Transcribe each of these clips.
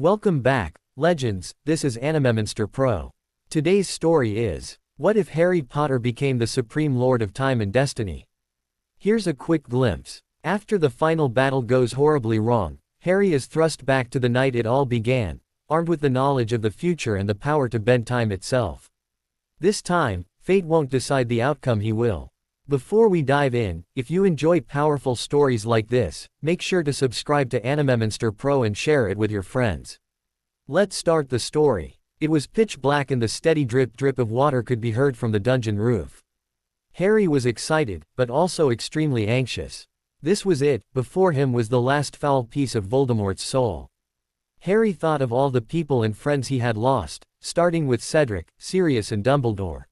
Welcome back, Legends. This is Animemonster Pro. Today's story is, what if Harry Potter became the Supreme Lord of Time and Destiny? Here's a quick glimpse. After the final battle goes horribly wrong, Harry is thrust back to the night it all began, armed with the knowledge of the future and the power to bend time itself. This time, fate won't decide the outcome, he will. Before we dive in, if you enjoy powerful stories like this, make sure to subscribe to Animemonster Pro and share it with your friends. Let's start the story. It was pitch black and the steady drip of water could be heard from the dungeon roof. Harry was excited, but also extremely anxious. This was it. Before him was the last foul piece of Voldemort's soul. Harry thought of all the people and friends he had lost, starting with Cedric, Sirius and Dumbledore.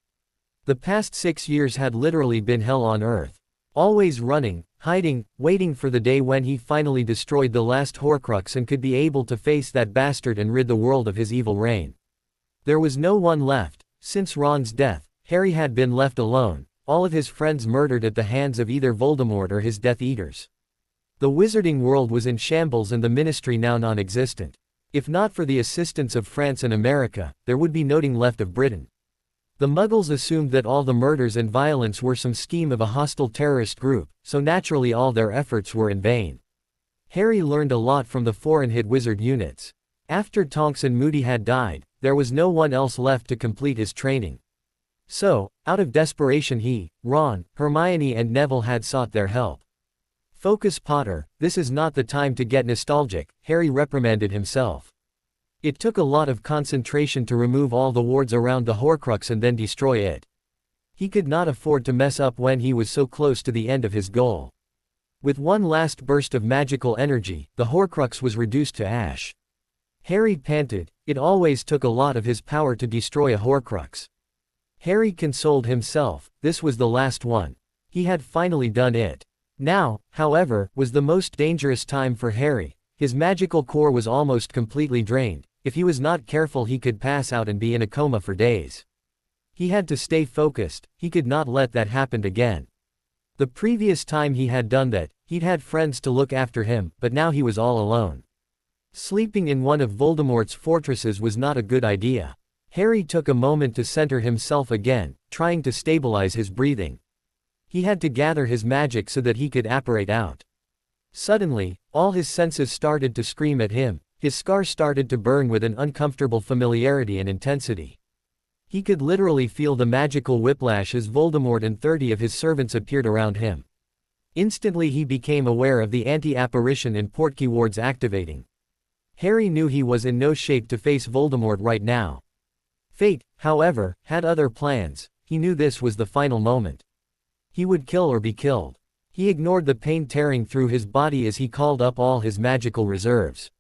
The past 6 years had literally been hell on earth. Always running, hiding, waiting for the day when he finally destroyed the last Horcrux and could be able to face that bastard and rid the world of his evil reign. There was no one left. Since Ron's death, Harry had been left alone, all of his friends murdered at the hands of either Voldemort or his Death Eaters. The wizarding world was in shambles and the Ministry now non-existent. If not for the assistance of France and America, there would be nothing left of Britain. The Muggles assumed that all the murders and violence were some scheme of a hostile terrorist group, so naturally all their efforts were in vain. Harry learned a lot from the foreign hit wizard units. After Tonks and Moody had died, there was no one else left to complete his training. So, out of desperation he, Ron, Hermione and Neville had sought their help. Focus, Potter, this is not the time to get nostalgic, Harry reprimanded himself. It took a lot of concentration to remove all the wards around the Horcrux and then destroy it. He could not afford to mess up when he was so close to the end of his goal. With one last burst of magical energy, the Horcrux was reduced to ash. Harry panted. It always took a lot of his power to destroy a Horcrux. Harry consoled himself, this was the last one. He had finally done it. Now, however, was the most dangerous time for Harry. His magical core was almost completely drained. If he was not careful he could pass out and be in a coma for days. He had to stay focused, he could not let that happen again. The previous time he had done that, he'd had friends to look after him, but now he was all alone. Sleeping in one of Voldemort's fortresses was not a good idea. Harry took a moment to center himself again, trying to stabilize his breathing. He had to gather his magic so that he could apparate out. Suddenly, all his senses started to scream at him. His scar started to burn with an uncomfortable familiarity and intensity. He could literally feel the magical whiplash as Voldemort and 30 of his servants appeared around him. Instantly he became aware of the anti-apparition and portkey wards activating. Harry knew he was in no shape to face Voldemort right now. Fate, however, had other plans. He knew this was the final moment. He would kill or be killed. He ignored the pain tearing through his body as he called up all his magical reserves.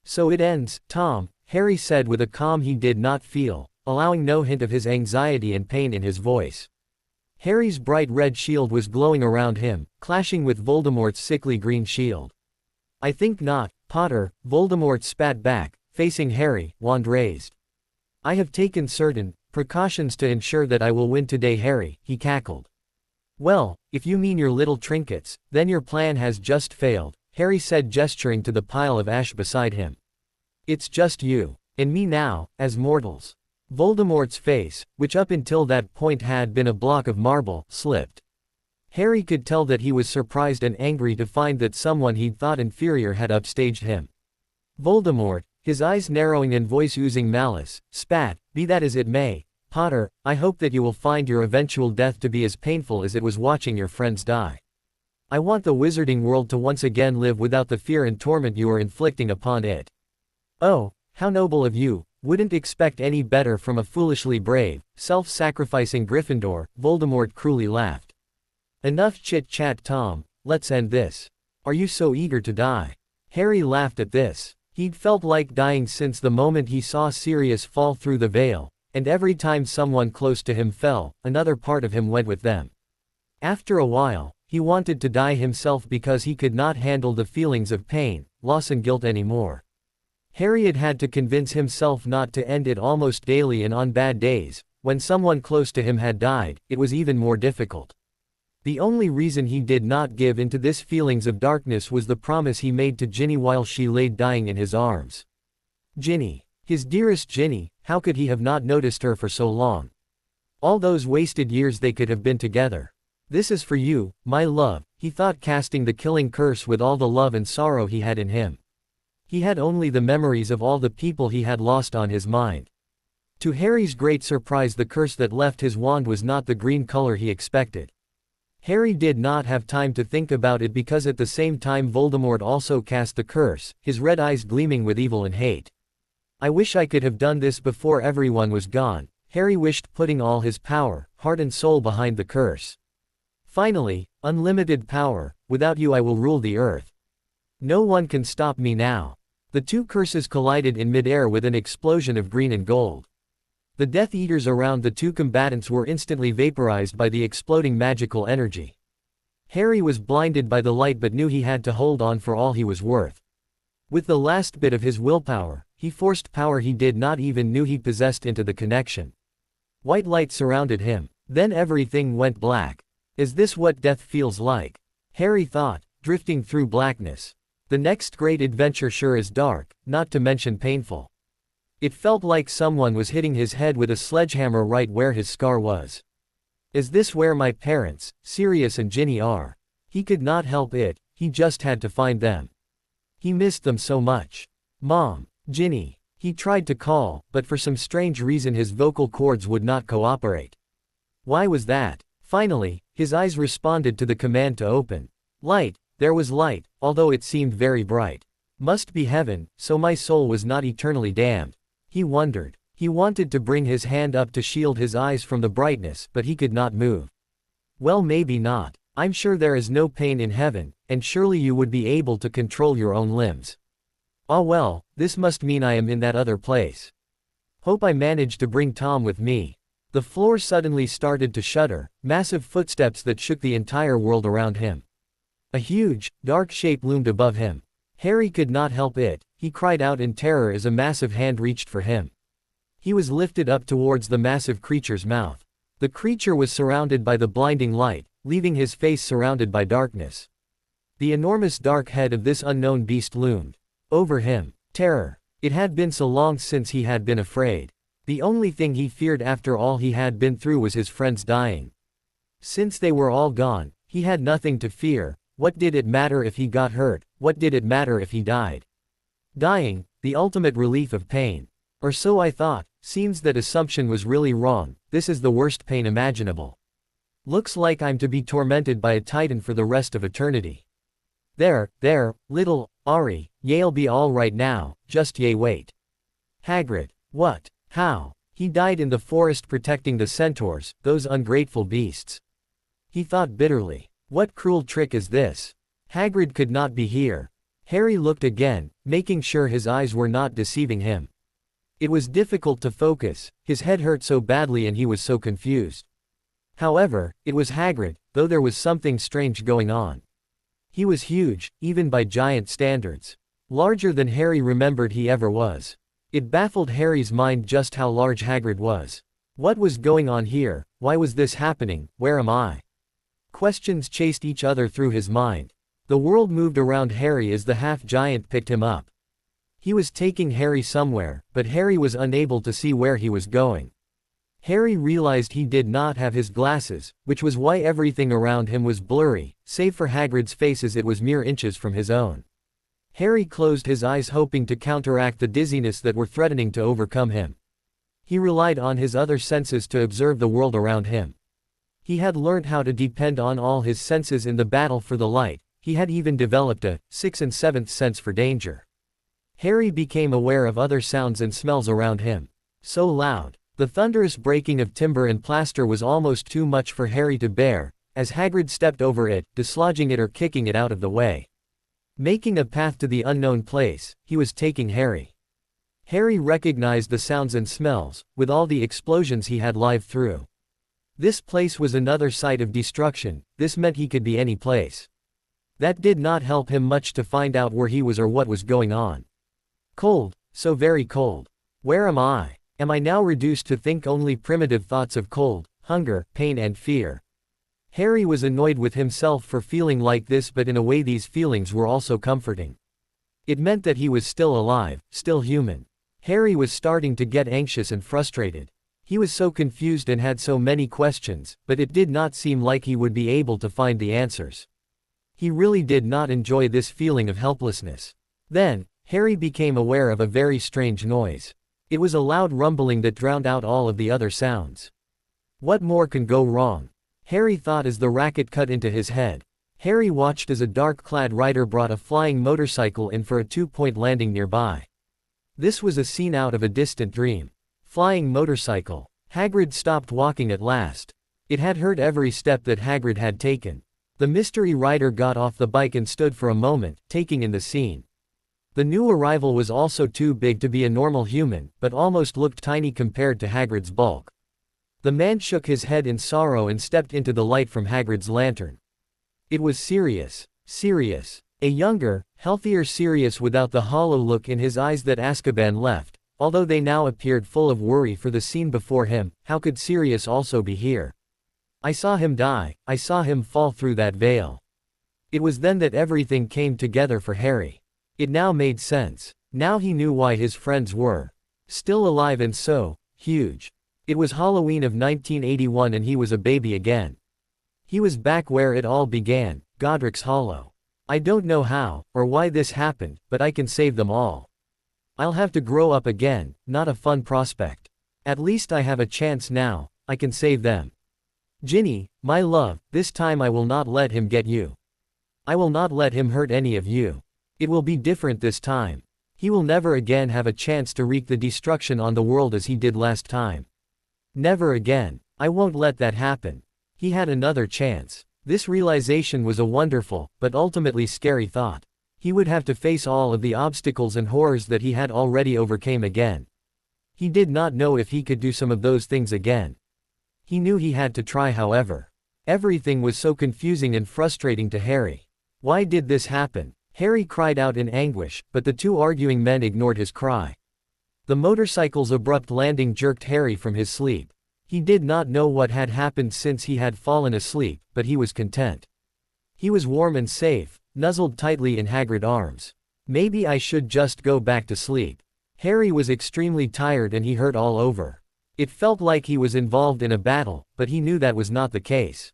So it ends, Tom, Harry said with a calm he did not feel, allowing no hint of his anxiety and pain in his voice. Harry's bright red shield was glowing around him, clashing with Voldemort's sickly green shield. I think not, Potter, Voldemort spat back, facing Harry, wand raised. I have taken certain precautions to ensure that I will win today, Harry, he cackled. Well, if you mean your little trinkets, then your plan has just failed, Harry said, gesturing to the pile of ash beside him. It's just you and me now, as mortals. Voldemort's face, which up until that point had been a block of marble, slipped. Harry could tell that he was surprised and angry to find that someone he'd thought inferior had upstaged him. Voldemort, his eyes narrowing and voice oozing malice, spat, be that as it may, Potter, I hope that you will find your eventual death to be as painful as it was watching your friends die. I want the wizarding world to once again live without the fear and torment you are inflicting upon it. Oh, how noble of you, wouldn't expect any better from a foolishly brave, self-sacrificing Gryffindor, Voldemort cruelly laughed. Enough chit-chat, Tom, let's end this. Are you so eager to die? Harry laughed at this. He'd felt like dying since the moment he saw Sirius fall through the veil, and every time someone close to him fell, another part of him went with them. After a while, he wanted to die himself because he could not handle the feelings of pain, loss and guilt anymore. Harry had to convince himself not to end it almost daily, and on bad days, when someone close to him had died, it was even more difficult. The only reason he did not give in to this feelings of darkness was the promise he made to Ginny while she lay dying in his arms. Ginny. His dearest Ginny, how could he have not noticed her for so long? All those wasted years they could have been together. This is for you, my love, he thought, casting the killing curse with all the love and sorrow he had in him. He had only the memories of all the people he had lost on his mind. To Harry's great surprise, the curse that left his wand was not the green color he expected. Harry did not have time to think about it because at the same time Voldemort also cast the curse, his red eyes gleaming with evil and hate. I wish I could have done this before everyone was gone, Harry wished, putting all his power, heart and soul behind the curse. Finally, unlimited power, without you I will rule the earth. No one can stop me now. The two curses collided in midair with an explosion of green and gold. The Death Eaters around the two combatants were instantly vaporized by the exploding magical energy. Harry was blinded by the light but knew he had to hold on for all he was worth. With the last bit of his willpower, he forced power he did not even knew he possessed into the connection. White light surrounded him. Then everything went black. Is this what death feels like? Harry thought, drifting through blackness. The next great adventure sure is dark, not to mention painful. It felt like someone was hitting his head with a sledgehammer right where his scar was. Is this where my parents, Sirius and Ginny, are? He could not help it, he just had to find them. He missed them so much. Mom, Ginny. He tried to call, but for some strange reason his vocal cords would not cooperate. Why was that? Finally, his eyes responded to the command to open. Light, there was light, although it seemed very bright. Must be heaven, so my soul was not eternally damned. He wondered. He wanted to bring his hand up to shield his eyes from the brightness, but he could not move. Well, maybe not. I'm sure there is no pain in heaven, and surely you would be able to control your own limbs. Ah well, this must mean I am in that other place. Hope I manage to bring Tom with me. The floor suddenly started to shudder, massive footsteps that shook the entire world around him. A huge, dark shape loomed above him. Harry could not help it, he cried out in terror as a massive hand reached for him. He was lifted up towards the massive creature's mouth. The creature was surrounded by the blinding light, leaving his face surrounded by darkness. The enormous dark head of this unknown beast loomed over him. Terror. It had been so long since he had been afraid. The only thing he feared after all he had been through was his friends dying. Since they were all gone, he had nothing to fear. What did it matter if he got hurt? What did it matter if he died? Dying, the ultimate relief of pain. Or so I thought. Seems that assumption was really wrong. This is the worst pain imaginable. Looks like I'm to be tormented by a titan for the rest of eternity. There, little Ari, you'll be all right now, just wait. Hagrid. What? How? He died in the forest protecting the centaurs, those ungrateful beasts. He thought bitterly. What cruel trick is this? Hagrid could not be here. Harry looked again, making sure his eyes were not deceiving him. It was difficult to focus, his head hurt so badly and he was so confused. However, it was Hagrid, though there was something strange going on. He was huge, even by giant standards. Larger than Harry remembered he ever was. It baffled Harry's mind just how large Hagrid was. What was going on here? Why was this happening? Where am I? Questions chased each other through his mind. The world moved around Harry as the half-giant picked him up. He was taking Harry somewhere, but Harry was unable to see where he was going. Harry realized he did not have his glasses, which was why everything around him was blurry, save for Hagrid's face as it was mere inches from his own. Harry closed his eyes hoping to counteract the dizziness that were threatening to overcome him. He relied on his other senses to observe the world around him. He had learned how to depend on all his senses in the battle for the light. He had even developed a sixth and seventh sense for danger. Harry became aware of other sounds and smells around him. So loud. The thunderous breaking of timber and plaster was almost too much for Harry to bear, as Hagrid stepped over it, dislodging it or kicking it out of the way. Making a path to the unknown place, he was taking Harry. Harry recognized the sounds and smells, with all the explosions he had lived through. This place was another site of destruction. This meant he could be any place. That did not help him much to find out where he was or what was going on. Cold, so very cold. Where am I? Am I now reduced to think only primitive thoughts of cold, hunger, pain and fear? Harry was annoyed with himself for feeling like this, but in a way these feelings were also comforting. It meant that he was still alive, still human. Harry was starting to get anxious and frustrated. He was so confused and had so many questions, but it did not seem like he would be able to find the answers. He really did not enjoy this feeling of helplessness. Then, Harry became aware of a very strange noise. It was a loud rumbling that drowned out all of the other sounds. What more can go wrong? Harry thought as the racket cut into his head. Harry watched as a dark-clad rider brought a flying motorcycle in for a two-point landing nearby. This was a scene out of a distant dream. Flying motorcycle. Hagrid stopped walking at last. It had heard every step that Hagrid had taken. The mystery rider got off the bike and stood for a moment, taking in the scene. The new arrival was also too big to be a normal human, but almost looked tiny compared to Hagrid's bulk. The man shook his head in sorrow and stepped into the light from Hagrid's lantern. It was Sirius. Sirius. A younger, healthier Sirius without the hollow look in his eyes that Azkaban left. Although they now appeared full of worry for the scene before him, how could Sirius also be here? I saw him die, I saw him fall through that veil. It was then that everything came together for Harry. It now made sense. Now he knew why his friends were still alive and so huge. It was Halloween of 1981 and he was a baby again. He was back where it all began, Godric's Hollow. I don't know how, or why this happened, but I can save them all. I'll have to grow up again, not a fun prospect. At least I have a chance now, I can save them. Ginny, my love, this time I will not let him get you. I will not let him hurt any of you. It will be different this time. He will never again have a chance to wreak the destruction on the world as he did last time. Never again. I won't let that happen. He had another chance. This realization was a wonderful, but ultimately scary thought. He would have to face all of the obstacles and horrors that he had already overcame again. He did not know if he could do some of those things again. He knew he had to try however. Everything was so confusing and frustrating to Harry. Why did this happen? Harry cried out in anguish, but the two arguing men ignored his cry. The motorcycle's abrupt landing jerked Harry from his sleep. He did not know what had happened since he had fallen asleep, but he was content. He was warm and safe, nuzzled tightly in Hagrid's arms. Maybe I should just go back to sleep. Harry was extremely tired and he hurt all over. It felt like he was involved in a battle, but he knew that was not the case.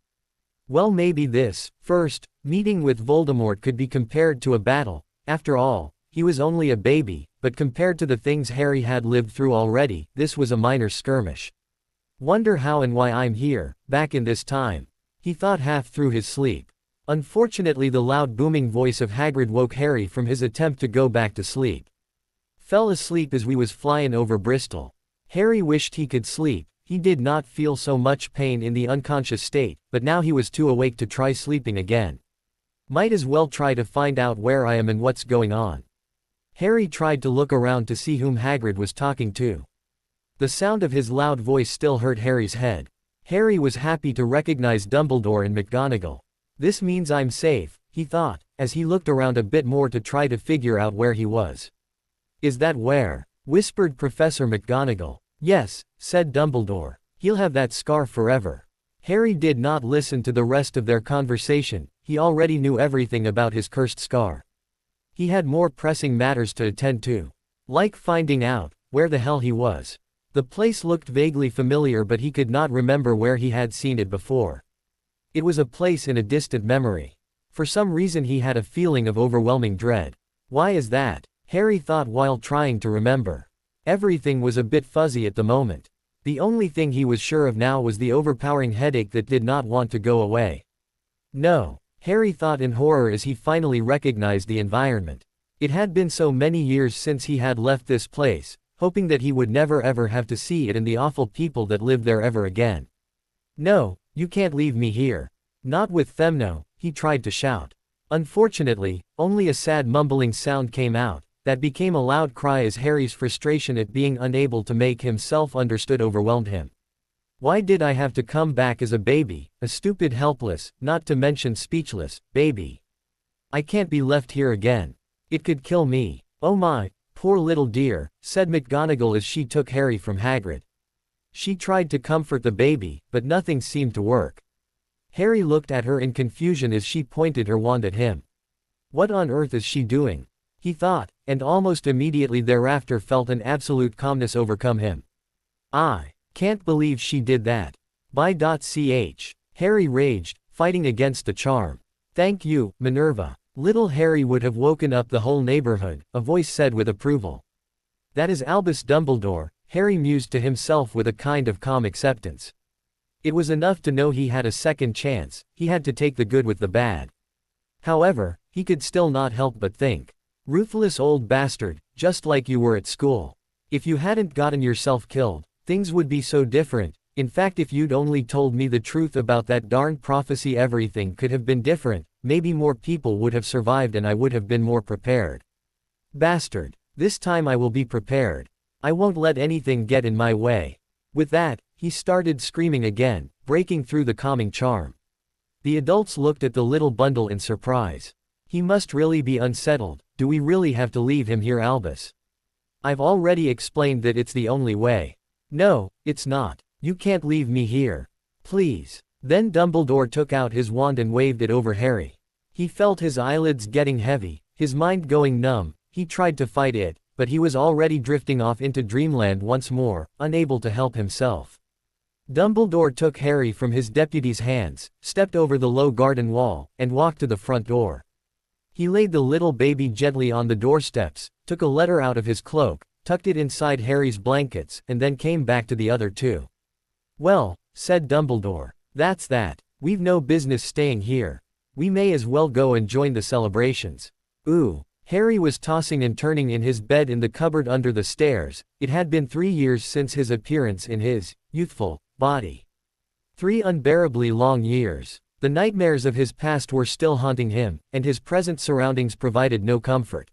Well, maybe this, first, meeting with Voldemort could be compared to a battle. After all, he was only a baby, but compared to the things Harry had lived through already, this was a minor skirmish. Wonder how and why I'm here, back in this time. He thought half through his sleep. Unfortunately, the loud booming voice of Hagrid woke Harry from his attempt to go back to sleep. Fell asleep as we was flyin' over Bristol. Harry wished he could sleep. He did not feel so much pain in the unconscious state, but now he was too awake to try sleeping again. Might as well try to find out where I am and what's going on. Harry tried to look around to see whom Hagrid was talking to. The sound of his loud voice still hurt Harry's head. Harry was happy to recognize Dumbledore and McGonagall. This means I'm safe, he thought, as he looked around a bit more to try to figure out where he was. Is that where? Whispered Professor McGonagall. Yes, said Dumbledore. He'll have that scar forever. Harry did not listen to the rest of their conversation. He already knew everything about his cursed scar. He had more pressing matters to attend to. Like finding out where the hell he was. The place looked vaguely familiar, but he could not remember where he had seen it before. It was a place in a distant memory. For some reason he had a feeling of overwhelming dread. Why is that? Harry thought while trying to remember. Everything was a bit fuzzy at the moment. The only thing he was sure of now was the overpowering headache that did not want to go away. No, Harry thought in horror as he finally recognized the environment. It had been so many years since he had left this place, hoping that he would never ever have to see it and the awful people that lived there ever again. No, you can't leave me here. Not with Themno, he tried to shout. Unfortunately, only a sad mumbling sound came out, that became a loud cry as Harry's frustration at being unable to make himself understood overwhelmed him. Why did I have to come back as a baby, a stupid helpless, not to mention speechless, baby? I can't be left here again. It could kill me. Oh my, poor little dear, said McGonagall as she took Harry from Hagrid. She tried to comfort the baby, but nothing seemed to work. Harry looked at her in confusion as she pointed her wand at him. What on earth is she doing? he thought, and almost immediately thereafter felt an absolute calmness overcome him. I can't believe she did that. Ch. Harry raged, fighting against the charm. Thank you, Minerva. Little Harry would have woken up the whole neighborhood, a voice said with approval. That is Albus Dumbledore, Harry mused to himself with a kind of calm acceptance. It was enough to know he had a second chance, he had to take the good with the bad. However, he could still not help but think. Ruthless old bastard, just like you were at school. If you hadn't gotten yourself killed, things would be so different. In fact, if you'd only told me the truth about that darned prophecy, everything could have been different, maybe more people would have survived and I would have been more prepared. Bastard. This time I will be prepared. I won't let anything get in my way. With that, he started screaming again, breaking through the calming charm. The adults looked at the little bundle in surprise. He must really be unsettled. Do we really have to leave him here, Albus? I've already explained that it's the only way. No, it's not. You can't leave me here. Please. Then Dumbledore took out his wand and waved it over Harry. He felt his eyelids getting heavy, his mind going numb. He tried to fight it, but he was already drifting off into dreamland once more, unable to help himself. Dumbledore took Harry from his deputy's hands, stepped over the low garden wall, and walked to the front door. He laid the little baby gently on the doorsteps, took a letter out of his cloak, tucked it inside Harry's blankets, and then came back to the other two. Well, said Dumbledore, that's that. We've no business staying here. We may as well go and join the celebrations. Ooh. Harry was tossing and turning in his bed in the cupboard under the stairs. It had been 3 years since his appearance in his youthful body. 3 unbearably long years. The nightmares of his past were still haunting him, and his present surroundings provided no comfort.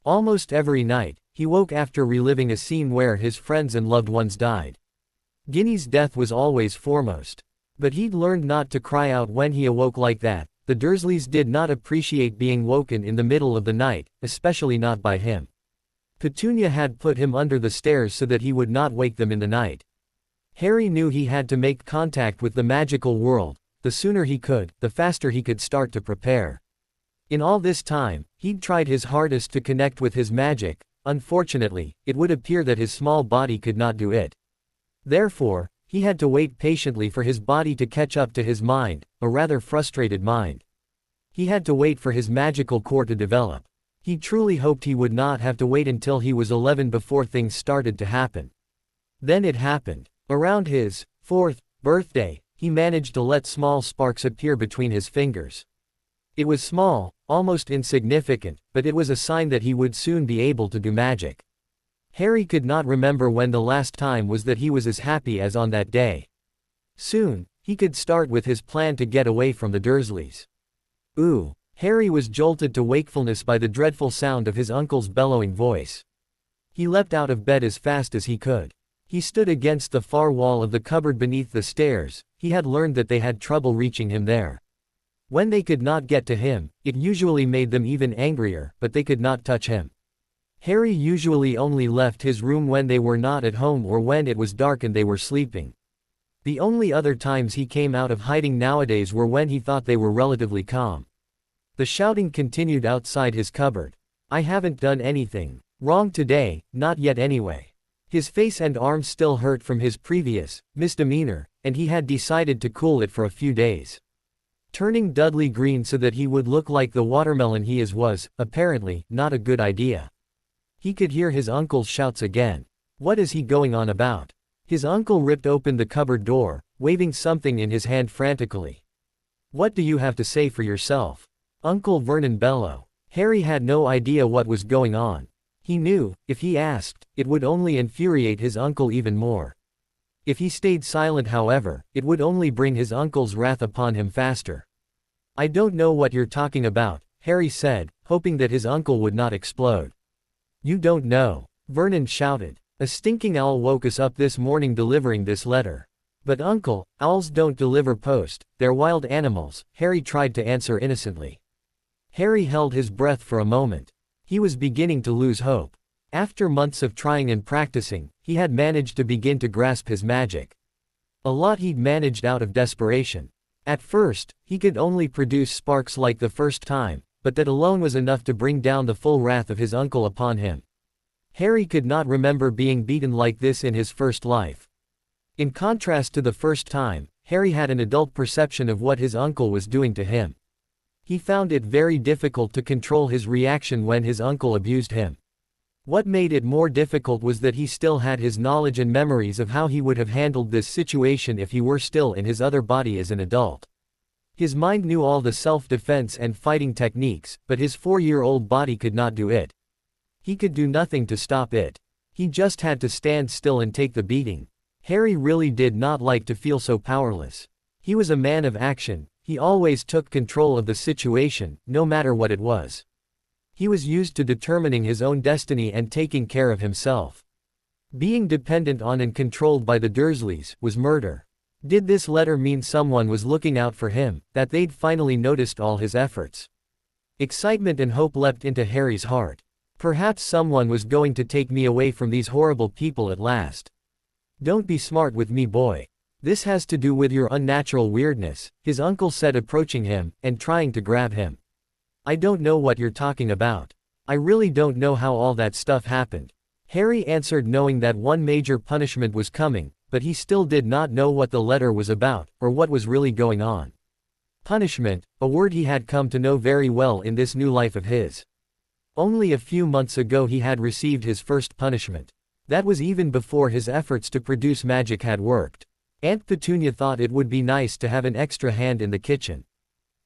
Almost every night, he woke after reliving a scene where his friends and loved ones died. Ginny's death was always foremost. But he'd learned not to cry out when he awoke like that. The Dursleys did not appreciate being woken in the middle of the night, especially not by him. Petunia had put him under the stairs so that he would not wake them in the night. Harry knew he had to make contact with the magical world. The sooner he could, the faster he could start to prepare. In all this time, he'd tried his hardest to connect with his magic. Unfortunately, it would appear that his small body could not do it. Therefore, he had to wait patiently for his body to catch up to his mind, a rather frustrated mind. He had to wait for his magical core to develop. He truly hoped he would not have to wait until he was 11 before things started to happen. Then it happened. Around his 4th birthday, he managed to let small sparks appear between his fingers. It was small, almost insignificant, but it was a sign that he would soon be able to do magic. Harry could not remember when the last time was that he was as happy as on that day. Soon, he could start with his plan to get away from the Dursleys. Ooh! Harry was jolted to wakefulness by the dreadful sound of his uncle's bellowing voice. He leapt out of bed as fast as he could. He stood against the far wall of the cupboard beneath the stairs. He had learned that they had trouble reaching him there. When they could not get to him, it usually made them even angrier, but they could not touch him. Harry usually only left his room when they were not at home or when it was dark and they were sleeping. The only other times he came out of hiding nowadays were when he thought they were relatively calm. The shouting continued outside his cupboard. I haven't done anything wrong today, not yet anyway. His face and arms still hurt from his previous misdemeanor, and he had decided to cool it for a few days. Turning Dudley green so that he would look like the watermelon he is was, apparently, not a good idea. He could hear his uncle's shouts again. What is he going on about? His uncle ripped open the cupboard door, waving something in his hand frantically. What do you have to say for yourself? Uncle Vernon bellowed. Harry had no idea what was going on. He knew, if he asked, it would only infuriate his uncle even more. If he stayed silent, however, it would only bring his uncle's wrath upon him faster. I don't know what you're talking about, Harry said, hoping that his uncle would not explode. You don't know, Vernon shouted. A stinking owl woke us up this morning delivering this letter. But uncle, owls don't deliver post, they're wild animals, Harry tried to answer innocently. Harry held his breath for a moment. He was beginning to lose hope. After months of trying and practicing, he had managed to begin to grasp his magic. A lot he'd managed out of desperation. At first, he could only produce sparks like the first time, but that alone was enough to bring down the full wrath of his uncle upon him. Harry could not remember being beaten like this in his first life. In contrast to the first time, Harry had an adult perception of what his uncle was doing to him. He found it very difficult to control his reaction when his uncle abused him. What made it more difficult was that he still had his knowledge and memories of how he would have handled this situation if he were still in his other body as an adult. His mind knew all the self-defense and fighting techniques, but his 4-year-old body could not do it. He could do nothing to stop it. He just had to stand still and take the beating. Harry really did not like to feel so powerless. He was a man of action. He always took control of the situation, no matter what it was. He was used to determining his own destiny and taking care of himself. Being dependent on and controlled by the Dursleys was murder. Did this letter mean someone was looking out for him, that they'd finally noticed all his efforts? Excitement and hope leapt into Harry's heart. Perhaps someone was going to take me away from these horrible people at last. Don't be smart with me, boy. This has to do with your unnatural weirdness, his uncle said, approaching him, and trying to grab him. I don't know what you're talking about. I really don't know how all that stuff happened. Harry answered, knowing that one major punishment was coming, but he still did not know what the letter was about, or what was really going on. Punishment, a word he had come to know very well in this new life of his. Only a few months ago he had received his first punishment. That was even before his efforts to produce magic had worked. Aunt Petunia thought it would be nice to have an extra hand in the kitchen.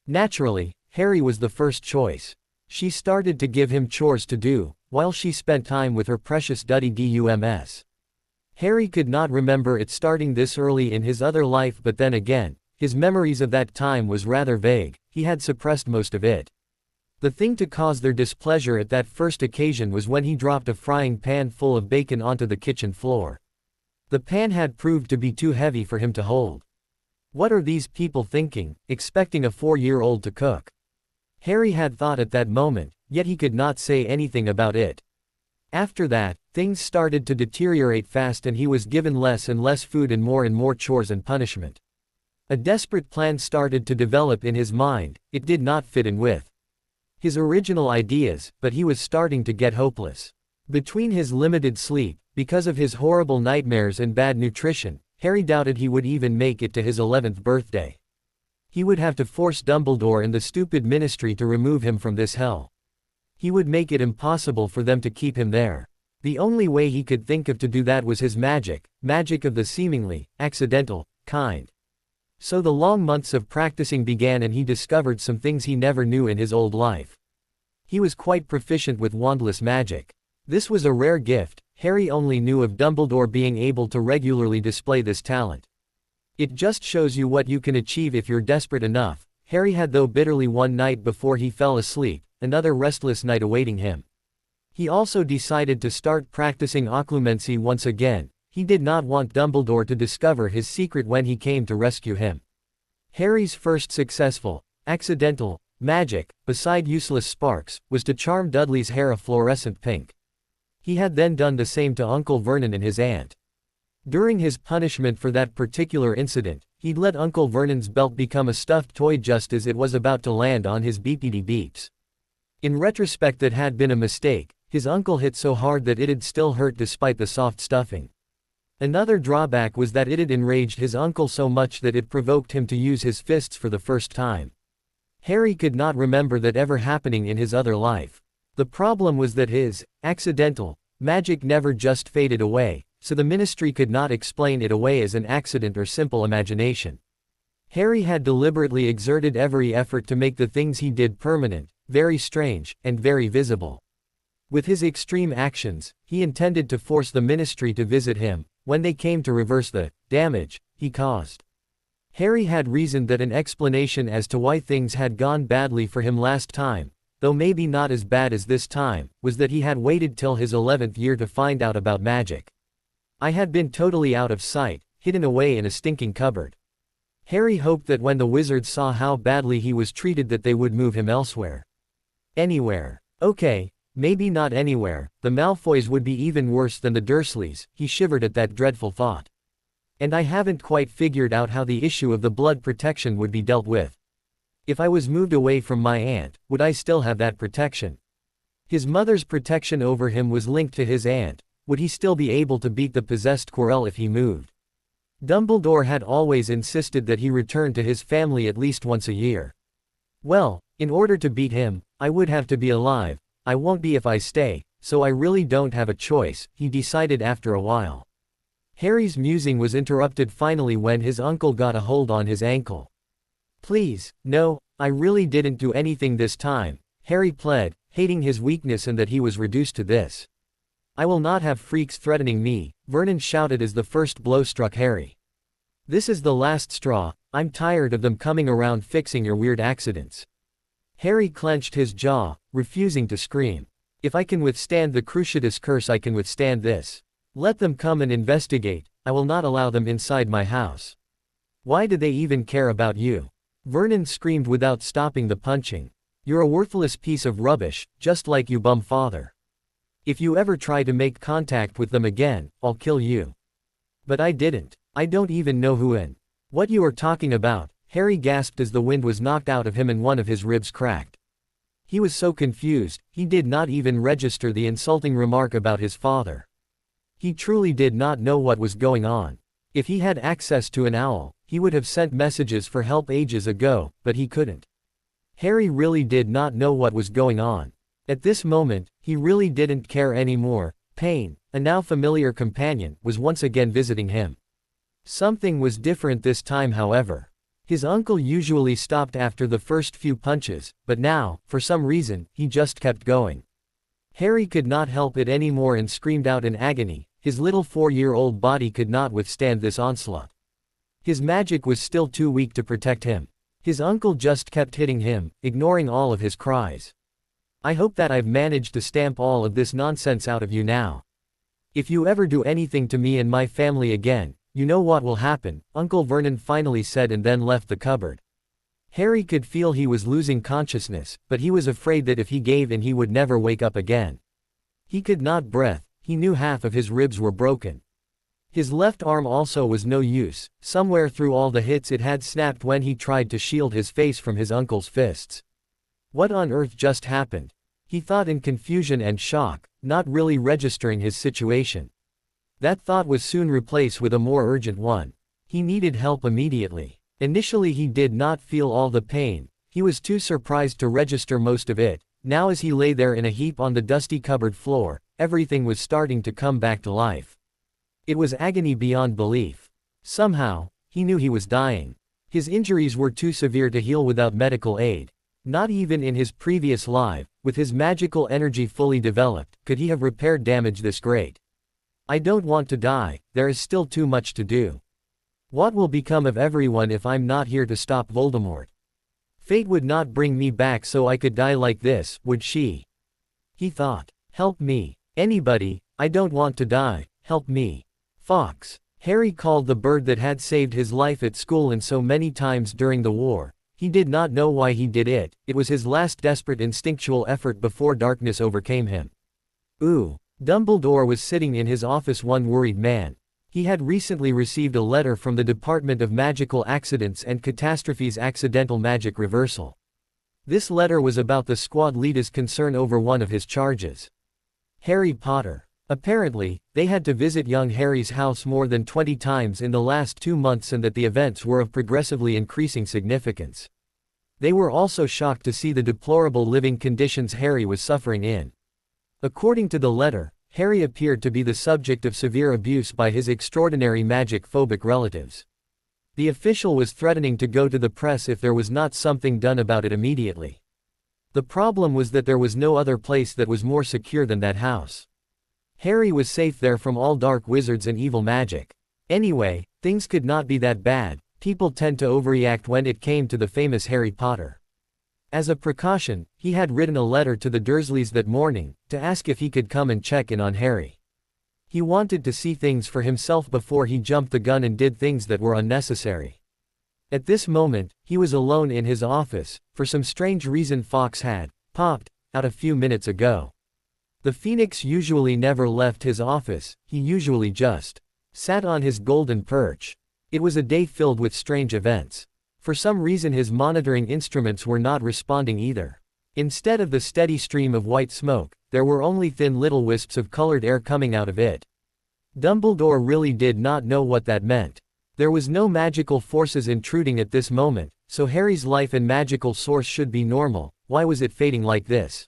Naturally, Harry was the first choice. She started to give him chores to do, while she spent time with her precious Duddy Dums. Harry could not remember it starting this early in his other life, but then again, his memories of that time was rather vague. He had suppressed most of it. The thing to cause their displeasure at that first occasion was when he dropped a frying pan full of bacon onto the kitchen floor. The pan had proved to be too heavy for him to hold. What are these people thinking, expecting a 4-year-old to cook? Harry had thought at that moment, yet he could not say anything about it. After that, things started to deteriorate fast and he was given less and less food and more chores and punishment. A desperate plan started to develop in his mind. It did not fit in with his original ideas, but he was starting to get hopeless. Between his limited sleep, because of his horrible nightmares and bad nutrition, Harry doubted he would even make it to his 11th birthday. He would have to force Dumbledore and the stupid ministry to remove him from this hell. He would make it impossible for them to keep him there. The only way he could think of to do that was his magic of the seemingly accidental kind. So the long months of practicing began and he discovered some things he never knew in his old life. He was quite proficient with wandless magic. This was a rare gift. Harry only knew of Dumbledore being able to regularly display this talent. It just shows you what you can achieve if you're desperate enough. Harry had, though bitterly, one night before he fell asleep, another restless night awaiting him. He also decided to start practicing occlumency once again. He did not want Dumbledore to discover his secret when he came to rescue him. Harry's first successful, accidental, magic, beside useless sparks, was to charm Dudley's hair a fluorescent pink. He had then done the same to Uncle Vernon and his aunt. During his punishment for that particular incident, he'd let Uncle Vernon's belt become a stuffed toy just as it was about to land on his beepity beeps. In retrospect, that had been a mistake. His uncle hit so hard that it'd still hurt despite the soft stuffing. Another drawback was that it'd enraged his uncle so much that it provoked him to use his fists for the first time. Harry could not remember that ever happening in his other life. The problem was that his accidental magic never just faded away, so the ministry could not explain it away as an accident or simple imagination. Harry had deliberately exerted every effort to make the things he did permanent, very strange, and very visible. With his extreme actions, he intended to force the ministry to visit him, when they came to reverse the damage he caused. Harry had reasoned that an explanation as to why things had gone badly for him last time, though maybe not as bad as this time, was that he had waited till his 11th year to find out about magic. I had been totally out of sight, hidden away in a stinking cupboard. Harry hoped that when the wizards saw how badly he was treated that they would move him elsewhere. Anywhere. Okay, maybe not anywhere. The Malfoys would be even worse than the Dursleys. He shivered at that dreadful thought. And I haven't quite figured out how the issue of the blood protection would be dealt with. If I was moved away from my aunt, would I still have that protection? His mother's protection over him was linked to his aunt. Would he still be able to beat the possessed Quirrell if he moved? Dumbledore had always insisted that he return to his family at least once a year. Well, in order to beat him, I would have to be alive. I won't be if I stay, so I really don't have a choice, he decided after a while. Harry's musing was interrupted finally when his uncle got a hold on his ankle. Please, no, I really didn't do anything this time, Harry pled, hating his weakness and that he was reduced to this. I will not have freaks threatening me, Vernon shouted as the first blow struck Harry. This is the last straw, I'm tired of them coming around fixing your weird accidents. Harry clenched his jaw, refusing to scream. If I can withstand the Cruciatus curse, I can withstand this. Let them come and investigate, I will not allow them inside my house. Why do they even care about you? Vernon screamed without stopping the punching. You're a worthless piece of rubbish, just like you bum father. If you ever try to make contact with them again, I'll kill you. But I didn't. I don't even know who and what you are talking about, Harry gasped as the wind was knocked out of him and one of his ribs cracked. He was so confused, he did not even register the insulting remark about his father. He truly did not know what was going on. If he had access to an owl, he would have sent messages for help ages ago, but he couldn't. Harry really did not know what was going on. At this moment, he really didn't care anymore. Pain, a now familiar companion, was once again visiting him. Something was different this time, however. His uncle usually stopped after the first few punches, but now, for some reason, he just kept going. Harry could not help it anymore and screamed out in agony. His little 4-year-old body could not withstand this onslaught. His magic was still too weak to protect him. His uncle just kept hitting him, ignoring all of his cries. I hope that I've managed to stamp all of this nonsense out of you now. If you ever do anything to me and my family again, you know what will happen, Uncle Vernon finally said and then left the cupboard. Harry could feel he was losing consciousness, but he was afraid that if he gave in he would never wake up again. He could not breathe, he knew half of his ribs were broken. His left arm also was no use, somewhere through all the hits it had snapped when he tried to shield his face from his uncle's fists. What on earth just happened? He thought in confusion and shock, not really registering his situation. That thought was soon replaced with a more urgent one. He needed help immediately. Initially he did not feel all the pain, he was too surprised to register most of it. Now as he lay there in a heap on the dusty cupboard floor, everything was starting to come back to life. It was agony beyond belief. Somehow, he knew he was dying. His injuries were too severe to heal without medical aid. Not even in his previous life, with his magical energy fully developed, could he have repaired damage this great. I don't want to die, there is still too much to do. What will become of everyone if I'm not here to stop Voldemort? Fate would not bring me back so I could die like this, would she? He thought. Help me. Anybody, I don't want to die, help me. Fawkes. Harry called the bird that had saved his life at school and so many times during the war. He did not know why he did it, it was his last desperate instinctual effort before darkness overcame him. Ooh. Dumbledore was sitting in his office, one worried man. He had recently received a letter from the Department of Magical Accidents and Catastrophes Accidental Magic Reversal. This letter was about the squad leader's concern over one of his charges. Harry Potter. Apparently, they had to visit young Harry's house more than 20 times in the last 2 months and that the events were of progressively increasing significance. They were also shocked to see the deplorable living conditions Harry was suffering in. According to the letter, Harry appeared to be the subject of severe abuse by his extraordinary magic-phobic relatives. The official was threatening to go to the press if there was not something done about it immediately. The problem was that there was no other place that was more secure than that house. Harry was safe there from all dark wizards and evil magic. Anyway, things could not be that bad. People tend to overreact when it came to the famous Harry Potter. As a precaution, he had written a letter to the Dursleys that morning, to ask if he could come and check in on Harry. He wanted to see things for himself before he jumped the gun and did things that were unnecessary. At this moment, he was alone in his office. For some strange reason Fawkes had popped out a few minutes ago. The Phoenix usually never left his office, he usually just sat on his golden perch. It was a day filled with strange events. For some reason his monitoring instruments were not responding either. Instead of the steady stream of white smoke, there were only thin little wisps of colored air coming out of it. Dumbledore really did not know what that meant. There was no magical forces intruding at this moment, so Harry's life and magical source should be normal. Why was it fading like this?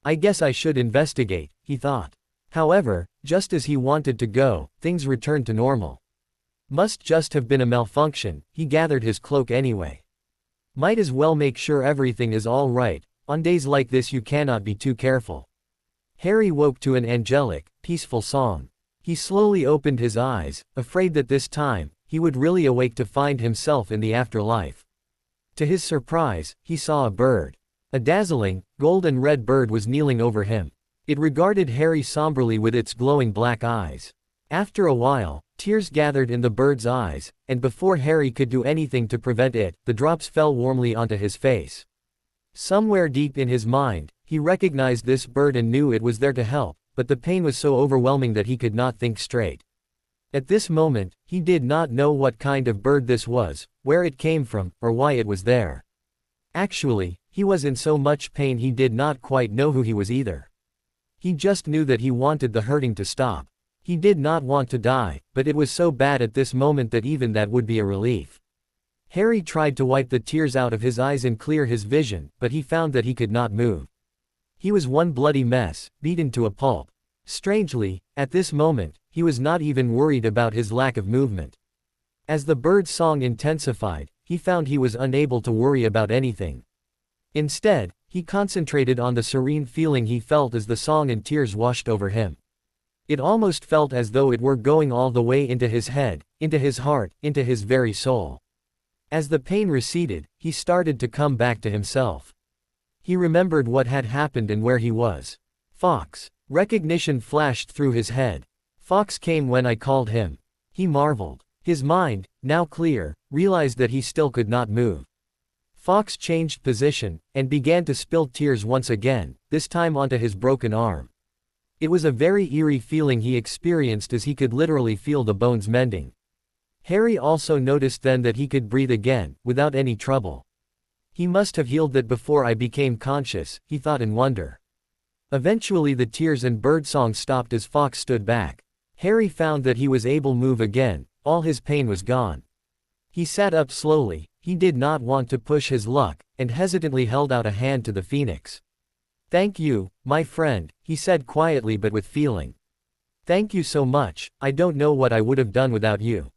I guess I should investigate, he thought. However, just as he wanted to go, things returned to normal. Must just have been a malfunction. He gathered his cloak anyway. Might as well make sure everything is all right. On days like this you cannot be too careful. Harry woke to an angelic, peaceful song. He slowly opened his eyes, afraid that this time, he would really awake to find himself in the afterlife. To his surprise, he saw a bird. A dazzling, gold and red bird was kneeling over him. It regarded Harry somberly with its glowing black eyes. After a while, tears gathered in the bird's eyes, and before Harry could do anything to prevent it, the drops fell warmly onto his face. Somewhere deep in his mind, he recognized this bird and knew it was there to help, but the pain was so overwhelming that he could not think straight. At this moment, he did not know what kind of bird this was, where it came from, or why it was there. Actually, he was in so much pain he did not quite know who he was either. He just knew that he wanted the hurting to stop. He did not want to die, but it was so bad at this moment that even that would be a relief. Harry tried to wipe the tears out of his eyes and clear his vision, but he found that he could not move. He was one bloody mess, beaten to a pulp. Strangely, at this moment, he was not even worried about his lack of movement. As the bird's song intensified, he found he was unable to worry about anything. Instead, he concentrated on the serene feeling he felt as the song and tears washed over him. It almost felt as though it were going all the way into his head, into his heart, into his very soul. As the pain receded, he started to come back to himself. He remembered what had happened and where he was. Fawkes. Recognition flashed through his head. Fawkes came when I called him. He marveled. His mind, now clear, realized that he still could not move. Fawkes changed position, and began to spill tears once again, this time onto his broken arm. It was a very eerie feeling he experienced as he could literally feel the bones mending. Harry also noticed then that he could breathe again, without any trouble. He must have healed that before I became conscious, he thought in wonder. Eventually the tears and birdsong stopped as Fawkes stood back. Harry found that he was able to move again, all his pain was gone. He sat up slowly, he did not want to push his luck, and hesitantly held out a hand to the Phoenix. "Thank you, my friend," he said quietly but with feeling. "Thank you so much, I don't know what I would have done without you."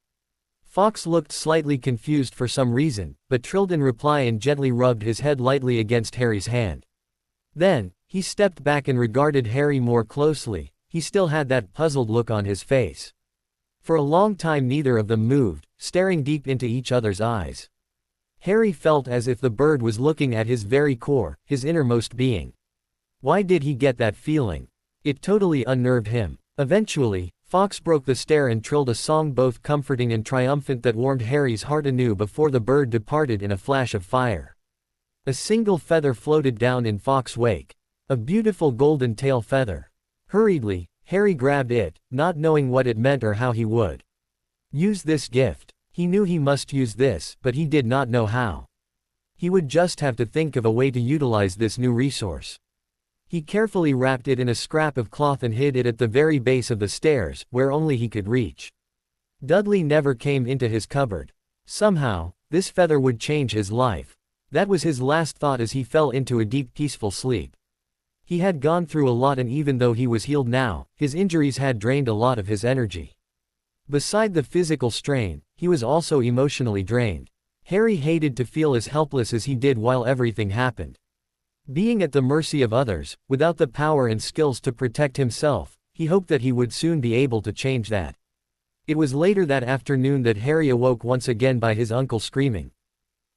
Fawkes looked slightly confused for some reason, but trilled in reply and gently rubbed his head lightly against Harry's hand. Then, he stepped back and regarded Harry more closely. He still had that puzzled look on his face. For a long time neither of them moved, staring deep into each other's eyes. Harry felt as if the bird was looking at his very core, his innermost being. Why did he get that feeling? It totally unnerved him. Eventually, Fawkes broke the stare and trilled a song both comforting and triumphant that warmed Harry's heart anew before the bird departed in a flash of fire. A single feather floated down in Fawkes' wake. A beautiful golden tail feather. Hurriedly, Harry grabbed it, not knowing what it meant or how he would use this gift. He knew he must use this, but he did not know how. He would just have to think of a way to utilize this new resource. He carefully wrapped it in a scrap of cloth and hid it at the very base of the stairs, where only he could reach. Dudley never came into his cupboard. Somehow, this feather would change his life. That was his last thought as he fell into a deep peaceful sleep. He had gone through a lot, and even though he was healed now, his injuries had drained a lot of his energy. Beside the physical strain, he was also emotionally drained. Harry hated to feel as helpless as he did while everything happened. Being at the mercy of others, without the power and skills to protect himself, he hoped that he would soon be able to change that. It was later that afternoon that Harry awoke once again by his uncle screaming.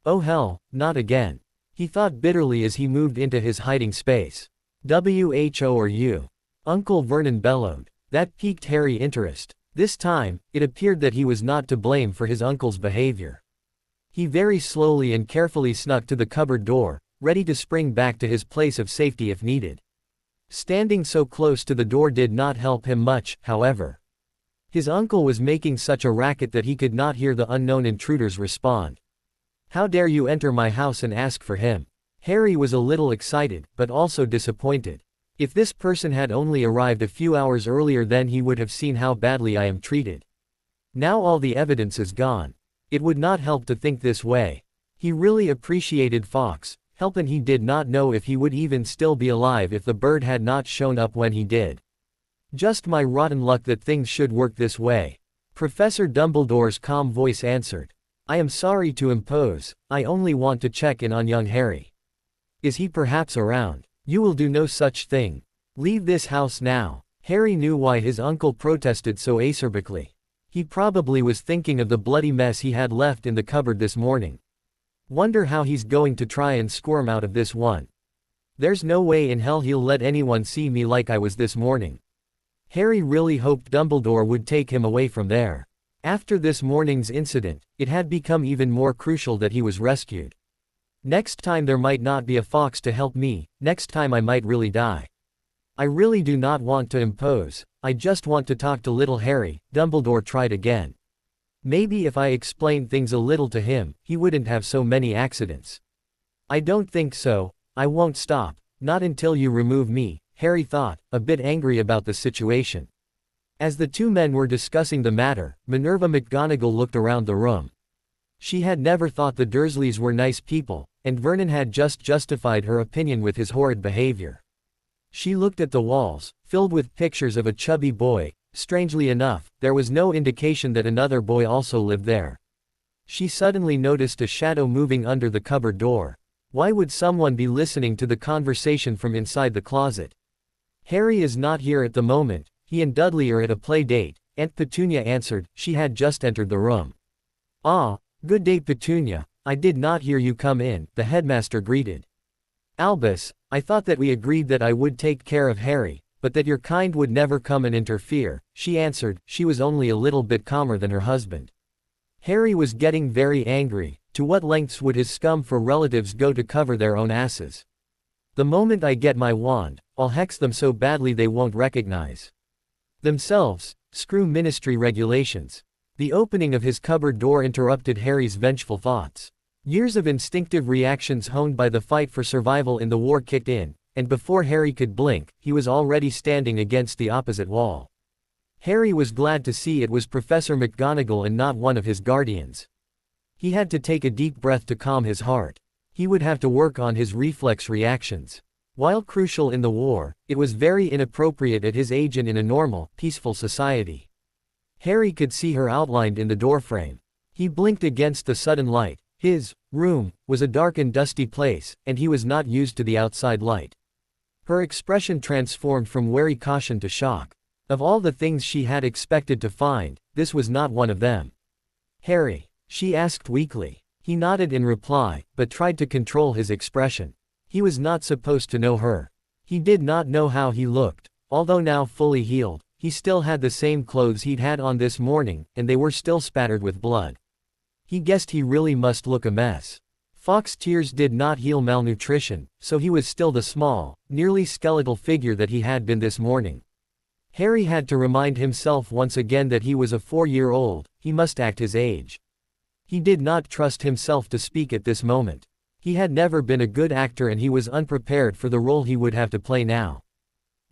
"Oh hell, not again," he thought bitterly as he moved into his hiding space. "Who are you?" Uncle Vernon bellowed. That piqued Harry's interest. This time, it appeared that he was not to blame for his uncle's behavior. He very slowly and carefully snuck to the cupboard door, ready to spring back to his place of safety if needed. Standing so close to the door did not help him much, however. His uncle was making such a racket that he could not hear the unknown intruders respond. How dare you enter my house and ask for him? Harry was a little excited, but also disappointed. If this person had only arrived a few hours earlier, then he would have seen how badly I am treated. Now all the evidence is gone. It would not help to think this way. He really appreciated Fawkes' help, and he did not know if he would even still be alive if the bird had not shown up when he did. Just my rotten luck that things should work this way. Professor Dumbledore's calm voice answered. I am sorry to impose, I only want to check in on young Harry. Is he perhaps around? You will do no such thing. Leave this house now. Harry knew why his uncle protested so acerbically. He probably was thinking of the bloody mess he had left in the cupboard this morning. Wonder how he's going to try and squirm out of this one. There's no way in hell he'll let anyone see me like I was this morning. Harry really hoped Dumbledore would take him away from there. After this morning's incident, it had become even more crucial that he was rescued. Next time there might not be a Fawkes to help me, next time I might really die. I really do not want to impose, I just want to talk to little Harry. Dumbledore tried again. Maybe if I explained things a little to him, he wouldn't have so many accidents. I don't think so, I won't stop, not until you remove me, Harry thought, a bit angry about the situation. As the two men were discussing the matter, Minerva McGonagall looked around the room. She had never thought the Dursleys were nice people, and Vernon had just justified her opinion with his horrid behavior. She looked at the walls, filled with pictures of a chubby boy. Strangely enough, there was no indication that another boy also lived there. She suddenly noticed a shadow moving under the cupboard door. Why would someone be listening to the conversation from inside the closet? Harry is not here at the moment, he and Dudley are at a play date, Aunt Petunia answered. She had just entered the room. Ah, good day Petunia, I did not hear you come in, the headmaster greeted. Albus, I thought that we agreed that I would take care of Harry, but that your kind would never come and interfere, she answered. She was only a little bit calmer than her husband. Harry was getting very angry. To what lengths would his scum for relatives go to cover their own asses? The moment I get my wand, I'll hex them so badly they won't recognize themselves. Screw ministry regulations. The opening of his cupboard door interrupted Harry's vengeful thoughts. Years of instinctive reactions honed by the fight for survival in the war kicked in, and before Harry could blink, he was already standing against the opposite wall. Harry was glad to see it was Professor McGonagall and not one of his guardians. He had to take a deep breath to calm his heart. He would have to work on his reflex reactions. While crucial in the war, it was very inappropriate at his age and in a normal, peaceful society. Harry could see her outlined in the doorframe. He blinked against the sudden light. His room was a dark and dusty place, and he was not used to the outside light. Her expression transformed from wary caution to shock. Of all the things she had expected to find, this was not one of them. Harry, she asked weakly. He nodded in reply, but tried to control his expression. He was not supposed to know her. He did not know how he looked. Although now fully healed, he still had the same clothes he'd had on this morning, and they were still spattered with blood. He guessed he really must look a mess. Fawkes' tears did not heal malnutrition, so he was still the small, nearly skeletal figure that he had been this morning. Harry had to remind himself once again that he was a 4-year-old, he must act his age. He did not trust himself to speak at this moment. He had never been a good actor and he was unprepared for the role he would have to play now.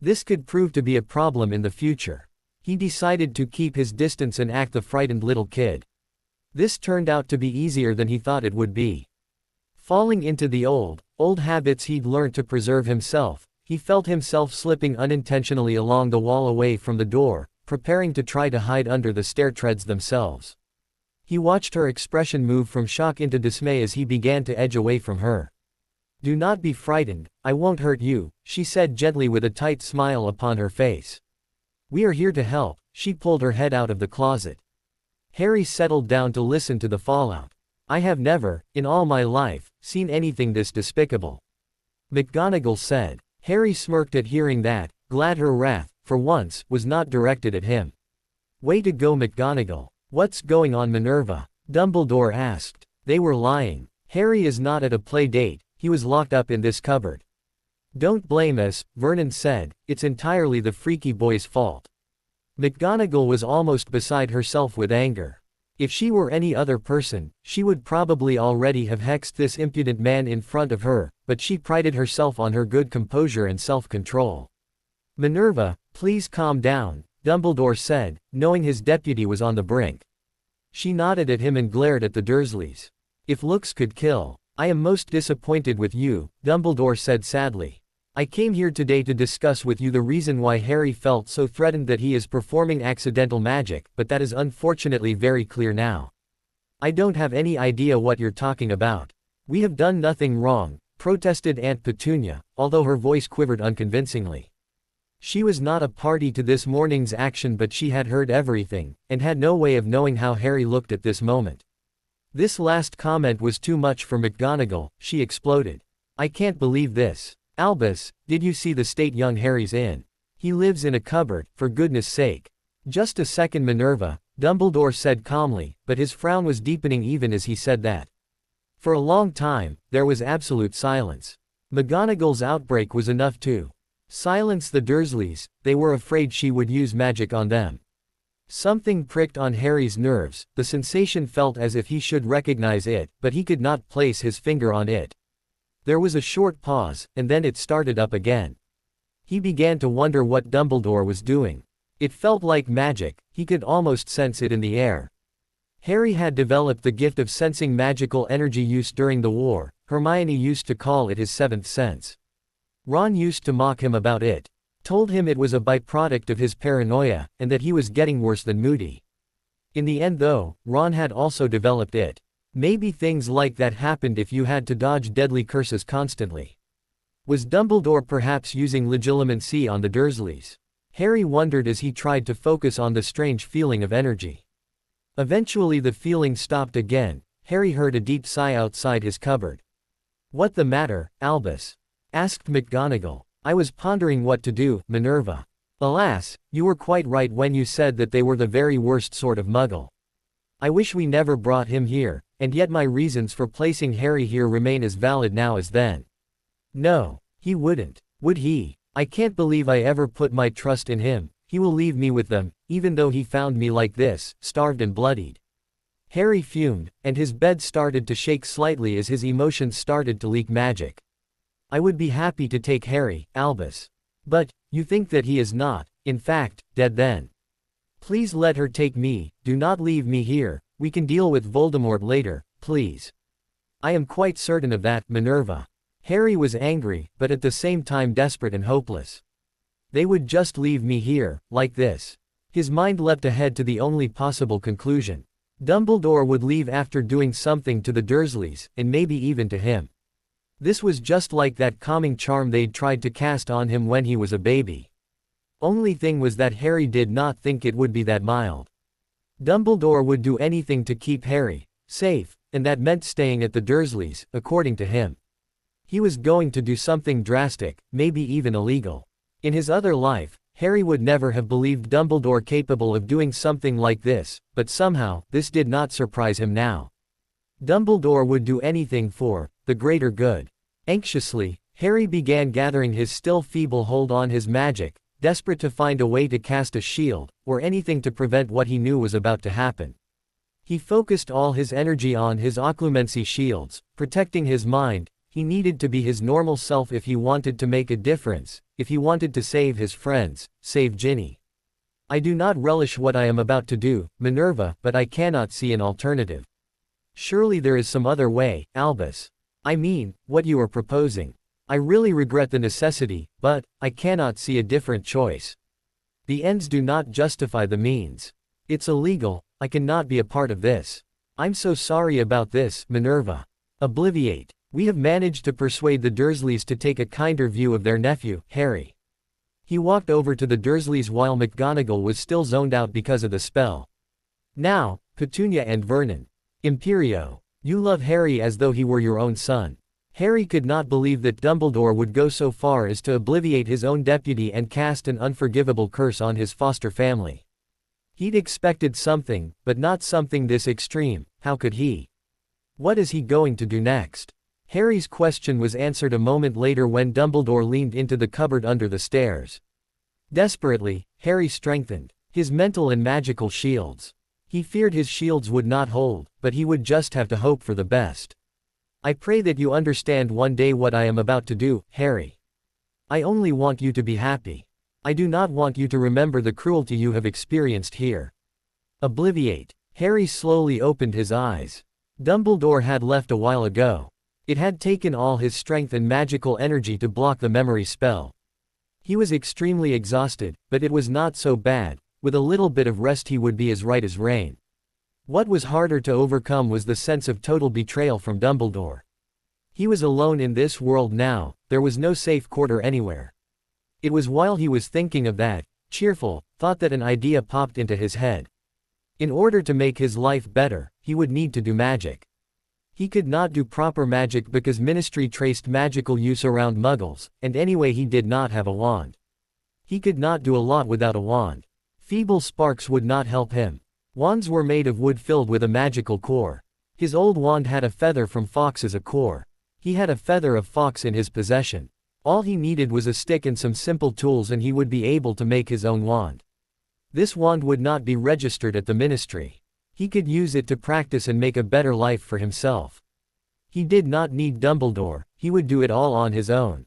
This could prove to be a problem in the future. He decided to keep his distance and act the frightened little kid. This turned out to be easier than he thought it would be. Falling into the old habits he'd learned to preserve himself, he felt himself slipping unintentionally along the wall away from the door, preparing to try to hide under the stair treads themselves. He watched her expression move from shock into dismay as he began to edge away from her. Do not be frightened, I won't hurt you, she said gently with a tight smile upon her face. We are here to help. She pulled her head out of the closet. Harry settled down to listen to the fallout. I have never, in all my life, seen anything this despicable, McGonagall said. Harry smirked at hearing that, glad her wrath, for once, was not directed at him. Way to go McGonagall. What's going on Minerva? Dumbledore asked. They were lying. Harry is not at a play date, he was locked up in this cupboard. Don't blame us, Vernon said, it's entirely the freaky boy's fault. McGonagall was almost beside herself with anger. If she were any other person, she would probably already have hexed this impudent man in front of her, but she prided herself on her good composure and self-control. "Minerva, please calm down," Dumbledore said, knowing his deputy was on the brink. She nodded at him and glared at the Dursleys. "If looks could kill, I am most disappointed with you," Dumbledore said sadly. "I came here today to discuss with you the reason why Harry felt so threatened that he is performing accidental magic, but that is unfortunately very clear now." "I don't have any idea what you're talking about. We have done nothing wrong," protested Aunt Petunia, although her voice quivered unconvincingly. She was not a party to this morning's action, but she had heard everything, and had no way of knowing how Harry looked at this moment. This last comment was too much for McGonagall. She exploded. "I can't believe this. Albus, did you see the state young Harry's in? He lives in a cupboard, for goodness sake." "Just a second, Minerva," Dumbledore said calmly, but his frown was deepening even as he said that. For a long time, there was absolute silence. McGonagall's outbreak was enough to silence the Dursleys. They were afraid she would use magic on them. Something pricked on Harry's nerves. The sensation felt as if he should recognize it, but he could not place his finger on it. There was a short pause, and then it started up again. He began to wonder what Dumbledore was doing. It felt like magic, he could almost sense it in the air. Harry had developed the gift of sensing magical energy use during the war. Hermione used to call it his seventh sense. Ron used to mock him about it. Told him it was a byproduct of his paranoia, and that he was getting worse than moody. In the end though, Ron had also developed it. Maybe things like that happened if you had to dodge deadly curses constantly. Was Dumbledore perhaps using legilimency on the Dursleys? Harry wondered as he tried to focus on the strange feeling of energy. Eventually the feeling stopped again. Harry heard a deep sigh outside his cupboard. "What the matter, Albus?" asked McGonagall. "I was pondering what to do, Minerva. Alas, you were quite right when you said that they were the very worst sort of muggle. I wish we never brought him here, and yet my reasons for placing Harry here remain as valid now as then." "No, he wouldn't, would he? I can't believe I ever put my trust in him. He will leave me with them, even though he found me like this, starved and bloodied." Harry fumed, and his bed started to shake slightly as his emotions started to leak magic. "I would be happy to take Harry, Albus. But, you think that he is not, in fact, dead then. Please let her take me, do not leave me here, we can deal with Voldemort later, please." "I am quite certain of that, Minerva." Harry was angry, but at the same time desperate and hopeless. They would just leave me here, like this. His mind leapt ahead to the only possible conclusion. Dumbledore would leave after doing something to the Dursleys, and maybe even to him. This was just like that calming charm they'd tried to cast on him when he was a baby. Only thing was that Harry did not think it would be that mild. Dumbledore would do anything to keep Harry safe, and that meant staying at the Dursleys, according to him. He was going to do something drastic, maybe even illegal. In his other life, Harry would never have believed Dumbledore capable of doing something like this, but somehow, this did not surprise him now. Dumbledore would do anything for the greater good. Anxiously, Harry began gathering his still feeble hold on his magic, desperate to find a way to cast a shield, or anything to prevent what he knew was about to happen. He focused all his energy on his occlumency shields, protecting his mind. He needed to be his normal self if he wanted to make a difference, if he wanted to save his friends, save Ginny. "I do not relish what I am about to do, Minerva, but I cannot see an alternative. Surely there is some other way, Albus. I mean, what you are proposing. I really regret the necessity, but I cannot see a different choice. The ends do not justify the means. It's illegal, I cannot be a part of this. I'm so sorry about this, Minerva. Obliviate. We have managed to persuade the Dursleys to take a kinder view of their nephew, Harry." He walked over to the Dursleys while McGonagall was still zoned out because of the spell. "Now, Petunia and Vernon. Imperio. You love Harry as though he were your own son." Harry could not believe that Dumbledore would go so far as to obliviate his own deputy and cast an unforgivable curse on his foster family. He'd expected something, but not something this extreme. How could he? What is he going to do next? Harry's question was answered a moment later when Dumbledore leaned into the cupboard under the stairs. Desperately, Harry strengthened his mental and magical shields. He feared his shields would not hold, but he would just have to hope for the best. I pray that you understand one day what I am about to do, Harry. I only want you to be happy. I do not want you to remember the cruelty you have experienced here. Obliviate. Harry slowly opened his eyes. Dumbledore had left a while ago. It had taken all his strength and magical energy to block the memory spell. He was extremely exhausted, but it was not so bad. With a little bit of rest he would be as right as rain. What was harder to overcome was the sense of total betrayal from Dumbledore. He was alone in this world now, there was no safe quarter anywhere. It was while he was thinking of that, cheerful thought that an idea popped into his head. In order to make his life better, he would need to do magic. He could not do proper magic because Ministry traced magical use around muggles, and anyway he did not have a wand. He could not do a lot without a wand. Feeble sparks would not help him. Wands were made of wood filled with a magical core. His old wand had a feather from Fawkes as a core. He had a feather of Fawkes in his possession. All he needed was a stick and some simple tools and he would be able to make his own wand. This wand would not be registered at the Ministry. He could use it to practice and make a better life for himself. He did not need Dumbledore, he would do it all on his own.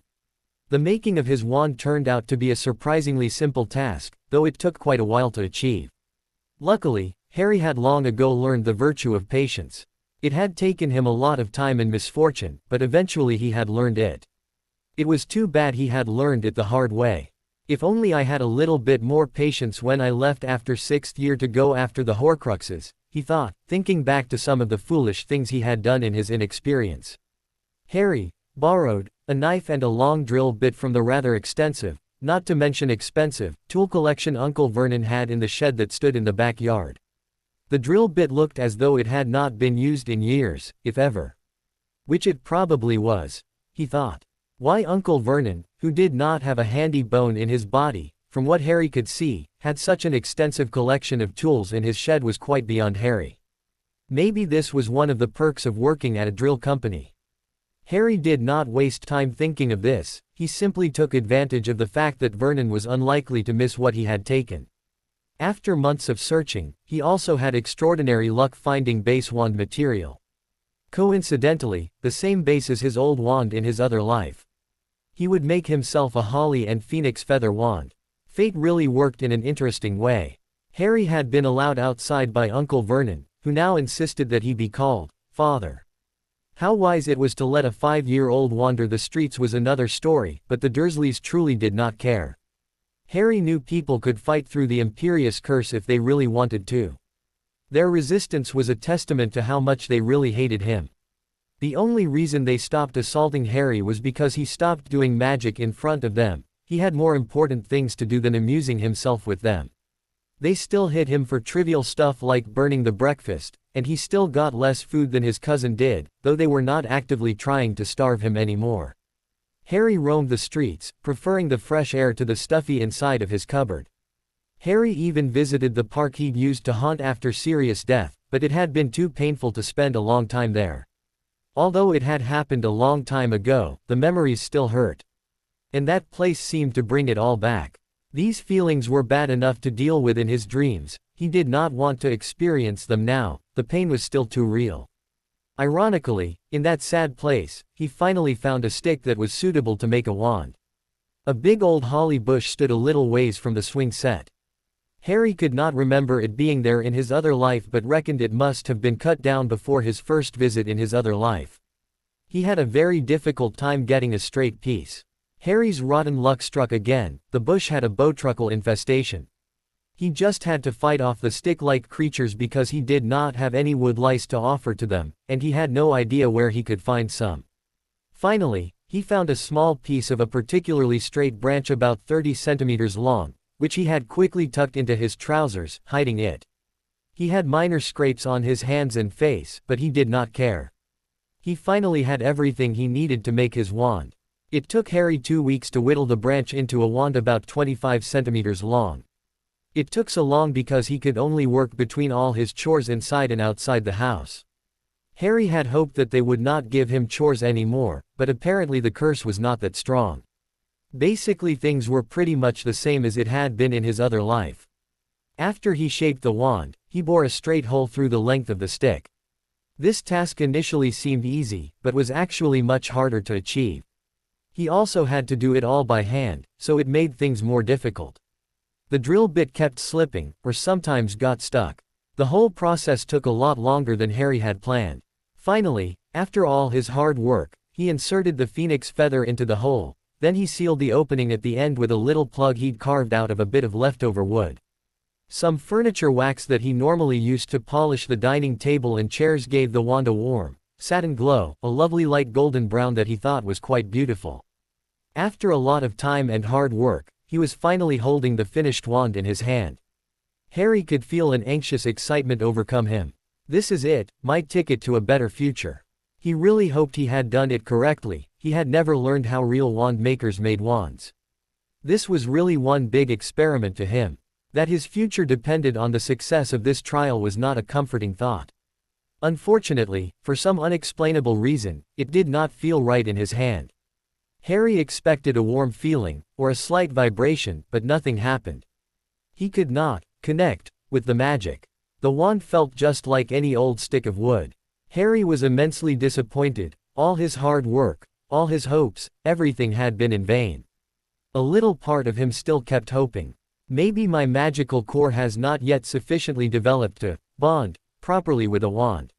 The making of his wand turned out to be a surprisingly simple task, though it took quite a while to achieve. Luckily, Harry had long ago learned the virtue of patience. It had taken him a lot of time and misfortune, but eventually he had learned it. It was too bad he had learned it the hard way. If only I had a little bit more patience when I left after 6th year to go after the Horcruxes, he thought, thinking back to some of the foolish things he had done in his inexperience. Harry borrowed a knife and a long drill bit from the rather extensive, not to mention expensive, tool collection Uncle Vernon had in the shed that stood in the backyard. The drill bit looked as though it had not been used in years, if ever. Which it probably was, he thought. Why Uncle Vernon, who did not have a handy bone in his body, from what Harry could see, had such an extensive collection of tools in his shed was quite beyond Harry. Maybe this was one of the perks of working at a drill company. Harry did not waste time thinking of this, he simply took advantage of the fact that Vernon was unlikely to miss what he had taken. After months of searching, he also had extraordinary luck finding base wand material. Coincidentally, the same base as his old wand in his other life. He would make himself a holly and phoenix feather wand. Fate really worked in an interesting way. Harry had been allowed outside by Uncle Vernon, who now insisted that he be called Father. How wise it was to let a 5-year-old wander the streets was another story, but the Dursleys truly did not care. Harry knew people could fight through the Imperious Curse if they really wanted to. Their resistance was a testament to how much they really hated him. The only reason they stopped assaulting Harry was because he stopped doing magic in front of them. He had more important things to do than amusing himself with them. They still hit him for trivial stuff like burning the breakfast, and he still got less food than his cousin did, though they were not actively trying to starve him anymore. Harry roamed the streets, preferring the fresh air to the stuffy inside of his cupboard. Harry even visited the park he'd used to haunt after Sirius' death, but it had been too painful to spend a long time there. Although it had happened a long time ago, the memories still hurt. And that place seemed to bring it all back. These feelings were bad enough to deal with in his dreams, he did not want to experience them now, the pain was still too real. Ironically, in that sad place, he finally found a stick that was suitable to make a wand. A big old holly bush stood a little ways from the swing set. Harry could not remember it being there in his other life but reckoned it must have been cut down before his first visit in his other life. He had a very difficult time getting a straight piece. Harry's rotten luck struck again, the bush had a bowtruckle infestation. He just had to fight off the stick-like creatures because he did not have any wood lice to offer to them, and he had no idea where he could find some. Finally, he found a small piece of a particularly straight branch about 30 centimeters long, which he had quickly tucked into his trousers, hiding it. He had minor scrapes on his hands and face, but he did not care. He finally had everything he needed to make his wand. It took Harry 2 weeks to whittle the branch into a wand about 25 centimeters long. It took so long because he could only work between all his chores inside and outside the house. Harry had hoped that they would not give him chores anymore, but apparently the curse was not that strong. Basically things were pretty much the same as it had been in his other life. After he shaped the wand, he bored a straight hole through the length of the stick. This task initially seemed easy, but was actually much harder to achieve. He also had to do it all by hand, so it made things more difficult. The drill bit kept slipping, or sometimes got stuck. The whole process took a lot longer than Harry had planned. Finally, after all his hard work, he inserted the phoenix feather into the hole, then he sealed the opening at the end with a little plug he'd carved out of a bit of leftover wood. Some furniture wax that he normally used to polish the dining table and chairs gave the wand a warm, satin glow, a lovely light golden brown that he thought was quite beautiful. After a lot of time and hard work, he was finally holding the finished wand in his hand. Harry could feel an anxious excitement overcome him. This is it, my ticket to a better future. He really hoped he had done it correctly. He had never learned how real wand makers made wands. This was really one big experiment to him. That his future depended on the success of this trial was not a comforting thought. Unfortunately, for some unexplainable reason, it did not feel right in his hand. Harry expected a warm feeling, or a slight vibration, but nothing happened. He could not connect with the magic. The wand felt just like any old stick of wood. Harry was immensely disappointed. All his hard work, all his hopes, everything had been in vain. A little part of him still kept hoping. Maybe my magical core has not yet sufficiently developed to bond properly with a wand.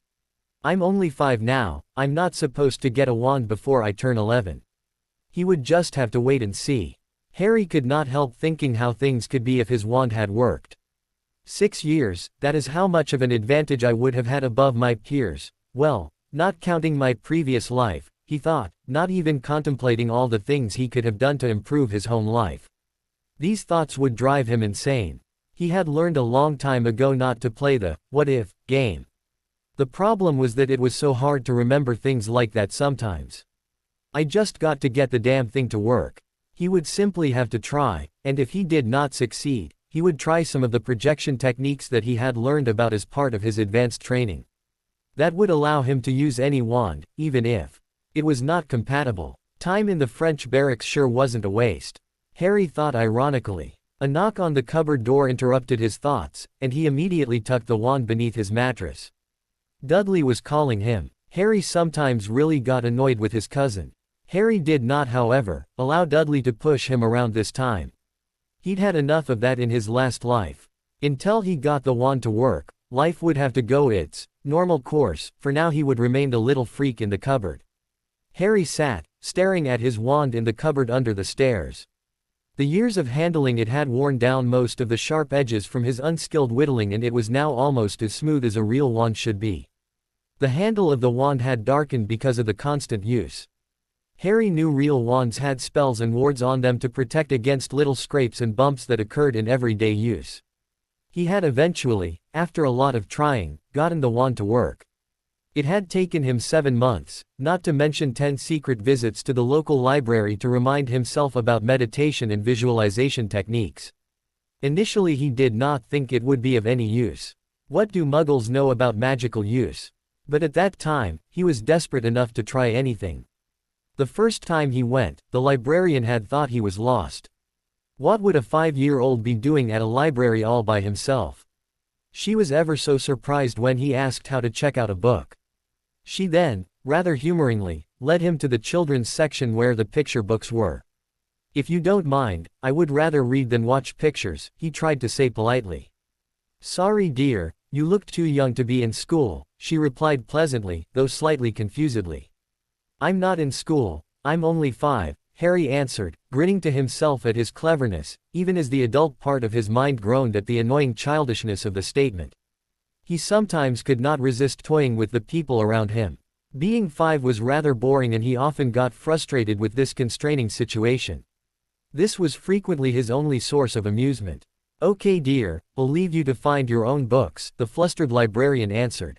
I'm only 5 now, I'm not supposed to get a wand before I turn 11. He would just have to wait and see. Harry could not help thinking how things could be if his wand had worked. 6 years, that is how much of an advantage I would have had above my peers. Well, not counting my previous life, he thought, not even contemplating all the things he could have done to improve his home life. These thoughts would drive him insane. He had learned a long time ago not to play the what if game. The problem was that it was so hard to remember things like that sometimes. I just got to get the damn thing to work. He would simply have to try, and if he did not succeed, he would try some of the projection techniques that he had learned about as part of his advanced training. That would allow him to use any wand, even if it was not compatible. Time in the French barracks sure wasn't a waste. Harry thought ironically. A knock on the cupboard door interrupted his thoughts, and he immediately tucked the wand beneath his mattress. Dudley was calling him. Harry sometimes really got annoyed with his cousin. Harry did not, however, allow Dudley to push him around this time. He'd had enough of that in his last life. Until he got the wand to work, life would have to go its normal course. For now he would remain the little freak in the cupboard. Harry sat, staring at his wand in the cupboard under the stairs. The years of handling it had worn down most of the sharp edges from his unskilled whittling, and it was now almost as smooth as a real wand should be. The handle of the wand had darkened because of the constant use. Harry knew real wands had spells and wards on them to protect against little scrapes and bumps that occurred in everyday use. He had eventually, after a lot of trying, gotten the wand to work. It had taken him 7 months, not to mention 10 secret visits to the local library to remind himself about meditation and visualization techniques. Initially he did not think it would be of any use. What do muggles know about magical use? But at that time, he was desperate enough to try anything. The first time he went, the librarian had thought he was lost. What would a 5-year-old be doing at a library all by himself? She was ever so surprised when he asked how to check out a book. She then, rather humoringly, led him to the children's section where the picture books were. "If you don't mind, I would rather read than watch pictures," he tried to say politely. "Sorry dear, you look too young to be in school," she replied pleasantly, though slightly confusedly. "I'm not in school, I'm only 5, Harry answered, grinning to himself at his cleverness, even as the adult part of his mind groaned at the annoying childishness of the statement. He sometimes could not resist toying with the people around him. Being 5 was rather boring, and he often got frustrated with this constraining situation. This was frequently his only source of amusement. "Okay dear, I'll leave you to find your own books," the flustered librarian answered.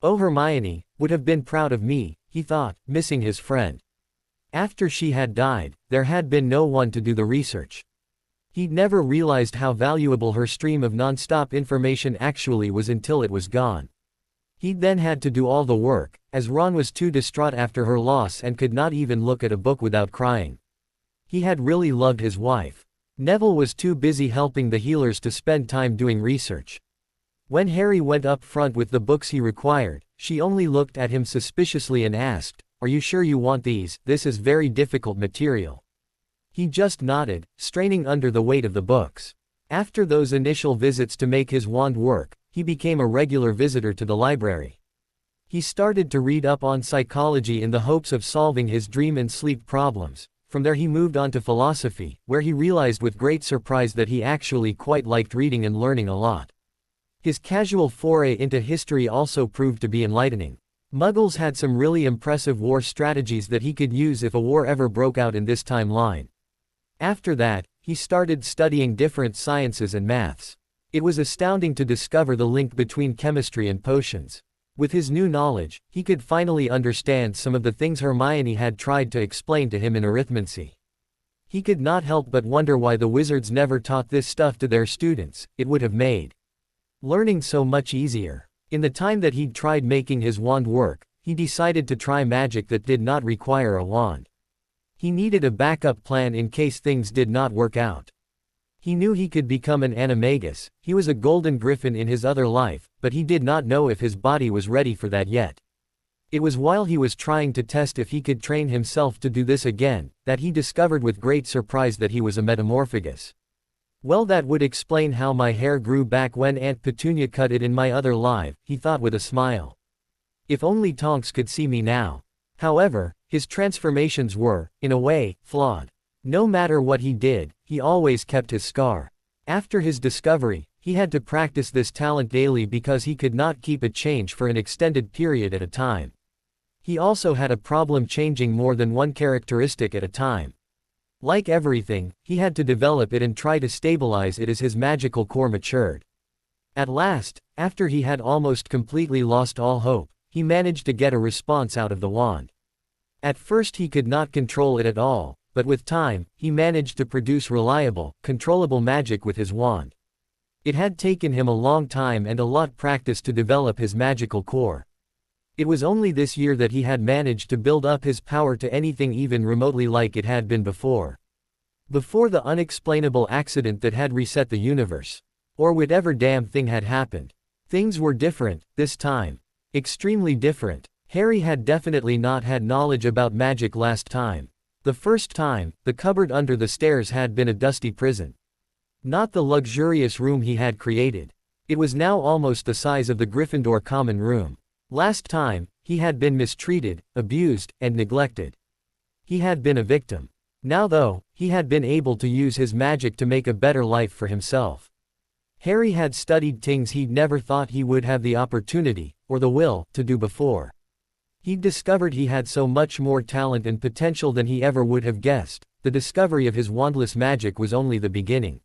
Oh, Hermione would have been proud of me, he thought, missing his friend. After she had died, there had been no one to do the research. He'd never realized how valuable her stream of non-stop information actually was until it was gone. He'd then had to do all the work, as Ron was too distraught after her loss and could not even look at a book without crying. He had really loved his wife. Neville was too busy helping the healers to spend time doing research. When Harry went up front with the books he required, she only looked at him suspiciously and asked, "Are you sure you want these? This is very difficult material." He just nodded, straining under the weight of the books. After those initial visits to make his wand work, he became a regular visitor to the library. He started to read up on psychology in the hopes of solving his dream and sleep problems. From there he moved on to philosophy, where he realized with great surprise that he actually quite liked reading and learning a lot. His casual foray into history also proved to be enlightening. Muggles had some really impressive war strategies that he could use if a war ever broke out in this timeline. After that, he started studying different sciences and maths. It was astounding to discover the link between chemistry and potions. With his new knowledge, he could finally understand some of the things Hermione had tried to explain to him in arithmancy. He could not help but wonder why the wizards never taught this stuff to their students. It would have made learning so much easier. In the time that he'd tried making his wand work, he decided to try magic that did not require a wand. He needed a backup plan in case things did not work out. He knew he could become an animagus. He was a golden griffin in his other life, but he did not know if his body was ready for that yet. It was while he was trying to test if he could train himself to do this again, that he discovered with great surprise that he was a metamorphagus. Well, that would explain how my hair grew back when Aunt Petunia cut it in my other life, he thought with a smile. If only Tonks could see me now. However, his transformations were, in a way, flawed. No matter what he did, he always kept his scar. After his discovery, he had to practice this talent daily because he could not keep a change for an extended period at a time. He also had a problem changing more than one characteristic at a time. Like everything, he had to develop it and try to stabilize it as his magical core matured. At last, after he had almost completely lost all hope, he managed to get a response out of the wand. At first he could not control it at all, but with time, he managed to produce reliable, controllable magic with his wand. It had taken him a long time and a lot practice to develop his magical core. It was only this year that he had managed to build up his power to anything even remotely like it had been before. Before the unexplainable accident that had reset the universe. Or whatever damn thing had happened. Things were different, this time. Extremely different. Harry had definitely not had knowledge about magic last time. The first time, the cupboard under the stairs had been a dusty prison. Not the luxurious room he had created. It was now almost the size of the Gryffindor common room. Last time, he had been mistreated, abused, and neglected. He had been a victim. Now though, he had been able to use his magic to make a better life for himself. Harry had studied things he'd never thought he would have the opportunity, or the will, to do before. He'd discovered he had so much more talent and potential than he ever would have guessed. The discovery of his wandless magic was only the beginning.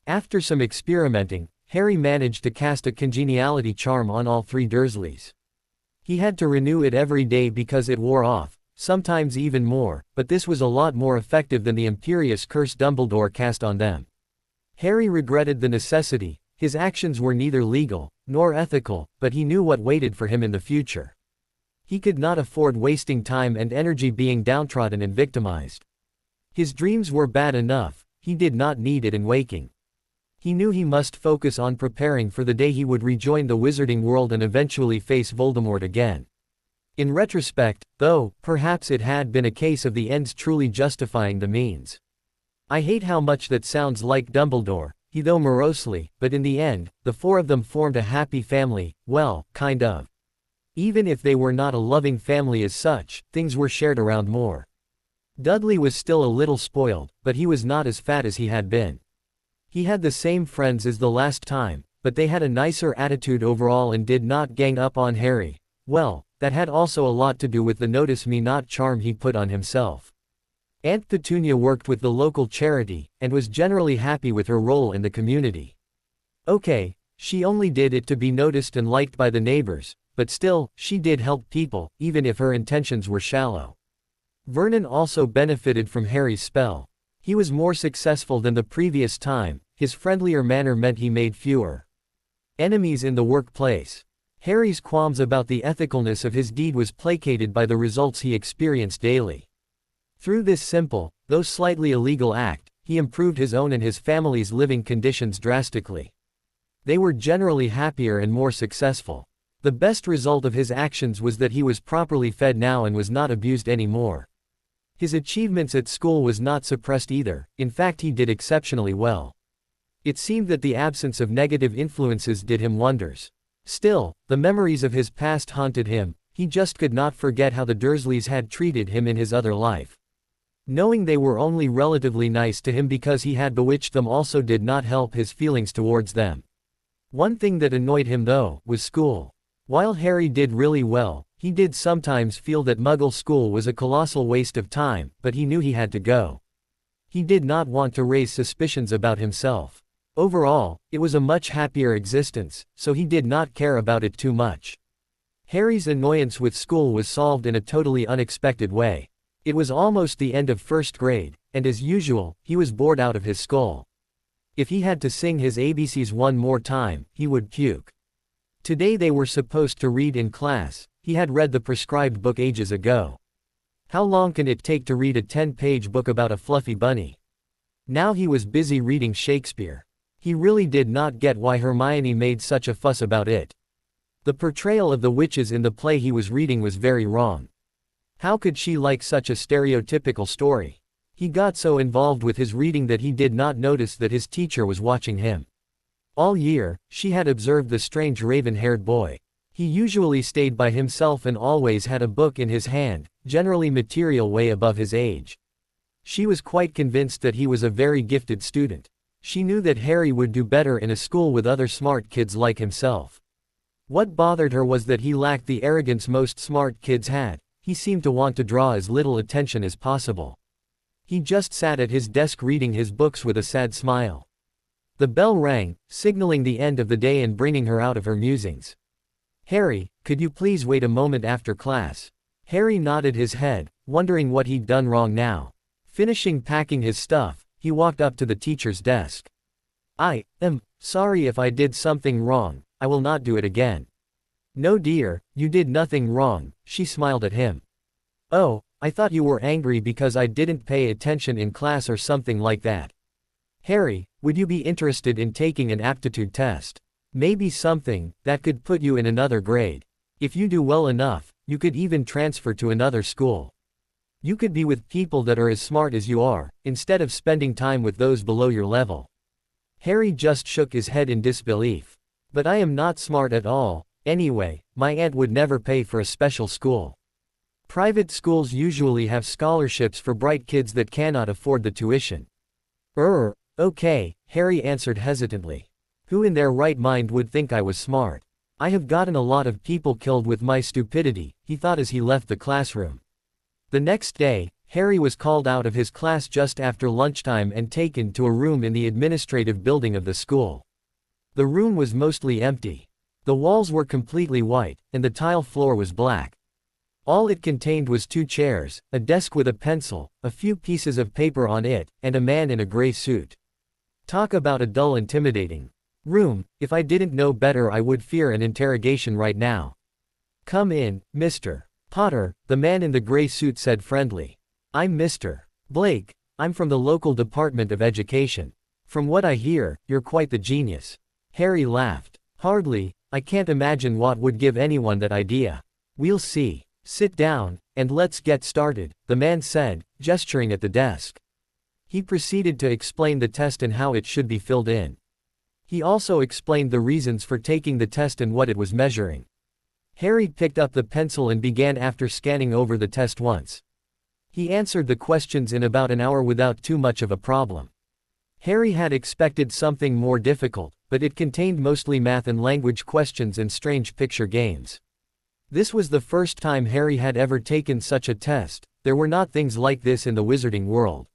After some experimenting, Harry managed to cast a congeniality charm on all three Dursleys. He had to renew it every day because it wore off, sometimes even more, but this was a lot more effective than the imperious curse Dumbledore cast on them. Harry regretted the necessity. His actions were neither legal, nor ethical, but he knew what waited for him in the future. He could not afford wasting time and energy being downtrodden and victimized. His dreams were bad enough, he did not need it in waking. He knew he must focus on preparing for the day he would rejoin the wizarding world and eventually face Voldemort again. In retrospect, though, perhaps it had been a case of the ends truly justifying the means. I hate how much that sounds like Dumbledore, he though morosely, but in the end, the four of them formed a happy family, well, kind of. Even if they were not a loving family as such, things were shared around more. Dudley was still a little spoiled, but he was not as fat as he had been. He had the same friends as the last time, but they had a nicer attitude overall and did not gang up on Harry. Well, that had also a lot to do with the notice me not charm he put on himself. Aunt Petunia worked with the local charity, and was generally happy with her role in the community. Okay, she only did it to be noticed and liked by the neighbors, but still, she did help people, even if her intentions were shallow. Vernon also benefited from Harry's spell. He was more successful than the previous time. His friendlier manner meant he made fewer enemies in the workplace. Harry's qualms about the ethicalness of his deed was placated by the results he experienced daily. Through this simple, though slightly illegal act, he improved his own and his family's living conditions drastically. They were generally happier and more successful. The best result of his actions was that he was properly fed now and was not abused anymore. His achievements at school was not suppressed either, in fact he did exceptionally well. It seemed that the absence of negative influences did him wonders. Still, the memories of his past haunted him, he just could not forget how the Dursleys had treated him in his other life. Knowing they were only relatively nice to him because he had bewitched them also did not help his feelings towards them. One thing that annoyed him though, was school. While Harry did really well, he did sometimes feel that Muggle school was a colossal waste of time, but he knew he had to go. He did not want to raise suspicions about himself. Overall, it was a much happier existence, so he did not care about it too much. Harry's annoyance with school was solved in a totally unexpected way. It was almost the end of first grade, and as usual, he was bored out of his skull. If he had to sing his ABCs one more time, he would puke. Today they were supposed to read in class. He had read the prescribed book ages ago. How long can it take to read a 10-page book about a fluffy bunny? Now he was busy reading Shakespeare. He really did not get why Hermione made such a fuss about it. The portrayal of the witches in the play he was reading was very wrong. How could she like such a stereotypical story? He got so involved with his reading that he did not notice that his teacher was watching him. All year, she had observed the strange raven-haired boy. He usually stayed by himself and always had a book in his hand, generally material way above his age. She was quite convinced that he was a very gifted student. She knew that Harry would do better in a school with other smart kids like himself. What bothered her was that he lacked the arrogance most smart kids had. He seemed to want to draw as little attention as possible. He just sat at his desk reading his books with a sad smile. The bell rang, signaling the end of the day and bringing her out of her musings. "Harry, could you please wait a moment after class?" Harry nodded his head, wondering what he'd done wrong now. Finishing packing his stuff, he walked up to the teacher's desk. "I am sorry if I did something wrong, I will not do it again." "No dear, you did nothing wrong," she smiled at him. "Oh, I thought you were angry because I didn't pay attention in class or something like that." "Harry, would you be interested in taking an aptitude test? Maybe something that could put you in another grade. If you do well enough, you could even transfer to another school. You could be with people that are as smart as you are, instead of spending time with those below your level." Harry just shook his head in disbelief. "But I am not smart at all. Anyway, my aunt would never pay for a special school. Private schools usually have scholarships for bright kids that cannot afford the tuition." Okay," Harry answered hesitantly. "Who in their right mind would think I was smart? I have gotten a lot of people killed with my stupidity," he thought as he left the classroom. The next day, Harry was called out of his class just after lunchtime and taken to a room in the administrative building of the school. The room was mostly empty. The walls were completely white, and the tile floor was black. All it contained was 2 chairs, a desk with a pencil, a few pieces of paper on it, and a man in a gray suit. Talk about a dull, intimidating room. If I didn't know better I would fear an interrogation right now. "Come in, Mr. Potter," the man in the gray suit said friendly. "I'm Mr. Blake. I'm from the local Department of Education. From what I hear, you're quite the genius." Harry laughed. "Hardly, I can't imagine what would give anyone that idea." "We'll see. Sit down, and let's get started," the man said, gesturing at the desk. He proceeded to explain the test and how it should be filled in. He also explained the reasons for taking the test and what it was measuring. Harry picked up the pencil and began after scanning over the test once. He answered the questions in about an hour without too much of a problem. Harry had expected something more difficult, but it contained mostly math and language questions and strange picture games. This was the first time Harry had ever taken such a test. There were not things like this in the wizarding world.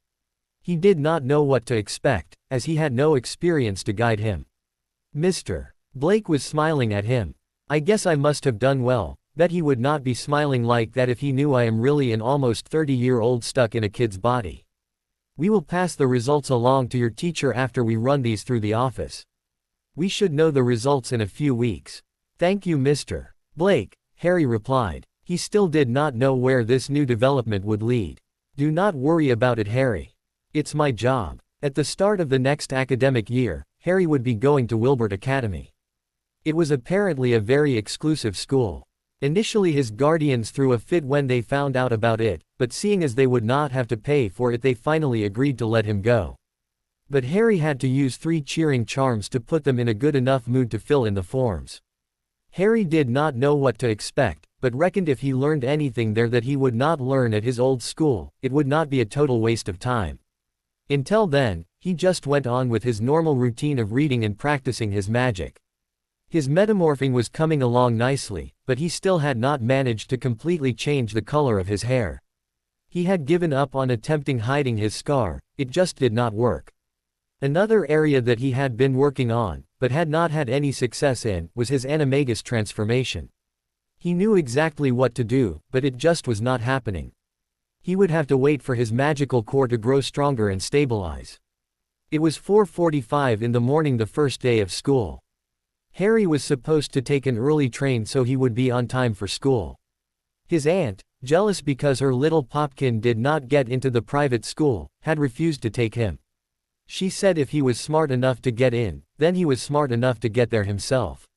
He did not know what to expect, as he had no experience to guide him. Mr. Blake was smiling at him. "I guess I must have done well." Bet he would not be smiling like that if he knew I am really an almost 30-year-old stuck in a kid's body. "We will pass the results along to your teacher after we run these through the office. We should know the results in a few weeks." "Thank you, Mr. Blake," Harry replied. He still did not know where this new development would lead. "Do not worry about it, Harry. It's my job." At the start of the next academic year, Harry would be going to Wilbert Academy. It was apparently a very exclusive school. Initially his guardians threw a fit when they found out about it, but seeing as they would not have to pay for it they finally agreed to let him go. But Harry had to use 3 cheering charms to put them in a good enough mood to fill in the forms. Harry did not know what to expect, but reckoned if he learned anything there that he would not learn at his old school, it would not be a total waste of time. Until then, he just went on with his normal routine of reading and practicing his magic. His metamorphing was coming along nicely, but he still had not managed to completely change the color of his hair. He had given up on attempting hiding his scar, it just did not work. Another area that he had been working on, but had not had any success in, was his animagus transformation. He knew exactly what to do, but it just was not happening. He would have to wait for his magical core to grow stronger and stabilize. It was 4:45 in the morning the first day of school. Harry was supposed to take an early train so he would be on time for school. His aunt, jealous because her little Popkin did not get into the private school, had refused to take him. She said if he was smart enough to get in, then he was smart enough to get there himself.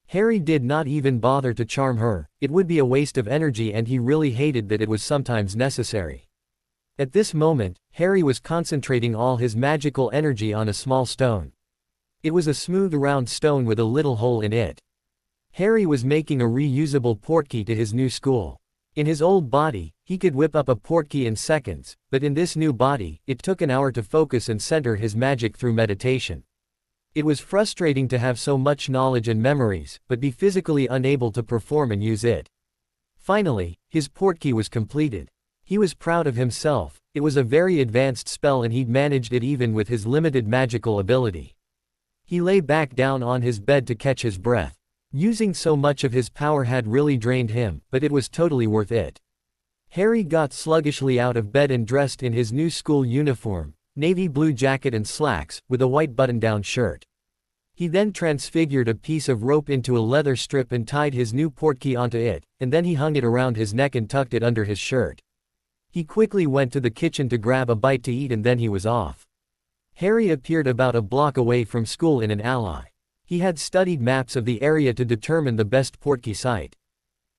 Harry did not even bother to charm her, it would be a waste of energy and he really hated that it was sometimes necessary. At this moment, Harry was concentrating all his magical energy on a small stone. It was a smooth round stone with a little hole in it. Harry was making a reusable portkey to his new school. In his old body, he could whip up a portkey in seconds, but in this new body, it took an hour to focus and center his magic through meditation. It was frustrating to have so much knowledge and memories, but be physically unable to perform and use it. Finally, his portkey was completed. He was proud of himself, it was a very advanced spell and he'd managed it even with his limited magical ability. He lay back down on his bed to catch his breath. Using so much of his power had really drained him, but it was totally worth it. Harry got sluggishly out of bed and dressed in his new school uniform, navy blue jacket and slacks, with a white button-down shirt. He then transfigured a piece of rope into a leather strip and tied his new portkey onto it, and then he hung it around his neck and tucked it under his shirt. He quickly went to the kitchen to grab a bite to eat and then he was off. Harry appeared about a block away from school in an alley. He had studied maps of the area to determine the best portkey site.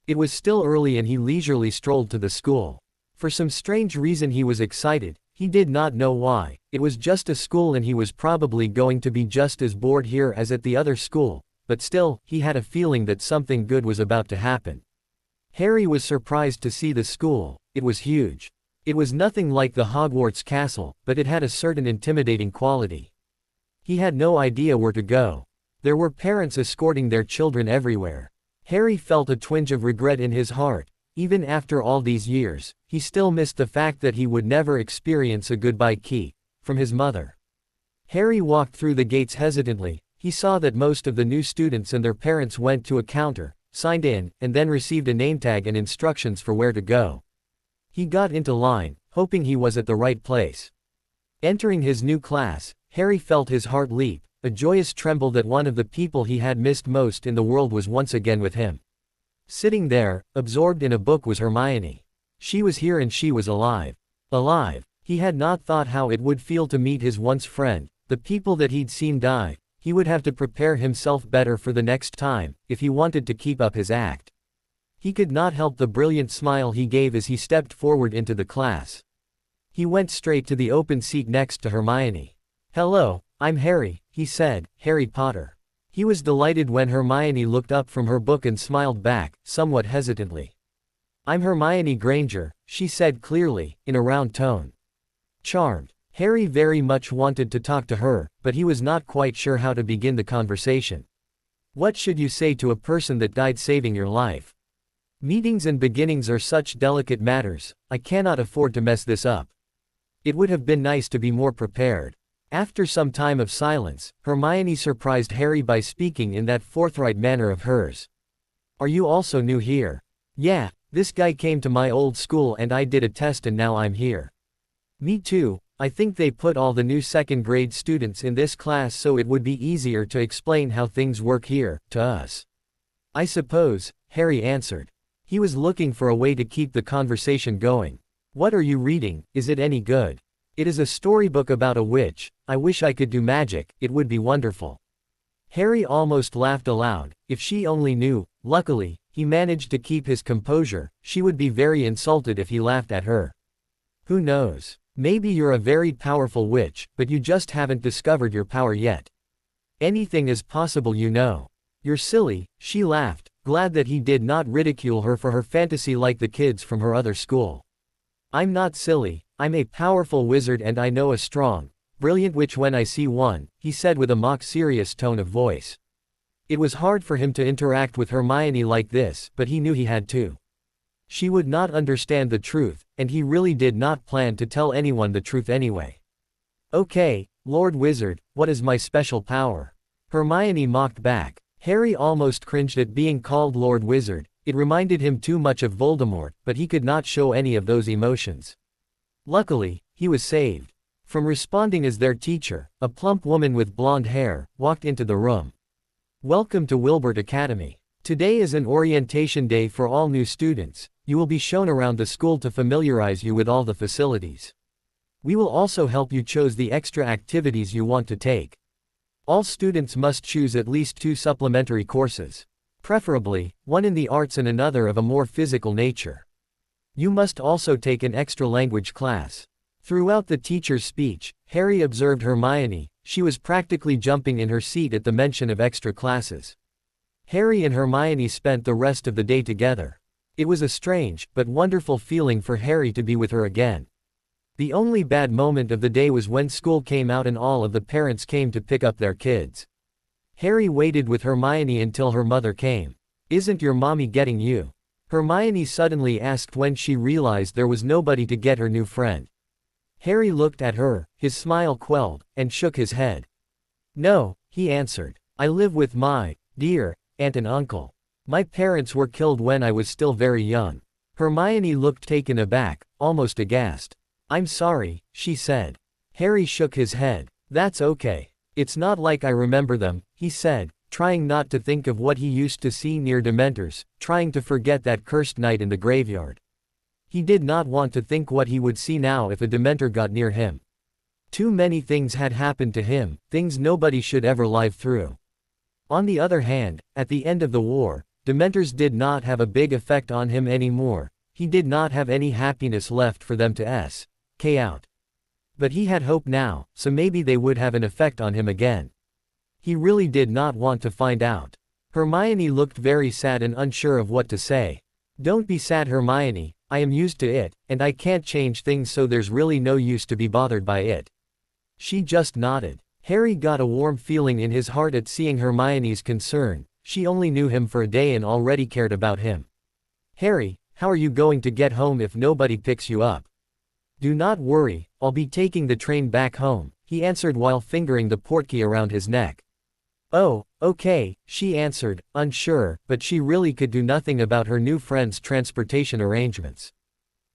It was still early and he leisurely strolled to the school. For some strange reason he was excited, he did not know why. It was just a school and he was probably going to be just as bored here as at the other school, but still, he had a feeling that something good was about to happen. Harry was surprised to see the school. It was huge. It was nothing like the Hogwarts castle, but it had a certain intimidating quality. He had no idea where to go. There were parents escorting their children everywhere. Harry felt a twinge of regret in his heart. Even after all these years, he still missed the fact that he would never experience a goodbye key from his mother. Harry walked through the gates hesitantly. He saw that most of the new students and their parents went to a counter, signed in, and then received a name tag and instructions for where to go. He got into line, hoping he was at the right place. Entering his new class, Harry felt his heart leap, a joyous tremble that one of the people he had missed most in the world was once again with him. Sitting there, absorbed in a book was Hermione. She was here and she was alive. Alive. He had not thought how it would feel to meet his once friend, the people that he'd seen die. He would have to prepare himself better for the next time, if he wanted to keep up his act. He could not help the brilliant smile he gave as he stepped forward into the class. He went straight to the open seat next to Hermione. "Hello, I'm Harry," he said, "Harry Potter." He was delighted when Hermione looked up from her book and smiled back, somewhat hesitantly. "I'm Hermione Granger," she said clearly, in a round tone. Charmed. Harry very much wanted to talk to her, but he was not quite sure how to begin the conversation. What should you say to a person that died saving your life? Meetings and beginnings are such delicate matters, I cannot afford to mess this up. It would have been nice to be more prepared. After some time of silence, Hermione surprised Harry by speaking in that forthright manner of hers. "Are you also new here?" "Yeah, this guy came to my old school and I did a test and now I'm here." "Me too, I think they put all the new second grade students in this class so it would be easier to explain how things work here, to us." "I suppose," Harry answered. He was looking for a way to keep the conversation going. "What are you reading, is it any good?" It is a storybook about a witch. I wish I could do magic, it would be wonderful. Harry almost laughed aloud. If she only knew. Luckily, he managed to keep his composure. She would be very insulted if he laughed at her. Who knows? Maybe you're a very powerful witch, but you just haven't discovered your power yet. Anything is possible, you know. You're silly, she laughed, glad that he did not ridicule her for her fantasy like the kids from her other school. I'm not silly, I'm a powerful wizard and I know a strong, brilliant witch when I see one, he said with a mock-serious tone of voice. It was hard for him to interact with Hermione like this, but he knew he had to. She would not understand the truth, and he really did not plan to tell anyone the truth anyway. Okay, Lord Wizard, what is my special power? Hermione mocked back. Harry almost cringed at being called Lord Wizard. It reminded him too much of Voldemort, but he could not show any of those emotions. Luckily, he was saved from responding as their teacher. A plump woman with blonde hair walked into the room. Welcome to Wilbert Academy. Today is an orientation day for all new students. You will be shown around the school to familiarize you with all the facilities. We will also help you choose the extra activities you want to take. All students must choose at least 2 supplementary courses. Preferably, one in the arts and another of a more physical nature. You must also take an extra language class. Throughout the teacher's speech, Harry observed Hermione. She was practically jumping in her seat at the mention of extra classes. Harry and Hermione spent the rest of the day together. It was a strange, but wonderful feeling for Harry to be with her again. The only bad moment of the day was when school came out and all of the parents came to pick up their kids. Harry waited with Hermione until her mother came. Isn't your mommy getting you? Hermione suddenly asked when she realized there was nobody to get her new friend. Harry looked at her, his smile quelled, and shook his head. No, he answered. I live with my dear aunt and uncle. My parents were killed when I was still very young. Hermione looked taken aback, almost aghast. I'm sorry, she said. Harry shook his head. That's okay. It's not like I remember them, he said, trying not to think of what he used to see near Dementors, trying to forget that cursed night in the graveyard. He did not want to think what he would see now if a Dementor got near him. Too many things had happened to him, things nobody should ever live through. On the other hand, at the end of the war, Dementors did not have a big effect on him anymore. He did not have any happiness left for them to s.k. out. But he had hope now, so maybe they would have an effect on him again. He really did not want to find out. Hermione looked very sad and unsure of what to say. Don't be sad, Hermione, I am used to it, and I can't change things, so there's really no use to be bothered by it. She just nodded. Harry got a warm feeling in his heart at seeing Hermione's concern. She only knew him for a day and already cared about him. Harry, how are you going to get home if nobody picks you up? Do not worry, I'll be taking the train back home, he answered while fingering the portkey around his neck. Oh, okay, she answered, unsure, but she really could do nothing about her new friend's transportation arrangements.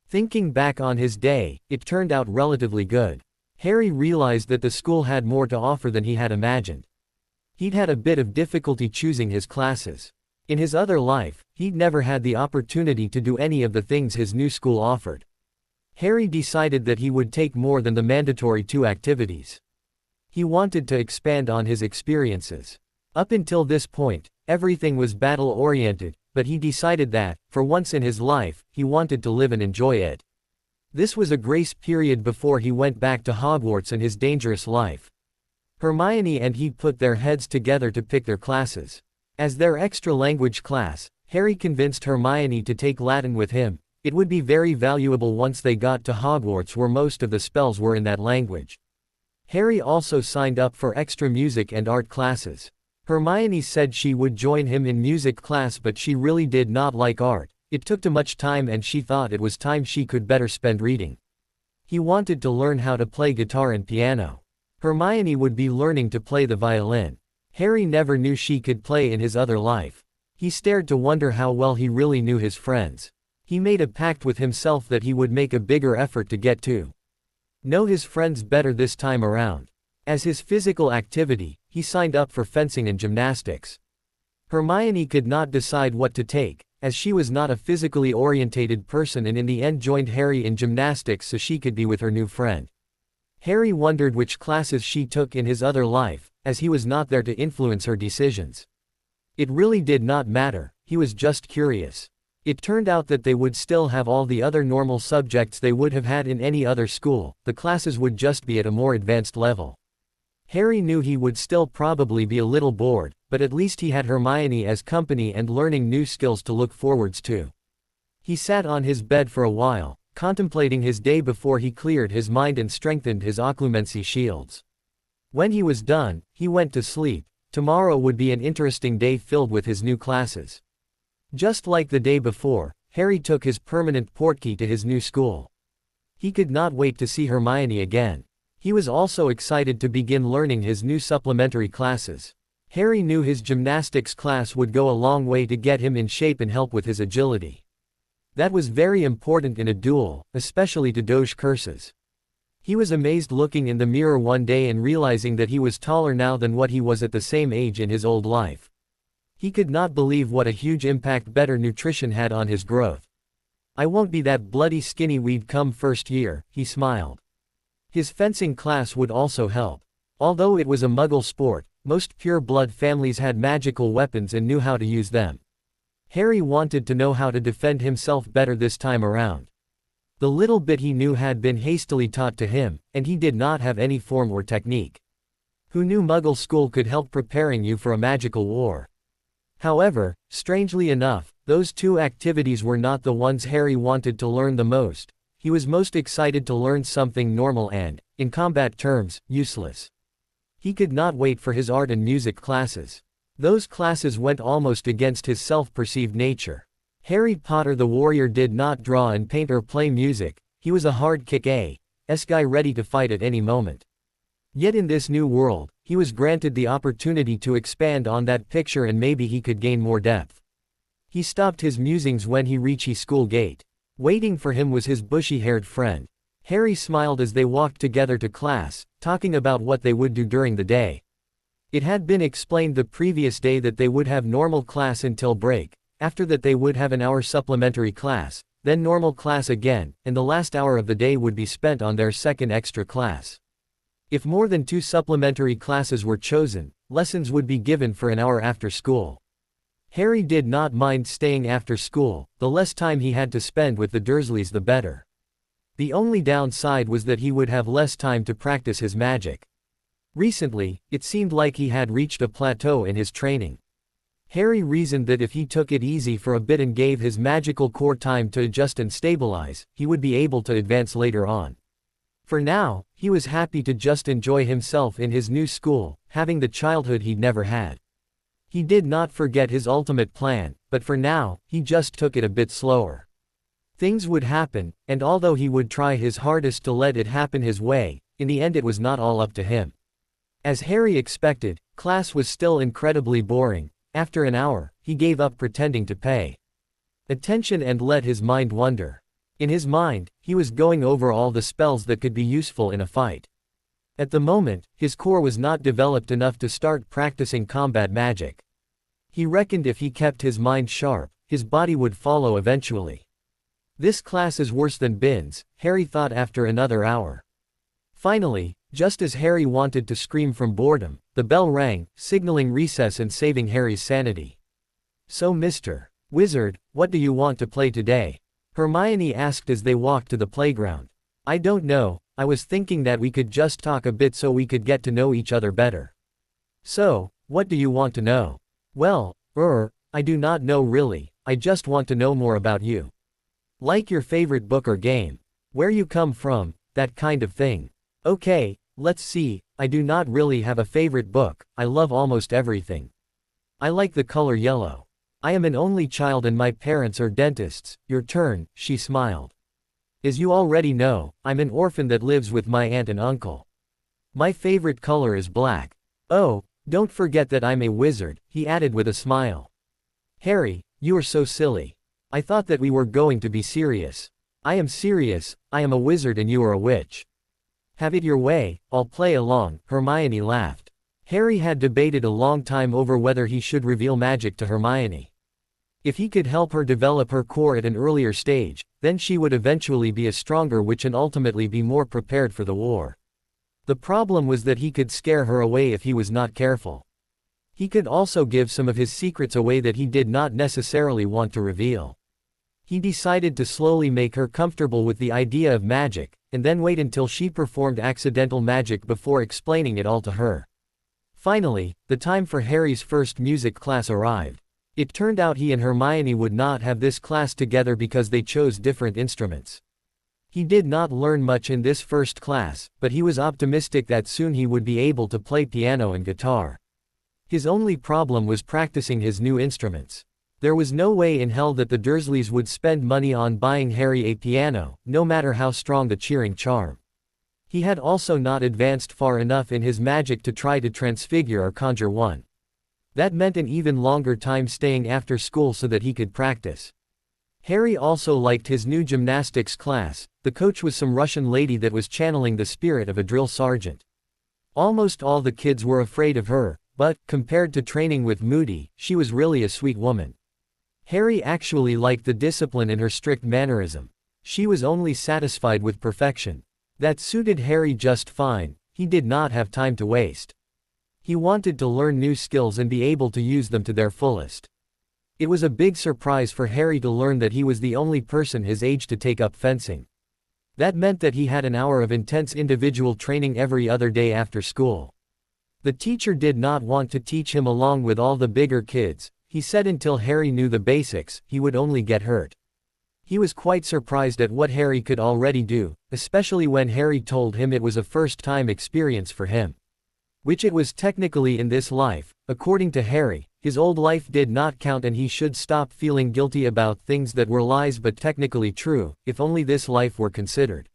Thinking back on his day, it turned out relatively good. Harry realized that the school had more to offer than he had imagined. He'd had a bit of difficulty choosing his classes. In his other life, he'd never had the opportunity to do any of the things his new school offered. Harry decided that he would take more than the mandatory 2 activities. He wanted to expand on his experiences. Up until this point, everything was battle-oriented, but he decided that, for once in his life, he wanted to live and enjoy it. This was a grace period before he went back to Hogwarts and his dangerous life. Hermione and he put their heads together to pick their classes. As their extra language class, Harry convinced Hermione to take Latin with him. It would be very valuable once they got to Hogwarts, where most of the spells were in that language. Harry also signed up for extra music and art classes. Hermione said she would join him in music class, but she really did not like art. It took too much time and she thought it was time she could better spend reading. He wanted to learn how to play guitar and piano. Hermione would be learning to play the violin. Harry never knew she could play in his other life. He stared to wonder how well he really knew his friends. He made a pact with himself that he would make a bigger effort to get to know his friends better this time around. As his physical activity, he signed up for fencing and gymnastics. Hermione could not decide what to take, as she was not a physically orientated person, and in the end joined Harry in gymnastics so she could be with her new friend. Harry wondered which classes she took in his other life, as he was not there to influence her decisions. It really did not matter, he was just curious. It turned out that they would still have all the other normal subjects they would have had in any other school, the classes would just be at a more advanced level. Harry knew he would still probably be a little bored, but at least he had Hermione as company and learning new skills to look forwards to. He sat on his bed for a while, contemplating his day before he cleared his mind and strengthened his occlumency shields. When he was done, he went to sleep. Tomorrow would be an interesting day filled with his new classes. Just like the day before, Harry took his permanent portkey to his new school. He could not wait to see Hermione again. He was also excited to begin learning his new supplementary classes. Harry knew his gymnastics class would go a long way to get him in shape and help with his agility. That was very important in a duel, especially to dodge curses. He was amazed looking in the mirror one day and realizing that he was taller now than what he was at the same age in his old life. He could not believe what a huge impact better nutrition had on his growth. "I won't be that bloody skinny we'd come first year," he smiled. His fencing class would also help. Although it was a muggle sport, most pure-blood families had magical weapons and knew how to use them. Harry wanted to know how to defend himself better this time around. The little bit he knew had been hastily taught to him, and he did not have any form or technique. Who knew Muggle school could help preparing you for a magical war? However, strangely enough, those two activities were not the ones Harry wanted to learn the most. He was most excited to learn something normal and, in combat terms, useless. He could not wait for his art and music classes. Those classes went almost against his self-perceived nature. Harry Potter the warrior did not draw and paint or play music, he was a hard kick-ass guy ready to fight at any moment. Yet in this new world, he was granted the opportunity to expand on that picture and maybe he could gain more depth. He stopped his musings when he reached his school gate. Waiting for him was his bushy-haired friend. Harry smiled as they walked together to class, talking about what they would do during the day. It had been explained the previous day that they would have normal class until break, after that they would have an hour supplementary class, then normal class again, and the last hour of the day would be spent on their second extra class. If more than 2 supplementary classes were chosen, lessons would be given for an hour after school. Harry did not mind staying after school, the less time he had to spend with the Dursleys the better. The only downside was that he would have less time to practice his magic. Recently, it seemed like he had reached a plateau in his training. Harry reasoned that if he took it easy for a bit and gave his magical core time to adjust and stabilize, he would be able to advance later on. For now, he was happy to just enjoy himself in his new school, having the childhood he'd never had. He did not forget his ultimate plan, but for now, he just took it a bit slower. Things would happen, and although he would try his hardest to let it happen his way, in the end it was not all up to him. As Harry expected, class was still incredibly boring. After an hour, he gave up pretending to pay attention and let his mind wander. In his mind, he was going over all the spells that could be useful in a fight. At the moment, his core was not developed enough to start practicing combat magic. He reckoned if he kept his mind sharp, his body would follow eventually. This class is worse than bins, Harry thought after another hour. Finally, just as Harry wanted to scream from boredom, the bell rang, signaling recess and saving Harry's sanity. "So Mr. Wizard, what do you want to play today?" Hermione asked as they walked to the playground. "I don't know, I was thinking that we could just talk a bit so we could get to know each other better." "So, what do you want to know?" "Well, I do not know really, I just want to know more about you. Like your favorite book or game. Where you come from, that kind of thing." "Okay, let's see, I do not really have a favorite book, I love almost everything. I like the color yellow. I am an only child and my parents are dentists." "Your turn," she smiled. "As you already know, I'm an orphan that lives with my aunt and uncle. My favorite color is black. Oh, don't forget that I'm a wizard," he added with a smile. "Harry, you are so silly. I thought that we were going to be serious." "I am serious, I am a wizard and you are a witch." "Have it your way, I'll play along," Hermione laughed. Harry had debated a long time over whether he should reveal magic to Hermione. If he could help her develop her core at an earlier stage, then she would eventually be a stronger witch and ultimately be more prepared for the war. The problem was that he could scare her away if he was not careful. He could also give some of his secrets away that he did not necessarily want to reveal. He decided to slowly make her comfortable with the idea of magic, and then wait until she performed accidental magic before explaining it all to her. Finally, the time for Harry's first music class arrived. It turned out he and Hermione would not have this class together because they chose different instruments. He did not learn much in this first class, but he was optimistic that soon he would be able to play piano and guitar. His only problem was practicing his new instruments. There was no way in hell that the Dursleys would spend money on buying Harry a piano, no matter how strong the cheering charm. He had also not advanced far enough in his magic to try to transfigure or conjure one. That meant an even longer time staying after school so that he could practice. Harry also liked his new gymnastics class. The coach was some Russian lady that was channeling the spirit of a drill sergeant. Almost all the kids were afraid of her, but, compared to training with Moody, she was really a sweet woman. Harry actually liked the discipline in her strict mannerism. She was only satisfied with perfection. That suited Harry just fine. He did not have time to waste. He wanted to learn new skills and be able to use them to their fullest. It was a big surprise for Harry to learn that he was the only person his age to take up fencing. That meant that he had an hour of intense individual training every other day after school. The teacher did not want to teach him along with all the bigger kids. He said until Harry knew the basics, he would only get hurt. He was quite surprised at what Harry could already do, especially when Harry told him it was a first-time experience for him. Which it was technically in this life. According to Harry, his old life did not count and he should stop feeling guilty about things that were lies but technically true, if only this life were considered.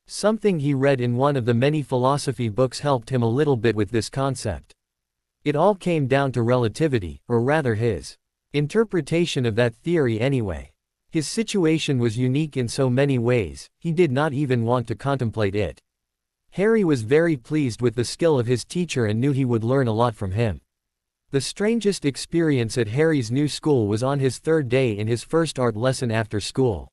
Something he read in one of the many philosophy books helped him a little bit with this concept. It all came down to relativity, or rather his interpretation of that theory anyway. His situation was unique in so many ways, he did not even want to contemplate it. Harry was very pleased with the skill of his teacher and knew he would learn a lot from him. The strangest experience at Harry's new school was on his third day in his first art lesson after school.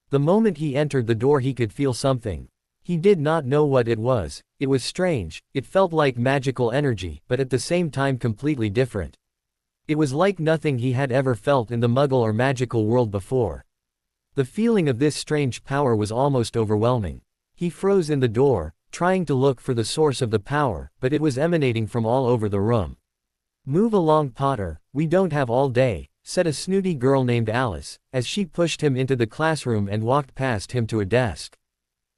The moment he entered the door he could feel something. He did not know what it was strange, it felt like magical energy, but at the same time completely different. It was like nothing he had ever felt in the muggle or magical world before. The feeling of this strange power was almost overwhelming. He froze in the door, trying to look for the source of the power, but it was emanating from all over the room. "Move along, Potter, we don't have all day," said a snooty girl named Alice, as she pushed him into the classroom and walked past him to a desk.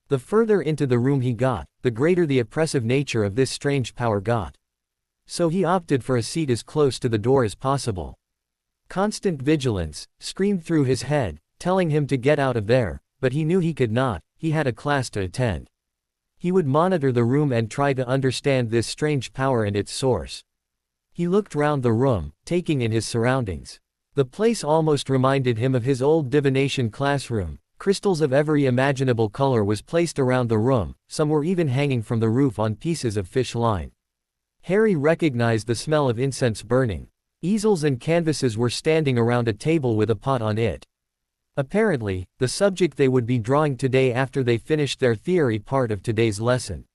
The further into the room he got, the greater the oppressive nature of this strange power got. So he opted for a seat as close to the door as possible. Constant vigilance screamed through his head, telling him to get out of there, but he knew he could not. He had a class to attend. He would monitor the room and try to understand this strange power and its source. He looked round the room, taking in his surroundings. The place almost reminded him of his old divination classroom. Crystals of every imaginable color was placed around the room, some were even hanging from the roof on pieces of fish line. Harry recognized the smell of incense burning. Easels and canvases were standing around a table with a pot on it. Apparently, the subject they would be drawing today after they finished their theory part of today's lesson.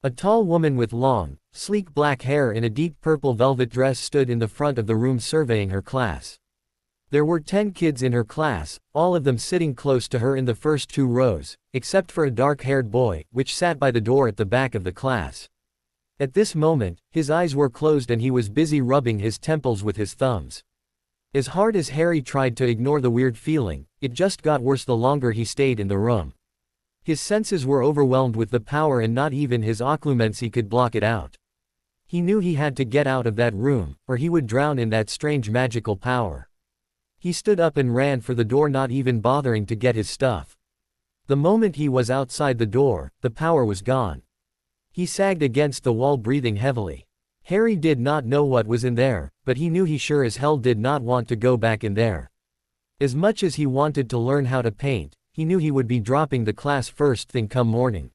A tall woman with long, sleek black hair in a deep purple velvet dress stood in the front of the room surveying her class. There were 10 kids in her class, all of them sitting close to her in the first 2 rows, except for a dark-haired boy, which sat by the door at the back of the class. At this moment, his eyes were closed and he was busy rubbing his temples with his thumbs. As hard as Harry tried to ignore the weird feeling, it just got worse the longer he stayed in the room. His senses were overwhelmed with the power and not even his occlumency could block it out. He knew he had to get out of that room, or he would drown in that strange magical power. He stood up and ran for the door, not even bothering to get his stuff. The moment he was outside the door, the power was gone. He sagged against the wall, breathing heavily. Harry did not know what was in there, but he knew he sure as hell did not want to go back in there. As much as he wanted to learn how to paint, he knew he would be dropping the class first thing come morning.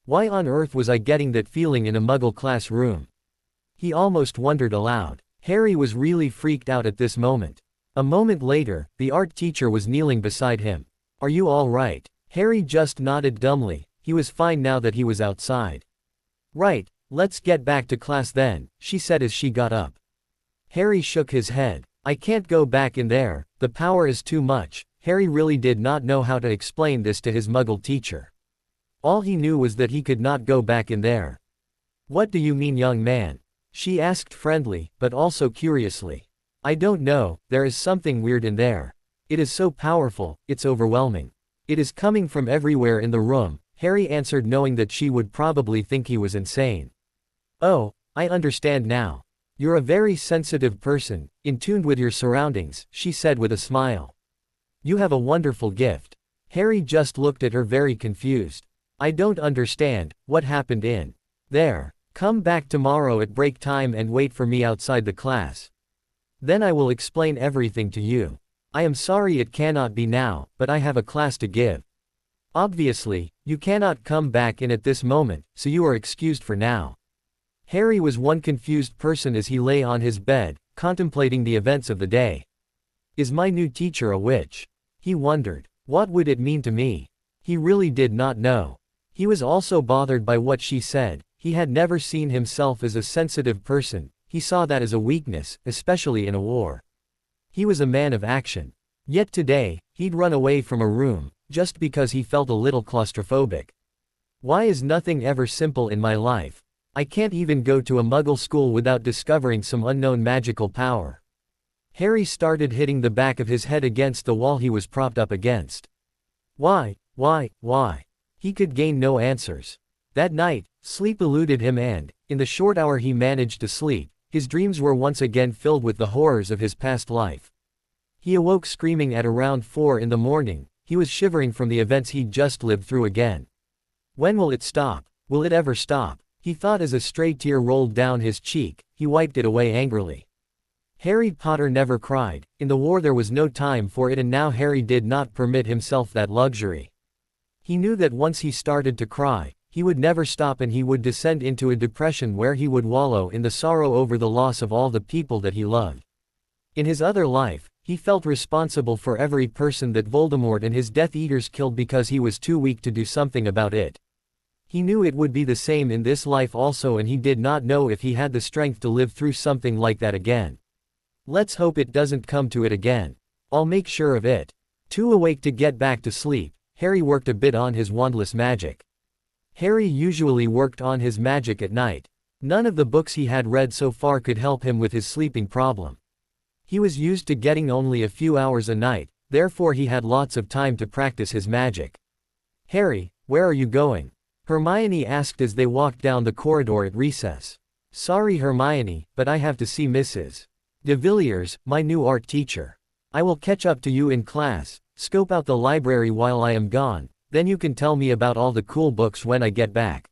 Why on earth was I getting that feeling in a muggle classroom? He almost wondered aloud. Harry was really freaked out at this moment. A moment later, the art teacher was kneeling beside him. "Are you all right?" Harry just nodded dumbly. He was fine now that he was outside. Right, let's get back to class then, she said as she got up. Harry shook his head. I can't go back in there, the power is too much. Harry really did not know how to explain this to his muggle teacher. All he knew was that he could not go back in there. What do you mean, young man? She asked friendly, but also curiously. I don't know, there is something weird in there. It is so powerful, it's overwhelming. It is coming from everywhere in the room, Harry answered, knowing that she would probably think he was insane. Oh, I understand now. You're a very sensitive person, in tune with your surroundings, she said with a smile. You have a wonderful gift. Harry just looked at her very confused. I don't understand, what happened in there? Come back tomorrow at break time and wait for me outside the class. Then I will explain everything to you. I am sorry it cannot be now, but I have a class to give. Obviously, you cannot come back in at this moment, so you are excused for now. Harry was one confused person as he lay on his bed, contemplating the events of the day. Is my new teacher a witch? He wondered. What would it mean to me? He really did not know. He was also bothered by what she said. He had never seen himself as a sensitive person. He saw that as a weakness, especially in a war. He was a man of action. Yet today, he'd run away from a room, just because he felt a little claustrophobic. Why is nothing ever simple in my life? I can't even go to a muggle school without discovering some unknown magical power. Harry started hitting the back of his head against the wall he was propped up against. Why? He could gain no answers. That night, sleep eluded him and, in the short hour he managed to sleep, his dreams were once again filled with the horrors of his past life. He awoke screaming at around 4 in the morning. He was shivering from the events he'd just lived through again. When will it stop? Will it ever stop? He thought as a stray tear rolled down his cheek. He wiped it away angrily. Harry Potter never cried. In the war there was no time for it, and now Harry did not permit himself that luxury. He knew that once he started to cry, he would never stop, and he would descend into a depression where he would wallow in the sorrow over the loss of all the people that he loved. In his other life, he felt responsible for every person that Voldemort and his Death Eaters killed because he was too weak to do something about it. He knew it would be the same in this life also, and he did not know if he had the strength to live through something like that again. Let's hope it doesn't come to it again. I'll make sure of it. Too awake to get back to sleep, Harry worked a bit on his wandless magic. Harry usually worked on his magic at night. None of the books he had read so far could help him with his sleeping problem. He was used to getting only a few hours a night, therefore he had lots of time to practice his magic. Harry, where are you going? Hermione asked as they walked down the corridor at recess. Sorry Hermione, but I have to see Mrs. de Villiers, my new art teacher. I will catch up to you in class, scope out the library while I am gone, then you can tell me about all the cool books when I get back.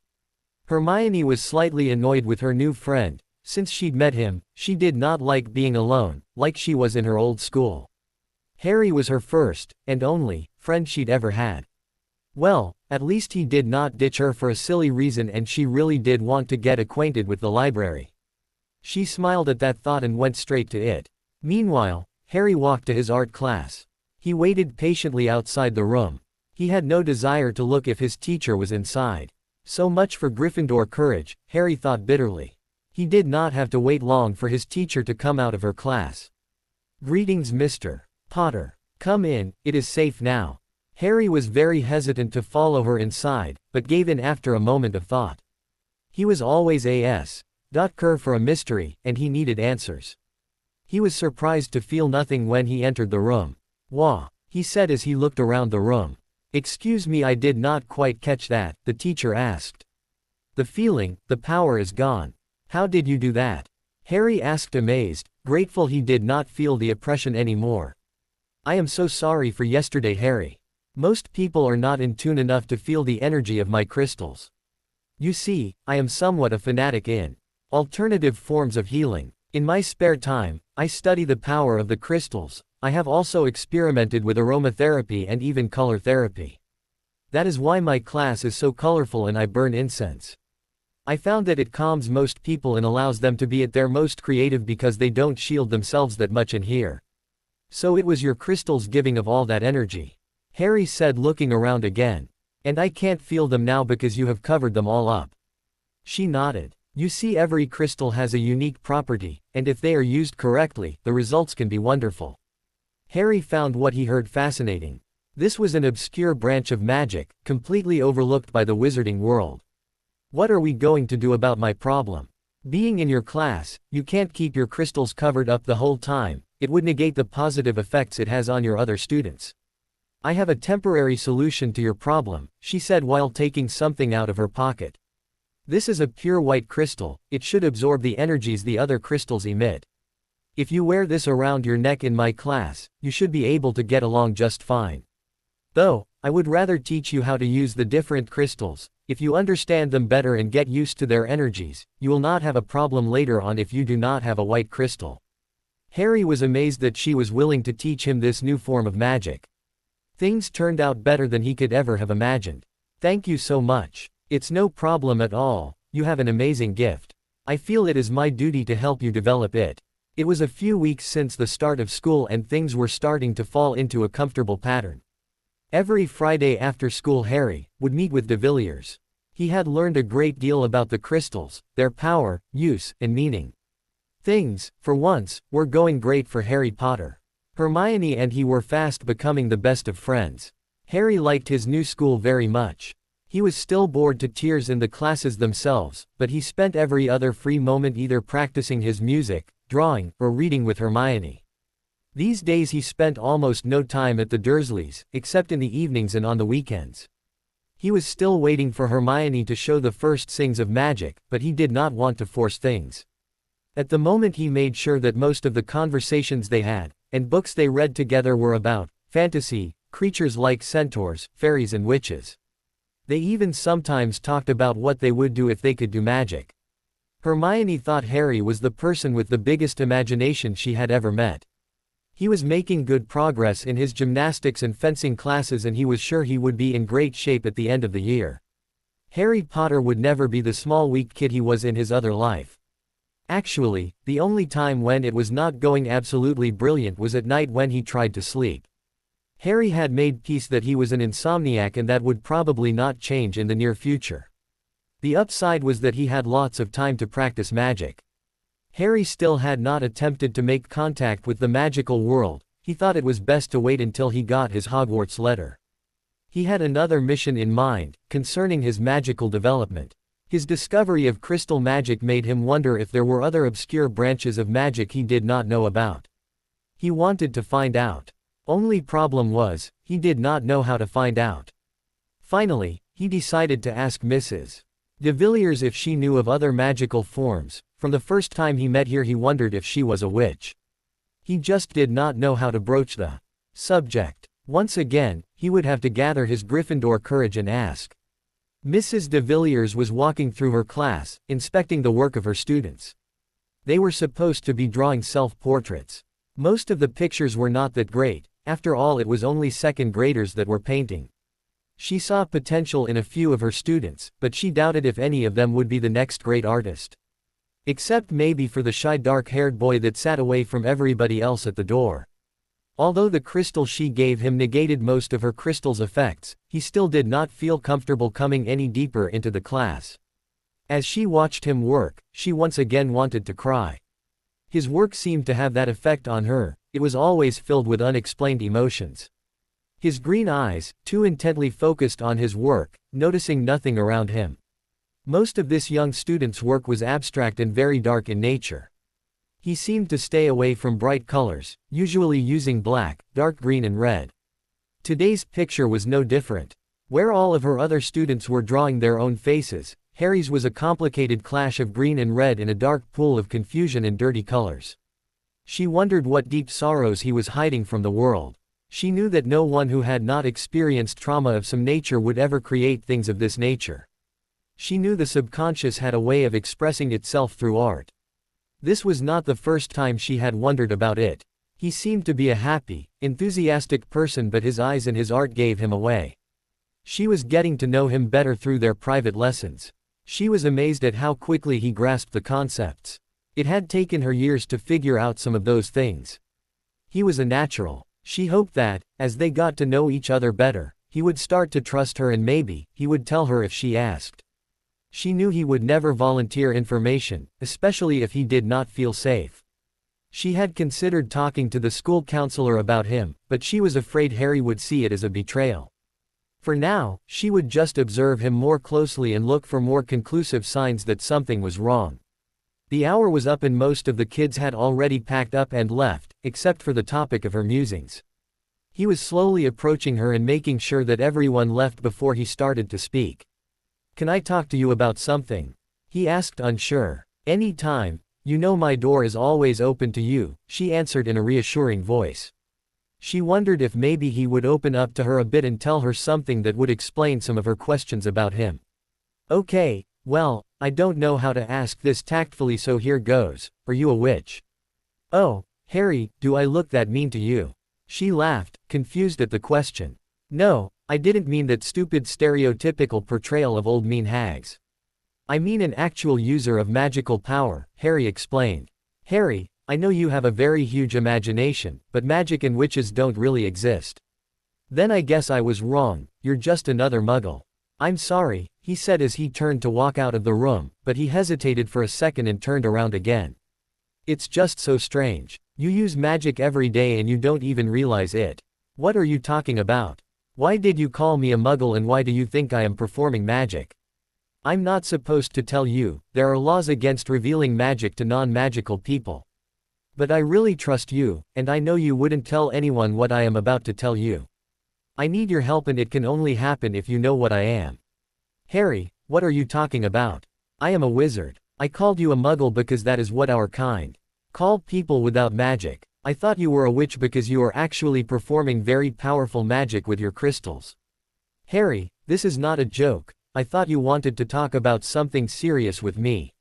Hermione was slightly annoyed with her new friend. Since she'd met him, she did not like being alone, like she was in her old school. Harry was her first, and only, friend she'd ever had. Well, at least he did not ditch her for a silly reason, and she really did want to get acquainted with the library. She smiled at that thought and went straight to it. Meanwhile, Harry walked to his art class. He waited patiently outside the room. He had no desire to look if his teacher was inside. So much for Gryffindor courage, Harry thought bitterly. He did not have to wait long for his teacher to come out of her class. Greetings, Mr. Potter. Come in, it is safe now. Harry was very hesitant to follow her inside, but gave in after a moment of thought. He was always a.s.cur for a mystery, and he needed answers. He was surprised to feel nothing when he entered the room. Wah, he said as he looked around the room. Excuse me, I did not quite catch that, the teacher asked. The feeling, the power is gone. How did you do that? Harry asked, amazed, grateful he did not feel the oppression anymore. I am so sorry for yesterday, Harry. Most people are not in tune enough to feel the energy of my crystals. You see, I am somewhat a fanatic in alternative forms of healing. In my spare time, I study the power of the crystals. I have also experimented with aromatherapy and even color therapy. That is why my class is so colorful and I burn incense. I found that it calms most people and allows them to be at their most creative because they don't shield themselves that much in here. So it was your crystals giving of all that energy. Harry said, looking around again. And I can't feel them now because you have covered them all up. She nodded. You see, every crystal has a unique property, and if they are used correctly, the results can be wonderful. Harry found what he heard fascinating. This was an obscure branch of magic, completely overlooked by the wizarding world. What are we going to do about my problem? Being in your class, you can't keep your crystals covered up the whole time, it would negate the positive effects it has on your other students. I have a temporary solution to your problem, she said while taking something out of her pocket. This is a pure white crystal, it should absorb the energies the other crystals emit. If you wear this around your neck in my class, you should be able to get along just fine. Though, I would rather teach you how to use the different crystals. If you understand them better and get used to their energies, you will not have a problem later on if you do not have a white crystal. Harry was amazed that she was willing to teach him this new form of magic. Things turned out better than he could ever have imagined. Thank you so much. It's no problem at all, you have an amazing gift. I feel it is my duty to help you develop it. It was a few weeks since the start of school and things were starting to fall into a comfortable pattern. Every Friday after school Harry would meet with de Villiers. He had learned a great deal about the crystals, their power, use, and meaning. Things, for once, were going great for Harry Potter. Hermione and he were fast becoming the best of friends. Harry liked his new school very much. He was still bored to tears in the classes themselves, but he spent every other free moment either practicing his music, drawing, or reading with Hermione. These days he spent almost no time at the Dursleys, except in the evenings and on the weekends. He was still waiting for Hermione to show the first signs of magic, but he did not want to force things. At the moment he made sure that most of the conversations they had, and books they read together were about fantasy, creatures like centaurs, fairies and witches. They even sometimes talked about what they would do if they could do magic. Hermione thought Harry was the person with the biggest imagination she had ever met. He was making good progress in his gymnastics and fencing classes and he was sure he would be in great shape at the end of the year. Harry Potter would never be the small weak kid he was in his other life. Actually, the only time when it was not going absolutely brilliant was at night when he tried to sleep. Harry had made peace that he was an insomniac and that would probably not change in the near future. The upside was that he had lots of time to practice magic. Harry still had not attempted to make contact with the magical world, he thought it was best to wait until he got his Hogwarts letter. He had another mission in mind, concerning his magical development. His discovery of crystal magic made him wonder if there were other obscure branches of magic he did not know about. He wanted to find out. Only problem was, he did not know how to find out. Finally, he decided to ask Mrs. de Villiers if she knew of other magical forms. From the first time he met her he wondered if she was a witch. He just did not know how to broach the subject. Once again, he would have to gather his Gryffindor courage and ask. Mrs. de Villiers was walking through her class, inspecting the work of her students. They were supposed to be drawing self-portraits. Most of the pictures were not that great. After all, it was only second graders that were painting. She saw potential in a few of her students, but she doubted if any of them would be the next great artist. Except maybe for the shy dark-haired boy that sat away from everybody else at the door. Although the crystal she gave him negated most of her crystal's effects, he still did not feel comfortable coming any deeper into the class. As she watched him work, she once again wanted to cry. His work seemed to have that effect on her, it was always filled with unexplained emotions. His green eyes, too intently focused on his work, noticing nothing around him. Most of this young student's work was abstract and very dark in nature. He seemed to stay away from bright colors, usually using black, dark green and red. Today's picture was no different. Where all of her other students were drawing their own faces, Harry's was a complicated clash of green and red in a dark pool of confusion and dirty colors. She wondered what deep sorrows he was hiding from the world. She knew that no one who had not experienced trauma of some nature would ever create things of this nature. She knew the subconscious had a way of expressing itself through art. This was not the first time she had wondered about it. He seemed to be a happy, enthusiastic person, but his eyes and his art gave him away. She was getting to know him better through their private lessons. She was amazed at how quickly he grasped the concepts. It had taken her years to figure out some of those things. He was a natural. She hoped that, as they got to know each other better, he would start to trust her and maybe, he would tell her if she asked. She knew he would never volunteer information, especially if he did not feel safe. She had considered talking to the school counselor about him, but she was afraid Harry would see it as a betrayal. For now, she would just observe him more closely and look for more conclusive signs that something was wrong. The hour was up and most of the kids had already packed up and left, except for the topic of her musings. He was slowly approaching her and making sure that everyone left before he started to speak. "Can I talk to you about something?" he asked, unsure. "Any time. You know my door is always open to you," she answered in a reassuring voice. She wondered if maybe he would open up to her a bit and tell her something that would explain some of her questions about him. "Okay, well, I don't know how to ask this tactfully, so here goes. Are you a witch?" "Oh, Harry, do I look that mean to you?" She laughed, confused at the question. "No, I didn't mean that stupid stereotypical portrayal of old mean hags. I mean an actual user of magical power," Harry explained. "Harry, I know you have a very huge imagination, but magic and witches don't really exist." "Then I guess I was wrong, you're just another muggle." "I'm sorry," he said as he turned to walk out of the room, but he hesitated for a second and turned around again. "It's just so strange. You use magic every day and you don't even realize it. What are you talking about? Why did you call me a muggle and why do you think I am performing magic?" "I'm not supposed to tell you, there are laws against revealing magic to non-magical people. But I really trust you, and I know you wouldn't tell anyone what I am about to tell you. I need your help and it can only happen if you know what I am." "Harry, what are you talking about? I am a wizard. I called you a muggle because that is what our kind call people without magic. I thought you were a witch because you are actually performing very powerful magic with your crystals." "Harry, this is not a joke. I thought you wanted to talk about something serious with me.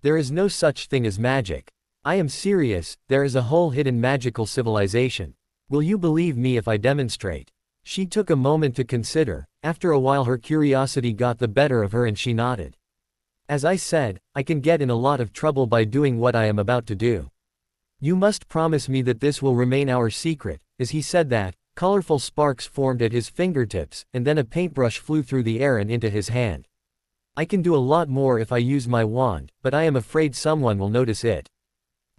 There is no such thing as magic. I am serious, there is a whole hidden magical civilization. Will you believe me if I demonstrate?" She took a moment to consider. After a while her curiosity got the better of her and she nodded. "As I said, I can get in a lot of trouble by doing what I am about to do. You must promise me that this will remain our secret." As he said that, colorful sparks formed at his fingertips, and then a paintbrush flew through the air and into his hand. "I can do a lot more if I use my wand, but I am afraid someone will notice it."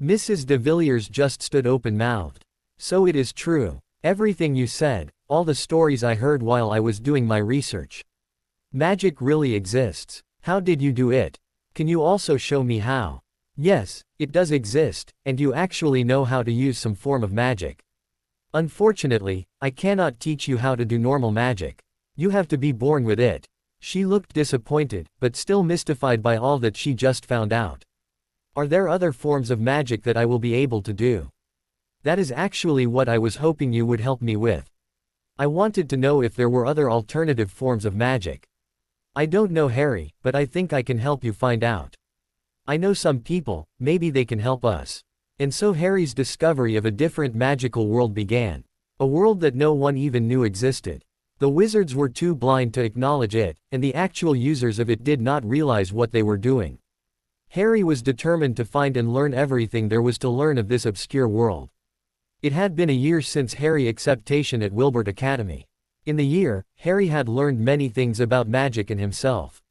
Mrs. de Villiers just stood open-mouthed. "So it is true. Everything you said, all the stories I heard while I was doing my research. Magic really exists. How did you do it? Can you also show me how?" "Yes, it does exist, and you actually know how to use some form of magic. Unfortunately, I cannot teach you how to do normal magic. You have to be born with it." She looked disappointed, but still mystified by all that she just found out. "Are there other forms of magic that I will be able to do?" "That is actually what I was hoping you would help me with. I wanted to know if there were other alternative forms of magic." "I don't know, Harry, but I think I can help you find out. I know some people, maybe they can help us." And so Harry's discovery of a different magical world began. A world that no one even knew existed. The wizards were too blind to acknowledge it, and the actual users of it did not realize what they were doing. Harry was determined to find and learn everything there was to learn of this obscure world. It had been a year since Harry's acceptation at Wilbert Academy. In the year, Harry had learned many things about magic and himself.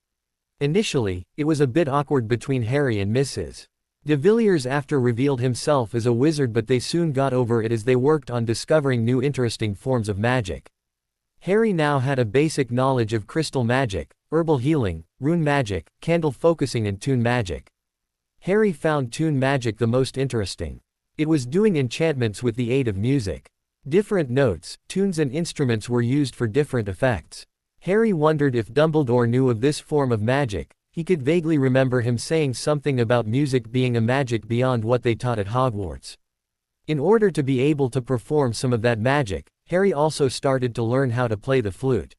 Initially, it was a bit awkward between Harry and Mrs. de Villiers after revealed himself as a wizard, but they soon got over it as they worked on discovering new interesting forms of magic. Harry now had a basic knowledge of crystal magic, herbal healing, rune magic, candle focusing and toon magic. Harry found toon magic the most interesting. It was doing enchantments with the aid of music. Different notes, tunes and instruments were used for different effects. Harry wondered if Dumbledore knew of this form of magic. He could vaguely remember him saying something about music being a magic beyond what they taught at Hogwarts. In order to be able to perform some of that magic, Harry also started to learn how to play the flute.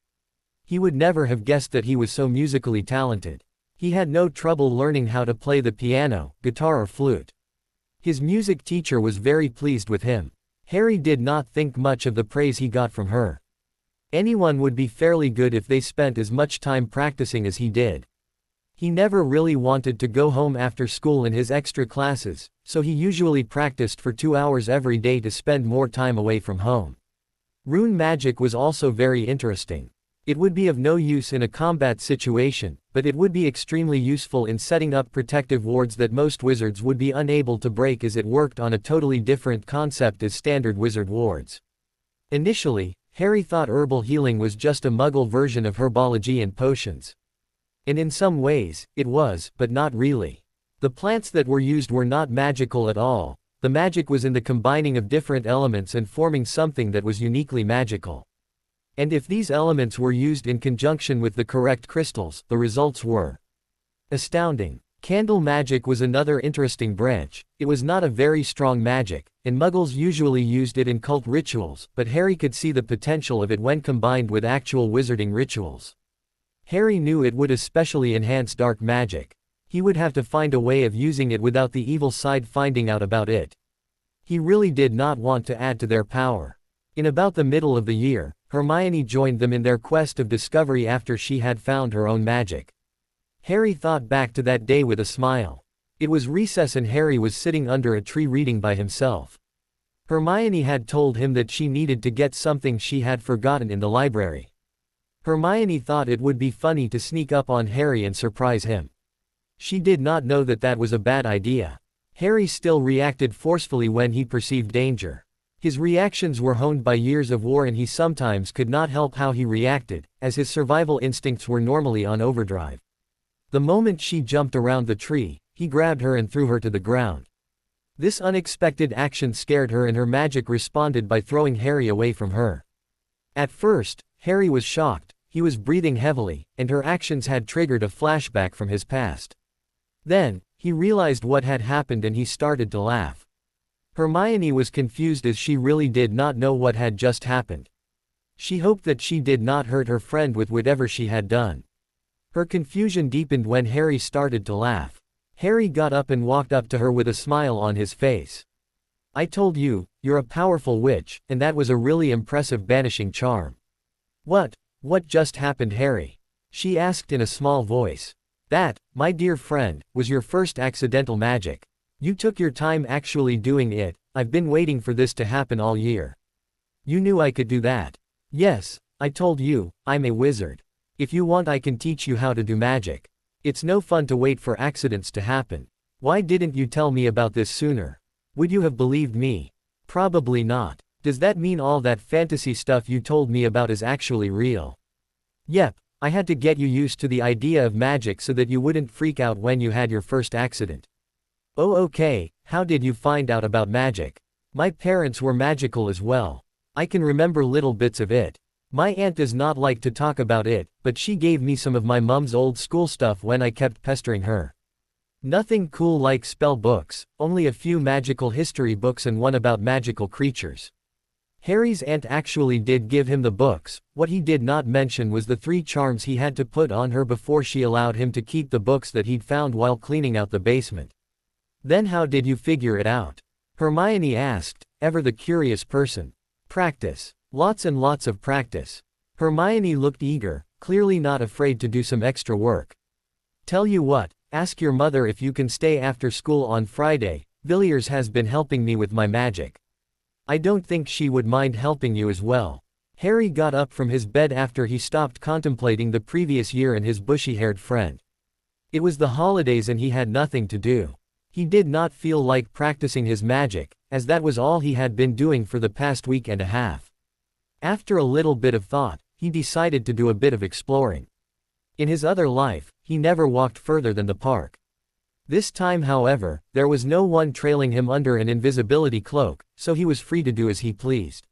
He would never have guessed that he was so musically talented. He had no trouble learning how to play the piano, guitar or flute. His music teacher was very pleased with him. Harry did not think much of the praise he got from her. Anyone would be fairly good if they spent as much time practicing as he did. He never really wanted to go home after school in his extra classes, so he usually practiced for 2 hours every day to spend more time away from home. Rune magic was also very interesting. It would be of no use in a combat situation, but it would be extremely useful in setting up protective wards that most wizards would be unable to break, as it worked on a totally different concept as standard wizard wards. Initially, Harry thought herbal healing was just a muggle version of herbology and potions. And in some ways, it was, but not really. The plants that were used were not magical at all. The magic was in the combining of different elements and forming something that was uniquely magical. And if these elements were used in conjunction with the correct crystals, the results were astounding. Candle magic was another interesting branch. It was not a very strong magic, and muggles usually used it in cult rituals, but Harry could see the potential of it when combined with actual wizarding rituals. Harry knew it would especially enhance dark magic. He would have to find a way of using it without the evil side finding out about it. He really did not want to add to their power. In about the middle of the year, Hermione joined them in their quest of discovery after she had found her own magic. Harry thought back to that day with a smile. It was recess and Harry was sitting under a tree reading by himself. Hermione had told him that she needed to get something she had forgotten in the library. Hermione thought it would be funny to sneak up on Harry and surprise him. She did not know that that was a bad idea. Harry still reacted forcefully when he perceived danger. His reactions were honed by years of war and he sometimes could not help how he reacted, as his survival instincts were normally on overdrive. The moment she jumped around the tree, he grabbed her and threw her to the ground. This unexpected action scared her and her magic responded by throwing Harry away from her. At first, Harry was shocked. He was breathing heavily, and her actions had triggered a flashback from his past. Then, he realized what had happened and he started to laugh. Hermione was confused as she really did not know what had just happened. She hoped that she did not hurt her friend with whatever she had done. Her confusion deepened when Harry started to laugh. Harry got up and walked up to her with a smile on his face. "I told you, you're a powerful witch, and that was a really impressive banishing charm." What just happened, Harry?" she asked in a small voice. "That, my dear friend, was your first accidental magic. You took your time actually doing it. I've been waiting for this to happen all year." "You knew I could do that." "Yes, I told you, I'm a wizard. If you want I can teach you how to do magic. It's no fun to wait for accidents to happen. Why didn't you tell me about this sooner? Would you have believed me?" "Probably not. Does that mean all that fantasy stuff you told me about is actually real?" "Yep. I had to get you used to the idea of magic so that you wouldn't freak out when you had your first accident." "Oh okay, how did you find out about magic?" "My parents were magical as well. I can remember little bits of it. My aunt does not like to talk about it, but she gave me some of my mum's old school stuff when I kept pestering her. Nothing cool like spell books, only a few magical history books and one about magical creatures." Harry's aunt actually did give him the books. What he did not mention was the 3 charms he had to put on her before she allowed him to keep the books that he'd found while cleaning out the basement. "Then how did you figure it out?" Hermione asked, ever the curious person. "Practice. Lots and lots of practice." Hermione looked eager, clearly not afraid to do some extra work. "Tell you what, ask your mother if you can stay after school on Friday. Villiers has been helping me with my magic. I don't think she would mind helping you as well." Harry got up from his bed after he stopped contemplating the previous year and his bushy-haired friend. It was the holidays and he had nothing to do. He did not feel like practicing his magic, as that was all he had been doing for the past week and a half. After a little bit of thought, he decided to do a bit of exploring. In his other life, he never walked further than the park. This time however, there was no one trailing him under an invisibility cloak, so he was free to do as he pleased.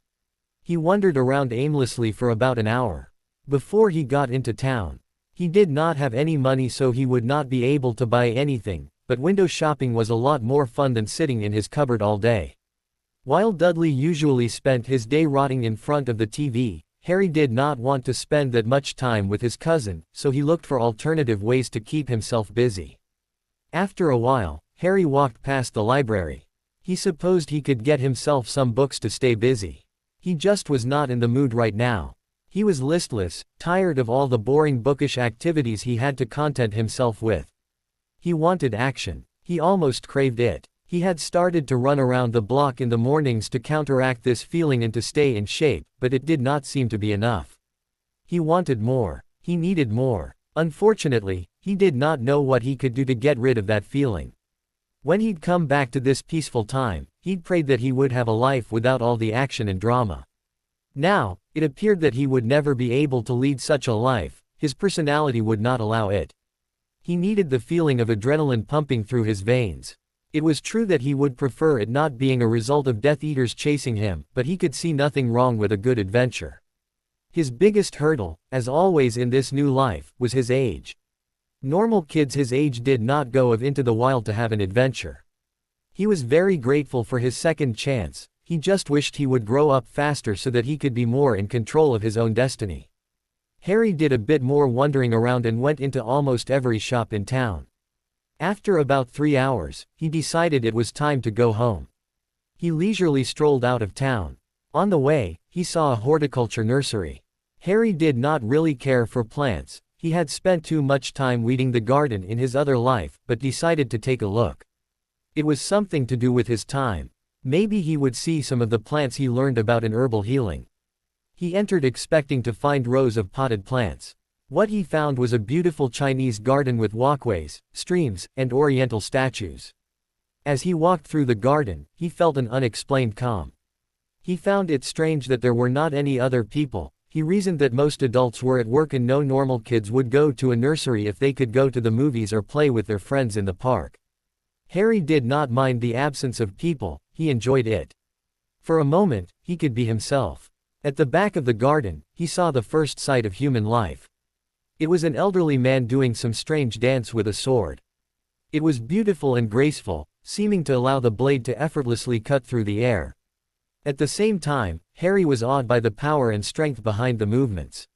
He wandered around aimlessly for about an hour. Before he got into town, he did not have any money so he would not be able to buy anything, but window shopping was a lot more fun than sitting in his cupboard all day. While Dudley usually spent his day rotting in front of the TV, Harry did not want to spend that much time with his cousin, so he looked for alternative ways to keep himself busy. After a while, Harry walked past the library. He supposed he could get himself some books to stay busy. He just was not in the mood right now. He was listless, tired of all the boring bookish activities he had to content himself with. He wanted action. He almost craved it. He had started to run around the block in the mornings to counteract this feeling and to stay in shape, but it did not seem to be enough. He wanted more. He needed more. Unfortunately, he did not know what he could do to get rid of that feeling. When he'd come back to this peaceful time, he'd prayed that he would have a life without all the action and drama. Now, it appeared that he would never be able to lead such a life, his personality would not allow it. He needed the feeling of adrenaline pumping through his veins. It was true that he would prefer it not being a result of Death Eaters chasing him, but he could see nothing wrong with a good adventure. His biggest hurdle, as always in this new life, was his age. Normal kids his age did not go into the wild to have an adventure. He was very grateful for his second chance, he just wished he would grow up faster so that he could be more in control of his own destiny. Harry did a bit more wandering around and went into almost every shop in town. After about 3 hours, he decided it was time to go home. He leisurely strolled out of town. On the way, he saw a horticulture nursery. Harry did not really care for plants, he had spent too much time weeding the garden in his other life, but decided to take a look. It was something to do with his time. Maybe he would see some of the plants he learned about in herbal healing. He entered expecting to find rows of potted plants. What he found was a beautiful Chinese garden with walkways, streams, and oriental statues. As he walked through the garden, he felt an unexplained calm. He found it strange that there were not any other people. He reasoned that most adults were at work and no normal kids would go to a nursery if they could go to the movies or play with their friends in the park. Harry did not mind the absence of people, he enjoyed it. For a moment, he could be himself. At the back of the garden, he saw the first sight of human life. It was an elderly man doing some strange dance with a sword. It was beautiful and graceful, seeming to allow the blade to effortlessly cut through the air. At the same time, Harry was awed by the power and strength behind the movements.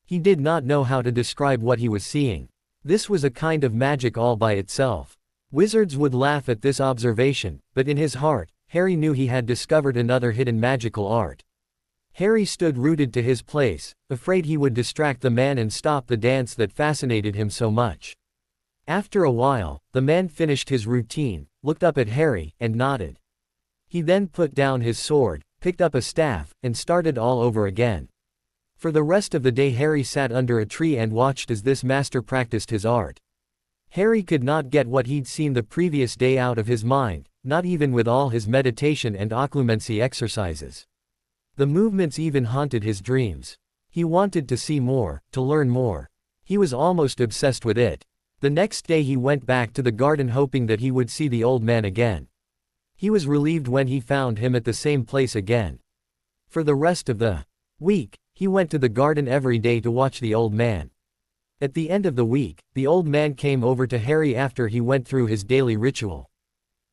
He did not know how to describe what he was seeing. This was a kind of magic all by itself. Wizards would laugh at this observation, but in his heart, Harry knew he had discovered another hidden magical art. Harry stood rooted to his place, afraid he would distract the man and stop the dance that fascinated him so much. After a while, the man finished his routine, looked up at Harry, and nodded. He then put down his sword, picked up a staff, and started all over again. For the rest of the day Harry sat under a tree and watched as this master practiced his art. Harry could not get what he'd seen the previous day out of his mind, not even with all his meditation and occlumency exercises. The movements even haunted his dreams. He wanted to see more, to learn more. He was almost obsessed with it. The next day he went back to the garden hoping that he would see the old man again. He was relieved when he found him at the same place again. For the rest of the week, he went to the garden every day to watch the old man. At the end of the week, the old man came over to Harry after he went through his daily ritual.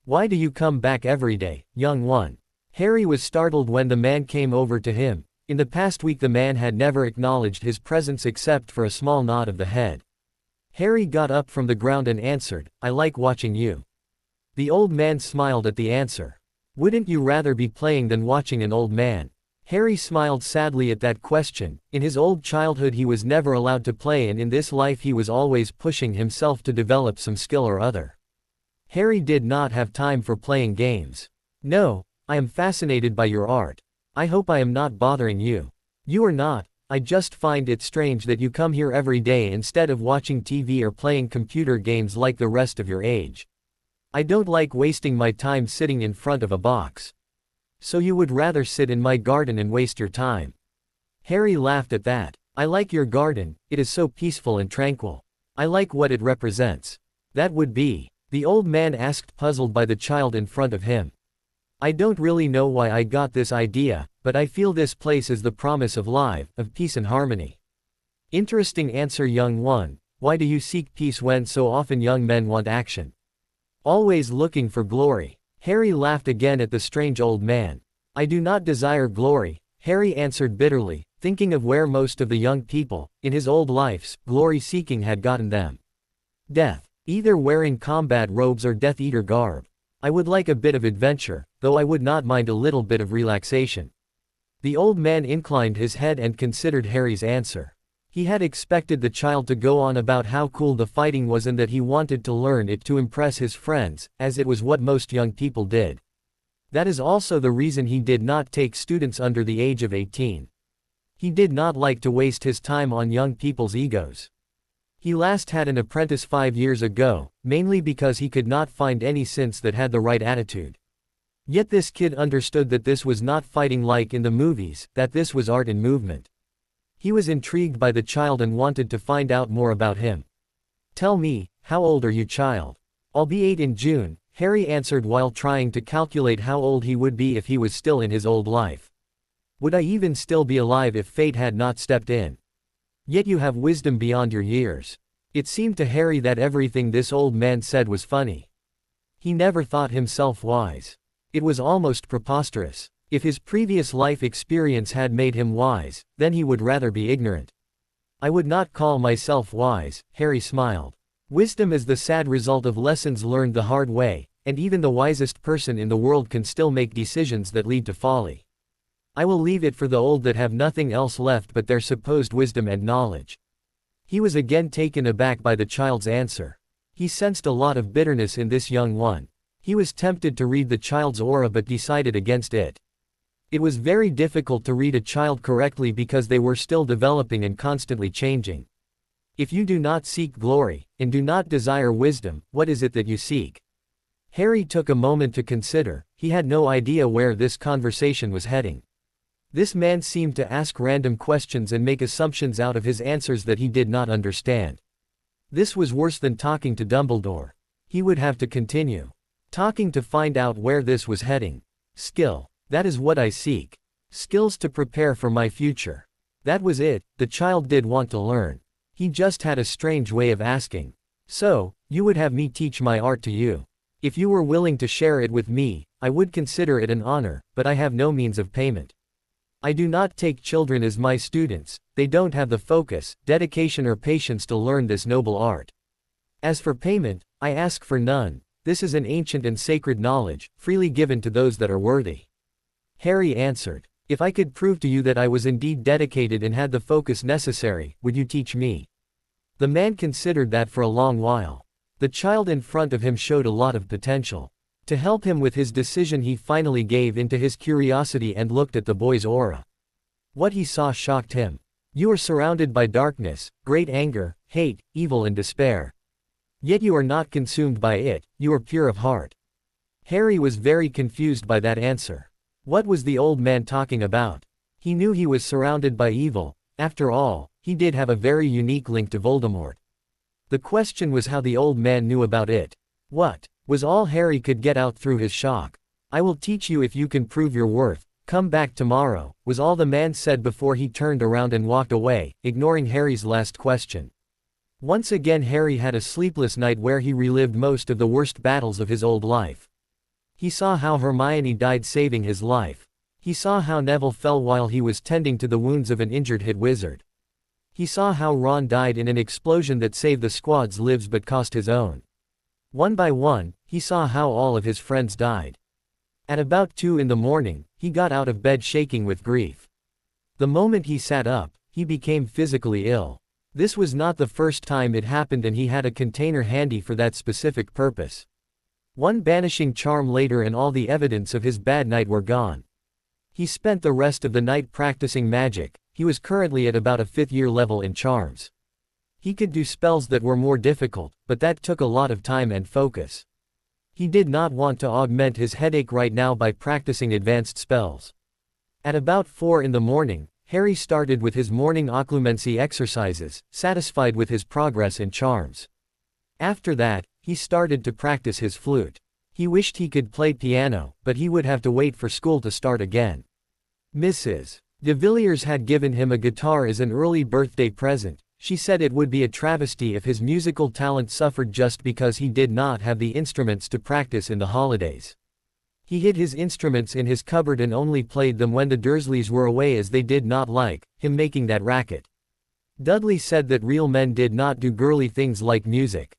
"Why do you come back every day, young one?" Harry was startled when the man came over to him. In the past week the man had never acknowledged his presence except for a small nod of the head. Harry got up from the ground and answered, "I like watching you." The old man smiled at the answer. "Wouldn't you rather be playing than watching an old man?" Harry smiled sadly at that question. In his old childhood he was never allowed to play, and in this life he was always pushing himself to develop some skill or other. Harry did not have time for playing games. "No, I am fascinated by your art. I hope I am not bothering you." "You are not. I just find it strange that you come here every day instead of watching TV or playing computer games like the rest of your age. I don't like wasting my time sitting in front of a box. So you would rather sit in my garden and waste your time." Harry laughed at that. "I like your garden, it is so peaceful and tranquil. I like what it represents." "That would be?" the old man asked, puzzled by the child in front of him. "I don't really know why I got this idea, but I feel this place is the promise of life, of peace and harmony." "Interesting answer, young one. Why do you seek peace when so often young men want action? Always looking for glory." Harry laughed again at the strange old man. "I do not desire glory," Harry answered bitterly, thinking of where most of the young people, in his old lives, glory-seeking had gotten them. Death. Either wearing combat robes or Death Eater garb. "I would like a bit of adventure, though I would not mind a little bit of relaxation." The old man inclined his head and considered Harry's answer. He had expected the child to go on about how cool the fighting was and that he wanted to learn it to impress his friends, as it was what most young people did. That is also the reason he did not take students under the age of 18. He did not like to waste his time on young people's egos. He last had an apprentice 5 years ago, mainly because he could not find any since that had the right attitude. Yet this kid understood that this was not fighting like in the movies, that this was art and movement. He was intrigued by the child and wanted to find out more about him. "Tell me, how old are you, child?" "I'll be 8 in June," Harry answered while trying to calculate how old he would be if he was still in his old life. "Would I even still be alive if fate had not stepped in? Yet you have wisdom beyond your years." It seemed to Harry that everything this old man said was funny. He never thought himself wise. It was almost preposterous. If his previous life experience had made him wise, then he would rather be ignorant. "I would not call myself wise," Harry smiled. "Wisdom is the sad result of lessons learned the hard way, and even the wisest person in the world can still make decisions that lead to folly. I will leave it for the old that have nothing else left but their supposed wisdom and knowledge." He was again taken aback by the child's answer. He sensed a lot of bitterness in this young one. He was tempted to read the child's aura but decided against it. It was very difficult to read a child correctly because they were still developing and constantly changing. "If you do not seek glory, and do not desire wisdom, what is it that you seek?" Harry took a moment to consider. He had no idea where this conversation was heading. This man seemed to ask random questions and make assumptions out of his answers that he did not understand. This was worse than talking to Dumbledore. He would have to continue talking to find out where this was heading. "Skill. That is what I seek. Skills to prepare for my future." That was it. The child did want to learn. He just had a strange way of asking. "So, you would have me teach my art to you? If you were willing to share it with me, I would consider it an honor, but I have no means of payment. I do not take children as my students, they don't have the focus, dedication or patience to learn this noble art. As for payment, I ask for none. This is an ancient and sacred knowledge, freely given to those that are worthy." Harry answered, "If I could prove to you that I was indeed dedicated and had the focus necessary, would you teach me?" The man considered that for a long while. The child in front of him showed a lot of potential. To help him with his decision, he finally gave in to his curiosity and looked at the boy's aura. What he saw shocked him. "You are surrounded by darkness, great anger, hate, evil and despair. Yet you are not consumed by it, you are pure of heart." Harry was very confused by that answer. What was the old man talking about? He knew he was surrounded by evil. After all, he did have a very unique link to Voldemort. The question was how the old man knew about it. What was all Harry could get out through his shock. "I will teach you if you can prove your worth. Come back tomorrow," was all the man said before he turned around and walked away, ignoring Harry's last question. Once again Harry had a sleepless night where he relived most of the worst battles of his old life. He saw how Hermione died saving his life. He saw how Neville fell while he was tending to the wounds of an injured hit wizard. He saw how Ron died in an explosion that saved the squad's lives but cost his own. One by one, he saw how all of his friends died. At about 2 in the morning, he got out of bed shaking with grief. The moment he sat up, he became physically ill. This was not the first time it happened and he had a container handy for that specific purpose. One banishing charm later and all the evidence of his bad night were gone. He spent the rest of the night practicing magic. He was currently at about a 5th year level in charms. He could do spells that were more difficult, but that took a lot of time and focus. He did not want to augment his headache right now by practicing advanced spells. At about 4 in the morning, Harry started with his morning occlumency exercises, satisfied with his progress in charms. After that, he started to practice his flute. He wished he could play piano, but he would have to wait for school to start again. Mrs. de Villiers had given him a guitar as an early birthday present. She said it would be a travesty if his musical talent suffered just because he did not have the instruments to practice in the holidays. He hid his instruments in his cupboard and only played them when the Dursleys were away as they did not like him making that racket. Dudley said that real men did not do girly things like music.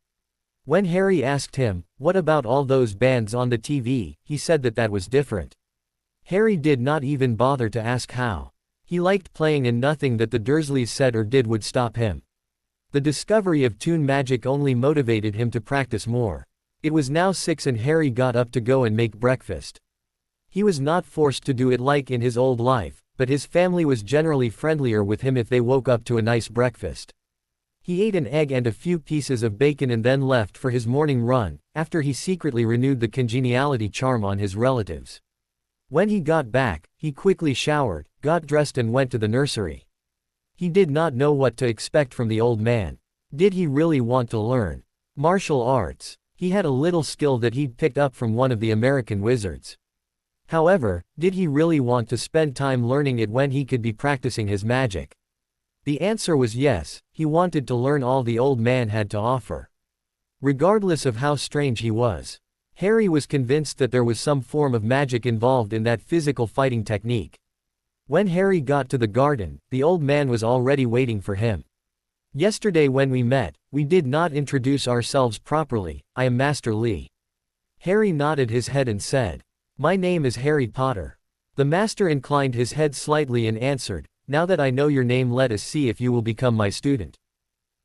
When Harry asked him, "What about all those bands on the TV?" he said that that was different. Harry did not even bother to ask how. He liked playing and nothing that the Dursleys said or did would stop him. The discovery of toon magic only motivated him to practice more. It was now 6 and Harry got up to go and make breakfast. He was not forced to do it like in his old life, but his family was generally friendlier with him if they woke up to a nice breakfast. He ate an egg and a few pieces of bacon and then left for his morning run, after he secretly renewed the congeniality charm on his relatives. When he got back, he quickly showered, got dressed and went to the nursery. He did not know what to expect from the old man. Did he really want to learn martial arts? He had a little skill that he'd picked up from one of the American wizards. However, did he really want to spend time learning it when he could be practicing his magic? The answer was yes, he wanted to learn all the old man had to offer. Regardless of how strange he was, Harry was convinced that there was some form of magic involved in that physical fighting technique. When Harry got to the garden, the old man was already waiting for him. Yesterday when we met, we did not introduce ourselves properly. I am Master Lee. Harry nodded his head and said, "My name is Harry Potter." The master inclined his head slightly and answered, "Now that I know your name, let us see if you will become my student."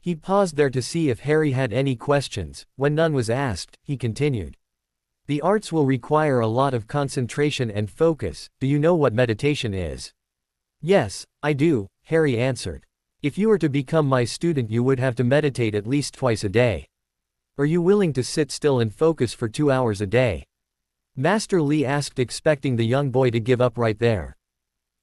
He paused there to see if Harry had any questions. When none was asked, he continued. "The arts will require a lot of concentration and focus. Do you know what meditation is?" "Yes, I do," Harry answered. "If you were to become my student, you would have to meditate at least twice a day. Are you willing to sit still and focus for 2 hours a day?" Master Lee asked, expecting the young boy to give up right there.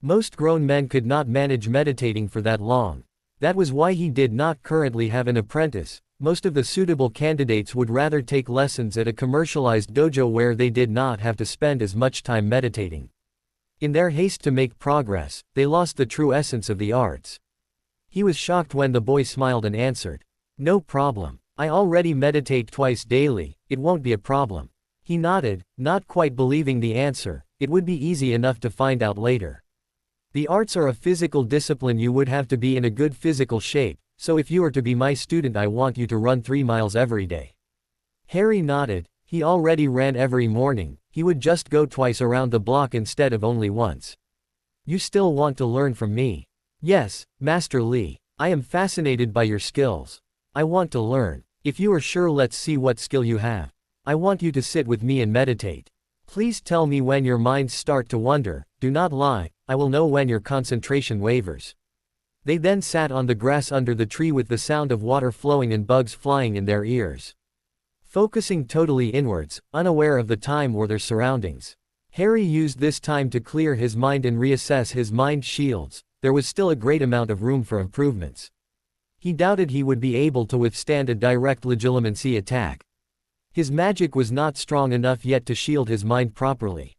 Most grown men could not manage meditating for that long. That was why he did not currently have an apprentice. Most of the suitable candidates would rather take lessons at a commercialized dojo where they did not have to spend as much time meditating. In their haste to make progress, they lost the true essence of the arts. He was shocked when the boy smiled and answered, "No problem. I already meditate twice daily, it won't be a problem." He nodded, not quite believing the answer. It would be easy enough to find out later. The arts are a physical discipline. You would have to be in a good physical shape, so if you are to be my student, I want you to run 3 miles every day. Harry nodded. He already ran every morning. He would just go twice around the block instead of only once. "You still want to learn from me?" "Yes, Master Lee. I am fascinated by your skills. I want to learn. If you are sure, let's see what skill you have. I want you to sit with me and meditate. Please tell me when your minds start to wander. Do not lie, I will know when your concentration wavers." They then sat on the grass under the tree with the sound of water flowing and bugs flying in their ears. Focusing totally inwards, unaware of the time or their surroundings. Harry used this time to clear his mind and reassess his mind shields. There was still a great amount of room for improvements. He doubted he would be able to withstand a direct legilimency attack. His magic was not strong enough yet to shield his mind properly.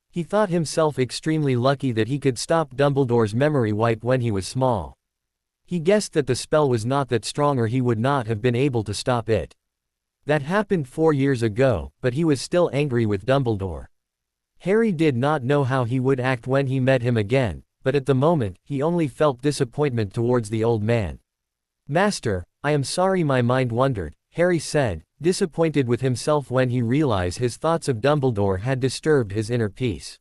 He thought himself extremely lucky that he could stop Dumbledore's memory wipe when he was small. He guessed that the spell was not that strong or he would not have been able to stop it. That happened 4 years ago, but he was still angry with Dumbledore. Harry did not know how he would act when he met him again, but at the moment, he only felt disappointment towards the old man. "Master, I am sorry my mind wandered," Harry said, disappointed with himself when he realized his thoughts of Dumbledore had disturbed his inner peace.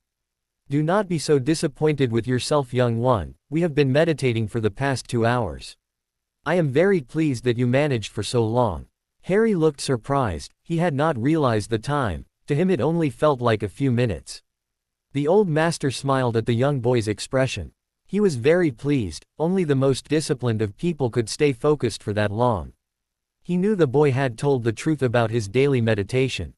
"Do not be so disappointed with yourself, young one. We have been meditating for the past 2 hours. I am very pleased that you managed for so long." Harry looked surprised. He had not realized the time. To him it only felt like a few minutes. The old master smiled at the young boy's expression. He was very pleased. Only the most disciplined of people could stay focused for that long. He knew the boy had told the truth about his daily meditation.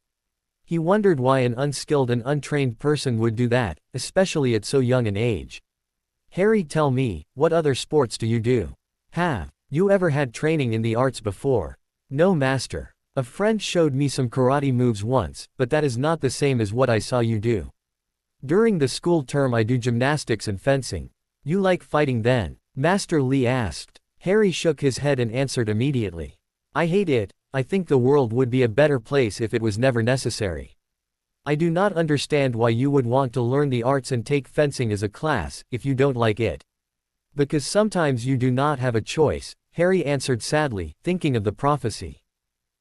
He wondered why an unskilled and untrained person would do that, especially at so young an age. "Harry, tell me, what other sports do you do? Have you ever had training in the arts before?" "No, master. A friend showed me some karate moves once, but that is not the same as what I saw you do. During the school term I do gymnastics and fencing." "You like fighting then?" Master Lee asked. Harry shook his head and answered immediately. "I hate it. I think the world would be a better place if it was never necessary. I do not understand why you would want to learn the arts and take fencing as a class, if you don't like it." "Because sometimes you do not have a choice," Harry answered sadly, thinking of the prophecy.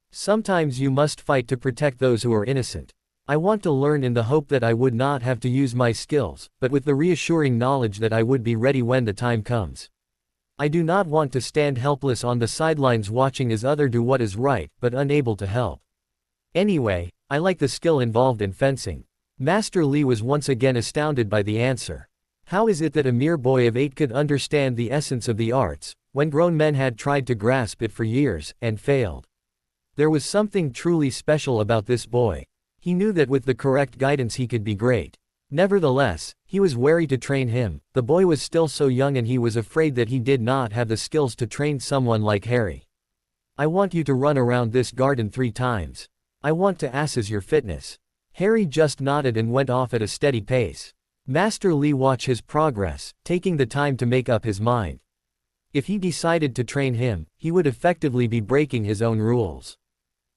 "Sometimes you must fight to protect those who are innocent. I want to learn in the hope that I would not have to use my skills, but with the reassuring knowledge that I would be ready when the time comes. I do not want to stand helpless on the sidelines watching as others do what is right, but unable to help. Anyway, I like the skill involved in fencing." Master Lee was once again astounded by the answer. How is it that a mere boy of 8 could understand the essence of the arts? when grown men had tried to grasp it for years, and failed. There was something truly special about this boy. He knew that with the correct guidance he could be great. Nevertheless, he was wary to train him. The boy was still so young and he was afraid that he did not have the skills to train someone like Harry. I want you to run around this garden 3 times. I want to assess your fitness. Harry just nodded and went off at a steady pace. Master Lee watched his progress, taking the time to make up his mind. If he decided to train him, he would effectively be breaking his own rules.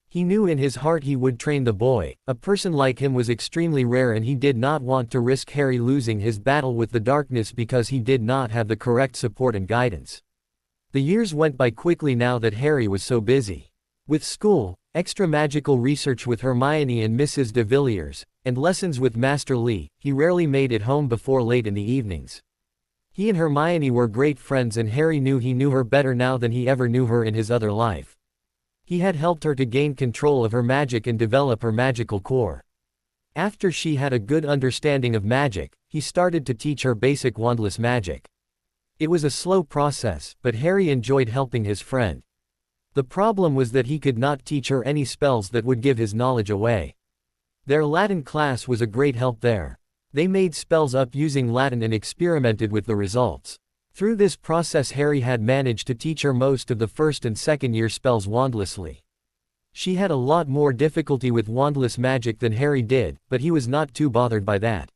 He knew in his heart he would train the boy. A person like him was extremely rare and he did not want to risk Harry losing his battle with the darkness because he did not have the correct support and guidance. The years went by quickly now that Harry was so busy. With school, extra magical research with Hermione and Mrs. de Villiers, and lessons with Master Lee, he rarely made it home before late in the evenings. He and Hermione were great friends and Harry knew he knew her better now than he ever knew her in his other life. He had helped her to gain control of her magic and develop her magical core. After she had a good understanding of magic, he started to teach her basic wandless magic. It was a slow process, but Harry enjoyed helping his friend. The problem was that he could not teach her any spells that would give his knowledge away. Their Latin class was a great help there. They made spells up using Latin and experimented with the results. Through this process Harry had managed to teach her most of the first and second year spells wandlessly. She had a lot more difficulty with wandless magic than Harry did, but he was not too bothered by that.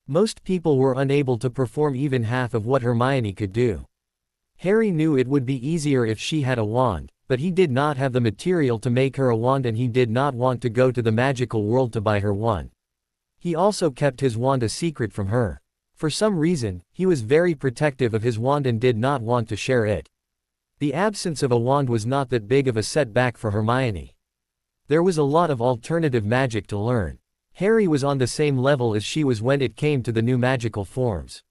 Most people were unable to perform even half of what Hermione could do. Harry knew it would be easier if she had a wand, but he did not have the material to make her a wand and he did not want to go to the magical world to buy her one. He also kept his wand a secret from her. For some reason, he was very protective of his wand and did not want to share it. The absence of a wand was not that big of a setback for Hermione. There was a lot of alternative magic to learn. Harry was on the same level as she was when it came to the new magical forms.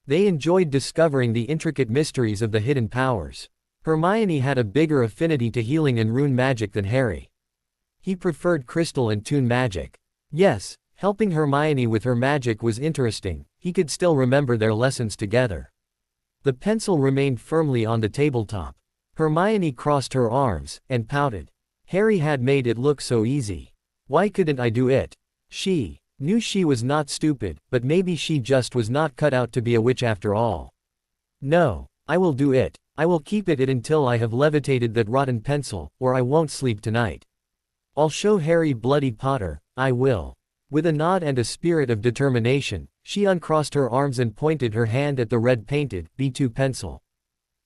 They enjoyed discovering the intricate mysteries of the hidden powers. Hermione had a bigger affinity to healing and rune magic than Harry. He preferred crystal and toon magic. Yes, helping Hermione with her magic was interesting. He could still remember their lessons together. The pencil remained firmly on the tabletop. Hermione crossed her arms, and pouted. Harry had made it look so easy. Why couldn't I do it? She knew she was not stupid, but maybe she just was not cut out to be a witch after all. No, I will do it. I will keep it until I have levitated that rotten pencil, or I won't sleep tonight. I'll show Harry Bloody Potter, I will. With a nod and a spirit of determination, she uncrossed her arms and pointed her hand at the red-painted, B2 pencil.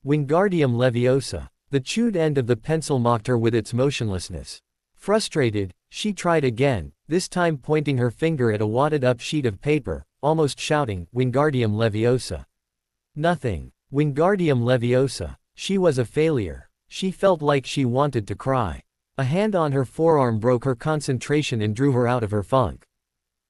Wingardium Leviosa. The chewed end of the pencil mocked her with its motionlessness. Frustrated, she tried again, this time pointing her finger at a wadded-up sheet of paper, almost shouting, Wingardium Leviosa. Nothing. Wingardium Leviosa. She was a failure. She felt like she wanted to cry. A hand on her forearm broke her concentration and drew her out of her funk.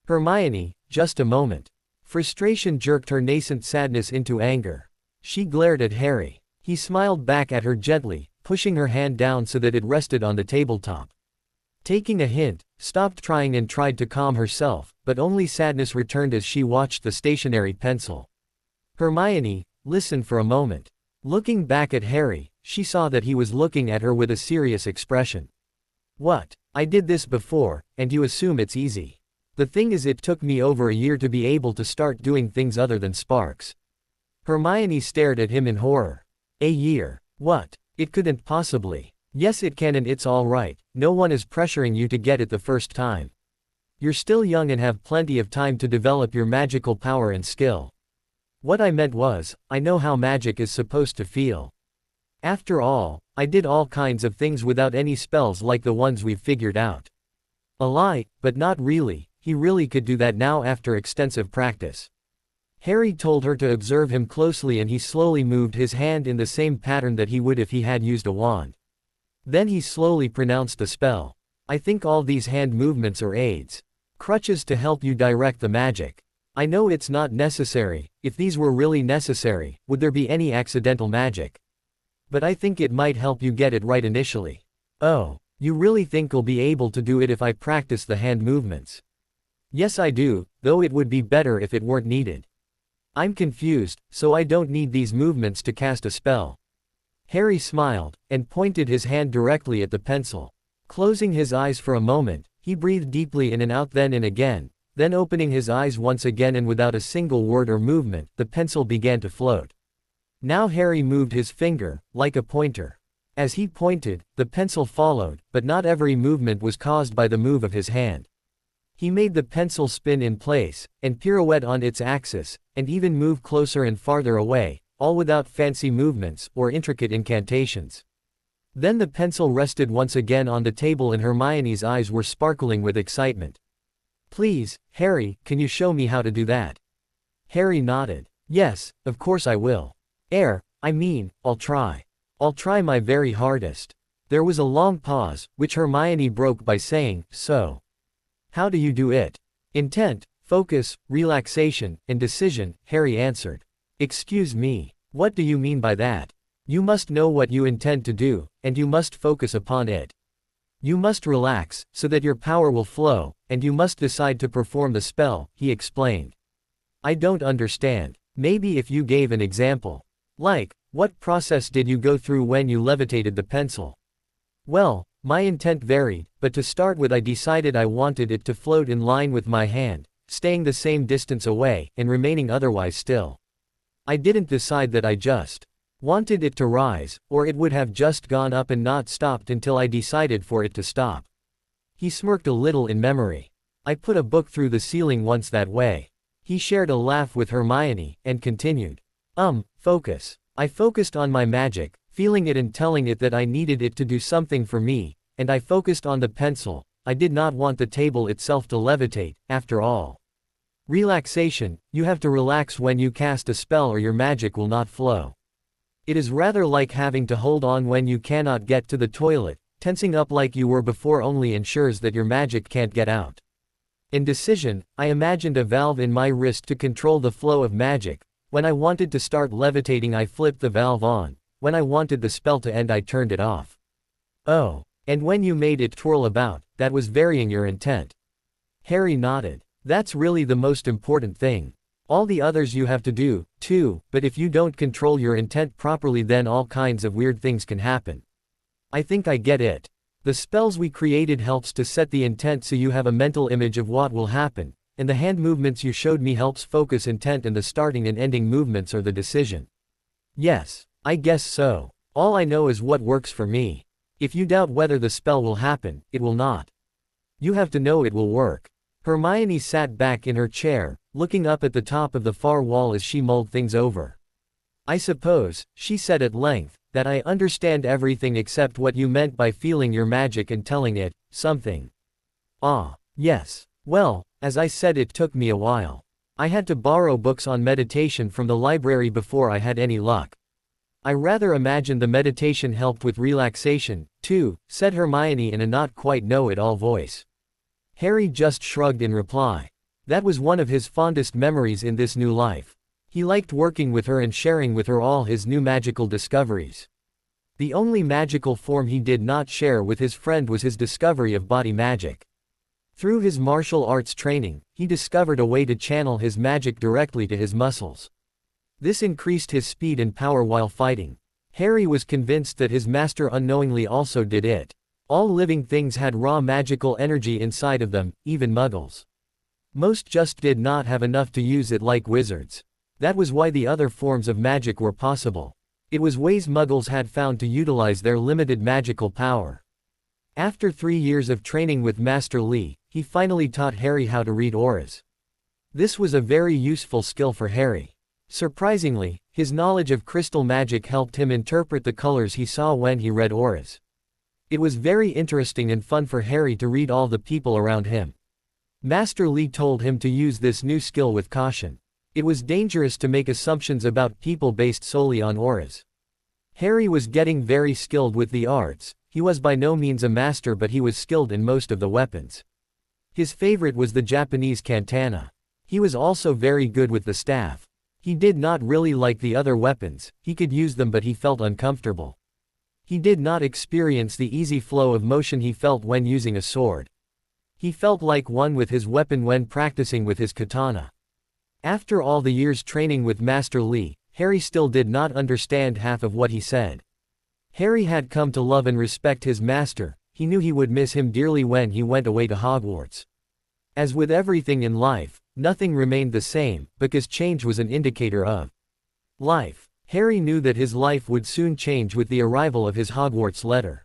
Hermione, just a moment. Frustration jerked her nascent sadness into anger. She glared at Harry. He smiled back at her gently, pushing her hand down so that it rested on the tabletop. Taking a hint, stopped trying and tried to calm herself, but only sadness returned as she watched the stationary pencil. Hermione, listen for a moment. Looking back at Harry, she saw that he was looking at her with a serious expression. What? I did this before, and you assume it's easy. The thing is it took me over a year to be able to start doing things other than sparks. Hermione stared at him in horror. A year? What? It couldn't possibly. Yes it can and it's all right, no one is pressuring you to get it the first time. You're still young and have plenty of time to develop your magical power and skill. What I meant was, I know how magic is supposed to feel. After all, I did all kinds of things without any spells like the ones we've figured out. A lie, but not really. He really could do that now after extensive practice. Harry told her to observe him closely and he slowly moved his hand in the same pattern that he would if he had used a wand. Then he slowly pronounced the spell. I think all these hand movements are aids. Crutches to help you direct the magic. I know it's not necessary. If these were really necessary, would there be any accidental magic? But I think it might help you get it right initially. Oh, you really think I'll be able to do it if I practice the hand movements? Yes I do, though it would be better if it weren't needed. I'm confused, so I don't need these movements to cast a spell. Harry smiled, and pointed his hand directly at the pencil. Closing his eyes for a moment, he breathed deeply in and out, then in again, then opening his eyes once again, and without a single word or movement, the pencil began to float. Now Harry moved his finger, like a pointer. As he pointed, the pencil followed, but not every movement was caused by the move of his hand. He made the pencil spin in place, and pirouette on its axis, and even move closer and farther away, all without fancy movements or intricate incantations. Then the pencil rested once again on the table, and Hermione's eyes were sparkling with excitement. "Please, Harry, can you show me how to do that?" Harry nodded. "Yes, of course I will. I'll try. I'll try my very hardest." There was a long pause, which Hermione broke by saying, "So, how do you do it?" "Intent, focus, relaxation, and decision," Harry answered. "Excuse me, what do you mean by that?" "You must know what you intend to do, and you must focus upon it. You must relax, so that your power will flow, and you must decide to perform the spell," he explained. "I don't understand. Maybe if you gave an example. Like, what process did you go through when you levitated the pencil?" "Well, my intent varied, but to start with I decided I wanted it to float in line with my hand, staying the same distance away, and remaining otherwise still. I didn't decide that I just wanted it to rise, or it would have just gone up and not stopped until I decided for it to stop." He smirked a little in memory. "I put a book through the ceiling once that way." He shared a laugh with Hermione, and continued. Focus. I focused on my magic, feeling it and telling it that I needed it to do something for me, and I focused on the pencil. I did not want the table itself to levitate, after all. Relaxation, you have to relax when you cast a spell or your magic will not flow. It is rather like having to hold on when you cannot get to the toilet. Tensing up like you were before only ensures that your magic can't get out. In decision, I imagined a valve in my wrist to control the flow of magic. When I wanted to start levitating I flipped the valve on, when I wanted the spell to end I turned it off." "Oh, and when you made it twirl about, that was varying your intent." Harry nodded. "That's really the most important thing. All the others you have to do, too, but if you don't control your intent properly then all kinds of weird things can happen." "I think I get it. The spells we created helps to set the intent so you have a mental image of what will happen. And the hand movements you showed me helps focus intent, and the starting and ending movements are the decision." "Yes, I guess so. All I know is what works for me. If you doubt whether the spell will happen, it will not. You have to know it will work." Hermione sat back in her chair, looking up at the top of the far wall as she mulled things over. "I suppose," she said at length, "that I understand everything except what you meant by feeling your magic and telling it something." "Ah, yes. Well, as I said, it took me a while. I had to borrow books on meditation from the library before I had any luck. I rather imagined the meditation helped with relaxation, too," said Hermione in a not quite know-it-all voice. Harry just shrugged in reply. That was one of his fondest memories in this new life. He liked working with her and sharing with her all his new magical discoveries. The only magical form he did not share with his friend was his discovery of body magic. Through his martial arts training, he discovered a way to channel his magic directly to his muscles. This increased his speed and power while fighting. Harry was convinced that his master unknowingly also did it. All living things had raw magical energy inside of them, even muggles. Most just did not have enough to use it like wizards. That was why the other forms of magic were possible. It was ways muggles had found to utilize their limited magical power. After 3 years of training with Master Lee, he finally taught Harry how to read auras. This was a very useful skill for Harry. Surprisingly, his knowledge of crystal magic helped him interpret the colors he saw when he read auras. It was very interesting and fun for Harry to read all the people around him. Master Lee told him to use this new skill with caution. It was dangerous to make assumptions about people based solely on auras. Harry was getting very skilled with the arts. He was by no means a master, but he was skilled in most of the weapons. His favorite was the Japanese katana. He was also very good with the staff. He did not really like the other weapons. He could use them but he felt uncomfortable. He did not experience the easy flow of motion he felt when using a sword. He felt like one with his weapon when practicing with his katana. After all the years training with Master Lee, Harry still did not understand half of what he said. Harry had come to love and respect his master. He knew he would miss him dearly when he went away to Hogwarts. As with everything in life, nothing remained the same, because change was an indicator of life. Harry knew that his life would soon change with the arrival of his Hogwarts letter.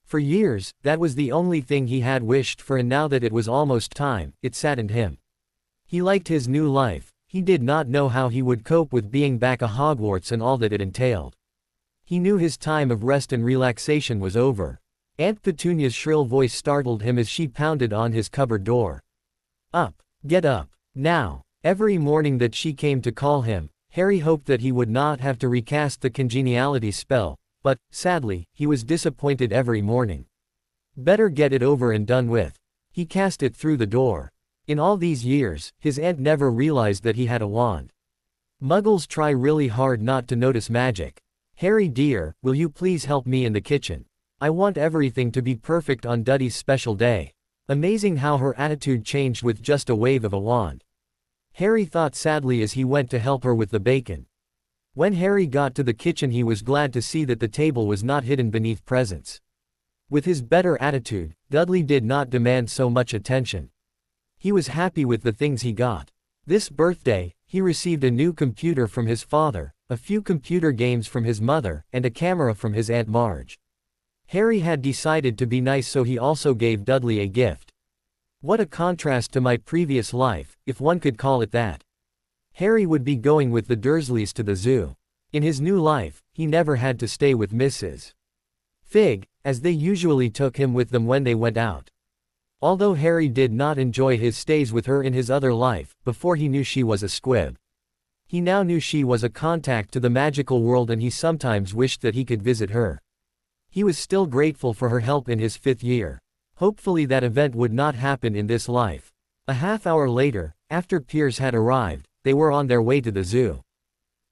For years, that was the only thing he had wished for, and now that it was almost time, it saddened him. He liked his new life. He did not know how he would cope with being back at Hogwarts and all that it entailed. He knew his time of rest and relaxation was over. Aunt Petunia's shrill voice startled him as she pounded on his cupboard door. Up! Get up! Now! Every morning that she came to call him, Harry hoped that he would not have to recast the congeniality spell, but, sadly, he was disappointed every morning. Better get it over and done with. He cast it through the door. In all these years, his aunt never realized that he had a wand. Muggles try really hard not to notice magic. Harry dear, will you please help me in the kitchen? I want everything to be perfect on Duddy's special day. Amazing how her attitude changed with just a wave of a wand. Harry thought sadly as he went to help her with the bacon. When Harry got to the kitchen, he was glad to see that the table was not hidden beneath presents. With his better attitude, Dudley did not demand so much attention. He was happy with the things he got. This birthday, he received a new computer from his father, a few computer games from his mother, and a camera from his Aunt Marge. Harry had decided to be nice, so he also gave Dudley a gift. What a contrast to my previous life, if one could call it that. Harry would be going with the Dursleys to the zoo. In his new life, he never had to stay with Mrs. Fig, as they usually took him with them when they went out. Although Harry did not enjoy his stays with her in his other life, before he knew she was a squib. He now knew she was a contact to the magical world, and he sometimes wished that he could visit her. He was still grateful for her help in his 5th year. Hopefully that event would not happen in this life. A half-hour later, after Piers had arrived, they were on their way to the zoo.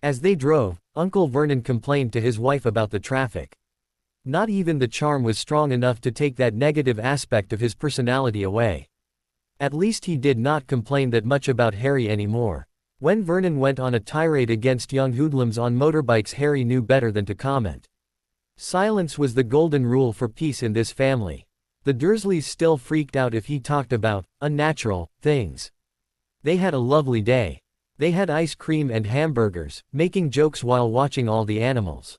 As they drove, Uncle Vernon complained to his wife about the traffic. Not even the charm was strong enough to take that negative aspect of his personality away. At least he did not complain that much about Harry anymore. When Vernon went on a tirade against young hoodlums on motorbikes, Harry knew better than to comment. Silence was the golden rule for peace in this family. The Dursleys still freaked out if he talked about unnatural things. They had a lovely day. They had ice cream and hamburgers, making jokes while watching all the animals.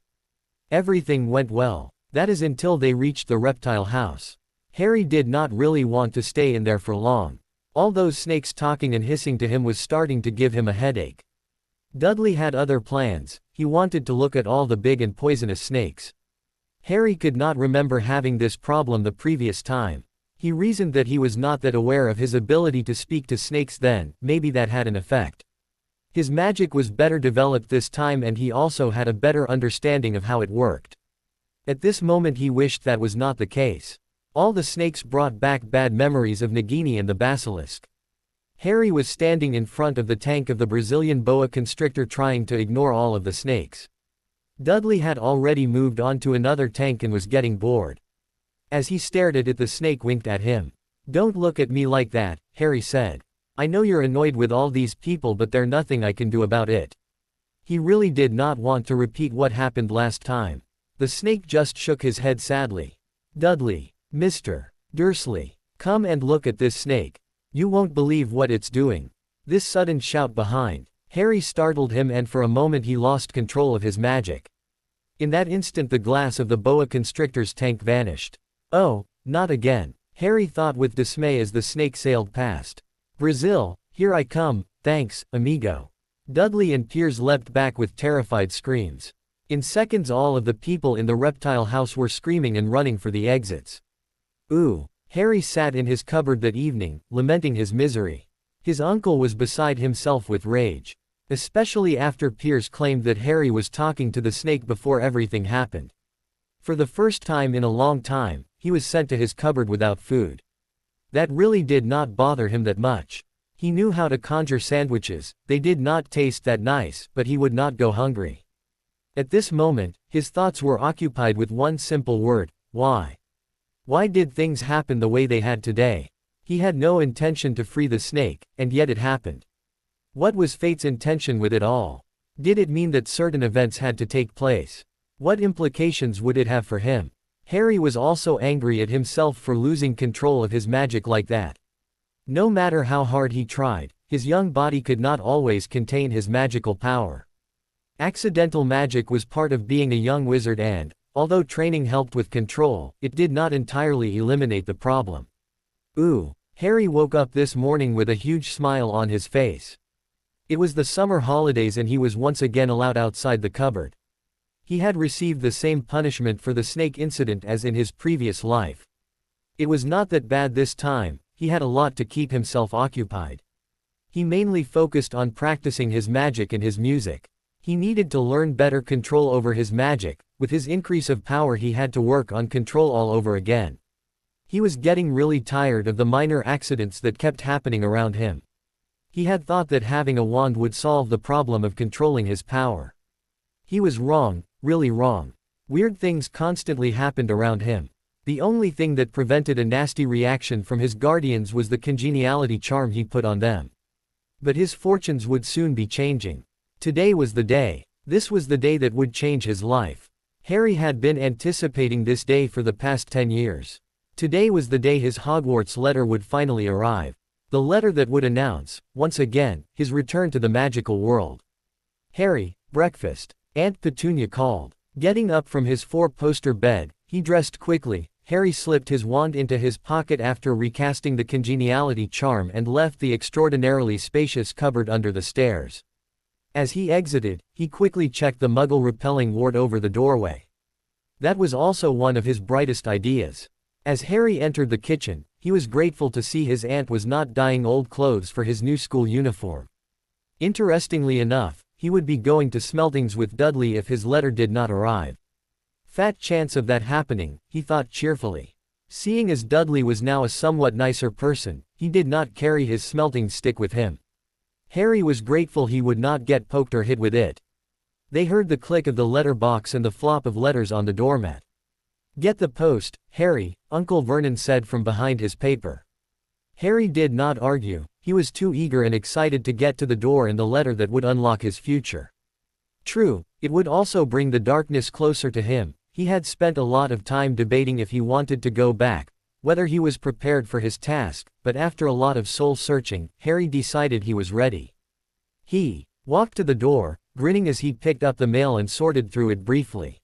Everything went well. That is until they reached the reptile house. Harry did not really want to stay in there for long. All those snakes talking and hissing to him was starting to give him a headache. Dudley had other plans. He wanted to look at all the big and poisonous snakes. Harry could not remember having this problem the previous time. He reasoned that he was not that aware of his ability to speak to snakes then, maybe that had an effect. His magic was better developed this time, and he also had a better understanding of how it worked. At this moment he wished that was not the case. All the snakes brought back bad memories of Nagini and the basilisk. Harry was standing in front of the tank of the Brazilian boa constrictor, trying to ignore all of the snakes. Dudley had already moved on to another tank and was getting bored. As he stared at it, the snake winked at him. "Don't look at me like that," Harry said. "I know you're annoyed with all these people, but there's nothing I can do about it." He really did not want to repeat what happened last time. The snake just shook his head sadly. "Dudley, Mr. Dursley, come and look at this snake. You won't believe what it's doing." This sudden shout behind Harry startled him, and for a moment he lost control of his magic. In that instant the glass of the boa constrictor's tank vanished. "Oh, not again," Harry thought with dismay as the snake sailed past. "Brazil, here I come, thanks, amigo." Dudley and Piers leapt back with terrified screams. In seconds all of the people in the reptile house were screaming and running for the exits. Ooh. Harry sat in his cupboard that evening, lamenting his misery. His uncle was beside himself with rage. Especially after Piers claimed that Harry was talking to the snake before everything happened. For the first time in a long time, he was sent to his cupboard without food. That really did not bother him that much. He knew how to conjure sandwiches. They did not taste that nice, but he would not go hungry. At this moment, his thoughts were occupied with one simple word: why? Why did things happen the way they had today? He had no intention to free the snake, and yet it happened. What was fate's intention with it all? Did it mean that certain events had to take place? What implications would it have for him? Harry was also angry at himself for losing control of his magic like that. No matter how hard he tried, his young body could not always contain his magical power. Accidental magic was part of being a young wizard and, although training helped with control, it did not entirely eliminate the problem. Ooh. Harry woke up this morning with a huge smile on his face. It was the summer holidays and he was once again allowed outside the cupboard. He had received the same punishment for the snake incident as in his previous life. It was not that bad this time, he had a lot to keep himself occupied. He mainly focused on practicing his magic and his music. He needed to learn better control over his magic. With his increase of power he had to work on control all over again. He was getting really tired of the minor accidents that kept happening around him. He had thought that having a wand would solve the problem of controlling his power. He was wrong, really wrong. Weird things constantly happened around him. The only thing that prevented a nasty reaction from his guardians was the congeniality charm he put on them. But his fortunes would soon be changing. Today was the day. This was the day that would change his life. Harry had been anticipating this day for the past 10 years. Today was the day his Hogwarts letter would finally arrive. The letter that would announce, once again, his return to the magical world. "Harry, breakfast," Aunt Petunia called. Getting up from his four-poster bed, he dressed quickly. Harry slipped his wand into his pocket after recasting the congeniality charm and left the extraordinarily spacious cupboard under the stairs. As he exited, he quickly checked the muggle-repelling ward over the doorway. That was also one of his brightest ideas. As Harry entered the kitchen, he was grateful to see his aunt was not dyeing old clothes for his new school uniform. Interestingly enough, he would be going to Smeltings with Dudley if his letter did not arrive. Fat chance of that happening, he thought cheerfully. Seeing as Dudley was now a somewhat nicer person, he did not carry his smelting stick with him. Harry was grateful he would not get poked or hit with it. They heard the click of the letter box and the flop of letters on the doormat. "Get the post, Harry," Uncle Vernon said from behind his paper. Harry did not argue, he was too eager and excited to get to the door and the letter that would unlock his future. True, it would also bring the darkness closer to him. He had spent a lot of time debating if he wanted to go back, whether he was prepared for his task, but after a lot of soul-searching, Harry decided he was ready. He walked to the door, grinning as he picked up the mail and sorted through it briefly.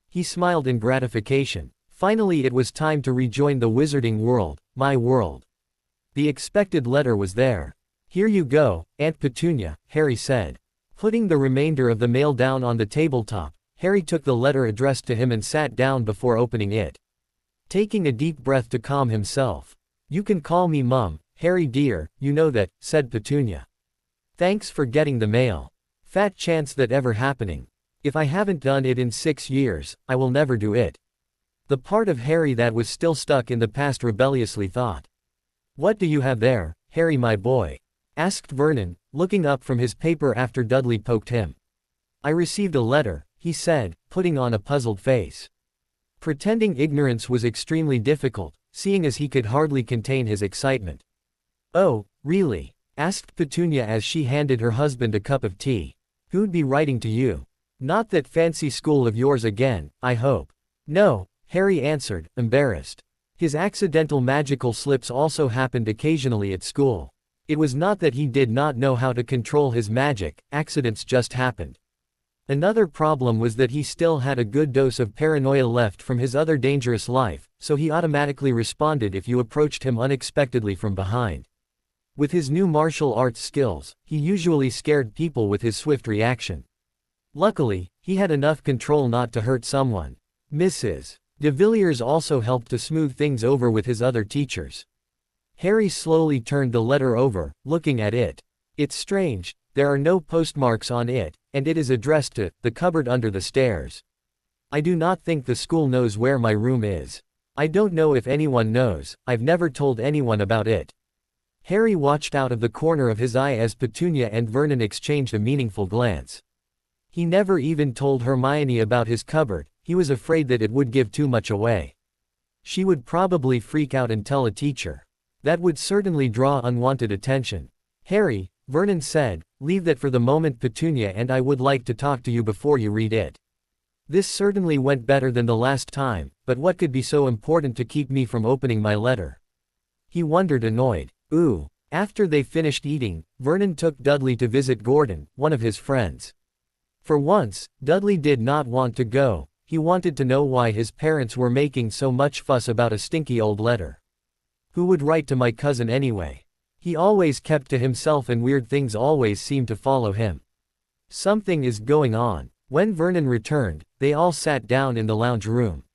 He smiled in gratification. Finally it was time to rejoin the wizarding world, my world. The expected letter was there. "Here you go, Aunt Petunia," Harry said. Putting the remainder of the mail down on the tabletop, Harry took the letter addressed to him and sat down before opening it. Taking a deep breath to calm himself. "You can call me Mum, Harry dear, you know that," said Petunia. "Thanks for getting the mail. Fat chance that ever happening. If I haven't done it in 6 years, I will never do it." The part of Harry that was still stuck in the past rebelliously thought. "What do you have there, Harry my boy?" asked Vernon, looking up from his paper after Dudley poked him. "I received a letter," he said, putting on a puzzled face. Pretending ignorance was extremely difficult, seeing as he could hardly contain his excitement. "Oh, really?" asked Petunia as she handed her husband a cup of tea. "Who'd be writing to you? Not that fancy school of yours again, I hope." "No," Harry answered, embarrassed. His accidental magical slips also happened occasionally at school. It was not that he did not know how to control his magic, accidents just happened. Another problem was that he still had a good dose of paranoia left from his other dangerous life, so he automatically responded if you approached him unexpectedly from behind. With his new martial arts skills, he usually scared people with his swift reaction. Luckily, he had enough control not to hurt someone. Mrs. de Villiers also helped to smooth things over with his other teachers. Harry slowly turned the letter over, looking at it. "It's strange, there are no postmarks on it, and it is addressed to the cupboard under the stairs. I do not think the school knows where my room is. I don't know if anyone knows, I've never told anyone about it." Harry watched out of the corner of his eye as Petunia and Vernon exchanged a meaningful glance. He never even told Hermione about his cupboard, he was afraid that it would give too much away. She would probably freak out and tell a teacher. That would certainly draw unwanted attention. "Harry," Vernon said, "leave that for the moment. Petunia and I would like to talk to you before you read it." This certainly went better than the last time, but what could be so important to keep me from opening my letter? He wondered, annoyed. Ooh. After they finished eating, Vernon took Dudley to visit Gordon, one of his friends. For once, Dudley did not want to go. He wanted to know why his parents were making so much fuss about a stinky old letter. Who would write to my cousin anyway? He always kept to himself and weird things always seemed to follow him. Something is going on. When Vernon returned, they all sat down in the lounge room.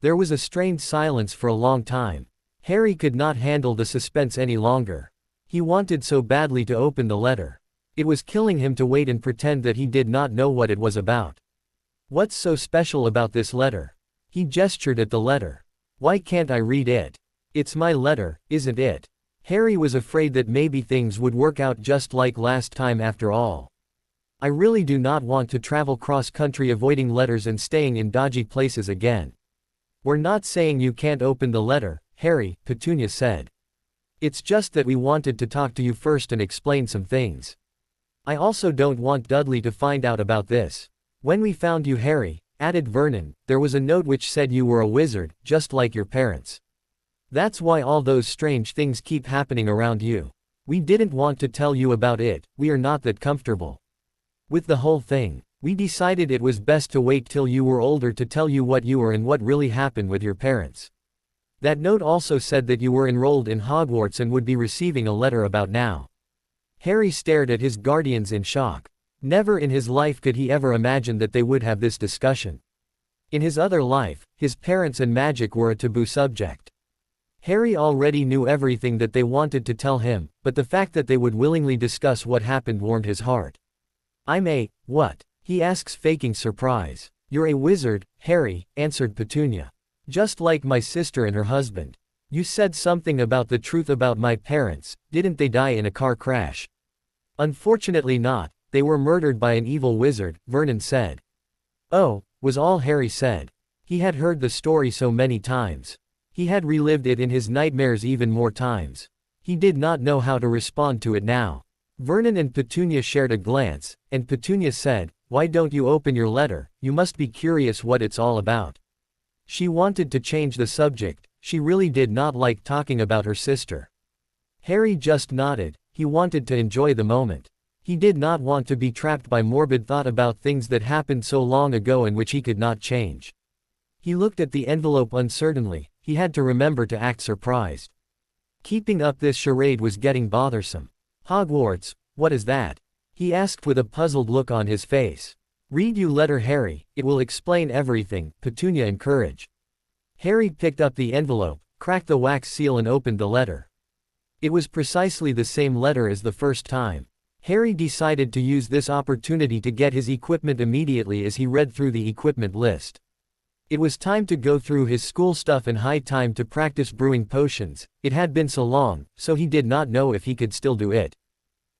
There was a strained silence for a long time. Harry could not handle the suspense any longer. He wanted so badly to open the letter. It was killing him to wait and pretend that he did not know what it was about. What's so special about this letter? He gestured at the letter. Why can't I read it? It's my letter, isn't it? Harry was afraid that maybe things would work out just like last time after all. I really do not want to travel cross-country avoiding letters and staying in dodgy places again. We're not saying you can't open the letter, Harry, Petunia said. It's just that we wanted to talk to you first and explain some things. I also don't want Dudley to find out about this. When we found you, Harry, added Vernon, there was a note which said you were a wizard, just like your parents. That's why all those strange things keep happening around you. We didn't want to tell you about it, we are not that comfortable with the whole thing. We decided it was best to wait till you were older to tell you what you were and what really happened with your parents. That note also said that you were enrolled in Hogwarts and would be receiving a letter about now. Harry stared at his guardians in shock. Never in his life could he ever imagine that they would have this discussion. In his other life, his parents and magic were a taboo subject. Harry already knew everything that they wanted to tell him, but the fact that they would willingly discuss what happened warmed his heart. What? He asks, faking surprise. You're a wizard, Harry, answered Petunia. Just like my sister and her husband. You said something about the truth about my parents, didn't they die in a car crash? Unfortunately not, they were murdered by an evil wizard, Vernon said. Oh, was all Harry said. He had heard the story so many times. He had relived it in his nightmares even more times. He did not know how to respond to it now. Vernon and Petunia shared a glance, and Petunia said, "Why don't you open your letter? You must be curious what it's all about." She wanted to change the subject. She really did not like talking about her sister. Harry just nodded. He wanted to enjoy the moment. He did not want to be trapped by morbid thought about things that happened so long ago and which he could not change. He looked at the envelope uncertainly. He had to remember to act surprised. Keeping up this charade was getting bothersome. Hogwarts, what is that? He asked with a puzzled look on his face. Read your letter, Harry, it will explain everything, Petunia encouraged. Harry picked up the envelope, cracked the wax seal and opened the letter. It was precisely the same letter as the first time. Harry decided to use this opportunity to get his equipment immediately as he read through the equipment list. It was time to go through his school stuff and high time to practice brewing potions. It had been so long, so he did not know if he could still do it.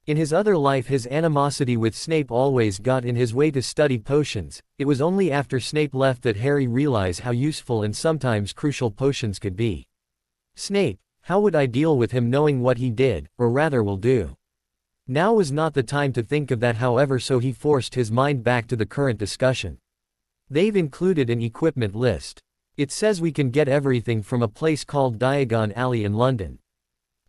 In his other life his animosity with Snape always got in his way to study potions. It was only after Snape left that Harry realized how useful and sometimes crucial potions could be. Snape, how would I deal with him knowing what he did, or rather will do? Now was not the time to think of that, however, so he forced his mind back to the current discussion. They've included an equipment list. It says we can get everything from a place called Diagon Alley in London.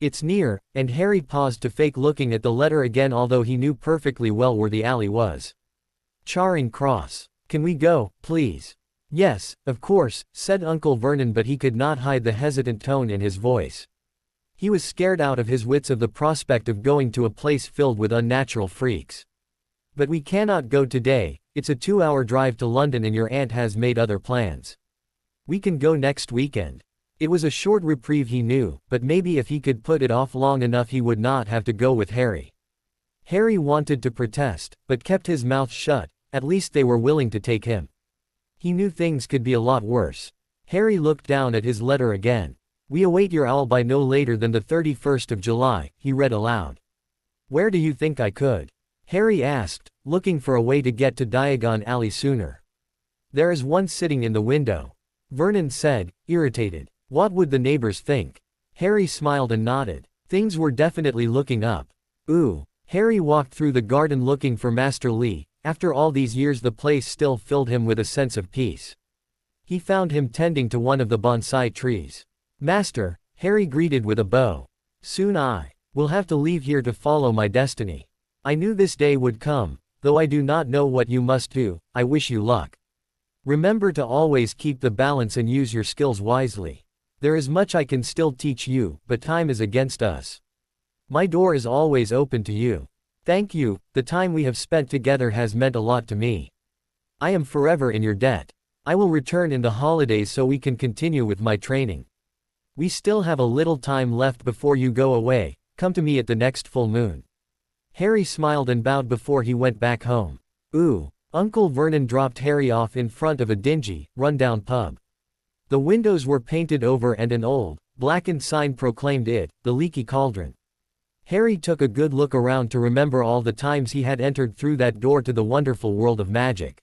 It's near, and Harry paused to fake looking at the letter again, although he knew perfectly well where the alley was. Charing Cross. Can we go, please? Yes, of course, said Uncle Vernon, but he could not hide the hesitant tone in his voice. He was scared out of his wits of the prospect of going to a place filled with unnatural freaks. But we cannot go today, it's a 2-hour drive to London and your aunt has made other plans. We can go next weekend. It was a short reprieve, he knew, but maybe if he could put it off long enough he would not have to go with Harry. Harry wanted to protest, but kept his mouth shut. At least they were willing to take him. He knew things could be a lot worse. Harry looked down at his letter again. We await your owl by no later than the 31st of July, he read aloud. Where do you think I could? Harry asked, looking for a way to get to Diagon Alley sooner. There is one sitting in the window. Vernon said, irritated. What would the neighbors think? Harry smiled and nodded. Things were definitely looking up. Ooh. Harry walked through the garden looking for Master Lee, After all these years the place still filled him with a sense of peace. He found him tending to one of the bonsai trees. "Master," Harry greeted with a bow. "Soon I will have to leave here to follow my destiny. I knew this day would come, though I do not know what you must do. I wish you luck. Remember to always keep the balance and use your skills wisely. There is much I can still teach you, but time is against us. My door is always open to you. Thank you, the time we have spent together has meant a lot to me. I am forever in your debt. I will return in the holidays so we can continue with my training. We still have a little time left before you go away. Come to me at the next full moon." Harry smiled and bowed before he went back home. Ooh. Uncle Vernon dropped Harry off in front of a dingy, run-down pub. The windows were painted over and an old, blackened sign proclaimed it, the Leaky Cauldron. Harry took a good look around to remember all the times he had entered through that door to the wonderful world of magic.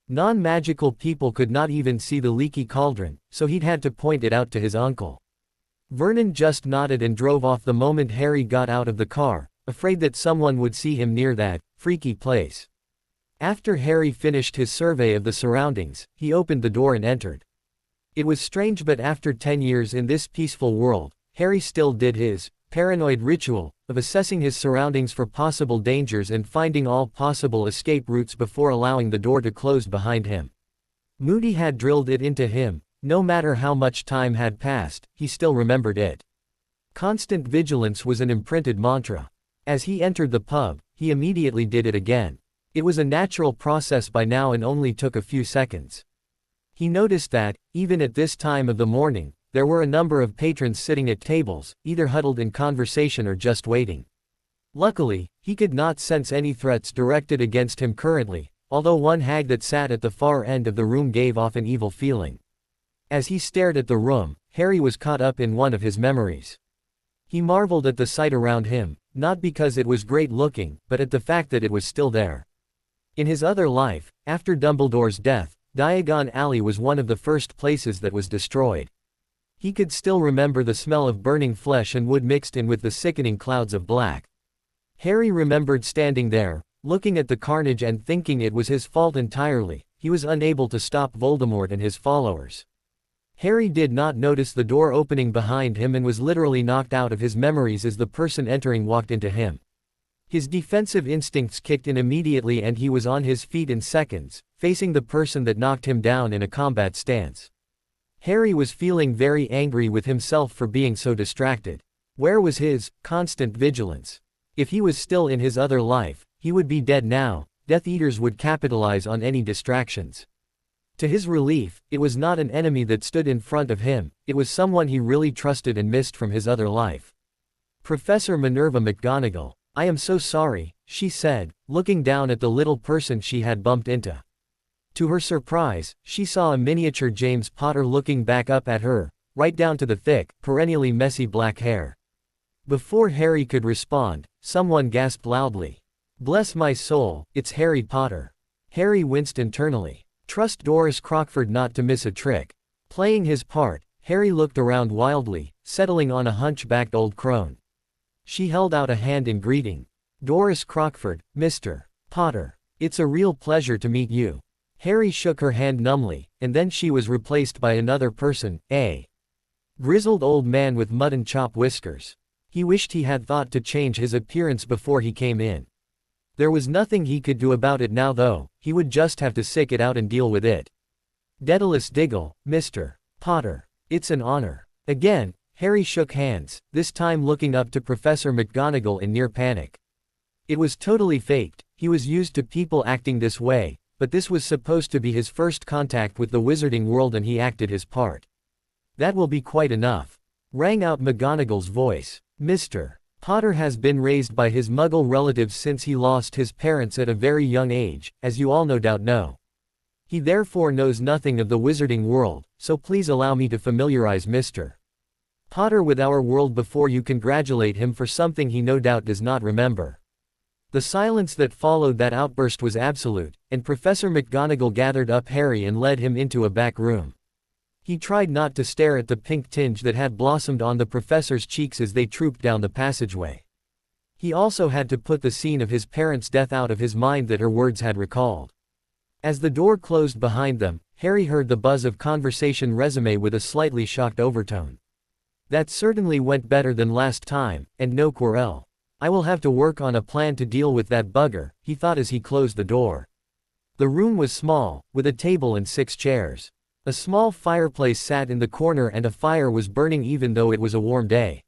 Non-magical people could not even see the Leaky Cauldron, so he'd had to point it out to his uncle. Vernon just nodded and drove off the moment Harry got out of the car, afraid that someone would see him near that freaky place. After Harry finished his survey of the surroundings, he opened the door and entered. It was strange, but after 10 years in this peaceful world, Harry still did his paranoid ritual of assessing his surroundings for possible dangers and finding all possible escape routes before allowing the door to close behind him. Moody had drilled it into him. No matter how much time had passed, he still remembered it. Constant vigilance was an imprinted mantra. As he entered the pub, he immediately did it again. It was a natural process by now and only took a few seconds. He noticed that, even at this time of the morning, there were a number of patrons sitting at tables, either huddled in conversation or just waiting. Luckily, he could not sense any threats directed against him currently, although one hag that sat at the far end of the room gave off an evil feeling. As he stared at the room, Harry was caught up in one of his memories. He marveled at the sight around him, not because it was great looking, but at the fact that it was still there. In his other life, after Dumbledore's death, Diagon Alley was one of the first places that was destroyed. He could still remember the smell of burning flesh and wood mixed in with the sickening clouds of black. Harry remembered standing there, looking at the carnage and thinking it was his fault entirely. He was unable to stop Voldemort and his followers. Harry did not notice the door opening behind him and was literally knocked out of his memories as the person entering walked into him. His defensive instincts kicked in immediately and he was on his feet in seconds, facing the person that knocked him down in a combat stance. Harry was feeling very angry with himself for being so distracted. Where was his constant vigilance? If he was still in his other life, he would be dead now. Death Eaters would capitalize on any distractions. To his relief, it was not an enemy that stood in front of him, it was someone he really trusted and missed from his other life. Professor Minerva McGonagall. "I am so sorry," she said, looking down at the little person she had bumped into. To her surprise, she saw a miniature James Potter looking back up at her, right down to the thick, perennially messy black hair. Before Harry could respond, someone gasped loudly. "Bless my soul, it's Harry Potter." Harry winced internally. Trust Doris Crockford not to miss a trick. Playing his part, Harry looked around wildly, settling on a hunchbacked old crone. She held out a hand in greeting. "Doris Crockford, Mr. Potter. It's a real pleasure to meet you." Harry shook her hand numbly, and then she was replaced by another person, a grizzled old man with mutton chop whiskers. He wished he had thought to change his appearance before he came in. There was nothing he could do about it now though, he would just have to sick it out and deal with it. "Daedalus Diggle, Mr. Potter. It's an honor." Again, Harry shook hands, this time looking up to Professor McGonagall in near panic. It was totally faked, he was used to people acting this way, but this was supposed to be his first contact with the wizarding world and he acted his part. "That will be quite enough," rang out McGonagall's voice. "Mr. Potter has been raised by his muggle relatives since he lost his parents at a very young age, as you all no doubt know. He therefore knows nothing of the wizarding world, so please allow me to familiarize Mr. Potter with our world before you congratulate him for something he no doubt does not remember." The silence that followed that outburst was absolute, and Professor McGonagall gathered up Harry and led him into a back room. He tried not to stare at the pink tinge that had blossomed on the professor's cheeks as they trooped down the passageway. He also had to put the scene of his parents' death out of his mind that her words had recalled. As the door closed behind them, Harry heard the buzz of conversation resume with a slightly shocked overtone. That certainly went better than last time, and no Quirrell. I will have to work on a plan to deal with that bugger, he thought as he closed the door. The room was small, with a table and 6 chairs. A small fireplace sat in the corner and a fire was burning even though it was a warm day.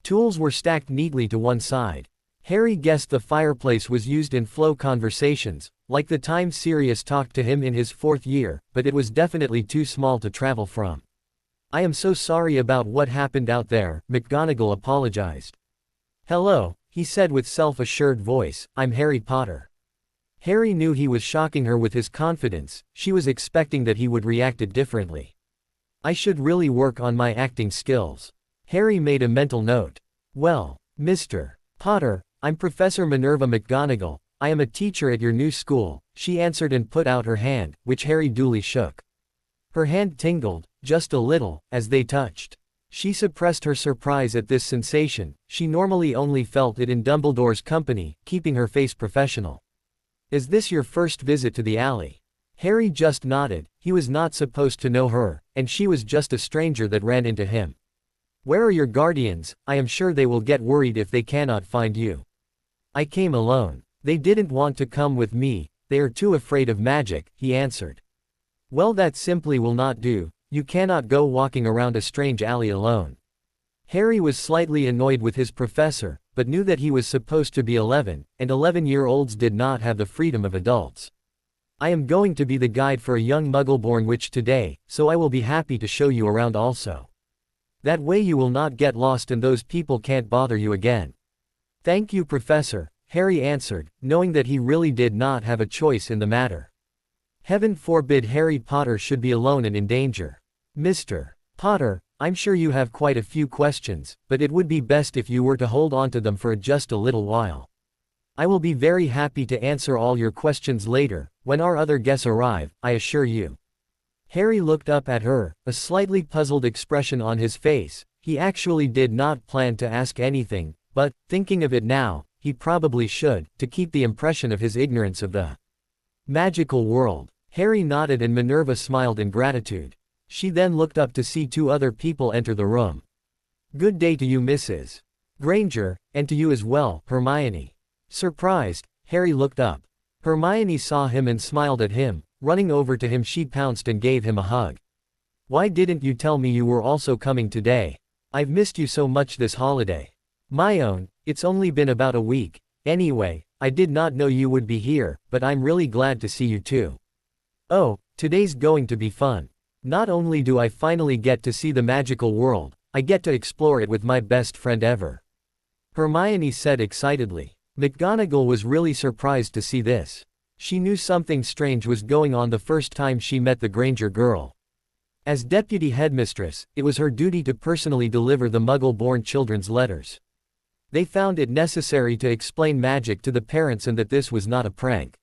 Tools were stacked neatly to one side. Harry guessed the fireplace was used in flow conversations, like the time Sirius talked to him in his 4th year, but it was definitely too small to travel from. I am so sorry about what happened out there, McGonagall apologized. Hello, he said with self-assured voice, I'm Harry Potter. Harry knew he was shocking her with his confidence, she was expecting that he would react differently. I should really work on my acting skills. Harry made a mental note. Well, Mr. Potter, I'm Professor Minerva McGonagall, I am a teacher at your new school, she answered and put out her hand, which Harry duly shook. Her hand tingled, just a little, as they touched. She suppressed her surprise at this sensation, she normally only felt it in Dumbledore's company, keeping her face professional. Is this your first visit to the alley? Harry just nodded, he was not supposed to know her, and she was just a stranger that ran into him. Where are your guardians? I am sure they will get worried if they cannot find you. I came alone. They didn't want to come with me, they are too afraid of magic, he answered. Well, that simply will not do, you cannot go walking around a strange alley alone. Harry was slightly annoyed with his professor, but knew that he was supposed to be 11, and 11-year-olds did not have the freedom of adults. I am going to be the guide for a young Muggle-born witch today, so I will be happy to show you around also. That way you will not get lost and those people can't bother you again. Thank you, Professor, Harry answered, knowing that he really did not have a choice in the matter. Heaven forbid Harry Potter should be alone and in danger. Mr. Potter, I'm sure you have quite a few questions, but it would be best if you were to hold on to them for just a little while. I will be very happy to answer all your questions later, when our other guests arrive, I assure you. Harry looked up at her, a slightly puzzled expression on his face. He actually did not plan to ask anything, but, thinking of it now, he probably should, to keep the impression of his ignorance of the magical world. Harry nodded and Minerva smiled in gratitude. She then looked up to see 2 other people enter the room. Good day to you, Mrs. Granger, and to you as well, Hermione. Surprised, Harry looked up. Hermione saw him and smiled at him. Running over to him, she pounced and gave him a hug. Why didn't you tell me you were also coming today? I've missed you so much this holiday. My own, it's only been about a week. Anyway, I did not know you would be here, but I'm really glad to see you too. Oh, today's going to be fun. Not only do I finally get to see the magical world, I get to explore it with my best friend ever. Hermione said excitedly. McGonagall was really surprised to see this. She knew something strange was going on the first time she met the Granger girl. As deputy headmistress, it was her duty to personally deliver the Muggle-born children's letters. They found it necessary to explain magic to the parents and that this was not a prank.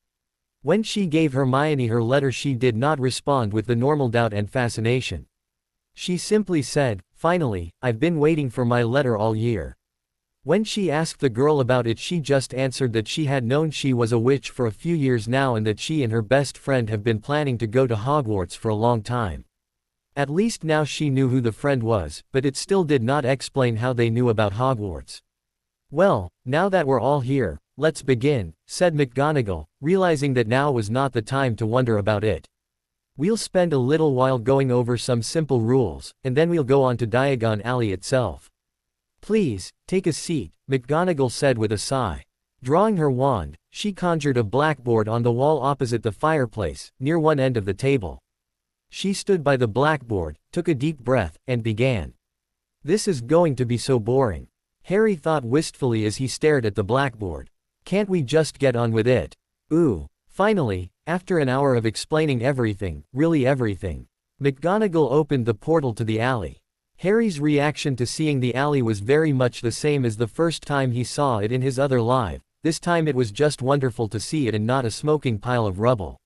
When she gave Hermione her letter, she did not respond with the normal doubt and fascination. She simply said, "Finally, I've been waiting for my letter all year." When she asked the girl about it, she just answered that she had known she was a witch for a few years now and that she and her best friend have been planning to go to Hogwarts for a long time. At least now she knew who the friend was, but it still did not explain how they knew about Hogwarts. Well, now that we're all here, let's begin, said McGonagall, realizing that now was not the time to wonder about it. We'll spend a little while going over some simple rules, and then we'll go on to Diagon Alley itself. Please, take a seat, McGonagall said with a sigh. Drawing her wand, she conjured a blackboard on the wall opposite the fireplace, near one end of the table. She stood by the blackboard, took a deep breath, and began. This is going to be so boring. Harry thought wistfully as he stared at the blackboard. Can't we just get on with it? Ooh. Finally, after an hour of explaining everything, really everything, McGonagall opened the portal to the alley. Harry's reaction to seeing the alley was very much the same as the first time he saw it in his other life. This time it was just wonderful to see it and not a smoking pile of rubble.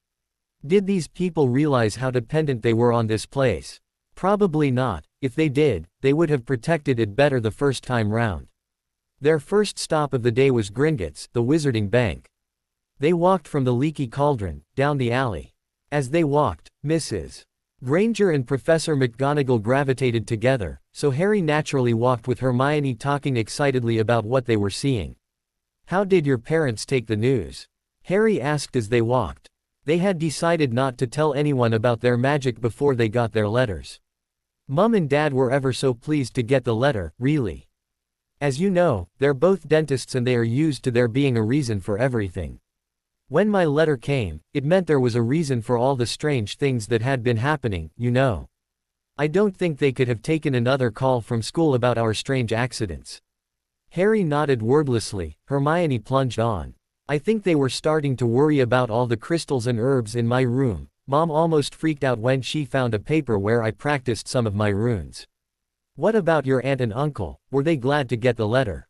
Did these people realize how dependent they were on this place? Probably not. If they did, they would have protected it better the first time round. Their first stop of the day was Gringotts, the Wizarding Bank. They walked from the Leaky Cauldron, down the alley. As they walked, Mrs. Granger and Professor McGonagall gravitated together, so Harry naturally walked with Hermione talking excitedly about what they were seeing. "How did your parents take the news?" Harry asked as they walked. They had decided not to tell anyone about their magic before they got their letters. Mum and Dad were ever so pleased to get the letter, really. As you know, they're both dentists and they are used to there being a reason for everything. When my letter came, it meant there was a reason for all the strange things that had been happening, you know. I don't think they could have taken another call from school about our strange accidents. Harry nodded wordlessly. Hermione plunged on. I think they were starting to worry about all the crystals and herbs in my room. Mom almost freaked out when she found a paper where I practiced some of my runes. What about your aunt and uncle, were they glad to get the letter?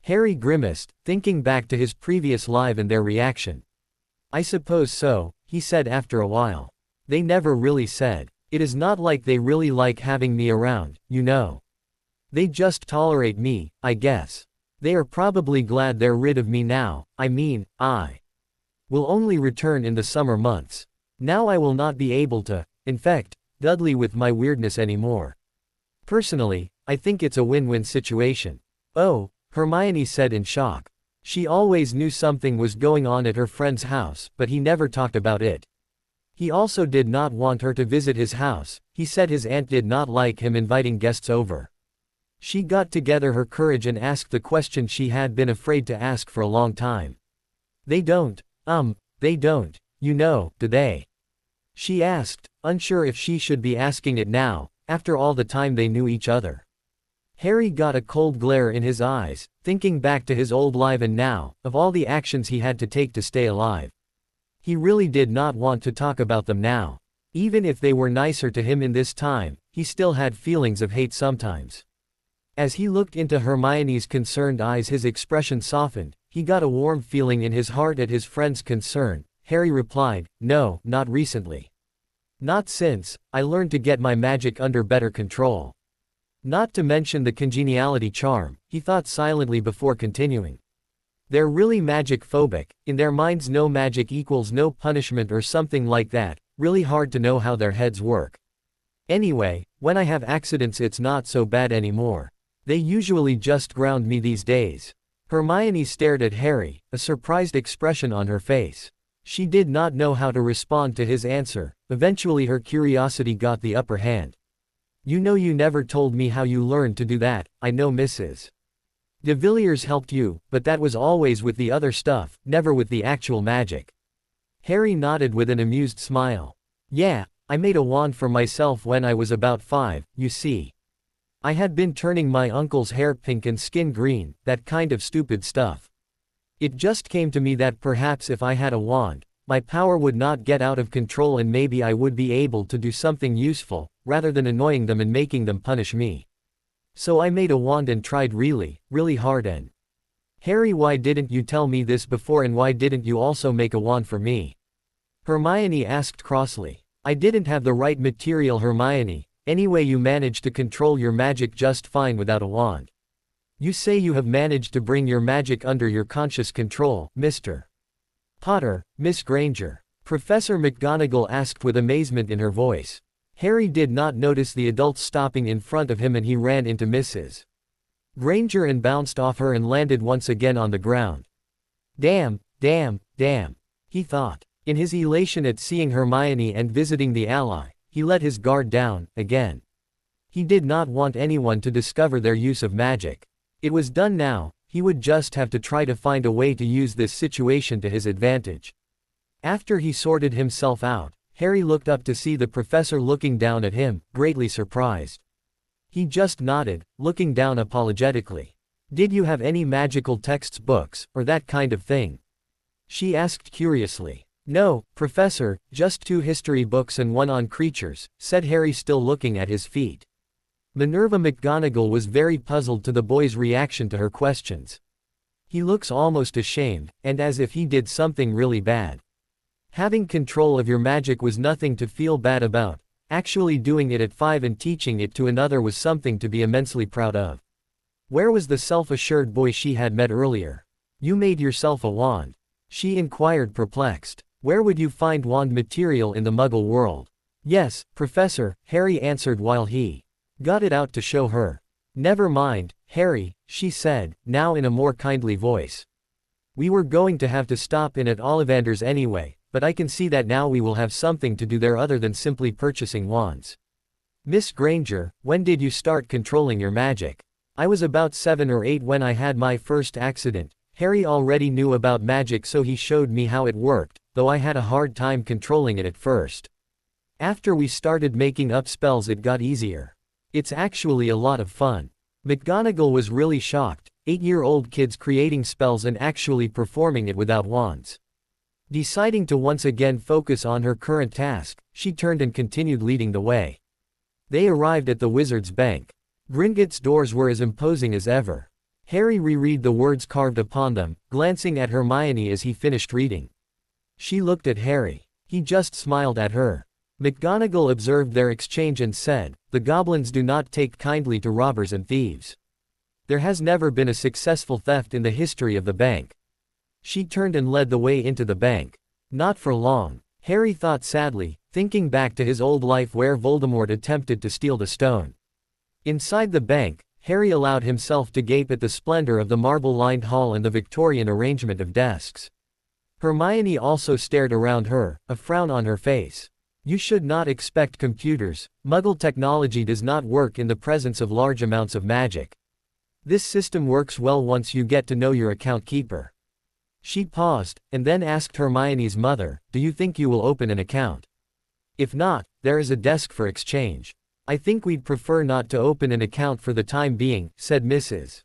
Harry grimaced, thinking back to his previous life and their reaction. I suppose so, he said after a while. They never really said. It is not like they really like having me around, you know. They just tolerate me, I guess. They are probably glad they're rid of me now. I mean, I will only return in the summer months. Now I will not be able to infect Dudley with my weirdness anymore. Personally, I think it's a win-win situation. Oh, Hermione said in shock. She always knew something was going on at her friend's house, but he never talked about it. He also did not want her to visit his house. He said his aunt did not like him inviting guests over. She got together her courage and asked the question she had been afraid to ask for a long time. They don't, you know, do they? She asked, unsure if she should be asking it now, after all the time they knew each other. Harry got a cold glare in his eyes, thinking back to his old life and now, of all the actions he had to take to stay alive. He really did not want to talk about them now. Even if they were nicer to him in this time, he still had feelings of hate sometimes. As he looked into Hermione's concerned eyes, his expression softened. He got a warm feeling in his heart at his friend's concern. Harry replied, no, not recently. Not since I learned to get my magic under better control. Not to mention the congeniality charm, he thought silently before continuing. They're really magic phobic, in their minds no magic equals no punishment or something like that, really hard to know how their heads work. Anyway, when I have accidents it's not so bad anymore. They usually just ground me these days. Hermione stared at Harry, a surprised expression on her face. She did not know how to respond to his answer. Eventually her curiosity got the upper hand. You know you never told me how you learned to do that. I know Mrs. De Villiers helped you, but that was always with the other stuff, never with the actual magic. Harry nodded with an amused smile. Yeah, I made a wand for myself when I was about 5, you see. I had been turning my uncle's hair pink and skin green, that kind of stupid stuff. It just came to me that perhaps if I had a wand, my power would not get out of control and maybe I would be able to do something useful, rather than annoying them and making them punish me. So I made a wand and tried really, really hard and… Harry, why didn't you tell me this before and why didn't you also make a wand for me? Hermione asked crossly. I didn't have the right material, Hermione. Anyway, you managed to control your magic just fine without a wand. You say you have managed to bring your magic under your conscious control, Mr. Potter, Miss Granger. Professor McGonagall asked with amazement in her voice. Harry did not notice the adults stopping in front of him and he ran into Mrs. Granger and bounced off her and landed once again on the ground. Damn, he thought. In his elation at seeing Hermione and visiting the ally, he let his guard down, again. He did not want anyone to discover their use of magic. It was done now, he would just have to try to find a way to use this situation to his advantage. After he sorted himself out, Harry looked up to see the professor looking down at him, greatly surprised. He just nodded, looking down apologetically. Did you have any magical texts, books, or that kind of thing? She asked curiously. No, Professor, just 2 history books and 1 on creatures, said Harry, still looking at his feet. Minerva McGonagall was very puzzled to the boy's reaction to her questions. He looks almost ashamed, and as if he did something really bad. Having control of your magic was nothing to feel bad about. Actually doing it at 5 and teaching it to another was something to be immensely proud of. Where was the self-assured boy she had met earlier? You made yourself a wand? She inquired perplexed. Where would you find wand material in the muggle world? Yes, Professor, Harry answered while he got it out to show her. Never mind, Harry, she said, now in a more kindly voice. We were going to have to stop in at Ollivanders anyway, but I can see that now we will have something to do there other than simply purchasing wands. Miss Granger, when did you start controlling your magic? I was about 7 or 8 when I had my first accident. Harry already knew about magic, so he showed me how it worked, though I had a hard time controlling it at first. After we started making up spells it got easier. It's actually a lot of fun. McGonagall was really shocked, 8-year-old kids creating spells and actually performing it without wands. Deciding to once again focus on her current task, she turned and continued leading the way. They arrived at the wizard's bank. Gringotts' doors were as imposing as ever. Harry reread the words carved upon them, glancing at Hermione as he finished reading. She looked at Harry. He just smiled at her. McGonagall observed their exchange and said, "The goblins do not take kindly to robbers and thieves. There has never been a successful theft in the history of the bank." She turned and led the way into the bank. Not for long. Harry thought sadly, thinking back to his old life where Voldemort attempted to steal the stone. Inside the bank, Harry allowed himself to gape at the splendor of the marble-lined hall and the Victorian arrangement of desks. Hermione also stared around her, a frown on her face. You should not expect computers. Muggle technology does not work in the presence of large amounts of magic. This system works well once you get to know your account keeper. She paused, and then asked Hermione's mother, "Do you think you will open an account? If not, there is a desk for exchange." "I think we'd prefer not to open an account for the time being," said Mrs.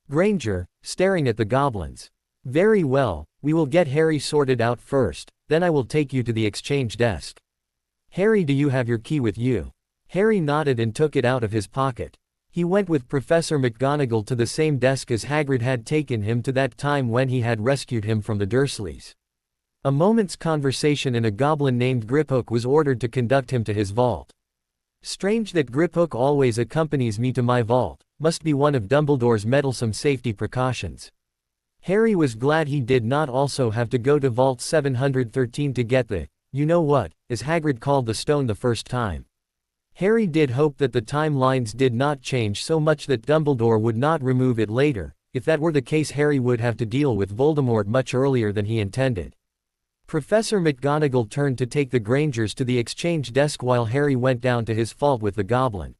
Granger, staring at the goblins. "Very well, we will get Harry sorted out first, then I will take you to the exchange desk. Harry, do you have your key with you?" Harry nodded and took it out of his pocket. He went with Professor McGonagall to the same desk as Hagrid had taken him to that time when he had rescued him from the Dursleys. A moment's conversation and a goblin named Griphook was ordered to conduct him to his vault. "Strange that Griphook always accompanies me to my vault, must be one of Dumbledore's meddlesome safety precautions." Harry was glad he did not also have to go to Vault 713 to get the, you know what, as Hagrid called the stone the first time. Harry did hope that the timelines did not change so much that Dumbledore would not remove it later. If that were the case, Harry would have to deal with Voldemort much earlier than he intended. Professor McGonagall turned to take the Grangers to the exchange desk while Harry went down to his vault with the goblin.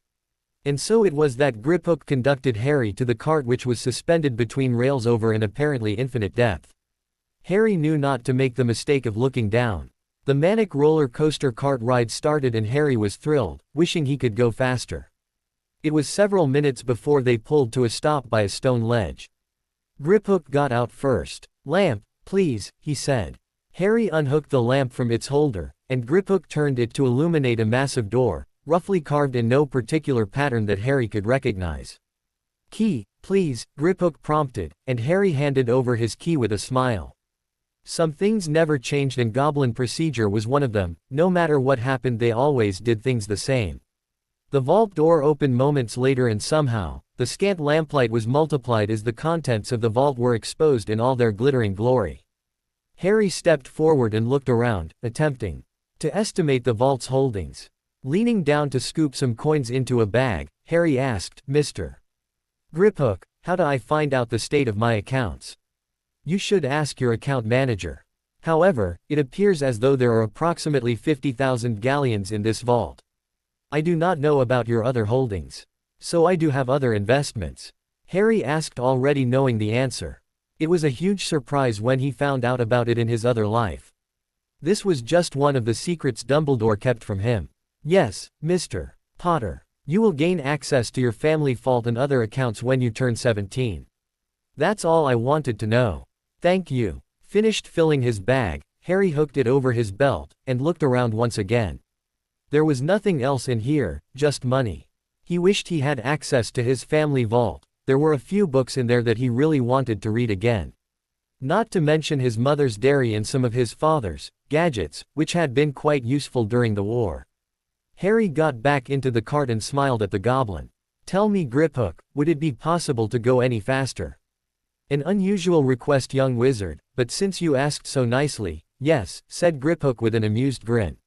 And so it was that Griphook conducted Harry to the cart which was suspended between rails over an apparently infinite depth. Harry knew not to make the mistake of looking down. The manic roller coaster cart ride started and Harry was thrilled, wishing he could go faster. It was several minutes before they pulled to a stop by a stone ledge. Griphook got out first. "Lamp, please," he said. Harry unhooked the lamp from its holder, and Griphook turned it to illuminate a massive door, roughly carved in no particular pattern that Harry could recognize. "Key, please," Griphook prompted, and Harry handed over his key with a smile. Some things never changed and goblin procedure was one of them. No matter what happened, they always did things the same. The vault door opened moments later and somehow, the scant lamplight was multiplied as the contents of the vault were exposed in all their glittering glory. Harry stepped forward and looked around, attempting to estimate the vault's holdings. Leaning down to scoop some coins into a bag, Harry asked, "Mr. Griphook, how do I find out the state of my accounts?" "You should ask your account manager. However, it appears as though there are approximately 50,000 galleons in this vault. I do not know about your other holdings. So I do have other investments?" Harry asked, already knowing the answer. It was a huge surprise when he found out about it in his other life. This was just one of the secrets Dumbledore kept from him. "Yes, Mr. Potter. You will gain access to your family vault and other accounts when you turn 17. That's all I wanted to know. Thank you." Finished filling his bag, Harry hooked it over his belt, and looked around once again. There was nothing else in here, just money. He wished he had access to his family vault. There were a few books in there that he really wanted to read again. Not to mention his mother's dairy and some of his father's gadgets, which had been quite useful during the war. Harry got back into the cart and smiled at the goblin. Tell me, Griphook, would it be possible to go any faster? An unusual request, young wizard, but since you asked so nicely, yes, said Griphook with an amused grin.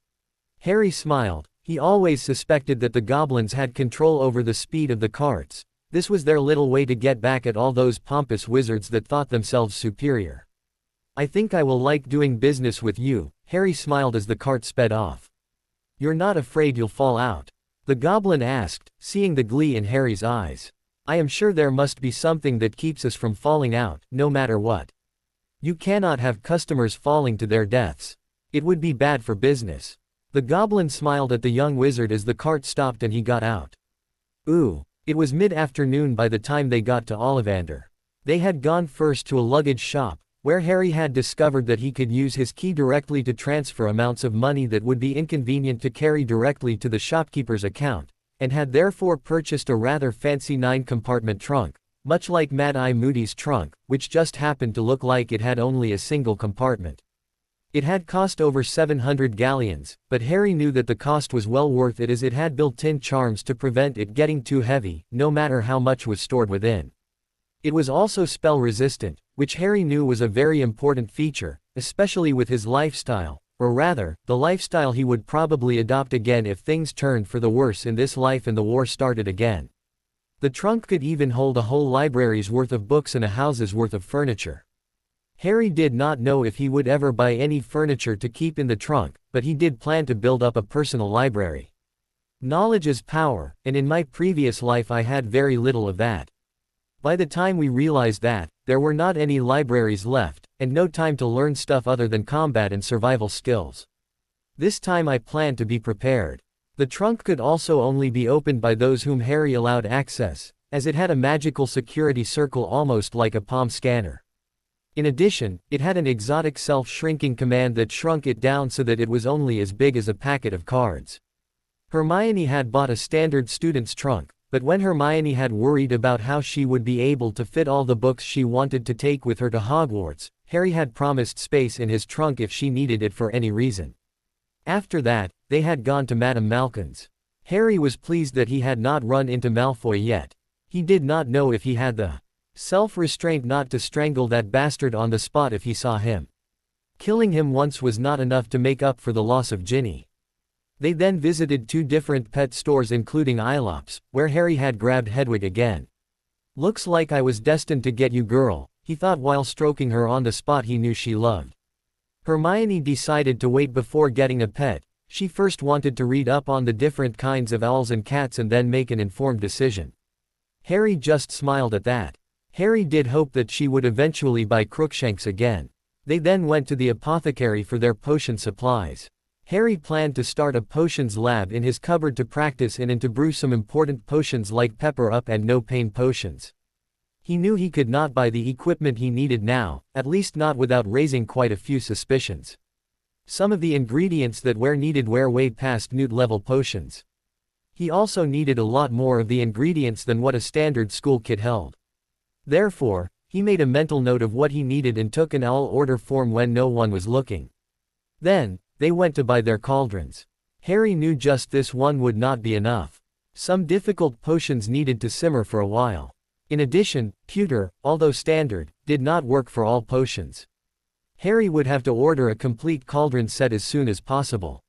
Harry smiled. He always suspected that the goblins had control over the speed of the carts. This was their little way to get back at all those pompous wizards that thought themselves superior. I think I will like doing business with you, Harry smiled as the cart sped off. You're not afraid you'll fall out? The goblin asked, seeing the glee in Harry's eyes. I am sure there must be something that keeps us from falling out, no matter what. You cannot have customers falling to their deaths. It would be bad for business. The goblin smiled at the young wizard as the cart stopped and he got out. Ooh. It was mid-afternoon by the time they got to Ollivander. They had gone first to a luggage shop, where Harry had discovered that he could use his key directly to transfer amounts of money that would be inconvenient to carry directly to the shopkeeper's account, and had therefore purchased a rather fancy 9-compartment trunk, much like Mad-Eye Moody's trunk, which just happened to look like it had only a single compartment. It had cost over 700 galleons, but Harry knew that the cost was well worth it as it had built-in charms to prevent it getting too heavy, no matter how much was stored within. It was also spell-resistant, which Harry knew was a very important feature, especially with his lifestyle, or rather, the lifestyle he would probably adopt again if things turned for the worse in this life and the war started again. The trunk could even hold a whole library's worth of books and a house's worth of furniture. Harry did not know if he would ever buy any furniture to keep in the trunk, but he did plan to build up a personal library. Knowledge is power, and in my previous life I had very little of that. By the time we realized that, there were not any libraries left, and no time to learn stuff other than combat and survival skills. This time I planned to be prepared. The trunk could also only be opened by those whom Harry allowed access, as it had a magical security circle almost like a palm scanner. In addition, it had an exotic self-shrinking command that shrunk it down so that it was only as big as a packet of cards. Hermione had bought a standard student's trunk, but when Hermione had worried about how she would be able to fit all the books she wanted to take with her to Hogwarts, Harry had promised space in his trunk if she needed it for any reason. After that, they had gone to Madame Malkin's. Harry was pleased that he had not run into Malfoy yet. He did not know if he had the self-restraint not to strangle that bastard on the spot if he saw him. Killing him once was not enough to make up for the loss of Ginny. They then visited 2 different pet stores including Ilops, where Harry had grabbed Hedwig again. Looks like I was destined to get you, girl, he thought while stroking her on the spot he knew she loved. Hermione decided to wait before getting a pet. She first wanted to read up on the different kinds of owls and cats and then make an informed decision. Harry just smiled at that. Harry did hope that she would eventually buy Crookshanks again. They then went to the apothecary for their potion supplies. Harry planned to start a potions lab in his cupboard to practice in and to brew some important potions like Pepper Up and No Pain potions. He knew he could not buy the equipment he needed now, at least not without raising quite a few suspicions. Some of the ingredients that were needed were way past Newt-level potions. He also needed a lot more of the ingredients than what a standard school kit held. Therefore, he made a mental note of what he needed and took an owl order form when no one was looking. Then, they went to buy their cauldrons. Harry knew just this one would not be enough. Some difficult potions needed to simmer for a while. In addition, pewter, although standard, did not work for all potions. Harry would have to order a complete cauldron set as soon as possible.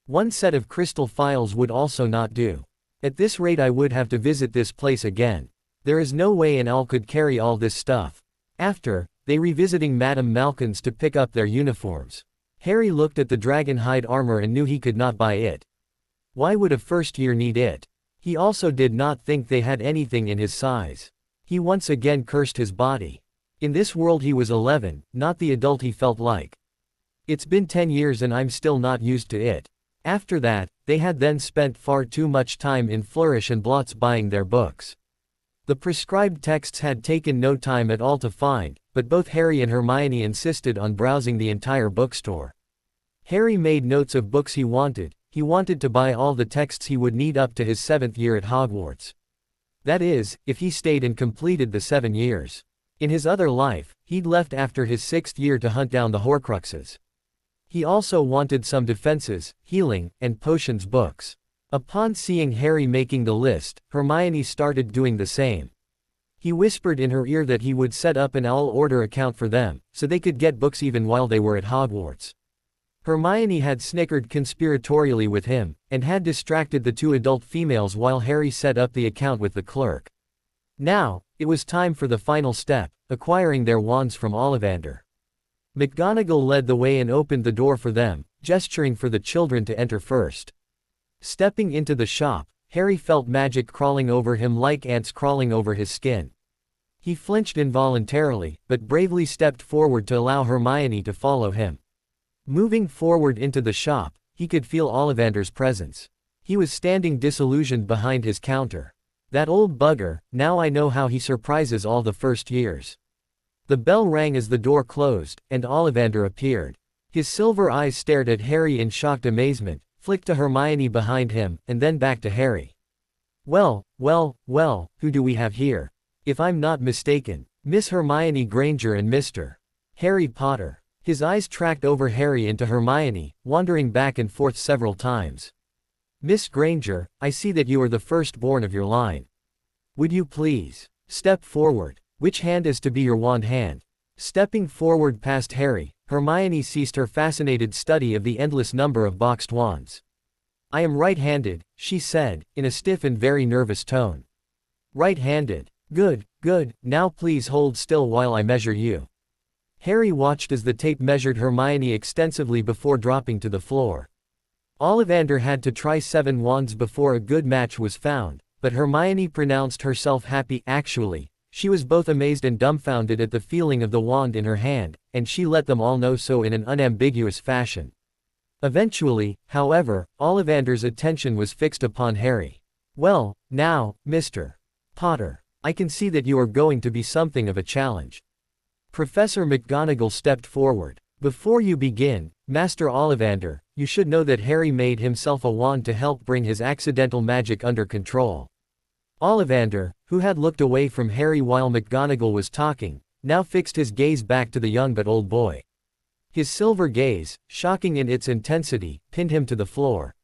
1 set of crystal phials would also not do. At this rate I would have to visit this place again. There is no way an owl could carry all this stuff. After, they revisiting Madame Malkin's to pick up their uniforms. Harry looked at the dragon hide armor and knew he could not buy it. Why would a first year need it? He also did not think they had anything in his size. He once again cursed his body. In this world he was 11, not the adult he felt like. It's been 10 years and I'm still not used to it. After that, they had then spent far too much time in Flourish and Blots buying their books. The prescribed texts had taken no time at all to find, but both Harry and Hermione insisted on browsing the entire bookstore. Harry made notes of books he wanted to buy all the texts he would need up to his 7th year at Hogwarts. That is, if he stayed and completed the 7 years. In his other life, he'd left after his 6th year to hunt down the Horcruxes. He also wanted some defenses, healing, and potions books. Upon seeing Harry making the list, Hermione started doing the same. He whispered in her ear that he would set up an all-order account for them, so they could get books even while they were at Hogwarts. Hermione had snickered conspiratorially with him, and had distracted the two adult females while Harry set up the account with the clerk. Now, it was time for the final step, acquiring their wands from Ollivander. McGonagall led the way and opened the door for them, gesturing for the children to enter first. Stepping into the shop, Harry felt magic crawling over him like ants crawling over his skin. He flinched involuntarily, but bravely stepped forward to allow Hermione to follow him. Moving forward into the shop, he could feel Ollivander's presence. He was standing disillusioned behind his counter. That old bugger, now I know how he surprises all the first years. The bell rang as the door closed, and Ollivander appeared. His silver eyes stared at Harry in shocked amazement, flicked to Hermione behind him, and then back to Harry. Well, who do we have here? If I'm not mistaken, Miss Hermione Granger and Mr. Harry Potter. His eyes tracked over Harry into Hermione, wandering back and forth several times. Miss Granger, I see that you are the firstborn of your line. Would you please step forward? Which hand is to be your wand hand? Stepping forward past Harry, Hermione ceased her fascinated study of the endless number of boxed wands. I am right-handed, she said, in a stiff and very nervous tone. Right-handed. Good, now please hold still while I measure you. Harry watched as the tape measured Hermione extensively before dropping to the floor. Ollivander had to try 7 wands before a good match was found, but Hermione pronounced herself happy. Actually, she was both amazed and dumbfounded at the feeling of the wand in her hand, and she let them all know so in an unambiguous fashion. Eventually, however, Ollivander's attention was fixed upon Harry. Well, now, Mr. Potter, I can see that you are going to be something of a challenge. Professor McGonagall stepped forward. Before you begin, Master Ollivander, you should know that Harry made himself a wand to help bring his accidental magic under control. Ollivander, who had looked away from Harry while McGonagall was talking, now fixed his gaze back to the young but old boy. His silver gaze, shocking in its intensity, pinned him to the floor.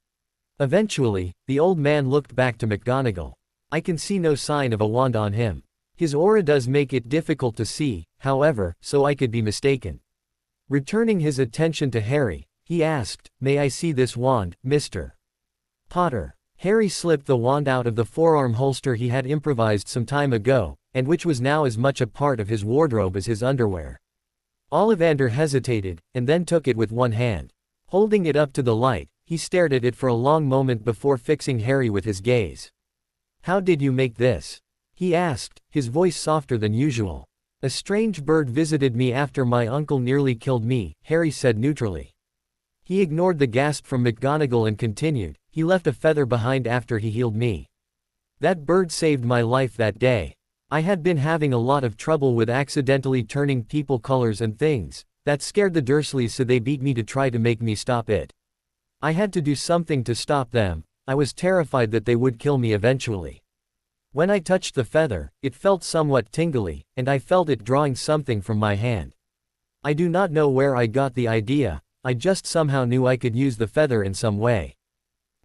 Eventually, the old man looked back to McGonagall. I can see no sign of a wand on him. His aura does make it difficult to see, however, so I could be mistaken. Returning his attention to Harry, he asked, May I see this wand, Mr. Potter? Harry slipped the wand out of the forearm holster he had improvised some time ago, and which was now as much a part of his wardrobe as his underwear. Ollivander hesitated, and then took it with one hand. Holding it up to the light, he stared at it for a long moment before fixing Harry with his gaze. How did you make this? He asked, his voice softer than usual. A strange bird visited me after my uncle nearly killed me, Harry said neutrally. He ignored the gasp from McGonagall and continued, he left a feather behind after he healed me. That bird saved my life that day. I had been having a lot of trouble with accidentally turning people colors and things. That scared the Dursleys, so they beat me to try to make me stop it. I had to do something to stop them. I was terrified that they would kill me eventually. When I touched the feather, it felt somewhat tingly, and I felt it drawing something from my hand. I do not know where I got the idea, I just somehow knew I could use the feather in some way.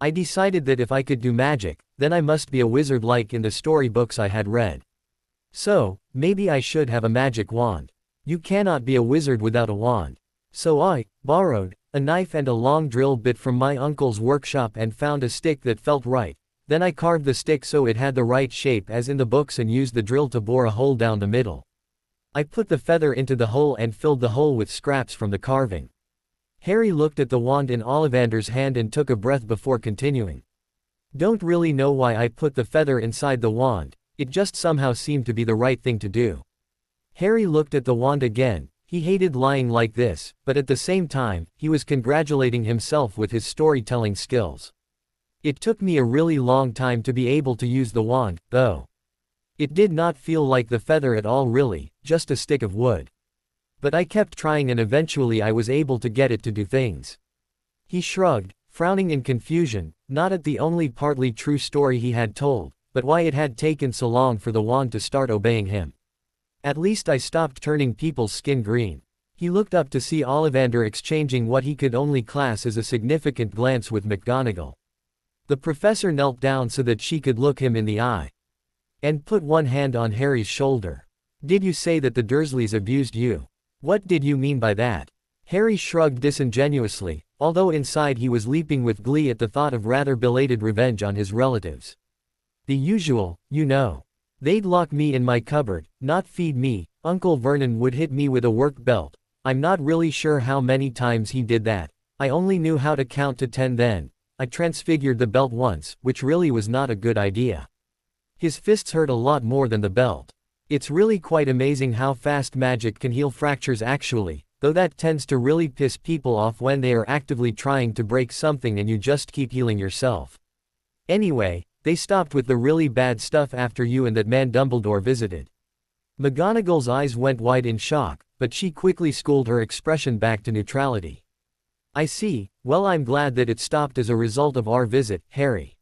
I decided that if I could do magic, then I must be a wizard like in the storybooks I had read. So, maybe I should have a magic wand. You cannot be a wizard without a wand. So I borrowed a knife and a long drill bit from my uncle's workshop and found a stick that felt right. Then I carved the stick so it had the right shape as in the books and used the drill to bore a hole down the middle. I put the feather into the hole and filled the hole with scraps from the carving. Harry looked at the wand in Ollivander's hand and took a breath before continuing. Don't really know why I put the feather inside the wand, it just somehow seemed to be the right thing to do. Harry looked at the wand again. He hated lying like this, but at the same time, he was congratulating himself with his storytelling skills. It took me a really long time to be able to use the wand, though. It did not feel like the feather at all really, just a stick of wood. But I kept trying and eventually I was able to get it to do things. He shrugged, frowning in confusion, not at the only partly true story he had told, but why it had taken so long for the wand to start obeying him. At least I stopped turning people's skin green. He looked up to see Ollivander exchanging what he could only class as a significant glance with McGonagall. The professor knelt down so that she could look him in the eye. And put one hand on Harry's shoulder. Did you say that the Dursleys abused you? What did you mean by that? Harry shrugged disingenuously, although inside he was leaping with glee at the thought of rather belated revenge on his relatives. The usual, you know. They'd lock me in my cupboard, not feed me, Uncle Vernon would hit me with a work belt. I'm not really sure how many times he did that. I only knew how to count to 10 then. I transfigured the belt once, which really was not a good idea. His fists hurt a lot more than the belt. It's really quite amazing how fast magic can heal fractures actually, though that tends to really piss people off when they are actively trying to break something and you just keep healing yourself. Anyway, they stopped with the really bad stuff after you and that man Dumbledore visited. McGonagall's eyes went wide in shock, but she quickly schooled her expression back to neutrality. I see, well I'm glad that it stopped as a result of our visit, Harry.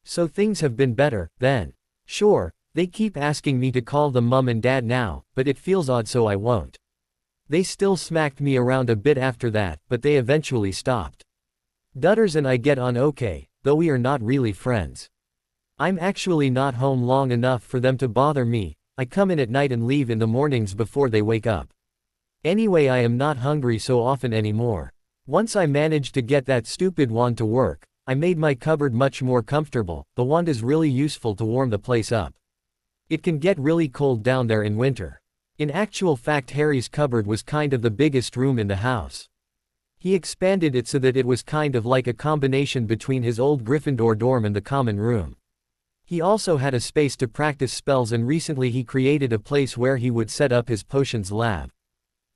So things have been better, then. Sure, they keep asking me to call them Mum and Dad now, but it feels odd so I won't. They still smacked me around a bit after that, but they eventually stopped. Dutters and I get on okay, though we are not really friends. I'm actually not home long enough for them to bother me. I come in at night and leave in the mornings before they wake up. Anyway, I am not hungry so often anymore. Once I managed to get that stupid wand to work, I made my cupboard much more comfortable. The wand is really useful to warm the place up. It can get really cold down there in winter. In actual fact, Harry's cupboard was kind of the biggest room in the house. He expanded it so that it was kind of like a combination between his old Gryffindor dorm and the common room. He also had a space to practice spells, and recently he created a place where he would set up his potions lab.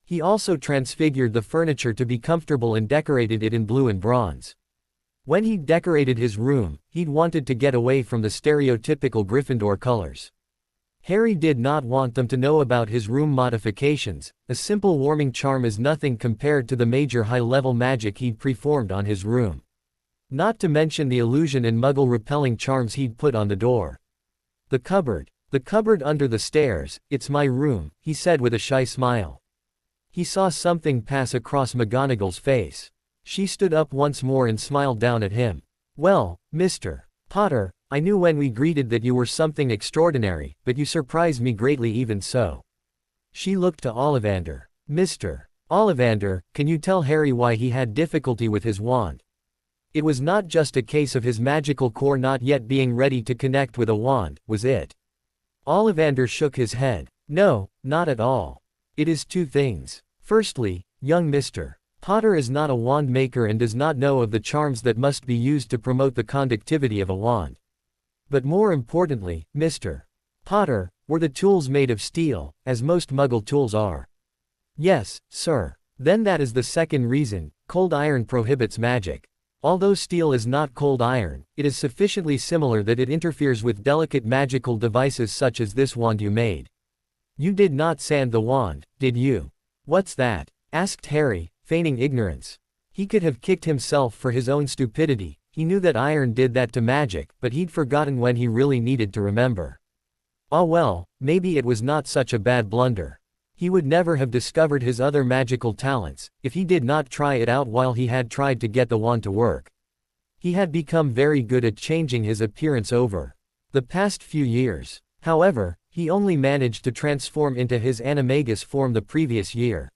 He also transfigured the furniture to be comfortable and decorated it in blue and bronze. When he decorated his room, he'd wanted to get away from the stereotypical Gryffindor colors. Harry did not want them to know about his room modifications. A simple warming charm is nothing compared to the major high-level magic he'd performed on his room. Not to mention the illusion and muggle-repelling charms he'd put on the door. The cupboard under the stairs, it's my room, he said with a shy smile. He saw something pass across McGonagall's face. She stood up once more and smiled down at him. Well, Mr. Potter, I knew when we greeted that you were something extraordinary, but you surprised me greatly even so. She looked to Ollivander. Mr. Ollivander, can you tell Harry why he had difficulty with his wand? It was not just a case of his magical core not yet being ready to connect with a wand, was it? Ollivander shook his head. No, not at all. It is two things. Firstly, young Mr. Potter is not a wand maker and does not know of the charms that must be used to promote the conductivity of a wand. But more importantly, Mr. Potter, were the tools made of steel, as most Muggle tools are? Yes, sir. Then that is the second reason. Cold iron prohibits magic. Although steel is not cold iron, it is sufficiently similar that it interferes with delicate magical devices such as this wand you made. You did not sand the wand, did you? What's that? Asked Harry, feigning ignorance. He could have kicked himself for his own stupidity. He knew that iron did that to magic, but he'd forgotten when he really needed to remember. Ah well, maybe it was not such a bad blunder. He would never have discovered his other magical talents, if he did not try it out while he had tried to get the wand to work. He had become very good at changing his appearance over the past few years. However, he only managed to transform into his animagus form the previous year.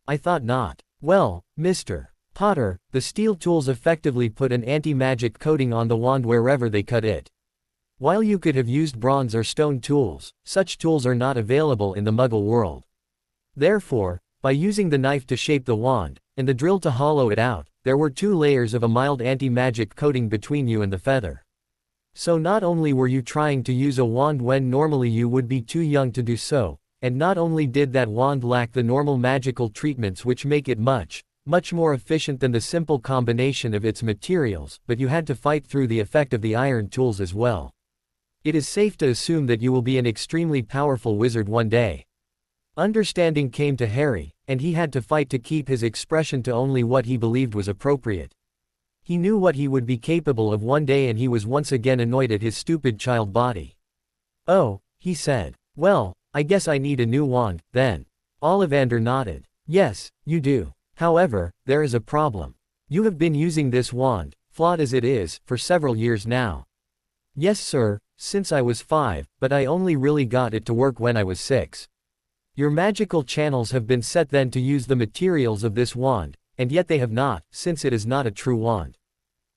I thought not. Well, Mr. Potter, the steel tools effectively put an anti-magic coating on the wand wherever they cut it. While you could have used bronze or stone tools, such tools are not available in the Muggle world. Therefore, by using the knife to shape the wand, and the drill to hollow it out, there were 2 layers of a mild anti-magic coating between you and the feather. So not only were you trying to use a wand when normally you would be too young to do so, and not only did that wand lack the normal magical treatments which make it much more efficient than the simple combination of its materials, but you had to fight through the effect of the iron tools as well. It is safe to assume that you will be an extremely powerful wizard one day. Understanding came to Harry, and he had to fight to keep his expression to only what he believed was appropriate. He knew what he would be capable of one day, and he was once again annoyed at his stupid child body. Oh, he said. Well, I guess I need a new wand, then. Ollivander nodded. Yes, you do. However, there is a problem. You have been using this wand flawed as it is, for several years now. Yes sir, since I was 5, but I only really got it to work when I was 6. Your magical channels have been set then to use the materials of this wand, and yet they have not, since it is not a true wand.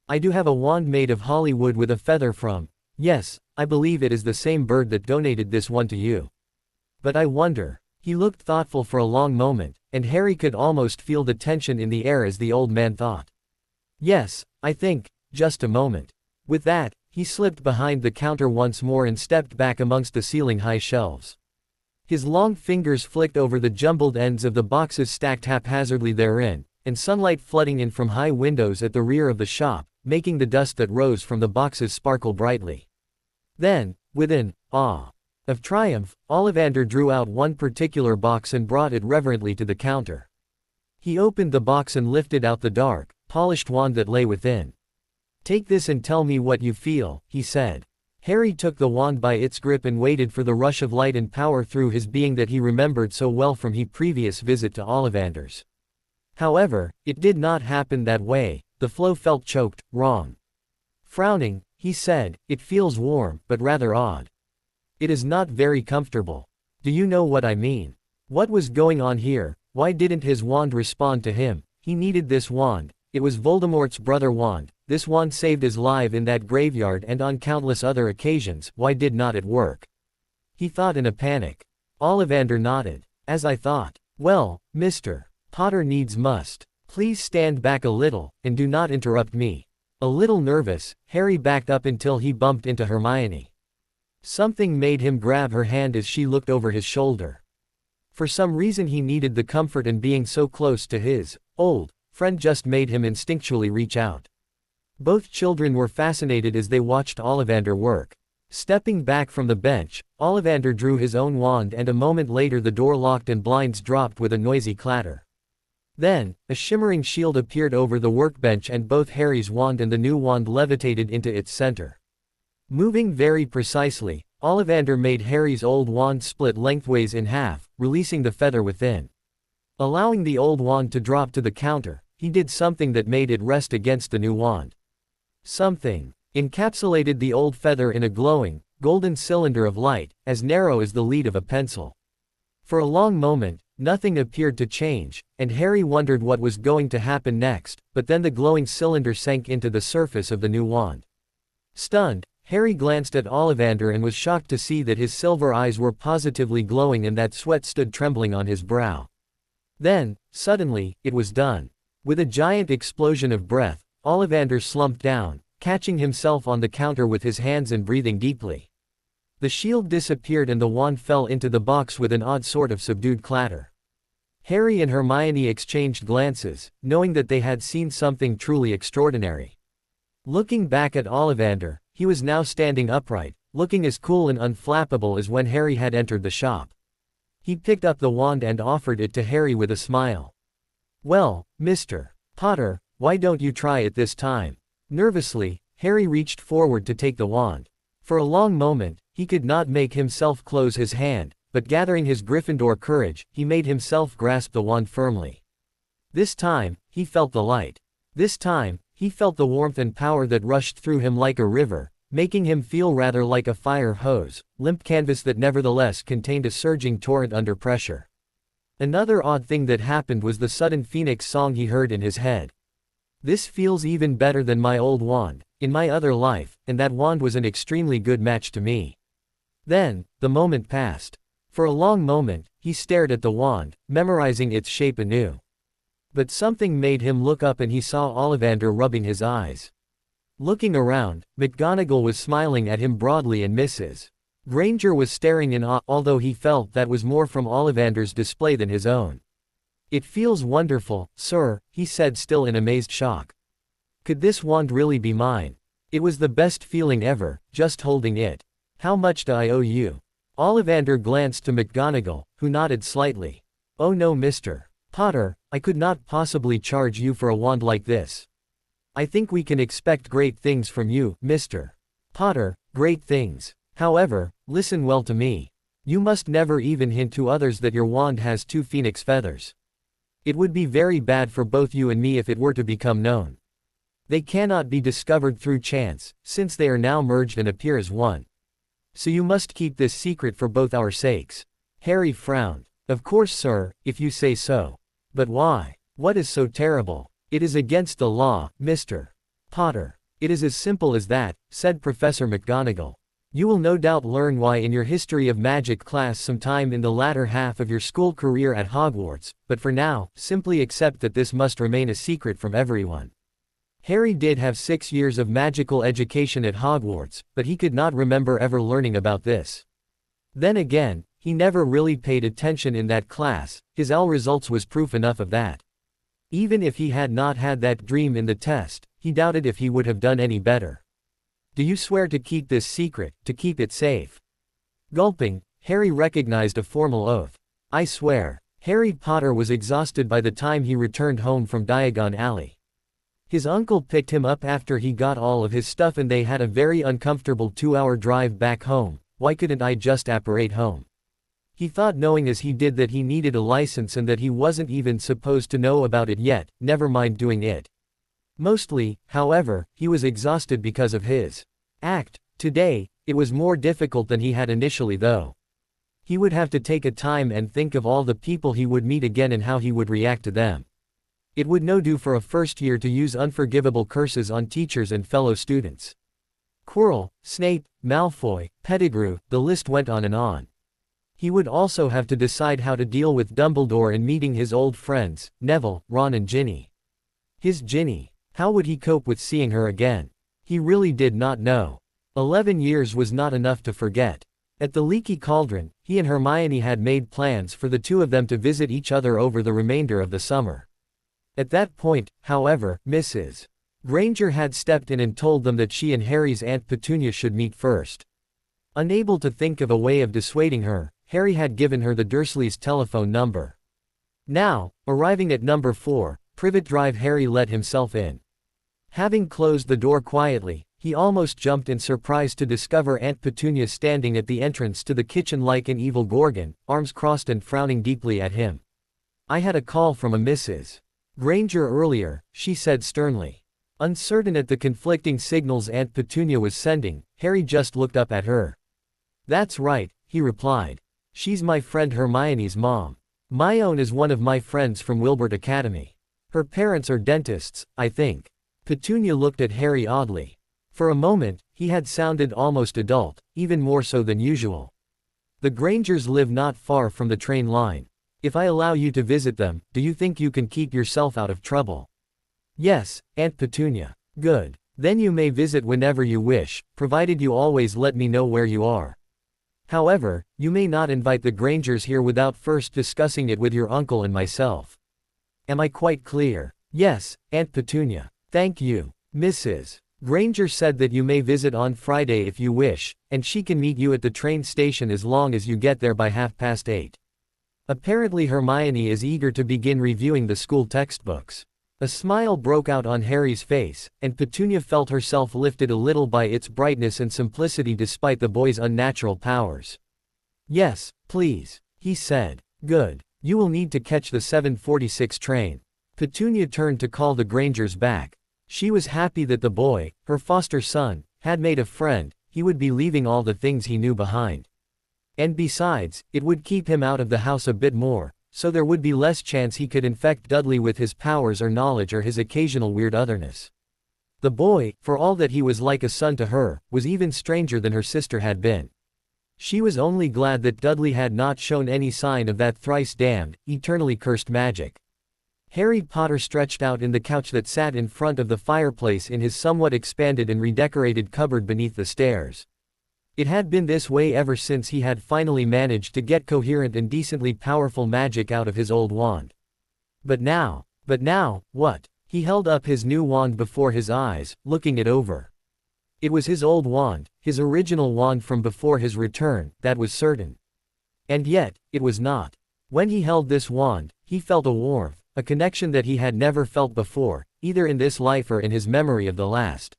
I do have a wand made of Hollywood with a feather from, yes, I believe it is the same bird that donated this one to you. But I wonder. He looked thoughtful for a long moment, and Harry could almost feel the tension in the air as the old man thought. Yes, I think, just a moment. With that, he slipped behind the counter once more and stepped back amongst the ceiling-high shelves. His long fingers flicked over the jumbled ends of the boxes stacked haphazardly therein, and sunlight flooding in from high windows at the rear of the shop, making the dust that rose from the boxes sparkle brightly. Then, with an awe of triumph, Ollivander drew out one particular box and brought it reverently to the counter. He opened the box and lifted out the dark, polished wand that lay within. "Take this and tell me what you feel," he said. Harry took the wand by its grip and waited for the rush of light and power through his being that he remembered so well from his previous visit to Ollivanders. However, it did not happen that way. The flow felt choked, wrong. Frowning, he said, "It feels warm, but rather odd. It is not very comfortable. Do you know what I mean? What was going on here? Why didn't his wand respond to him? He needed this wand. It was Voldemort's brother wand. This wand saved his life in that graveyard and on countless other occasions. Why did not it work?" He thought in a panic. Ollivander nodded. "As I thought. Well, Mr. Potter must. Please stand back a little, and do not interrupt me." A little nervous, Harry backed up until he bumped into Hermione. Something made him grab her hand as she looked over his shoulder. For some reason he needed the comfort, and being so close to his old friend just made him instinctually reach out. Both children were fascinated as they watched Ollivander work. Stepping back from the bench, Ollivander drew his own wand, and a moment later the door locked and blinds dropped with a noisy clatter. Then, a shimmering shield appeared over the workbench and both Harry's wand and the new wand levitated into its center. Moving very precisely, Ollivander made Harry's old wand split lengthways in half, releasing the feather within. Allowing the old wand to drop to the counter, he did something that made it rest against the new wand. Something encapsulated the old feather in a glowing, golden cylinder of light, as narrow as the lead of a pencil. For a long moment, nothing appeared to change, and Harry wondered what was going to happen next, but then the glowing cylinder sank into the surface of the new wand. Stunned, Harry glanced at Ollivander and was shocked to see that his silver eyes were positively glowing and that sweat stood trembling on his brow. Then, suddenly, it was done. With a giant explosion of breath, Ollivander slumped down, catching himself on the counter with his hands and breathing deeply. The shield disappeared and the wand fell into the box with an odd sort of subdued clatter. Harry and Hermione exchanged glances, knowing that they had seen something truly extraordinary. Looking back at Ollivander, he was now standing upright, looking as cool and unflappable as when Harry had entered the shop. He picked up the wand and offered it to Harry with a smile. "Well, Mr. Potter, why don't you try it this time?" Nervously, Harry reached forward to take the wand. For a long moment, he could not make himself close his hand, but gathering his Gryffindor courage, he made himself grasp the wand firmly. This time, he felt the light. This time, he felt the warmth and power that rushed through him like a river, making him feel rather like a fire hose, limp canvas that nevertheless contained a surging torrent under pressure. Another odd thing that happened was the sudden Phoenix song he heard in his head. "This feels even better than my old wand, in my other life, and that wand was an extremely good match to me." Then, the moment passed. For a long moment, he stared at the wand, memorizing its shape anew. But something made him look up and he saw Ollivander rubbing his eyes. Looking around, McGonagall was smiling at him broadly and Mrs. Granger was staring in awe, although he felt that was more from Ollivander's display than his own. "It feels wonderful, sir," he said, still in amazed shock. "Could this wand really be mine? It was the best feeling ever, just holding it. How much do I owe you?" Ollivander glanced to McGonagall, who nodded slightly. "Oh no, Mr. Potter, I could not possibly charge you for a wand like this. I think we can expect great things from you, Mr. Potter, great things. However, listen well to me. You must never even hint to others that your wand has 2 phoenix feathers. It would be very bad for both you and me if it were to become known." They cannot be discovered through chance, since they are now merged and appear as one. So you must keep this secret for both our sakes." Harry frowned. "Of course, sir, if you say so. But why? What is so terrible?" "It is against the law, Mr. Potter." "It is as simple as that," said Professor McGonagall. "You will no doubt learn why in your History of Magic class sometime in the latter half of your school career at Hogwarts, but for now, simply accept that this must remain a secret from everyone." Harry did have 6 years of magical education at Hogwarts, but he could not remember ever learning about this. Then again, he never really paid attention in that class. His L results was proof enough of that. Even if he had not had that dream in the test, he doubted if he would have done any better. "Do you swear to keep this secret, to keep it safe?" Gulping, Harry recognized a formal oath. "I swear." Harry Potter was exhausted by the time he returned home from Diagon Alley. His uncle picked him up after he got all of his stuff and they had a very uncomfortable 2-hour drive back home. "Why couldn't I just apparate home?" He thought, knowing as he did that he needed a license and that he wasn't even supposed to know about it yet, never mind doing it. Mostly, however, he was exhausted because of his act. Today, it was more difficult than he had initially though. He would have to take a time and think of all the people he would meet again and how he would react to them. It would no do for a first year to use unforgivable curses on teachers and fellow students. Quirrell, Snape, Malfoy, Pettigrew, the list went on and on. He would also have to decide how to deal with Dumbledore and meeting his old friends, Neville, Ron and Ginny. His Ginny. How would he cope with seeing her again? He really did not know. 11 years was not enough to forget. At the Leaky Cauldron, he and Hermione had made plans for the two of them to visit each other over the remainder of the summer. At that point, however, Mrs. Granger had stepped in and told them that she and Harry's Aunt Petunia should meet first. Unable to think of a way of dissuading her, Harry had given her the Dursleys' telephone number. Now, arriving at number 4, Privet Drive, Harry let himself in. Having closed the door quietly, he almost jumped in surprise to discover Aunt Petunia standing at the entrance to the kitchen like an evil gorgon, arms crossed and frowning deeply at him. "I had a call from a Mrs. Granger earlier," she said sternly. Uncertain at the conflicting signals Aunt Petunia was sending, Harry just looked up at her. "That's right," he replied. "She's my friend Hermione's mom. My own is one of my friends from Wilbert Academy. Her parents are dentists, I think." Petunia looked at Harry oddly. For a moment, he had sounded almost adult, even more so than usual. "The Grangers live not far from the train line. If I allow you to visit them, do you think you can keep yourself out of trouble?" "Yes, Aunt Petunia." "Good. Then you may visit whenever you wish, provided you always let me know where you are. However, you may not invite the Grangers here without first discussing it with your uncle and myself. Am I quite clear?" "Yes, Aunt Petunia. Thank you." Mrs. Granger said that you may visit on Friday if you wish, and she can meet you at the train station as long as you get there by 8:30. Apparently Hermione is eager to begin reviewing the school textbooks. A smile broke out on Harry's face, and Petunia felt herself lifted a little by its brightness and simplicity despite the boy's unnatural powers. "Yes, please," he said. "Good. You will need to catch the 7:46 train." Petunia turned to call the Grangers back. She was happy that the boy, her foster son, had made a friend. He would be leaving all the things he knew behind. And besides, it would keep him out of the house a bit more, so there would be less chance he could infect Dudley with his powers or knowledge or his occasional weird otherness. The boy, for all that he was like a son to her, was even stranger than her sister had been. She was only glad that Dudley had not shown any sign of that thrice-damned, eternally cursed magic. Harry Potter stretched out in the couch that sat in front of the fireplace in his somewhat expanded and redecorated cupboard beneath the stairs. It had been this way ever since he had finally managed to get coherent and decently powerful magic out of his old wand. But now, what? He held up his new wand before his eyes, looking it over. It was his old wand, his original wand from before his return, that was certain. And yet, it was not. When he held this wand, he felt a warmth, a connection that he had never felt before, either in this life or in his memory of the last.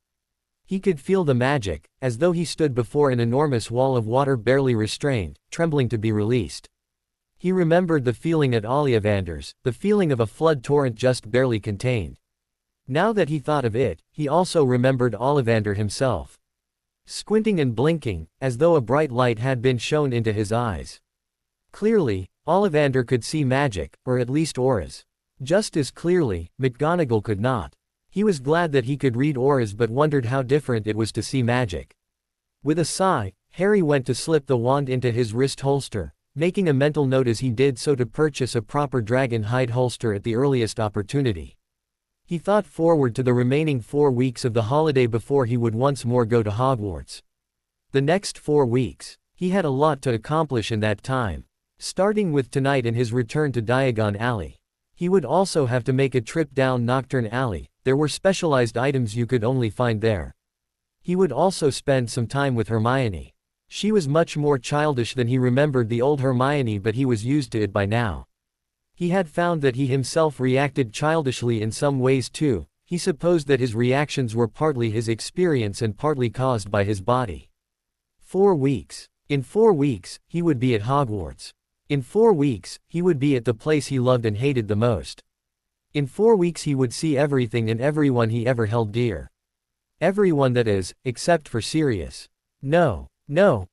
He could feel the magic, as though he stood before an enormous wall of water barely restrained, trembling to be released. He remembered the feeling at Ollivanders, the feeling of a flood torrent just barely contained. Now that he thought of it, he also remembered Ollivander himself. Squinting and blinking, as though a bright light had been shone into his eyes. Clearly, Ollivander could see magic, or at least auras. Just as clearly, McGonagall could not. He was glad that he could read auras but wondered how different it was to see magic. With a sigh, Harry went to slip the wand into his wrist holster, making a mental note as he did so to purchase a proper dragon hide holster at the earliest opportunity. He thought forward to the remaining 4 weeks of the holiday before he would once more go to Hogwarts. The next 4 weeks. He had a lot to accomplish in that time. Starting with tonight and his return to Diagon Alley. He would also have to make a trip down Knockturn Alley. There were specialized items you could only find there. He would also spend some time with Hermione. She was much more childish than he remembered the old Hermione, but he was used to it by now. He had found that he himself reacted childishly in some ways too. He supposed that his reactions were partly his experience and partly caused by his body. 4 weeks. In 4 weeks, he would be at Hogwarts. In 4 weeks, he would be at the place he loved and hated the most. In 4 weeks he would see everything and everyone he ever held dear. Everyone, that is, except for Sirius. No,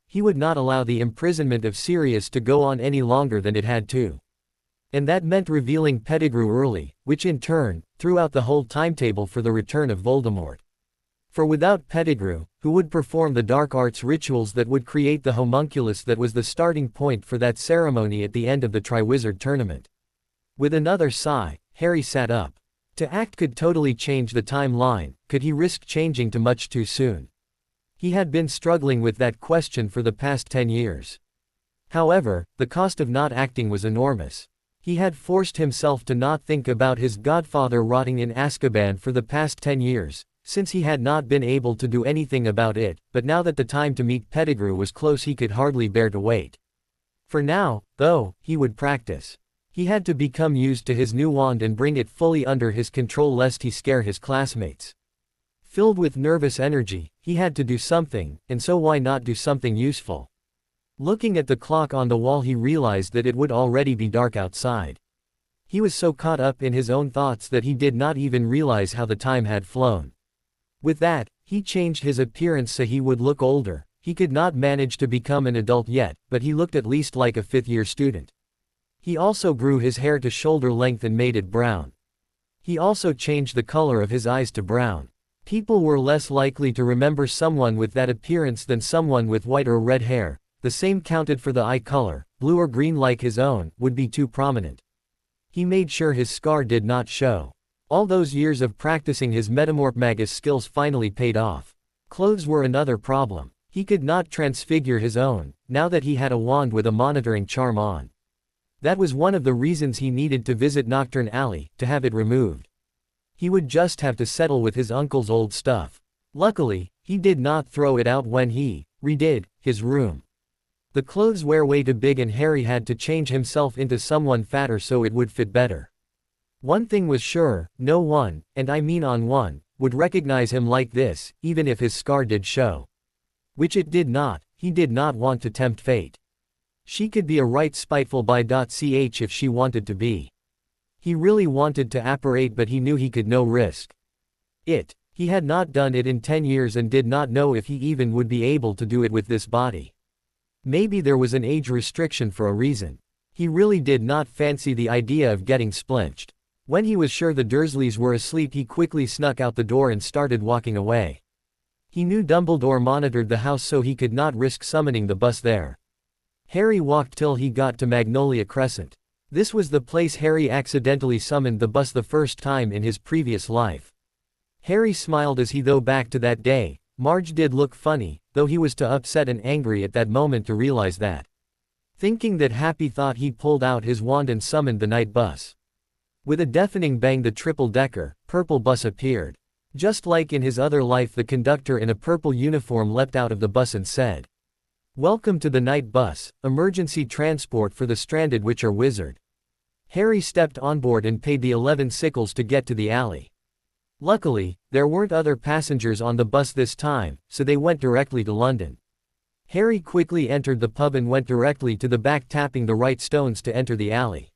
he would not allow the imprisonment of Sirius to go on any longer than it had to. And that meant revealing Pettigrew early, which in turn, threw out the whole timetable for the return of Voldemort. For without Pettigrew, who would perform the dark arts rituals that would create the homunculus that was the starting point for that ceremony at the end of the Triwizard Tournament? With another sigh, Harry sat up. To act could totally change the timeline. Could he risk changing too much too soon? He had been struggling with that question for the past 10 years. However, the cost of not acting was enormous. He had forced himself to not think about his godfather rotting in Azkaban for the past 10 years, since he had not been able to do anything about it, but now that the time to meet Pettigrew was close he could hardly bear to wait. For now, though, he would practice. He had to become used to his new wand and bring it fully under his control lest he scare his classmates. Filled with nervous energy, he had to do something, and so why not do something useful? Looking at the clock on the wall he realized that it would already be dark outside. He was so caught up in his own thoughts that he did not even realize how the time had flown. With that, he changed his appearance so he would look older. He could not manage to become an adult yet, but he looked at least like a 5th-year student. He also grew his hair to shoulder length and made it brown. He also changed the color of his eyes to brown. People were less likely to remember someone with that appearance than someone with white or red hair. The same counted for the eye color. Blue or green like his own would be too prominent. He made sure his scar did not show. All those years of practicing his metamorphmagus skills finally paid off. Clothes were another problem. He could not transfigure his own, now that he had a wand with a monitoring charm on. That was one of the reasons he needed to visit Knockturn Alley, to have it removed. He would just have to settle with his uncle's old stuff. Luckily, he did not throw it out when he redid his room. The clothes were way too big and Harry had to change himself into someone fatter so it would fit better. One thing was sure, no one, and I mean on one, would recognize him like this, even if his scar did show. Which it did not. He did not want to tempt fate. She could be a right spiteful by.ch if she wanted to be. He really wanted to apparate but he knew he could no risk it. He had not done it in 10 years and did not know if he even would be able to do it with this body. Maybe there was an age restriction for a reason. He really did not fancy the idea of getting splinched. When he was sure the Dursleys were asleep he quickly snuck out the door and started walking away. He knew Dumbledore monitored the house so he could not risk summoning the bus there. Harry walked till he got to Magnolia Crescent. This was the place Harry accidentally summoned the bus the first time in his previous life. Harry smiled as he thought back to that day. Marge did look funny, though he was too upset and angry at that moment to realize that. Thinking that happy thought he pulled out his wand and summoned the night bus. With a deafening bang the triple-decker, purple bus appeared. Just like in his other life the conductor in a purple uniform leapt out of the bus and said, "Welcome to the night bus, emergency transport for the stranded Witcher wizard." Harry stepped on board and paid the 11 sickles to get to the alley. Luckily, there weren't other passengers on the bus this time, so they went directly to London. Harry quickly entered the pub and went directly to the back, tapping the right stones to enter the alley.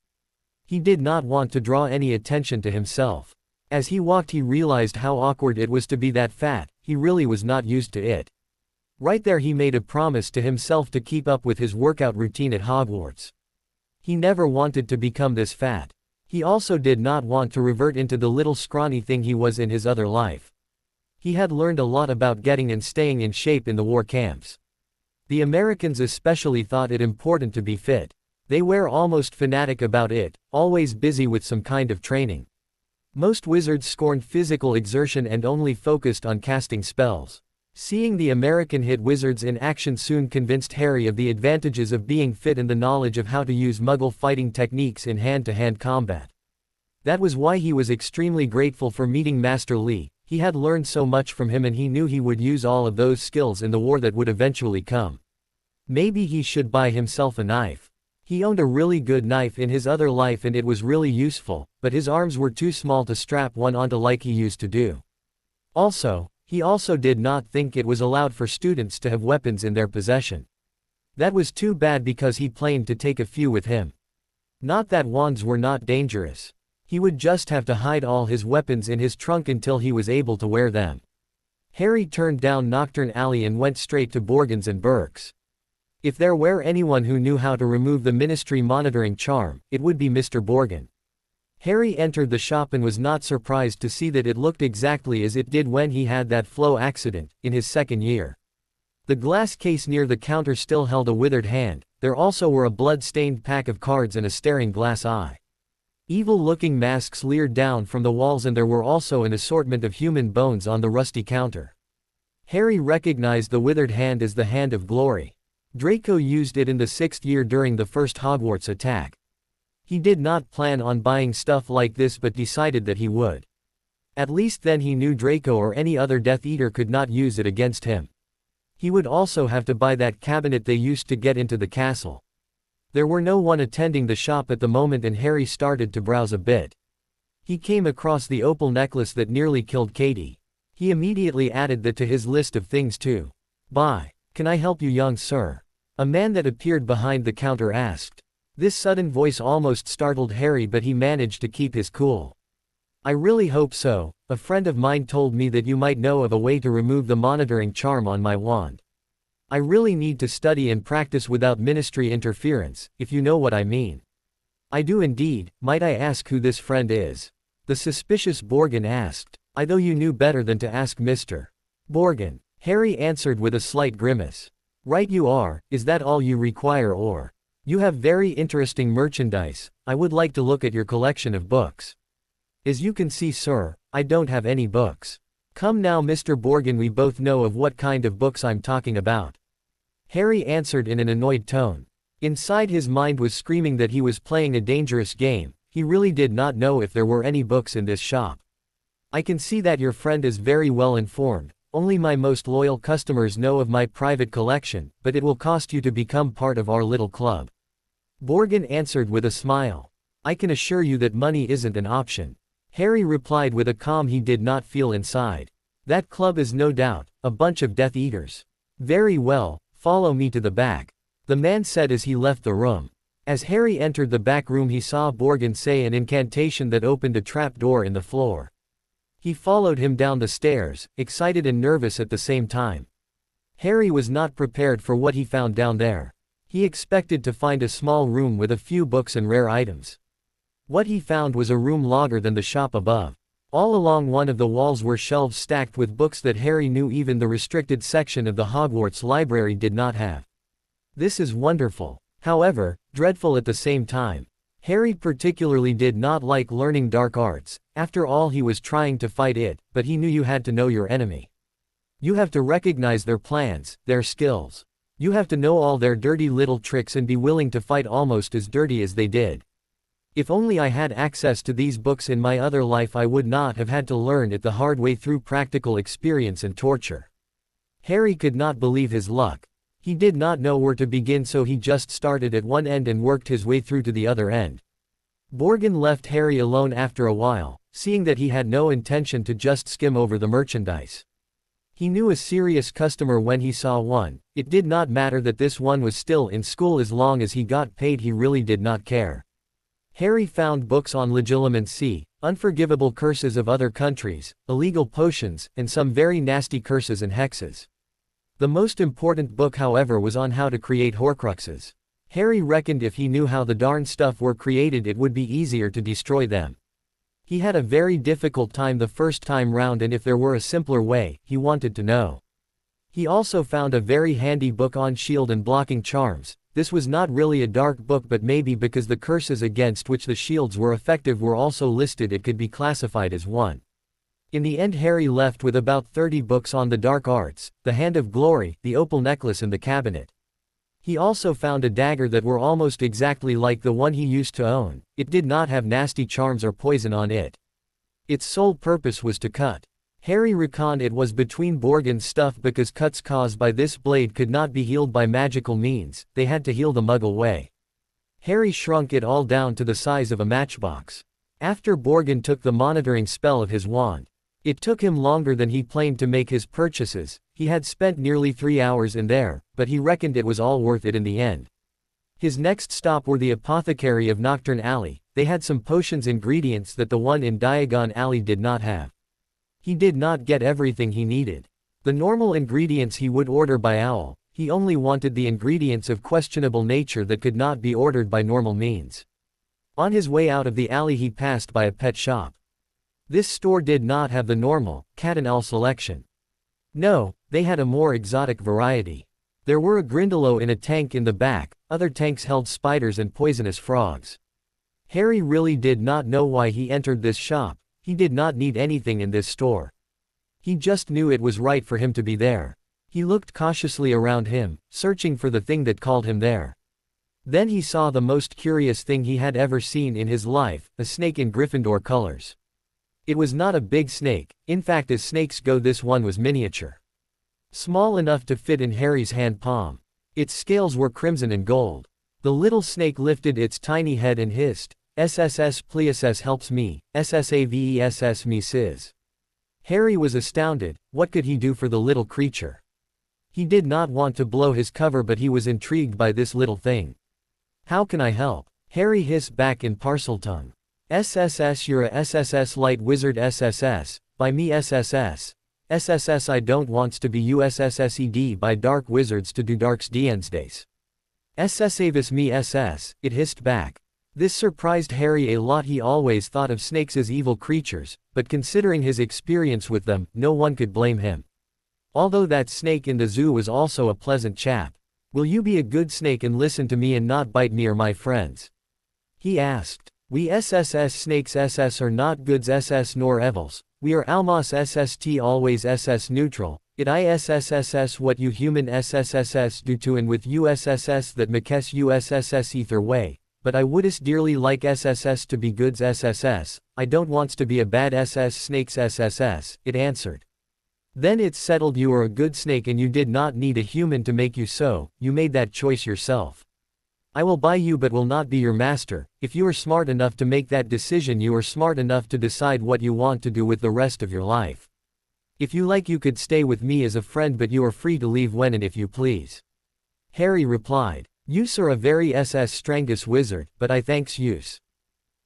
He did not want to draw any attention to himself. As he walked he realized how awkward it was to be that fat, he really was not used to it. Right there he made a promise to himself to keep up with his workout routine at Hogwarts. He never wanted to become this fat. He also did not want to revert into the little scrawny thing he was in his other life. He had learned a lot about getting and staying in shape in the war camps. The Americans especially thought it important to be fit. They were almost fanatic about it, always busy with some kind of training. Most wizards scorned physical exertion and only focused on casting spells. Seeing the American hit wizards in action soon convinced Harry of the advantages of being fit and the knowledge of how to use Muggle fighting techniques in hand-to-hand combat. That was why he was extremely grateful for meeting Master Lee. He had learned so much from him and he knew he would use all of those skills in the war that would eventually come. Maybe he should buy himself a knife. He owned a really good knife in his other life and it was really useful, but his arms were too small to strap one onto like he used to do. He also did not think it was allowed for students to have weapons in their possession. That was too bad because he planned to take a few with him. Not that wands were not dangerous. He would just have to hide all his weapons in his trunk until he was able to wear them. Harry turned down Nocturne Alley and went straight to Borgins and Burke's. If there were anyone who knew how to remove the Ministry monitoring charm, it would be Mr. Borgin. Harry entered the shop and was not surprised to see that it looked exactly as it did when he had that flow accident, in his second year. The glass case near the counter still held a withered hand, there also were a blood-stained pack of cards and a staring glass eye. Evil-looking masks leered down from the walls and there were also an assortment of human bones on the rusty counter. Harry recognized the withered hand as the Hand of Glory. Draco used it in the 6th year during the first Hogwarts attack. He did not plan on buying stuff like this but decided that he would. At least then he knew Draco or any other Death Eater could not use it against him. He would also have to buy that cabinet they used to get into the castle. There were no one attending the shop at the moment and Harry started to browse a bit. He came across the opal necklace that nearly killed Katie. He immediately added that to his list of things to buy. "Can I help you, young sir?" a man that appeared behind the counter asked. This sudden voice almost startled Harry but he managed to keep his cool. "I really hope so. A friend of mine told me that you might know of a way to remove the monitoring charm on my wand. I really need to study and practice without ministry interference, if you know what I mean." "I do indeed. Might I ask who this friend is?" the suspicious Borgin asked. "I though you knew better than to ask Mr. Borgin," Harry answered with a slight grimace. "Right you are. Is that all you require or? You have very interesting merchandise. I would like to look at your collection of books." "As you can see, sir, I don't have any books." "Come now, Mr. Borgin, we both know of what kind of books I'm talking about," Harry answered in an annoyed tone. Inside his mind was screaming that he was playing a dangerous game. He really did not know if there were any books in this shop. "I can see that your friend is very well informed. Only my most loyal customers know of my private collection, but it will cost you to become part of our little club," Borgin answered with a smile. "I can assure you that money isn't an option," Harry replied with a calm he did not feel inside. "That club is no doubt a bunch of Death Eaters." "Very well, follow me to the back," the man said as he left the room. As Harry entered the back room he saw Borgin say an incantation that opened a trap door in the floor. He followed him down the stairs, excited and nervous at the same time. Harry was not prepared for what he found down there. He expected to find a small room with a few books and rare items. What he found was a room longer than the shop above. All along one of the walls were shelves stacked with books that Harry knew even the restricted section of the Hogwarts library did not have. This is wonderful. However, dreadful at the same time. Harry particularly did not like learning dark arts. After all, he was trying to fight it, but he knew you had to know your enemy. You have to recognize their plans, their skills. You have to know all their dirty little tricks and be willing to fight almost as dirty as they did. If only I had access to these books in my other life, I would not have had to learn it the hard way through practical experience and torture. Harry could not believe his luck. He did not know where to begin, so he just started at one end and worked his way through to the other end. Borgin left Harry alone after a while, seeing that he had no intention to just skim over the merchandise. He knew a serious customer when he saw one. It did not matter that this one was still in school, as long as he got paid he really did not care. Harry found books on legilimency, unforgivable curses of other countries, illegal potions, and some very nasty curses and hexes. The most important book, however, was on how to create Horcruxes. Harry reckoned if he knew how the darn stuff were created, it would be easier to destroy them. He had a very difficult time the first time round, and if there were a simpler way, he wanted to know. He also found a very handy book on shield and blocking charms. This was not really a dark book, but maybe because the curses against which the shields were effective were also listed, it could be classified as one. In the end, Harry left with about 30 books on the dark arts, the Hand of Glory, the opal necklace, and the cabinet. He also found a dagger that were almost exactly like the one he used to own. It did not have nasty charms or poison on it. Its sole purpose was to cut. Harry reckoned it was between Borgin's stuff because cuts caused by this blade could not be healed by magical means, they had to heal the muggle way. Harry shrunk it all down to the size of a matchbox. After Borgin took the monitoring spell of his wand. It took him longer than he planned to make his purchases. He had spent nearly 3 hours in there, but he reckoned it was all worth it in the end. His next stop were the apothecary of Nocturne Alley. They had some potions ingredients that the one in Diagon Alley did not have. He did not get everything he needed. The normal ingredients he would order by owl. He only wanted the ingredients of questionable nature that could not be ordered by normal means. On his way out of the alley, he passed by a pet shop. This store did not have the normal cat and owl selection. No, they had a more exotic variety. There were a Grindylow in a tank in the back, other tanks held spiders and poisonous frogs. Harry really did not know why he entered this shop. He did not need anything in this store. He just knew it was right for him to be there. He looked cautiously around him, searching for the thing that called him there. Then he saw the most curious thing he had ever seen in his life, a snake in Gryffindor colors. It was not a big snake. In fact, as snakes go, this one was miniature. Small enough to fit in Harry's hand palm. Its scales were crimson and gold. The little snake lifted its tiny head and hissed, "SSS please helps me, SSAVESS me sis." Harry was astounded. What could he do for the little creature? He did not want to blow his cover, but he was intrigued by this little thing. "How can I help?" Harry hissed back in Parseltongue. "SSS, you're a SSS light wizard SSS, by me SSS. SSS, I don't wants to be USSSED by dark wizards to do darks Days. SSAvis me SS," it hissed back. This surprised Harry a lot. He always thought of snakes as evil creatures, but considering his experience with them, no one could blame him. Although that snake in the zoo was also a pleasant chap. "Will you be a good snake and listen to me and not bite me or my friends?" he asked. "We SSS snakes SS are not goods SS nor evils. We are almos SST always SS neutral. It ISSSS what you human SSSS do to and with USSS that makes USSS either way. But I wouldst dearly like SSS to be goods SSS, I don't wants to be a bad SS snakes SSS, it answered. Then it's settled, you are a good snake and you did not need a human to make you so, you made that choice yourself. I will buy you but will not be your master. If you are smart enough to make that decision, you are smart enough to decide what you want to do with the rest of your life. If you like, you could stay with me as a friend, but you are free to leave when and if you please." Harry replied. "Yous are a very SS strangus wizard, but I thanks yous."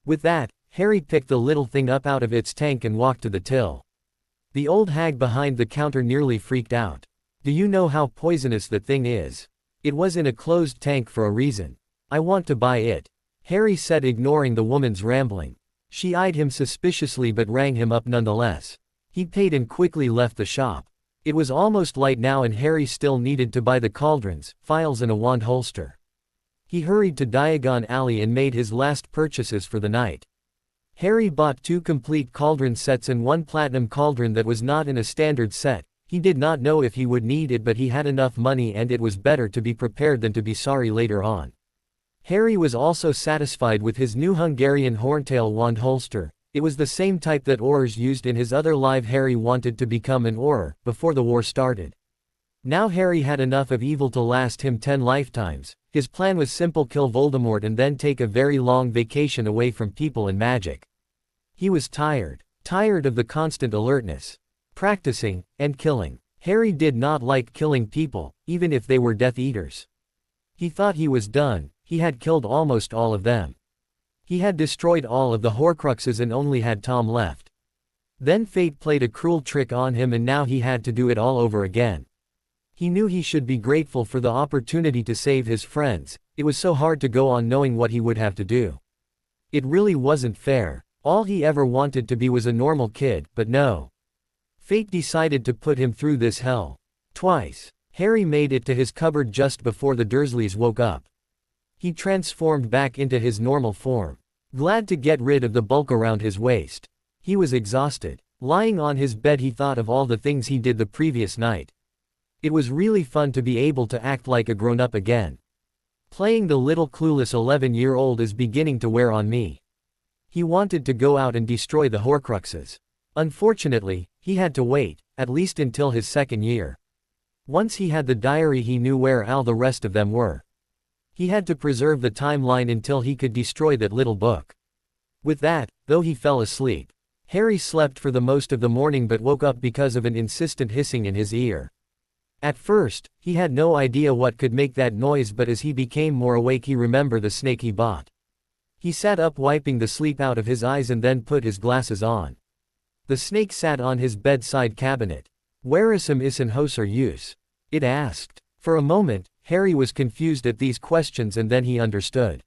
With that, Harry picked the little thing up out of its tank and walked to the till. The old hag behind the counter nearly freaked out. "Do you know how poisonous that thing is? It was in a closed tank for a reason. I want to buy it," Harry said, ignoring the woman's rambling. She eyed him suspiciously but rang him up nonetheless. He paid and quickly left the shop. It was almost light now and Harry still needed to buy the cauldrons, files and a wand holster. He hurried to Diagon Alley and made his last purchases for the night. Harry bought 2 complete cauldron sets and 1 platinum cauldron that was not in a standard set. He did not know if he would need it, but he had enough money and it was better to be prepared than to be sorry later on. Harry was also satisfied with his new Hungarian horntail wand holster. It was the same type that Aurors used in his other life. Harry wanted to become an Auror before the war started. Now Harry had enough of evil to last him 10 lifetimes. His plan was simple: kill Voldemort and then take a very long vacation away from people and magic. He was tired of the constant alertness, practicing, and killing. Harry did not like killing people, even if they were Death Eaters. He thought he was done. He had killed almost all of them. He had destroyed all of the Horcruxes and only had Tom left. Then fate played a cruel trick on him and now he had to do it all over again. He knew he should be grateful for the opportunity to save his friends, it was so hard to go on knowing what he would have to do. It really wasn't fair. All he ever wanted to be was a normal kid, but no. Fate decided to put him through this hell. Twice. Harry made it to his cupboard just before the Dursleys woke up. He transformed back into his normal form. Glad to get rid of the bulk around his waist. He was exhausted. Lying on his bed he thought of all the things he did the previous night. It was really fun to be able to act like a grown-up again. Playing the little clueless 11-year-old is beginning to wear on me. He wanted to go out and destroy the Horcruxes. Unfortunately, he had to wait, at least until his second year. Once he had the diary he knew where all the rest of them were. He had to preserve the timeline until he could destroy that little book. With that, though he fell asleep, Harry slept for the most of the morning but woke up because of an insistent hissing in his ear. At first, he had no idea what could make that noise, but as he became more awake he remembered the snake he bought. He sat up wiping the sleep out of his eyes and then put his glasses on. The snake sat on his bedside cabinet. "Whereism isen hoser use?" it asked. For a moment, Harry was confused at these questions and then he understood.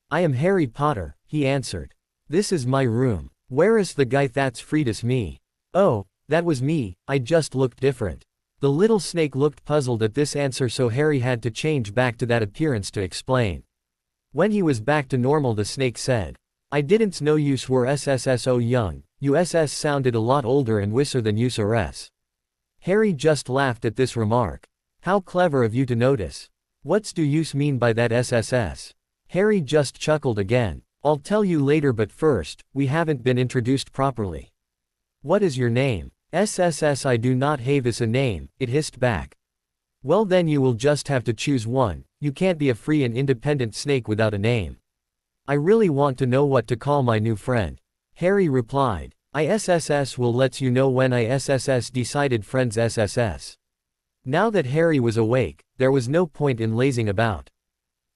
"I am Harry Potter," he answered. "This is my room. Where is the guy that's freed me?" "Oh, that was me, I just looked different." The little snake looked puzzled at this answer, so Harry had to change back to that appearance to explain. When he was back to normal the snake said, "I didn't know yous were SSSO young, USS sounded a lot older and wisser than yous are s." Harry just laughed at this remark. "How clever of you to notice. What's do yous mean by that SSS?" Harry just chuckled again. "I'll tell you later, but first, we haven't been introduced properly." "What is your name?" "SSS I do not have is a name," it hissed back. "Well then you will just have to choose one, you can't be a free and independent snake without a name." "I really want to know what to call my new friend," Harry replied. "ISSS will let you know when ISSS decided friends SSS." Now that Harry was awake, there was no point in lazing about.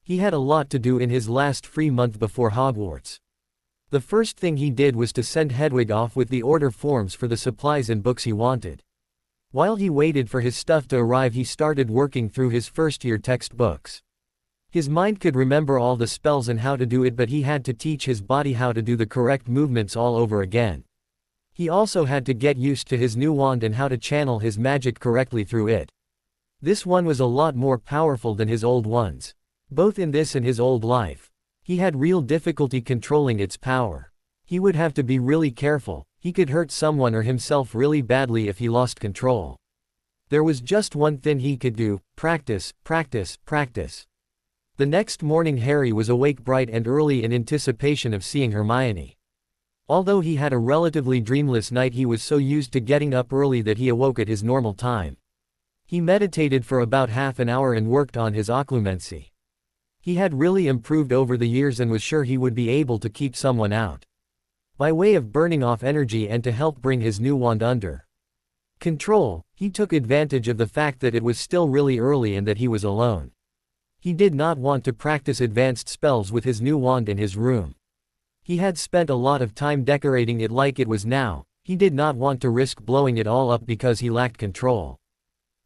He had a lot to do in his last free month before Hogwarts. The first thing he did was to send Hedwig off with the order forms for the supplies and books he wanted. While he waited for his stuff to arrive he started working through his first-year textbooks. His mind could remember all the spells and how to do it, but he had to teach his body how to do the correct movements all over again. He also had to get used to his new wand and how to channel his magic correctly through it. This one was a lot more powerful than his old ones. Both in this and his old life, he had real difficulty controlling its power. He would have to be really careful, he could hurt someone or himself really badly if he lost control. There was just one thing he could do: practice, practice, practice. The next morning Harry was awake bright and early in anticipation of seeing Hermione. Although he had a relatively dreamless night, he was so used to getting up early that he awoke at his normal time. He meditated for about half an hour and worked on his occlumency. He had really improved over the years and was sure he would be able to keep someone out. By way of burning off energy and to help bring his new wand under control, he took advantage of the fact that it was still really early and that he was alone. He did not want to practice advanced spells with his new wand in his room. He had spent a lot of time decorating it like it was now, he did not want to risk blowing it all up because he lacked control.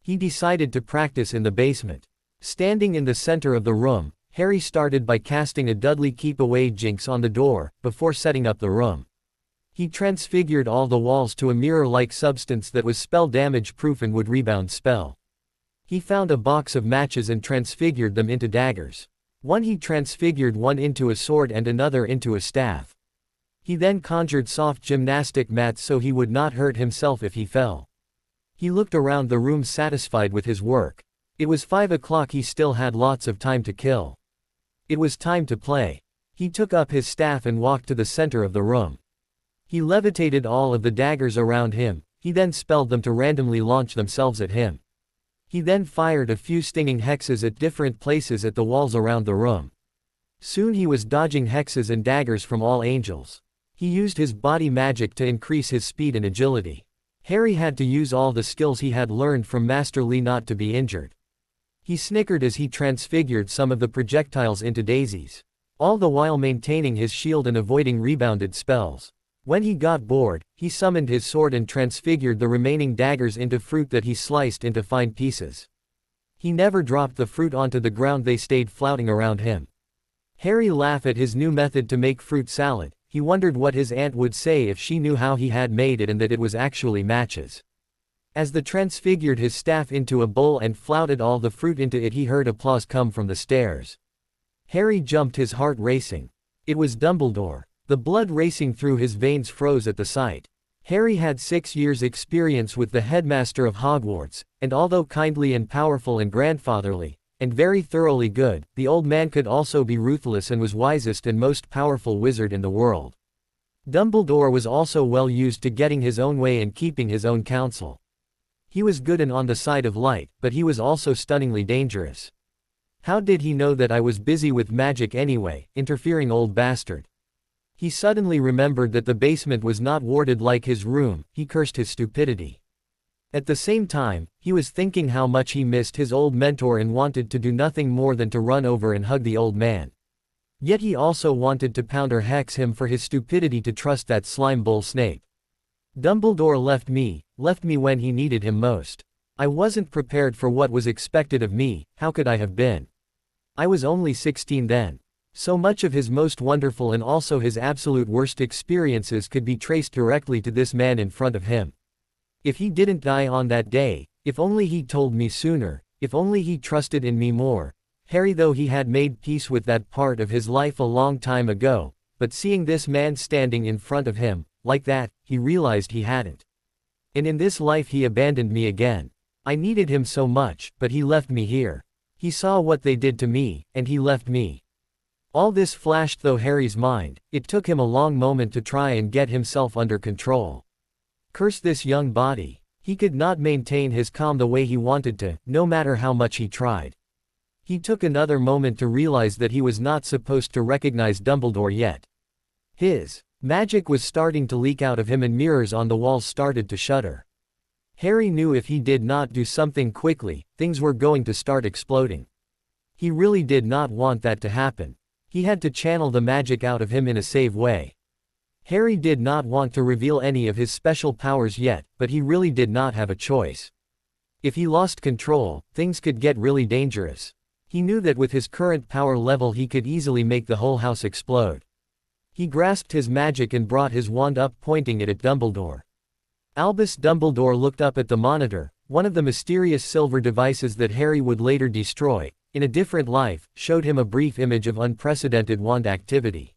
He decided to practice in the basement. Standing in the center of the room, Harry started by casting a Dudley Keep Away jinx on the door, before setting up the room. He transfigured all the walls to a mirror-like substance that was spell damage proof and would rebound spell. He found a box of matches and transfigured them into daggers. He transfigured one into a sword and another into a staff. He then conjured soft gymnastic mats so he would not hurt himself if he fell. He looked around the room satisfied with his work. It was 5 o'clock, he still had lots of time to kill. It was time to play. He took up his staff and walked to the center of the room. He levitated all of the daggers around him, he then spelled them to randomly launch themselves at him. He then fired a few stinging hexes at different places at the walls around the room. Soon he was dodging hexes and daggers from all angels. He used his body magic to increase his speed and agility. Harry had to use all the skills he had learned from Master Lee not to be injured. He snickered as he transfigured some of the projectiles into daisies. all the while maintaining his shield and avoiding rebounded spells. When he got bored, he summoned his sword and transfigured the remaining daggers into fruit that he sliced into fine pieces. He never dropped the fruit onto the ground, they stayed flouting around him. Harry laughed at his new method to make fruit salad. He wondered what his aunt would say if she knew how he had made it and that it was actually matches. As the transfigured his staff into a bowl and flouted all the fruit into it, he heard applause come from the stairs. Harry jumped, his heart racing. It was Dumbledore. The blood racing through his veins froze at the sight. Harry had 6 years' experience with the headmaster of Hogwarts, and although kindly and powerful and grandfatherly, and very thoroughly good, the old man could also be ruthless and was wisest and most powerful wizard in the world. Dumbledore was also well used to getting his own way and keeping his own counsel. He was good and on the side of light, but he was also stunningly dangerous. How did he know that I was busy with magic anyway, interfering old bastard? He suddenly remembered that the basement was not warded like his room. He cursed his stupidity. At the same time, he was thinking how much he missed his old mentor and wanted to do nothing more than to run over and hug the old man. Yet he also wanted to pound or hex him for his stupidity to trust that slime bull Snape. Dumbledore left me when he needed him most. I wasn't prepared for what was expected of me. How could I have been? I was only 16 then. So much of his most wonderful and also his absolute worst experiences could be traced directly to this man in front of him. If he didn't die on that day, if only he told me sooner, if only he trusted in me more. Harry, though he had made peace with that part of his life a long time ago, but seeing this man standing in front of him, like that, he realized he hadn't. And in this life he abandoned me again. I needed him so much, but he left me here. He saw what they did to me, and he left me. All this flashed through Harry's mind. It took him a long moment to try and get himself under control. Curse this young body. He could not maintain his calm the way he wanted to, no matter how much he tried. He took another moment to realize that he was not supposed to recognize Dumbledore yet. His magic was starting to leak out of him and mirrors on the walls started to shudder. Harry knew if he did not do something quickly, things were going to start exploding. He really did not want that to happen. He had to channel the magic out of him in a safe way. Harry did not want to reveal any of his special powers yet, but he really did not have a choice. If he lost control, things could get really dangerous. He knew that with his current power level he could easily make the whole house explode. He grasped his magic and brought his wand up, pointing it at Dumbledore. Albus Dumbledore looked up at the monitor, one of the mysterious silver devices that Harry would later destroy, in a different life, showed him a brief image of unprecedented wand activity.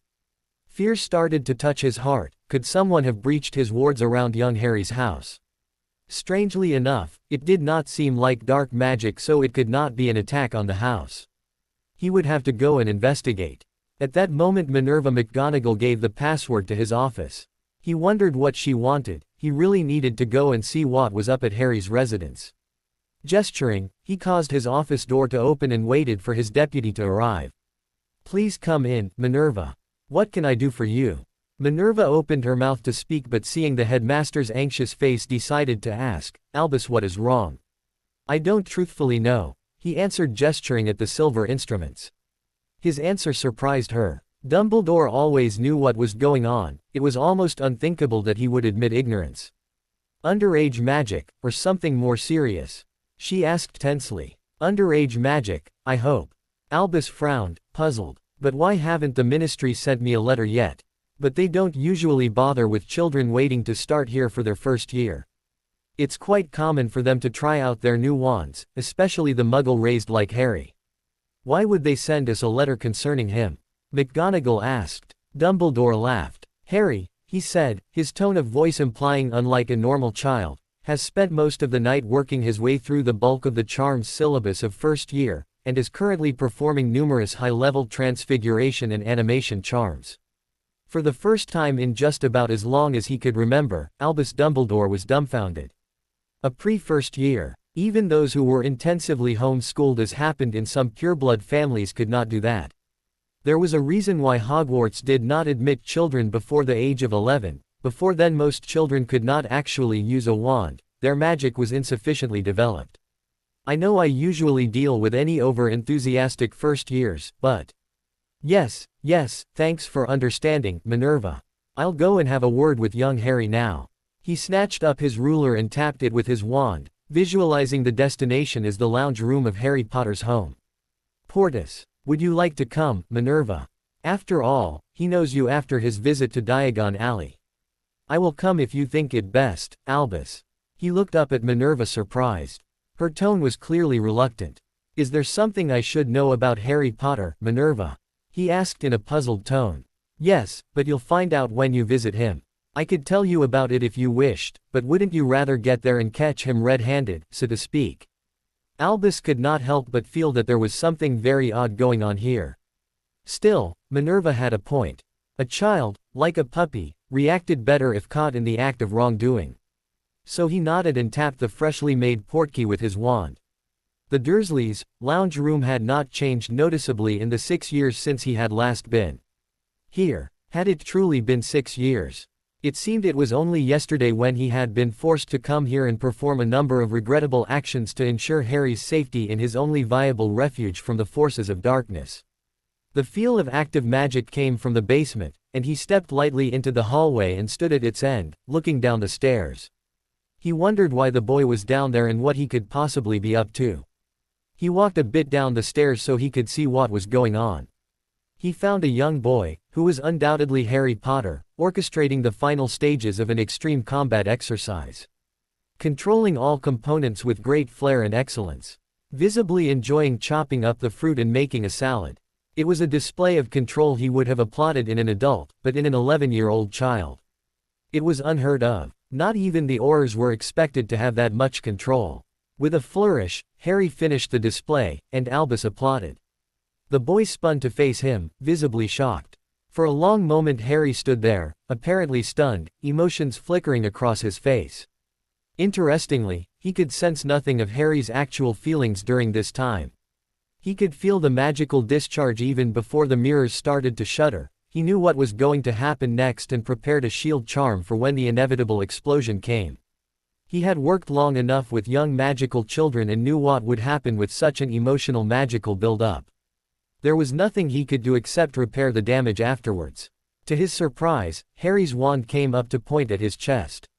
Fear started to touch his heart. Could someone have breached his wards around young Harry's house? Strangely enough, it did not seem like dark magic, so it could not be an attack on the house. He would have to go and investigate. At that moment Minerva McGonagall gave the password to his office. He wondered what she wanted. He really needed to go and see what was up at Harry's residence. Gesturing, he caused his office door to open and waited for his deputy to arrive. "Please come in, Minerva. What can I do for you?" Minerva opened her mouth to speak, but seeing the headmaster's anxious face decided to ask, "Albus, what is wrong?" "I don't truthfully know," he answered, gesturing at the silver instruments. His answer surprised her. Dumbledore always knew what was going on. It was almost unthinkable that he would admit ignorance. "Underage magic, or something more serious?" she asked tensely. "Underage magic, I hope." Albus frowned, puzzled. "But why haven't the ministry sent me a letter yet? But they don't usually bother with children waiting to start here for their first year. It's quite common for them to try out their new wands, especially the muggle raised like Harry. Why would they send us a letter concerning him?" McGonagall asked. Dumbledore laughed. "Harry," he said, his tone of voice implying unlike a normal child, "has spent most of the night working his way through the bulk of the charms syllabus of first year, and is currently performing numerous high-level transfiguration and animation charms." For the first time in just about as long as he could remember, Albus Dumbledore was dumbfounded. A pre-first year. Even those who were intensively home-schooled, as happened in some pureblood families, could not do that. There was a reason why Hogwarts did not admit children before the age of 11. Before then most children could not actually use a wand. Their magic was insufficiently developed. I know I usually deal with any over-enthusiastic first years, but Yes, yes, thanks for understanding, Minerva. I'll go and have a word with young Harry now. He snatched up his ruler and tapped it with his wand, visualizing the destination as the lounge room of Harry Potter's home. Portus, would you like to come, Minerva? After all, he knows you after his visit to Diagon Alley. I will come if you think it best, Albus. He looked up at Minerva surprised. Her tone was clearly reluctant. Is there something I should know about Harry Potter, Minerva? He asked in a puzzled tone. Yes, but you'll find out when you visit him. I could tell you about it if you wished, but wouldn't you rather get there and catch him red-handed, so to speak? Albus could not help but feel that there was something very odd going on here. Still, Minerva had a point. A child, like a puppy, reacted better if caught in the act of wrongdoing. So he nodded and tapped the freshly made portkey with his wand. The Dursleys' lounge room had not changed noticeably in the 6 years since he had last been here. Had it truly been 6 years? It seemed it was only yesterday when he had been forced to come here and perform a number of regrettable actions to ensure Harry's safety in his only viable refuge from the forces of darkness. The feel of active magic came from the basement, and he stepped lightly into the hallway and stood at its end, looking down the stairs. He wondered why the boy was down there and what he could possibly be up to. He walked a bit down the stairs so he could see what was going on. He found a young boy, who was undoubtedly Harry Potter, orchestrating the final stages of an extreme combat exercise. Controlling all components with great flair and excellence. Visibly enjoying chopping up the fruit and making a salad. It was a display of control he would have applauded in an adult, but in an 11-year-old child. It was unheard of. Not even the Aurors were expected to have that much control. With a flourish, Harry finished the display, and Albus applauded. The boy spun to face him, visibly shocked. For a long moment Harry stood there, apparently stunned, emotions flickering across his face. Interestingly, he could sense nothing of Harry's actual feelings during this time. He could feel the magical discharge even before the mirrors started to shudder. He knew what was going to happen next and prepared a shield charm for when the inevitable explosion came. He had worked long enough with young magical children and knew what would happen with such an emotional magical build-up. There was nothing he could do except repair the damage afterwards. To his surprise, Harry's wand came up to point at his chest.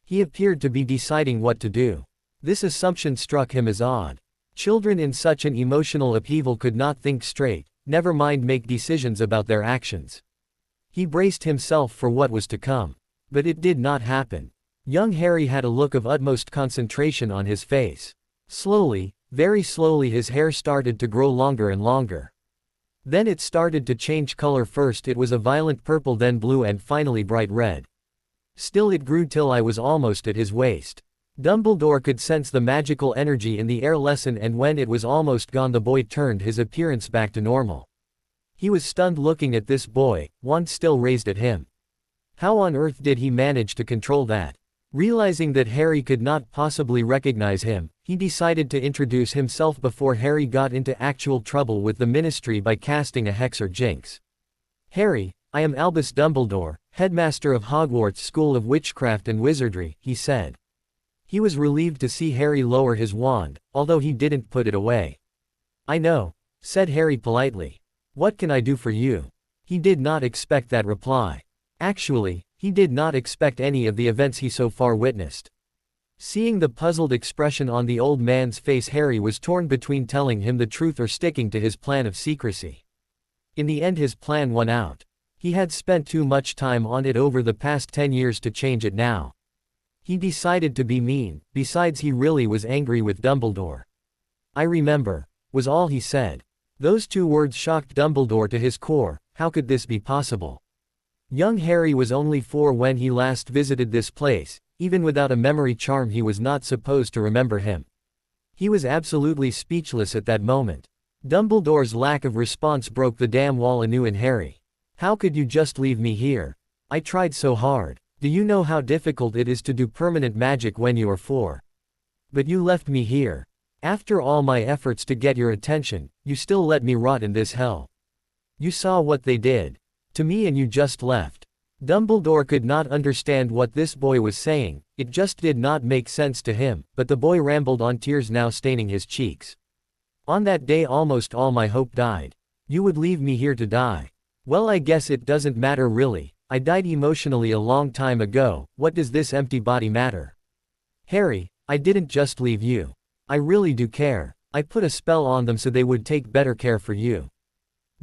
He appeared to be deciding what to do. This assumption struck him as odd. Children in such an emotional upheaval could not think straight, never mind make decisions about their actions. He braced himself for what was to come. But it did not happen. Young Harry had a look of utmost concentration on his face. Slowly, very slowly his hair started to grow longer and longer. Then it started to change color. First it was a violent purple, then blue, and finally bright red. Still it grew till I was almost at his waist. Dumbledore could sense the magical energy in the air lessen, and when it was almost gone the boy turned his appearance back to normal. He was stunned looking at this boy, wand still raised at him. How on earth did he manage to control that? Realizing that Harry could not possibly recognize him, he decided to introduce himself before Harry got into actual trouble with the Ministry by casting a hex or jinx. Harry, I am Albus Dumbledore, headmaster of Hogwarts School of Witchcraft and Wizardry, he said. He was relieved to see Harry lower his wand, although he didn't put it away. I know, said Harry politely. What can I do for you? He did not expect that reply. Actually, he did not expect any of the events he so far witnessed. Seeing the puzzled expression on the old man's face, Harry was torn between telling him the truth or sticking to his plan of secrecy. In the end his plan won out. He had spent too much time on it over the past 10 years to change it now. He decided to be mean, besides he really was angry with Dumbledore. I remember, was all he said. Those 2 words shocked Dumbledore to his core. How could this be possible? Young Harry was only 4 when he last visited this place. Even without a memory charm he was not supposed to remember him. He was absolutely speechless at that moment. Dumbledore's lack of response broke the damn wall anew in Harry. How could you just leave me here? I tried so hard. Do you know how difficult it is to do permanent magic when you are 4? But you left me here. After all my efforts to get your attention, you still let me rot in this hell. You saw what they did to me and you just left. Dumbledore could not understand what this boy was saying, it just did not make sense to him, but the boy rambled on, tears now staining his cheeks. On that day almost all my hope died. You would leave me here to die. Well, I guess it doesn't matter really. I died emotionally a long time ago, what does this empty body matter? Harry, I didn't just leave you. I really do care. I put a spell on them so they would take better care for you.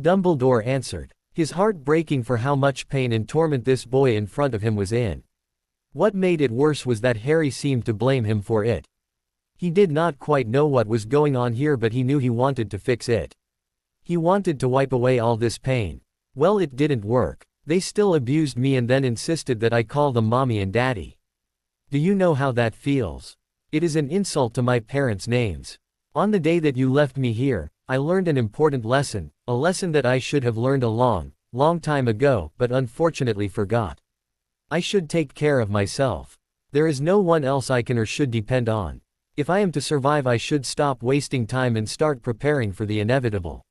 Dumbledore answered, his heart breaking for how much pain and torment this boy in front of him was in. What made it worse was that Harry seemed to blame him for it. He did not quite know what was going on here, but he knew he wanted to fix it. He wanted to wipe away all this pain. Well, it didn't work. They still abused me and then insisted that I call them mommy and daddy. Do you know how that feels? It is an insult to my parents' names. On the day that you left me here, I learned an important lesson, a lesson that I should have learned a long time ago, but unfortunately forgot. I should take care of myself. There is no one else I can or should depend on. If I am to survive, I should stop wasting time and start preparing for the inevitable.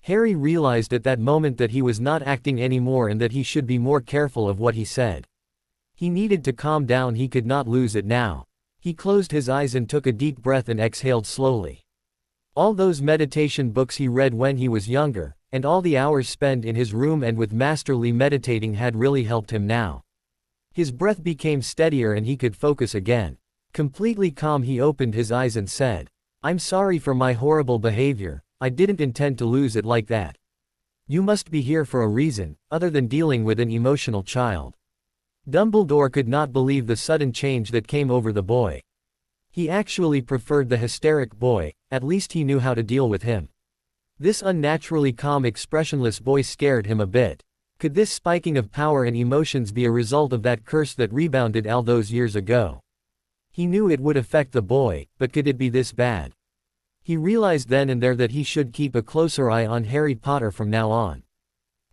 Harry realized at that moment that he was not acting anymore and that he should be more careful of what he said. He needed to calm down, he could not lose it now. He closed his eyes and took a deep breath and exhaled slowly. All those meditation books he read when he was younger, and all the hours spent in his room and with Master Lee meditating had really helped him now. His breath became steadier and he could focus again. Completely calm, he opened his eyes and said, I'm sorry for my horrible behavior. I didn't intend to lose it like that. You must be here for a reason, other than dealing with an emotional child. Dumbledore could not believe the sudden change that came over the boy. He actually preferred the hysteric boy, at least he knew how to deal with him. This unnaturally calm, expressionless boy scared him a bit. Could this spiking of power and emotions be a result of that curse that rebounded all those years ago? He knew it would affect the boy, but could it be this bad? He realized then and there that he should keep a closer eye on Harry Potter from now on.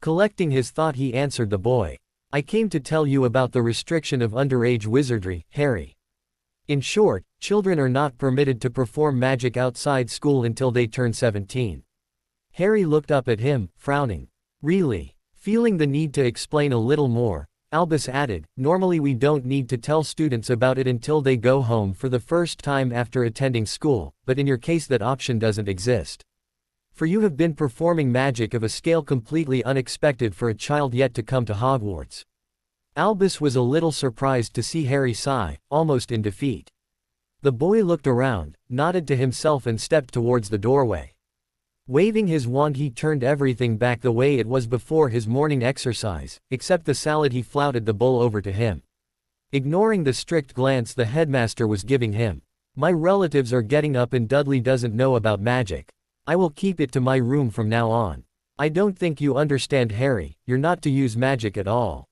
Collecting his thought, he answered the boy. I came to tell you about the restriction of underage wizardry, Harry. In short, children are not permitted to perform magic outside school until they turn 17. Harry looked up at him, frowning. Really? Feeling the need to explain a little more, Albus added, normally we don't need to tell students about it until they go home for the first time after attending school, but in your case that option doesn't exist. For you have been performing magic of a scale completely unexpected for a child yet to come to Hogwarts. Albus was a little surprised to see Harry sigh, almost in defeat. The boy looked around, nodded to himself and stepped towards the doorway. Waving his wand, he turned everything back the way it was before his morning exercise, except the salad. He flouted the bowl over to him. Ignoring the strict glance the headmaster was giving him. My relatives are getting up and Dudley doesn't know about magic. I will keep it to my room from now on. I don't think you understand, Harry, you're not to use magic at all.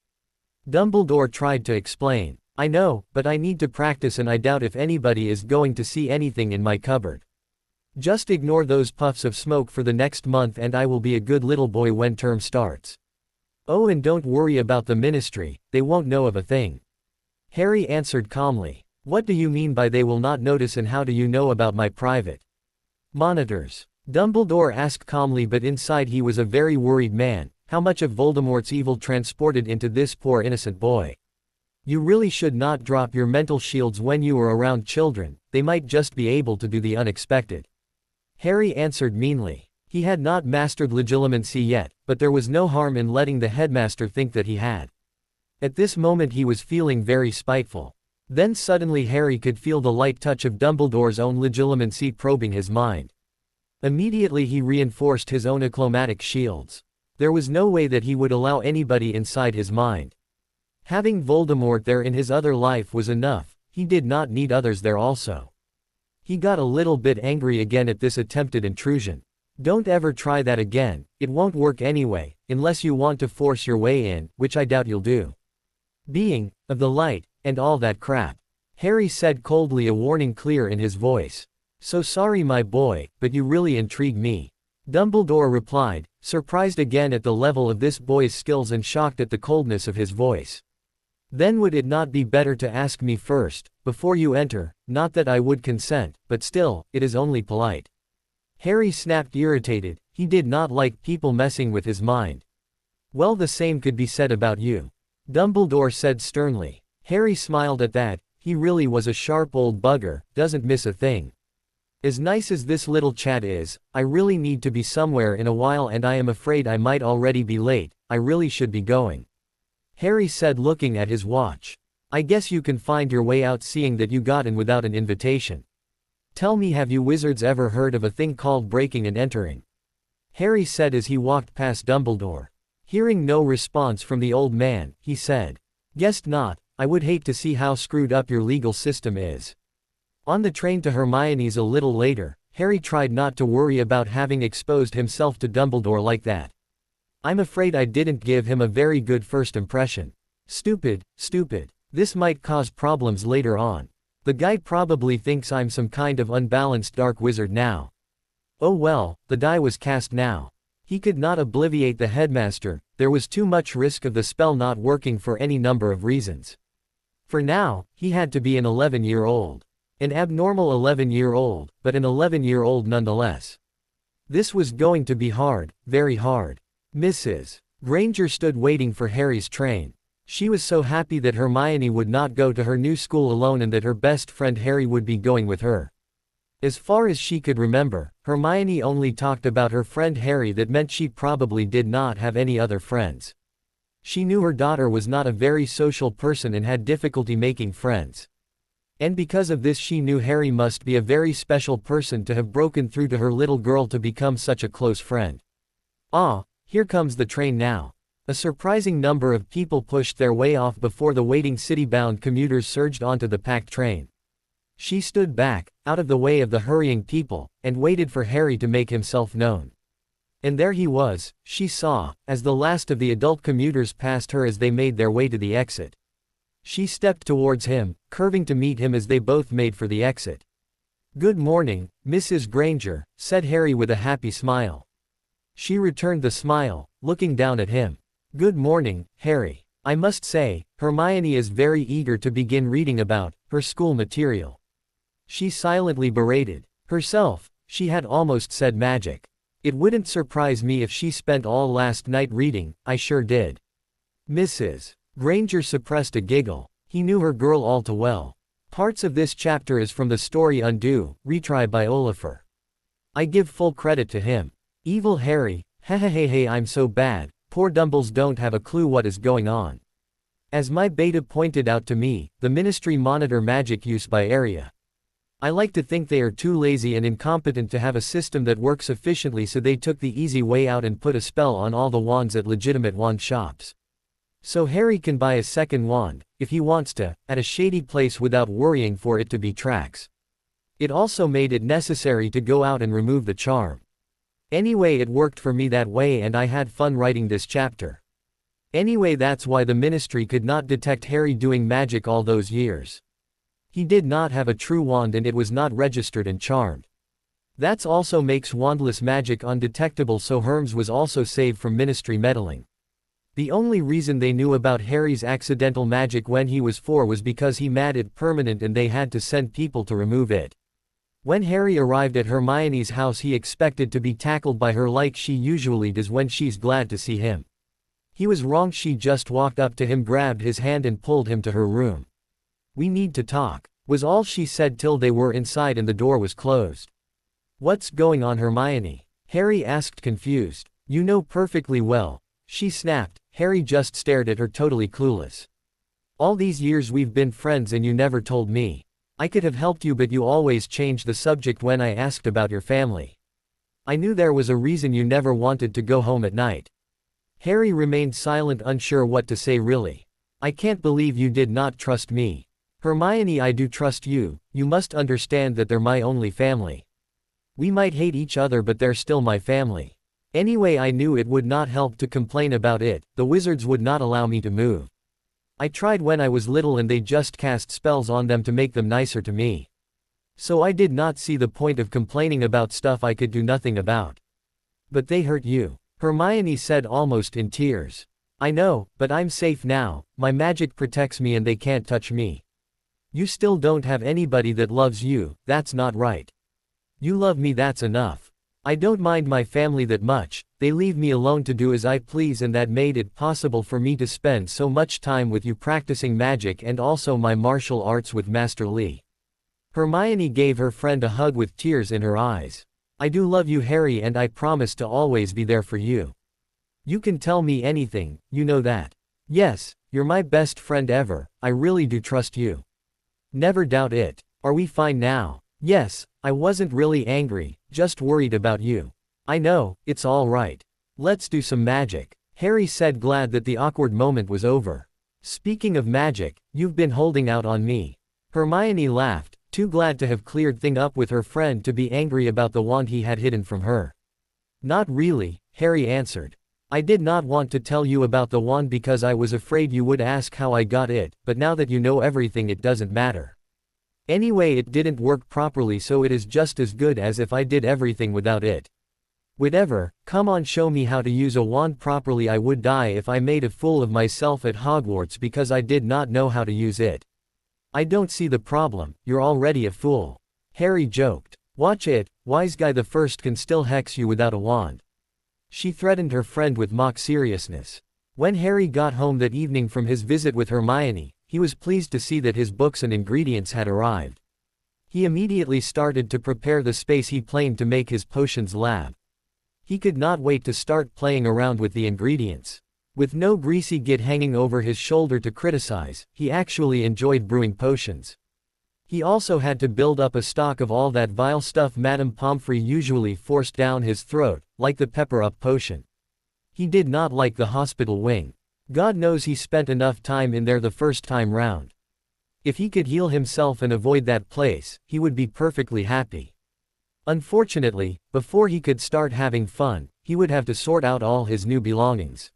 Dumbledore tried to explain. I know, but I need to practice and I doubt if anybody is going to see anything in my cupboard. Just ignore those puffs of smoke for the next month and I will be a good little boy when term starts. Oh, and don't worry about the ministry, they won't know of a thing. Harry answered calmly. What do you mean by they will not notice, and how do you know about my private monitors? Dumbledore asked calmly, but inside he was a very worried man. How much of Voldemort's evil transported into this poor innocent boy? You really should not drop your mental shields when you are around children, they might just be able to do the unexpected. Harry answered meanly. He had not mastered legilimency yet, but there was no harm in letting the headmaster think that he had. At this moment he was feeling very spiteful. Then suddenly Harry could feel the light touch of Dumbledore's own legilimency probing his mind. Immediately he reinforced his own achromatic shields. There was no way that he would allow anybody inside his mind. Having Voldemort there in his other life was enough, he did not need others there also. He got a little bit angry again at this attempted intrusion. Don't ever try that again, it won't work anyway, unless you want to force your way in, which I doubt you'll do. Being of the light, and all that crap. Harry said coldly, a warning clear in his voice. So sorry my boy, but you really intrigue me. Dumbledore replied, surprised again at the level of this boy's skills and shocked at the coldness of his voice. Then would it not be better to ask me first, before you enter? Not that I would consent, but still, it is only polite. Harry snapped, irritated. He did not like people messing with his mind. Well, the same could be said about you. Dumbledore said sternly. Harry smiled at that. He really was a sharp old bugger, doesn't miss a thing. As nice as this little chat is, I really need to be somewhere in a while and I am afraid I might already be late. I really should be going," Harry said, looking at his watch. "I guess you can find your way out seeing that you got in without an invitation. Tell me, have you wizards ever heard of a thing called breaking and entering?" Harry said as he walked past Dumbledore. Hearing no response from the old man, he said, "Guessed not. I would hate to see how screwed up your legal system is." On the train to Hermione's a little later, Harry tried not to worry about having exposed himself to Dumbledore like that. "I'm afraid I didn't give him a very good first impression. Stupid. This might cause problems later on. The guy probably thinks I'm some kind of unbalanced dark wizard now." Oh well, the die was cast now. He could not obviate the headmaster, there was too much risk of the spell not working for any number of reasons. For now, he had to be an 11-year-old. An abnormal 11-year-old, but an 11-year-old nonetheless. This was going to be hard, very hard. Mrs. Granger stood waiting for Harry's train. She was so happy that Hermione would not go to her new school alone and that her best friend Harry would be going with her. As far as she could remember, Hermione only talked about her friend Harry. That meant she probably did not have any other friends. She knew her daughter was not a very social person and had difficulty making friends. And because of this she knew Harry must be a very special person to have broken through to her little girl to become such a close friend. Ah, here comes the train now. A surprising number of people pushed their way off before the waiting city-bound commuters surged onto the packed train. She stood back, out of the way of the hurrying people, and waited for Harry to make himself known. And there he was, she saw, as the last of the adult commuters passed her as they made their way to the exit. She stepped towards him, curving to meet him as they both made for the exit. "Good morning, Mrs. Granger," said Harry with a happy smile. She returned the smile, looking down at him. "Good morning, Harry. I must say, Hermione is very eager to begin reading about her school material." She silently berated herself. She had almost said magic. "It wouldn't surprise me if she spent all last night reading, I sure did." Mrs. Granger suppressed a giggle. He knew her girl all too well. Parts of this chapter is from the story Undo, retried by Oliver. I give full credit to him. Evil Harry, hey, I'm so bad, poor Dumbles don't have a clue what is going on. As my beta pointed out to me, the Ministry monitor magic use by area. I like to think they are too lazy and incompetent to have a system that works efficiently, so they took the easy way out and put a spell on all the wands at legitimate wand shops. So Harry can buy a second wand, if he wants to, at a shady place without worrying for it to be tracks. It also made it necessary to go out and remove the charm. Anyway, it worked for me that way and I had fun writing this chapter. Anyway, that's why the Ministry could not detect Harry doing magic all those years. He did not have a true wand and it was not registered and charmed. That's also makes wandless magic undetectable, so Herms was also saved from Ministry meddling. The only reason they knew about Harry's accidental magic when he was 4 was because he made it permanent and they had to send people to remove it. When Harry arrived at Hermione's house, he expected to be tackled by her like she usually does when she's glad to see him. He was wrong. She just walked up to him, grabbed his hand and pulled him to her room. "We need to talk," was all she said till they were inside and the door was closed. "What's going on, Hermione?" Harry asked, confused. "You know perfectly well," she snapped. Harry just stared at her, totally clueless. "All these years we've been friends and you never told me. I could have helped you, but you always changed the subject when I asked about your family. I knew there was a reason you never wanted to go home at night." Harry remained silent, unsure what to say really. "I can't believe you did not trust me." "Hermione, I do trust you. You must understand that they're my only family. We might hate each other, but they're still my family. Anyway, I knew it would not help to complain about it. The wizards would not allow me to move. I tried when I was little and they just cast spells on them to make them nicer to me. So I did not see the point of complaining about stuff I could do nothing about. But they hurt you," Hermione said, almost in tears. "I know, but I'm safe now. My magic protects me and they can't touch me." "You still don't have anybody that loves you. That's not right. You love me, that's enough. I don't mind my family that much. They leave me alone to do as I please, and that made it possible for me to spend so much time with you practicing magic and also my martial arts with Master Lee." Hermione gave her friend a hug with tears in her eyes. "I do love you, Harry, and I promise to always be there for you. You can tell me anything, you know that. Yes, you're my best friend ever, I really do trust you. Never doubt it. Are we fine now?" "Yes, I wasn't really angry, just worried about you. I know, it's all right. Let's do some magic," Harry said, glad that the awkward moment was over. "Speaking of magic, you've been holding out on me." Hermione laughed, too glad to have cleared things up with her friend to be angry about the wand he had hidden from her. "Not really," Harry answered. "I did not want to tell you about the wand because I was afraid you would ask how I got it, but now that you know everything it doesn't matter. Anyway, it didn't work properly, so it is just as good as if I did everything without it. Whatever, come on, show me how to use a wand properly. I would die if I made a fool of myself at Hogwarts because I did not know how to use it." "I don't see the problem, you're already a fool," Harry joked. "Watch it, wise guy the first can still hex you without a wand," she threatened her friend with mock seriousness. When Harry got home that evening from his visit with Hermione, he was pleased to see that his books and ingredients had arrived. He immediately started to prepare the space he planned to make his potions lab. He could not wait to start playing around with the ingredients. With no greasy git hanging over his shoulder to criticize, he actually enjoyed brewing potions. He also had to build up a stock of all that vile stuff Madame Pomfrey usually forced down his throat, like the pepper-up potion. He did not like the hospital wing. God knows he spent enough time in there the first time round. If he could heal himself and avoid that place, he would be perfectly happy. Unfortunately, before he could start having fun, he would have to sort out all his new belongings.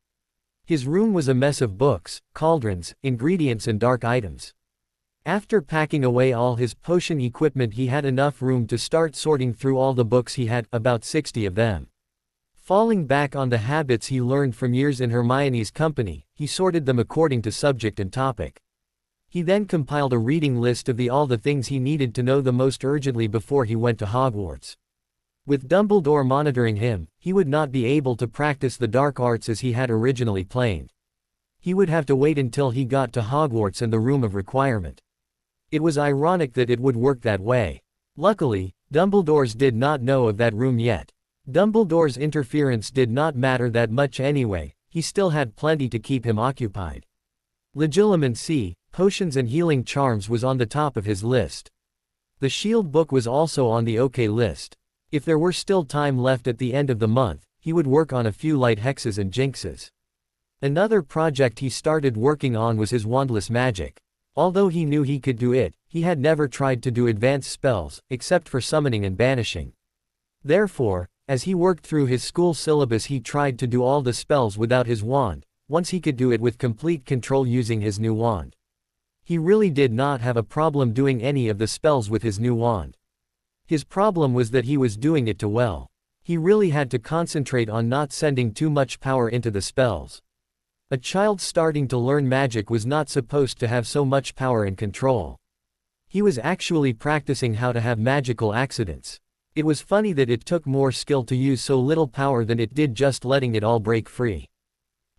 His room was a mess of books, cauldrons, ingredients and dark items. After packing away all his potion equipment, he had enough room to start sorting through all the books he had, about 60 of them. Falling back on the habits he learned from years in Hermione's company, he sorted them according to subject and topic. He then compiled a reading list of all the things he needed to know the most urgently before he went to Hogwarts. With Dumbledore monitoring him, he would not be able to practice the dark arts as he had originally planned. He would have to wait until he got to Hogwarts and the Room of Requirement. It was ironic that it would work that way. Luckily, Dumbledore's did not know of that room yet. Dumbledore's interference did not matter that much anyway, he still had plenty to keep him occupied. Legilimency, potions and healing charms was on the top of his list. The shield book was also on the OK list. If there were still time left at the end of the month, he would work on a few light hexes and jinxes. Another project he started working on was his wandless magic. Although he knew he could do it, he had never tried to do advanced spells, except for summoning and banishing. Therefore, as he worked through his school syllabus, he tried to do all the spells without his wand. Once he could do it with complete control using his new wand. He really did not have a problem doing any of the spells with his new wand. His problem was that he was doing it too well. He really had to concentrate on not sending too much power into the spells. A child starting to learn magic was not supposed to have so much power and control. He was actually practicing how to have magical accidents. It was funny that it took more skill to use so little power than it did just letting it all break free.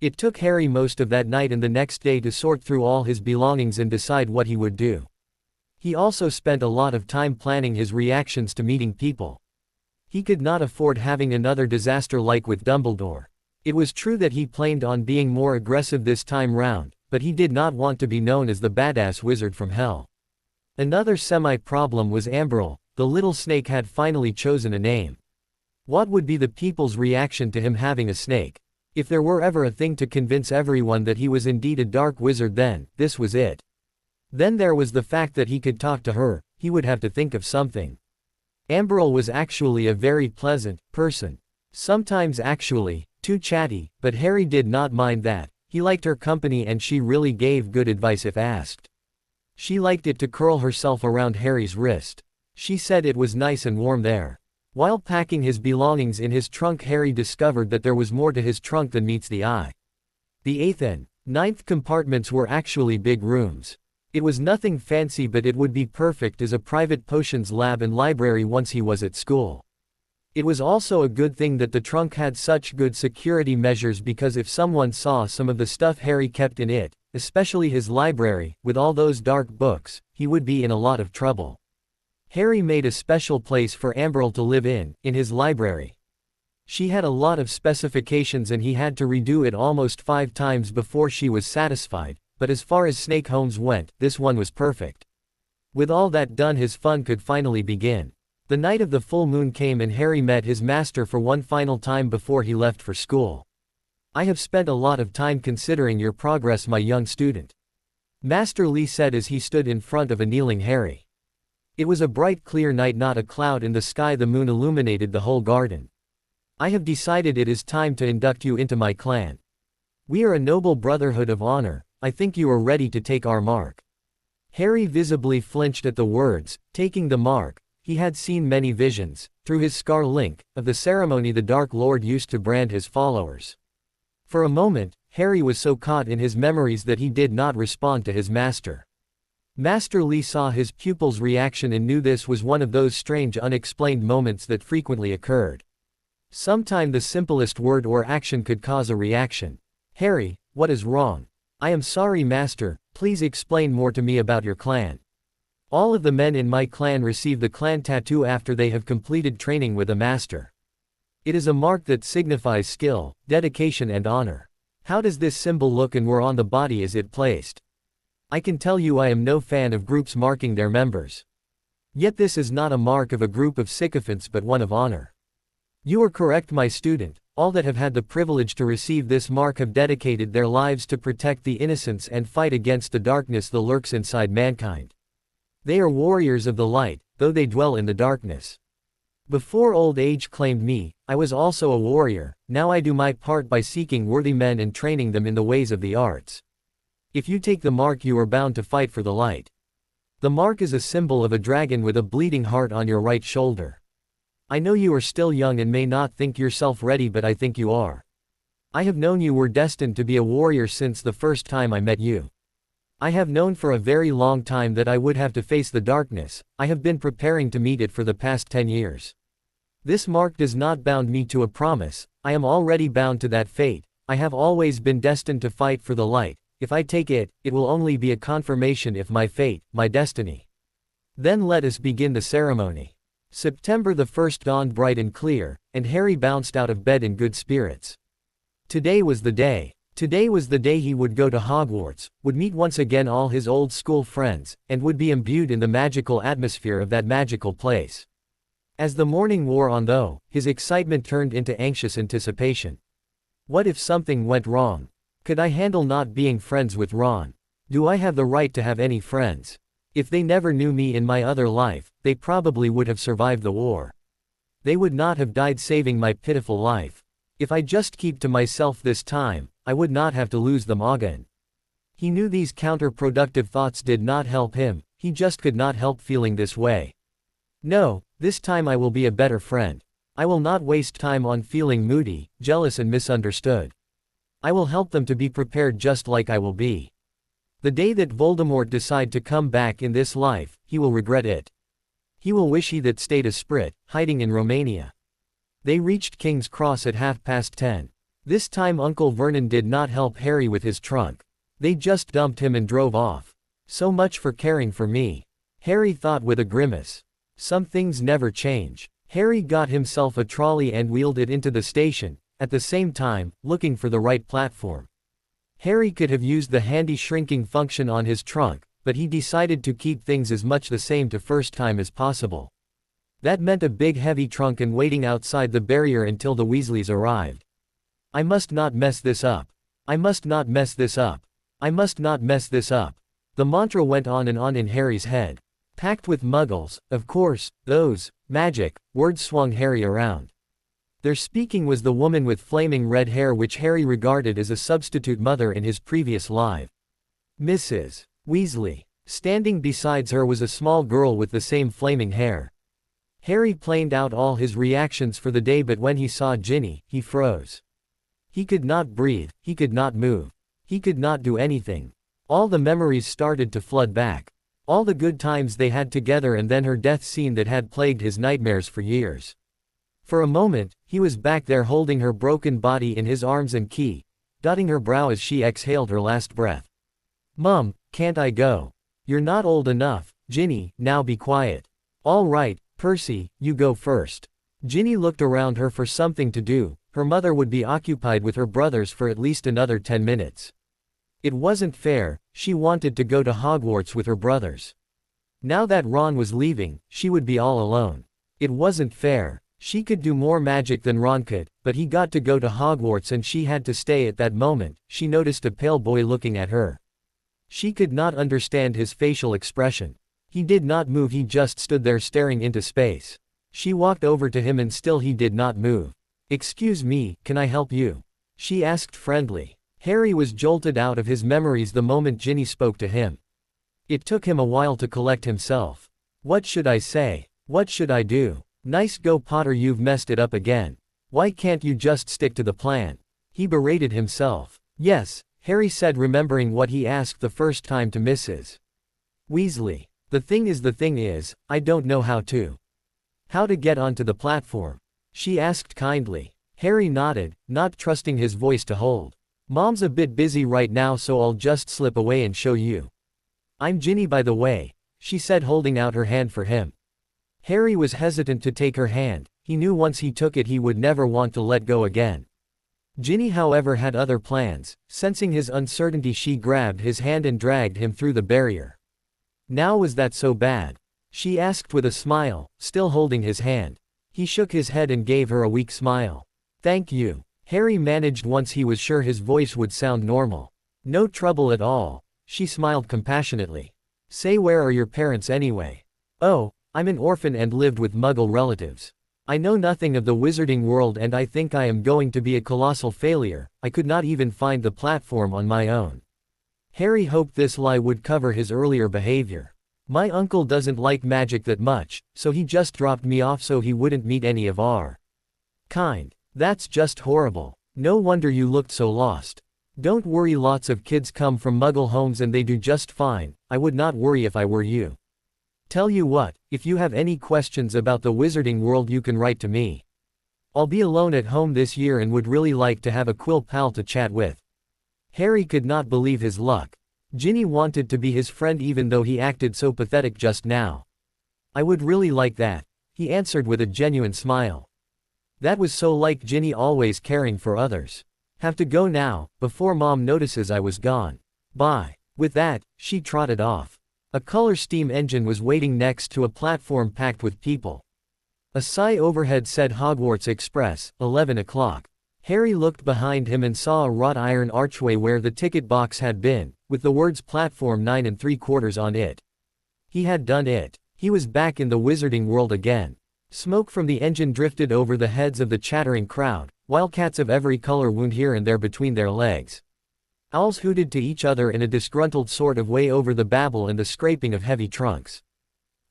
It took Harry most of that night and the next day to sort through all his belongings and decide what he would do. He also spent a lot of time planning his reactions to meeting people. He could not afford having another disaster like with Dumbledore. It was true that he planned on being more aggressive this time round, but he did not want to be known as the badass wizard from hell. Another semi-problem was Amberl. The little snake had finally chosen a name. What would be the people's reaction to him having a snake? If there were ever a thing to convince everyone that he was indeed a dark wizard, then this was it. Then there was the fact that he could talk to her. He would have to think of something. Amberl was actually a very pleasant person. Sometimes actually too chatty, but Harry did not mind that. He liked her company and she really gave good advice if asked. She liked it to curl herself around Harry's wrist. She said it was nice and warm there. While packing his belongings in his trunk, Harry discovered that there was more to his trunk than meets the eye. The 8th and 9th compartments were actually big rooms. It was nothing fancy, but it would be perfect as a private potions lab and library once he was at school. It was also a good thing that the trunk had such good security measures, because if someone saw some of the stuff Harry kept in it, especially his library, with all those dark books, he would be in a lot of trouble. Harry made a special place for Amberle to live in his library. She had a lot of specifications and he had to redo it almost 5 times before she was satisfied, but as far as snake homes went, this one was perfect. With all that done, his fun could finally begin. The night of the full moon came and Harry met his master for one final time before he left for school. "I have spent a lot of time considering your progress, my young student," Master Lee said as he stood in front of a kneeling Harry. It was a bright clear night, not a cloud in the sky, the moon illuminated the whole garden. "I have decided it is time to induct you into my clan. We are a noble brotherhood of honor, I think you are ready to take our mark." Harry visibly flinched at the words, taking the mark. He had seen many visions, through his scar link, of the ceremony the Dark Lord used to brand his followers. For a moment, Harry was so caught in his memories that he did not respond to his master. Master Lee saw his pupil's reaction and knew this was one of those strange unexplained moments that frequently occurred. Sometime the simplest word or action could cause a reaction. "Harry, what is wrong?" "I am sorry, Master, please explain more to me about your clan." "All of the men in my clan receive the clan tattoo after they have completed training with a master. It is a mark that signifies skill, dedication and honor." "How does this symbol look and where on the body is it placed?" "I can tell you I am no fan of groups marking their members. Yet this is not a mark of a group of sycophants but one of honor." "You are correct, my student. All that have had the privilege to receive this mark have dedicated their lives to protect the innocents and fight against the darkness that lurks inside mankind. They are warriors of the light, though they dwell in the darkness. Before old age claimed me, I was also a warrior. Now I do my part by seeking worthy men and training them in the ways of the arts. If you take the mark, you are bound to fight for the light. The mark is a symbol of a dragon with a bleeding heart on your right shoulder. I know you are still young and may not think yourself ready, but I think you are. I have known you were destined to be a warrior since the first time I met you. I have known for a very long time that I would have to face the darkness. I have been preparing to meet it for the past 10 years. This mark does not bound me to a promise, I am already bound to that fate. I have always been destined to fight for the light. If I take it, it will only be a confirmation of my fate, my destiny. Then let us begin the ceremony." September the 1st dawned bright and clear, and Harry bounced out of bed in good spirits. Today was the day. Today was the day he would go to Hogwarts, would meet once again all his old school friends, and would be imbued in the magical atmosphere of that magical place. As the morning wore on though, his excitement turned into anxious anticipation. What if something went wrong? Could I handle not being friends with Ron? Do I have the right to have any friends? If they never knew me in my other life, they probably would have survived the war. They would not have died saving my pitiful life. If I just keep to myself this time, I would not have to lose them again. He knew these counterproductive thoughts did not help him, he just could not help feeling this way. No, this time I will be a better friend. I will not waste time on feeling moody, jealous and misunderstood. I will help them to be prepared just like I will be. The day that Voldemort decide to come back in this life, he will regret it. He will wish he that stayed a sprit, hiding in Romania. They reached King's Cross at 10:30. This time Uncle Vernon did not help Harry with his trunk. They just dumped him and drove off. So much for caring for me, Harry thought with a grimace. Some things never change. Harry got himself a trolley and wheeled it into the station, at the same time, looking for the right platform. Harry could have used the handy shrinking function on his trunk, but he decided to keep things as much the same to first time as possible. That meant a big heavy trunk and waiting outside the barrier until the Weasleys arrived. I must not mess this up. I must not mess this up. I must not mess this up. The mantra went on and on in Harry's head. Packed with muggles, of course, those magic words swung Harry around. Their speaking was the woman with flaming red hair which Harry regarded as a substitute mother in his previous life. Mrs. Weasley. Standing beside her was a small girl with the same flaming hair. Harry planned out all his reactions for the day, but when he saw Ginny, he froze. He could not breathe, he could not move. He could not do anything. All the memories started to flood back. All the good times they had together and then her death scene that had plagued his nightmares for years. For a moment, he was back there holding her broken body in his arms and dotting her brow as she exhaled her last breath. Mum, can't I go? You're not old enough, Ginny, now be quiet. All right, Percy, you go first. Ginny looked around her for something to do. Her mother would be occupied with her brothers for at least another 10 minutes. It wasn't fair, she wanted to go to Hogwarts with her brothers. Now that Ron was leaving, she would be all alone. It wasn't fair. She could do more magic than Ron could, but he got to go to Hogwarts and she had to stay. At that moment, she noticed a pale boy looking at her. She could not understand his facial expression. He did not move, he just stood there staring into space. She walked over to him and still he did not move. "Excuse me, can I help you?" she asked friendly. Harry was jolted out of his memories the moment Ginny spoke to him. It took him a while to collect himself. What should I say? What should I do? Nice go Potter, you've messed it up again. Why can't you just stick to the plan? He berated himself. Yes, Harry said, remembering what he asked the first time to Mrs. Weasley. The thing is, I don't know how to get onto the platform. She asked kindly. Harry nodded, not trusting his voice to hold. Mom's a bit busy right now, so I'll just slip away and show you. I'm Ginny, by the way, she said, holding out her hand for him. Harry was hesitant to take her hand. He knew once he took it he would never want to let go again. Ginny, however, had other plans. Sensing his uncertainty, she grabbed his hand and dragged him through the barrier. Now was that so bad? She asked with a smile, still holding his hand. He shook his head and gave her a weak smile. Thank you. Harry managed once he was sure his voice would sound normal. No trouble at all. She smiled compassionately. Say, where are your parents anyway? Oh, I'm an orphan and lived with muggle relatives. I know nothing of the wizarding world and I think I am going to be a colossal failure. I could not even find the platform on my own. Harry hoped this lie would cover his earlier behavior. My uncle doesn't like magic that much, so he just dropped me off so he wouldn't meet any of our kind. That's just horrible. No wonder you looked so lost. Don't worry, lots of kids come from muggle homes and they do just fine. I would not worry if I were you. Tell you what, if you have any questions about the wizarding world you can write to me. I'll be alone at home this year and would really like to have a quill pal to chat with. Harry could not believe his luck. Ginny wanted to be his friend even though he acted so pathetic just now. I would really like that, he answered with a genuine smile. That was so like Ginny, always caring for others. Have to go now, before Mom notices I was gone. Bye. With that, she trotted off. A color steam engine was waiting next to a platform packed with people. A sigh overhead said Hogwarts Express, 11 o'clock. Harry looked behind him and saw a wrought iron archway where the ticket box had been, with the words Platform 9 3/4 on it. He had done it. He was back in the wizarding world again. Smoke from the engine drifted over the heads of the chattering crowd, while cats of every color wound here and there between their legs. Owls hooted to each other in a disgruntled sort of way over the babble and the scraping of heavy trunks.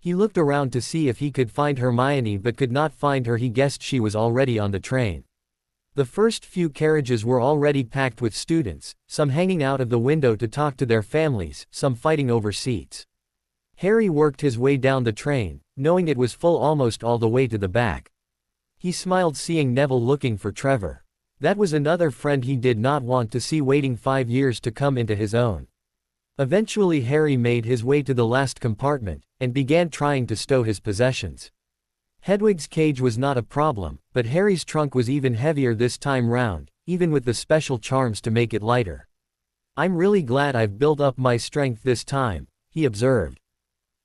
He looked around to see if he could find Hermione but could not find her. He guessed she was already on the train. The first few carriages were already packed with students, some hanging out of the window to talk to their families, some fighting over seats. Harry worked his way down the train, knowing it was full almost all the way to the back. He smiled seeing Neville looking for Trevor. That was another friend he did not want to see waiting 5 years to come into his own. Eventually Harry made his way to the last compartment, and began trying to stow his possessions. Hedwig's cage was not a problem, but Harry's trunk was even heavier this time round, even with the special charms to make it lighter. I'm really glad I've built up my strength this time, he observed.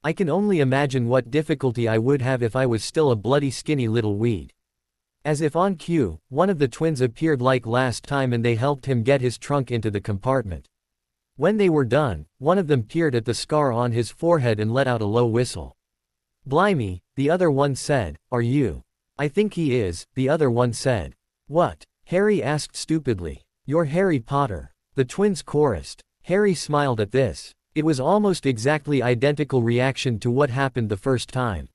I can only imagine what difficulty I would have if I was still a bloody skinny little weed. As if on cue, one of the twins appeared like last time and they helped him get his trunk into the compartment. When they were done, one of them peered at the scar on his forehead and let out a low whistle. Blimey, the other one said, are you? I think he is, the other one said. What? Harry asked stupidly. You're Harry Potter. The twins chorused. Harry smiled at this. It was almost exactly identical reaction to what happened the first time.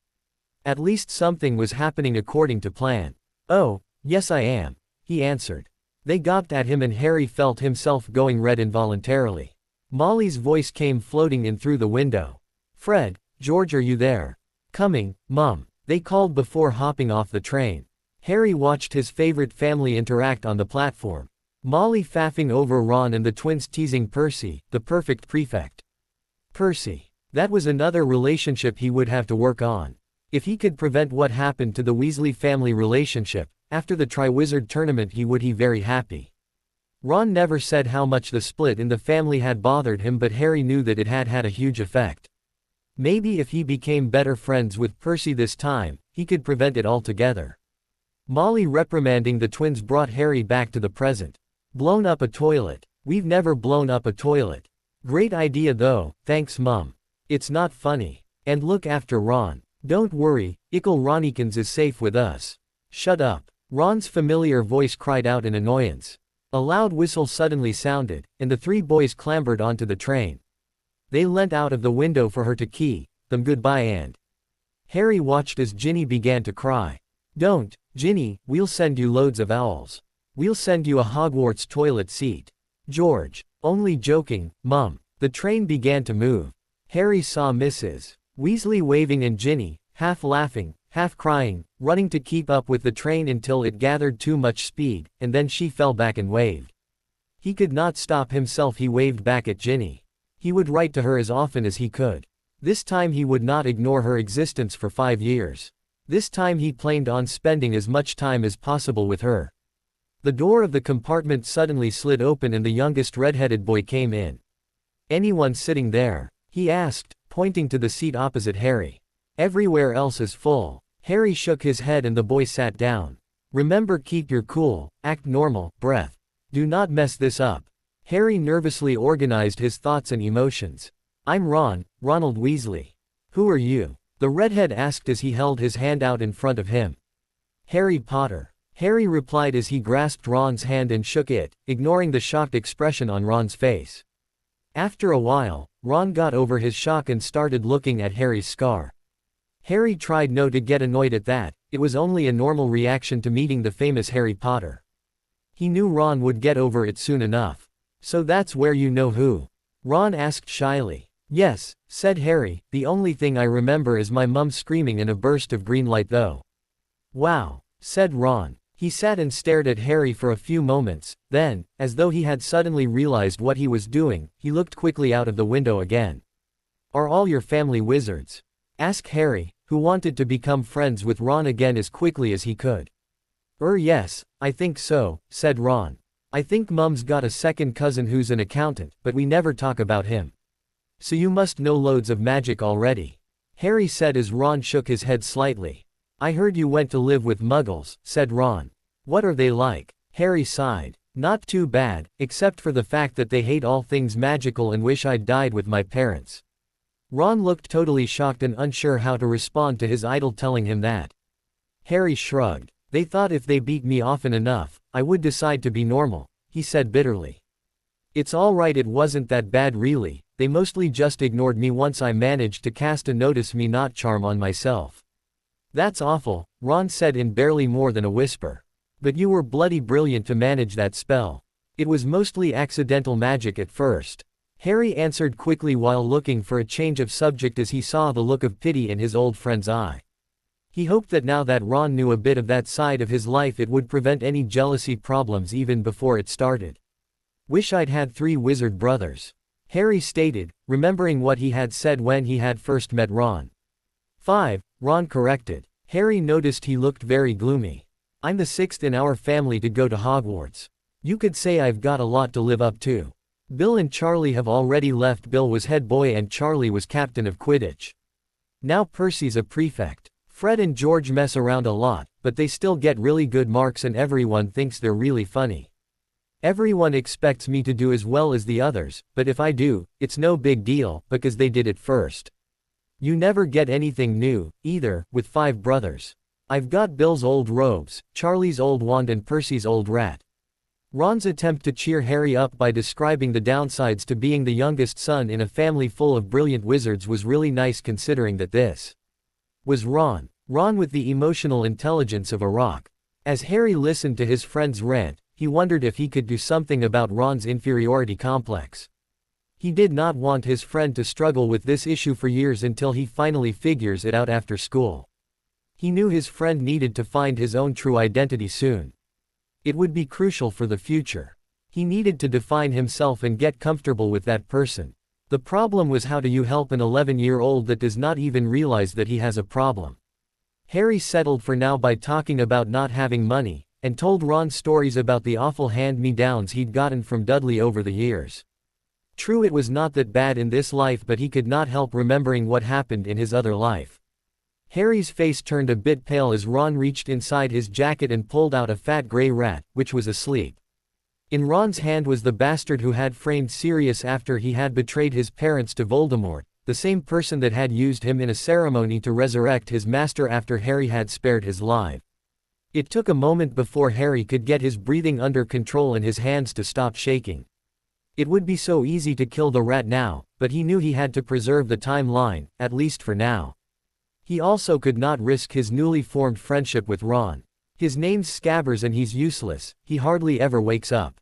At least something was happening according to plan. Oh, yes I am, he answered. They gawped at him and Harry felt himself going red involuntarily. Molly's voice came floating in through the window. Fred, George, are you there? Coming, Mum, they called before hopping off the train. Harry watched his favorite family interact on the platform. Molly faffing over Ron and the twins teasing Percy, the perfect prefect. Percy. That was another relationship he would have to work on. If he could prevent what happened to the Weasley family relationship, after the Triwizard Tournament he would be very happy. Ron never said how much the split in the family had bothered him, but Harry knew that it had had a huge effect. Maybe if he became better friends with Percy this time, he could prevent it altogether. Molly reprimanding the twins brought Harry back to the present. Blown up a toilet. We've never blown up a toilet. Great idea though, thanks Mum. It's not funny. And look after Ron. Don't worry, Ickle Ronnikins is safe with us. Shut up. Ron's familiar voice cried out in annoyance. A loud whistle suddenly sounded, and the three boys clambered onto the train. They leant out of the window for her to key them goodbye, and Harry watched as Ginny began to cry. Don't, Ginny, we'll send you loads of owls. We'll send you a Hogwarts toilet seat. George, only joking, Mum. The train began to move. Harry saw Mrs. Weasley waving and Ginny, half laughing, half crying, running to keep up with the train until it gathered too much speed, and then she fell back and waved. He could not stop himself. He waved back at Ginny. He would write to her as often as he could. This time he would not ignore her existence for 5 years. This time he planned on spending as much time as possible with her. The door of the compartment suddenly slid open and the youngest red-headed boy came in. Anyone sitting there? He asked, pointing to the seat opposite Harry. Everywhere else is full. Harry shook his head and the boy sat down. Remember, keep your cool, act normal, breath. Do not mess this up. Harry nervously organized his thoughts and emotions. I'm Ron, Ronald Weasley. Who are you? The redhead asked as he held his hand out in front of him. Harry Potter. Harry replied as he grasped Ron's hand and shook it, ignoring the shocked expression on Ron's face. After a while, Ron got over his shock and started looking at Harry's scar. Harry tried not to get annoyed at that. It was only a normal reaction to meeting the famous Harry Potter. He knew Ron would get over it soon enough. So that's where you know who? Ron asked shyly. Yes, said Harry, the only thing I remember is my mum screaming in a burst of green light though. Wow, said Ron. He sat and stared at Harry for a few moments, then, as though he had suddenly realized what he was doing, he looked quickly out of the window again. Are all your family wizards? Asked Harry, who wanted to become friends with Ron again as quickly as he could. Yes, I think so, said Ron. I think Mum's got a second cousin who's an accountant, but we never talk about him. So you must know loads of magic already. Harry said as Ron shook his head slightly. I heard you went to live with muggles, said Ron. What are they like? Harry sighed. Not too bad, except for the fact that they hate all things magical and wish I'd died with my parents. Ron looked totally shocked and unsure how to respond to his idol telling him that. Harry shrugged. They thought if they beat me often enough, I would decide to be normal, he said bitterly. It's alright, it wasn't that bad really, they mostly just ignored me once I managed to cast a notice me not charm on myself. That's awful, Ron said in barely more than a whisper. But you were bloody brilliant to manage that spell. It was mostly accidental magic at first. Harry answered quickly while looking for a change of subject as he saw the look of pity in his old friend's eye. He hoped that now that Ron knew a bit of that side of his life it would prevent any jealousy problems even before it started. Wish I'd had 3 wizard brothers. Harry stated, remembering what he had said when he had first met Ron. 5, Ron corrected. Harry noticed he looked very gloomy. I'm the 6th in our family to go to Hogwarts. You could say I've got a lot to live up to. Bill and Charlie have already left. Bill was head boy and Charlie was captain of Quidditch. Now Percy's a prefect. Fred and George mess around a lot, but they still get really good marks and everyone thinks they're really funny. Everyone expects me to do as well as the others, but if I do, it's no big deal, because they did it first. You never get anything new, either, with 5 brothers. I've got Bill's old robes, Charlie's old wand and Percy's old rat. Ron's attempt to cheer Harry up by describing the downsides to being the youngest son in a family full of brilliant wizards was really nice considering that this was Ron. Ron with the emotional intelligence of a rock. As Harry listened to his friend's rant, he wondered if he could do something about Ron's inferiority complex. He did not want his friend to struggle with this issue for years until he finally figures it out after school. He knew his friend needed to find his own true identity soon. It would be crucial for the future. He needed to define himself and get comfortable with that person. The problem was how do you help an 11-year-old that does not even realize that he has a problem? Harry settled for now by talking about not having money, and told Ron stories about the awful hand-me-downs he'd gotten from Dudley over the years. True, it was not that bad in this life, but he could not help remembering what happened in his other life. Harry's face turned a bit pale as Ron reached inside his jacket and pulled out a fat grey rat, which was asleep. In Ron's hand was the bastard who had framed Sirius after he had betrayed his parents to Voldemort, the same person that had used him in a ceremony to resurrect his master after Harry had spared his life. It took a moment before Harry could get his breathing under control and his hands to stop shaking. It would be so easy to kill the rat now, but he knew he had to preserve the timeline, at least for now. He also could not risk his newly formed friendship with Ron. His name's Scabbers and he's useless, he hardly ever wakes up.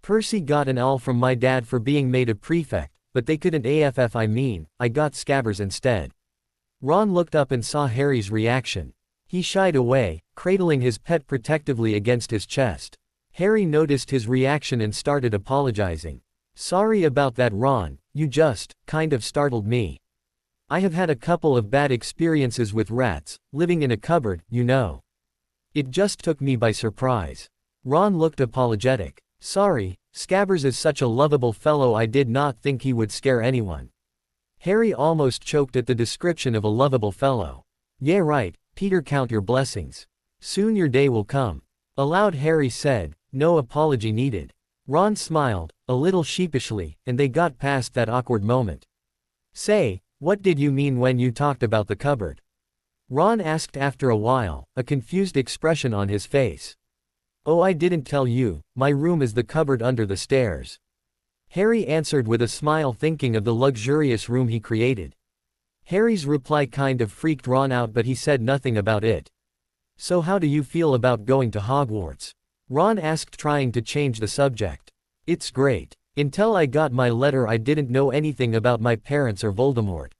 Percy got an L from my dad for being made a prefect, but they couldn't I got Scabbers instead. Ron looked up and saw Harry's reaction. He shied away, cradling his pet protectively against his chest. Harry noticed his reaction and started apologizing. Sorry about that, Ron, you just, kind of startled me. I have had a couple of bad experiences with rats, living in a cupboard, you know. It just took me by surprise. Ron looked apologetic. Sorry, Scabbers is such a lovable fellow, I did not think he would scare anyone. Harry almost choked at the description of a lovable fellow. Yeah right, Peter, count your blessings. Soon your day will come. Aloud Harry said, no apology needed. Ron smiled, a little sheepishly, and they got past that awkward moment. Say, what did you mean when you talked about the cupboard? Ron asked after a while, a confused expression on his face. Oh, I didn't tell you, my room is the cupboard under the stairs. Harry answered with a smile, thinking of the luxurious room he created. Harry's reply kind of freaked Ron out, but he said nothing about it. So how do you feel about going to Hogwarts? Ron asked, trying to change the subject. It's great. Until I got my letter I didn't know anything about my parents or Voldemort.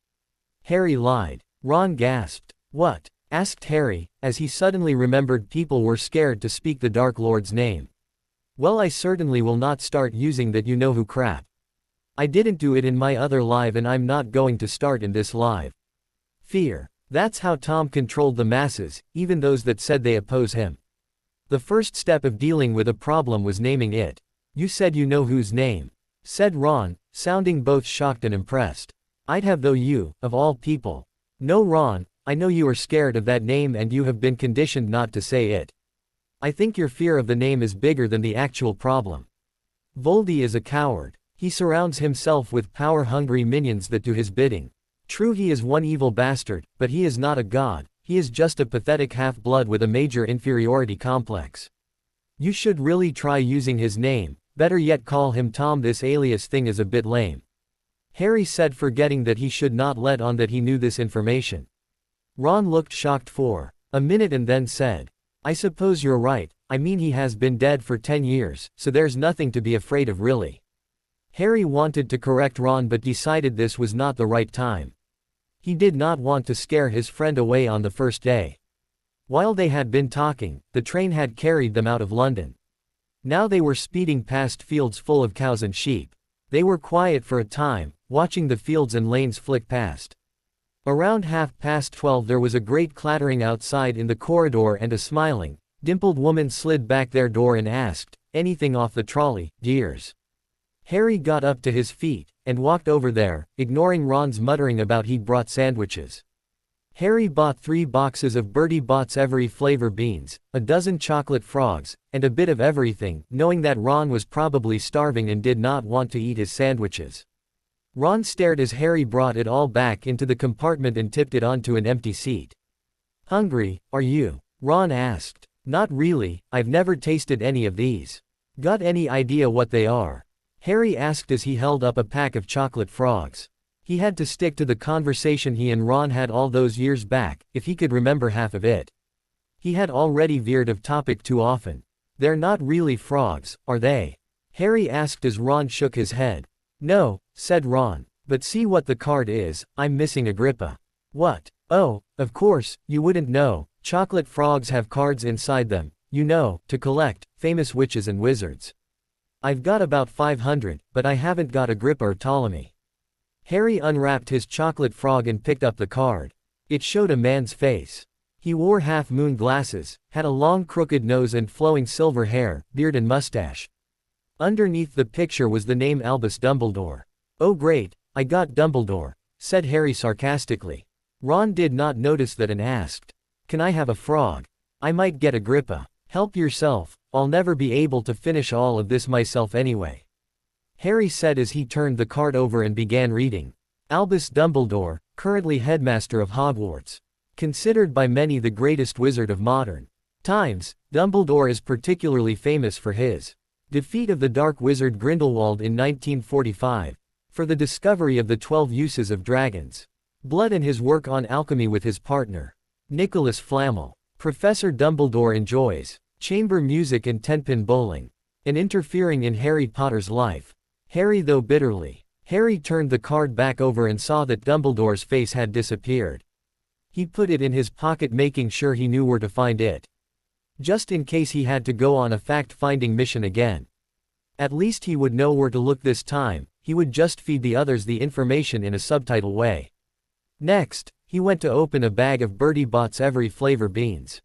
Harry lied. Ron gasped. What? Asked Harry, as he suddenly remembered people were scared to speak the Dark Lord's name. Well, I certainly will not start using that you-know-who crap. I didn't do it in my other life and I'm not going to start in this life. Fear. That's how Tom controlled the masses, even those that said they oppose him. The first step of dealing with a problem was naming it. You said you know whose name, said Ron, sounding both shocked and impressed. I'd have, though, you, of all people. No, Ron, I know you are scared of that name and you have been conditioned not to say it. I think your fear of the name is bigger than the actual problem. Voldy is a coward. He surrounds himself with power-hungry minions that do his bidding. True, he is one evil bastard, but he is not a god, he is just a pathetic half-blood with a major inferiority complex. You should really try using his name. Better yet, call him Tom. This alias thing is a bit lame. Harry said, forgetting that he should not let on that he knew this information. Ron looked shocked for a minute and then said, I suppose you're right, I mean he has been dead for 10 years, so there's nothing to be afraid of really. Harry wanted to correct Ron but decided this was not the right time. He did not want to scare his friend away on the first day. While they had been talking, the train had carried them out of London. Now they were speeding past fields full of cows and sheep. They were quiet for a time, watching the fields and lanes flick past. Around 12:30 there was a great clattering outside in the corridor and a smiling, dimpled woman slid back their door and asked, anything off the trolley, dears? Harry got up to his feet, and walked over there, ignoring Ron's muttering about he'd brought sandwiches. Harry bought 3 boxes of Bertie Bott's every flavor beans, a dozen chocolate frogs, and a bit of everything, knowing that Ron was probably starving and did not want to eat his sandwiches. Ron stared as Harry brought it all back into the compartment and tipped it onto an empty seat. Hungry, are you? Ron asked. Not really, I've never tasted any of these. Got any idea what they are? Harry asked as he held up a pack of chocolate frogs. He had to stick to the conversation he and Ron had all those years back, if he could remember half of it. He had already veered of topic too often. They're not really frogs, are they? Harry asked as Ron shook his head. No, said Ron, but see what the card is, I'm missing Agrippa. What? Oh, of course, you wouldn't know, chocolate frogs have cards inside them, you know, to collect, famous witches and wizards. I've got about 500, but I haven't got Agrippa or Ptolemy. Harry unwrapped his chocolate frog and picked up the card. It showed a man's face. He wore half-moon glasses, had a long crooked nose and flowing silver hair, beard and mustache. Underneath the picture was the name Albus Dumbledore. "Oh great, I got Dumbledore," said Harry sarcastically. Ron did not notice that and asked, "Can I have a frog? I might get Agrippa." "Help yourself, I'll never be able to finish all of this myself anyway," Harry said as he turned the card over and began reading. Albus Dumbledore, currently headmaster of Hogwarts. Considered by many the greatest wizard of modern times, Dumbledore is particularly famous for his defeat of the dark wizard Grindelwald in 1945, for the discovery of the 12 uses of dragons' blood and his work on alchemy with his partner, Nicholas Flamel. Professor Dumbledore enjoys chamber music and tenpin bowling, and interfering in Harry Potter's life. Harry though bitterly. Harry turned the card back over and saw that Dumbledore's face had disappeared. He put it in his pocket making sure he knew where to find it, just in case he had to go on a fact-finding mission again. At least he would know where to look this time, he would just feed the others the information in a subtitle way. Next, he went to open a bag of Bertie Bott's every flavor beans.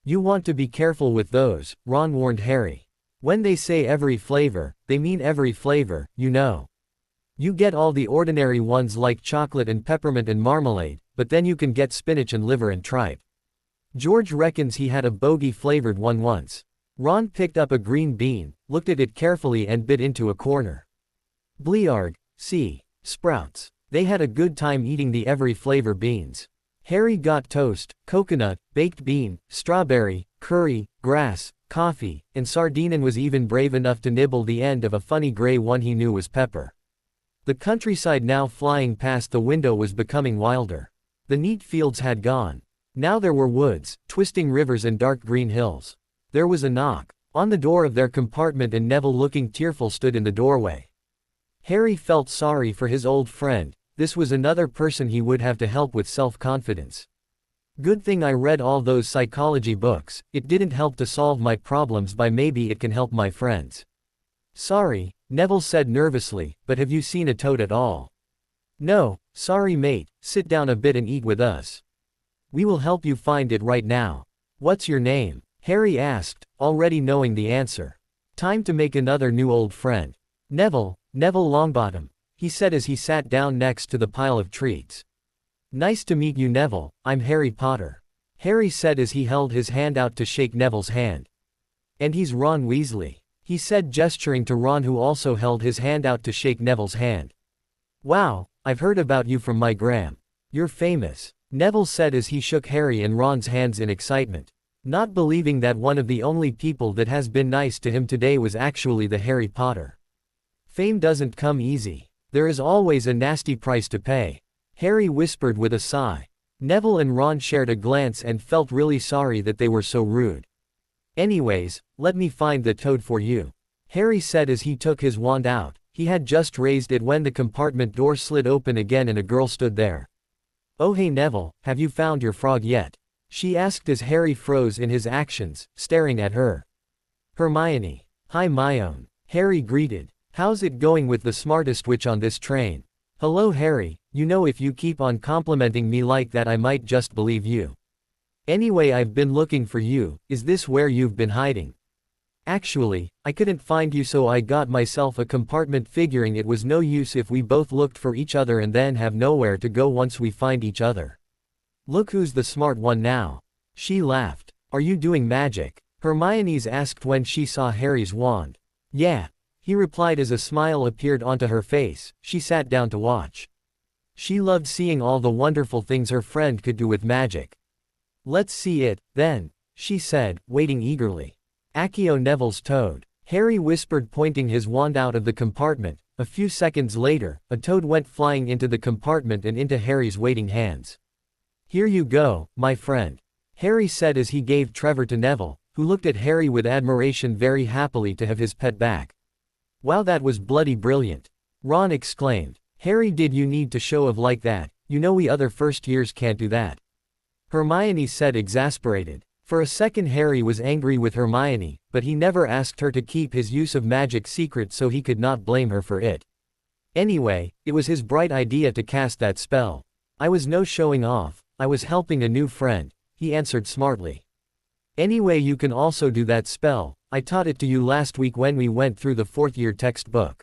"You want to be careful with those," Ron warned Harry. "When they say every flavor, they mean every flavor, you know. You get all the ordinary ones like chocolate and peppermint and marmalade, but then you can get spinach and liver and tripe. George reckons he had a bogey-flavored one once." Ron picked up a green bean, looked at it carefully and bit into a corner. Blearg, see, sprouts. They had a good time eating the every flavor beans. Harry got toast, coconut, baked bean, strawberry, curry, grass, coffee, and sardine and was even brave enough to nibble the end of a funny gray one he knew was pepper. The countryside now flying past the window was becoming wilder. The neat fields had gone. Now there were woods, twisting rivers and dark green hills. There was a knock on the door of their compartment and Neville, looking tearful, stood in the doorway. Harry felt sorry for his old friend. This was another person he would have to help with self-confidence. "Good thing I read all those psychology books, it didn't help to solve my problems, but maybe it can help my friends." "Sorry," Neville said nervously, "but have you seen a toad at all?" "No, sorry mate, sit down a bit and eat with us. We will help you find it right now." "What's your name?" Harry asked, already knowing the answer. Time to make another new old friend. Neville Longbottom," he said as he sat down next to the pile of treats. "Nice to meet you Neville, I'm Harry Potter," Harry said as he held his hand out to shake Neville's hand. "And he's Ron Weasley," he said, gesturing to Ron, who also held his hand out to shake Neville's hand. "Wow, I've heard about you from my gram. You're famous," Neville said as he shook Harry and Ron's hands in excitement, not believing that one of the only people that has been nice to him today was actually the Harry Potter. "Fame doesn't come easy. There is always a nasty price to pay," Harry whispered with a sigh. Neville and Ron shared a glance and felt really sorry that they were so rude. "Anyways, let me find the toad for you," Harry said as he took his wand out. He had just raised it when the compartment door slid open again and a girl stood there. "Oh hey Neville, have you found your frog yet?" she asked as Harry froze in his actions, staring at her. "Hermione. Hi Myone," Harry greeted. "How's it going with the smartest witch on this train?" "Hello Harry, you know if you keep on complimenting me like that I might just believe you. Anyway, I've been looking for you, is this where you've been hiding?" "Actually, I couldn't find you so I got myself a compartment figuring it was no use if we both looked for each other and then have nowhere to go once we find each other. Look who's the smart one now." She laughed. "Are you doing magic?" Hermione's asked when she saw Harry's wand. "Yeah," he replied as a smile appeared onto her face. She sat down to watch. She loved seeing all the wonderful things her friend could do with magic. "Let's see it, then," she said, waiting eagerly. "Accio Neville's toad," Harry whispered, pointing his wand out of the compartment. A few seconds later, a toad went flying into the compartment and into Harry's waiting hands. "Here you go, my friend," Harry said as he gave Trevor to Neville, who looked at Harry with admiration, very happily to have his pet back. "Wow, that was bloody brilliant," Ron exclaimed. "Harry, did you need to show off like that? You know we other first years can't do that," Hermione said, exasperated. For a second Harry was angry with Hermione, but he never asked her to keep his use of magic secret, so he could not blame her for it. Anyway, it was his bright idea to cast that spell. "I was no showing off, I was helping a new friend," he answered smartly. Anyway, you can also do that spell. I taught it to you last week when we went through the fourth-year textbook.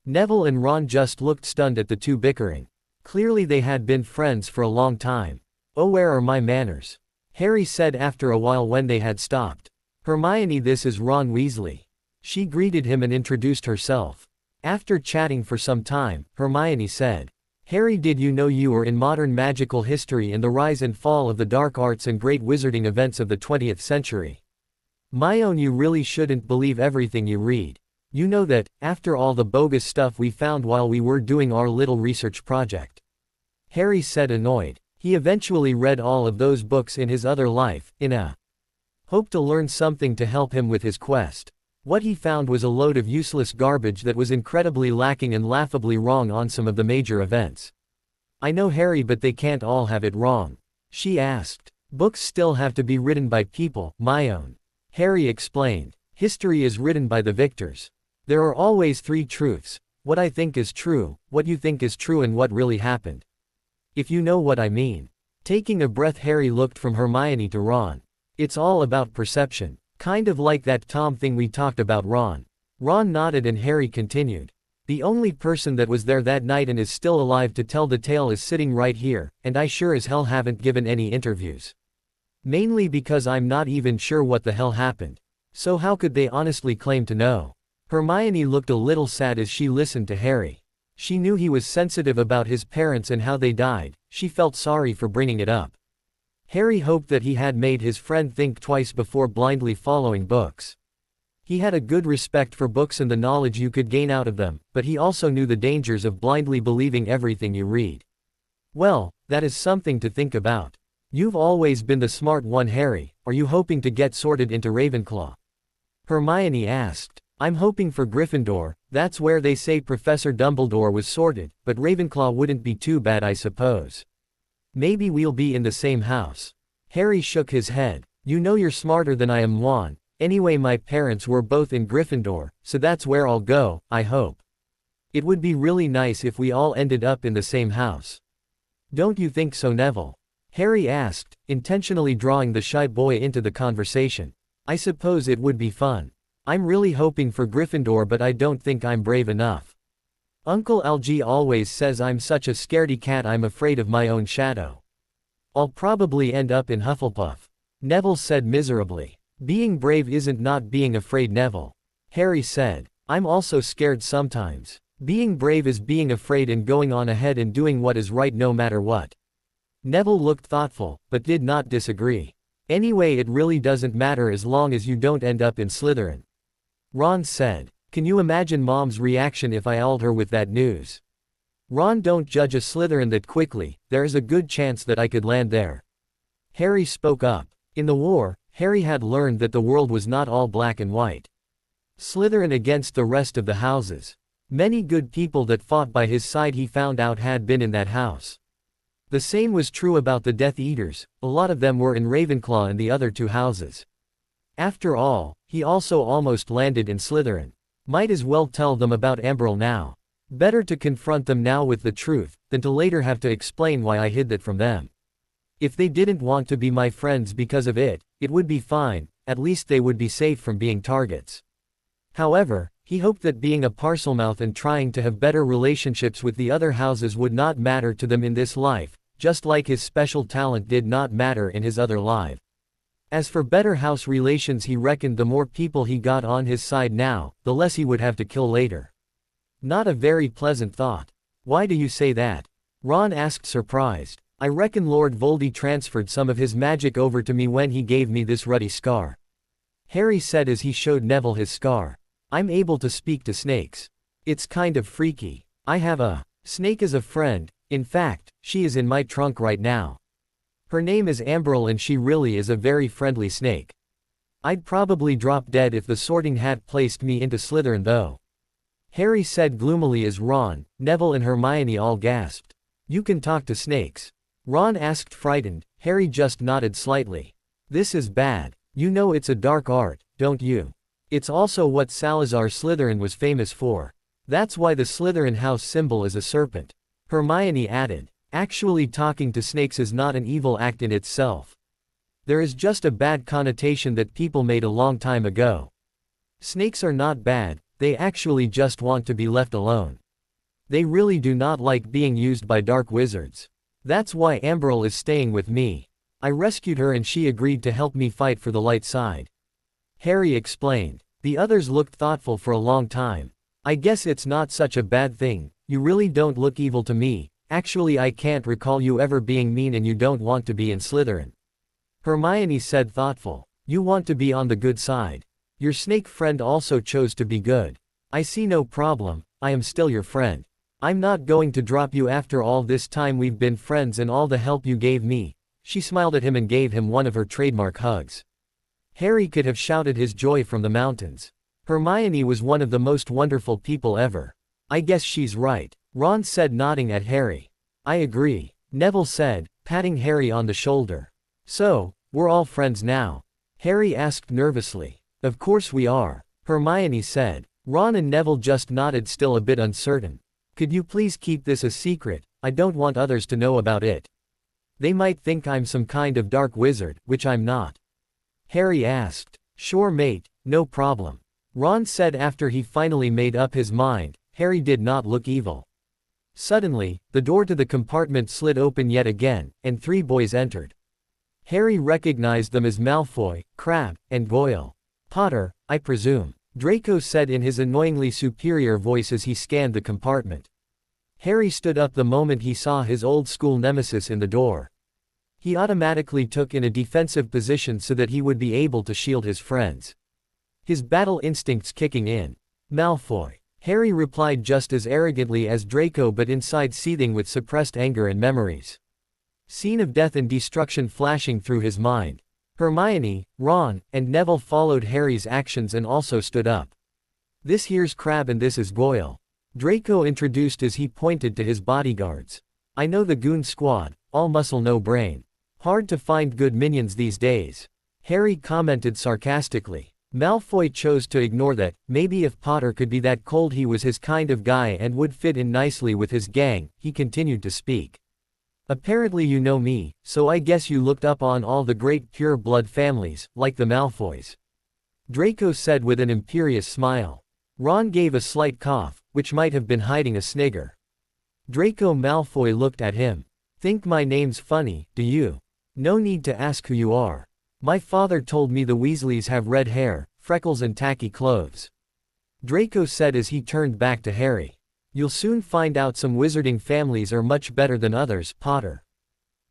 Neville and Ron just looked stunned at the two bickering. Clearly they had been friends for a long time. Oh, where are my manners? Harry said after a while when they had stopped. Hermione, this is Ron Weasley. She greeted him and introduced herself. After chatting for some time, Hermione said, Harry, did you know you were in modern magical history and the rise and fall of the dark arts and great wizarding events of the 20th century? My own, you really shouldn't believe everything you read. You know that, after all the bogus stuff we found while we were doing our little research project. Harry said, annoyed. He eventually read all of those books in his other life, in a hope to learn something to help him with his quest. What he found was a load of useless garbage that was incredibly lacking and laughably wrong on some of the major events. I know, Harry, but they can't all have it wrong. She asked. Books still have to be written by people, my own. Harry explained. History is written by the victors. There are always three truths: what I think is true, what you think is true, and what really happened. If you know what I mean. Taking a breath, Harry looked from Hermione to Ron. It's all about perception. Kind of like that Tom thing we talked about, Ron. Ron nodded and Harry continued. The only person that was there that night and is still alive to tell the tale is sitting right here, and I sure as hell haven't given any interviews. Mainly because I'm not even sure what the hell happened. So how could they honestly claim to know? Hermione looked a little sad as she listened to Harry. She knew he was sensitive about his parents and how they died. She felt sorry for bringing it up. Harry hoped that he had made his friend think twice before blindly following books. He had a good respect for books and the knowledge you could gain out of them, but he also knew the dangers of blindly believing everything you read. Well, that is something to think about. You've always been the smart one, Harry. Are you hoping to get sorted into Ravenclaw? Hermione asked. I'm hoping for Gryffindor. That's where they say Professor Dumbledore was sorted, but Ravenclaw wouldn't be too bad, I suppose. Maybe we'll be in the same house. Harry shook his head. You know you're smarter than I am, Juan. Anyway, my parents were both in Gryffindor, so that's where I'll go, I hope. It would be really nice if we all ended up in the same house. Don't you think so, Neville? Harry asked, intentionally drawing the shy boy into the conversation. I suppose it would be fun. I'm really hoping for Gryffindor, but I don't think I'm brave enough. Uncle Algie always says I'm such a scaredy cat, I'm afraid of my own shadow. I'll probably end up in Hufflepuff. Neville said miserably. Being brave isn't not being afraid, Neville. Harry said. I'm also scared sometimes. Being brave is being afraid and going on ahead and doing what is right no matter what. Neville looked thoughtful, but did not disagree. Anyway, it really doesn't matter as long as you don't end up in Slytherin. Ron said. Can you imagine Mom's reaction if I ailed her with that news? Ron, don't judge a Slytherin that quickly. There is a good chance that I could land there. Harry spoke up. In the war, Harry had learned that the world was not all black and white. Slytherin against the rest of the houses. Many good people that fought by his side, he found out, had been in that house. The same was true about the Death Eaters. A lot of them were in Ravenclaw and the other two houses. After all, he also almost landed in Slytherin. Might as well tell them about Umbral now. Better to confront them now with the truth, than to later have to explain why I hid that from them. If they didn't want to be my friends because of it, it would be fine, at least they would be safe from being targets. However, he hoped that being a Parselmouth and trying to have better relationships with the other houses would not matter to them in this life, just like his special talent did not matter in his other life. As for better house relations, he reckoned the more people he got on his side now, the less he would have to kill later. Not a very pleasant thought. Why do you say that? Ron asked, surprised. I reckon Lord Voldy transferred some of his magic over to me when he gave me this ruddy scar. Harry said as he showed Neville his scar. I'm able to speak to snakes. It's kind of freaky. I have a snake as a friend. In fact, she is in my trunk right now. Her name is Umbral and she really is a very friendly snake. I'd probably drop dead if the Sorting Hat placed me into Slytherin though. Harry said gloomily as Ron, Neville and Hermione all gasped. You can talk to snakes? Ron asked, frightened. Harry just nodded slightly. This is bad. You know it's a dark art, don't you? It's also what Salazar Slytherin was famous for. That's why the Slytherin house symbol is a serpent. Hermione added. Actually, talking to snakes is not an evil act in itself. There is just a bad connotation that people made a long time ago. Snakes are not bad, they actually just want to be left alone. They really do not like being used by dark wizards. That's why Amberl is staying with me. I rescued her and she agreed to help me fight for the light side. Harry explained. The others looked thoughtful for a long time. I guess it's not such a bad thing, you really don't look evil to me. Actually, I can't recall you ever being mean, and you don't want to be in Slytherin. Hermione said, thoughtful. You want to be on the good side. Your snake friend also chose to be good. I see no problem, I am still your friend. I'm not going to drop you after all this time we've been friends and all the help you gave me. She smiled at him and gave him one of her trademark hugs. Harry could have shouted his joy from the mountains. Hermione was one of the most wonderful people ever. I guess she's right, Ron said, nodding at Harry. I agree, Neville said, patting Harry on the shoulder. So, we're all friends now? Harry asked nervously. Of course we are, Hermione said. Ron and Neville just nodded, still a bit uncertain. Could you please keep this a secret? I don't want others to know about it. They might think I'm some kind of dark wizard, which I'm not. Harry asked. Sure mate, no problem. Ron said after he finally made up his mind. Harry did not look evil. Suddenly, the door to the compartment slid open yet again, and 3 boys entered. Harry recognized them as Malfoy, Crabbe, and Goyle. Potter, I presume, Draco said in his annoyingly superior voice as he scanned the compartment. Harry stood up the moment he saw his old school nemesis in the door. He automatically took in a defensive position so that he would be able to shield his friends. His battle instincts kicking in. Malfoy. Harry replied just as arrogantly as Draco, but inside seething with suppressed anger and memories. Scene of death and destruction flashing through his mind. Hermione, Ron, and Neville followed Harry's actions and also stood up. This here's Crabbe and this is Goyle. Draco introduced as he pointed to his bodyguards. I know the goon squad, all muscle no brain. Hard to find good minions these days. Harry commented sarcastically. Malfoy chose to ignore that. Maybe if Potter could be that cold, he was his kind of guy and would fit in nicely with his gang. He continued to speak. Apparently you know me, so I guess you looked up on all the great pure-blood families, like the Malfoys. Draco said with an imperious smile. Ron gave a slight cough, which might have been hiding a snigger. Draco Malfoy looked at him. Think my name's funny, do you? No need to ask who you are. My father told me the Weasleys have red hair, freckles and tacky clothes. Draco said as he turned back to Harry. You'll soon find out some wizarding families are much better than others, Potter.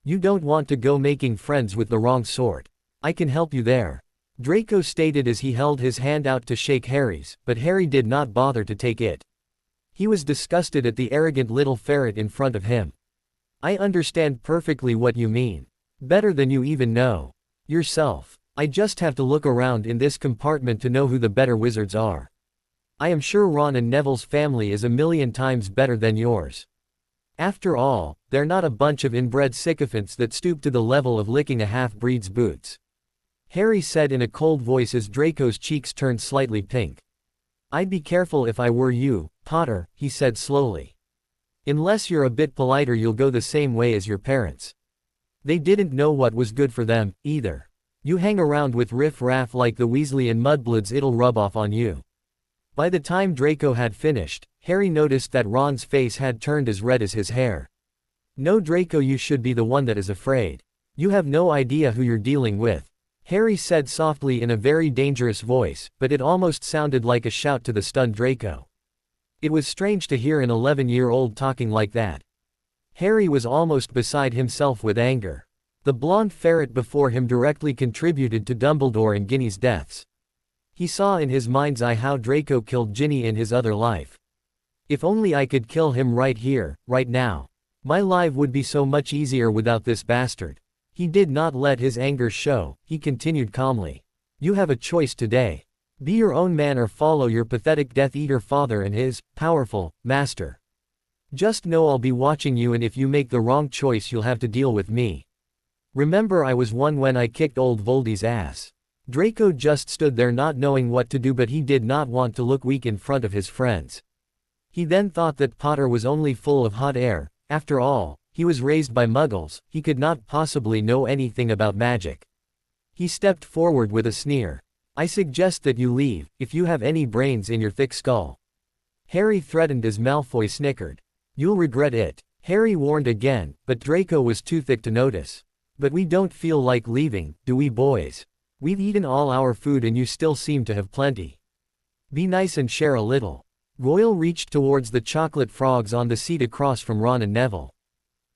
You don't want to go making friends with the wrong sort. I can help you there. Draco stated as he held his hand out to shake Harry's, but Harry did not bother to take it. He was disgusted at the arrogant little ferret in front of him. I understand perfectly what you mean. Better than you even know yourself. I just have to look around in this compartment to know who the better wizards are. I am sure Ron and Neville's family is a million times better than yours. After all, they're not a bunch of inbred sycophants that stoop to the level of licking a half-breed's boots. Harry said in a cold voice as Draco's cheeks turned slightly pink. I'd be careful if I were you, Potter, he said slowly. Unless you're a bit politer, you'll go the same way as your parents. They didn't know what was good for them, either. You hang around with riff-raff like the Weasley and Mudbloods, it'll rub off on you. By the time Draco had finished, Harry noticed that Ron's face had turned as red as his hair. No, Draco, you should be the one that is afraid. You have no idea who you're dealing with. Harry said softly in a very dangerous voice, but it almost sounded like a shout to the stunned Draco. It was strange to hear an 11-year-old talking like that. Harry was almost beside himself with anger. The blonde ferret before him directly contributed to Dumbledore and Ginny's deaths. He saw in his mind's eye how Draco killed Ginny in his other life. If only I could kill him right here, right now. My life would be so much easier without this bastard. He did not let his anger show, he continued calmly. You have a choice today. Be your own man or follow your pathetic Death Eater father and his powerful master. Just know I'll be watching you, and if you make the wrong choice you'll have to deal with me. Remember, I was one when I kicked old Voldy's ass. Draco just stood there not knowing what to do, but he did not want to look weak in front of his friends. He then thought that Potter was only full of hot air. After all, he was raised by muggles, he could not possibly know anything about magic. He stepped forward with a sneer. I suggest that you leave, if you have any brains in your thick skull. Harry threatened as Malfoy snickered. You'll regret it. Harry warned again, but Draco was too thick to notice. But we don't feel like leaving, do we boys? We've eaten all our food and you still seem to have plenty. Be nice and share a little. Goyle reached towards the chocolate frogs on the seat across from Ron and Neville.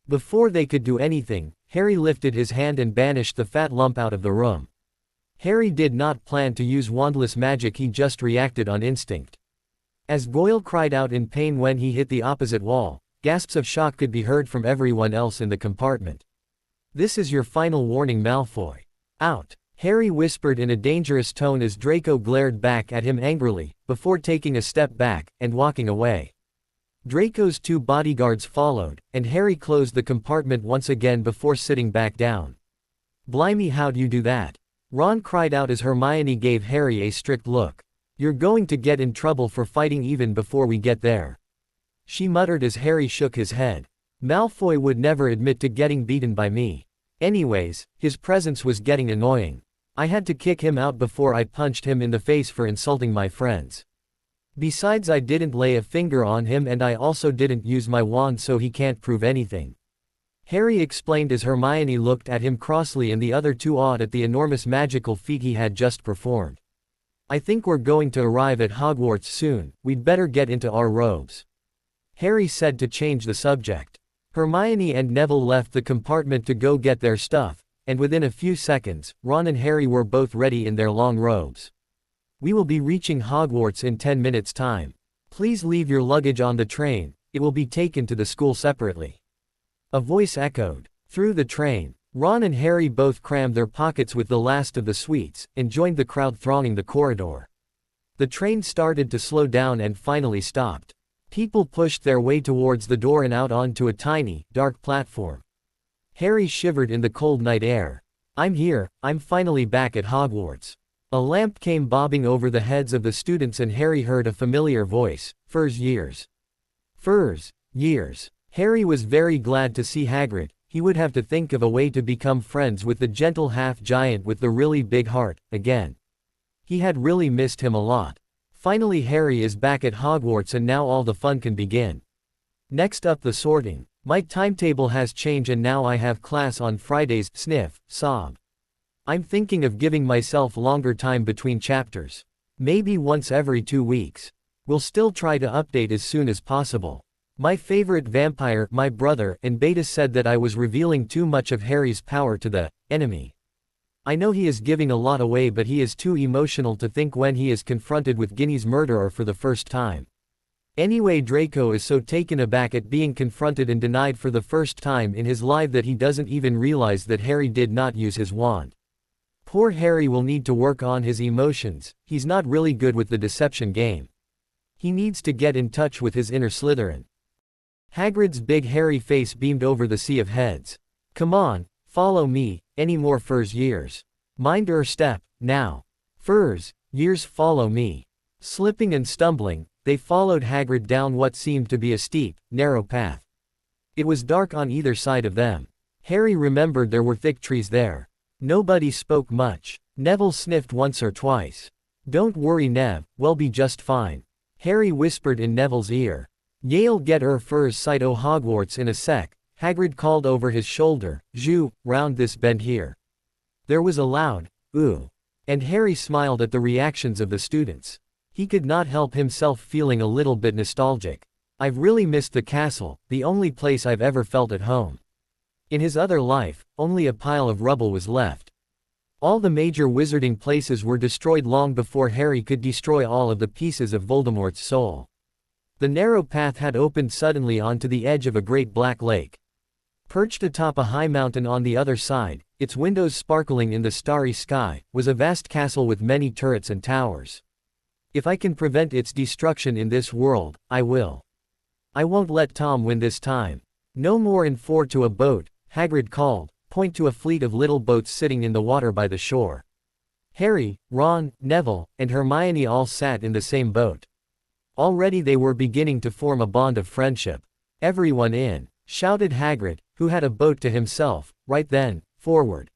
Before they could do anything, Harry lifted his hand and banished the fat lump out of the room. Harry did not plan to use wandless magic, he just reacted on instinct. As Goyle cried out in pain when he hit the opposite wall, gasps of shock could be heard from everyone else in the compartment. This is your final warning, Malfoy. Out, Harry whispered in a dangerous tone as Draco glared back at him angrily, before taking a step back, and walking away. Draco's 2 bodyguards followed, and Harry closed the compartment once again before sitting back down. Blimey, how'd you do that? Ron cried out as Hermione gave Harry a strict look. You're going to get in trouble for fighting even before we get there. She muttered as Harry shook his head. Malfoy would never admit to getting beaten by me. Anyways, his presence was getting annoying. I had to kick him out before I punched him in the face for insulting my friends. Besides, I didn't lay a finger on him and I also didn't use my wand, so he can't prove anything. Harry explained as Hermione looked at him crossly and the other 2 awed at the enormous magical feat he had just performed. I think we're going to arrive at Hogwarts soon, we'd better get into our robes. Harry said to change the subject. Hermione and Neville left the compartment to go get their stuff, and within a few seconds, Ron and Harry were both ready in their long robes. We will be reaching Hogwarts in 10 minutes' time. Please leave your luggage on the train, it will be taken to the school separately. A voice echoed. Through the train, Ron and Harry both crammed their pockets with the last of the sweets, and joined the crowd thronging the corridor. The train started to slow down and finally stopped. People pushed their way towards the door and out onto a tiny, dark platform. Harry shivered in the cold night air. I'm here, I'm finally back at Hogwarts. A lamp came bobbing over the heads of the students and Harry heard a familiar voice, Furs years. Furs, years. Harry was very glad to see Hagrid. He would have to think of a way to become friends with the gentle half-giant with the really big heart, again. He had really missed him a lot. Finally Harry is back at Hogwarts and now all the fun can begin. Next up, the sorting. My timetable has changed and now I have class on Fridays, sniff, sob. I'm thinking of giving myself longer time between chapters. Maybe once every 2 weeks. We'll still try to update as soon as possible. My favorite vampire, my brother, and Beta said that I was revealing too much of Harry's power to the enemy. I know he is giving a lot away, but he is too emotional to think when he is confronted with Ginny's murderer for the first time. Anyway, Draco is so taken aback at being confronted and denied for the first time in his life that he doesn't even realize that Harry did not use his wand. Poor Harry will need to work on his emotions, he's not really good with the deception game. He needs to get in touch with his inner Slytherin. Hagrid's big hairy face beamed over the sea of heads. Come on, follow me, any more Furs years. Mind your step, now. Furs, years, follow me. Slipping and stumbling, they followed Hagrid down what seemed to be a steep, narrow path. It was dark on either side of them. Harry remembered there were thick trees there. Nobody spoke much. Neville sniffed once or twice. Don't worry, Nev, we'll be just fine. Harry whispered in Neville's ear. Yale get Furs sight o' Hogwarts in a sec, Hagrid called over his shoulder, Zhu, round this bend here. There was a loud, ooh. And Harry smiled at the reactions of the students. He could not help himself feeling a little bit nostalgic. I've really missed the castle, the only place I've ever felt at home. In his other life, only a pile of rubble was left. All the major wizarding places were destroyed long before Harry could destroy all of the pieces of Voldemort's soul. The narrow path had opened suddenly onto the edge of a great black lake. Perched atop a high mountain on the other side, its windows sparkling in the starry sky, was a vast castle with many turrets and towers. If I can prevent its destruction in this world, I will. I won't let Tom win this time. No more in 4 to a boat, Hagrid called, point to a fleet of little boats sitting in the water by the shore. Harry, Ron, Neville, and Hermione all sat in the same boat. Already they were beginning to form a bond of friendship. Everyone in, shouted Hagrid, who had a boat to himself, right then, forward.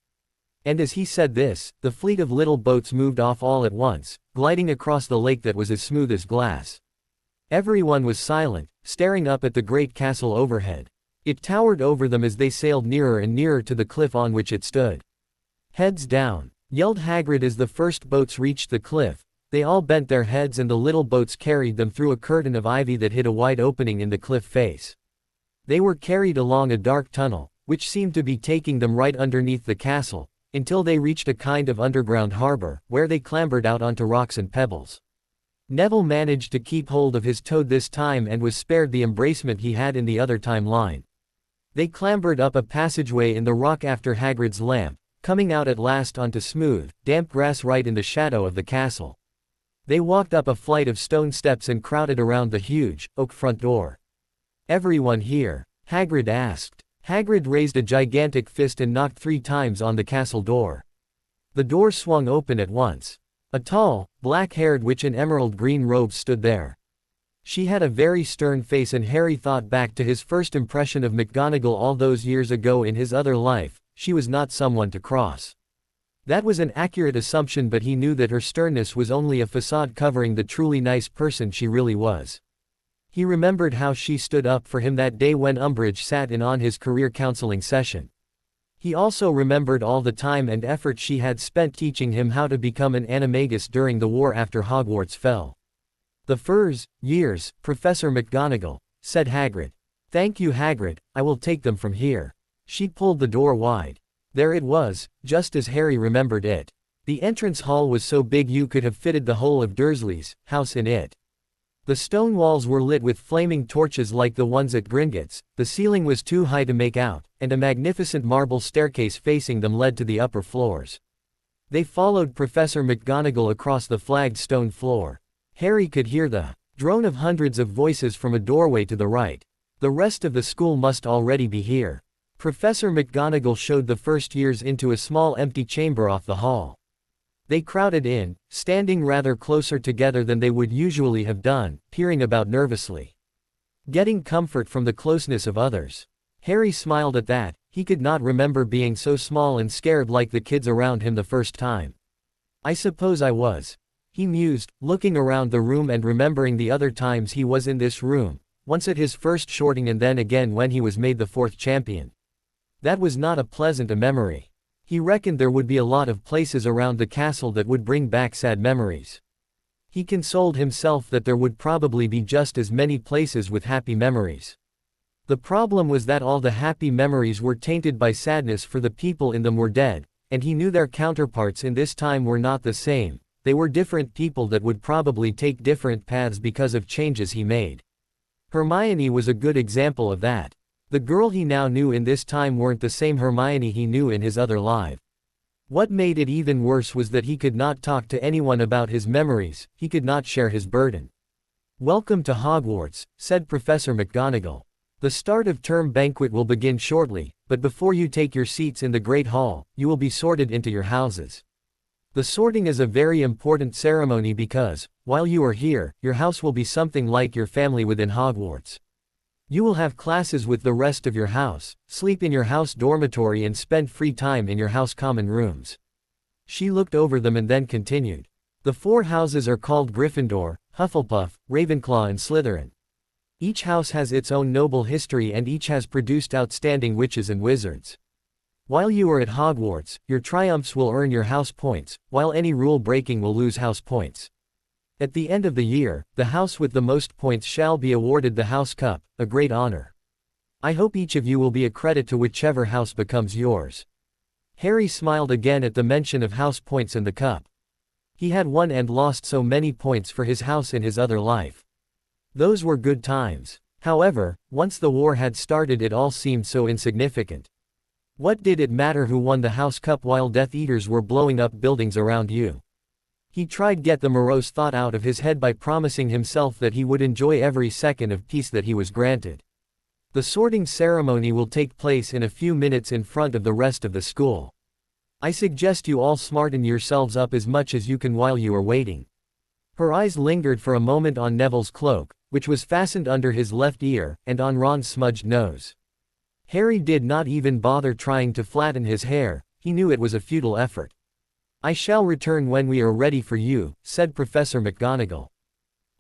And as he said this, the fleet of little boats moved off all at once, gliding across the lake that was as smooth as glass. Everyone was silent, staring up at the great castle overhead. It towered over them as they sailed nearer and nearer to the cliff on which it stood. "Heads down!" yelled Hagrid as the first boats reached the cliff. They all bent their heads and the little boats carried them through a curtain of ivy that hid a wide opening in the cliff face. They were carried along a dark tunnel, which seemed to be taking them right underneath the castle, until they reached a kind of underground harbor, where they clambered out onto rocks and pebbles. Neville managed to keep hold of his toad this time and was spared the embracement he had in the other timeline. They clambered up a passageway in the rock after Hagrid's lamp, coming out at last onto smooth, damp grass right in the shadow of the castle. They walked up a flight of stone steps and crowded around the huge, oak front door. "Everyone here?" Hagrid asked. Hagrid raised a gigantic fist and knocked 3 times on the castle door. The door swung open at once. A tall, black-haired witch in emerald green robes stood there. She had a very stern face and Harry thought back to his first impression of McGonagall all those years ago in his other life. She was not someone to cross. That was an accurate assumption, but he knew that her sternness was only a facade covering the truly nice person she really was. He remembered how she stood up for him that day when Umbridge sat in on his career counseling session. He also remembered all the time and effort she had spent teaching him how to become an animagus during the war after Hogwarts fell. "The furs, years, Professor McGonagall," said Hagrid. "Thank you, Hagrid, I will take them from here." She pulled the door wide. There it was, just as Harry remembered it. The entrance hall was so big you could have fitted the whole of Dursleys' house in it. The stone walls were lit with flaming torches like the ones at Gringotts, the ceiling was too high to make out, and a magnificent marble staircase facing them led to the upper floors. They followed Professor McGonagall across the flagged stone floor. Harry could hear the drone of hundreds of voices from a doorway to the right. The rest of the school must already be here. Professor McGonagall showed the first years into a small empty chamber off the hall. They crowded in, standing rather closer together than they would usually have done, peering about nervously. Getting comfort from the closeness of others. Harry smiled at that. He could not remember being so small and scared like the kids around him the first time. "I suppose I was," he mused, looking around the room and remembering the other times he was in this room, once at his first shorting and then again when he was made the 4th champion. That was not a pleasant a memory. He reckoned there would be a lot of places around the castle that would bring back sad memories. He consoled himself that there would probably be just as many places with happy memories. The problem was that all the happy memories were tainted by sadness, for the people in them were dead, and he knew their counterparts in this time were not the same. They were different people that would probably take different paths because of changes he made. Hermione was a good example of that. The girl he now knew in this time weren't the same Hermione he knew in his other life. What made it even worse was that he could not talk to anyone about his memories, he could not share his burden. "Welcome to Hogwarts," said Professor McGonagall. "The start of term banquet will begin shortly, but before you take your seats in the Great Hall, you will be sorted into your houses. The sorting is a very important ceremony because, while you are here, your house will be something like your family within Hogwarts. You will have classes with the rest of your house, sleep in your house dormitory and spend free time in your house common rooms." She looked over them and then continued. "The 4 houses are called Gryffindor, Hufflepuff, Ravenclaw and Slytherin. Each house has its own noble history and each has produced outstanding witches and wizards. While you are at Hogwarts, your triumphs will earn your house points, while any rule breaking will lose house points. At the end of the year, the house with the most points shall be awarded the House Cup, a great honor. I hope each of you will be a credit to whichever house becomes yours." Harry smiled again at the mention of house points and the cup. He had won and lost so many points for his house in his other life. Those were good times. However, once the war had started it all seemed so insignificant. What did it matter who won the House Cup while Death Eaters were blowing up buildings around you? He tried to get the morose thought out of his head by promising himself that he would enjoy every second of peace that he was granted. The sorting ceremony will take place in a few minutes in front of the rest of the school. I suggest you all smarten yourselves up as much as you can while you are waiting." Her eyes lingered for a moment on Neville's cloak, which was fastened under his left ear, and on Ron's smudged nose. Harry did not even bother trying to flatten his hair. he knew it was a futile effort. "I shall return when we are ready for you," said Professor McGonagall.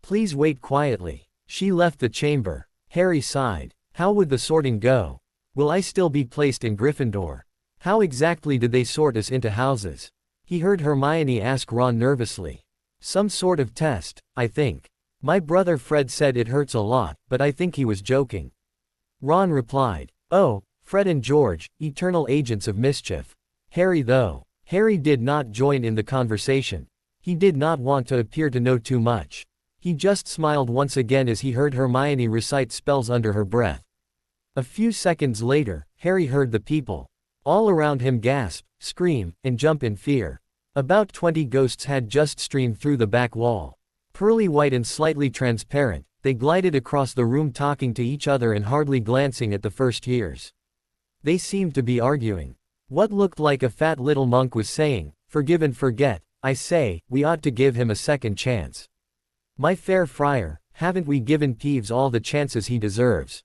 "Please wait quietly." She left the chamber. Harry sighed. How would the sorting go? Will I still be placed in Gryffindor? How exactly did they sort us into houses? He heard Hermione ask Ron nervously. "Some sort of test, I think. My brother Fred said it hurts a lot, but I think he was joking." Ron replied. "Oh, Fred and George, eternal agents of mischief." Harry did not join in the conversation. He did not want to appear to know too much. He just smiled once again as he heard Hermione recite spells under her breath. A few seconds later, Harry heard the people all around him gasp, scream, and jump in fear. About 20 ghosts had just streamed through the back wall. Pearly white and slightly transparent, they glided across the room talking to each other and hardly glancing at the first years. They seemed to be arguing. What looked like a fat little monk was saying, "Forgive and forget, I say, we ought to give him a second chance. My fair friar, haven't we given Peeves all the chances he deserves?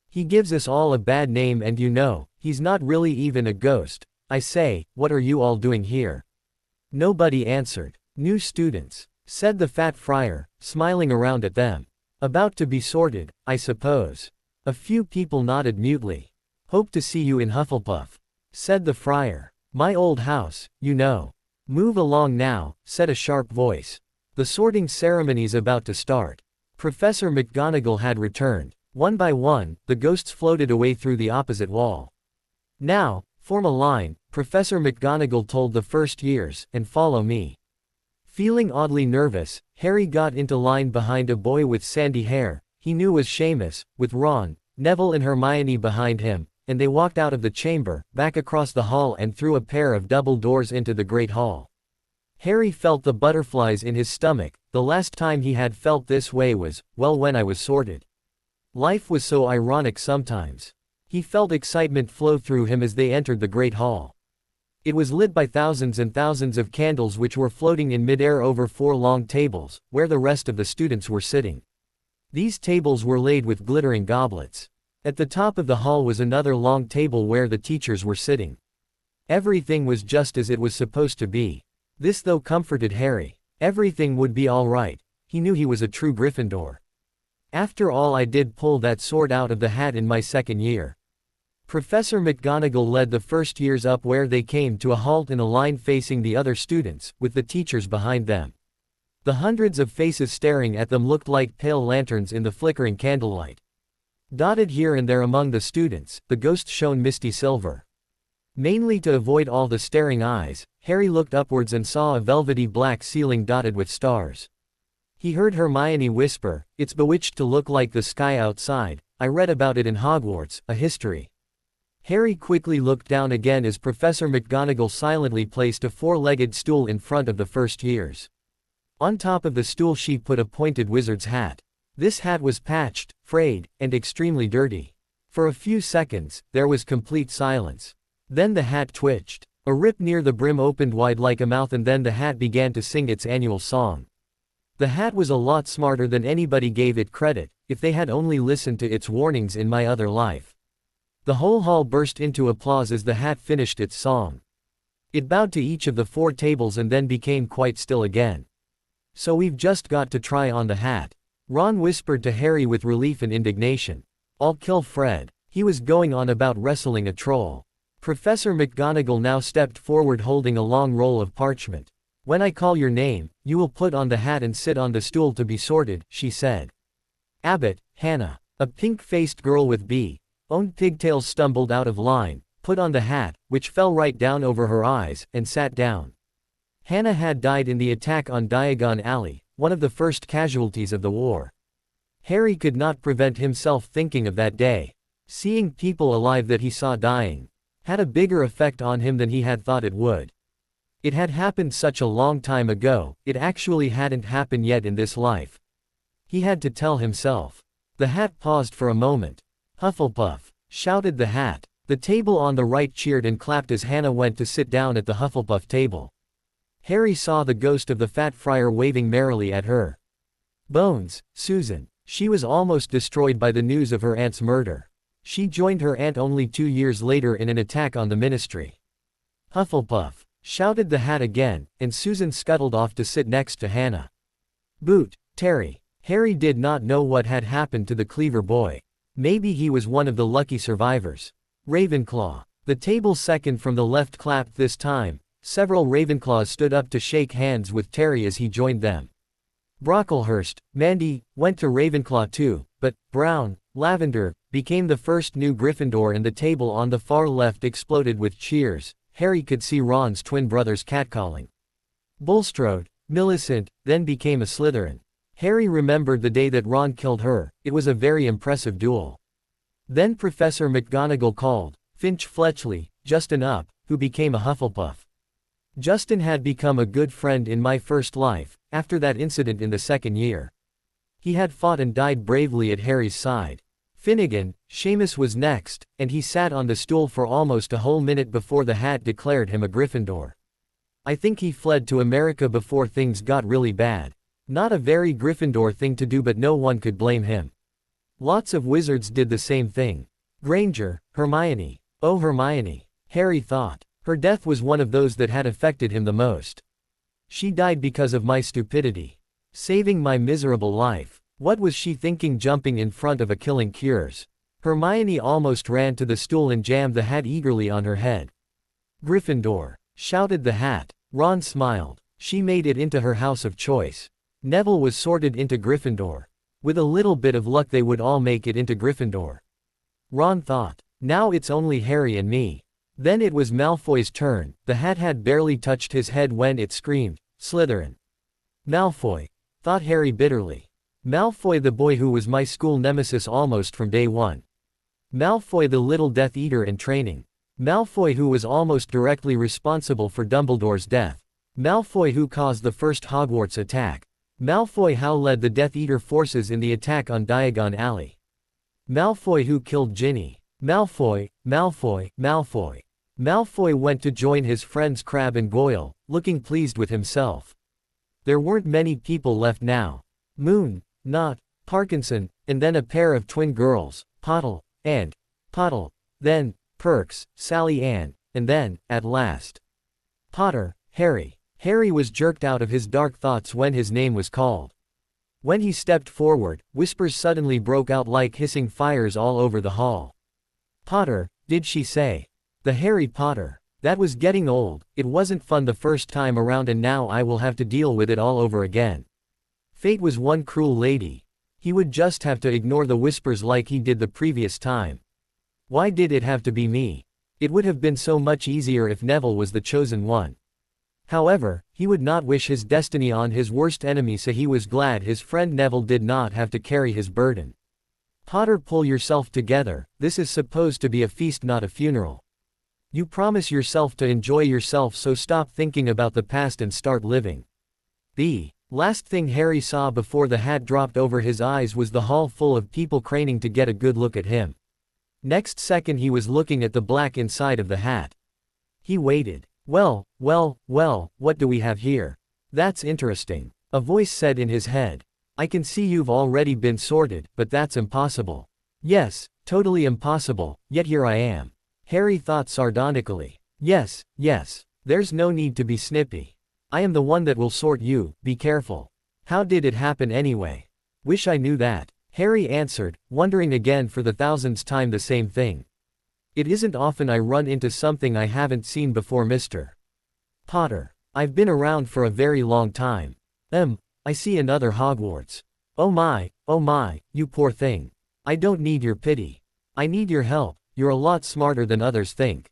He gives us all a bad name and you know, he's not really even a ghost. I say, what are you all doing here?" Nobody answered. "New students," said the fat friar, smiling around at them. "About to be sorted, I suppose." A few people nodded mutely. "Hope to see you in Hufflepuff," said the friar. "My old house, you know." "Move along now," said a sharp voice. The sorting ceremony's about to start. Professor McGonagall had returned. One by one, the ghosts floated away through the opposite wall. "Now, form a line," Professor McGonagall told the first years, "and follow me." Feeling oddly nervous, Harry got into line behind a boy with sandy hair, he knew was Seamus, with Ron, Neville and Hermione behind him, and they walked out of the chamber, back across the hall and through a pair of double doors into the Great Hall. Harry felt the butterflies in his stomach. The last time he had felt this way was, well, when I was sorted. Life was so ironic sometimes. He felt excitement flow through him as they entered the Great Hall. It was lit by thousands and thousands of candles which were floating in midair over 4 long tables, where the rest of the students were sitting. These tables were laid with glittering goblets. At the top of the hall was another long table where the teachers were sitting. Everything was just as it was supposed to be. This though comforted Harry. Everything would be all right. He knew he was a true Gryffindor. After all, I did pull that sword out of the hat in my second year. Professor McGonagall led the first years up where they came to a halt in a line facing the other students, with the teachers behind them. The hundreds of faces staring at them looked like pale lanterns in the flickering candlelight. Dotted here and there among the students, the ghosts shone misty silver. Mainly to avoid all the staring eyes, Harry looked upwards and saw a velvety black ceiling dotted with stars. He heard Hermione whisper, "It's bewitched to look like the sky outside. I read about it in Hogwarts, a history." Harry quickly looked down again as Professor McGonagall silently placed a 4-legged stool in front of the first years. On top of the stool she put a pointed wizard's hat. This hat was patched, frayed, and extremely dirty. For a few seconds, there was complete silence. Then the hat twitched. A rip near the brim opened wide like a mouth and then the hat began to sing its annual song. The hat was a lot smarter than anybody gave it credit, if they had only listened to its warnings in my other life. The whole hall burst into applause as the hat finished its song. It bowed to each of the 4 tables and then became quite still again. "So we've just got to try on the hat," Ron whispered to Harry with relief and indignation. "I'll kill Fred. He was going on about wrestling a troll." Professor McGonagall now stepped forward holding a long roll of parchment. "When I call your name, you will put on the hat and sit on the stool to be sorted," she said. Abbott, Hannah. A pink-faced girl with owned pigtails stumbled out of line, put on the hat, which fell right down over her eyes, and sat down. Hannah had died in the attack on Diagon Alley, one of the first casualties of the war. Harry could not prevent himself thinking of that day. Seeing people alive that he saw dying had a bigger effect on him than he had thought it would. It had happened such a long time ago, it actually hadn't happened yet in this life. He had to tell himself. The hat paused for a moment. "Hufflepuff!" shouted the hat. The table on the right cheered and clapped as Hannah went to sit down at the Hufflepuff table. Harry saw the ghost of the fat friar waving merrily at her. Bones, Susan. She was almost destroyed by the news of her aunt's murder. She joined her aunt only 2 years later in an attack on the ministry. Hufflepuff, shouted the hat again, and Susan scuttled off to sit next to Hannah. Boot, Terry. Harry did not know what had happened to the Cleaver boy. Maybe he was one of the lucky survivors. Ravenclaw. The table second from the left clapped this time. Several Ravenclaws stood up to shake hands with Terry as he joined them. Brocklehurst, Mandy, went to Ravenclaw too, but Brown, Lavender, became the first new Gryffindor, and the table on the far left exploded with cheers. Harry could see Ron's twin brothers catcalling. Bulstrode, Millicent, then became a Slytherin. Harry remembered the day that Ron killed her. It was a very impressive duel. Then Professor McGonagall called Finch Fletchley, Justin up, who became a Hufflepuff. Justin had become a good friend in my first life, after that incident in the second year. He had fought and died bravely at Harry's side. Finnegan, Seamus was next, and he sat on the stool for almost a whole minute before the hat declared him a Gryffindor. I think he fled to America before things got really bad. Not a very Gryffindor thing to do, but no one could blame him. Lots of wizards did the same thing. Granger, Hermione. Oh, Hermione. Harry thought. Her death was one of those that had affected him the most. She died because of my stupidity. Saving my miserable life. What was she thinking jumping in front of a killing cures? Hermione almost ran to the stool and jammed the hat eagerly on her head. Gryffindor, shouted the hat. Ron smiled. She made it into her house of choice. Neville was sorted into Gryffindor. With a little bit of luck they would all make it into Gryffindor. Ron thought. Now it's only Harry and me. Then it was Malfoy's turn. The hat had barely touched his head when it screamed, Slytherin. Malfoy, thought Harry bitterly. Malfoy, the boy who was my school nemesis almost from day one. Malfoy, the little Death Eater in training. Malfoy, who was almost directly responsible for Dumbledore's death. Malfoy, who caused the first Hogwarts attack. Malfoy, who led the Death Eater forces in the attack on Diagon Alley. Malfoy, who killed Ginny. Malfoy, Malfoy, Malfoy. Malfoy went to join his friends Crabbe and Goyle, looking pleased with himself. There weren't many people left now. Moon, Nott, Parkinson, and then a pair of twin girls, Pottle, and Pottle, then Perks, Sally Ann, and then, at last, Potter, Harry. Harry was jerked out of his dark thoughts when his name was called. When he stepped forward, whispers suddenly broke out like hissing fires all over the hall. Potter, did she say? The Harry Potter. That was getting old. It wasn't fun the first time around, and now I will have to deal with it all over again. Fate was one cruel lady. He would just have to ignore the whispers like he did the previous time. Why did it have to be me? It would have been so much easier if Neville was the chosen one. However, he would not wish his destiny on his worst enemy, so he was glad his friend Neville did not have to carry his burden. Potter, pull yourself together. This is supposed to be a feast, not a funeral. You promise yourself to enjoy yourself, so stop thinking about the past and start living. The last thing Harry saw before the hat dropped over his eyes was the hall full of people craning to get a good look at him. Next second he was looking at the black inside of the hat. He waited. Well, what do we have here? That's interesting. A voice said in his head. I can see you've already been sorted, but that's impossible. Yes, totally impossible, yet here I am. Harry thought sardonically. Yes, there's no need to be snippy. I am the one that will sort you, be careful. How did it happen anyway? Wish I knew that. Harry answered, wondering again for the thousandth time the same thing. It isn't often I run into something I haven't seen before, Mr. Potter. I've been around for a very long time. I see another Hogwarts. Oh my, you poor thing. I don't need your pity. I need your help. You're a lot smarter than others think.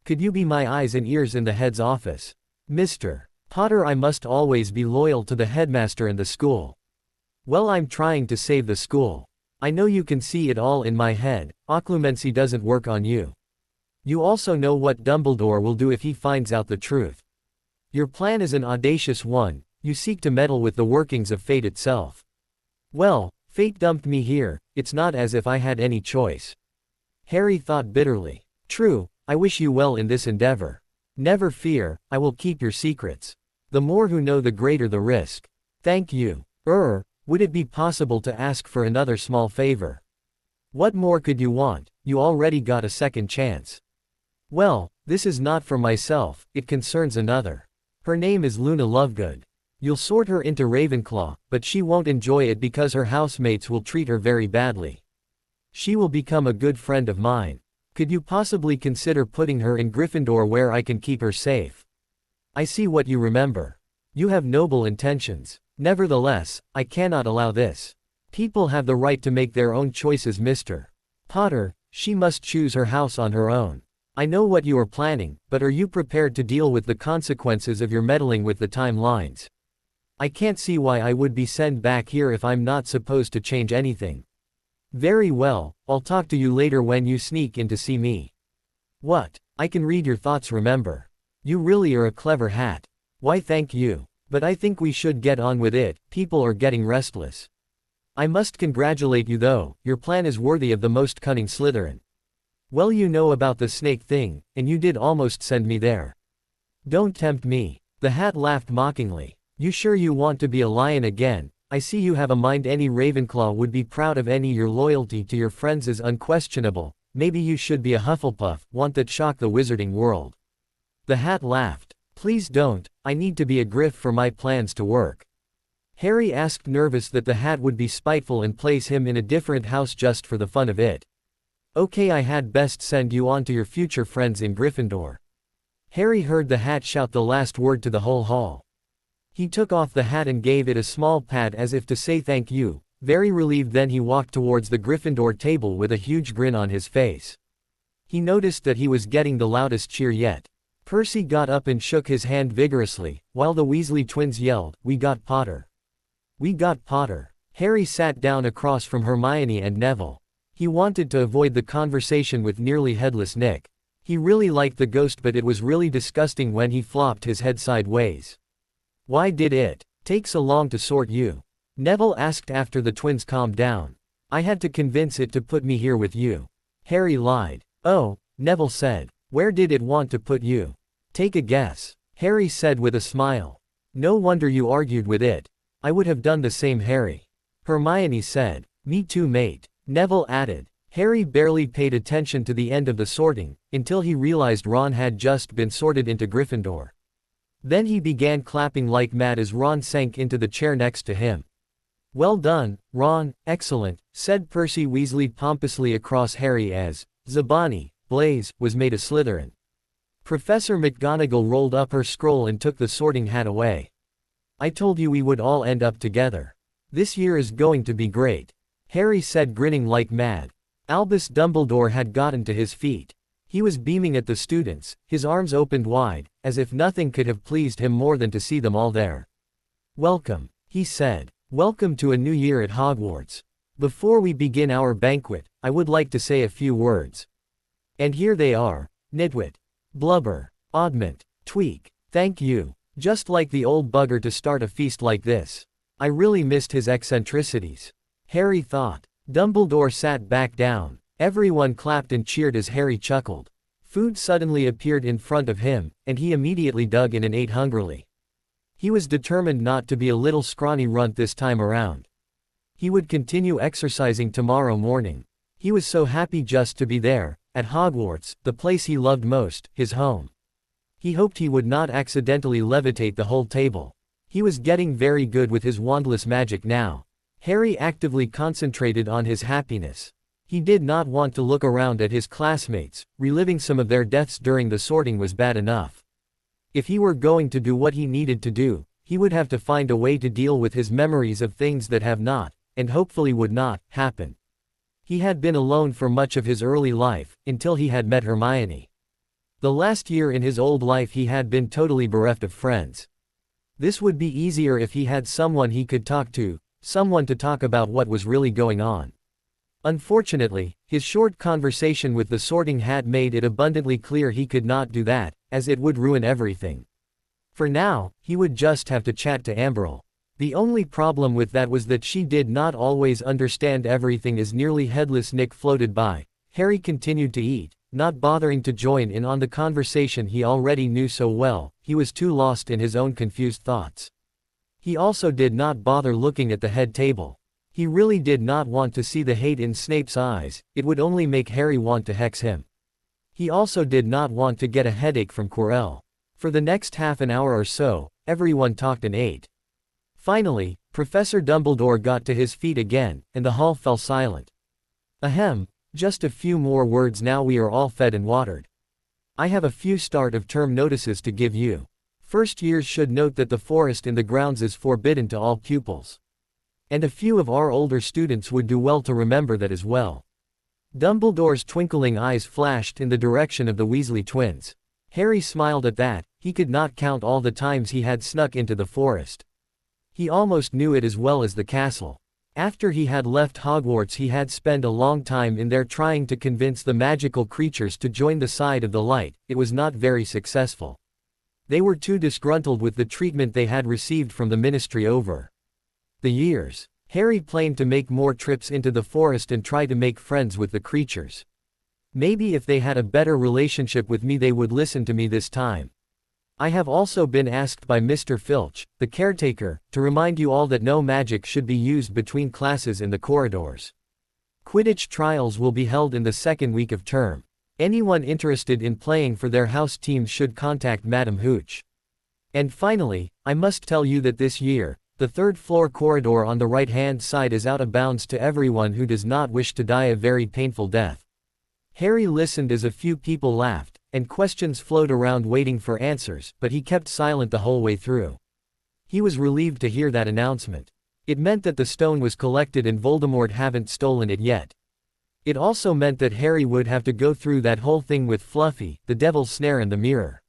Could you be my eyes and ears in the head's office? Mr. Potter, I must always be loyal to the headmaster and the school. Well, I'm trying to save the school. I know you can see it all in my head. Occlumency doesn't work on you. You also know what Dumbledore will do if he finds out the truth. Your plan is an audacious one. You seek to meddle with the workings of fate itself. Well, fate dumped me here. It's not as if I had any choice. Harry thought bitterly. True, I wish you well in this endeavor. Never fear, I will keep your secrets. The more who know, the greater the risk. Thank you. Would it be possible to ask for another small favor? What more could you want? You already got a second chance. Well, This is not for myself, it concerns another. Her name is Luna Lovegood. You'll sort her into Ravenclaw, but she won't enjoy it because her housemates will treat her very badly. She will become a good friend of mine. Could you possibly consider putting her in Gryffindor where I can keep her safe? I see what you remember. You have noble intentions. Nevertheless, I cannot allow this. People have the right to make their own choices, Mr. Potter. She must choose her house on her own. I know what you are planning, but are you prepared to deal with the consequences of your meddling with the timelines? I can't see why I would be sent back here if I'm not supposed to change anything. Very well, I'll talk to you later when you sneak in to see me. What? I can read your thoughts, remember. You really are a clever hat. Why, thank you. But I think we should get on with it, people are getting restless. I must congratulate you though, your plan is worthy of the most cunning Slytherin. Well, you know about the snake thing, and you did almost send me there. Don't tempt me. The hat laughed mockingly. You sure you want to be a lion again? I see you have a mind any Ravenclaw would be proud of. Your loyalty to your friends is unquestionable. Maybe you should be a Hufflepuff, want that shock the wizarding world. The hat laughed. Please don't, I need to be a Griff for my plans to work. Harry asked, nervous that the hat would be spiteful and place him in a different house just for the fun of it. Okay, I had best send you on to your future friends in Gryffindor. Harry heard the hat shout the last word to the whole hall. He took off the hat and gave it a small pat as if to say thank you, very relieved. Then he walked towards the Gryffindor table with a huge grin on his face. He noticed that he was getting the loudest cheer yet. Percy got up and shook his hand vigorously, while the Weasley twins yelled, "We got Potter! We got Potter!" Harry sat down across from Hermione and Neville. He wanted to avoid the conversation with nearly headless Nick. He really liked the ghost, but it was really disgusting when he flopped his head sideways. Why did it take so long to sort you? Neville asked after the twins calmed down. I had to convince it to put me here with you. Harry lied. Oh, Neville said. Where did it want to put you? Take a guess. Harry said with a smile. No wonder you argued with it. I would have done the same, Harry. Hermione said. Me too, mate. Neville added. Harry barely paid attention to the end of the sorting, until he realized Ron had just been sorted into Gryffindor. Then he began clapping like mad as Ron sank into the chair next to him. Well done, Ron, excellent, said Percy Weasley pompously across Harry as Zabani, Blaze, was made a Slytherin. Professor McGonagall rolled up her scroll and took the sorting hat away. I told you we would all end up together. This year is going to be great. Harry said, grinning like mad. Albus Dumbledore had gotten to his feet. He was beaming at the students, his arms opened wide, as if nothing could have pleased him more than to see them all there. Welcome, he said. Welcome to a new year at Hogwarts. Before we begin our banquet, I would like to say a few words. And here they are. Nitwit. Blubber. Oddment. Tweak. Thank you. Just like the old bugger to start a feast like this. I really missed his eccentricities. Harry thought. Dumbledore sat back down. Everyone clapped and cheered as Harry chuckled. Food suddenly appeared in front of him, and he immediately dug in and ate hungrily. He was determined not to be a little scrawny runt this time around. He would continue exercising tomorrow morning. He was so happy just to be there, at Hogwarts, the place he loved most, his home. He hoped he would not accidentally levitate the whole table. He was getting very good with his wandless magic now. Harry actively concentrated on his happiness. He did not want to look around at his classmates. Reliving some of their deaths during the sorting was bad enough. If he were going to do what he needed to do, he would have to find a way to deal with his memories of things that have not, and hopefully would not, happen. He had been alone for much of his early life, until he had met Hermione. The last year in his old life he had been totally bereft of friends. This would be easier if he had someone he could talk to, someone to talk about what was really going on. Unfortunately, his short conversation with the Sorting Hat made it abundantly clear he could not do that, as it would ruin everything. For now, he would just have to chat to Amberle. The only problem with that was that she did not always understand everything. As nearly headless Nick floated by, Harry continued to eat, not bothering to join in on the conversation he already knew so well. He was too lost in his own confused thoughts. He also did not bother looking at the head table. He really did not want to see the hate in Snape's eyes, it would only make Harry want to hex him. He also did not want to get a headache from Quirrell. For the next half an hour or so, everyone talked and ate. Finally, Professor Dumbledore got to his feet again, and the hall fell silent. Ahem, just a few more words now we are all fed and watered. I have a few start-of-term notices to give you. First years should note that the forest in the grounds is forbidden to all pupils. And a few of our older students would do well to remember that as well. Dumbledore's twinkling eyes flashed in the direction of the Weasley twins. Harry smiled at that. He could not count all the times he had snuck into the forest. He almost knew it as well as the castle. After he had left Hogwarts he had spent a long time in there trying to convince the magical creatures to join the side of the light. It was not very successful. They were too disgruntled with the treatment they had received from the Ministry over the years. Harry planned to make more trips into the forest and try to make friends with the creatures. Maybe if they had a better relationship with me they would listen to me this time. I have also been asked by Mr. Filch, the caretaker, to remind you all that no magic should be used between classes in the corridors. Quidditch trials will be held in the second week of term. Anyone interested in playing for their house teams should contact Madam Hooch. And finally, I must tell you that this year, the third-floor corridor on the right-hand side is out of bounds to everyone who does not wish to die a very painful death. Harry listened as a few people laughed, and questions flowed around waiting for answers, but he kept silent the whole way through. He was relieved to hear that announcement. It meant that the stone was collected and Voldemort haven't stolen it yet. It also meant that Harry would have to go through that whole thing with Fluffy, the Devil's Snare and the mirror.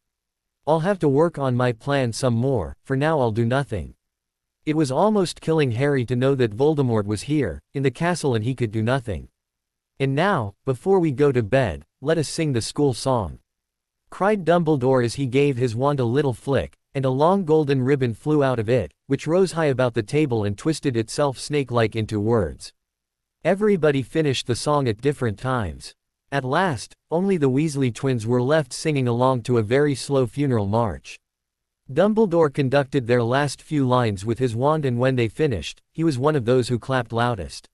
I'll have to work on my plan some more, for now I'll do nothing. It was almost killing Harry to know that Voldemort was here, in the castle, and he could do nothing. And now, before we go to bed, let us sing the school song, cried Dumbledore as he gave his wand a little flick, and a long golden ribbon flew out of it, which rose high about the table and twisted itself snake-like into words. Everybody finished the song at different times. At last, only the Weasley twins were left singing along to a very slow funeral march. Dumbledore conducted their last few lines with his wand, and when they finished, he was one of those who clapped loudest.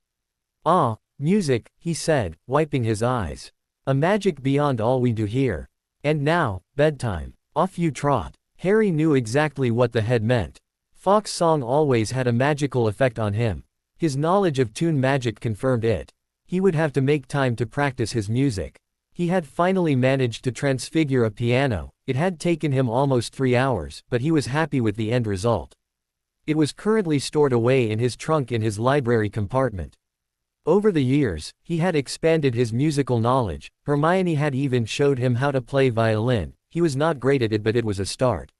"Ah, music," he said, wiping his eyes. "A magic beyond all we do here. And now, bedtime. Off you trot." Harry knew exactly what the head meant. Fawkes' song always had a magical effect on him. His knowledge of tune magic confirmed it. He would have to make time to practice his music. He had finally managed to transfigure a piano. It had taken him almost 3 hours, but he was happy with the end result. It was currently stored away in his trunk in his library compartment. Over the years, he had expanded his musical knowledge. Hermione had even showed him how to play violin. He was not great at it, but it was a start.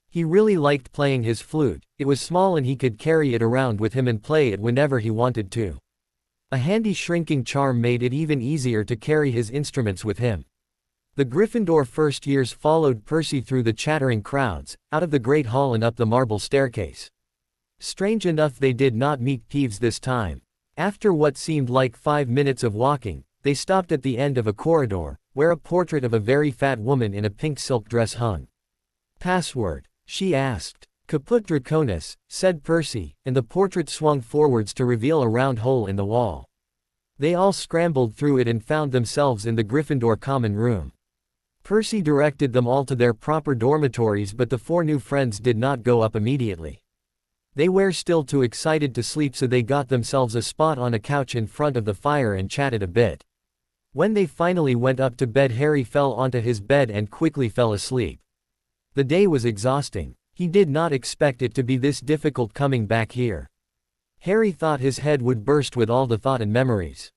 He really liked playing his flute. It was small and he could carry it around with him and play it whenever he wanted to. A handy shrinking charm made it even easier to carry his instruments with him. The Gryffindor first years followed Percy through the chattering crowds, out of the Great Hall and up the marble staircase. Strange enough, they did not meet Peeves this time. After what seemed like 5 minutes of walking, they stopped at the end of a corridor, where a portrait of a very fat woman in a pink silk dress hung. "Password?" she asked. "Caput Draconis," said Percy, and the portrait swung forwards to reveal a round hole in the wall. They all scrambled through it and found themselves in the Gryffindor common room. Percy directed them all to their proper dormitories, but the 4 new friends did not go up immediately. They were still too excited to sleep, so they got themselves a spot on a couch in front of the fire and chatted a bit. When they finally went up to bed, Harry fell onto his bed and quickly fell asleep. The day was exhausting. He did not expect it to be this difficult coming back here. Harry thought his head would burst with all the thought and memories.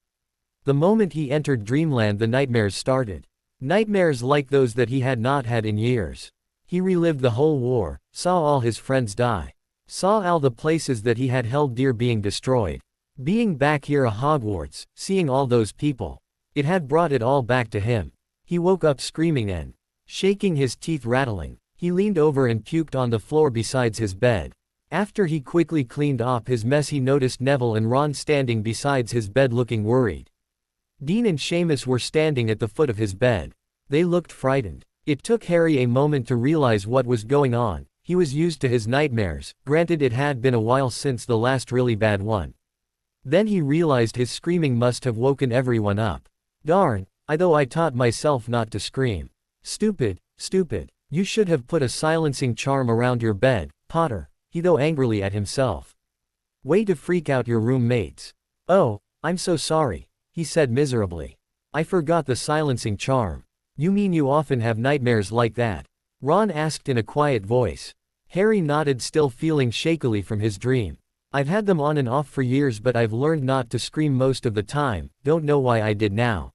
The moment he entered Dreamland, the nightmares started. Nightmares like those that he had not had in years. He relived the whole war, saw all his friends die. Saw all the places that he had held dear being destroyed. Being back here at Hogwarts, seeing all those people. It had brought it all back to him. He woke up screaming and shaking, his teeth rattling. He leaned over and puked on the floor beside his bed. After he quickly cleaned off his mess, he noticed Neville and Ron standing beside his bed looking worried. Dean and Seamus were standing at the foot of his bed. They looked frightened. It took Harry a moment to realize what was going on. He was used to his nightmares, granted it had been a while since the last really bad one. Then he realized his screaming must have woken everyone up. Darn, Though I taught myself not to scream. Stupid, stupid. You should have put a silencing charm around your bed, Potter, he though angrily at himself. Way to freak out your roommates. Oh, I'm so sorry, he said miserably. I forgot the silencing charm. You mean you often have nightmares like that? Ron asked in a quiet voice. Harry nodded, still feeling shakily from his dream. I've had them on and off for years, but I've learned not to scream most of the time, don't know why I did now.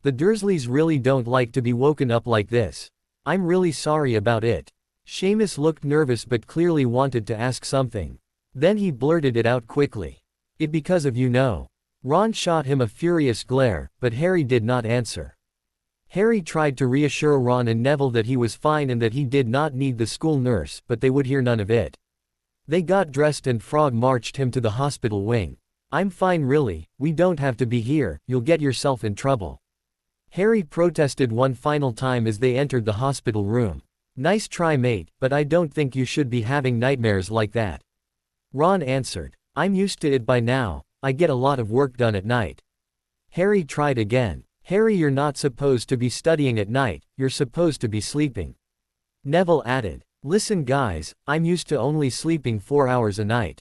The Dursleys really don't like to be woken up like this. I'm really sorry about it. Seamus looked nervous but clearly wanted to ask something. Then he blurted it out quickly. It because of you know. Ron shot him a furious glare, but Harry did not answer. Harry tried to reassure Ron and Neville that he was fine and that he did not need the school nurse, but they would hear none of it. They got dressed and Frog marched him to the hospital wing. I'm fine really, we don't have to be here, you'll get yourself in trouble. Harry protested one final time as they entered the hospital room. Nice try mate, but I don't think you should be having nightmares like that. Ron answered. I'm used to it by now, I get a lot of work done at night. Harry tried again. Harry, you're not supposed to be studying at night, you're supposed to be sleeping. Neville added. Listen guys, I'm used to only sleeping 4 hours a night.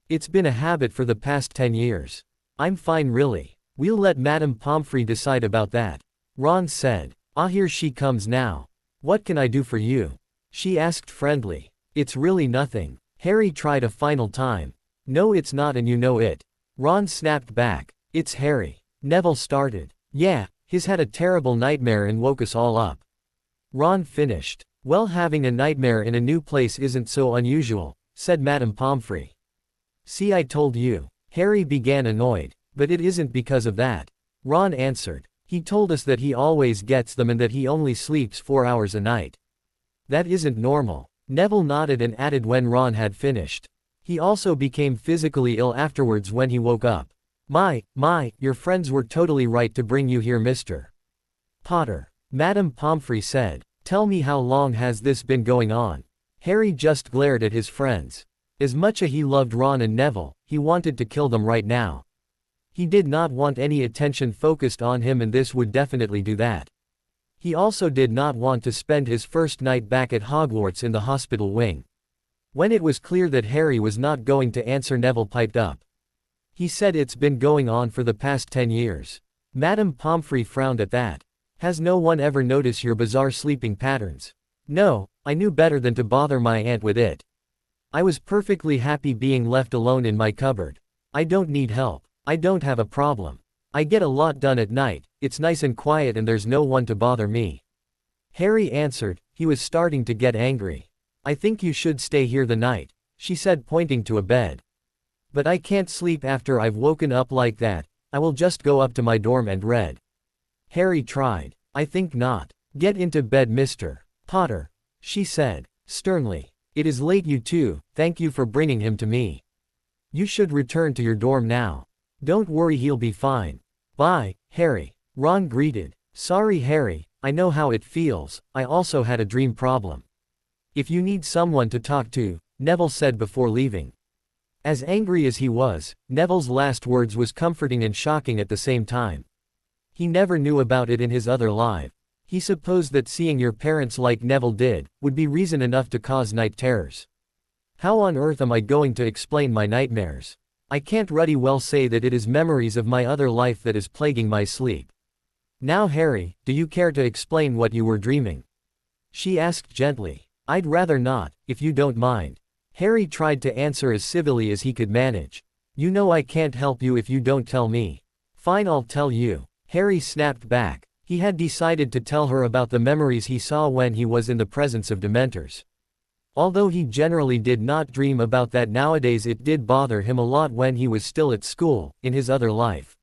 It's been a habit for the past 10 years. I'm fine really. We'll let Madame Pomfrey decide about that. Ron said. Ah, here she comes now. What can I do for you? She asked friendly. It's really nothing. Harry tried a final time. No it's not and you know it. Ron snapped back. It's Harry. Neville started. Yeah, he's had a terrible nightmare and woke us all up. Ron finished. Well, having a nightmare in a new place isn't so unusual, said Madame Pomfrey. See, I told you. Harry began annoyed. But it isn't because of that. Ron answered. He told us that he always gets them and that he only sleeps 4 hours a night. That isn't normal. Neville nodded and added when Ron had finished. He also became physically ill afterwards when he woke up. My, your friends were totally right to bring you here, Mr. Potter. Madame Pomfrey said. Tell me, how long has this been going on? Harry just glared at his friends. As much as he loved Ron and Neville, he wanted to kill them right now. He did not want any attention focused on him, and this would definitely do that. He also did not want to spend his first night back at Hogwarts in the hospital wing. When it was clear that Harry was not going to answer, Neville piped up. He said it's been going on for the past 10 years. Madame Pomfrey frowned at that. Has no one ever noticed your bizarre sleeping patterns? No, I knew better than to bother my aunt with it. I was perfectly happy being left alone in my cupboard. I don't need help. I don't have a problem. I get a lot done at night, it's nice and quiet and there's no one to bother me. Harry answered. He was starting to get angry. I think you should stay here the night, she said, pointing to a bed. But I can't sleep after I've woken up like that, I will just go up to my dorm and read. Harry tried. I think not. Get into bed, Mr. Potter, she said, sternly. It is late, you two, thank you for bringing him to me. You should return to your dorm now. Don't worry, he'll be fine. Bye, Harry. Ron greeted. Sorry Harry, I know how it feels, I also had a dream problem. If you need someone to talk to, Neville said before leaving. As angry as he was, Neville's last words was comforting and shocking at the same time. He never knew about it in his other life. He supposed that seeing your parents like Neville did, would be reason enough to cause night terrors. How on earth am I going to explain my nightmares? I can't ruddy well say that it is memories of my other life that is plaguing my sleep. Now Harry, do you care to explain what you were dreaming? She asked gently. I'd rather not, if you don't mind. Harry tried to answer as civilly as he could manage. You know I can't help you if you don't tell me. Fine, I'll tell you. Harry snapped back. He had decided to tell her about the memories he saw when he was in the presence of Dementors. Although he generally did not dream about that nowadays, it did bother him a lot when he was still at school, in his other life.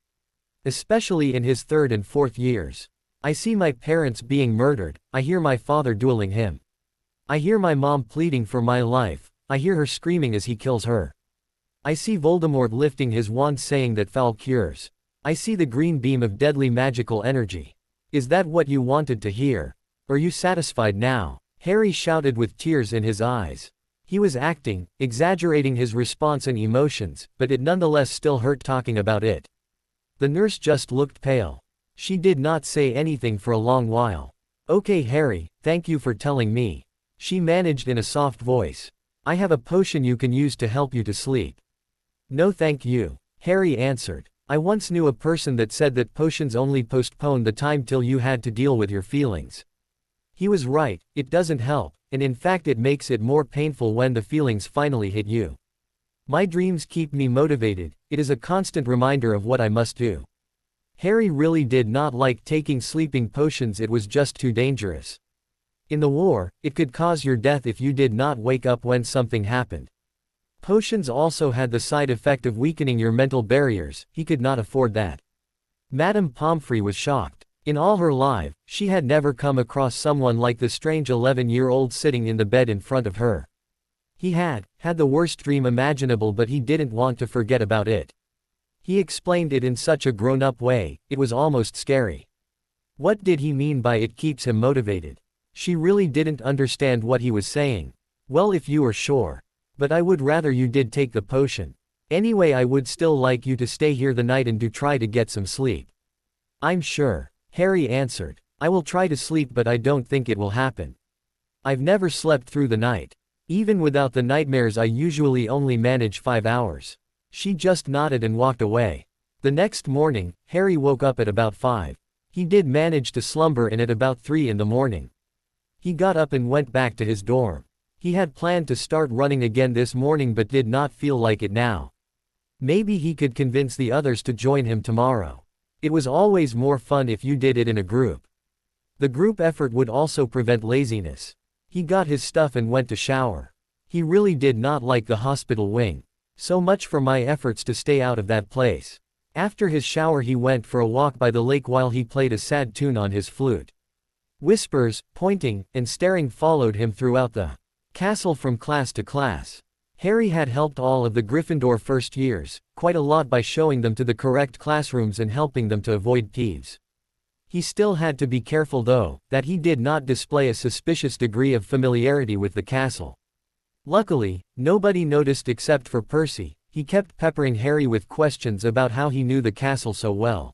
Especially in his 3rd and 4th years. I see my parents being murdered, I hear my father dueling him. I hear my mom pleading for my life, I hear her screaming as he kills her. I see Voldemort lifting his wand saying that foul cures. I see the green beam of deadly magical energy. Is that what you wanted to hear? Are you satisfied now? Harry shouted with tears in his eyes. He was acting, exaggerating his response and emotions, but it nonetheless still hurt talking about it. The nurse just looked pale. She did not say anything for a long while. "Okay Harry, thank you for telling me," she managed in a soft voice. "I have a potion you can use to help you to sleep." "No thank you," Harry answered. "I once knew a person that said that potions only postponed the time till you had to deal with your feelings. He was right, it doesn't help, and in fact it makes it more painful when the feelings finally hit you. My dreams keep me motivated, it is a constant reminder of what I must do." Harry really did not like taking sleeping potions, it was just too dangerous. In the war, it could cause your death if you did not wake up when something happened. Potions also had the side effect of weakening your mental barriers, he could not afford that. Madame Pomfrey was shocked. In all her life, she had never come across someone like the strange 11-year-old sitting in the bed in front of her. He had the worst dream imaginable, but he didn't want to forget about it. He explained it in such a grown-up way, it was almost scary. What did he mean by "it keeps him motivated"? She really didn't understand what he was saying. "Well, if you are sure. But I would rather you did take the potion. Anyway, I would still like you to stay here the night and do try to get some sleep." "I'm sure," Harry answered. "I will try to sleep, but I don't think it will happen. I've never slept through the night. Even without the nightmares I usually only manage 5 hours." She just nodded and walked away. The next morning, Harry woke up at about 5. He did manage to slumber in at about 3 in the morning. He got up and went back to his dorm. He had planned to start running again this morning but did not feel like it now. Maybe he could convince the others to join him tomorrow. It was always more fun if you did it in a group. The group effort would also prevent laziness. He got his stuff and went to shower. He really did not like the hospital wing. So much for my efforts to stay out of that place. After his shower he went for a walk by the lake while he played a sad tune on his flute. Whispers, pointing, and staring followed him throughout the castle from class to class. Harry had helped all of the Gryffindor first years, quite a lot, by showing them to the correct classrooms and helping them to avoid thieves. He still had to be careful though, that he did not display a suspicious degree of familiarity with the castle. Luckily, nobody noticed except for Percy. He kept peppering Harry with questions about how he knew the castle so well.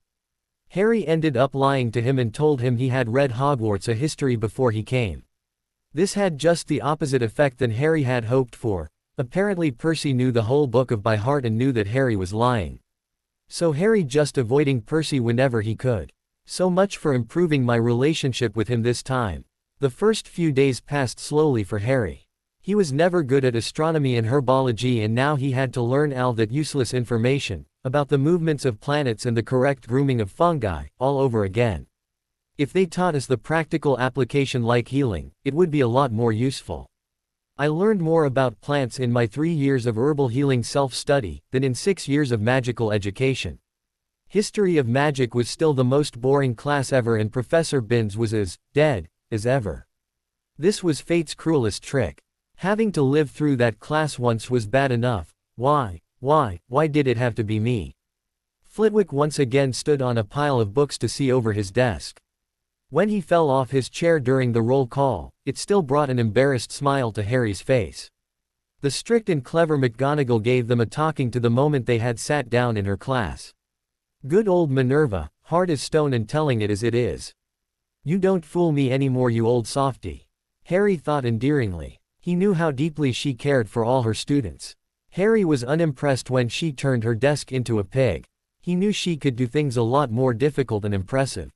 Harry ended up lying to him and told him he had read Hogwarts: A History before he came. This had just the opposite effect than Harry had hoped for. Apparently Percy knew the whole book by heart and knew that Harry was lying. So Harry just avoiding Percy whenever he could. So much for improving my relationship with him this time. The first few days passed slowly for Harry. He was never good at astronomy and herbology, and now he had to learn all that useless information about the movements of planets and the correct grooming of fungi all over again. If they taught us the practical application like healing, it would be a lot more useful. I learned more about plants in my 3 years of herbal healing self-study than in 6 years of magical education. History of magic was still the most boring class ever, and Professor Binns was as dead as ever. This was fate's cruelest trick. Having to live through that class once was bad enough. Why did it have to be me? Flitwick once again stood on a pile of books to see over his desk. When he fell off his chair during the roll call, it still brought an embarrassed smile to Harry's face. The strict and clever McGonagall gave them a talking to the moment they had sat down in her class. Good old Minerva, hard as stone and telling it as it is. "You don't fool me anymore, you old softy," Harry thought endearingly. He knew how deeply she cared for all her students. Harry was unimpressed when she turned her desk into a pig. He knew she could do things a lot more difficult and impressive.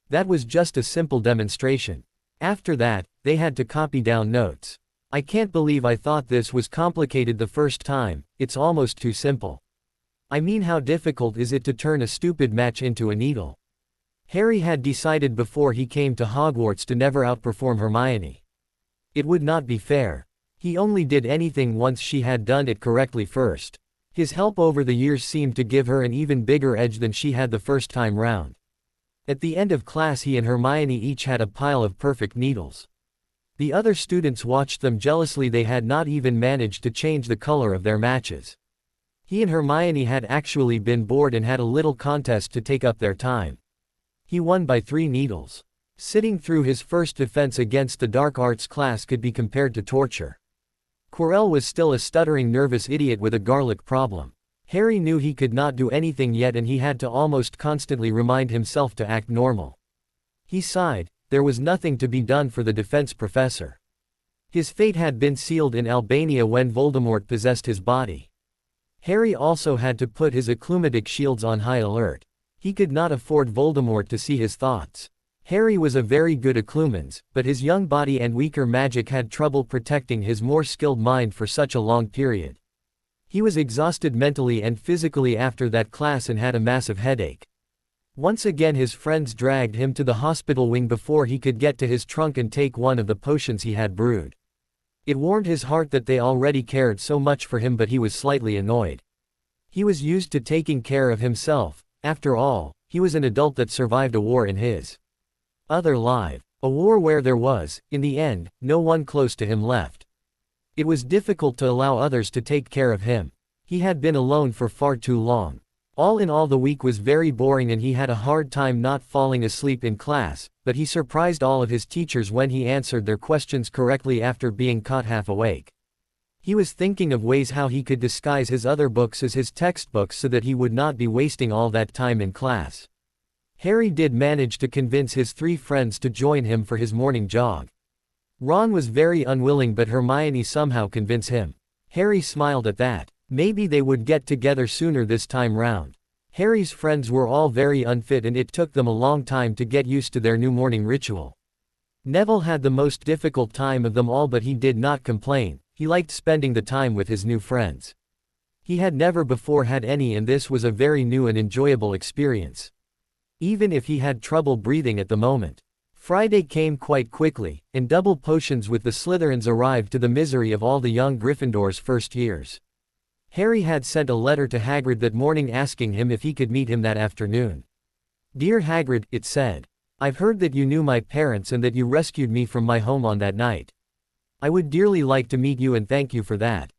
That was just a simple demonstration. After that, they had to copy down notes. "I can't believe I thought this was complicated the first time, it's almost too simple. I mean, how difficult is it to turn a stupid match into a needle?" Harry had decided before he came to Hogwarts to never outperform Hermione. It would not be fair. He only did anything once she had done it correctly first. His help over the years seemed to give her an even bigger edge than she had the first time round. At the end of class he and Hermione each had a pile of perfect needles. The other students watched them jealously. They had not even managed to change the color of their matches. He and Hermione had actually been bored and had a little contest to take up their time. He won by 3 needles. Sitting through his first defense against the dark arts class could be compared to torture. Quirrell was still a stuttering nervous idiot with a garlic problem. Harry knew he could not do anything yet and he had to almost constantly remind himself to act normal. He sighed, there was nothing to be done for the defense professor. His fate had been sealed in Albania when Voldemort possessed his body. Harry also had to put his occlumatic shields on high alert. He could not afford Voldemort to see his thoughts. Harry was a very good occlumens, but his young body and weaker magic had trouble protecting his more skilled mind for such a long period. He was exhausted mentally and physically after that class and had a massive headache. Once again his friends dragged him to the hospital wing before he could get to his trunk and take one of the potions he had brewed. It warmed his heart that they already cared so much for him, but he was slightly annoyed. He was used to taking care of himself. After all, he was an adult that survived a war in his other life. A war where there was, in the end, no one close to him left. It was difficult to allow others to take care of him. He had been alone for far too long. All in all, the week was very boring and he had a hard time not falling asleep in class, but he surprised all of his teachers when he answered their questions correctly after being caught half awake. He was thinking of ways how he could disguise his other books as his textbooks so that he would not be wasting all that time in class. Harry did manage to convince his 3 friends to join him for his morning jog. Ron was very unwilling, but Hermione somehow convinced him. Harry smiled at that. Maybe they would get together sooner this time round. Harry's friends were all very unfit and it took them a long time to get used to their new morning ritual. Neville had the most difficult time of them all, but he did not complain. He liked spending the time with his new friends. He had never before had any, and this was a very new and enjoyable experience. Even if he had trouble breathing at the moment. Friday came quite quickly, and double potions with the Slytherins arrived to the misery of all the young Gryffindor's first years. Harry had sent a letter to Hagrid that morning asking him if he could meet him that afternoon. "Dear Hagrid," it said. "I've heard that you knew my parents and that you rescued me from my home on that night. I would dearly like to meet you and thank you for that.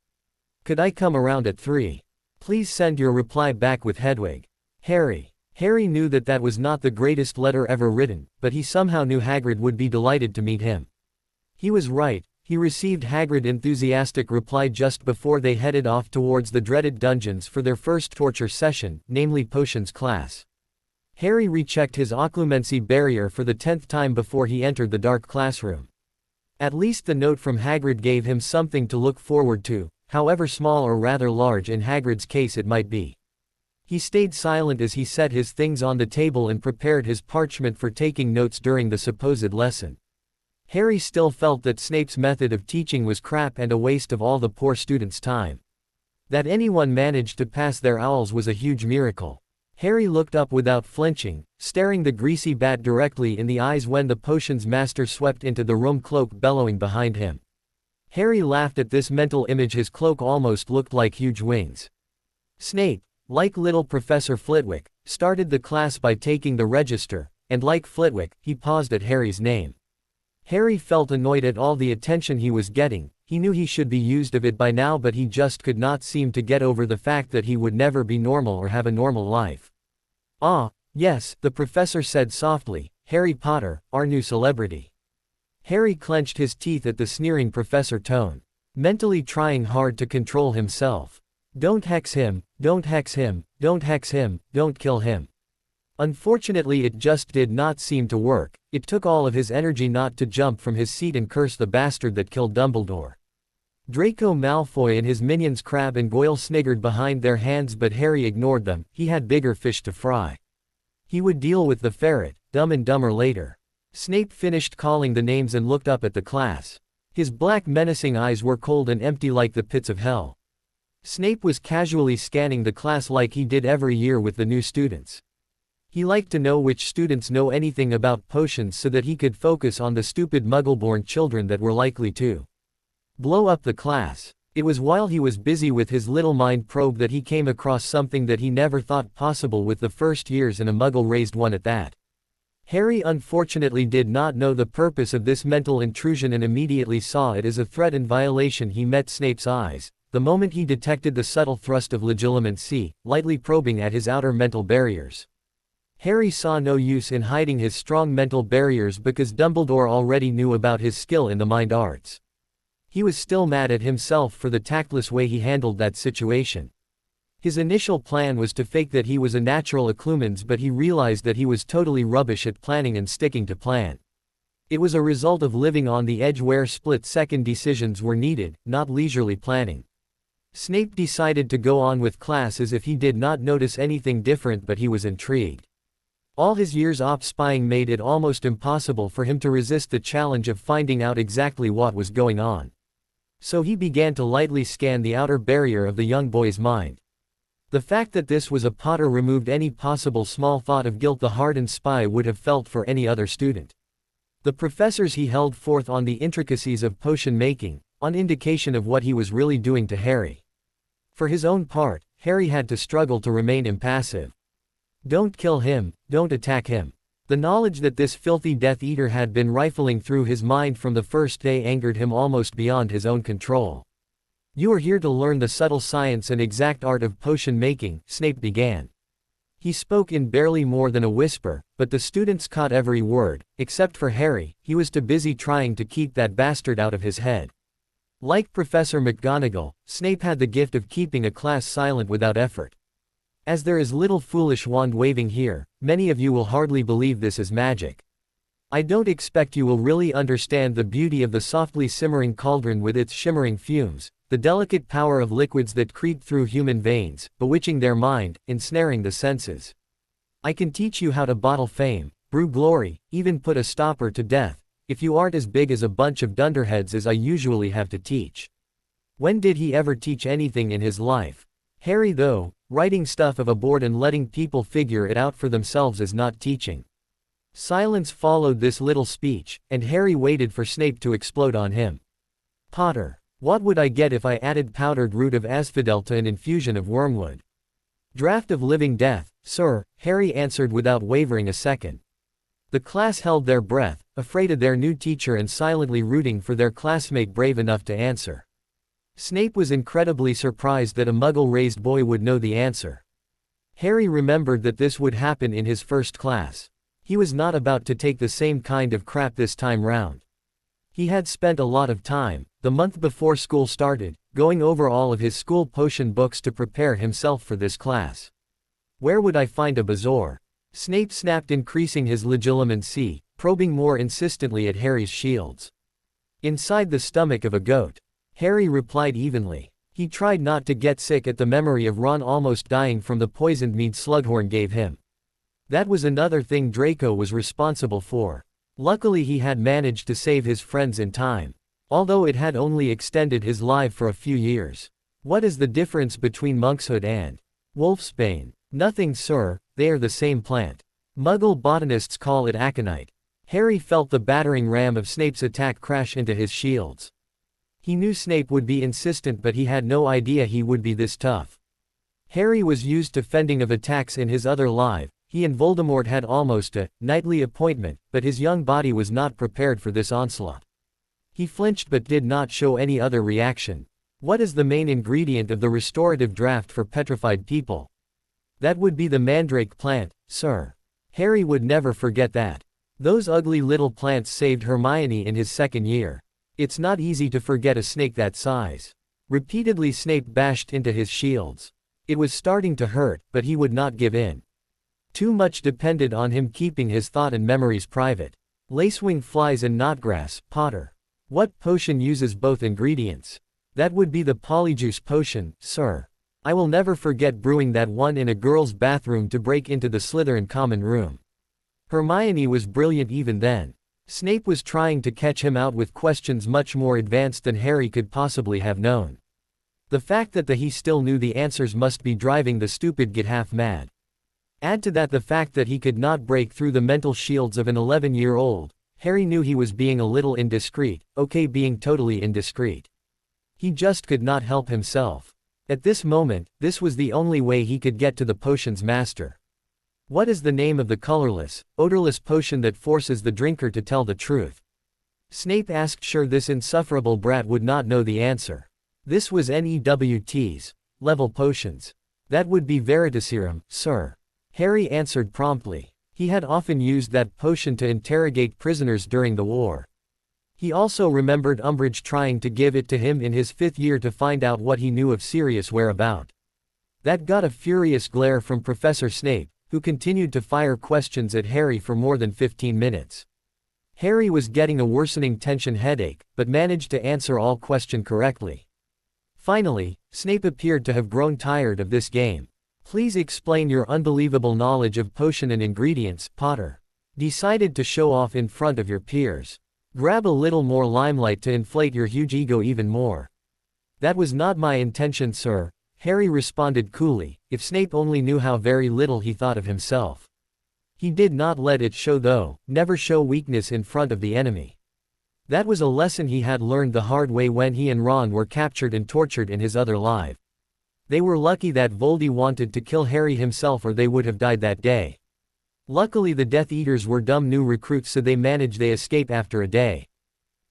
Could I come around at 3? Please send your reply back with Hedwig. Harry." Harry knew that that was not the greatest letter ever written, but he somehow knew Hagrid would be delighted to meet him. He was right. He received Hagrid's enthusiastic reply just before they headed off towards the dreaded dungeons for their first torture session, namely potions class. Harry rechecked his occlumency barrier for the 10th time before he entered the dark classroom. At least the note from Hagrid gave him something to look forward to, however small or rather large in Hagrid's case it might be. He stayed silent as he set his things on the table and prepared his parchment for taking notes during the supposed lesson. Harry still felt that Snape's method of teaching was crap and a waste of all the poor students' time. That anyone managed to pass their owls was a huge miracle. Harry looked up without flinching, staring the greasy bat directly in the eyes when the potions master swept into the room, cloak bellowing behind him. Harry laughed at this mental image. His cloak almost looked like huge wings. Snape, like little Professor Flitwick, started the class by taking the register, and like Flitwick, he paused at Harry's name. Harry felt annoyed at all the attention he was getting. He knew he should be used of it by now, but he just could not seem to get over the fact that he would never be normal or have a normal life. "Ah, yes," the professor said softly, "Harry Potter, our new celebrity." Harry clenched his teeth at the sneering professor tone, mentally trying hard to control himself. "Don't hex him, don't hex him, don't hex him, don't kill him." Unfortunately, it just did not seem to work. It took all of his energy not to jump from his seat and curse the bastard that killed Dumbledore. Draco Malfoy and his minions Crabbe and Goyle sniggered behind their hands, but Harry ignored them. He had bigger fish to fry. He would deal with the ferret, Dumb and Dumber, later. Snape finished calling the names and looked up at the class. His black menacing eyes were cold and empty like the pits of hell. Snape was casually scanning the class like he did every year with the new students. He liked to know which students know anything about potions so that he could focus on the stupid muggle-born children that were likely to blow up the class. It was while he was busy with his little mind probe that he came across something that he never thought possible with the first years, and a muggle-raised one at that. Harry unfortunately did not know the purpose of this mental intrusion and immediately saw it as a threat and violation. He met Snape's eyes the moment he detected the subtle thrust of legilimency, lightly probing at his outer mental barriers. Harry saw no use in hiding his strong mental barriers because Dumbledore already knew about his skill in the mind arts. He was still mad at himself for the tactless way he handled that situation. His initial plan was to fake that he was a natural Occlumens, but he realized that he was totally rubbish at planning and sticking to plan. It was a result of living on the edge where split-second decisions were needed, not leisurely planning. Snape decided to go on with class as if he did not notice anything different, but he was intrigued. All his years of spying made it almost impossible for him to resist the challenge of finding out exactly what was going on. So he began to lightly scan the outer barrier of the young boy's mind. The fact that this was a Potter removed any possible small thought of guilt the hardened spy would have felt for any other student. The professors he held forth on the intricacies of potion making, on indication of what he was really doing to Harry. For his own part, Harry had to struggle to remain impassive. Don't kill him, don't attack him. The knowledge that this filthy Death Eater had been rifling through his mind from the first day angered him almost beyond his own control. You are here to learn the subtle science and exact art of potion making, Snape began. He spoke in barely more than a whisper, but the students caught every word, except for Harry. He was too busy trying to keep that bastard out of his head. Like Professor McGonagall, Snape had the gift of keeping a class silent without effort. As there is little foolish wand-waving here, many of you will hardly believe this is magic. I don't expect you will really understand the beauty of the softly simmering cauldron with its shimmering fumes, the delicate power of liquids that creep through human veins, bewitching their mind, ensnaring the senses. I can teach you how to bottle fame, brew glory, even put a stopper to death, if you aren't as big as a bunch of dunderheads as I usually have to teach. When did he ever teach anything in his life? Harry, though, writing stuff of a board and letting people figure it out for themselves is not teaching. Silence followed this little speech, and Harry waited for Snape to explode on him. Potter. What would I get if I added powdered root of asphodel to an infusion of wormwood? Draught of living death, sir, Harry answered without wavering a second. The class held their breath, afraid of their new teacher and silently rooting for their classmate brave enough to answer. Snape was incredibly surprised that a muggle-raised boy would know the answer. Harry remembered that this would happen in his first class. He was not about to take the same kind of crap this time round. He had spent a lot of time, the month before school started, going over all of his school potion books to prepare himself for this class. Where would I find a bazaar? Snape snapped, increasing his legilimency, probing more insistently at Harry's shields. Inside the stomach of a goat. Harry replied evenly. He tried not to get sick at the memory of Ron almost dying from the poisoned mead Slughorn gave him. That was another thing Draco was responsible for. Luckily he had managed to save his friends in time. Although it had only extended his life for a few years. What is the difference between monkshood and wolfsbane? Nothing, sir, they are the same plant. Muggle botanists call it aconite. Harry felt the battering ram of Snape's attack crash into his shields. He knew Snape would be insistent, but he had no idea he would be this tough. Harry was used to fending off attacks in his other life. He and Voldemort had almost a nightly appointment, but his young body was not prepared for this onslaught. He flinched but did not show any other reaction. What is the main ingredient of the restorative draught for petrified people? That would be the mandrake plant, sir. Harry would never forget that. Those ugly little plants saved Hermione in his second year. It's not easy to forget a snake that size. Repeatedly Snape bashed into his shields. It was starting to hurt, but he would not give in. Too much depended on him keeping his thought and memories private. Lacewing flies and knotgrass, Potter. What potion uses both ingredients? That would be the polyjuice potion, sir. I will never forget brewing that one in a girl's bathroom to break into the Slytherin common room. Hermione was brilliant even then. Snape was trying to catch him out with questions much more advanced than Harry could possibly have known. The fact that he still knew the answers must be driving the stupid git half mad. Add to that the fact that he could not break through the mental shields of an 11-year-old, Harry knew he was being a little indiscreet, okay, being totally indiscreet. He just could not help himself. At this moment, this was the only way he could get to the potion's master. What is the name of the colorless, odorless potion that forces the drinker to tell the truth? Snape asked, sure this insufferable brat would not know the answer. This was NEWT's level potions. That would be Veritaserum, sir. Harry answered promptly. He had often used that potion to interrogate prisoners during the war. He also remembered Umbridge trying to give it to him in his 5th year to find out what he knew of Sirius' whereabout. That got a furious glare from Professor Snape, who continued to fire questions at Harry for more than 15 minutes. Harry was getting a worsening tension headache, but managed to answer all questions correctly. Finally, Snape appeared to have grown tired of this game. Please explain your unbelievable knowledge of potion and ingredients, Potter. Decided to show off in front of your peers. Grab a little more limelight to inflate your huge ego even more. That was not my intention, sir, Harry responded coolly, if Snape only knew how very little he thought of himself. He did not let it show though, never show weakness in front of the enemy. That was a lesson he had learned the hard way when he and Ron were captured and tortured in his other life. They were lucky that Voldy wanted to kill Harry himself or they would have died that day. Luckily the Death Eaters were dumb new recruits so they managed they escape after a day.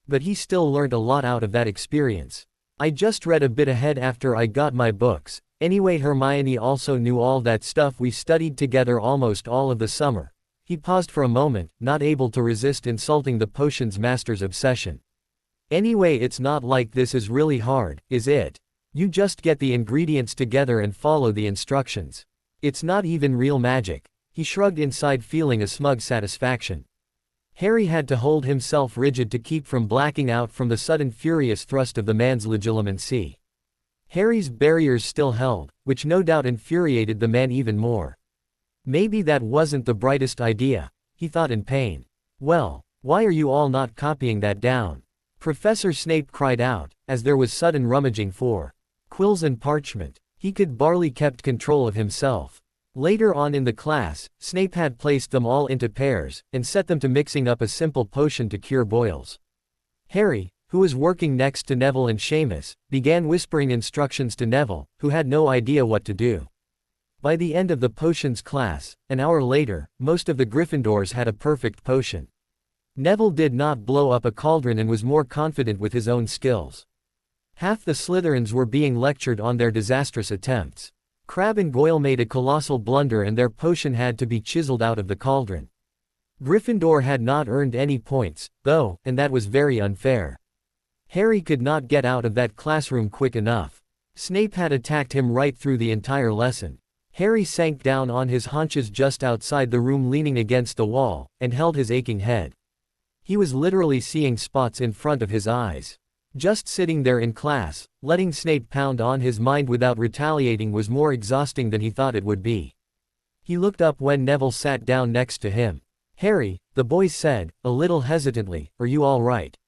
But he still learned a lot out of that experience. I just read a bit ahead after I got my books. Anyway, Hermione also knew all that stuff we studied together almost all of the summer. He paused for a moment, not able to resist insulting the potions master's obsession. Anyway, it's not like this is really hard, is it? You just get the ingredients together and follow the instructions. It's not even real magic. He shrugged inside, feeling a smug satisfaction. Harry had to hold himself rigid to keep from blacking out from the sudden furious thrust of the man's legilimency. Harry's barriers still held, which no doubt infuriated the man even more. Maybe that wasn't the brightest idea, he thought in pain. Well, why are you all not copying that down? Professor Snape cried out, as there was sudden rummaging for quills and parchment. He could barely kept control of himself. Later on in the class, Snape had placed them all into pairs, and set them to mixing up a simple potion to cure boils. Harry, who was working next to Neville and Seamus, began whispering instructions to Neville, who had no idea what to do. By the end of the potions class, an hour later, most of the Gryffindors had a perfect potion. Neville did not blow up a cauldron and was more confident with his own skills. Half the Slytherins were being lectured on their disastrous attempts. Crabbe and Goyle made a colossal blunder and their potion had to be chiseled out of the cauldron. Gryffindor had not earned any points, though, and that was very unfair. Harry could not get out of that classroom quick enough. Snape had attacked him right through the entire lesson. Harry sank down on his haunches just outside the room, leaning against the wall, and held his aching head. He was literally seeing spots in front of his eyes. Just sitting there in class, letting Snape pound on his mind without retaliating was more exhausting than he thought it would be. He looked up when Neville sat down next to him. "Harry," the boy said, a little hesitantly, "are you all right?"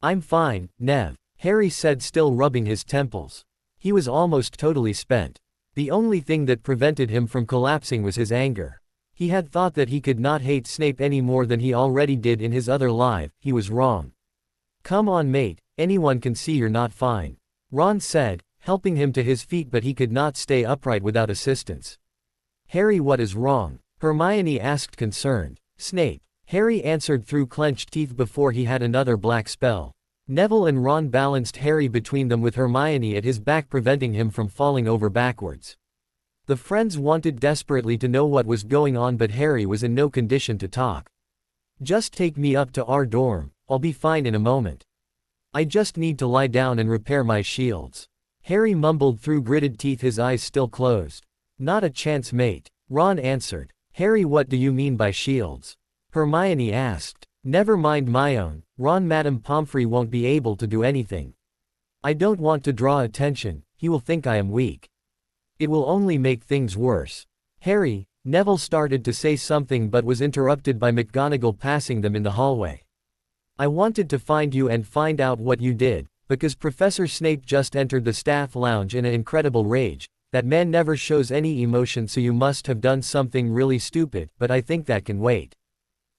"I'm fine, Nev," Harry said, still rubbing his temples. He was almost totally spent. The only thing that prevented him from collapsing was his anger. He had thought that he could not hate Snape any more than he already did in his other life. He was wrong. "Come on, mate, anyone can see you're not fine," Ron said, helping him to his feet, but he could not stay upright without assistance. "Harry, what is wrong?" Hermione asked, concerned. "Snape," Harry answered through clenched teeth before he had another black spell. Neville and Ron balanced Harry between them with Hermione at his back, preventing him from falling over backwards. The friends wanted desperately to know what was going on, but Harry was in no condition to talk. "Just take me up to our dorm, I'll be fine in a moment. I just need to lie down and repair my shields," Harry mumbled through gritted teeth, his eyes still closed. "Not a chance, mate," Ron answered. "Harry, what do you mean by shields?" Hermione asked. "Never mind my own, Ron. Madame Pomfrey won't be able to do anything. I don't want to draw attention, he will think I am weak. It will only make things worse." "Harry," Neville started to say something but was interrupted by McGonagall passing them in the hallway. "I wanted to find you and find out what you did, because Professor Snape just entered the staff lounge in an incredible rage. That man never shows any emotion, so you must have done something really stupid, but I think that can wait."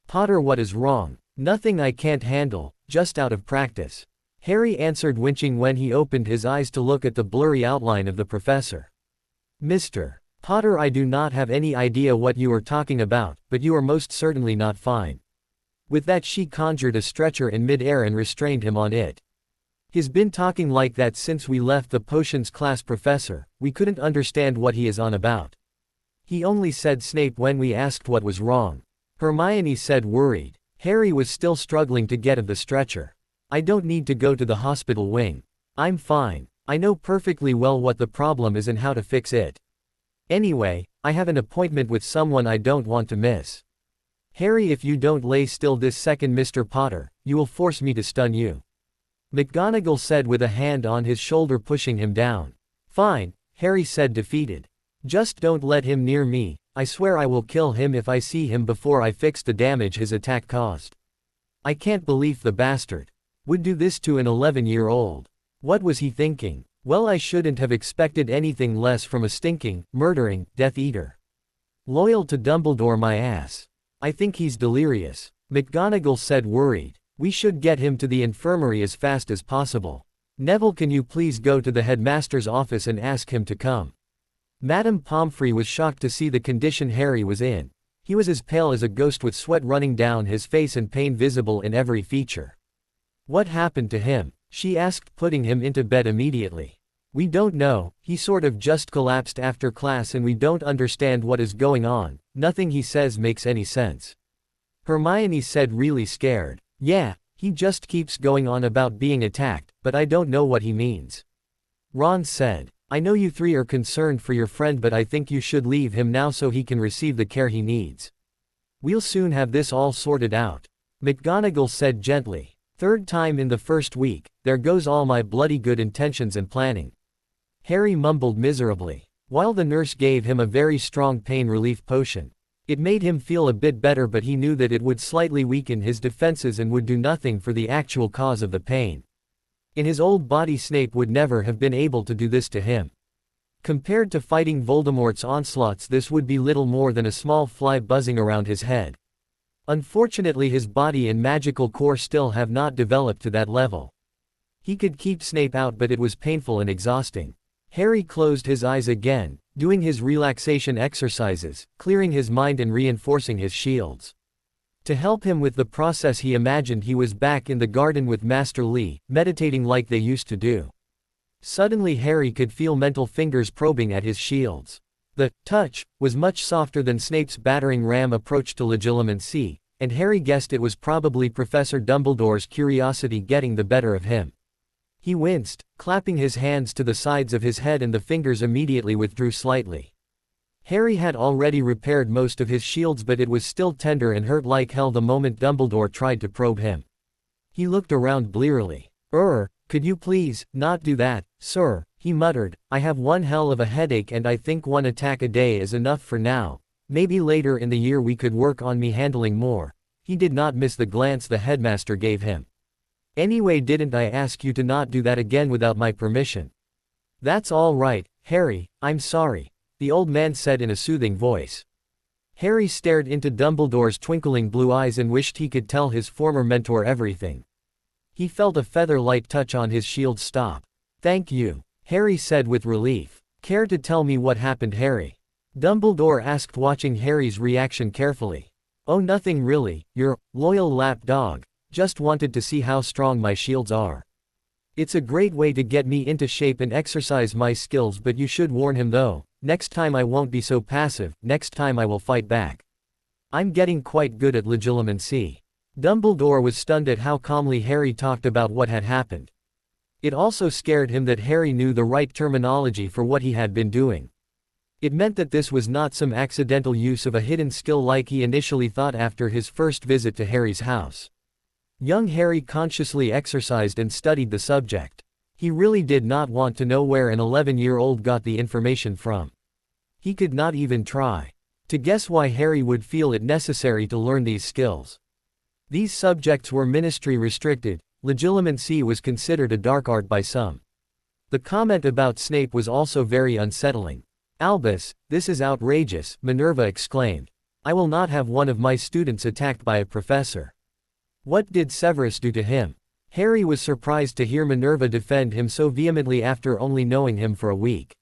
"Potter, what is wrong?" "Nothing I can't handle, just out of practice," Harry answered, winching when he opened his eyes to look at the blurry outline of the professor. "Mr. Potter, I do not have any idea what you are talking about, but you are most certainly not fine." With that, she conjured a stretcher in mid-air and restrained him on it. "He's been talking like that since we left the potions class, Professor. We couldn't understand what he is on about. He only said Snape when we asked what was wrong," Hermione said, worried. Harry was still struggling to get of the stretcher. "I don't need to go to the hospital wing. I'm fine. I know perfectly well what the problem is and how to fix it." Anyway, I have an appointment with someone I don't want to miss. Harry, if you don't lay still this second, Mr. Potter, you will force me to stun you. McGonagall said with a hand on his shoulder, pushing him down. Fine, Harry said, defeated. Just don't let him near me. I swear I will kill him if I see him before I fix the damage his attack caused. I can't believe the bastard would do this to an 11-year-old. What was he thinking? Well, I shouldn't have expected anything less from a stinking, murdering, Death Eater. Loyal to Dumbledore, my ass. I think he's delirious, McGonagall said, worried. We should get him to the infirmary as fast as possible. Neville, can you please go to the headmaster's office and ask him to come? Madame Pomfrey was shocked to see the condition Harry was in. He was as pale as a ghost, with sweat running down his face and pain visible in every feature. What happened to him? She asked, putting him into bed immediately. We don't know, he sort of just collapsed after class and we don't understand what is going on. Nothing he says makes any sense. Hermione said, really scared. Yeah, he just keeps going on about being attacked, but I don't know what he means. Ron said, I know you three are concerned for your friend, but I think you should leave him now so he can receive the care he needs. We'll soon have this all sorted out, McGonagall said gently. Third time in the first week, there goes all my bloody good intentions and planning. Harry mumbled miserably, while the nurse gave him a very strong pain relief potion. It made him feel a bit better, but he knew that it would slightly weaken his defenses and would do nothing for the actual cause of the pain. In his old body, Snape would never have been able to do this to him. Compared to fighting Voldemort's onslaughts, this would be little more than a small fly buzzing around his head. Unfortunately, his body and magical core still have not developed to that level. He could keep Snape out, but it was painful and exhausting. Harry closed his eyes again, doing his relaxation exercises, clearing his mind and reinforcing his shields. To help him with the process, he imagined he was back in the garden with Master Lee, meditating like they used to do. Suddenly Harry could feel mental fingers probing at his shields. The touch was much softer than Snape's battering ram approach to legilimency, and Harry guessed it was probably Professor Dumbledore's curiosity getting the better of him. He winced, clapping his hands to the sides of his head, and the fingers immediately withdrew slightly. Harry had already repaired most of his shields, but it was still tender and hurt like hell the moment Dumbledore tried to probe him. He looked around blearily. Could you please not do that, sir?" he muttered. "I have one hell of a headache and I think one attack a day is enough for now. Maybe later in the year we could work on me handling more." He did not miss the glance the headmaster gave him. "Anyway, didn't I ask you to not do that again without my permission?" "That's all right, Harry, I'm sorry," the old man said in a soothing voice. Harry stared into Dumbledore's twinkling blue eyes and wished he could tell his former mentor everything. He felt a feather-light touch on his shield. "Stop. Thank you," Harry said with relief. "Care to tell me what happened, Harry?" Dumbledore asked, watching Harry's reaction carefully. "Oh, nothing really, your loyal lap dog just wanted to see how strong my shields are. It's a great way to get me into shape and exercise my skills, but you should warn him though. Next time I won't be so passive, next time I will fight back. I'm getting quite good at legilimency." Dumbledore was stunned at how calmly Harry talked about what had happened. It also scared him that Harry knew the right terminology for what he had been doing. It meant that this was not some accidental use of a hidden skill like he initially thought after his first visit to Harry's house. Young Harry consciously exercised and studied the subject. He really did not want to know where an 11-year-old got the information from. He could not even try to guess why Harry would feel it necessary to learn these skills. These subjects were ministry restricted. Legilimency was considered a dark art by some. The comment about Snape was also very unsettling. "Albus, this is outrageous," Minerva exclaimed. "I will not have one of my students attacked by a professor." What did Severus do to him? Harry was surprised to hear Minerva defend him so vehemently after only knowing him for a week.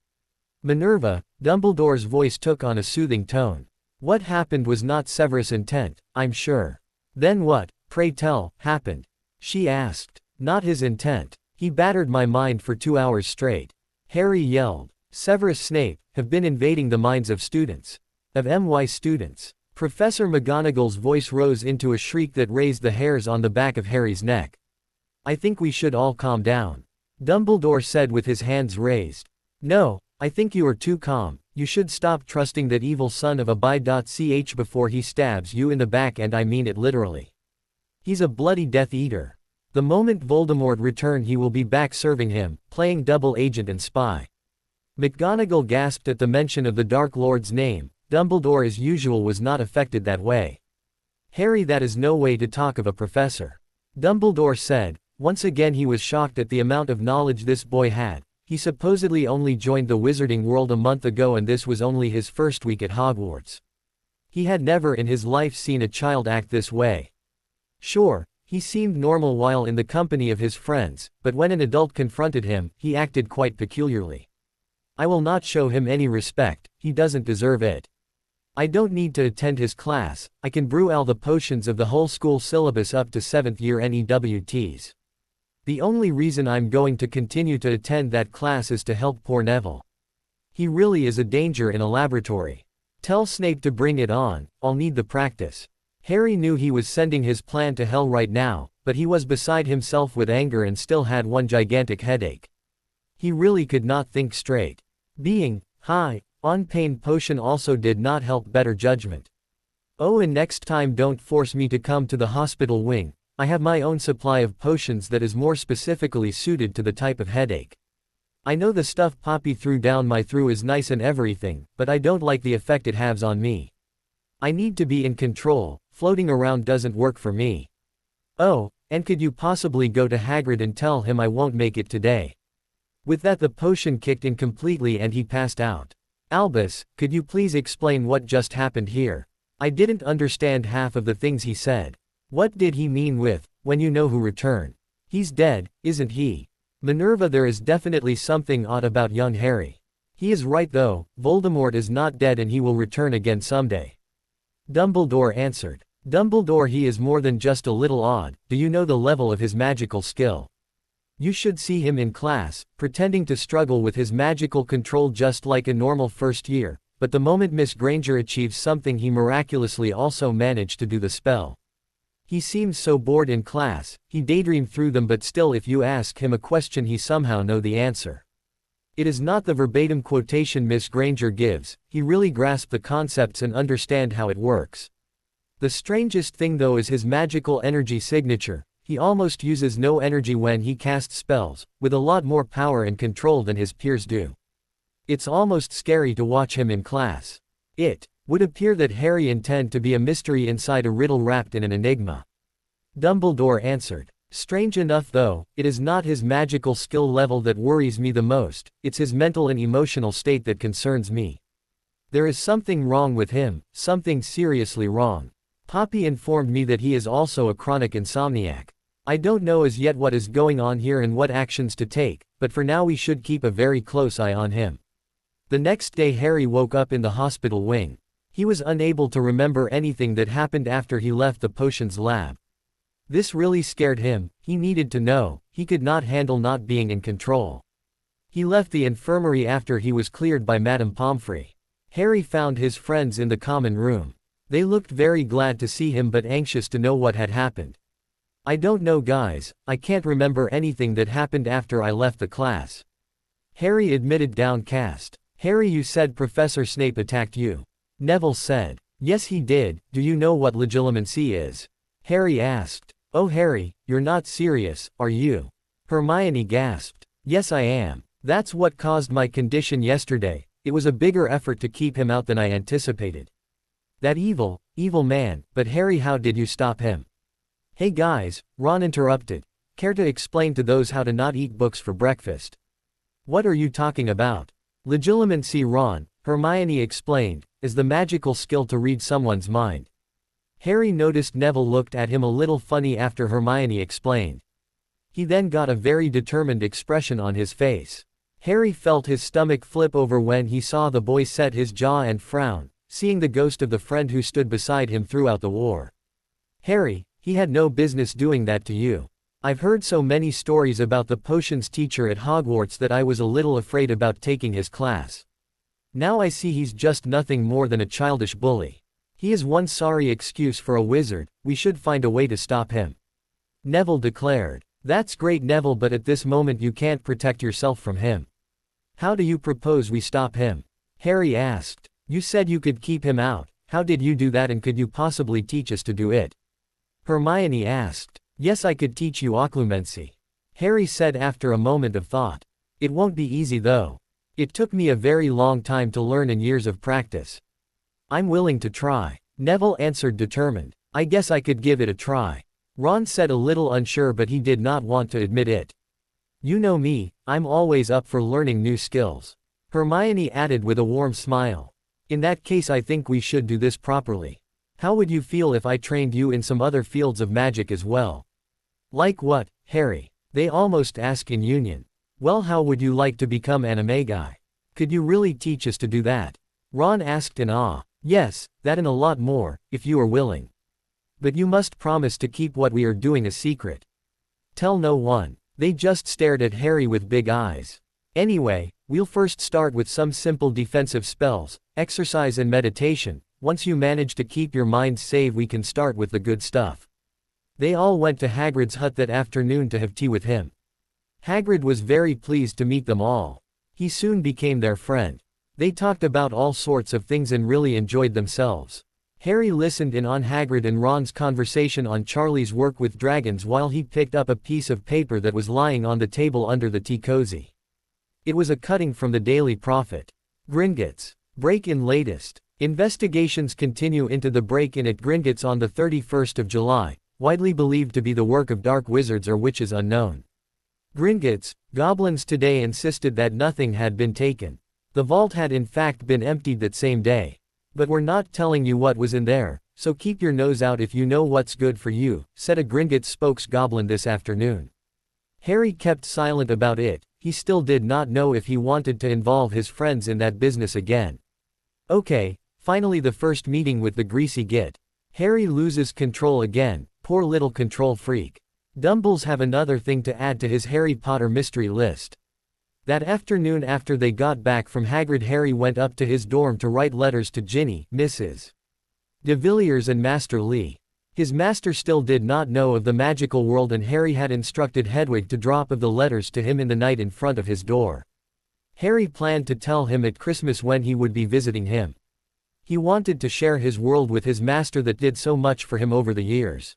"Minerva," Dumbledore's voice took on a soothing tone. "What happened was not Severus' intent, I'm sure." "Then what, pray tell, happened?" she asked. "Not his intent. He battered my mind for 2 hours straight," Harry yelled. "Severus Snape have been invading the minds of students. Of my students." Professor McGonagall's voice rose into a shriek that raised the hairs on the back of Harry's neck. "I think we should all calm down," Dumbledore said with his hands raised. "No, I think you are too calm. You should stop trusting that evil son of a bi.ch before he stabs you in the back, and I mean it literally. He's a bloody Death Eater. The moment Voldemort return he will be back serving him, playing double agent and spy. McGonagall gasped at the mention of the Dark Lord's name. Dumbledore as usual was not affected that way. Harry, that is no way to talk of a professor. Dumbledore said. Once again he was shocked at the amount of knowledge this boy had. He supposedly only joined the wizarding world a month ago, and this was only his first week at Hogwarts. He had never in his life seen a child act this way. Sure, he seemed normal while in the company of his friends, but when an adult confronted him, he acted quite peculiarly. I will not show him any respect, he doesn't deserve it. I don't need to attend his class, I can brew all the potions of the whole school syllabus up to 7th year NEWTs. The only reason I'm going to continue to attend that class is to help poor Neville. He really is a danger in a laboratory. Tell Snape to bring it on, I'll need the practice. Harry knew he was sending his plan to hell right now, but he was beside himself with anger and still had one gigantic headache. He really could not think straight. Being high on pain potion also did not help better judgment. Oh, and next time don't force me to come to the hospital wing. I have my own supply of potions that is more specifically suited to the type of headache. I know the stuff Poppy threw down my through is nice and everything, but I don't like the effect it has on me. I need to be in control, floating around doesn't work for me. Oh, and could you possibly go to Hagrid and tell him I won't make it today? With that the potion kicked in completely and he passed out. Albus, could you please explain what just happened here? I didn't understand half of the things he said. What did he mean with, when you know who returned? He's dead, isn't he? Minerva, there is definitely something odd about young Harry. He is right though, Voldemort is not dead and he will return again someday. Dumbledore answered. Dumbledore, he is more than just a little odd, do you know the level of his magical skill? You should see him in class, pretending to struggle with his magical control just like a normal first year, but the moment Miss Granger achieves something he miraculously also managed to do the spell. He seems so bored in class, he daydreamed through them, but still if you ask him a question he somehow know the answer. It is not the verbatim quotation Miss Granger gives, he really grasped the concepts and understand how it works. The strangest thing though is his magical energy signature. He almost uses no energy when he casts spells, with a lot more power and control than his peers do. It's almost scary to watch him in class. It would appear that Harry intend to be a mystery inside a riddle wrapped in an enigma. Dumbledore answered. Strange enough though, it is not his magical skill level that worries me the most, it's his mental and emotional state that concerns me. There is something wrong with him, something seriously wrong. Poppy informed me that he is also a chronic insomniac. I don't know as yet what is going on here and what actions to take, but for now we should keep a very close eye on him. The next day Harry woke up in the hospital wing. He was unable to remember anything that happened after he left the potions lab. This really scared him, he needed to know, he could not handle not being in control. He left the infirmary after he was cleared by Madame Pomfrey. Harry found his friends in the common room. They looked very glad to see him but anxious to know what had happened. I don't know guys, I can't remember anything that happened after I left the class. Harry admitted downcast. Harry, you said Professor Snape attacked you. Neville said. Yes he did, do you know what legilimency is? Harry asked. Oh Harry, you're not serious, are you? Hermione gasped. Yes I am. That's what caused my condition yesterday, it was a bigger effort to keep him out than I anticipated. That evil man, but Harry, how did you stop him? Hey guys, Ron interrupted. Care to explain to those how to not eat books for breakfast? What are you talking about? Legilimency, Ron, Hermione explained, is the magical skill to read someone's mind. Harry noticed Neville looked at him a little funny after Hermione explained. He then got a very determined expression on his face. Harry felt his stomach flip over when he saw the boy set his jaw and frown, seeing the ghost of the friend who stood beside him throughout the war. Harry, he had no business doing that to you. I've heard so many stories about the potions teacher at Hogwarts that I was a little afraid about taking his class. Now I see he's just nothing more than a childish bully. He is one sorry excuse for a wizard, we should find a way to stop him. Neville declared. That's great Neville, but at this moment you can't protect yourself from him. How do you propose we stop him? Harry asked. You said you could keep him out. How did you do that, and could you possibly teach us to do it? Hermione asked. Yes, I could teach you occlumency, Harry said after a moment of thought. It won't be easy though. It took me a very long time to learn and years of practice. I'm willing to try, Neville answered determined. I guess I could give it a try, Ron said a little unsure, but he did not want to admit it. You know me, I'm always up for learning new skills, Hermione added with a warm smile. In that case, I think we should do this properly. How would you feel if I trained you in some other fields of magic as well? Like what, Harry? They almost asked in union. Well, how would you like to become animagi? Could you really teach us to do that? Ron asked in awe. Yes, that and a lot more, if you are willing. But you must promise to keep what we are doing a secret. Tell no one. They just stared at Harry with big eyes. Anyway, we'll first start with some simple defensive spells, exercise and meditation. Once you manage to keep your minds safe, we can start with the good stuff. They all went to Hagrid's hut that afternoon to have tea with him. Hagrid was very pleased to meet them all. He soon became their friend. They talked about all sorts of things and really enjoyed themselves. Harry listened in on Hagrid and Ron's conversation on Charlie's work with dragons while he picked up a piece of paper that was lying on the table under the tea cozy. It was a cutting from the Daily Prophet. Gringotts. Break-in latest. Investigations continue into the break-in at Gringotts on the 31st of July, widely believed to be the work of dark wizards or witches unknown. Gringotts, goblins today insisted that nothing had been taken. The vault had in fact been emptied that same day. But we're not telling you what was in there, so keep your nose out if you know what's good for you, said a Gringotts spokes-goblin this afternoon. Harry kept silent about it. He still did not know if he wanted to involve his friends in that business again. Okay, finally the first meeting with the greasy git. Harry loses control again, poor little control freak. Dumbles have another thing to add to his Harry Potter mystery list. That afternoon after they got back from Hagrid, Harry went up to his dorm to write letters to Ginny, Mrs. de Villiers and Master Lee. His master still did not know of the magical world, and Harry had instructed Hedwig to drop of the letters to him in the night in front of his door. Harry planned to tell him at Christmas when he would be visiting him. He wanted to share his world with his master that did so much for him over the years.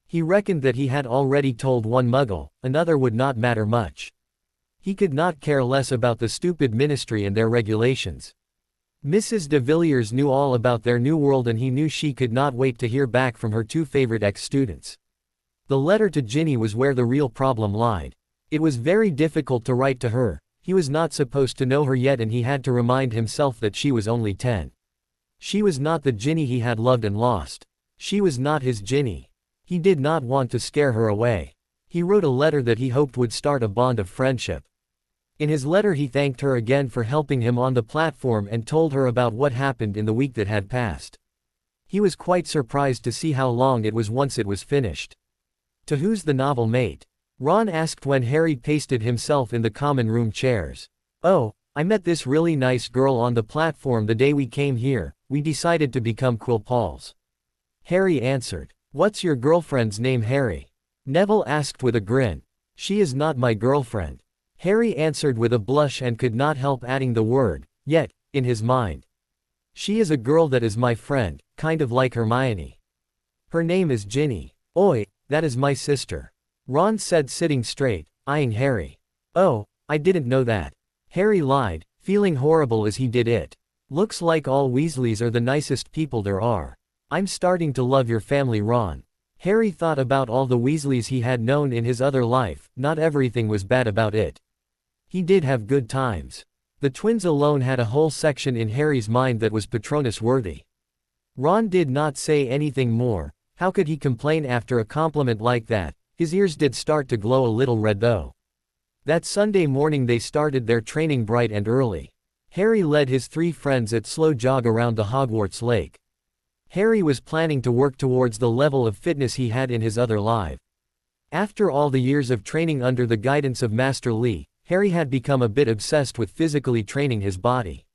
He reckoned that he had already told one muggle, another would not matter much. He could not care less about the stupid ministry and their regulations. Mrs. de Villiers knew all about their new world, and he knew she could not wait to hear back from her two favorite ex-students. The letter to Ginny was where the real problem lied. It was very difficult to write to her. He was not supposed to know her yet, and he had to remind himself that she was only 10. She was not the Ginny he had loved and lost. She was not his Ginny. He did not want to scare her away. He wrote a letter that he hoped would start a bond of friendship. In his letter he thanked her again for helping him on the platform and told her about what happened in the week that had passed. He was quite surprised to see how long it was once it was finished. To who's the novel mate? Ron asked when Harry pasted himself in the common room chairs. Oh, I met this really nice girl on the platform the day we came here. We decided to become Quilpals. Harry answered. What's your girlfriend's name, Harry? Neville asked with a grin. She is not my girlfriend, Harry answered with a blush and could not help adding the word, yet, in his mind. She is a girl that is my friend, kind of like Hermione. Her name is Ginny. Oi, that is my sister, Ron said, sitting straight, eyeing Harry. Oh, I didn't know that. Harry lied, feeling horrible as he did it. Looks like all Weasleys are the nicest people there are. I'm starting to love your family, Ron. Harry thought about all the Weasleys he had known in his other life. Not everything was bad about it. He did have good times. The twins alone had a whole section in Harry's mind that was Patronus-worthy. Ron did not say anything more. How could he complain after a compliment like that? His ears did start to glow a little red though. That Sunday morning they started their training bright and early. Harry led his 3 friends at slow jog around the Hogwarts lake. Harry was planning to work towards the level of fitness he had in his other life. After all the years of training under the guidance of Master Lee, Harry had become a bit obsessed with physically training his body.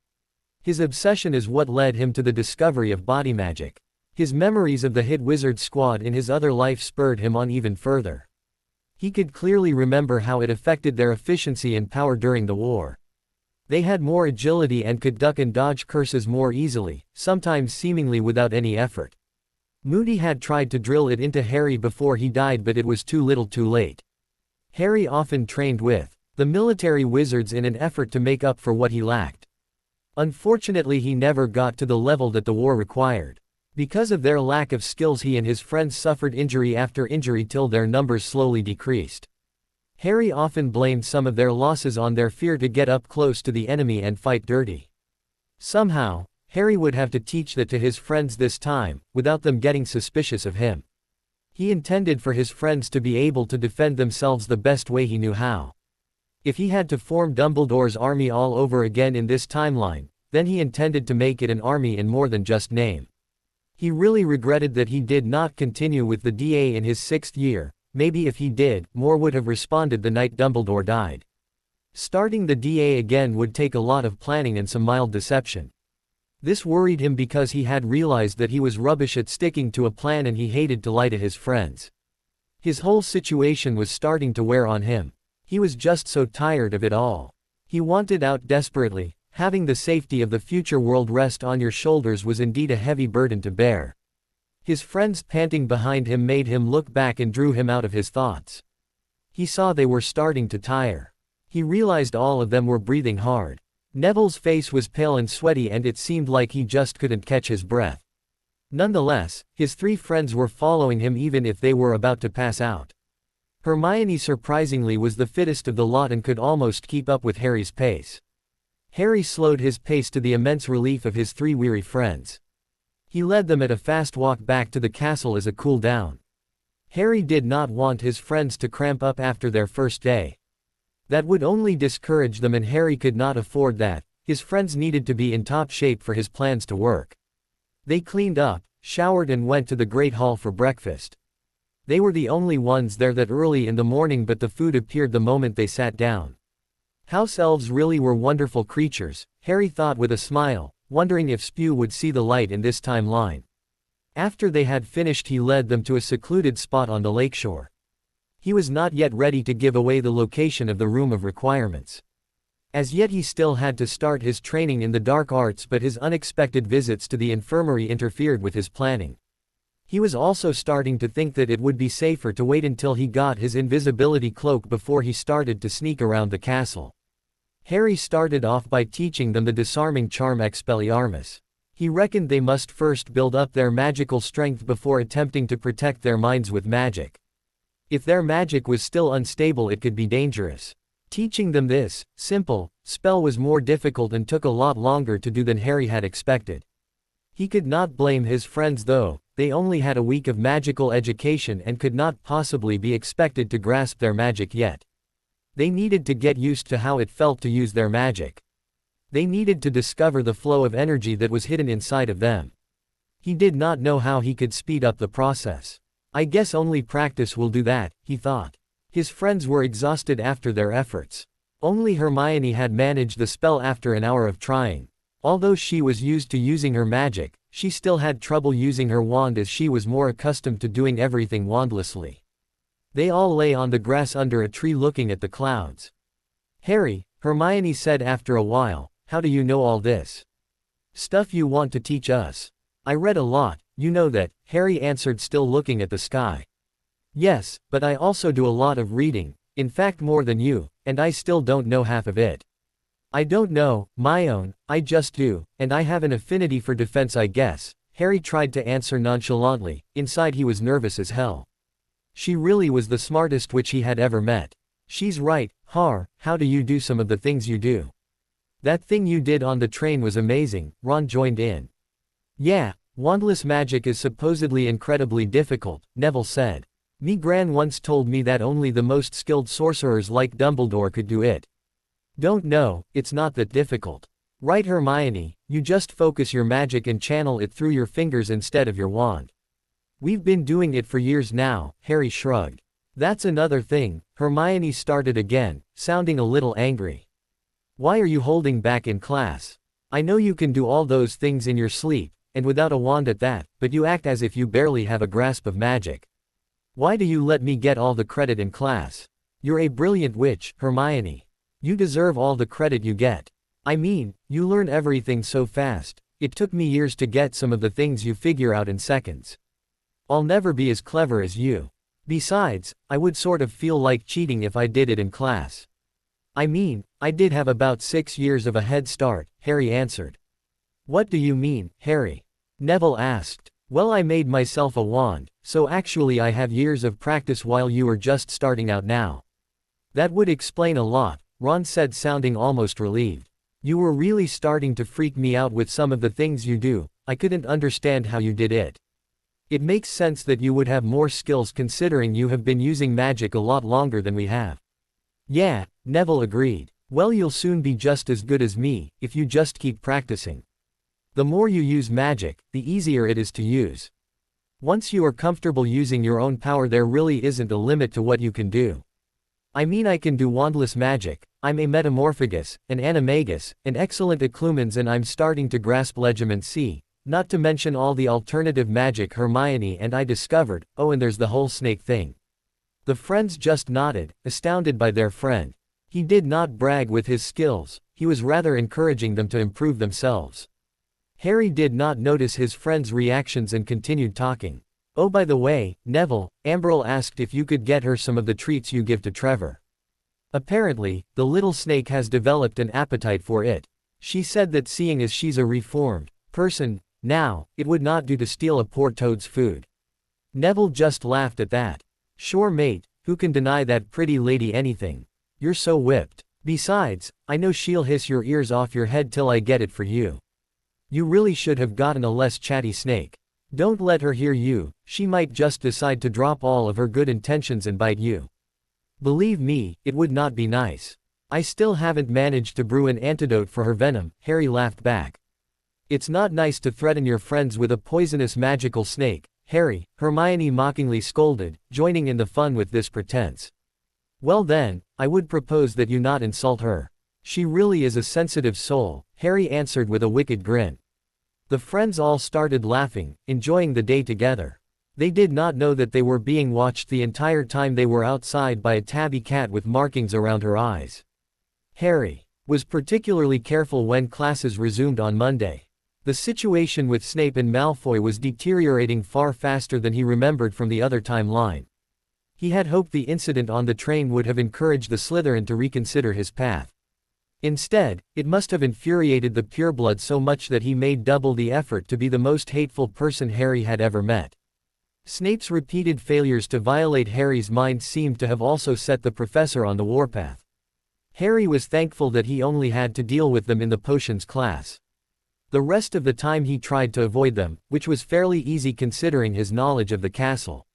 His obsession is what led him to the discovery of body magic. His memories of the hit wizard squad in his other life spurred him on even further. He could clearly remember how it affected their efficiency and power during the war. They had more agility and could duck and dodge curses more easily, sometimes seemingly without any effort. Moody had tried to drill it into Harry before he died, but it was too little too late. Harry often trained with the military wizards in an effort to make up for what he lacked. Unfortunately, he never got to the level that the war required. Because of their lack of skills, he and his friends suffered injury after injury till their numbers slowly decreased. Harry often blamed some of their losses on their fear to get up close to the enemy and fight dirty. Somehow, Harry would have to teach that to his friends this time, without them getting suspicious of him. He intended for his friends to be able to defend themselves the best way he knew how. If he had to form Dumbledore's army all over again in this timeline, then he intended to make it an army in more than just name. He really regretted that he did not continue with the DA in his 6th year. Maybe if he did, more would have responded the night Dumbledore died. Starting the DA again would take a lot of planning and some mild deception. This worried him because he had realized that he was rubbish at sticking to a plan and he hated to lie to his friends. His whole situation was starting to wear on him. He was just so tired of it all. He wanted out desperately. Having the safety of the future world rest on your shoulders was indeed a heavy burden to bear. His friends panting behind him made him look back and drew him out of his thoughts. He saw they were starting to tire. He realized all of them were breathing hard. Neville's face was pale and sweaty and it seemed like he just couldn't catch his breath. Nonetheless, his 3 friends were following him even if they were about to pass out. Hermione surprisingly was the fittest of the lot and could almost keep up with Harry's pace. Harry slowed his pace to the immense relief of his 3 weary friends. He led them at a fast walk back to the castle as a cool down. Harry did not want his friends to cramp up after their first day. That would only discourage them and Harry could not afford that. His friends needed to be in top shape for his plans to work. They cleaned up, showered and went to the Great Hall for breakfast. They were the only ones there that early in the morning, but the food appeared the moment they sat down. House elves really were wonderful creatures, Harry thought with a smile, wondering if Spew would see the light in this timeline. After they had finished, he led them to a secluded spot on the lakeshore. He was not yet ready to give away the location of the Room of Requirements. As yet he still had to start his training in the dark arts, but his unexpected visits to the infirmary interfered with his planning. He was also starting to think that it would be safer to wait until he got his invisibility cloak before he started to sneak around the castle. Harry started off by teaching them the disarming charm Expelliarmus. He reckoned they must first build up their magical strength before attempting to protect their minds with magic. If their magic was still unstable, it could be dangerous. Teaching them this simple spell was more difficult and took a lot longer to do than Harry had expected. He could not blame his friends though, they only had a week of magical education and could not possibly be expected to grasp their magic yet. They needed to get used to how it felt to use their magic. They needed to discover the flow of energy that was hidden inside of them. He did not know how he could speed up the process. I guess only practice will do that, he thought. His friends were exhausted after their efforts. Only Hermione had managed the spell after an hour of trying. Although she was used to using her magic, she still had trouble using her wand as she was more accustomed to doing everything wandlessly. They all lay on the grass under a tree looking at the clouds. "Harry," Hermione said after a while, "how do you know all this stuff you want to teach us?" "I read a lot, you know that," Harry answered, still looking at the sky. "Yes, but I also do a lot of reading, in fact more than you, and I still don't know half of it." "I don't know, my own, I just do, and I have an affinity for defense I guess," Harry tried to answer nonchalantly. Inside he was nervous as hell. She really was the smartest witch he had ever met. "She's right, Har, how do you do some of the things you do?" "That thing you did on the train was amazing," Ron joined in. "Yeah, wandless magic is supposedly incredibly difficult," Neville said. "Me gran once told me that only the most skilled sorcerers like Dumbledore could do it." "Don't know, it's not that difficult. Right, Hermione, you just focus your magic and channel it through your fingers instead of your wand." "We've been doing it for years now," Harry shrugged. "That's another thing," Hermione started again, sounding a little angry. "Why are you holding back in class? I know you can do all those things in your sleep, and without a wand at that, but you act as if you barely have a grasp of magic. Why do you let me get all the credit in class? You're a brilliant witch, Hermione. You deserve all the credit you get." I mean, you learn everything so fast. It took me years to get some of the things you figure out in seconds. I'll never be as clever as you. Besides, I would sort of feel like cheating if I did it in class. I mean, I did have about 6 years of a head start, Harry answered. What do you mean, Harry? Neville asked. Well, I made myself a wand, so actually I have years of practice while you are just starting out now. That would explain a lot, Ron said, sounding almost relieved. You were really starting to freak me out with some of the things you do. I couldn't understand how you did it. It makes sense that you would have more skills considering you have been using magic a lot longer than we have. Yeah, Neville agreed. Well, you'll soon be just as good as me, if you just keep practicing. The more you use magic, the easier it is to use. Once you are comfortable using your own power, there really isn't a limit to what you can do. I mean, I can do wandless magic, I'm a metamorphagus, an animagus, an excellent eclumens, and I'm starting to grasp legimancy, not to mention all the alternative magic Hermione and I discovered. Oh, and there's the whole snake thing. The friends just nodded, astounded by their friend. He did not brag with his skills, he was rather encouraging them to improve themselves. Harry did not notice his friends' reactions and continued talking. Oh, by the way, Neville, Amberle asked if you could get her some of the treats you give to Trevor. Apparently, the little snake has developed an appetite for it. She said that seeing as she's a reformed person now, it would not do to steal a poor toad's food. Neville just laughed at that. Sure, mate, who can deny that pretty lady anything? You're so whipped. Besides, I know she'll hiss your ears off your head till I get it for you. You really should have gotten a less chatty snake. Don't let her hear you, she might just decide to drop all of her good intentions and bite you. Believe me, it would not be nice. I still haven't managed to brew an antidote for her venom, Harry laughed back. It's not nice to threaten your friends with a poisonous magical snake, Harry, Hermione mockingly scolded, joining in the fun with this pretense. Well then, I would propose that you not insult her. She really is a sensitive soul, Harry answered with a wicked grin. The friends all started laughing, enjoying the day together. They did not know that they were being watched the entire time they were outside by a tabby cat with markings around her eyes. Harry was particularly careful when classes resumed on Monday. The situation with Snape and Malfoy was deteriorating far faster than he remembered from the other timeline. He had hoped the incident on the train would have encouraged the Slytherin to reconsider his path. Instead, it must have infuriated the pureblood so much that he made double the effort to be the most hateful person Harry had ever met. Snape's repeated failures to violate Harry's mind seemed to have also set the professor on the warpath. Harry was thankful that he only had to deal with them in the potions class. The rest of the time he tried to avoid them, which was fairly easy considering his knowledge of the castle.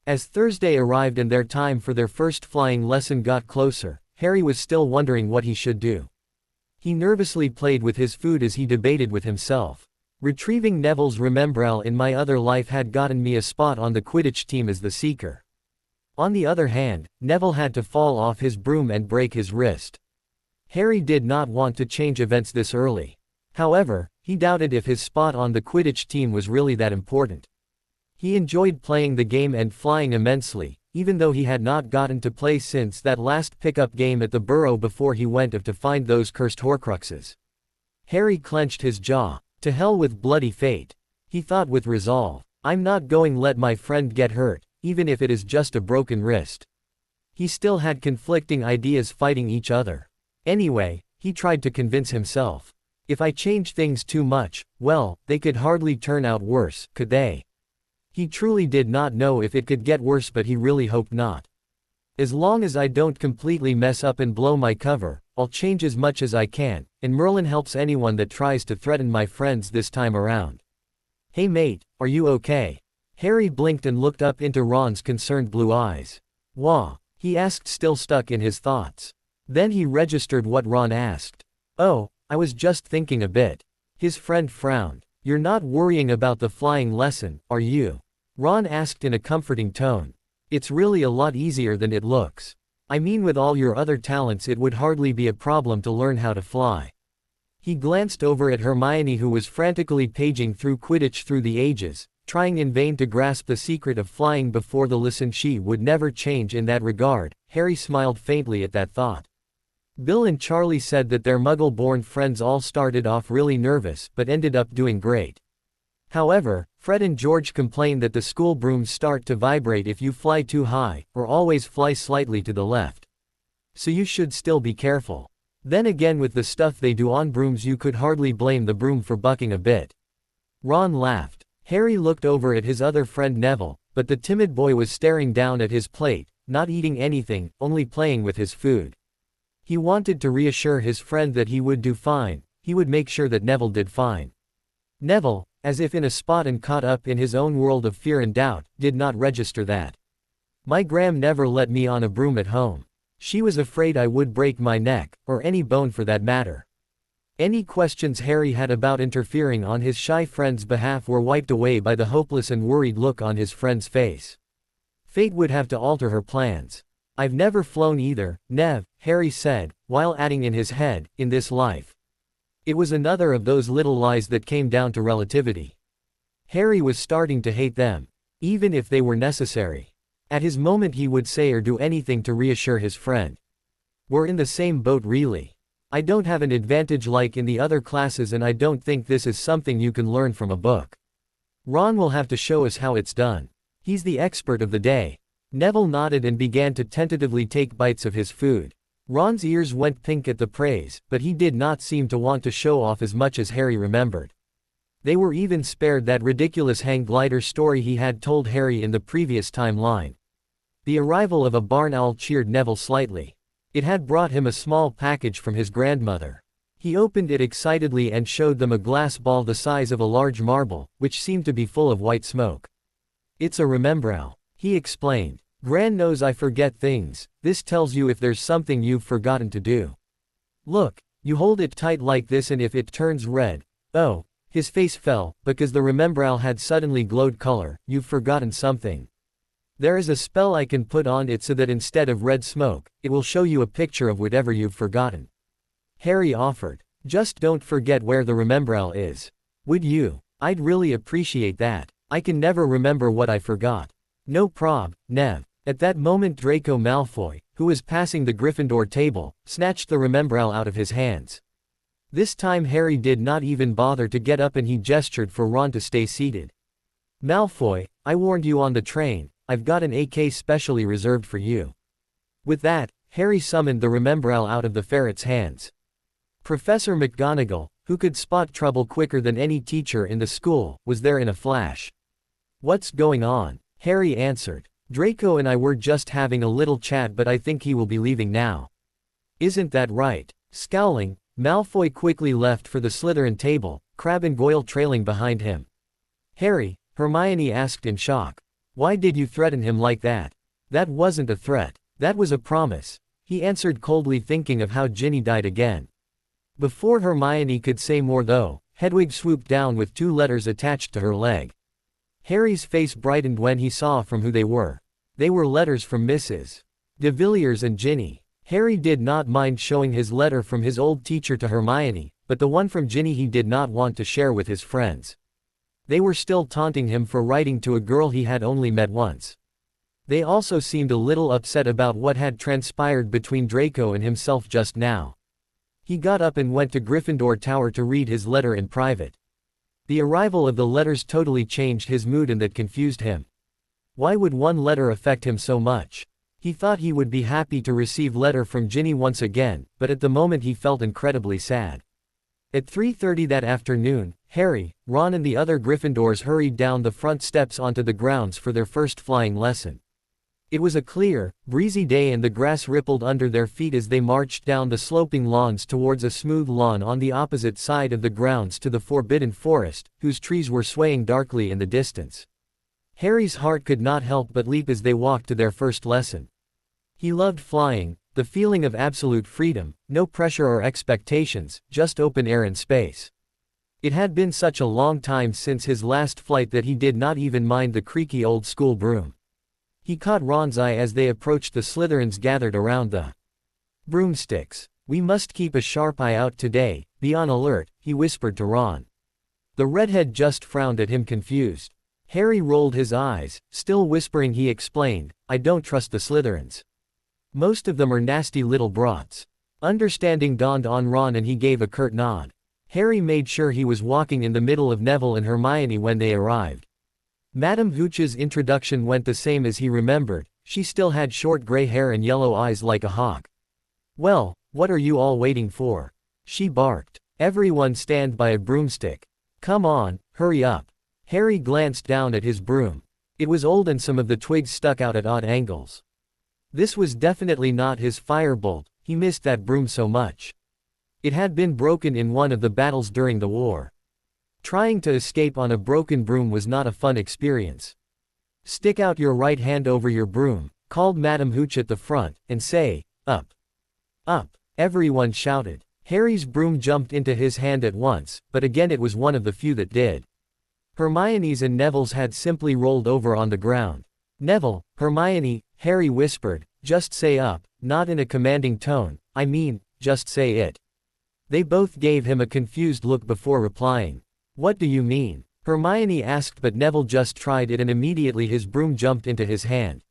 As Thursday arrived and their time for their first flying lesson got closer, Harry was still wondering what he should do. He nervously played with his food as he debated with himself. Retrieving Neville's Remembrall in my other life had gotten me a spot on the Quidditch team as the Seeker. On the other hand, Neville had to fall off his broom and break his wrist. Harry did not want to change events this early. However, he doubted if his spot on the Quidditch team was really that important. He enjoyed playing the game and flying immensely, even though he had not gotten to play since that last pickup game at the Burrow before he went off to find those cursed Horcruxes. Harry clenched his jaw. To hell with bloody fate. He thought with resolve. I'm not going to let my friend get hurt, even if it is just a broken wrist. He still had conflicting ideas fighting each other. Anyway, he tried to convince himself. If I change things too much, well, they could hardly turn out worse, could they? He truly did not know if it could get worse, but he really hoped not. As long as I don't completely mess up and blow my cover, I'll change as much as I can, and Merlin helps anyone that tries to threaten my friends this time around. Hey mate, are you okay? Harry blinked and looked up into Ron's concerned blue eyes. Wah? He asked, still stuck in his thoughts. Then he registered what Ron asked. Oh, I was just thinking a bit. His friend frowned. You're not worrying about the flying lesson, are you? Ron asked in a comforting tone. It's really a lot easier than it looks. I mean, with all your other talents it would hardly be a problem to learn how to fly. He glanced over at Hermione, who was frantically paging through Quidditch Through the Ages, trying in vain to grasp the secret of flying before the lesson. She would never change in that regard. Harry smiled faintly at that thought. Bill and Charlie said that their muggle-born friends all started off really nervous but ended up doing great. However, Fred and George complained that the school brooms start to vibrate if you fly too high, or always fly slightly to the left. So you should still be careful. Then again, with the stuff they do on brooms, you could hardly blame the broom for bucking a bit. Ron laughed. Harry looked over at his other friend Neville, but the timid boy was staring down at his plate, not eating anything, only playing with his food. He wanted to reassure his friend that he would do fine, he would make sure that Neville did fine. Neville, as if in a spot and caught up in his own world of fear and doubt, did not register that. My Gram never let me on a broom at home. She was afraid I would break my neck, or any bone for that matter. Any questions Harry had about interfering on his shy friend's behalf were wiped away by the hopeless and worried look on his friend's face. Fate would have to alter her plans. I've never flown either, Nev, Harry said, while adding in his head, in this life. It was another of those little lies that came down to relativity. Harry was starting to hate them, even if they were necessary. At his moment he would say or do anything to reassure his friend. We're in the same boat really. I don't have an advantage like in the other classes, and I don't think this is something you can learn from a book. Ron will have to show us how it's done. He's the expert of the day. Neville nodded and began to tentatively take bites of his food. Ron's ears went pink at the praise, but he did not seem to want to show off as much as Harry remembered. They were even spared that ridiculous hang glider story he had told Harry in the previous timeline. The arrival of a barn owl cheered Neville slightly. It had brought him a small package from his grandmother. He opened it excitedly and showed them a glass ball the size of a large marble, which seemed to be full of white smoke. It's a remembrow, he explained. Gran knows I forget things. This tells you if there's something you've forgotten to do. Look, you hold it tight like this, and if it turns red, oh, his face fell, because the remembrow had suddenly glowed color. You've forgotten something. There is a spell I can put on it so that instead of red smoke, it will show you a picture of whatever you've forgotten. Harry offered. Just don't forget where the remembrow is. Would you? I'd really appreciate that. I can never remember what I forgot. No prob, Nev. At that moment Draco Malfoy, who was passing the Gryffindor table, snatched the remembrow out of his hands. This time Harry did not even bother to get up and he gestured for Ron to stay seated. Malfoy, I warned you on the train, I've got an AK specially reserved for you. With that, Harry summoned the remembrow out of the ferret's hands. Professor McGonagall, who could spot trouble quicker than any teacher in the school, was there in a flash. What's going on? Harry answered. Draco and I were just having a little chat, but I think he will be leaving now. Isn't that right? Scowling, Malfoy quickly left for the Slytherin table, Crabbe and Goyle trailing behind him. Harry, Hermione asked in shock. Why did you threaten him like that? That wasn't a threat. That was a promise. He answered coldly, thinking of how Ginny died again. Before Hermione could say more though, Hedwig swooped down with 2 letters attached to her leg. Harry's face brightened when he saw from who they were. They were letters from Mrs. de Villiers and Ginny. Harry did not mind showing his letter from his old teacher to Hermione, but the one from Ginny he did not want to share with his friends. They were still taunting him for writing to a girl he had only met once. They also seemed a little upset about what had transpired between Draco and himself just now. He got up and went to Gryffindor Tower to read his letter in private. The arrival of the letters totally changed his mood, and that confused him. Why would one letter affect him so much? He thought he would be happy to receive letter from Ginny once again, but at the moment he felt incredibly sad. At 3:30 that afternoon, Harry, Ron and the other Gryffindors hurried down the front steps onto the grounds for their first flying lesson. It was a clear, breezy day and the grass rippled under their feet as they marched down the sloping lawns towards a smooth lawn on the opposite side of the grounds to the Forbidden Forest, whose trees were swaying darkly in the distance. Harry's heart could not help but leap as they walked to their first lesson. He loved flying, the feeling of absolute freedom, no pressure or expectations, just open air and space. It had been such a long time since his last flight that he did not even mind the creaky old school broom. He caught Ron's eye as they approached the Slytherins gathered around the broomsticks. We must keep a sharp eye out today, be on alert, he whispered to Ron. The redhead just frowned at him confused. Harry rolled his eyes, still whispering he explained, I don't trust the Slytherins. Most of them are nasty little brats. Understanding dawned on Ron and he gave a curt nod. Harry made sure he was walking in the middle of Neville and Hermione when they arrived. Madame Hooch's introduction went the same as he remembered. She still had short gray hair and yellow eyes like a hawk. "Well, what are you all waiting for?" she barked. "Everyone stand by a broomstick. Come on, hurry up." Harry glanced down at his broom. It was old and some of the twigs stuck out at odd angles. This was definitely not his firebolt, he missed that broom so much. It had been broken in one of the battles during the war. Trying to escape on a broken broom was not a fun experience. "Stick out your right hand over your broom," called Madame Hooch at the front, "and say, 'Up. Up.'" Everyone shouted. Harry's broom jumped into his hand at once, but again it was one of the few that did. Hermione's and Neville's had simply rolled over on the ground. "Neville, Hermione," Harry whispered, "just say up," not in a commanding tone, "I mean, just say it." They both gave him a confused look before replying. "What do you mean?" Hermione asked, but Neville just tried it and immediately his broom jumped into his hand.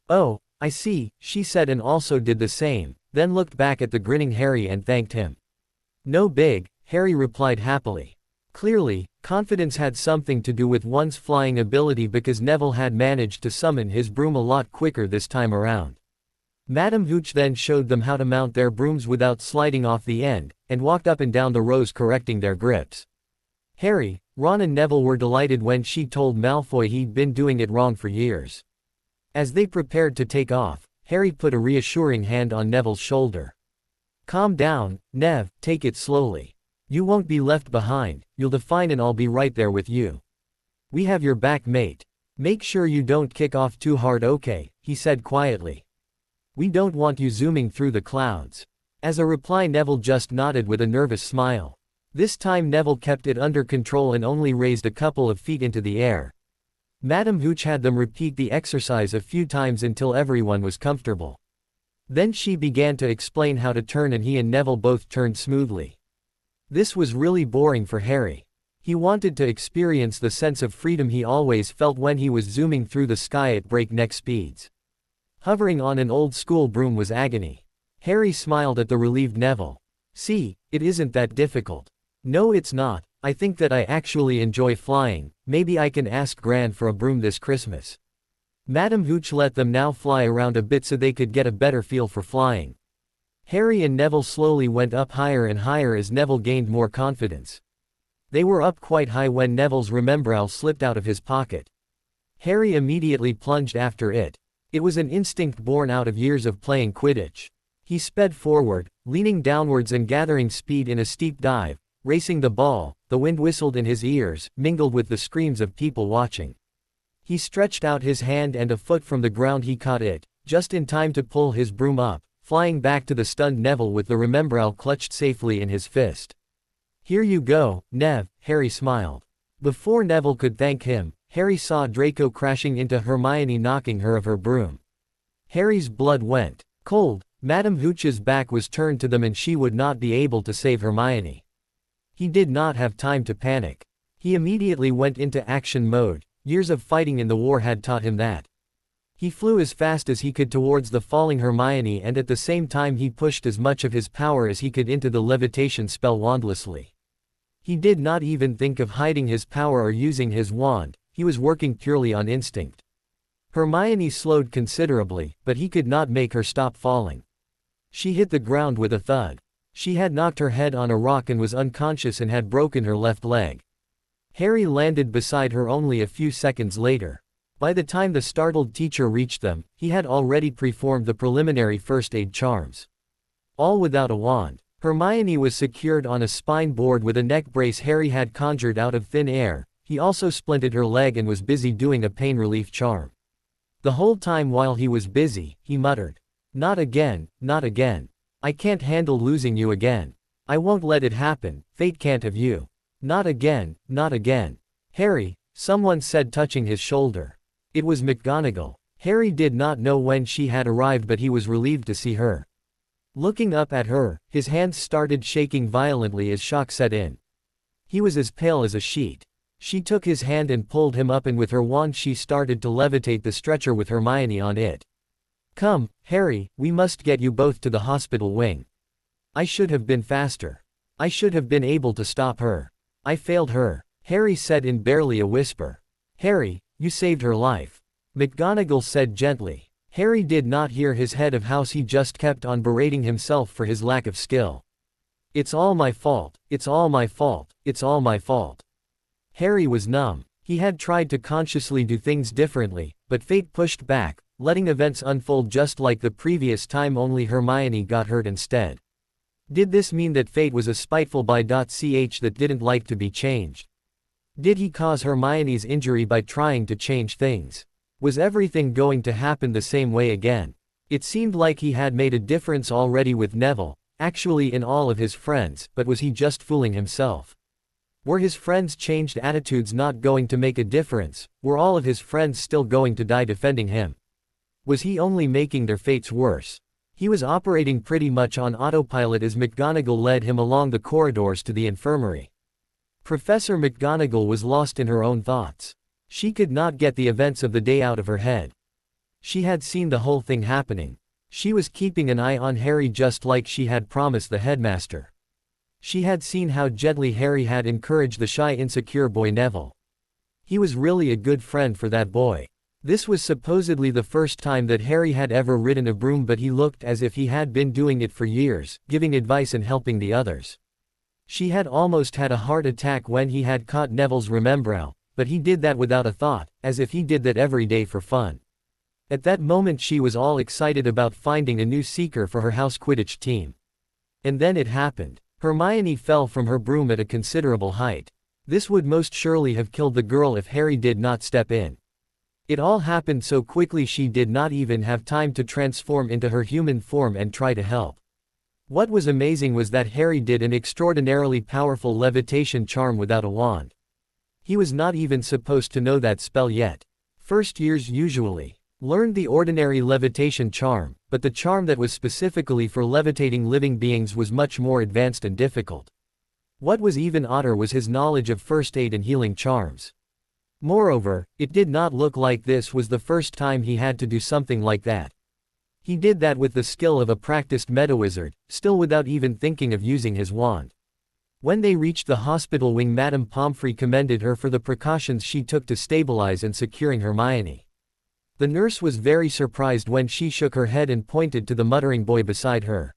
"Oh, I see," she said and also did the same, then looked back at the grinning Harry and thanked him. "No big," Harry replied happily. Clearly, confidence had something to do with one's flying ability because Neville had managed to summon his broom a lot quicker this time around. Madame Hooch then showed them how to mount their brooms without sliding off the end, and walked up and down the rows correcting their grips. Harry, Ron and Neville were delighted when she told Malfoy he'd been doing it wrong for years. As they prepared to take off, Harry put a reassuring hand on Neville's shoulder. "Calm down, Nev, take it slowly. You won't be left behind, you'll define and I'll be right there with you. We have your back, mate. Make sure you don't kick off too hard, okay," he said quietly. "We don't want you zooming through the clouds." As a reply, Neville just nodded with a nervous smile. This time Neville kept it under control and only raised a couple of feet into the air. Madame Hooch had them repeat the exercise a few times until everyone was comfortable. Then she began to explain how to turn and he and Neville both turned smoothly. This was really boring for Harry. He wanted to experience the sense of freedom he always felt when he was zooming through the sky at breakneck speeds. Hovering on an old school broom was agony. Harry smiled at the relieved Neville. "See, it isn't that difficult." "No, it's not. I think that I actually enjoy flying. Maybe I can ask Gran for a broom this Christmas." Madame Hooch let them now fly around a bit so they could get a better feel for flying. Harry and Neville slowly went up higher and higher as Neville gained more confidence. They were up quite high when Neville's remembrall slipped out of his pocket. Harry immediately plunged after it. It was an instinct born out of years of playing Quidditch. He sped forward, leaning downwards and gathering speed in a steep dive, racing the ball. The wind whistled in his ears, mingled with the screams of people watching. He stretched out his hand and a foot from the ground he caught it, just in time to pull his broom up, flying back to the stunned Neville with the remembrall clutched safely in his fist. "Here you go, Nev," Harry smiled. Before Neville could thank him, Harry saw Draco crashing into Hermione, knocking her of her broom. Harry's blood went cold. Madame Hooch's back was turned to them and she would not be able to save Hermione. He did not have time to panic. He immediately went into action mode. Years of fighting in the war had taught him that. He flew as fast as he could towards the falling Hermione and at the same time he pushed as much of his power as he could into the levitation spell wandlessly. He did not even think of hiding his power or using his wand, he was working purely on instinct. Hermione slowed considerably, but he could not make her stop falling. She hit the ground with a thud. She had knocked her head on a rock and was unconscious and had broken her left leg. Harry landed beside her only a few seconds later. By the time the startled teacher reached them, he had already performed the preliminary first aid charms. All without a wand. Hermione was secured on a spine board with a neck brace Harry had conjured out of thin air. He also splinted her leg and was busy doing a pain relief charm. The whole time while he was busy, he muttered, "Not again, not again. I can't handle losing you again. I won't let it happen, fate can't have you. Not again, not again." "Harry," someone said, touching his shoulder. It was McGonagall. Harry did not know when she had arrived, but he was relieved to see her. Looking up at her, his hands started shaking violently as shock set in. He was as pale as a sheet. She took his hand and pulled him up, and with her wand she started to levitate the stretcher with Hermione on it. "Come, Harry, we must get you both to the hospital wing." I should have been faster. I should have been able to stop her. I failed her," Harry said in barely a whisper. "Harry, you saved her life," McGonagall said gently. Harry did not hear his head of house. He just kept on berating himself for his lack of skill. "It's all my fault, it's all my fault, it's all my fault." Harry was numb. He had tried to consciously do things differently, but fate pushed back, letting events unfold just like the previous time, only Hermione got hurt instead. Did this mean that fate was a spiteful ch that didn't like to be changed? Did he cause Hermione's injury by trying to change things? Was everything going to happen the same way again? It seemed like he had made a difference already with Neville, actually in all of his friends, but was he just fooling himself? Were his friends' changed attitudes not going to make a difference? Were all of his friends still going to die defending him? Was he only making their fates worse? He was operating pretty much on autopilot as McGonagall led him along the corridors to the infirmary. Professor McGonagall was lost in her own thoughts. She could not get the events of the day out of her head. She had seen the whole thing happening. She was keeping an eye on Harry just like she had promised the headmaster. She had seen how gently Harry had encouraged the shy, insecure boy Neville. He was really a good friend for that boy. This was supposedly the first time that Harry had ever ridden a broom, but he looked as if he had been doing it for years, giving advice and helping the others. She had almost had a heart attack when he had caught Neville's remembrow, but he did that without a thought, as if he did that every day for fun. At that moment she was all excited about finding a new seeker for her house Quidditch team. And then it happened. Hermione fell from her broom at a considerable height. This would most surely have killed the girl if Harry did not step in. It all happened so quickly she did not even have time to transform into her human form and try to help. What was amazing was that Harry did an extraordinarily powerful levitation charm without a wand. He was not even supposed to know that spell yet. First years usually learned the ordinary levitation charm, but the charm that was specifically for levitating living beings was much more advanced and difficult. What was even odder was his knowledge of first aid and healing charms. Moreover, it did not look like this was the first time he had to do something like that. He did that with the skill of a practiced meta-wizard, still without even thinking of using his wand. When they reached the hospital wing, Madame Pomfrey commended her for the precautions she took to stabilize and securing Hermione. The nurse was very surprised when she shook her head and pointed to the muttering boy beside her.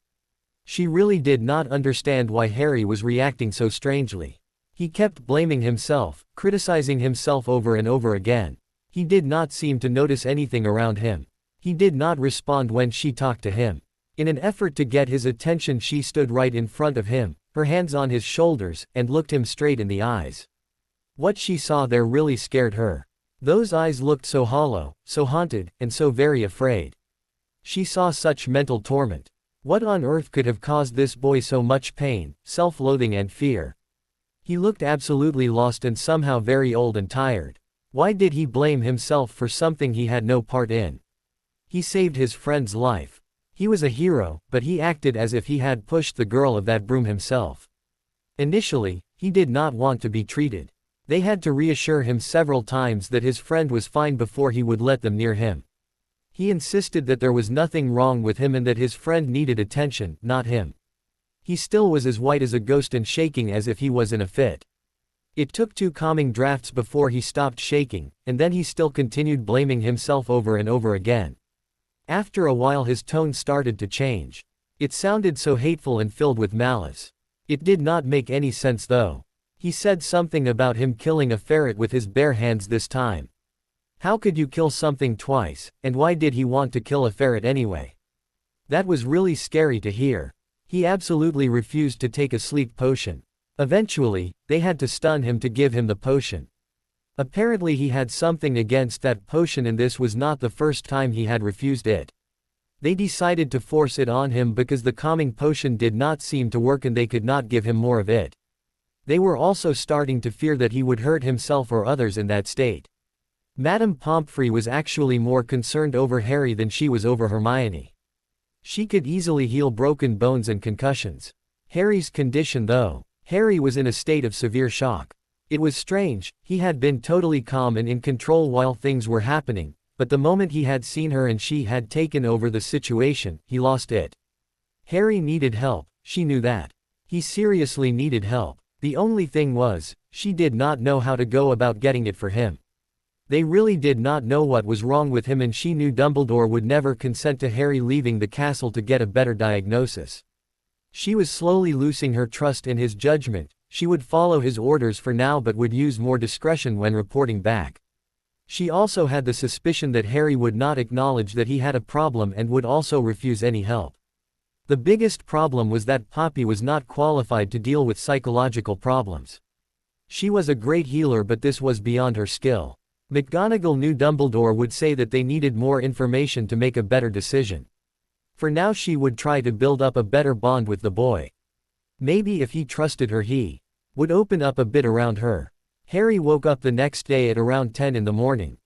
She really did not understand why Harry was reacting so strangely. He kept blaming himself, criticizing himself over and over again. He did not seem to notice anything around him. He did not respond when she talked to him. In an effort to get his attention, she stood right in front of him, her hands on his shoulders, and looked him straight in the eyes. What she saw there really scared her. Those eyes looked so hollow, so haunted, and so very afraid. She saw such mental torment. What on earth could have caused this boy so much pain, self-loathing and fear? He looked absolutely lost and somehow very old and tired. Why did he blame himself for something he had no part in? He saved his friend's life. He was a hero, but he acted as if he had pushed the girl of that broom himself. Initially, he did not want to be treated. They had to reassure him several times that his friend was fine before he would let them near him. He insisted that there was nothing wrong with him and that his friend needed attention, not him. He still was as white as a ghost and shaking as if he was in a fit. It took 2 calming drafts before he stopped shaking, and then he still continued blaming himself over and over again. After a while his tone started to change. It sounded so hateful and filled with malice. It did not make any sense though. He said something about him killing a ferret with his bare hands this time. How could you kill something twice, and why did he want to kill a ferret anyway? That was really scary to hear. He absolutely refused to take a sleep potion. Eventually, they had to stun him to give him the potion. Apparently he had something against that potion, and this was not the first time he had refused it. They decided to force it on him because the calming potion did not seem to work and they could not give him more of it. They were also starting to fear that he would hurt himself or others in that state. Madame Pomfrey was actually more concerned over Harry than she was over Hermione. She could easily heal broken bones and concussions. Harry's condition though. Harry was in a state of severe shock. It was strange, he had been totally calm and in control while things were happening, but the moment he had seen her and she had taken over the situation, he lost it. Harry needed help. she knew that. He seriously needed help. The only thing was, she did not know how to go about getting it for him. They really did not know what was wrong with him, and she knew Dumbledore would never consent to Harry leaving the castle to get a better diagnosis. She was slowly losing her trust in his judgment. She would follow his orders for now but would use more discretion when reporting back. She also had the suspicion that Harry would not acknowledge that he had a problem and would also refuse any help. The biggest problem was that Poppy was not qualified to deal with psychological problems. She was a great healer, but this was beyond her skill. McGonagall knew Dumbledore would say that they needed more information to make a better decision. For now she would try to build up a better bond with the boy. Maybe if he trusted her he would open up a bit around her. Harry woke up the next day at around 10 in the morning.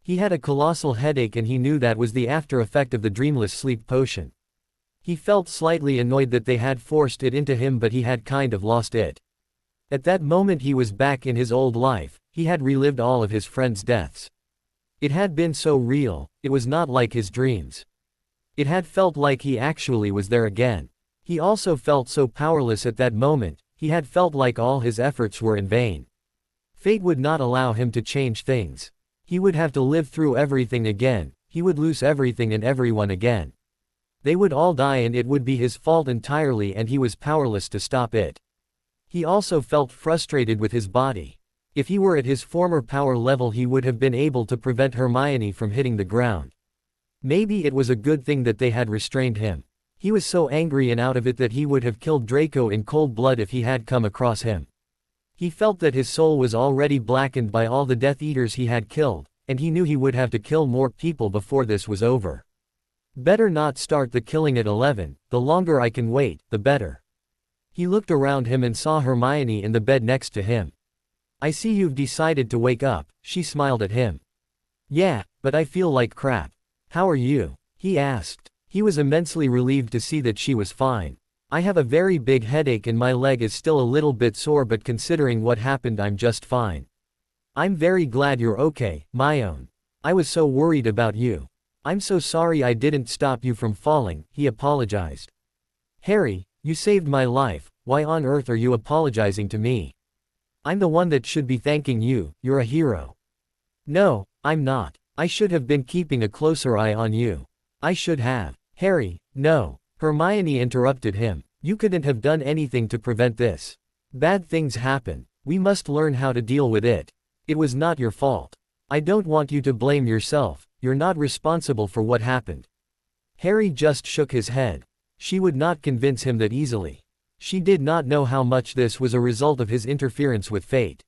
He had a colossal headache and he knew that was the after effect of the dreamless sleep potion. He felt slightly annoyed that they had forced it into him, but he had kind of lost it. At that moment he was back in his old life. He had relived all of his friends' deaths. It had been so real, it was not like his dreams. It had felt like he actually was there again. He also felt so powerless at that moment. He had felt like all his efforts were in vain. Fate would not allow him to change things. He would have to live through everything again. He would lose everything and everyone again. They would all die and it would be his fault entirely, and he was powerless to stop it. He also felt frustrated with his body. If he were at his former power level he would have been able to prevent Hermione from hitting the ground. Maybe it was a good thing that they had restrained him. He was so angry and out of it that he would have killed Draco in cold blood if he had come across him. He felt that his soul was already blackened by all the Death Eaters he had killed, and he knew he would have to kill more people before this was over. Better not start the killing at 11, the longer I can wait, the better. He looked around him and saw Hermione in the bed next to him. I see you've decided to wake up, she smiled at him. Yeah, but I feel like crap. How are you? He asked. He was immensely relieved to see that she was fine. I have a very big headache and my leg is still a little bit sore, but considering what happened I'm just fine. I'm very glad you're okay, my own. I was so worried about you. I'm so sorry I didn't stop you from falling, he apologized. Harry, you saved my life, why on earth are you apologizing to me? I'm the one that should be thanking you, you're a hero. No, I'm not. I should have been keeping a closer eye on you. I should have. Harry, no. Hermione interrupted him. You couldn't have done anything to prevent this. Bad things happen. We must learn how to deal with it. It was not your fault. I don't want you to blame yourself. You're not responsible for what happened. Harry just shook his head. She would not convince him that easily. She did not know how much this was a result of his interference with fate.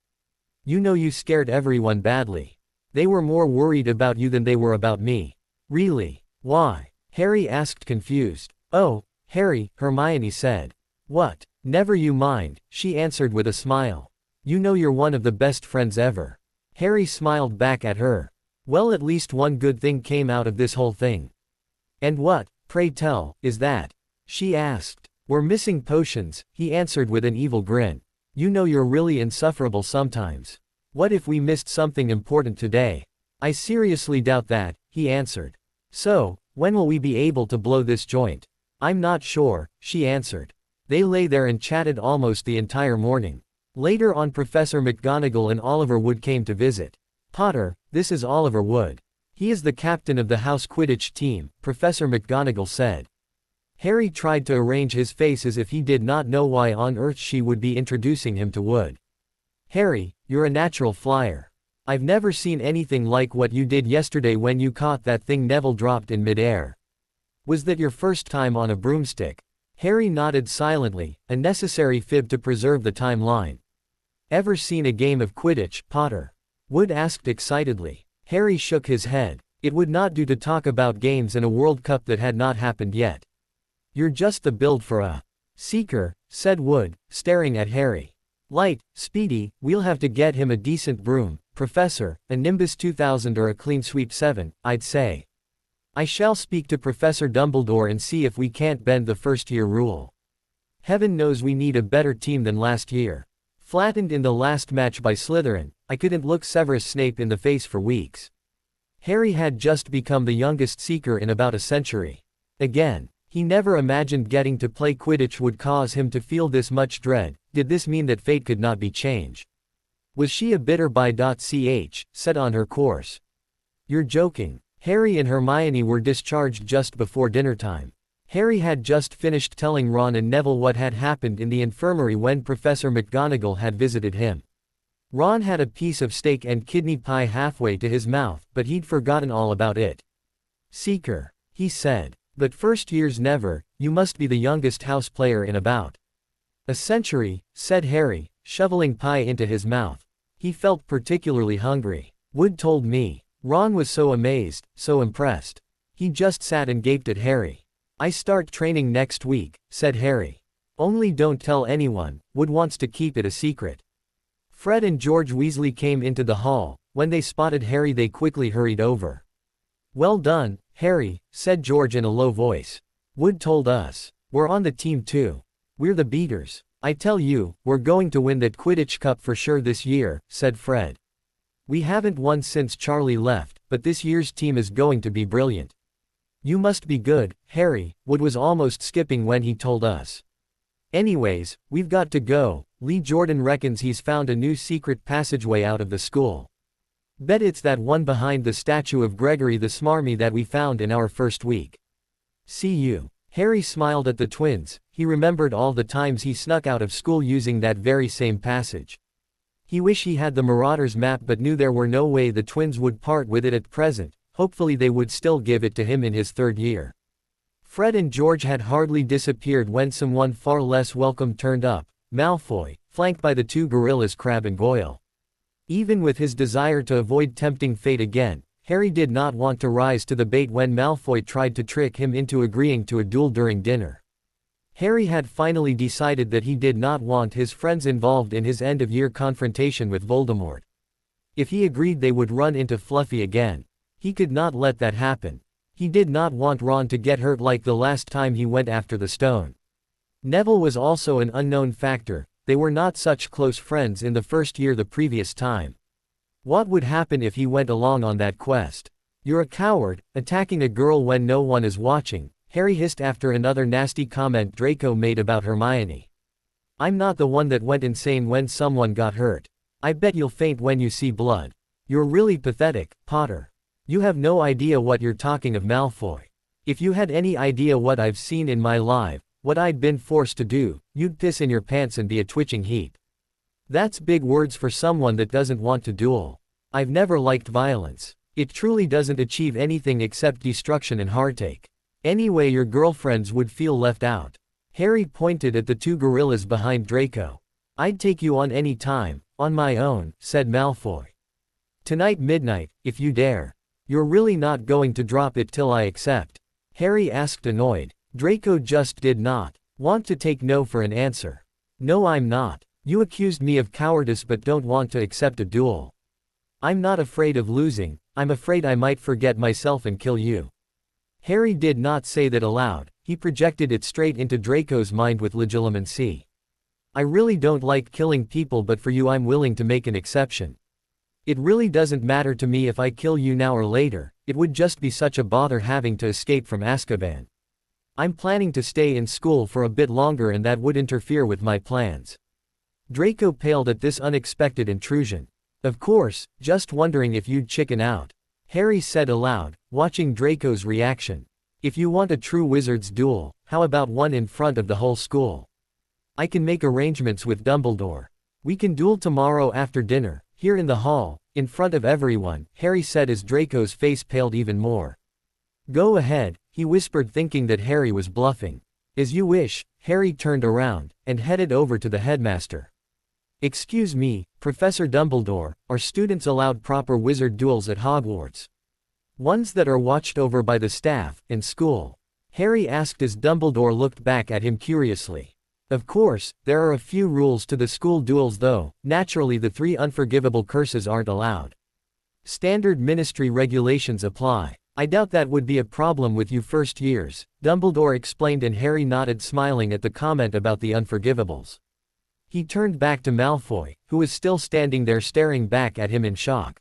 You know, you scared everyone badly. They were more worried about you than they were about me. Really? Why? Harry asked, confused. Oh, Harry, Hermione said. What? Never you mind, she answered with a smile. You know you're one of the best friends ever. Harry smiled back at her. Well, at least one good thing came out of this whole thing. And what, pray tell, is that? She asked. We're missing potions, he answered with an evil grin. You know you're really insufferable sometimes. What if we missed something important today? I seriously doubt that, he answered. So, when will we be able to blow this joint? I'm not sure, she answered. They lay there and chatted almost the entire morning. Later on, Professor McGonagall and Oliver Wood came to visit. Potter, this is Oliver Wood. He is the captain of the house Quidditch team, Professor McGonagall said. Harry tried to arrange his face as if he did not know why on earth she would be introducing him to Wood. Harry, you're a natural flyer. I've never seen anything like what you did yesterday when you caught that thing Neville dropped in midair. Was that your first time on a broomstick? Harry nodded silently, a necessary fib to preserve the timeline. Ever seen a game of Quidditch, Potter? Wood asked excitedly. Harry shook his head. It would not do to talk about games in a World Cup that had not happened yet. You're just the build for a seeker, said Wood, staring at Harry. Light, speedy, we'll have to get him a decent broom, Professor, a Nimbus 2000 or a Clean Sweep 7, I'd say. I shall speak to Professor Dumbledore and see if we can't bend the first-year rule. Heaven knows we need a better team than last year. Flattened in the last match by Slytherin, I couldn't look Severus Snape in the face for weeks. Harry had just become the youngest Seeker in about a century. Again, He never imagined getting to play Quidditch would cause him to feel this much dread. Did this mean that fate could not be changed? Was she a bitter by.ch, set on her course? You're joking. Harry and Hermione were discharged just before dinner time. Harry had just finished telling Ron and Neville what had happened in the infirmary when Professor McGonagall had visited him. Ron had a piece of steak and kidney pie halfway to his mouth, but he'd forgotten all about it. Seeker, he said. But first years never, you must be the youngest house player in about a century, said Harry, shoveling pie into his mouth. He felt particularly hungry. Wood told me. Ron was so amazed, so impressed. He just sat and gaped at Harry. I start training next week, said Harry. Only don't tell anyone, Wood wants to keep it a secret. Fred and George Weasley came into the hall. When they spotted Harry they quickly hurried over. Well done, Harry, said George in a low voice. Wood told us. We're on the team too. We're the beaters. I tell you, we're going to win that Quidditch Cup for sure this year, said Fred. We haven't won since Charlie left, but this year's team is going to be brilliant. You must be good, Harry, Wood was almost skipping when he told us. Anyways, we've got to go. Lee Jordan reckons he's found a new secret passageway out of the school. Bet it's that one behind the statue of Gregory the Smarmy that we found in our first week. See you. Harry smiled at the twins. He remembered all the times he snuck out of school using that very same passage. He wished he had the Marauders map but knew there were no way the twins would part with it at present. Hopefully they would still give it to him in his third year. Fred and George had hardly disappeared when someone far less welcome turned up, Malfoy, flanked by the two gorillas Crabbe and Goyle. Even with his desire to avoid tempting fate again, Harry did not want to rise to the bait when Malfoy tried to trick him into agreeing to a duel during dinner. Harry had finally decided that he did not want his friends involved in his end-of-year confrontation with Voldemort. If he agreed they would run into Fluffy again. He could not let that happen. He did not want Ron to get hurt like the last time he went after the stone. Neville was also an unknown factor. They were not such close friends in the first year the previous time. What would happen if he went along on that quest? You're a coward, attacking a girl when no one is watching, Harry hissed after another nasty comment Draco made about Hermione. I'm not the one that went insane when someone got hurt. I bet you'll faint when you see blood. You're really pathetic, Potter. You have no idea what you're talking of, Malfoy. If you had any idea what I've seen in my life, what I'd been forced to do, you'd piss in your pants and be a twitching heap. That's big words for someone that doesn't want to duel. I've never liked violence. It truly doesn't achieve anything except destruction and heartache. Anyway, your girlfriends would feel left out. Harry pointed at the two gorillas behind Draco. I'd take you on any time, on my own, said Malfoy. Tonight midnight, if you dare. You're really not going to drop it till I accept? Harry asked annoyed. Draco just did not want to take no for an answer. No, I'm not. You accused me of cowardice but don't want to accept a duel. I'm not afraid of losing, I'm afraid I might forget myself and kill you. Harry did not say that aloud, he projected it straight into Draco's mind with legitimacy. I really don't like killing people, but for you I'm willing to make an exception. It really doesn't matter to me if I kill you now or later, it would just be such a bother having to escape from Azkaban. I'm planning to stay in school for a bit longer and that would interfere with my plans. Draco paled at this unexpected intrusion. Of course, just wondering if you'd chicken out. Harry said aloud, watching Draco's reaction. If you want a true wizard's duel, how about one in front of the whole school? I can make arrangements with Dumbledore. We can duel tomorrow after dinner, here in the hall, in front of everyone, Harry said as Draco's face paled even more. Go ahead, he whispered, thinking that Harry was bluffing. As you wish. Harry turned around, and headed over to the headmaster. Excuse me, Professor Dumbledore, are students allowed proper wizard duels at Hogwarts? Ones that are watched over by the staff, and school? Harry asked as Dumbledore looked back at him curiously. Of course, there are a few rules to the school duels though. Naturally the 3 unforgivable curses aren't allowed. Standard ministry regulations apply. I doubt that would be a problem with you first years, Dumbledore explained, and Harry nodded, smiling at the comment about the unforgivables. He turned back to Malfoy, who was still standing there staring back at him in shock.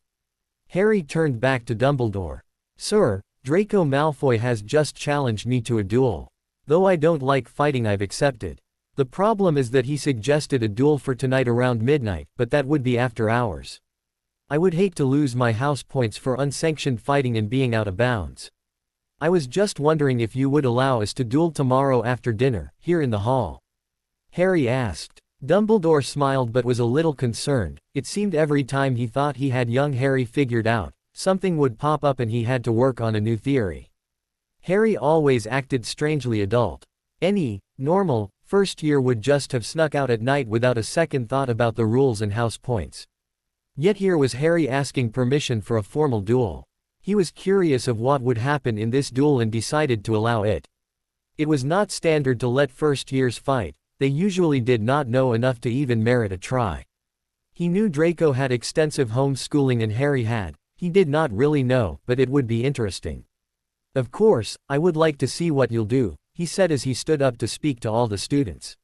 Harry turned back to Dumbledore. Sir, Draco Malfoy has just challenged me to a duel. Though I don't like fighting, I've accepted. The problem is that he suggested a duel for tonight around midnight, but that would be after hours. I would hate to lose my house points for unsanctioned fighting and being out of bounds. I was just wondering if you would allow us to duel tomorrow after dinner, here in the hall. Harry asked. Dumbledore smiled but was a little concerned. It seemed every time he thought he had young Harry figured out, something would pop up and he had to work on a new theory. Harry always acted strangely adult. Any normal first year would just have snuck out at night without a second thought about the rules and house points. Yet here was Harry asking permission for a formal duel. He was curious of what would happen in this duel and decided to allow it. It was not standard to let first years fight. They usually did not know enough to even merit a try. He knew Draco had extensive homeschooling and Harry had. He did not really know, but it would be interesting. Of course, I would like to see what you'll do, he said as he stood up to speak to all the students.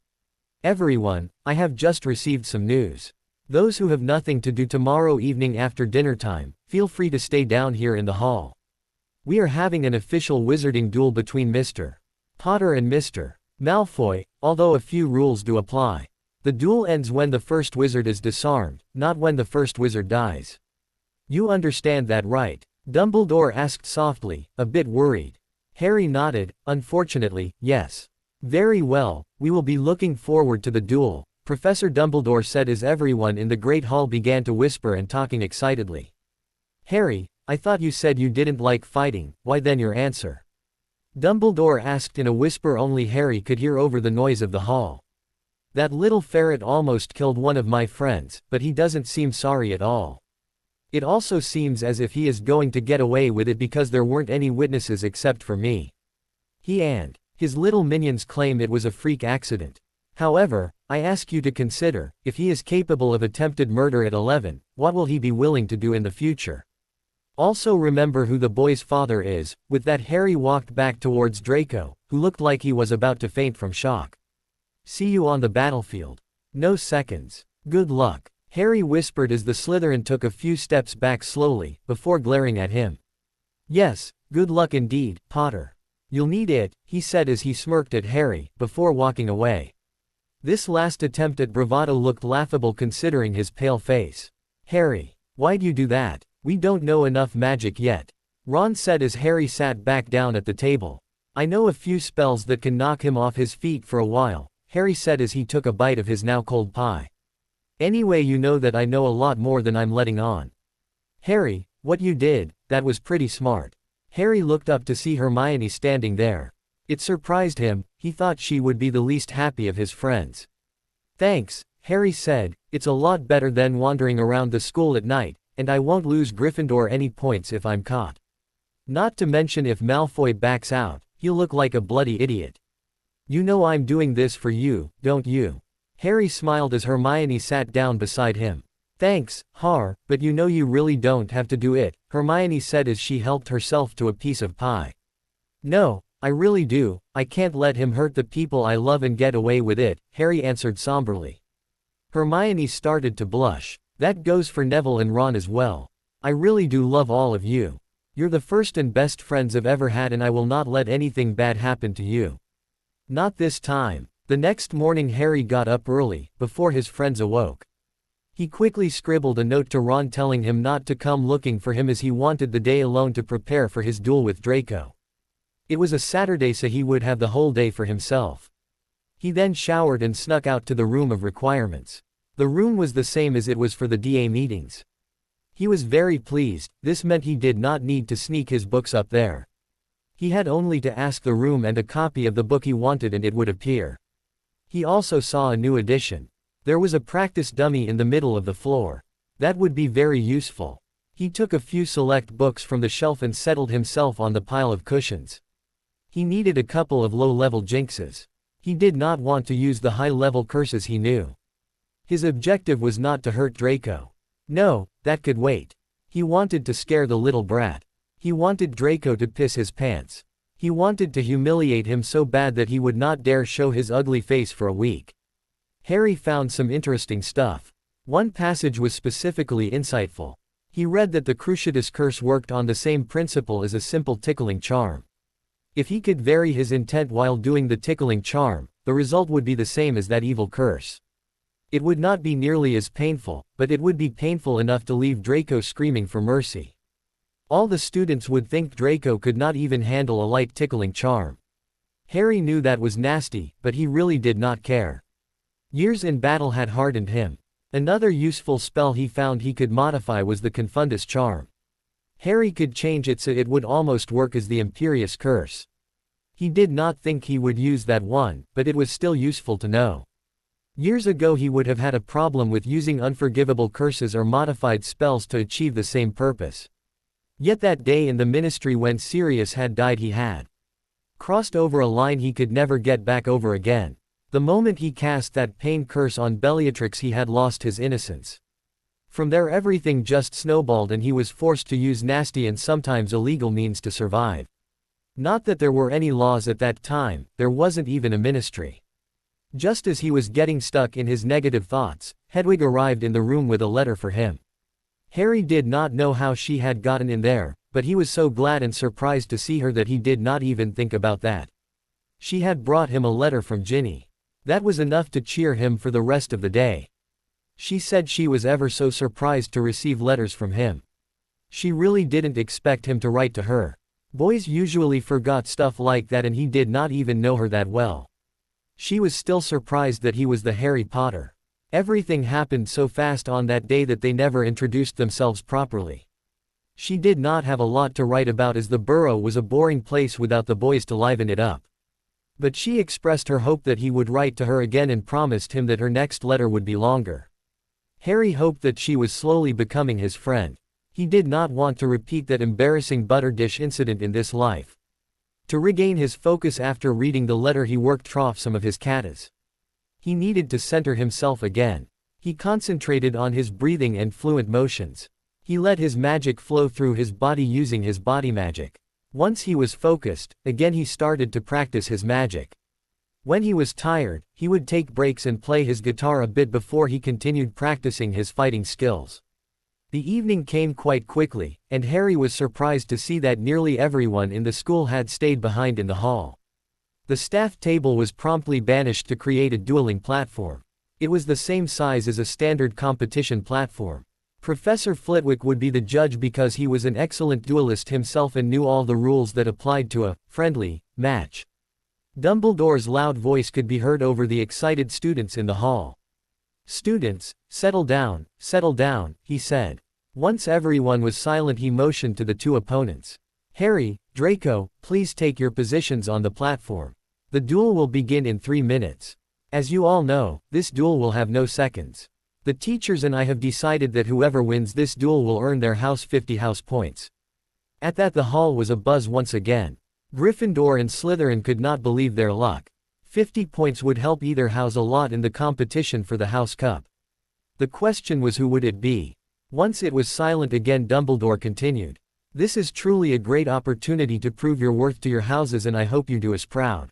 Everyone, I have just received some news. Those who have nothing to do tomorrow evening after dinner time, feel free to stay down here in the hall. We are having an official wizarding duel between Mr. Potter and Mr. Malfoy, although a few rules do apply. The duel ends when the first wizard is disarmed, not when the first wizard dies. You understand that, right? Dumbledore asked softly, a bit worried. Harry nodded, unfortunately, yes. Very well, we will be looking forward to the duel, Professor Dumbledore said as everyone in the Great Hall began to whisper and talking excitedly. Harry, I thought you said you didn't like fighting, why then your answer? Dumbledore asked in a whisper only Harry could hear over the noise of the hall. That little ferret almost killed one of my friends, but he doesn't seem sorry at all. It also seems as if he is going to get away with it because there weren't any witnesses except for me. He and his little minions claim it was a freak accident. However, I ask you to consider, if he is capable of attempted murder at 11, what will he be willing to do in the future? Also remember who the boy's father is. With that, Harry walked back towards Draco, who looked like he was about to faint from shock. See you on the battlefield. No seconds. Good luck, Harry whispered as the Slytherin took a few steps back slowly, before glaring at him. Yes, good luck indeed, Potter. You'll need it, he said as he smirked at Harry, before walking away. This last attempt at bravado looked laughable considering his pale face. Harry, why'd you do that? We don't know enough magic yet. Ron said as Harry sat back down at the table. I know a few spells that can knock him off his feet for a while, Harry said as he took a bite of his now cold pie. Anyway, you know that I know a lot more than I'm letting on. Harry, what you did, that was pretty smart. Harry looked up to see Hermione standing there. It surprised him, he thought she would be the least happy of his friends. Thanks, Harry said, it's a lot better than wandering around the school at night, and I won't lose Gryffindor any points if I'm caught. Not to mention if Malfoy backs out, he'll look like a bloody idiot. You know I'm doing this for you, don't you? Harry smiled as Hermione sat down beside him. Thanks, Har, but you know you really don't have to do it, Hermione said as she helped herself to a piece of pie. No, I really do, I can't let him hurt the people I love and get away with it, Harry answered somberly. Hermione started to blush. That goes for Neville and Ron as well. I really do love all of you. You're the first and best friends I've ever had and I will not let anything bad happen to you. Not this time. The next morning Harry got up early, before his friends awoke. He quickly scribbled a note to Ron telling him not to come looking for him as he wanted the day alone to prepare for his duel with Draco. It was a Saturday so he would have the whole day for himself. He then showered and snuck out to the room of requirements. The room was the same as it was for the DA meetings. He was very pleased, this meant he did not need to sneak his books up there. He had only to ask the room and a copy of the book he wanted and it would appear. He also saw a new addition. There was a practice dummy in the middle of the floor. That would be very useful. He took a few select books from the shelf and settled himself on the pile of cushions. He needed a couple of low-level jinxes. He did not want to use the high-level curses he knew. His objective was not to hurt Draco. No, that could wait. He wanted to scare the little brat. He wanted Draco to piss his pants. He wanted to humiliate him so bad that he would not dare show his ugly face for a week. Harry found some interesting stuff. One passage was specifically insightful. He read that the Cruciatus curse worked on the same principle as a simple tickling charm. If he could vary his intent while doing the tickling charm, the result would be the same as that evil curse. It would not be nearly as painful, but it would be painful enough to leave Draco screaming for mercy. All the students would think Draco could not even handle a light tickling charm. Harry knew that was nasty, but he really did not care. Years in battle had hardened him. Another useful spell he found he could modify was the Confundus charm. Harry could change it so it would almost work as the Imperious Curse. He did not think he would use that one, but it was still useful to know. Years ago he would have had a problem with using unforgivable curses or modified spells to achieve the same purpose. Yet that day in the Ministry when Sirius had died he had crossed over a line he could never get back over again. The moment he cast that pain curse on Bellatrix he had lost his innocence. From there everything just snowballed and he was forced to use nasty and sometimes illegal means to survive. Not that there were any laws at that time, there wasn't even a ministry. Just as he was getting stuck in his negative thoughts, Hedwig arrived in the room with a letter for him. Harry did not know how she had gotten in there, but he was so glad and surprised to see her that he did not even think about that. She had brought him a letter from Ginny. That was enough to cheer him for the rest of the day. She said she was ever so surprised to receive letters from him. She really didn't expect him to write to her. Boys usually forgot stuff like that and he did not even know her that well. She was still surprised that he was the Harry Potter. Everything happened so fast on that day that they never introduced themselves properly. She did not have a lot to write about as the burrow was a boring place without the boys to liven it up. But she expressed her hope that he would write to her again and promised him that her next letter would be longer. Harry hoped that she was slowly becoming his friend. He did not want to repeat that embarrassing butter dish incident in this life. To regain his focus after reading the letter he worked off some of his katas. He needed to center himself again. He concentrated on his breathing and fluent motions. He let his magic flow through his body using his body magic. Once he was focused, again he started to practice his magic. When he was tired, he would take breaks and play his guitar a bit before he continued practicing his fighting skills. The evening came quite quickly, and Harry was surprised to see that nearly everyone in the school had stayed behind in the hall. The staff table was promptly banished to create a dueling platform. It was the same size as a standard competition platform. Professor Flitwick would be the judge because he was an excellent duelist himself and knew all the rules that applied to a friendly match. Dumbledore's loud voice could be heard over the excited students in the hall. "Students, settle down," he said. Once everyone was silent he motioned to the two opponents. "Harry, Draco, please take your positions on the platform. The duel will begin in 3 minutes. As you all know, this duel will have no seconds. The teachers and I have decided that whoever wins this duel will earn their house 50 house points." At that the hall was abuzz once again. Gryffindor and Slytherin could not believe their luck. 50 points would help either house a lot in the competition for the House Cup. The question was who would it be? Once it was silent again Dumbledore continued. "This is truly a great opportunity to prove your worth to your houses and I hope you do us proud.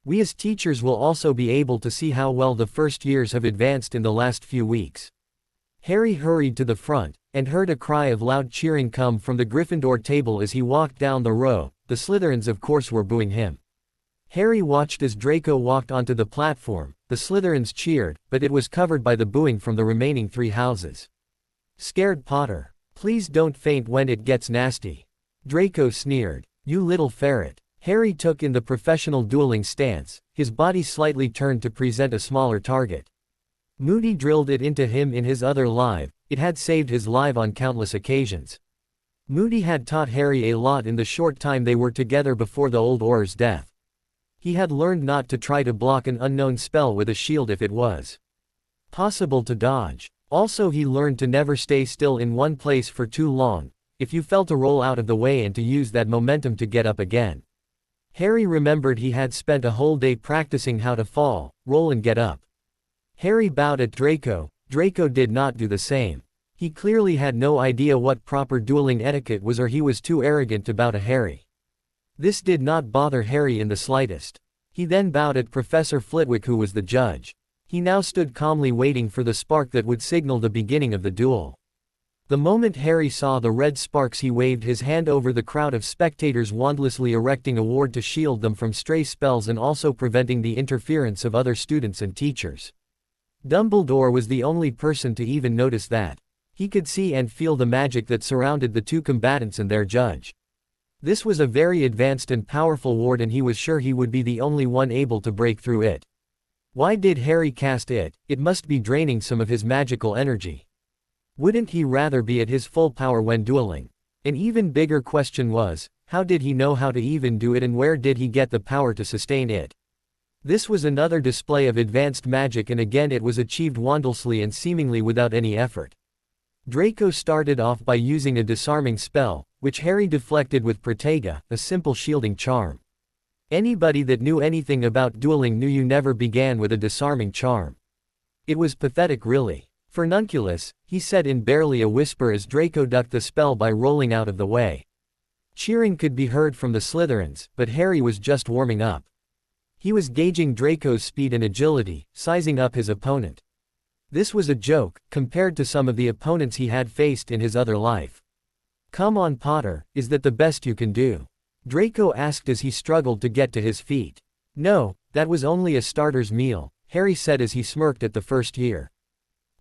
We as teachers will also be able to see how well the first years have advanced in the last few weeks." Harry hurried to the front, and heard a cry of loud cheering come from the Gryffindor table as he walked down the row. The Slytherins of course were booing him. Harry watched as Draco walked onto the platform. The Slytherins cheered, but it was covered by the booing from the remaining 3 houses. "Scared Potter. Please don't faint when it gets nasty." Draco sneered. "You little ferret." Harry took in the professional dueling stance, his body slightly turned to present a smaller target. Moody drilled it into him in his other life. It had saved his life on countless occasions. Moody had taught Harry a lot in the short time they were together before the old Auror's death. He had learned not to try to block an unknown spell with a shield if it was possible to dodge. Also he learned to never stay still in one place for too long, if you fell to roll out of the way and to use that momentum to get up again. Harry remembered he had spent a whole day practicing how to fall, roll and get up. Harry bowed at Draco. Draco did not do the same. He clearly had no idea what proper dueling etiquette was or he was too arrogant to bow to Harry. This did not bother Harry in the slightest. He then bowed at Professor Flitwick who was the judge. He now stood calmly waiting for the spark that would signal the beginning of the duel. The moment Harry saw the red sparks, he waved his hand over the crowd of spectators, wandlessly erecting a ward to shield them from stray spells and also preventing the interference of other students and teachers. Dumbledore was the only person to even notice that. He could see and feel the magic that surrounded the two combatants and their judge. This was a very advanced and powerful ward, and he was sure he would be the only one able to break through it. Why did Harry cast it? It must be draining some of his magical energy. Wouldn't he rather be at his full power when dueling? An even bigger question was, how did he know how to even do it, and where did he get the power to sustain it? This was another display of advanced magic, and again it was achieved wandlessly and seemingly without any effort. Draco started off by using a disarming spell, which Harry deflected with Protega, a simple shielding charm. Anybody that knew anything about dueling knew you never began with a disarming charm. It was pathetic, really. Furnunculus, he said in barely a whisper as Draco ducked the spell by rolling out of the way. Cheering could be heard from the Slytherins, but Harry was just warming up. He was gauging Draco's speed and agility, sizing up his opponent. This was a joke, compared to some of the opponents he had faced in his other life. "Come on, Potter, is that the best you can do?" Draco asked as he struggled to get to his feet. "No, that was only a starter's meal," Harry said as he smirked at the first year.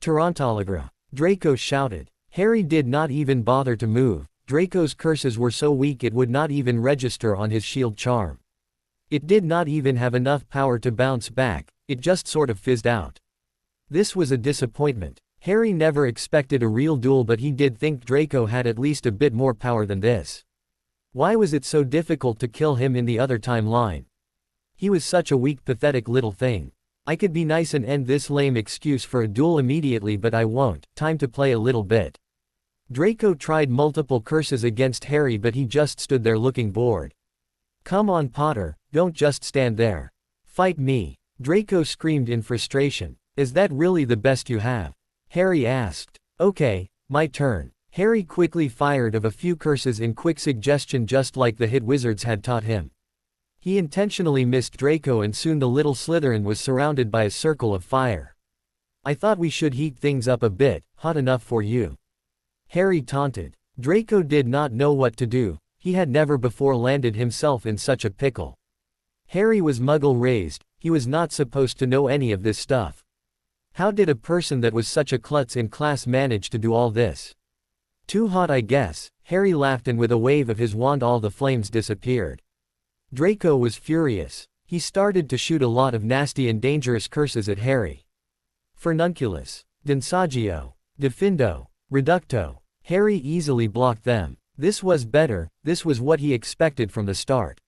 "Tarantallagra!" Draco shouted. Harry did not even bother to move. Draco's curses were so weak it would not even register on his shield charm. It did not even have enough power to bounce back, it just sort of fizzed out. This was a disappointment. Harry never expected a real duel, but he did think Draco had at least a bit more power than this. Why was it so difficult to kill him in the other timeline? He was such a weak, pathetic little thing. I could be nice and end this lame excuse for a duel immediately, but I won't. Time to play a little bit. Draco tried multiple curses against Harry, but he just stood there looking bored. "Come on, Potter, don't just stand there. Fight me," Draco screamed in frustration. "Is that really the best you have?" Harry asked. "Okay, my turn." Harry quickly fired of a few curses in quick suggestion, just like the hit wizards had taught him. He intentionally missed Draco, and soon the little Slytherin was surrounded by a circle of fire. "I thought we should heat things up a bit. Hot enough for you?" Harry taunted. Draco did not know what to do. He had never before landed himself in such a pickle. Harry was Muggle raised, he was not supposed to know any of this stuff. How did a person that was such a klutz in class manage to do all this? "Too hot, I guess," Harry laughed, and with a wave of his wand all the flames disappeared. Draco was furious. He started to shoot a lot of nasty and dangerous curses at Harry. Furnunculus, Densagio, Defindo, Reducto. Harry easily blocked them. This was better, this was what he expected from the start.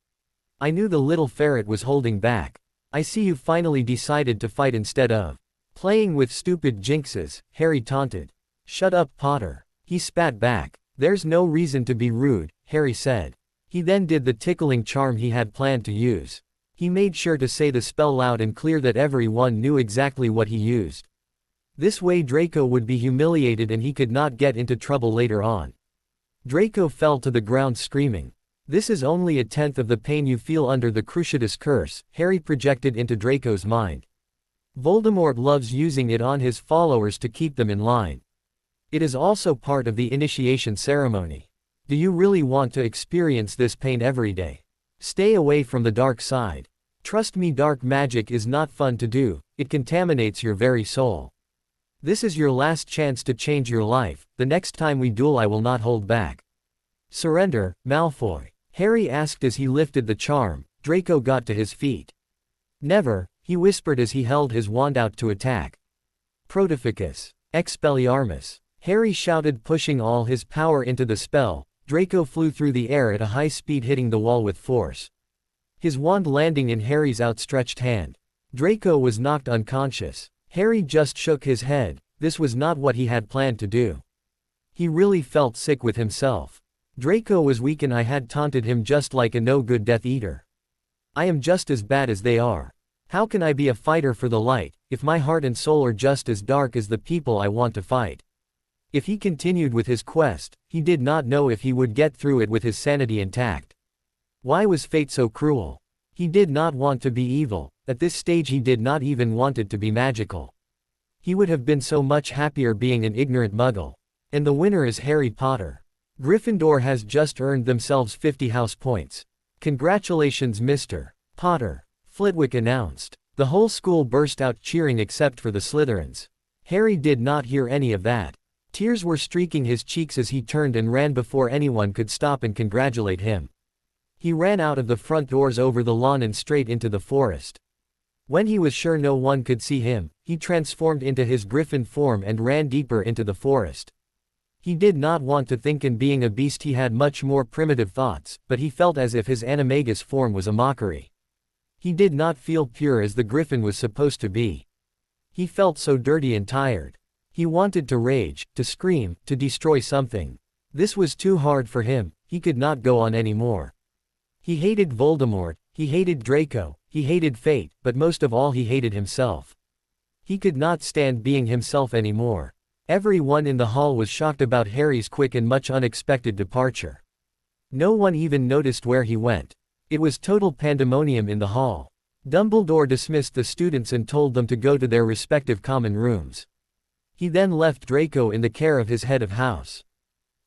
"I knew the little ferret was holding back. I see you finally decided to fight instead of playing with stupid jinxes," Harry taunted. "Shut up, Potter." He spat back. "There's no reason to be rude," Harry said. He then did the tickling charm he had planned to use. He made sure to say the spell loud and clear that everyone knew exactly what he used. This way Draco would be humiliated and he could not get into trouble later on. Draco fell to the ground screaming. "This is only a tenth of the pain you feel under the Cruciatus curse," Harry projected into Draco's mind. "Voldemort loves using it on his followers to keep them in line. It is also part of the initiation ceremony. Do you really want to experience this pain every day? Stay away from the dark side. Trust me, dark magic is not fun to do, it contaminates your very soul. This is your last chance to change your life. The next time we duel I will not hold back. Surrender, Malfoy," Harry asked as he lifted the charm. Draco got to his feet. "Never," he whispered as he held his wand out to attack. Protoficus, Expelliarmus, Harry shouted, pushing all his power into the spell. Draco flew through the air at a high speed, hitting the wall with force. His wand landing in Harry's outstretched hand. Draco was knocked unconscious. Harry just shook his head. This was not what he had planned to do. He really felt sick with himself. Draco was weak and I had taunted him just like a no-good Death Eater. I am just as bad as they are. How can I be a fighter for the light, if my heart and soul are just as dark as the people I want to fight? If he continued with his quest, he did not know if he would get through it with his sanity intact. Why was fate so cruel? He did not want to be evil, at this stage he did not even want it to be magical. He would have been so much happier being an ignorant muggle. And the winner is Harry Potter. Gryffindor has just earned themselves 50 house points. Congratulations, Mr. Potter, Flitwick announced. The whole school burst out cheering except for the Slytherins. Harry did not hear any of that. Tears were streaking his cheeks as he turned and ran before anyone could stop and congratulate him. He ran out of the front doors over the lawn and straight into the forest. When he was sure no one could see him, he transformed into his griffin form and ran deeper into the forest. He did not want to think, and being a beast he had much more primitive thoughts, but he felt as if his animagus form was a mockery. He did not feel pure as the griffin was supposed to be. He felt so dirty and tired. He wanted to rage, to scream, to destroy something. This was too hard for him, he could not go on anymore. He hated Voldemort, he hated Draco, he hated fate, but most of all he hated himself. He could not stand being himself anymore. Everyone in the hall was shocked about Harry's quick and much unexpected departure. No one even noticed where he went. It was total pandemonium in the hall. Dumbledore dismissed the students and told them to go to their respective common rooms. He then left Draco in the care of his head of house.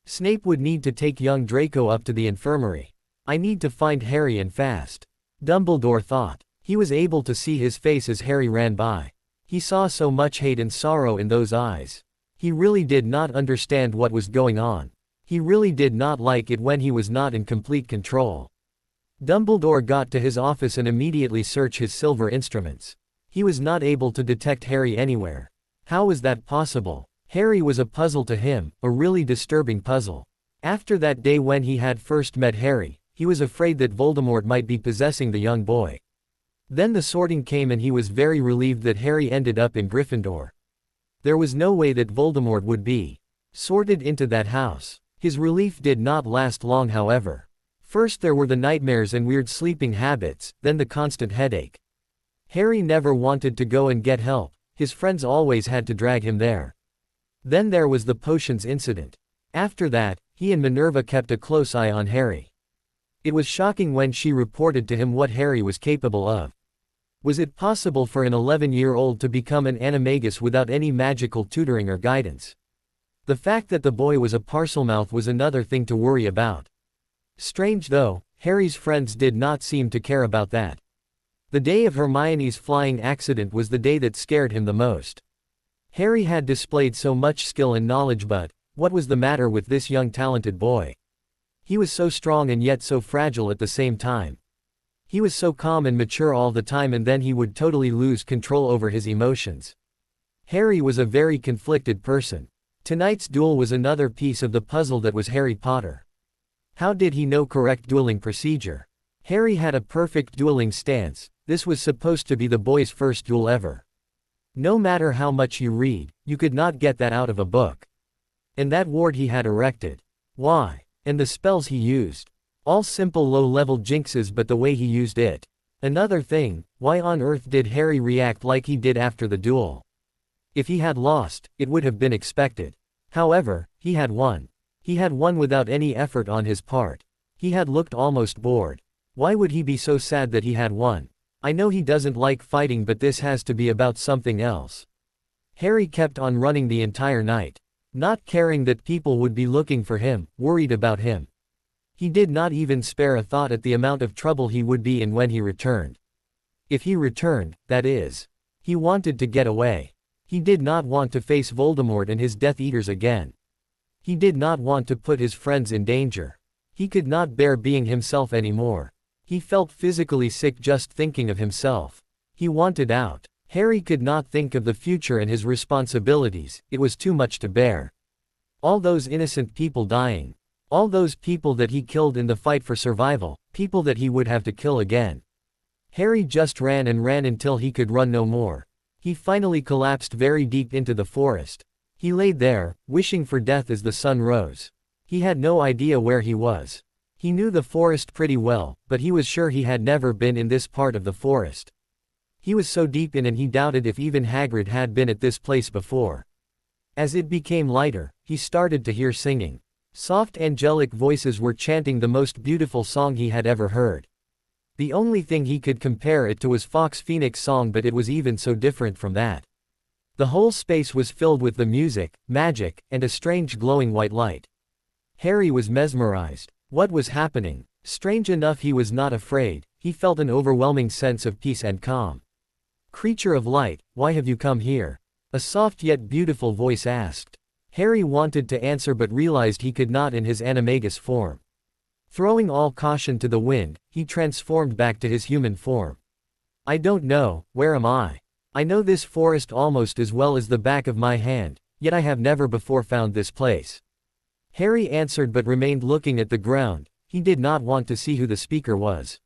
Snape would need to take young Draco up to the infirmary. I need to find Harry and fast, Dumbledore thought. He was able to see his face as Harry ran by. He saw so much hate and sorrow in those eyes. He really did not understand what was going on. He really did not like it when he was not in complete control. Dumbledore got to his office and immediately searched his silver instruments. He was not able to detect Harry anywhere. How was that possible? Harry was a puzzle to him, a really disturbing puzzle. After that day when he had first met Harry, he was afraid that Voldemort might be possessing the young boy. Then the sorting came and he was very relieved that Harry ended up in Gryffindor. There was no way that Voldemort would be sorted into that house. His relief did not last long, however. First there were the nightmares and weird sleeping habits, then the constant headache. Harry never wanted to go and get help. His friends always had to drag him there. Then there was the potions incident. After that, he and Minerva kept a close eye on Harry. It was shocking when she reported to him what Harry was capable of. Was it possible for an 11-year-old to become an animagus without any magical tutoring or guidance? The fact that the boy was a Parselmouth was another thing to worry about. Strange though, Harry's friends did not seem to care about that. The day of Hermione's flying accident was the day that scared him the most. Harry had displayed so much skill and knowledge, but what was the matter with this young talented boy? He was so strong and yet so fragile at the same time. He was so calm and mature all the time, and then he would totally lose control over his emotions. Harry was a very conflicted person. Tonight's duel was another piece of the puzzle that was Harry Potter. How did he know correct dueling procedure? Harry had a perfect dueling stance. This was supposed to be the boy's first duel ever. No matter how much you read, you could not get that out of a book. And that ward he had erected. Why? And the spells he used. All simple low-level jinxes, but the way he used it. Another thing, why on earth did Harry react like he did after the duel? If he had lost, it would have been expected. However, he had won. He had won without any effort on his part. He had looked almost bored. Why would he be so sad that he had won? I know he doesn't like fighting, but this has to be about something else. Harry kept on running the entire night. Not caring that people would be looking for him, worried about him. He did not even spare a thought at the amount of trouble he would be in when he returned. If he returned, that is. He wanted to get away. He did not want to face Voldemort and his Death Eaters again. He did not want to put his friends in danger. He could not bear being himself anymore. He felt physically sick just thinking of himself. He wanted out. Harry could not think of the future and his responsibilities, it was too much to bear. All those innocent people dying. All those people that he killed in the fight for survival, people that he would have to kill again. Harry just ran and ran until he could run no more. He finally collapsed very deep into the forest. He laid there, wishing for death as the sun rose. He had no idea where he was. He knew the forest pretty well, but he was sure he had never been in this part of the forest. He was so deep in and he doubted if even Hagrid had been at this place before. As it became lighter, he started to hear singing. Soft angelic voices were chanting the most beautiful song he had ever heard. The only thing he could compare it to was Fawkes the Phoenix song, but it was even so different from that. The whole space was filled with the music, magic, and a strange glowing white light. Harry was mesmerized. What was happening? Strange enough, he was not afraid. He felt an overwhelming sense of peace and calm. "Creature of light, why have you come here?" a soft yet beautiful voice asked. Harry wanted to answer but realized he could not in his animagus form. Throwing all caution to the wind, he transformed back to his human form. "I don't know, where am I? I know this forest almost as well as the back of my hand, yet I have never before found this place." Harry answered but remained looking at the ground. He did not want to see who the speaker was.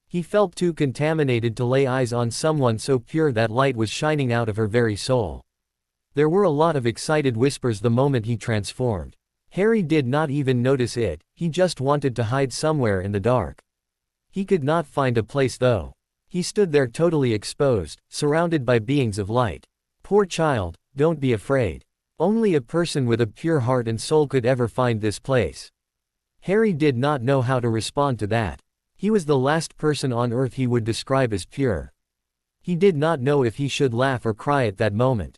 He felt too contaminated to lay eyes on someone so pure that light was shining out of her very soul. There were a lot of excited whispers the moment he transformed. Harry did not even notice it, he just wanted to hide somewhere in the dark. He could not find a place though. He stood there totally exposed, surrounded by beings of light. "Poor child, don't be afraid. Only a person with a pure heart and soul could ever find this place." Harry did not know how to respond to that. He was the last person on earth he would describe as pure. He did not know if he should laugh or cry at that moment.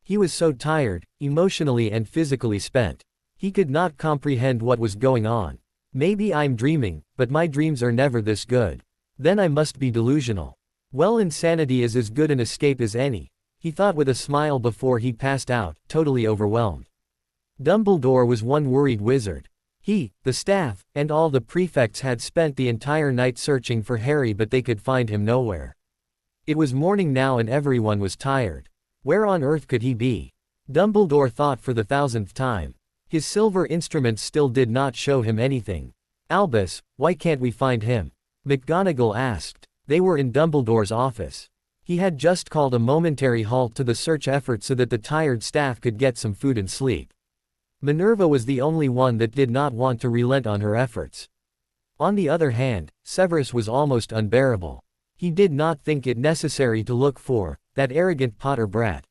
He was so tired, emotionally and physically spent. He could not comprehend what was going on. "Maybe I'm dreaming, but my dreams are never this good. Then I must be delusional. Well, insanity is as good an escape as any," he thought with a smile before he passed out, totally overwhelmed. Dumbledore was one worried wizard. He, the staff, and all the prefects had spent the entire night searching for Harry but they could find him nowhere. It was morning now and everyone was tired. Where on earth could he be? Dumbledore thought for the 1000th time. His silver instruments still did not show him anything. "Albus, why can't we find him?" McGonagall asked. They were in Dumbledore's office. He had just called a momentary halt to the search effort so that the tired staff could get some food and sleep. Minerva was the only one that did not want to relent on her efforts. On the other hand, Severus was almost unbearable. He did not think it necessary to look for that arrogant Potter brat.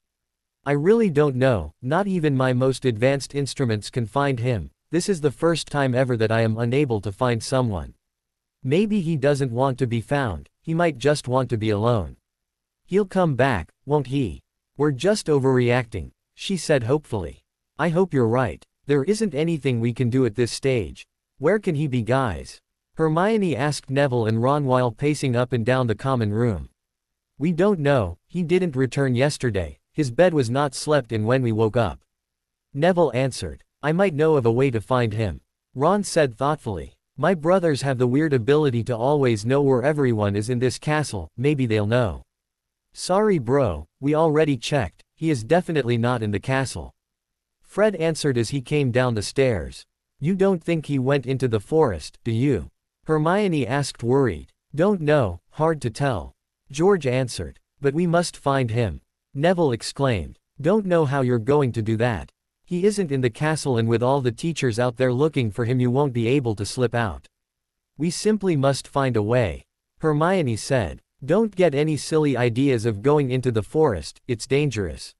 "I really don't know, not even my most advanced instruments can find him. This is the first time ever that I am unable to find someone. Maybe he doesn't want to be found, he might just want to be alone. He'll come back, won't he? We're just overreacting," she said hopefully. "I hope you're right. There isn't anything we can do at this stage. Where can he be, guys?" Hermione asked Neville and Ron while pacing up and down the common room. "We don't know, he didn't return yesterday, his bed was not slept in when we woke up." Neville answered. "I might know of a way to find him." Ron said thoughtfully. "My brothers have the weird ability to always know where everyone is in this castle, maybe they'll know." "Sorry bro, we already checked, he is definitely not in the castle." Fred answered as he came down the stairs. "You don't think he went into the forest, do you?" Hermione asked worried. "Don't know, hard to tell." George answered. "But we must find him." Neville exclaimed. "Don't know how you're going to do that. He isn't in the castle and with all the teachers out there looking for him you won't be able to slip out. We simply must find a way." Hermione said. "Don't get any silly ideas of going into the forest, it's dangerous."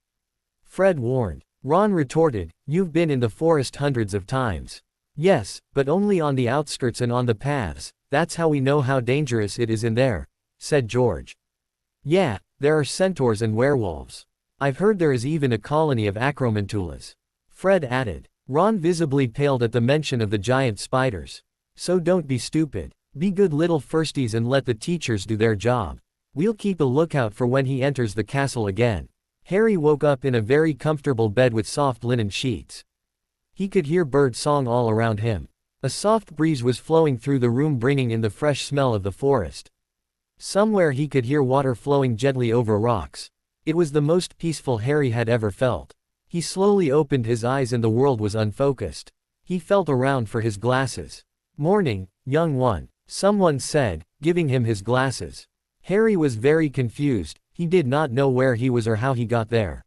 Fred warned. Ron retorted, "You've been in the forest hundreds of times." "Yes, but only on the outskirts and on the paths, that's how we know how dangerous it is in there," said George. "Yeah, there are centaurs and werewolves. I've heard there is even a colony of acromantulas," Fred added. Ron visibly paled at the mention of the giant spiders. "So don't be stupid. Be good little firsties and let the teachers do their job. We'll keep a lookout for when he enters the castle again." Harry woke up in a very comfortable bed with soft linen sheets. He could hear bird song all around him. A soft breeze was flowing through the room bringing in the fresh smell of the forest. Somewhere he could hear water flowing gently over rocks. It was the most peaceful Harry had ever felt. He slowly opened his eyes and the world was unfocused. He felt around for his glasses. "Morning, young one," someone said, giving him his glasses. Harry was very confused. He did not know where he was or how he got there.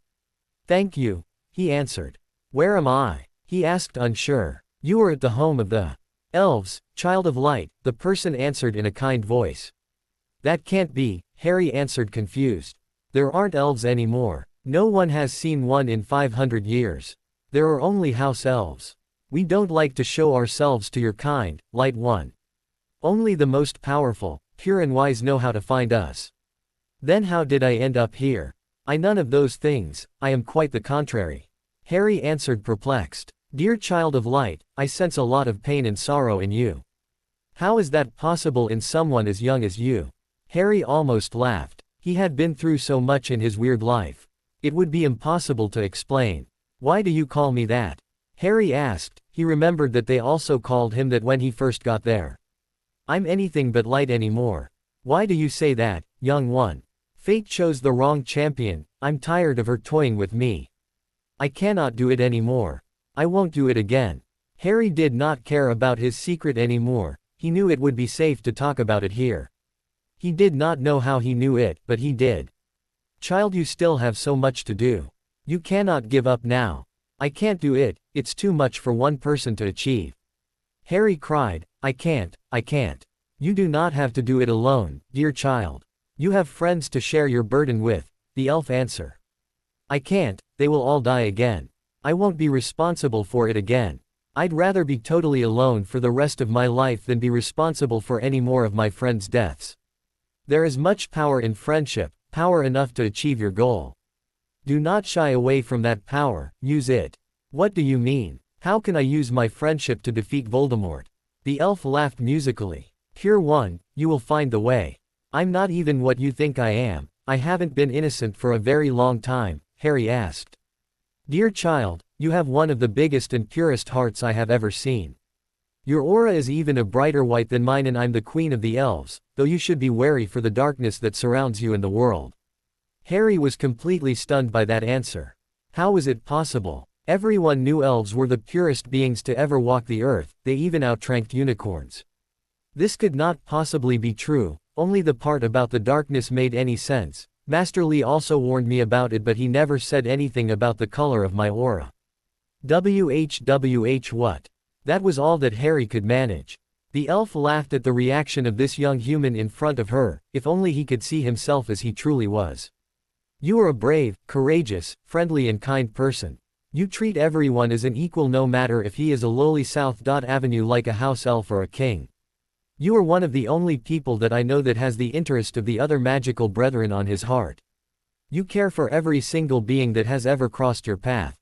"Thank you," he answered. "Where am I?" he asked unsure. "You are at the home of the elves, child of light," the person answered in a kind voice. "That can't be," Harry answered confused. "There aren't elves anymore. No one has seen one in 500 years. There are only house elves. We don't like to show ourselves to your kind, light one. Only the most powerful, pure and wise know how to find us." "Then how did I end up here?" None of those things, I am quite the contrary. Harry answered perplexed. Dear child of light, I sense a lot of pain and sorrow in you. How is that possible in someone as young as you? Harry almost laughed. He had been through so much in his weird life. It would be impossible to explain. Why do you call me that? Harry asked. He remembered that they also called him that when he first got there. I'm anything but light anymore. Why do you say that, young one? Fate chose the wrong champion. I'm tired of her toying with me. I cannot do it anymore. I won't do it again. Harry did not care about his secret anymore. He knew it would be safe to talk about it here. He did not know how he knew it, but he did. Child, you still have so much to do. You cannot give up now. I can't do it, it's too much for one person to achieve. Harry cried, I can't. You do not have to do it alone, dear child. You have friends to share your burden with, the elf answered. I can't, they will all die again. I won't be responsible for it again. I'd rather be totally alone for the rest of my life than be responsible for any more of my friends' deaths. There is much power in friendship, power enough to achieve your goal. Do not shy away from that power, use it. What do you mean? How can I use my friendship to defeat Voldemort? The elf laughed musically. Pure one, you will find the way. I'm not even what you think I am. I haven't been innocent for a very long time, Harry asked. Dear child, you have one of the biggest and purest hearts I have ever seen. Your aura is even a brighter white than mine, and I'm the queen of the elves, though you should be wary for the darkness that surrounds you in the world. Harry was completely stunned by that answer. How was it possible? Everyone knew elves were the purest beings to ever walk the earth, they even outranked unicorns. This could not possibly be true, only the part about the darkness made any sense. Master Lee also warned me about it, but he never said anything about the color of my aura. WHWH what? That was all that Harry could manage. The elf laughed at the reaction of this young human in front of her, if only he could see himself as he truly was. You are a brave, courageous, friendly and kind person. You treat everyone as an equal no matter if he is a lowly South Avenue like a house elf or a king. You are one of the only people that I know that has the interest of the other magical brethren on his heart. You care for every single being that has ever crossed your path.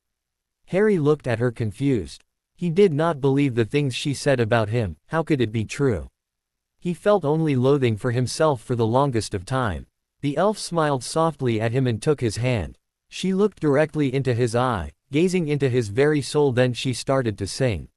Harry looked at her confused. He did not believe the things she said about him. How could it be true? He felt only loathing for himself for the longest of time. The elf smiled softly at him and took his hand. She looked directly into his eye, gazing into his very soul. Then she started to sing.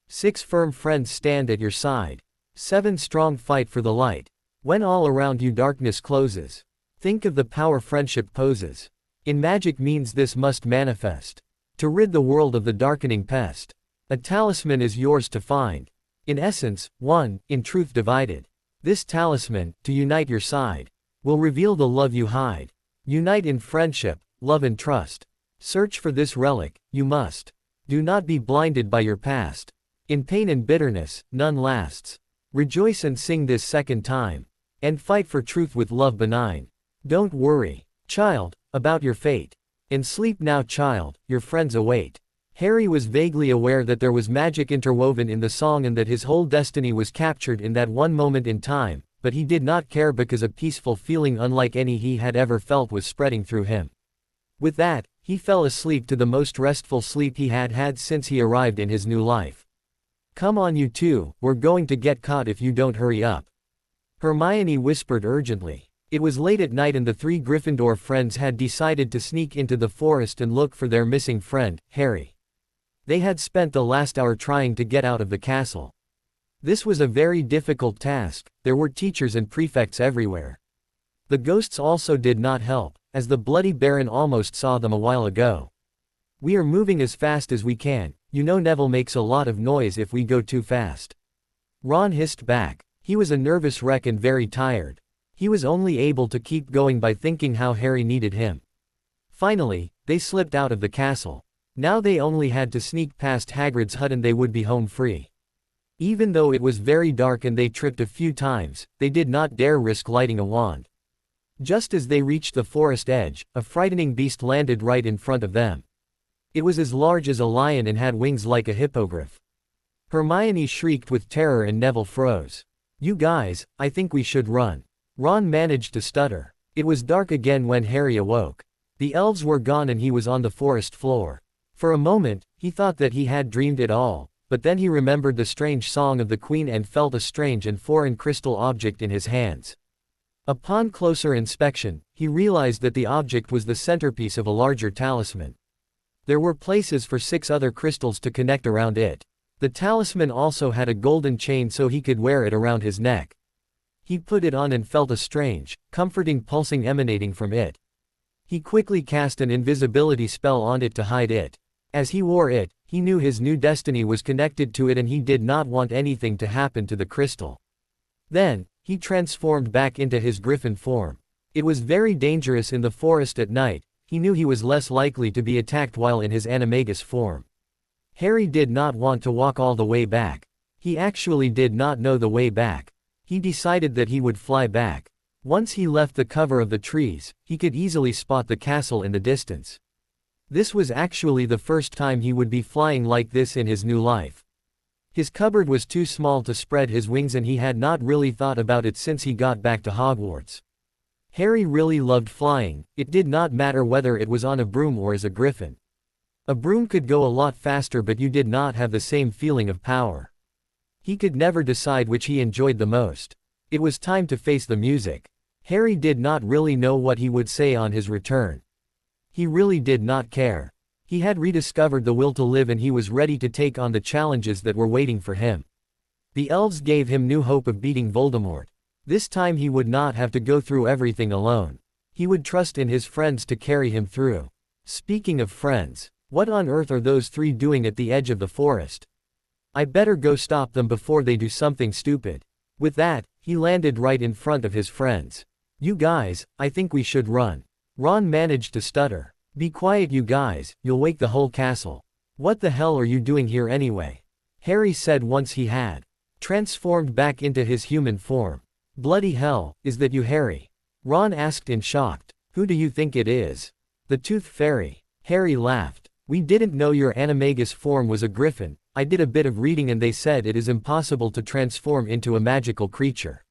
6 firm friends stand at your side. 7 strong fight for the light. When all around you darkness closes. Think of the power friendship poses. In magic means this must manifest. To rid the world of the darkening pest. A talisman is yours to find. In essence, one, in truth divided. This talisman, to unite your side, will reveal the love you hide. Unite in friendship, love and trust. Search for this relic, you must. Do not be blinded by your past. In pain and bitterness, none lasts. Rejoice and sing this second time. And fight for truth with love benign. Don't worry, child, about your fate. And sleep now, child, your friends await. Harry was vaguely aware that there was magic interwoven in the song and that his whole destiny was captured in that one moment in time, but he did not care because a peaceful feeling unlike any he had ever felt was spreading through him. With that, he fell asleep to the most restful sleep he had had since he arrived in his new life. Come on you two, we're going to get caught if you don't hurry up. Hermione whispered urgently. It was late at night and the 3 Gryffindor friends had decided to sneak into the forest and look for their missing friend, Harry. They had spent the last hour trying to get out of the castle. This was a very difficult task, there were teachers and prefects everywhere. The ghosts also did not help, as the Bloody Baron almost saw them a while ago. We are moving as fast as we can, you know Neville makes a lot of noise if we go too fast. Ron hissed back. He was a nervous wreck and very tired. He was only able to keep going by thinking how Harry needed him. Finally, they slipped out of the castle. Now they only had to sneak past Hagrid's hut and they would be home free. Even though it was very dark and they tripped a few times, they did not dare risk lighting a wand. Just as they reached the forest edge, a frightening beast landed right in front of them. It was as large as a lion and had wings like a hippogriff. Hermione shrieked with terror and Neville froze. You guys, I think we should run. Ron managed to stutter. It was dark again when Harry awoke. The elves were gone and he was on the forest floor. For a moment, he thought that he had dreamed it all, but then he remembered the strange song of the queen and felt a strange and foreign crystal object in his hands. Upon closer inspection, he realized that the object was the centerpiece of a larger talisman. There were places for 6 other crystals to connect around it. The talisman also had a golden chain so he could wear it around his neck. He put it on and felt a strange, comforting pulsing emanating from it. He quickly cast an invisibility spell on it to hide it. As he wore it, he knew his new destiny was connected to it and he did not want anything to happen to the crystal. Then, he transformed back into his griffin form. It was very dangerous in the forest at night. He knew he was less likely to be attacked while in his animagus form. Harry did not want to walk all the way back. He actually did not know the way back. He decided that he would fly back. Once he left the cover of the trees, he could easily spot the castle in the distance. This was actually the first time he would be flying like this in his new life. His cupboard was too small to spread his wings and he had not really thought about it since he got back to Hogwarts. Harry really loved flying. It did not matter whether it was on a broom or as a griffin. A broom could go a lot faster but you did not have the same feeling of power. He could never decide which he enjoyed the most. It was time to face the music. Harry did not really know what he would say on his return. He really did not care. He had rediscovered the will to live and he was ready to take on the challenges that were waiting for him. The elves gave him new hope of beating Voldemort. This time he would not have to go through everything alone. He would trust in his friends to carry him through. Speaking of friends, what on earth are those 3 doing at the edge of the forest? I better go stop them before they do something stupid. With that, he landed right in front of his friends. You guys, I think we should run. Ron managed to stutter. Be quiet you guys, you'll wake the whole castle. What the hell are you doing here anyway? Harry said once he had transformed back into his human form. Bloody hell, is that you Harry? Ron asked in shock. Who do you think it is? The Tooth Fairy. Harry laughed. We didn't know your animagus form was a griffin. I did a bit of reading and they said it is impossible to transform into a magical creature.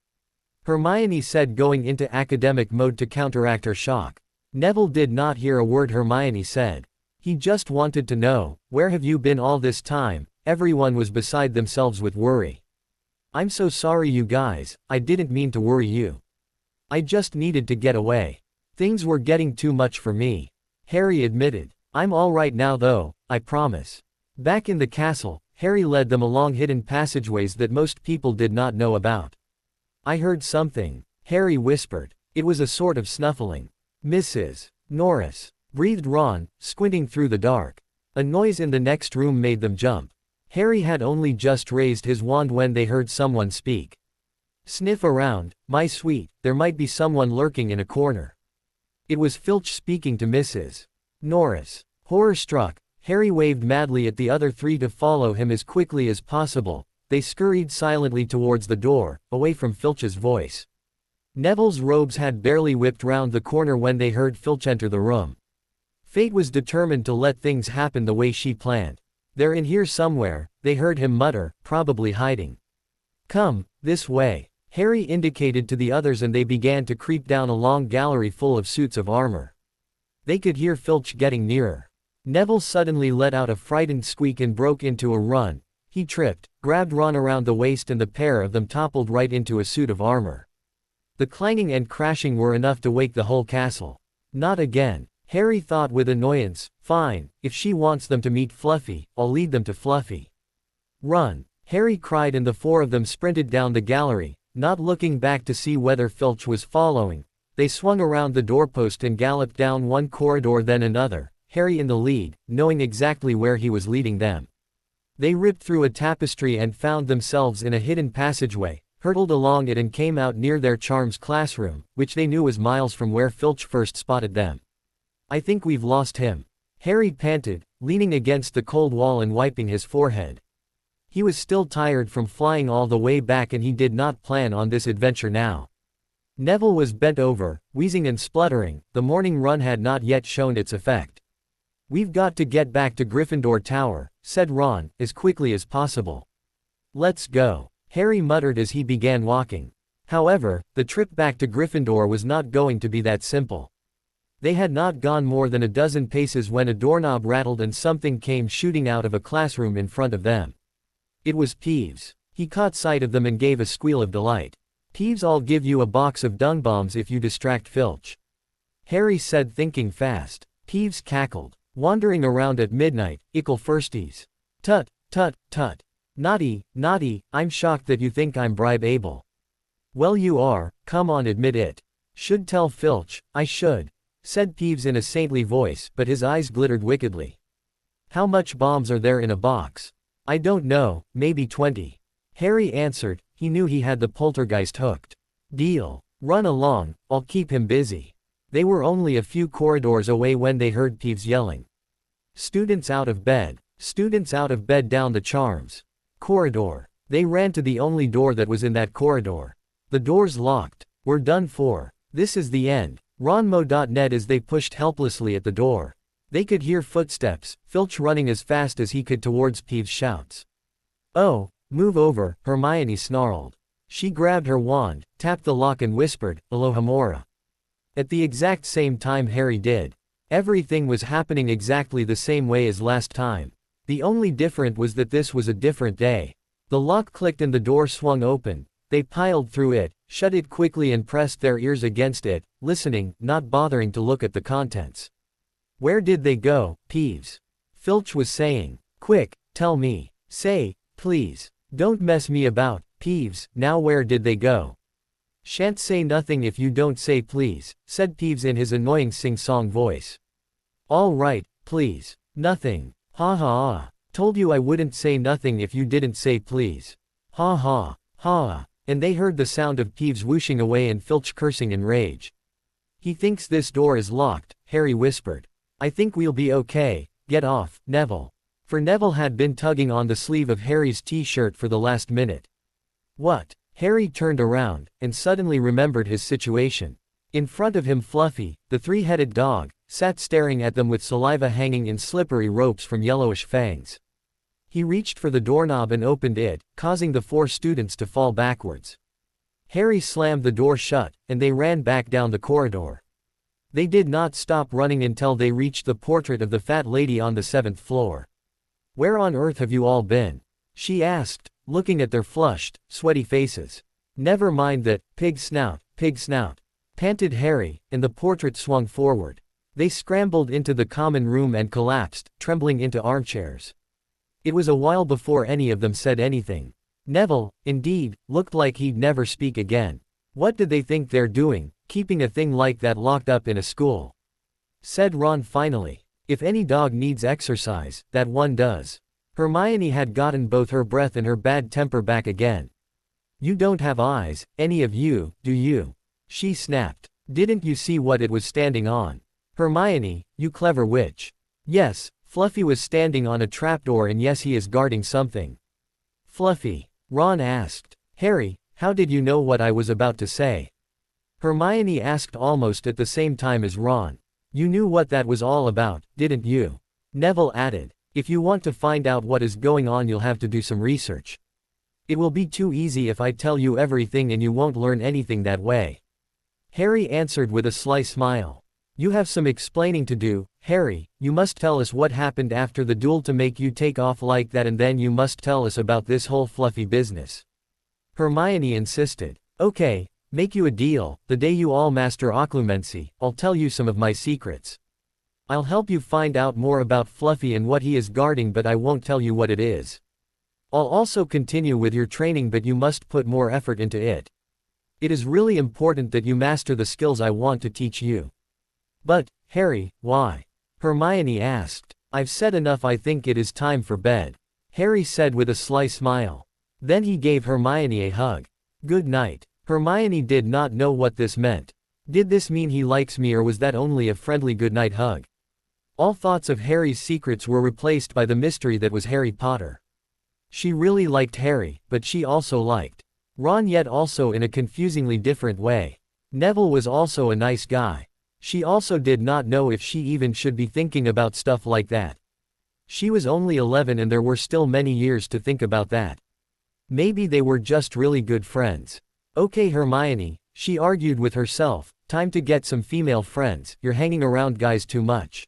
Hermione said, going into academic mode to counteract her shock. Neville did not hear a word Hermione said. He just wanted to know, where have you been all this time? Everyone was beside themselves with worry. I'm so sorry you guys, I didn't mean to worry you. I just needed to get away. Things were getting too much for me. Harry admitted. I'm all right now though, I promise. Back in the castle, Harry led them along hidden passageways that most people did not know about. I heard something, Harry whispered. It was a sort of snuffling. Mrs. Norris, breathed Ron, squinting through the dark. A noise in the next room made them jump. Harry had only just raised his wand when they heard someone speak. Sniff around, my sweet, there might be someone lurking in a corner. It was Filch speaking to Mrs. Norris. Horror-struck, Harry waved madly at the other 3 to follow him as quickly as possible. They scurried silently towards the door, away from Filch's voice. Neville's robes had barely whipped round the corner when they heard Filch enter the room. Fate was determined to let things happen the way she planned. They're in here somewhere, they heard him mutter, probably hiding. Come, this way. Harry indicated to the others and they began to creep down a long gallery full of suits of armor. They could hear Filch getting nearer. Neville suddenly let out a frightened squeak and broke into a run. He tripped, grabbed Ron around the waist and the pair of them toppled right into a suit of armor. The clanging and crashing were enough to wake the whole castle. Not again. Harry thought with annoyance. Fine, if she wants them to meet Fluffy, I'll lead them to Fluffy. Run! Harry cried and the 4 of them sprinted down the gallery, not looking back to see whether Filch was following. They swung around the doorpost and galloped down one corridor then another, Harry in the lead, knowing exactly where he was leading them. They ripped through a tapestry and found themselves in a hidden passageway, hurtled along it and came out near their charms classroom, which they knew was miles from where Filch first spotted them. I think we've lost him. Harry panted, leaning against the cold wall and wiping his forehead. He was still tired from flying all the way back and he did not plan on this adventure now. Neville was bent over, wheezing and spluttering. The morning run had not yet shown its effect. We've got to get back to Gryffindor Tower, said Ron, as quickly as possible. Let's go, Harry muttered as he began walking. However, the trip back to Gryffindor was not going to be that simple. They had not gone more than a dozen paces when a doorknob rattled and something came shooting out of a classroom in front of them. It was Peeves. He caught sight of them and gave a squeal of delight. "Peeves, I'll give you a box of dung bombs if you distract Filch," Harry said, thinking fast. Peeves cackled. "Wandering around at midnight, ickle firsties. Tut, tut, tut. Naughty, naughty, I'm shocked that you think I'm bribe-able." "Well, you are, come on, admit it." "Should tell Filch, I should," said Peeves in a saintly voice, but his eyes glittered wickedly. "How much bombs are there in a box?" "I don't know, maybe 20. Harry answered. He knew he had the poltergeist hooked. "Deal. Run along, I'll keep him busy." They were only a few corridors away when they heard Peeves yelling. "Students out of bed. Students out of bed down the charms corridor." They ran to the only door that was in that corridor. "The door's locked. We're done for. This is the end." Ronmo.net as they pushed helplessly at the door. They could hear footsteps, Filch running as fast as he could towards Peeves' shouts. "Oh, move over," Hermione snarled. She grabbed her wand, tapped the lock and whispered, "Alohomora." At the exact same time Harry did. Everything was happening exactly the same way as last time. The only different was that this was a different day. The lock clicked and the door swung open. They piled through it, shut it quickly and pressed their ears against it, listening, not bothering to look at the contents. "Where did they go, Peeves?" Filch was saying. "Quick, tell me. Say, please. Don't mess me about, Peeves, now where did they go?" "Shan't say nothing if you don't say please," said Peeves in his annoying sing-song voice. "All right, please. Nothing. Ha ha ha. Told you I wouldn't say nothing if you didn't say please. Ha ha, ha." And they heard the sound of Peeves whooshing away and Filch cursing in rage. "He thinks this door is locked," Harry whispered. "I think we'll be okay. Get off, Neville." For Neville had been tugging on the sleeve of Harry's t-shirt for the last minute. "What?" Harry turned around, and suddenly remembered his situation. In front of him Fluffy, the three-headed dog, sat staring at them with saliva hanging in slippery ropes from yellowish fangs. He reached for the doorknob and opened it, causing the four students to fall backwards. Harry slammed the door shut, and they ran back down the corridor. They did not stop running until they reached the portrait of the fat lady on the 7th floor. "Where on earth have you all been?" she asked, looking at their flushed, sweaty faces. "Never mind that, pig snout, panted Harry, and the portrait swung forward. They scrambled into the common room and collapsed, trembling into armchairs. It was a while before any of them said anything. Neville, indeed, looked like he'd never speak again. "What did they think they're doing, keeping a thing like that locked up in a school?" said Ron finally. "If any dog needs exercise, that one does." Hermione had gotten both her breath and her bad temper back again. "You don't have eyes, any of you, do you?" she snapped. "Didn't you see what it was standing on? Hermione, you clever witch." "Yes, Fluffy was standing on a trapdoor and yes he is guarding something." "Fluffy?" Ron asked. "Harry, how did you know what I was about to say?" Hermione asked almost at the same time as Ron. "You knew what that was all about, didn't you?" Neville added. "If you want to find out what is going on you'll have to do some research. It will be too easy if I tell you everything and you won't learn anything that way." Harry answered with a sly smile. "You have some explaining to do, Harry. You must tell us what happened after the duel to make you take off like that and then you must tell us about this whole Fluffy business." Hermione insisted. "Okay, make you a deal, the day you all master occlumency, I'll tell you some of my secrets. I'll help you find out more about Fluffy and what he is guarding but I won't tell you what it is. I'll also continue with your training but you must put more effort into it. It is really important that you master the skills I want to teach you." "But, Harry, why?" Hermione asked. "I've said enough, I think it is time for bed," Harry said with a sly smile. Then he gave Hermione a hug. "Good night." Hermione did not know what this meant. Did this mean he likes me or was that only a friendly goodnight hug? All thoughts of Harry's secrets were replaced by the mystery that was Harry Potter. She really liked Harry, but she also liked Ron, yet also in a confusingly different way. Neville was also a nice guy. She also did not know if she even should be thinking about stuff like that. She was only 11 and there were still many years to think about that. Maybe they were just really good friends. "Okay Hermione," she argued with herself, Time to get some female friends, you're hanging around guys too much.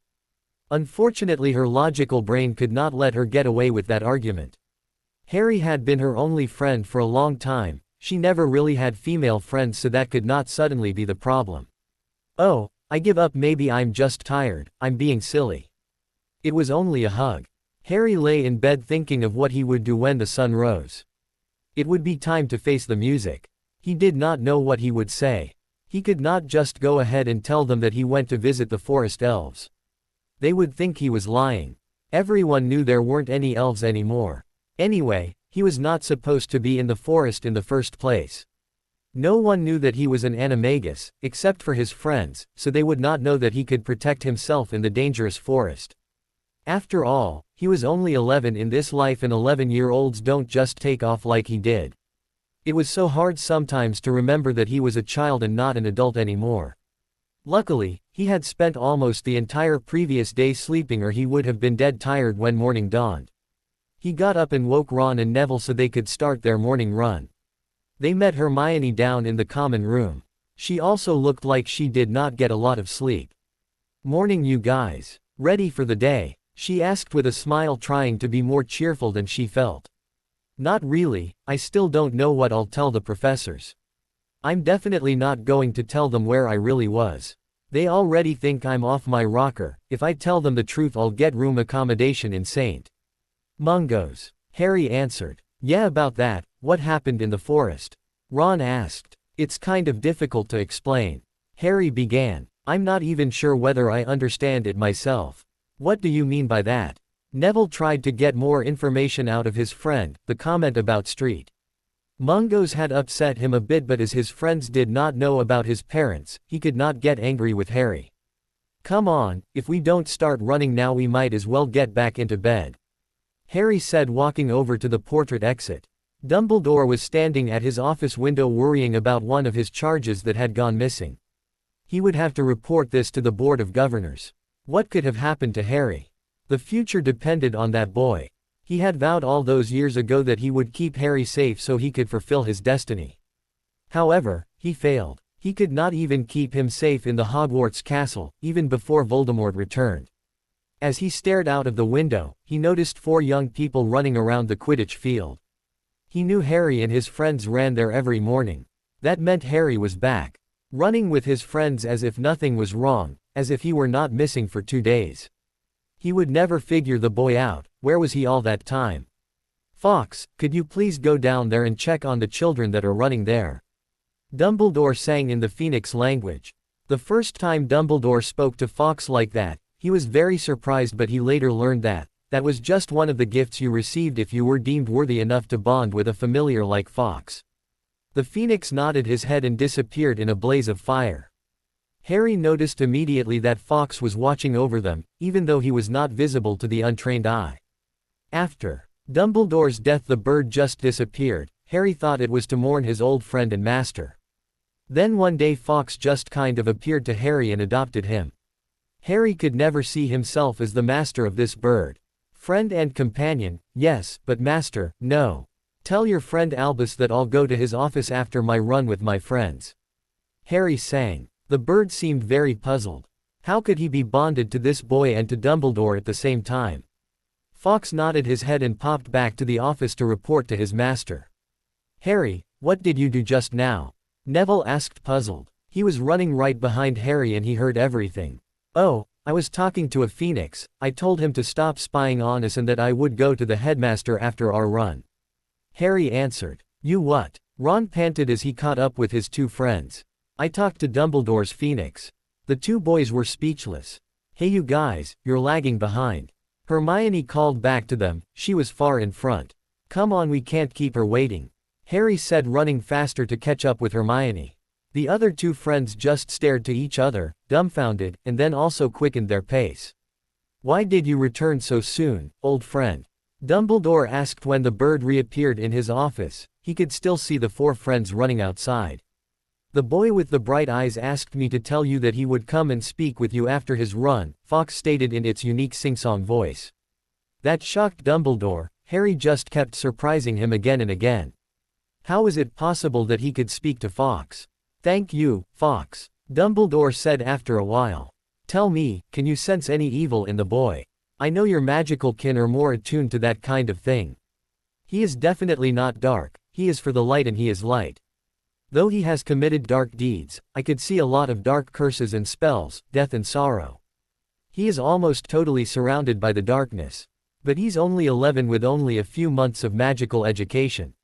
Unfortunately her logical brain could not let her get away with that argument. Harry had been her only friend for a long time, she never really had female friends so that could not suddenly be the problem. Oh, I give up, maybe I'm just tired, I'm being silly. It was only a hug. Harry lay in bed thinking of what he would do when the sun rose. It would be time to face the music. He did not know what he would say. He could not just go ahead and tell them that he went to visit the forest elves. They would think he was lying. Everyone knew there weren't any elves anymore. Anyway, he was not supposed to be in the forest in the first place. No one knew that he was an animagus, except for his friends, so they would not know that he could protect himself in the dangerous forest. After all, he was only 11 in this life and 11-year-olds don't just take off like he did. It was so hard sometimes to remember that he was a child and not an adult anymore. Luckily, he had spent almost the entire previous day sleeping or he would have been dead tired when morning dawned. He got up and woke Ron and Neville so they could start their morning run. They met Hermione down in the common room. She also looked like she did not get a lot of sleep. "Morning, you guys. Ready for the day?" she asked with a smile, trying to be more cheerful than she felt. "Not really, I still don't know what I'll tell the professors. I'm definitely not going to tell them where I really was. They already think I'm off my rocker. If I tell them the truth I'll get room accommodation in St. Mungo's." Harry answered. "Yeah, about that, what happened in the forest?" Ron asked. "It's kind of difficult to explain." Harry began. "I'm not even sure whether I understand it myself." "What do you mean by that?" Neville tried to get more information out of his friend. The comment about Street Mungo's had upset him a bit, but as his friends did not know about his parents, he could not get angry with Harry. "Come on, if we don't start running now we might as well get back into bed," Harry said, walking over to the portrait exit. Dumbledore was standing at his office window worrying about one of his charges that had gone missing. He would have to report this to the Board of Governors. What could have happened to Harry? The future depended on that boy. He had vowed all those years ago that he would keep Harry safe so he could fulfill his destiny. However, he failed. He could not even keep him safe in the Hogwarts castle, even before Voldemort returned. As he stared out of the window, he noticed 4 young people running around the Quidditch field. He knew Harry and his friends ran there every morning. That meant Harry was back. Running with his friends as if nothing was wrong, as if he were not missing for 2 days. He would never figure the boy out. Where was he all that time? "Fawkes, could you please go down there and check on the children that are running there?" Dumbledore sang in the Phoenix language. The first time Dumbledore spoke to Fawkes like that, he was very surprised, but he later learned that that was just one of the gifts you received if you were deemed worthy enough to bond with a familiar like Fawkes. The Phoenix nodded his head and disappeared in a blaze of fire. Harry noticed immediately that Fawkes was watching over them, even though he was not visible to the untrained eye. After Dumbledore's death, the bird just disappeared. Harry thought it was to mourn his old friend and master. Then one day Fawkes just kind of appeared to Harry and adopted him. Harry could never see himself as the master of this bird. Friend and companion, yes, but master, no. "Tell your friend Albus that I'll go to his office after my run with my friends," Harry sang. The bird seemed very puzzled. How could he be bonded to this boy and to Dumbledore at the same time? Fawkes nodded his head and popped back to the office to report to his master. "Harry, what did you do just now?" Neville asked, puzzled. He was running right behind Harry and he heard everything. "Oh, I was talking to a phoenix. I told him to stop spying on us and that I would go to the headmaster after our run," Harry answered. "You what?" Ron panted as he caught up with his 2 friends. "I talked to Dumbledore's phoenix." The 2 boys were speechless. "Hey you guys, you're lagging behind," Hermione called back to them. She was far in front. "Come on, we can't keep her waiting," Harry said, running faster to catch up with Hermione. The other 2 friends just stared to each other, dumbfounded, and then also quickened their pace. "Why did you return so soon, old friend?" Dumbledore asked when the bird reappeared in his office. He could still see the 4 friends running outside. "The boy with the bright eyes asked me to tell you that he would come and speak with you after his run," Fawkes stated in its unique sing-song voice. That shocked Dumbledore. Harry just kept surprising him again and again. How was it possible that he could speak to Fawkes? "Thank you, Fawkes," Dumbledore said after a while. Tell me, can you sense any evil in the boy? I know your magical kin are more attuned to that kind of thing. He is definitely not dark, he is for the light and he is light. Though he has committed dark deeds, I could see a lot of dark curses and spells, death and sorrow. He is almost totally surrounded by the darkness. But he's only 11 with only a few months of magical education.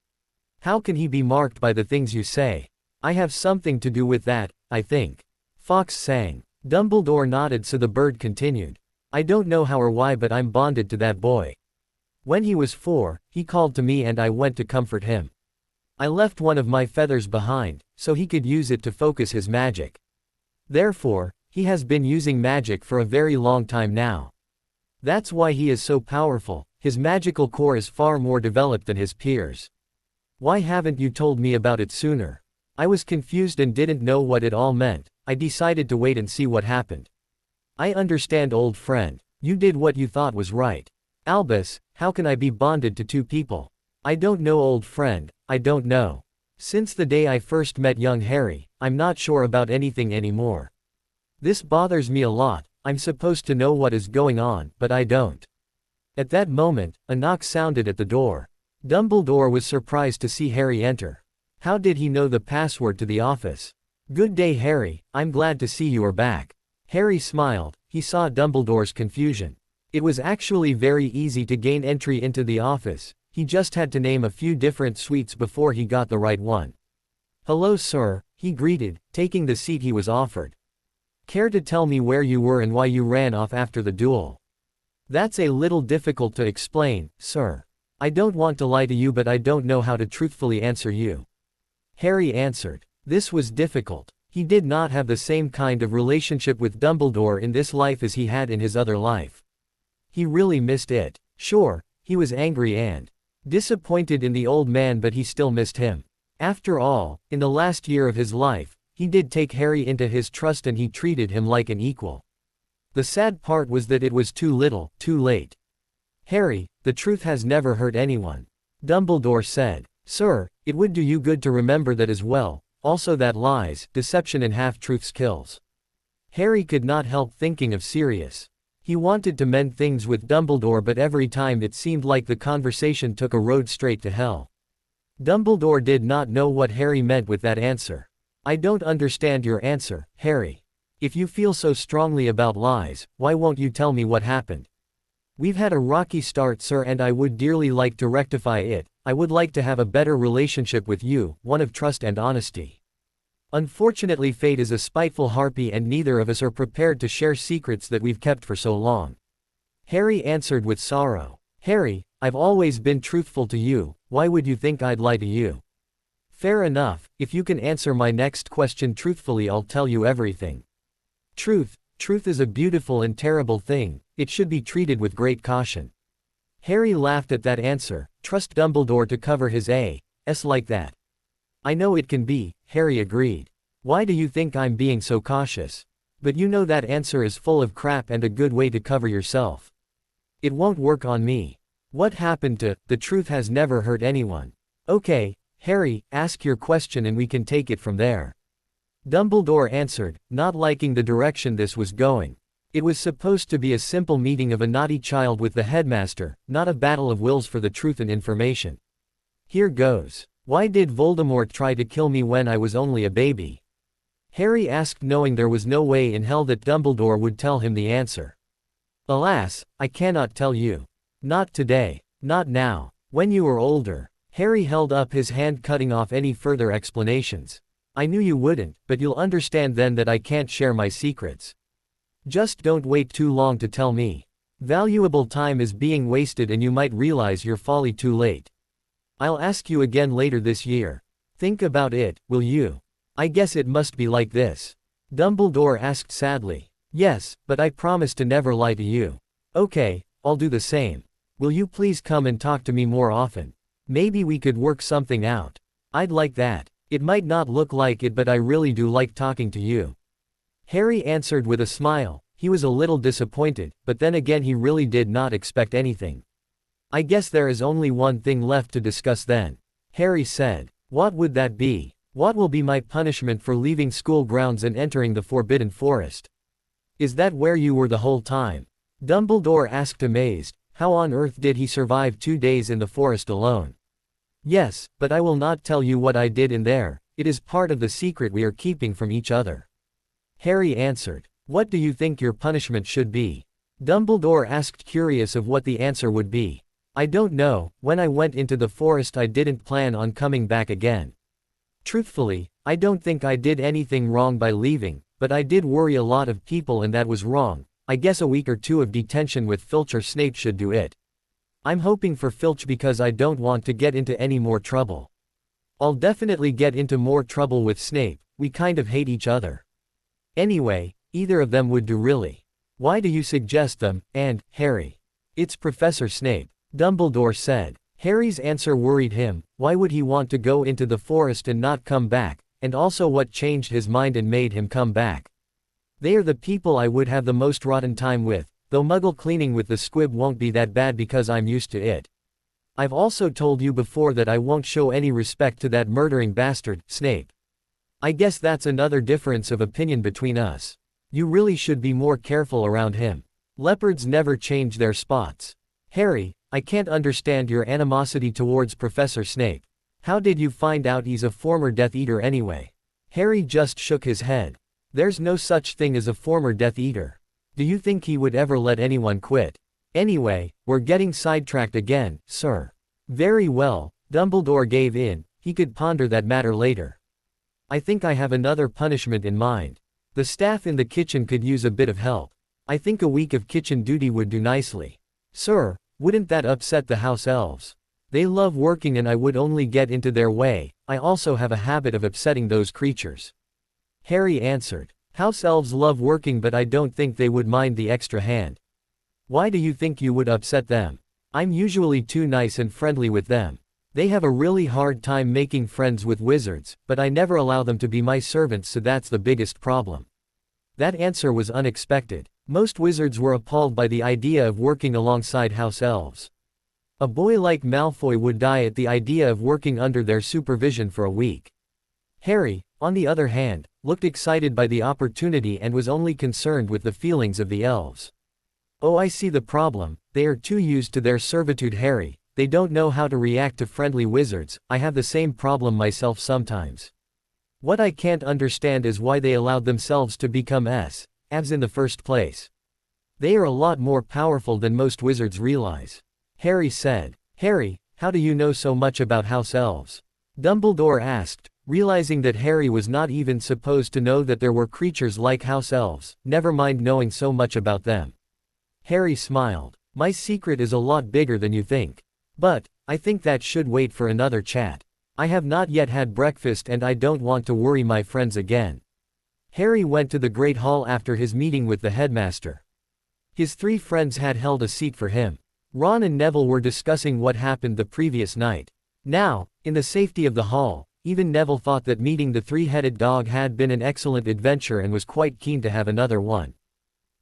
How can he be marked by the things you say? I have something to do with that, I think. Fawkes sang. Dumbledore nodded so the bird continued. I don't know how or why but I'm bonded to that boy. When he was 4, he called to me and I went to comfort him. I left one of my feathers behind, so he could use it to focus his magic. Therefore, he has been using magic for a very long time now. That's why he is so powerful, his magical core is far more developed than his peers. Why haven't you told me about it sooner? I was confused and didn't know what it all meant. I decided to wait and see what happened. I understand, old friend. You did what you thought was right. Albus, how can I be bonded to two people? I don't know, old friend, I don't know. Since the day I first met young Harry, I'm not sure about anything anymore. This bothers me a lot. I'm supposed to know what is going on, but I don't. At that moment, a knock sounded at the door. Dumbledore was surprised to see Harry enter. How did he know the password to the office? Good day, Harry, I'm glad to see you are back. Harry smiled. He saw Dumbledore's confusion. It was actually very easy to gain entry into the office. He just had to name a few different suites before he got the right one. Hello, sir, he greeted, taking the seat he was offered. Care to tell me where you were and why you ran off after the duel? That's a little difficult to explain, sir. I don't want to lie to you but I don't know how to truthfully answer you. Harry answered. This was difficult. He did not have the same kind of relationship with Dumbledore in this life as he had in his other life. He really missed it. Sure, he was angry and disappointed in the old man but he still missed him. After all, in the last year of his life, he did take Harry into his trust and he treated him like an equal. The sad part was that it was too little, too late. Harry, the truth has never hurt anyone. Dumbledore said. Sir, it would do you good to remember that as well, also that lies, deception and half-truths kills. Harry could not help thinking of Sirius. He wanted to mend things with Dumbledore but every time it seemed like the conversation took a road straight to hell. Dumbledore did not know what Harry meant with that answer. I don't understand your answer, Harry. If you feel so strongly about lies, why won't you tell me what happened? We've had a rocky start, sir, and I would dearly like to rectify it. I would like to have a better relationship with you, one of trust and honesty. Unfortunately, fate is a spiteful harpy and neither of us are prepared to share secrets that we've kept for so long. Harry answered with sorrow. Harry, I've always been truthful to you, why would you think I'd lie to you? Fair enough, if you can answer my next question truthfully I'll tell you everything. Truth is a beautiful and terrible thing, it should be treated with great caution. Harry laughed at that answer. Trust Dumbledore to cover his ass like that. I know it can be, Harry agreed. Why do you think I'm being so cautious? But you know that answer is full of crap and a good way to cover yourself. It won't work on me. What happened to, the truth has never hurt anyone. Okay, Harry, ask your question and we can take it from there. Dumbledore answered, not liking the direction this was going. It was supposed to be a simple meeting of a naughty child with the headmaster, not a battle of wills for the truth and information. Here goes. Why did Voldemort try to kill me when I was only a baby? Harry asked, knowing there was no way in hell that Dumbledore would tell him the answer. Alas, I cannot tell you. Not today. Not now. When you are older. Harry held up his hand, cutting off any further explanations. I knew you wouldn't, but you'll understand then that I can't share my secrets. Just don't wait too long to tell me. Valuable time is being wasted and you might realize your folly too late. I'll ask you again later this year. Think about it, will you? I guess it must be like this. Dumbledore asked sadly. Yes, but I promise to never lie to you. Okay, I'll do the same. Will you please come and talk to me more often? Maybe we could work something out. I'd like that. It might not look like it but I really do like talking to you. Harry answered with a smile. He was a little disappointed, but then again he really did not expect anything. I guess there is only one thing left to discuss then. Harry said. What would that be? What will be my punishment for leaving school grounds and entering the Forbidden Forest? Is that where you were the whole time? Dumbledore asked amazed. How on earth did he survive 2 days in the forest alone? Yes, but I will not tell you what I did in there. It is part of the secret we are keeping from each other. Harry answered. What do you think your punishment should be? Dumbledore asked, curious of what the answer would be. I don't know. When I went into the forest I didn't plan on coming back again. Truthfully, I don't think I did anything wrong by leaving, but I did worry a lot of people and that was wrong. I guess a week or 2 of detention with Filch or Snape should do it. I'm hoping for Filch because I don't want to get into any more trouble. I'll definitely get into more trouble with Snape, we kind of hate each other. Anyway, either of them would do really. Why do you suggest them, and, Harry? It's Professor Snape, Dumbledore said. Harry's answer worried him. Why would he want to go into the forest and not come back, and also what changed his mind and made him come back? They are the people I would have the most rotten time with, though muggle cleaning with the squib won't be that bad because I'm used to it. I've also told you before that I won't show any respect to that murdering bastard, Snape. I guess that's another difference of opinion between us. You really should be more careful around him. Leopards never change their spots. Harry, I can't understand your animosity towards Professor Snape. How did you find out he's a former Death Eater anyway? Harry just shook his head. There's no such thing as a former Death Eater. Do you think he would ever let anyone quit? Anyway, we're getting sidetracked again, sir. Very well, Dumbledore gave in. He could ponder that matter later. I think I have another punishment in mind. The staff in the kitchen could use a bit of help. I think a week of kitchen duty would do nicely. Sir, wouldn't that upset the house elves? They love working and I would only get into their way. I also have a habit of upsetting those creatures. Harry answered. House elves love working but I don't think they would mind the extra hand. Why do you think you would upset them? I'm usually too nice and friendly with them. They have a really hard time making friends with wizards, but I never allow them to be my servants, so that's the biggest problem. That answer was unexpected. Most wizards were appalled by the idea of working alongside house elves. A boy like Malfoy would die at the idea of working under their supervision for a week. Harry, on the other hand, looked excited by the opportunity and was only concerned with the feelings of the elves. Oh, I see the problem. They are too used to their servitude, Harry. They don't know how to react to friendly wizards. I have the same problem myself sometimes. What I can't understand is why they allowed themselves to become elves in the first place. They are a lot more powerful than most wizards realize. Harry said. Harry, how do you know so much about house elves? Dumbledore asked, realizing that Harry was not even supposed to know that there were creatures like house elves, never mind knowing so much about them. Harry smiled. My secret is a lot bigger than you think. But, I think that should wait for another chat. I have not yet had breakfast and I don't want to worry my friends again. Harry went to the Great Hall after his meeting with the headmaster. His 3 friends had held a seat for him. Ron and Neville were discussing what happened the previous night. Now, in the safety of the hall, even Neville thought that meeting the 3-headed dog had been an excellent adventure and was quite keen to have another one.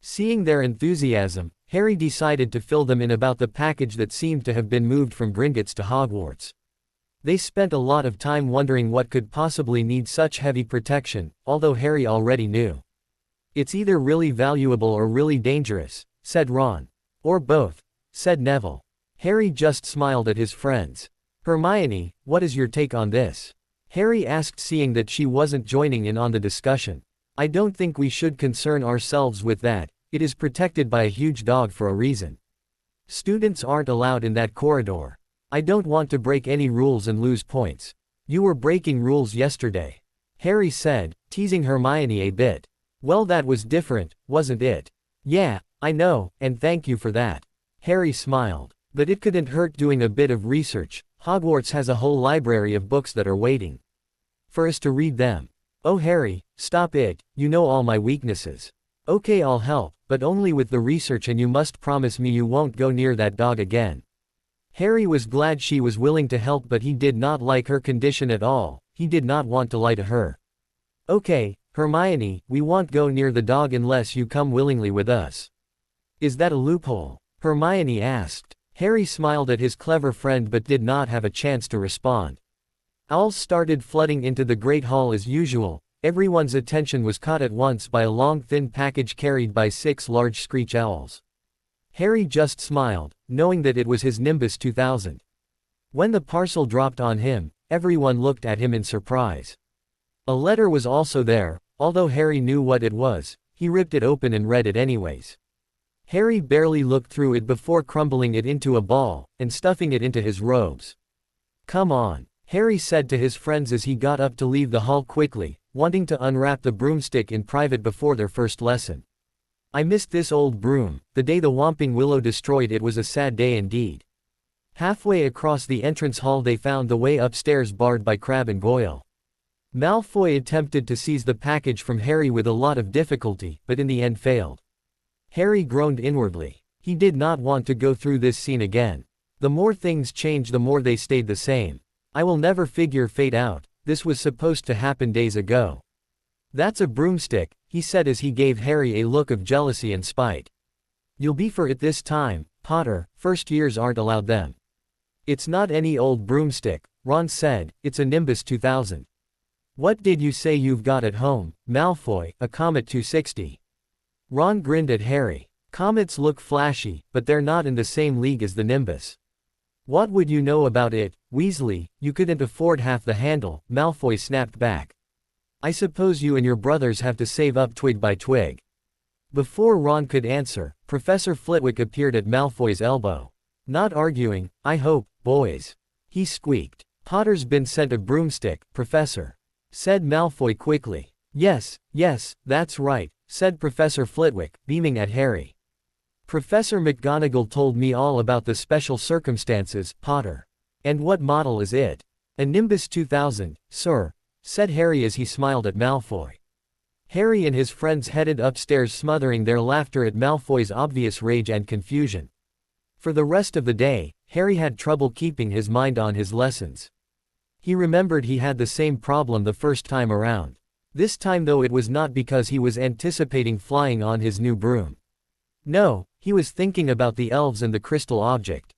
Seeing their enthusiasm, Harry decided to fill them in about the package that seemed to have been moved from Gringotts to Hogwarts. They spent a lot of time wondering what could possibly need such heavy protection, although Harry already knew. It's either really valuable or really dangerous, said Ron. Or both, said Neville. Harry just smiled at his friends. Hermione, what is your take on this? Harry asked, seeing that she wasn't joining in on the discussion. I don't think we should concern ourselves with that. It is protected by a huge dog for a reason. Students aren't allowed in that corridor. I don't want to break any rules and lose points. You were breaking rules yesterday, Harry said, teasing Hermione a bit. Well, that was different, wasn't it? Yeah, I know, and thank you for that. Harry smiled. But it couldn't hurt doing a bit of research. Hogwarts has a whole library of books that are waiting for us to read them. Oh Harry, stop it, you know all my weaknesses. Okay, I'll help, but only with the research, and you must promise me you won't go near that dog again. Harry was glad she was willing to help, but he did not like her condition at all. He did not want to lie to her. Okay, Hermione, we won't go near the dog unless you come willingly with us. Is that a loophole? Hermione asked. Harry smiled at his clever friend but did not have a chance to respond. Owls started flooding into the Great Hall as usual. Everyone's attention was caught at once by a long thin package carried by 6 large screech owls. Harry just smiled, knowing that it was his Nimbus 2000. When the parcel dropped on him, everyone looked at him in surprise. A letter was also there. Although Harry knew what it was, he ripped it open and read it anyways. Harry barely looked through it before crumbling it into a ball, and stuffing it into his robes. "Come on," Harry said to his friends as he got up to leave the hall quickly, wanting to unwrap the broomstick in private before their first lesson. "I missed this old broom. The day the Whomping Willow destroyed it was a sad day indeed." Halfway across the entrance hall they found the way upstairs barred by Crabbe and Goyle. Malfoy attempted to seize the package from Harry with a lot of difficulty, but in the end failed. Harry groaned inwardly. He did not want to go through this scene again. The more things changed, the more they stayed the same. "I will never figure fate out. This was supposed to happen days ago." "That's a broomstick," he said as he gave Harry a look of jealousy and spite. "You'll be for it this time, Potter. First years aren't allowed them." "It's not any old broomstick," Ron said, "it's a Nimbus 2000. "What did you say you've got at home, Malfoy?" "A Comet 260. Ron grinned at Harry. "Comets look flashy, but they're not in the same league as the Nimbus." "What would you know about it, Weasley? You couldn't afford half the handle," Malfoy snapped back. "I suppose you and your brothers have to save up twig by twig." Before Ron could answer, Professor Flitwick appeared at Malfoy's elbow. "Not arguing, I hope, boys," he squeaked. "Potter's been sent a broomstick, Professor," said Malfoy quickly. Yes, that's right," said Professor Flitwick, beaming at Harry. "Professor McGonagall told me all about the special circumstances, Potter." "And what model is it?" "A Nimbus 2000, sir," said Harry as he smiled at Malfoy. Harry and his friends headed upstairs, smothering their laughter at Malfoy's obvious rage and confusion. For the rest of the day, Harry had trouble keeping his mind on his lessons. He remembered he had the same problem the first time around. This time though it was not because he was anticipating flying on his new broom. No, he was thinking about the elves and the crystal object.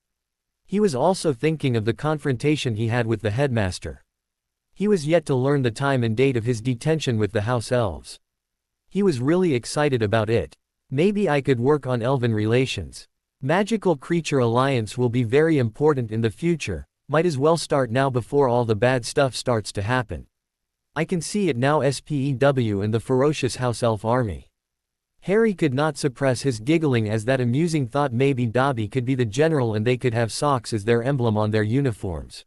He was also thinking of the confrontation he had with the headmaster. He was yet to learn the time and date of his detention with the house elves. He was really excited about it. Maybe I could work on elven relations. Magical creature alliance will be very important in the future. Might as well start now before all the bad stuff starts to happen. I can see it now, SPEW and the ferocious house elf army. Harry could not suppress his giggling as that amusing thought maybe Dobby could be the general and they could have socks as their emblem on their uniforms.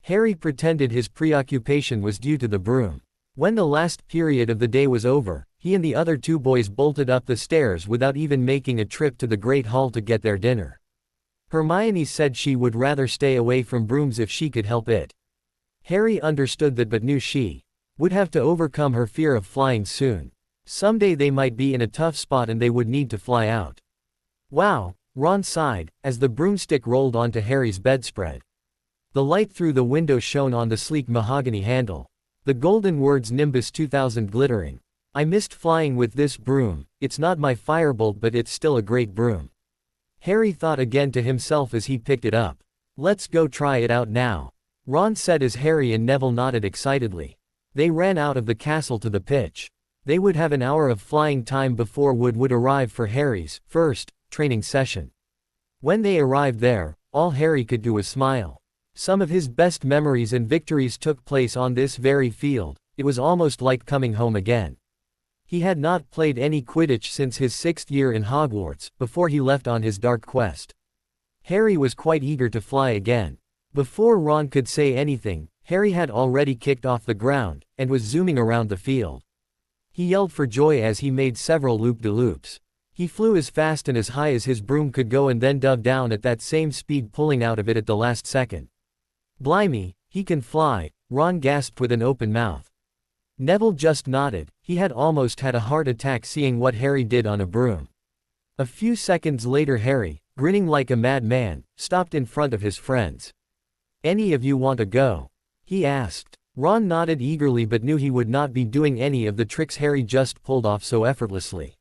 Harry pretended his preoccupation was due to the broom. When the last period of the day was over, he and the other 2 boys bolted up the stairs without even making a trip to the Great Hall to get their dinner. Hermione said she would rather stay away from brooms if she could help it. Harry understood that but knew she would have to overcome her fear of flying soon. Someday they might be in a tough spot and they would need to fly out. Wow, Ron sighed, as the broomstick rolled onto Harry's bedspread. The light through the window shone on the sleek mahogany handle. The golden words Nimbus 2000 glittering. "I missed flying with this broom. It's not my firebolt but it's still a great broom." Harry thought again to himself as he picked it up. "Let's go try it out now," Ron said as Harry and Neville nodded excitedly. They ran out of the castle to the pitch. They would have an hour of flying time before Wood would arrive for Harry's first training session. When they arrived there, all Harry could do was smile. Some of his best memories and victories took place on this very field. It was almost like coming home again. He had not played any Quidditch since his 6th year in Hogwarts, before he left on his dark quest. Harry was quite eager to fly again. Before Ron could say anything, Harry had already kicked off the ground, and was zooming around the field. He yelled for joy as he made several loop-de-loops. He flew as fast and as high as his broom could go and then dove down at that same speed, pulling out of it at the last second. "Blimey, he can fly," Ron gasped with an open mouth. Neville just nodded. He had almost had a heart attack seeing what Harry did on a broom. A few seconds later Harry, grinning like a madman, stopped in front of his friends. "Any of you want to go?" he asked. Ron nodded eagerly but knew he would not be doing any of the tricks Harry just pulled off so effortlessly.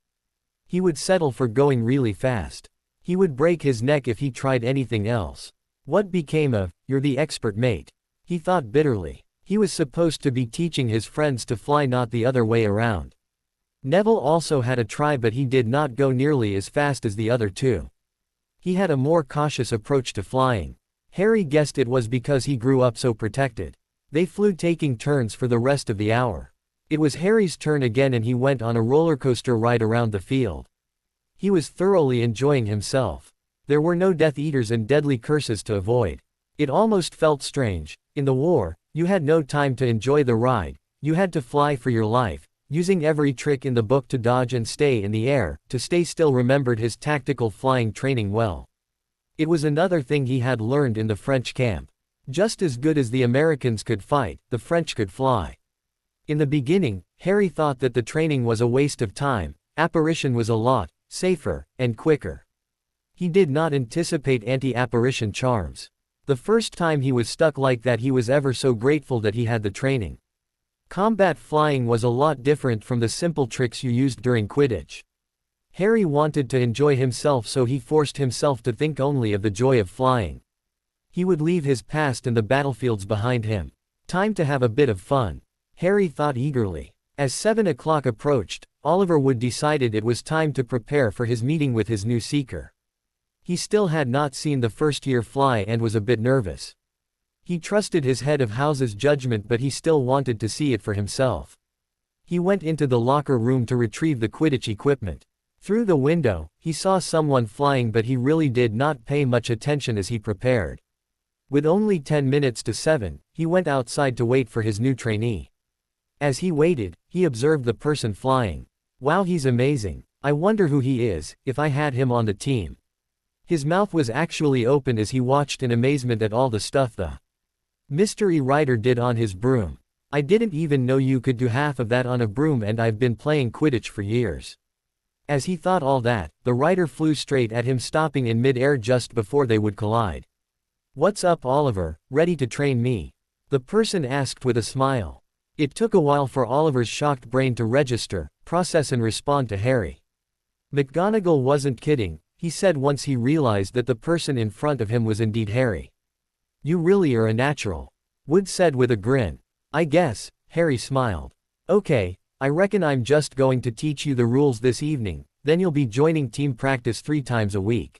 He would settle for going really fast. He would break his neck if he tried anything else. What became of, "You're the expert mate," he thought bitterly. He was supposed to be teaching his friends to fly, not the other way around. Neville also had a try, but he did not go nearly as fast as the other two. He had a more cautious approach to flying. Harry guessed it was because he grew up so protected. They flew, taking turns for the rest of the hour. It was Harry's turn again, and he went on a roller coaster ride around the field. He was thoroughly enjoying himself. There were no Death Eaters and deadly curses to avoid. It almost felt strange. In the war, you had no time to enjoy the ride. You had to fly for your life, using every trick in the book to dodge and stay in the air. To stay still remembered his tactical flying training well. It was another thing he had learned in the French camp. Just as good as the Americans could fight, the French could fly. In the beginning, Harry thought that the training was a waste of time. Apparition was a lot safer and quicker. He did not anticipate anti-apparition charms. The first time he was stuck like that, he was ever so grateful that he had the training. Combat flying was a lot different from the simple tricks you used during Quidditch. Harry wanted to enjoy himself, so he forced himself to think only of the joy of flying. He would leave his past and the battlefields behind him. Time to have a bit of fun. Harry thought eagerly. As 7 o'clock approached, Oliver Wood decided it was time to prepare for his meeting with his new seeker. He still had not seen the first year fly and was a bit nervous. He trusted his head of house's judgment, but he still wanted to see it for himself. He went into the locker room to retrieve the Quidditch equipment. Through the window, he saw someone flying, but he really did not pay much attention as he prepared. With only 10 minutes to 7, he went outside to wait for his new trainee. As he waited, he observed the person flying. Wow, he's amazing. I wonder who he is, if I had him on the team. His mouth was actually open as he watched in amazement at all the stuff the mystery rider did on his broom. I didn't even know you could do half of that on a broom, and I've been playing Quidditch for years. As he thought all that, the rider flew straight at him, stopping in mid-air just before they would collide. What's up, Oliver, ready to train me? The person asked with a smile. It took a while for Oliver's shocked brain to register, process and respond to Harry. McGonagall wasn't kidding, he said once he realized that the person in front of him was indeed Harry. You really are a natural, Wood said with a grin. I guess, Harry smiled. Okay, I reckon I'm just going to teach you the rules this evening, then you'll be joining team practice 3 times a week.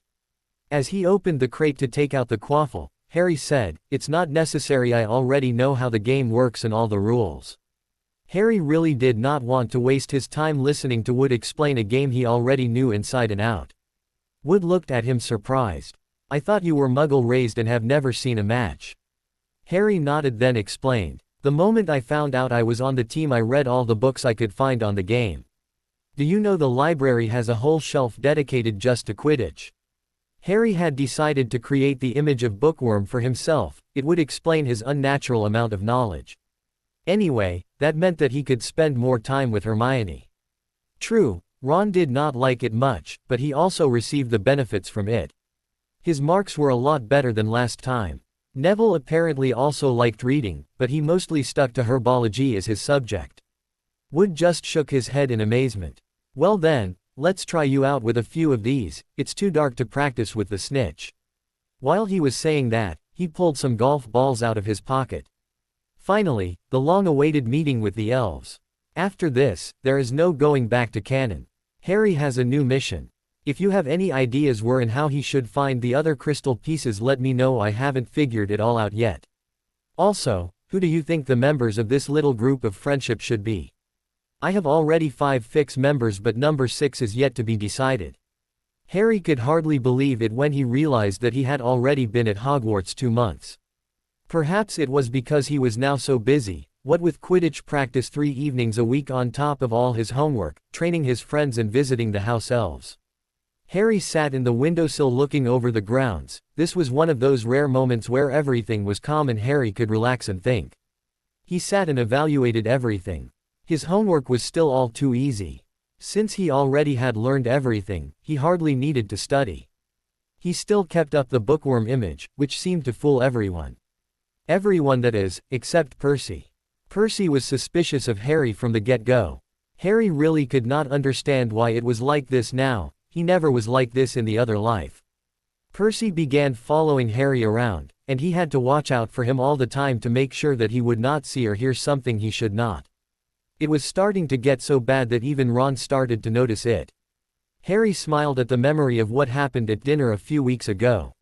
As he opened the crate to take out the quaffle, Harry said, it's not necessary, I already know how the game works and all the rules. Harry really did not want to waste his time listening to Wood explain a game he already knew inside and out. Wood looked at him surprised. I thought you were Muggle raised and have never seen a match. Harry nodded, then explained. The moment I found out I was on the team, I read all the books I could find on the game. Do you know the library has a whole shelf dedicated just to Quidditch? Harry had decided to create the image of Bookworm for himself. It would explain his unnatural amount of knowledge. Anyway, that meant that he could spend more time with Hermione. True, Ron did not like it much, but he also received the benefits from it. His marks were a lot better than last time. Neville apparently also liked reading, but he mostly stuck to herbology as his subject. Wood just shook his head in amazement. Well then, let's try you out with a few of these. It's too dark to practice with the snitch. While he was saying that, he pulled some golf balls out of his pocket. Finally, the long-awaited meeting with the elves. After this, there is no going back to canon. Harry has a new mission. If you have any ideas where and how he should find the other crystal pieces, let me know. I haven't figured it all out yet. Also, who do you think the members of this little group of friendship should be? I have already 5 fixed members, but number 6 is yet to be decided. Harry could hardly believe it when he realized that he had already been at Hogwarts 2 months. Perhaps it was because he was now so busy, what with Quidditch practice 3 evenings a week on top of all his homework, training his friends and visiting the house elves. Harry sat in the windowsill looking over the grounds. This was one of those rare moments where everything was calm and Harry could relax and think. He sat and evaluated everything. His homework was still all too easy. Since he already had learned everything, he hardly needed to study. He still kept up the bookworm image, which seemed to fool everyone. Everyone, that is, except Percy. Percy was suspicious of Harry from the get-go. Harry really could not understand why it was like this now. He never was like this in the other life. Percy began following Harry around, and he had to watch out for him all the time to make sure that he would not see or hear something he should not. It was starting to get so bad that even Ron started to notice it. Harry smiled at the memory of what happened at dinner a few weeks ago.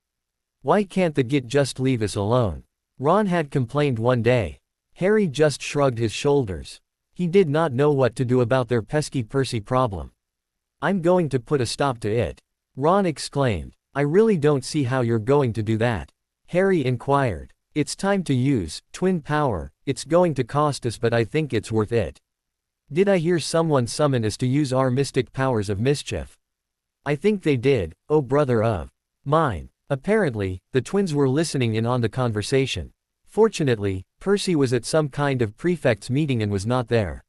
Why can't the git just leave us alone? Ron had complained one day. Harry just shrugged his shoulders. He did not know what to do about their pesky Percy problem. I'm going to put a stop to it. Ron exclaimed. I really don't see how you're going to do that. Harry inquired. It's time to use twin power. It's going to cost us, but I think it's worth it. Did I hear someone summon us to use our mystic powers of mischief? I think they did, oh brother of mine. Apparently, the twins were listening in on the conversation. Fortunately, Percy was at some kind of prefect's meeting and was not there.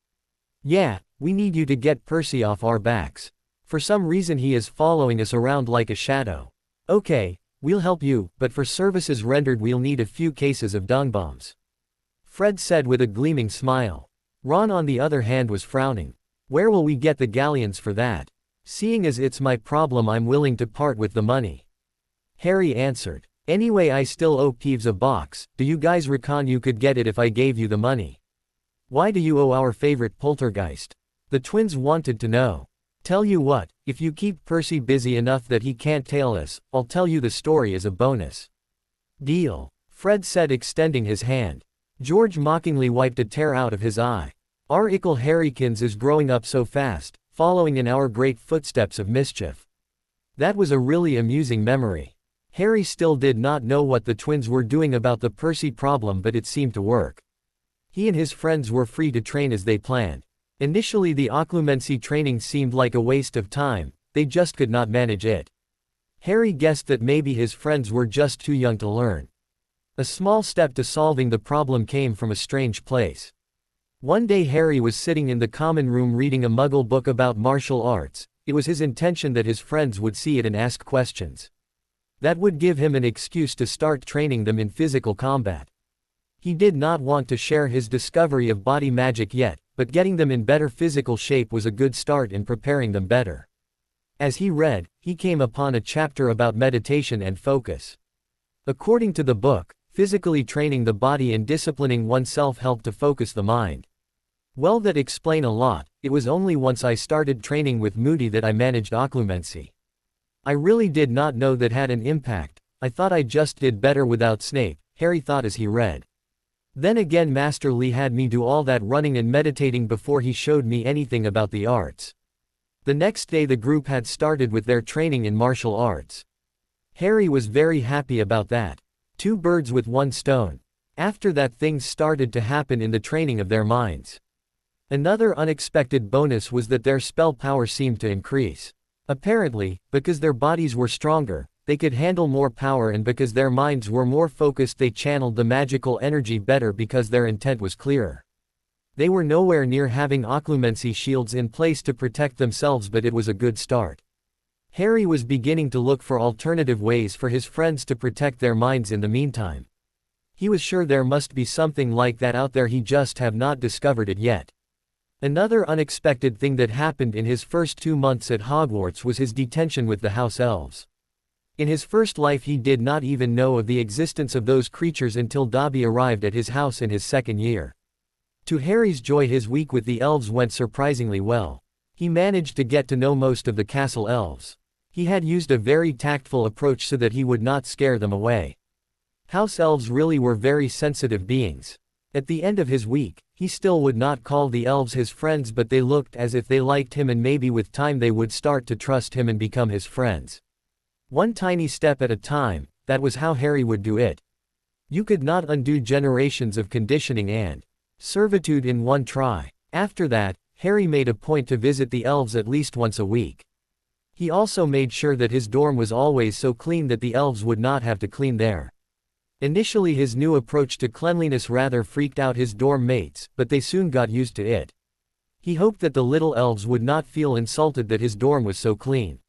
Yeah, we need you to get Percy off our backs. For some reason he is following us around like a shadow. Okay, we'll help you, but for services rendered we'll need a few cases of dung bombs. Fred said with a gleaming smile. Ron on the other hand was frowning. Where will we get the galleons for that? Seeing as it's my problem, I'm willing to part with the money. Harry answered. Anyway, I still owe Peeves a box. Do you guys reckon you could get it if I gave you the money? Why do you owe our favorite poltergeist? The twins wanted to know. Tell you what, if you keep Percy busy enough that he can't tail us, I'll tell you the story as a bonus. Deal, Fred said, extending his hand. George mockingly wiped a tear out of his eye. Our ickle Harrykins is growing up so fast, following in our great footsteps of mischief. That was a really amusing memory. Harry still did not know what the twins were doing about the Percy problem, but it seemed to work. He and his friends were free to train as they planned. Initially the occlumency training seemed like a waste of time, they just could not manage it. Harry guessed that maybe his friends were just too young to learn. A small step to solving the problem came from a strange place. One day Harry was sitting in the common room reading a muggle book about martial arts. It was his intention that his friends would see it and ask questions. That would give him an excuse to start training them in physical combat. He did not want to share his discovery of body magic yet, but getting them in better physical shape was a good start in preparing them better. As he read, he came upon a chapter about meditation and focus. According to the book, physically training the body and disciplining oneself helped to focus the mind. Well, that explained a lot. It was only once I started training with Moody that I managed occlumency. I really did not know that had an impact. I thought I just did better without Snape, Harry thought as he read. Then again, Master Lee had me do all that running and meditating before he showed me anything about the arts. The next day the group had started with their training in martial arts. Harry was very happy about that. 2 birds with 1 stone. After that, things started to happen in the training of their minds. Another unexpected bonus was that their spell power seemed to increase. Apparently, because their bodies were stronger, they could handle more power, and because their minds were more focused they channeled the magical energy better because their intent was clearer. They were nowhere near having occlumency shields in place to protect themselves, but it was a good start. Harry was beginning to look for alternative ways for his friends to protect their minds in the meantime. He was sure there must be something like that out there, he just have not discovered it yet. Another unexpected thing that happened in his first 2 months at Hogwarts was his detention with the house elves. In his first life he did not even know of the existence of those creatures until Dobby arrived at his house in his second year. To Harry's joy, his week with the elves went surprisingly well. He managed to get to know most of the castle elves. He had used a very tactful approach so that he would not scare them away. House elves really were very sensitive beings. At the end of his week, he still would not call the elves his friends, but they looked as if they liked him, and maybe with time they would start to trust him and become his friends. One tiny step at a time, that was how Harry would do it. You could not undo generations of conditioning and servitude in one try. After that, Harry made a point to visit the elves at least once a week. He also made sure that his dorm was always so clean that the elves would not have to clean there. Initially his new approach to cleanliness rather freaked out his dorm mates, but they soon got used to it. He hoped that the little elves would not feel insulted that his dorm was so clean.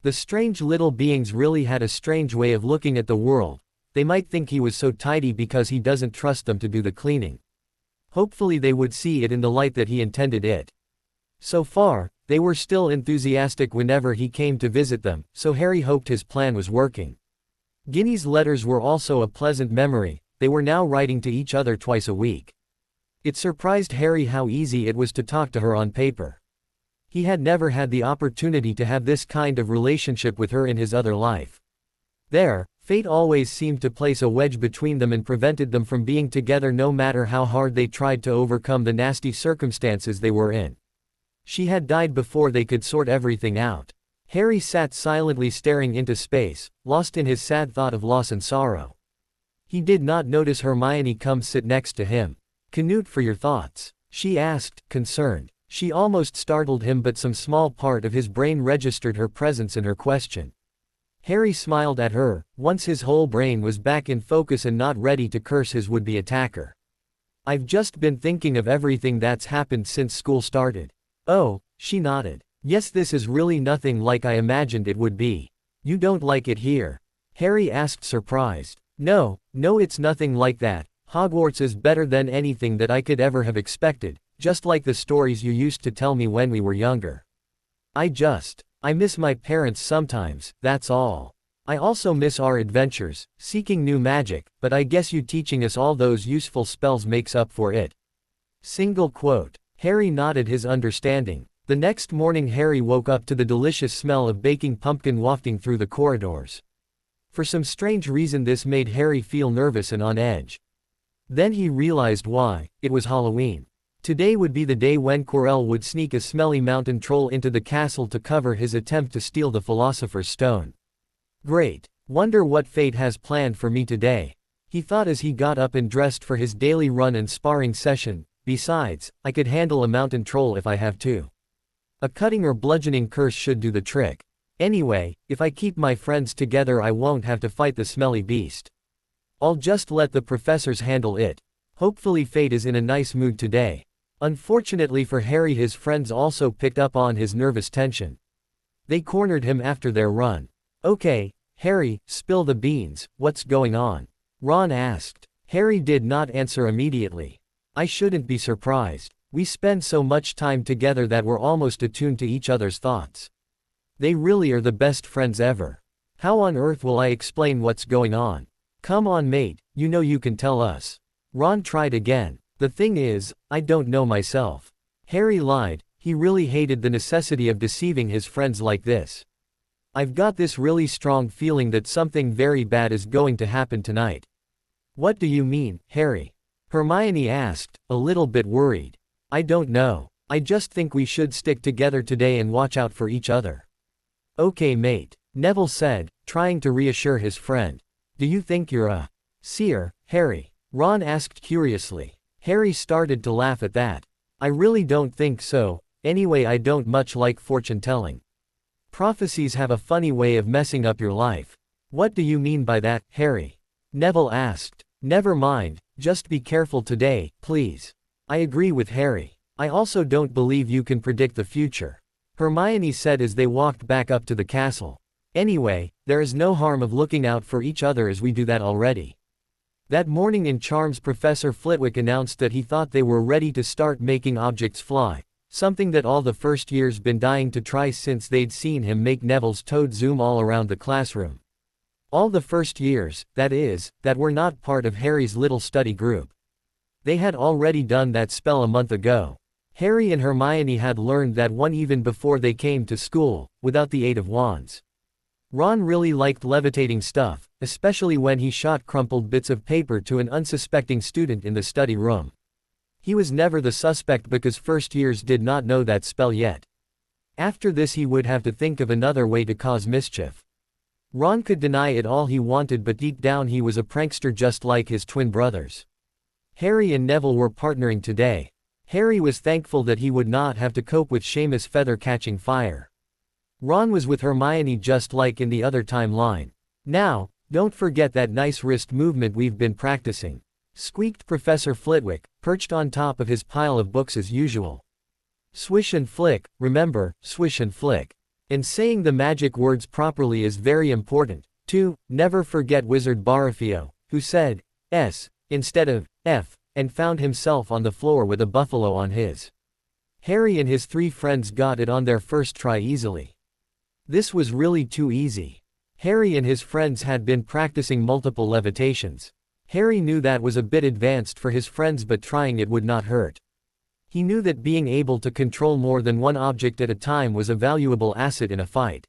The strange little beings really had a strange way of looking at the world. They might think he was so tidy because he doesn't trust them to do the cleaning. Hopefully they would see it in the light that he intended it. So far, they were still enthusiastic whenever he came to visit them, so Harry hoped his plan was working. Ginny's letters were also a pleasant memory, they were now writing to each other twice a week. It surprised Harry how easy it was to talk to her on paper. He had never had the opportunity to have this kind of relationship with her in his other life. There, fate always seemed to place a wedge between them and prevented them from being together no matter how hard they tried to overcome the nasty circumstances they were in. She had died before they could sort everything out. Harry sat silently staring into space, lost in his sad thought of loss and sorrow. He did not notice Hermione come sit next to him. "Canute for your thoughts?" she asked, concerned. She almost startled him, but some small part of his brain registered her presence in her question. Harry smiled at her, once his whole brain was back in focus and not ready to curse his would-be attacker. "I've just been thinking of everything that's happened since school started." "Oh," she nodded. "Yes, this is really nothing like I imagined it would be." "You don't like it here?" Harry asked, surprised. No, it's nothing like that. Hogwarts is better than anything that I could ever have expected, just like the stories you used to tell me when we were younger. I miss my parents sometimes, that's all. I also miss our adventures, seeking new magic, but I guess you teaching us all those useful spells makes up for it." Single quote. Harry nodded his understanding. The next morning Harry woke up to the delicious smell of baking pumpkin wafting through the corridors. For some strange reason this made Harry feel nervous and on edge. Then he realized why. It was Halloween. Today would be the day when Quirrell would sneak a smelly mountain troll into the castle to cover his attempt to steal the Philosopher's Stone. Great. Wonder what fate has planned for me today, he thought as he got up and dressed for his daily run and sparring session. Besides, I could handle a mountain troll if I have to. A cutting or bludgeoning curse should do the trick. Anyway, if I keep my friends together I won't have to fight the smelly beast. I'll just let the professors handle it. Hopefully fate is in a nice mood today. Unfortunately for Harry, his friends also picked up on his nervous tension. They cornered him after their run. "Okay, Harry, spill the beans, what's going on?" Ron asked. Harry did not answer immediately. "I shouldn't be surprised. We spend so much time together that we're almost attuned to each other's thoughts. They really are the best friends ever. How on earth will I explain what's going on?" "Come on mate, you know you can tell us." Ron tried again. "The thing is, I don't know myself." Harry lied, he really hated the necessity of deceiving his friends like this. "I've got this really strong feeling that something very bad is going to happen tonight." "What do you mean, Harry?" Hermione asked, a little bit worried. "I don't know. I just think we should stick together today and watch out for each other." "Okay mate," Neville said, trying to reassure his friend. "Do you think you're a seer, Harry?" Ron asked curiously. Harry started to laugh at that. "I really don't think so, anyway I don't much like fortune-telling. Prophecies have a funny way of messing up your life." "What do you mean by that, Harry?" Neville asked. "Never mind, just be careful today, please." "I agree with Harry. I also don't believe you can predict the future," Hermione said as they walked back up to the castle. "Anyway, there is no harm of looking out for each other as we do that already." That morning in Charms, Professor Flitwick announced that he thought they were ready to start making objects fly, something that all the first years been dying to try since they'd seen him make Neville's toad zoom all around the classroom. All the first years, that is, that were not part of Harry's little study group. They had already done that spell a month ago. Harry and Hermione had learned that one even before they came to school, without the aid of wands. Ron really liked levitating stuff, especially when he shot crumpled bits of paper to an unsuspecting student in the study room. He was never the suspect because first years did not know that spell yet. After this he would have to think of another way to cause mischief. Ron could deny it all he wanted, but deep down he was a prankster just like his twin brothers. Harry and Neville were partnering today. Harry was thankful that he would not have to cope with Seamus Feather catching fire. Ron was with Hermione just like in the other timeline. "Now, don't forget that nice wrist movement we've been practicing," squeaked Professor Flitwick, perched on top of his pile of books as usual. "Swish and flick, remember, swish and flick. And saying the magic words properly is very important, too. Never forget Wizard Barafio, who said S instead of F, and found himself on the floor with a buffalo on his." Harry and his three friends got it on their first try easily. This was really too easy. Harry and his friends had been practicing multiple levitations. Harry knew that was a bit advanced for his friends, but trying it would not hurt. He knew that being able to control more than one object at a time was a valuable asset in a fight.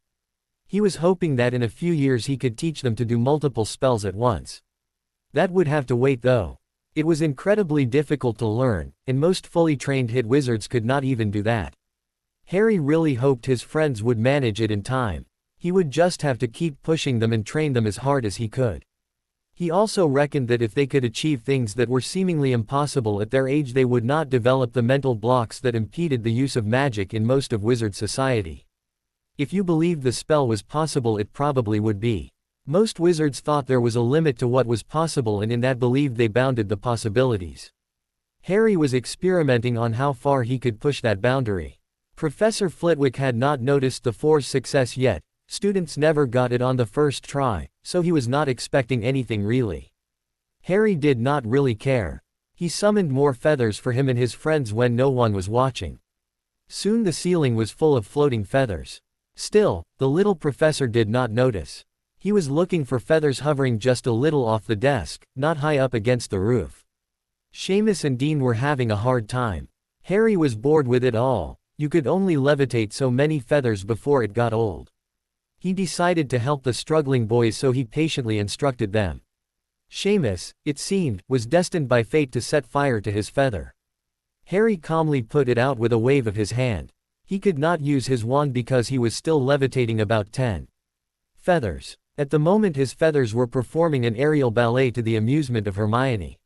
He was hoping that in a few years he could teach them to do multiple spells at once. That would have to wait though. It was incredibly difficult to learn, and most fully trained hit wizards could not even do that. Harry really hoped his friends would manage it in time. He would just have to keep pushing them and train them as hard as he could. He also reckoned that if they could achieve things that were seemingly impossible at their age, they would not develop the mental blocks that impeded the use of magic in most of wizard society. If you believed the spell was possible, it probably would be. Most wizards thought there was a limit to what was possible, and in that believed they bounded the possibilities. Harry was experimenting on how far he could push that boundary. Professor Flitwick had not noticed the force success yet. Students never got it on the first try, so he was not expecting anything really. Harry did not really care. He summoned more feathers for him and his friends when no one was watching. Soon the ceiling was full of floating feathers. Still, the little professor did not notice. He was looking for feathers hovering just a little off the desk, not high up against the roof. Seamus and Dean were having a hard time. Harry was bored with it all. You could only levitate so many feathers before it got old. He decided to help the struggling boys, so he patiently instructed them. Seamus, it seemed, was destined by fate to set fire to his feather. Harry calmly put it out with a wave of his hand. He could not use his wand because he was still levitating about 10 feathers. At the moment his feathers were performing an aerial ballet to the amusement of Hermione.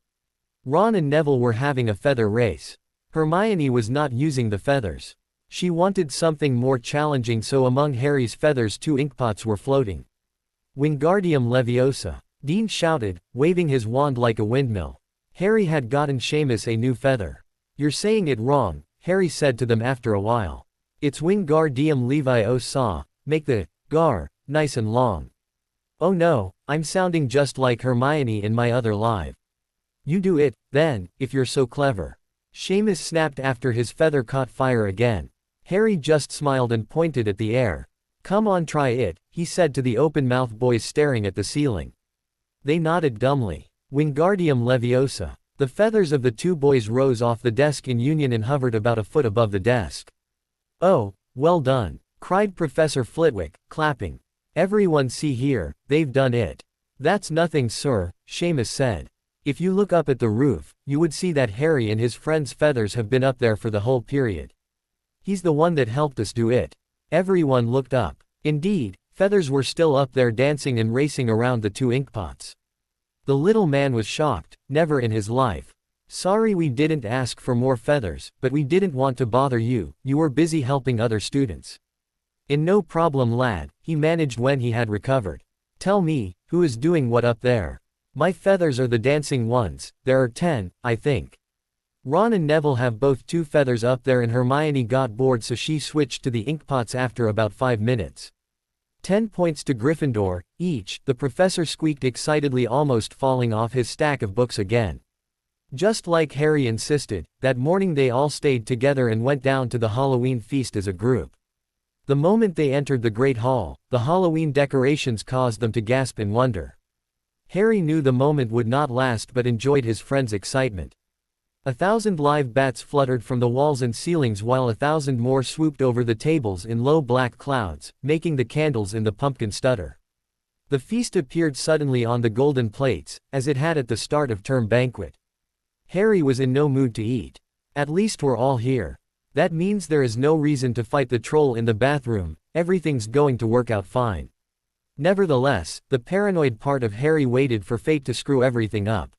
Ron and Neville were having a feather race. Hermione was not using the feathers. She wanted something more challenging, so among Harry's feathers 2 inkpots were floating. Wingardium Leviosa! Dean shouted, waving his wand like a windmill. Harry had gotten Seamus a new feather. You're saying it wrong, Harry said to them after a while. It's Wingardium Leviosa, make the gar nice and long. Oh no, I'm sounding just like Hermione in my other life. You do it, then, if you're so clever. Seamus snapped after his feather caught fire again. Harry just smiled and pointed at the air. Come on, try it, he said to the open-mouthed boys staring at the ceiling. They nodded dumbly. Wingardium Leviosa. The feathers of the 2 boys rose off the desk in union and hovered about a foot above the desk. Oh, well done, cried Professor Flitwick, clapping. Everyone see here, they've done it. That's nothing, sir, Seamus said. If you look up at the roof, you would see that Harry and his friends' feathers have been up there for the whole period. He's the one that helped us do it. Everyone looked up. Indeed, feathers were still up there dancing and racing around the 2 inkpots. The little man was shocked, never in his life. Sorry we didn't ask for more feathers, but we didn't want to bother you, you were busy helping other students. No problem, lad, he managed when he had recovered. Tell me, who is doing what up there? My feathers are the dancing ones, there are 10, I think. Ron and Neville have both 2 feathers up there, and Hermione got bored, so she switched to the inkpots after about 5 minutes. 10 points to Gryffindor, each, the professor squeaked excitedly, almost falling off his stack of books again. Just like Harry insisted, that morning they all stayed together and went down to the Halloween feast as a group. The moment they entered the Great Hall, the Halloween decorations caused them to gasp in wonder. Harry knew the moment would not last, but enjoyed his friends' excitement. 1,000 live bats fluttered from the walls and ceilings, while 1,000 more swooped over the tables in low black clouds, making the candles in the pumpkin stutter. The feast appeared suddenly on the golden plates, as it had at the start of term banquet. Harry was in no mood to eat. At least we're all here. That means there is no reason to fight the troll in the bathroom, everything's going to work out fine. Nevertheless, the paranoid part of Harry waited for fate to screw everything up.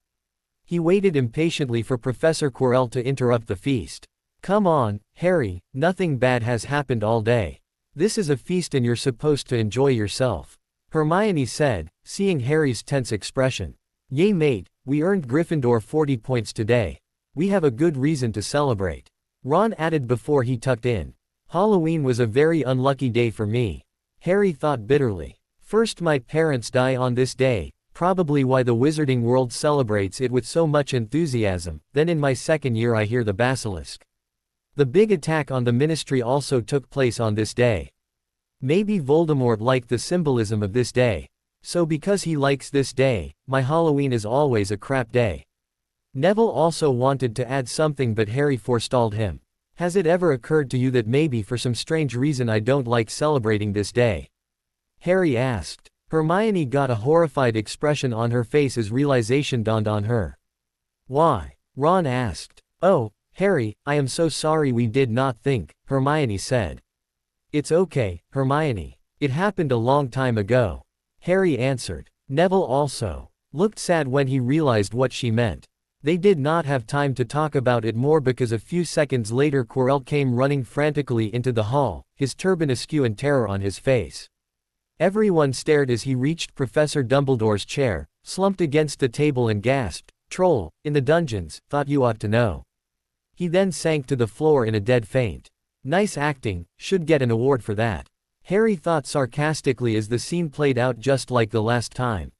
He waited impatiently for Professor Quirrell to interrupt the feast. Come on, Harry, nothing bad has happened all day. This is a feast and you're supposed to enjoy yourself. Hermione said, seeing Harry's tense expression. Yay mate, we earned Gryffindor 40 points today. We have a good reason to celebrate. Ron added before he tucked in. Halloween was a very unlucky day for me. Harry thought bitterly. First my parents die on this day, probably why the wizarding world celebrates it with so much enthusiasm, then in my second year I hear the basilisk. The big attack on the ministry also took place on this day. Maybe Voldemort liked the symbolism of this day. So because he likes this day, my Halloween is always a crap day. Neville also wanted to add something but Harry forestalled him. Has it ever occurred to you that maybe for some strange reason I don't like celebrating this day? Harry asked. Hermione got a horrified expression on her face as realization dawned on her. Why? Ron asked. Oh, Harry, I am so sorry we did not think, Hermione said. It's okay, Hermione. It happened a long time ago. Harry answered. Neville also looked sad when he realized what she meant. They did not have time to talk about it more because a few seconds later Quirrell came running frantically into the hall, his turban askew and terror on his face. Everyone stared as he reached Professor Dumbledore's chair, slumped against the table and gasped, "Troll, in the dungeons, thought you ought to know." He then sank to the floor in a dead faint. Nice acting, should get an award for that. Harry thought sarcastically as the scene played out just like the last time.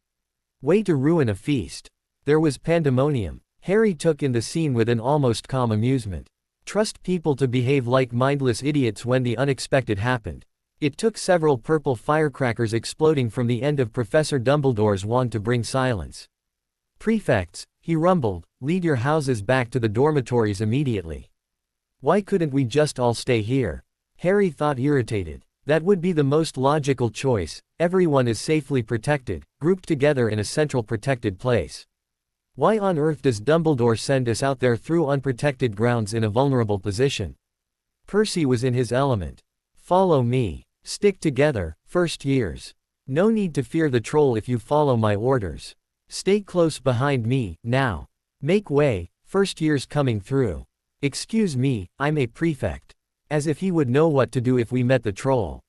Way to ruin a feast. There was pandemonium. Harry took in the scene with an almost calm amusement. Trust people to behave like mindless idiots when the unexpected happened. It took several purple firecrackers exploding from the end of Professor Dumbledore's wand to bring silence. Prefects, he rumbled, lead your houses back to the dormitories immediately. Why couldn't we just all stay here? Harry thought irritated. That would be the most logical choice. Everyone is safely protected, grouped together in a central protected place. Why on earth does Dumbledore send us out there through unprotected grounds in a vulnerable position? Percy was in his element. Follow me. Stick together, first years. No need to fear the troll if you follow my orders. Stay close behind me, now. Make way, first years coming through. Excuse me, I'm a prefect. As if he would know what to do if we met the troll.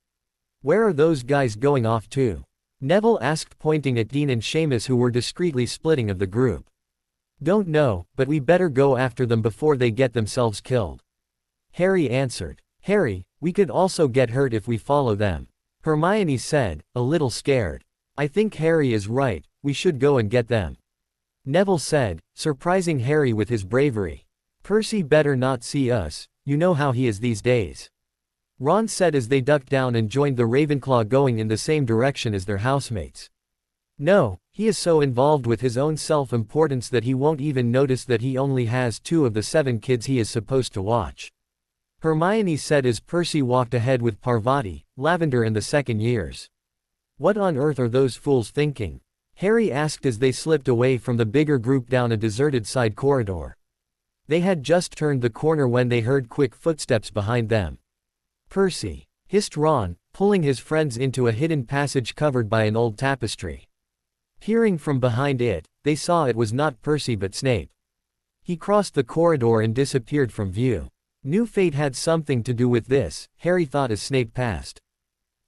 Where are those guys going off to? Neville asked, pointing at Dean and Seamus, who were discreetly splitting of the group. Don't know, but we better go after them before they get themselves killed. Harry answered. Harry, we could also get hurt if we follow them. Hermione said, a little scared. I think Harry is right, we should go and get them. Neville said, surprising Harry with his bravery. Percy better not see us, you know how he is these days. Ron said as they ducked down and joined the Ravenclaw, going in the same direction as their housemates. No, he is so involved with his own self-importance that he won't even notice that he only has 2 of the 7 kids he is supposed to watch. Hermione said as Percy walked ahead with Parvati, Lavender and the second years. What on earth are those fools thinking? Harry asked as they slipped away from the bigger group down a deserted side corridor. They had just turned the corner when they heard quick footsteps behind them. Percy, hissed Ron, pulling his friends into a hidden passage covered by an old tapestry. Peering from behind it, they saw it was not Percy but Snape. He crossed the corridor and disappeared from view. New fate had something to do with this, Harry thought as Snape passed.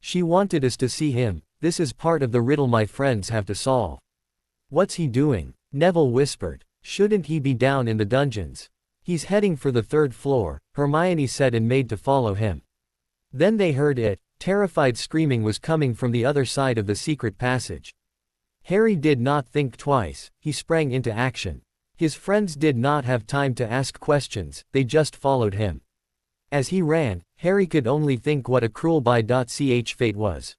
She wanted us to see him, this is part of the riddle my friends have to solve. What's he doing? Neville whispered. Shouldn't he be down in the dungeons? He's heading for the 3rd floor, Hermione said and made to follow him. Then they heard it, terrified screaming was coming from the other side of the secret passage. Harry did not think twice, he sprang into action. His friends did not have time to ask questions, they just followed him. As he ran, Harry could only think what a cruel by.ch fate was.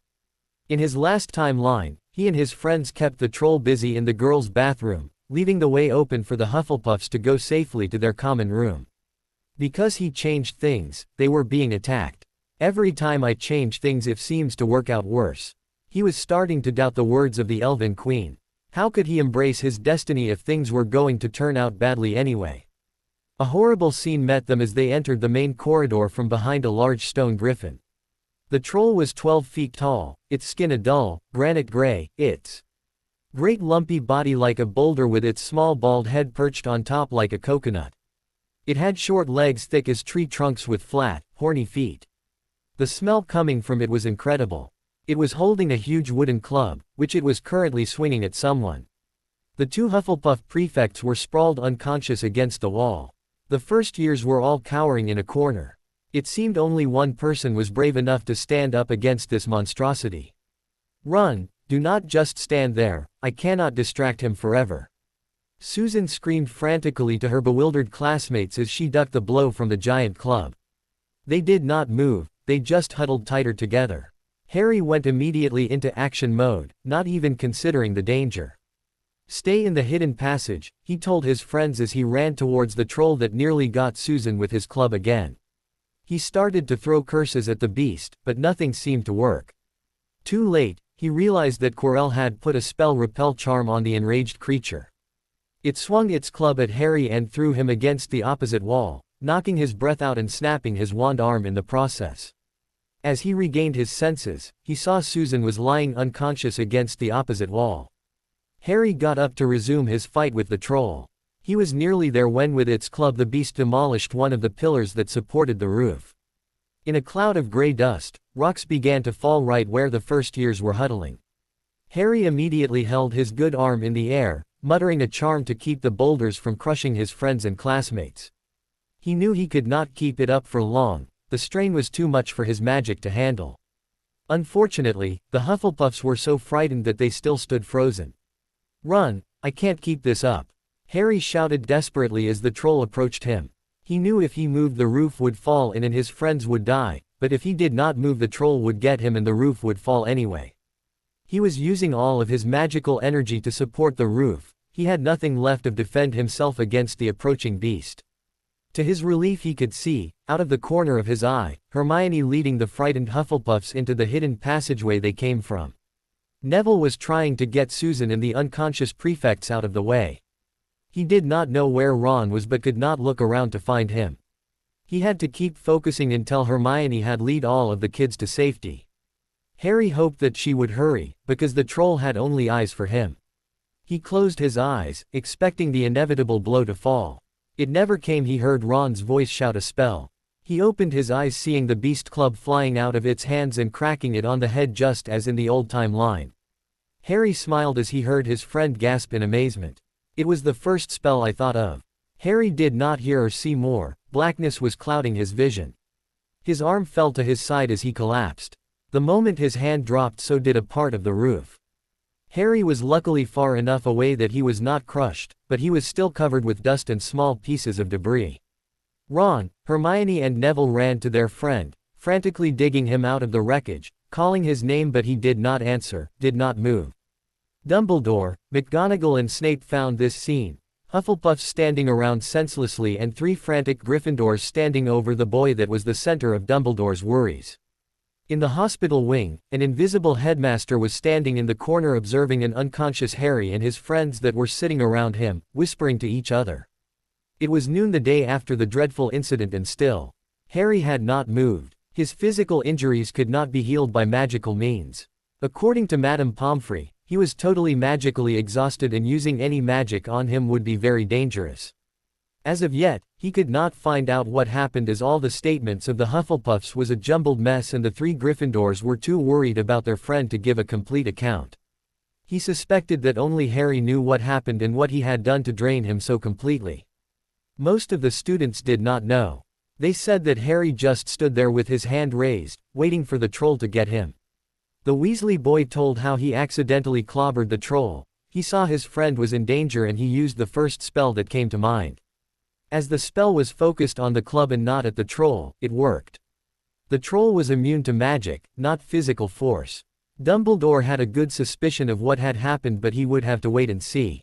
In his last timeline, he and his friends kept the troll busy in the girls' bathroom, leaving the way open for the Hufflepuffs to go safely to their common room. Because he changed things, they were being attacked. Every time I change things it seems to work out worse. He was starting to doubt the words of the Elven Queen. How could he embrace his destiny if things were going to turn out badly anyway? A horrible scene met them as they entered the main corridor from behind a large stone griffin. The troll was 12 feet tall, its skin a dull, granite gray, its great lumpy body like a boulder with its small bald head perched on top like a coconut. It had short legs thick as tree trunks with flat, horny feet. The smell coming from it was incredible. It was holding a huge wooden club, which it was currently swinging at someone. The 2 Hufflepuff prefects were sprawled unconscious against the wall. The first years were all cowering in a corner. It seemed only one person was brave enough to stand up against this monstrosity. Run, do not just stand there, I cannot distract him forever. Susan screamed frantically to her bewildered classmates as she ducked the blow from the giant club. They did not move, they just huddled tighter together. Harry went immediately into action mode, not even considering the danger. Stay in the hidden passage, he told his friends as he ran towards the troll that nearly got Susan with his club again. He started to throw curses at the beast, but nothing seemed to work. Too late, he realized that Quirrell had put a spell repel charm on the enraged creature. It swung its club at Harry and threw him against the opposite wall, knocking his breath out and snapping his wand arm in the process. As he regained his senses, he saw Susan was lying unconscious against the opposite wall. Harry got up to resume his fight with the troll. He was nearly there when with its club the beast demolished one of the pillars that supported the roof. In a cloud of gray dust, rocks began to fall right where the first years were huddling. Harry immediately held his good arm in the air, muttering a charm to keep the boulders from crushing his friends and classmates. He knew he could not keep it up for long, the strain was too much for his magic to handle. Unfortunately, the Hufflepuffs were so frightened that they still stood frozen. "Run, I can't keep this up," Harry shouted desperately as the troll approached him. He knew if he moved the roof would fall in and his friends would die, but if he did not move the troll would get him and the roof would fall anyway. He was using all of his magical energy to support the roof, he had nothing left to defend himself against the approaching beast. To his relief he could see, out of the corner of his eye, Hermione leading the frightened Hufflepuffs into the hidden passageway they came from. Neville was trying to get Susan and the unconscious prefects out of the way. He did not know where Ron was but could not look around to find him. He had to keep focusing until Hermione had led all of the kids to safety. Harry hoped that she would hurry, because the troll had only eyes for him. He closed his eyes, expecting the inevitable blow to fall. It never came. He heard Ron's voice shout a spell. He opened his eyes seeing the beast club flying out of its hands and cracking it on the head just as in the old-time line. Harry smiled as he heard his friend gasp in amazement. "It was the first spell I thought of." Harry did not hear or see more, blackness was clouding his vision. His arm fell to his side as he collapsed. The moment his hand dropped so did a part of the roof. Harry was luckily far enough away that he was not crushed, but he was still covered with dust and small pieces of debris. Ron, Hermione and Neville ran to their friend, frantically digging him out of the wreckage, calling his name but he did not answer, did not move. Dumbledore, McGonagall and Snape found this scene, Hufflepuffs standing around senselessly and 3 frantic Gryffindors standing over the boy that was the center of Dumbledore's worries. In the hospital wing, an invisible headmaster was standing in the corner observing an unconscious Harry and his friends that were sitting around him, whispering to each other. It was noon the day after the dreadful incident and still, Harry had not moved. His physical injuries could not be healed by magical means. According to Madame Pomfrey, he was totally magically exhausted and using any magic on him would be very dangerous. As of yet, he could not find out what happened as all the statements of the Hufflepuffs was a jumbled mess and the 3 Gryffindors were too worried about their friend to give a complete account. He suspected that only Harry knew what happened and what he had done to drain him so completely. Most of the students did not know. They said that Harry just stood there with his hand raised, waiting for the troll to get him. The Weasley boy told how he accidentally clobbered the troll. He saw his friend was in danger and he used the first spell that came to mind. As the spell was focused on the club and not at the troll, it worked. The troll was immune to magic, not physical force. Dumbledore had a good suspicion of what had happened but he would have to wait and see.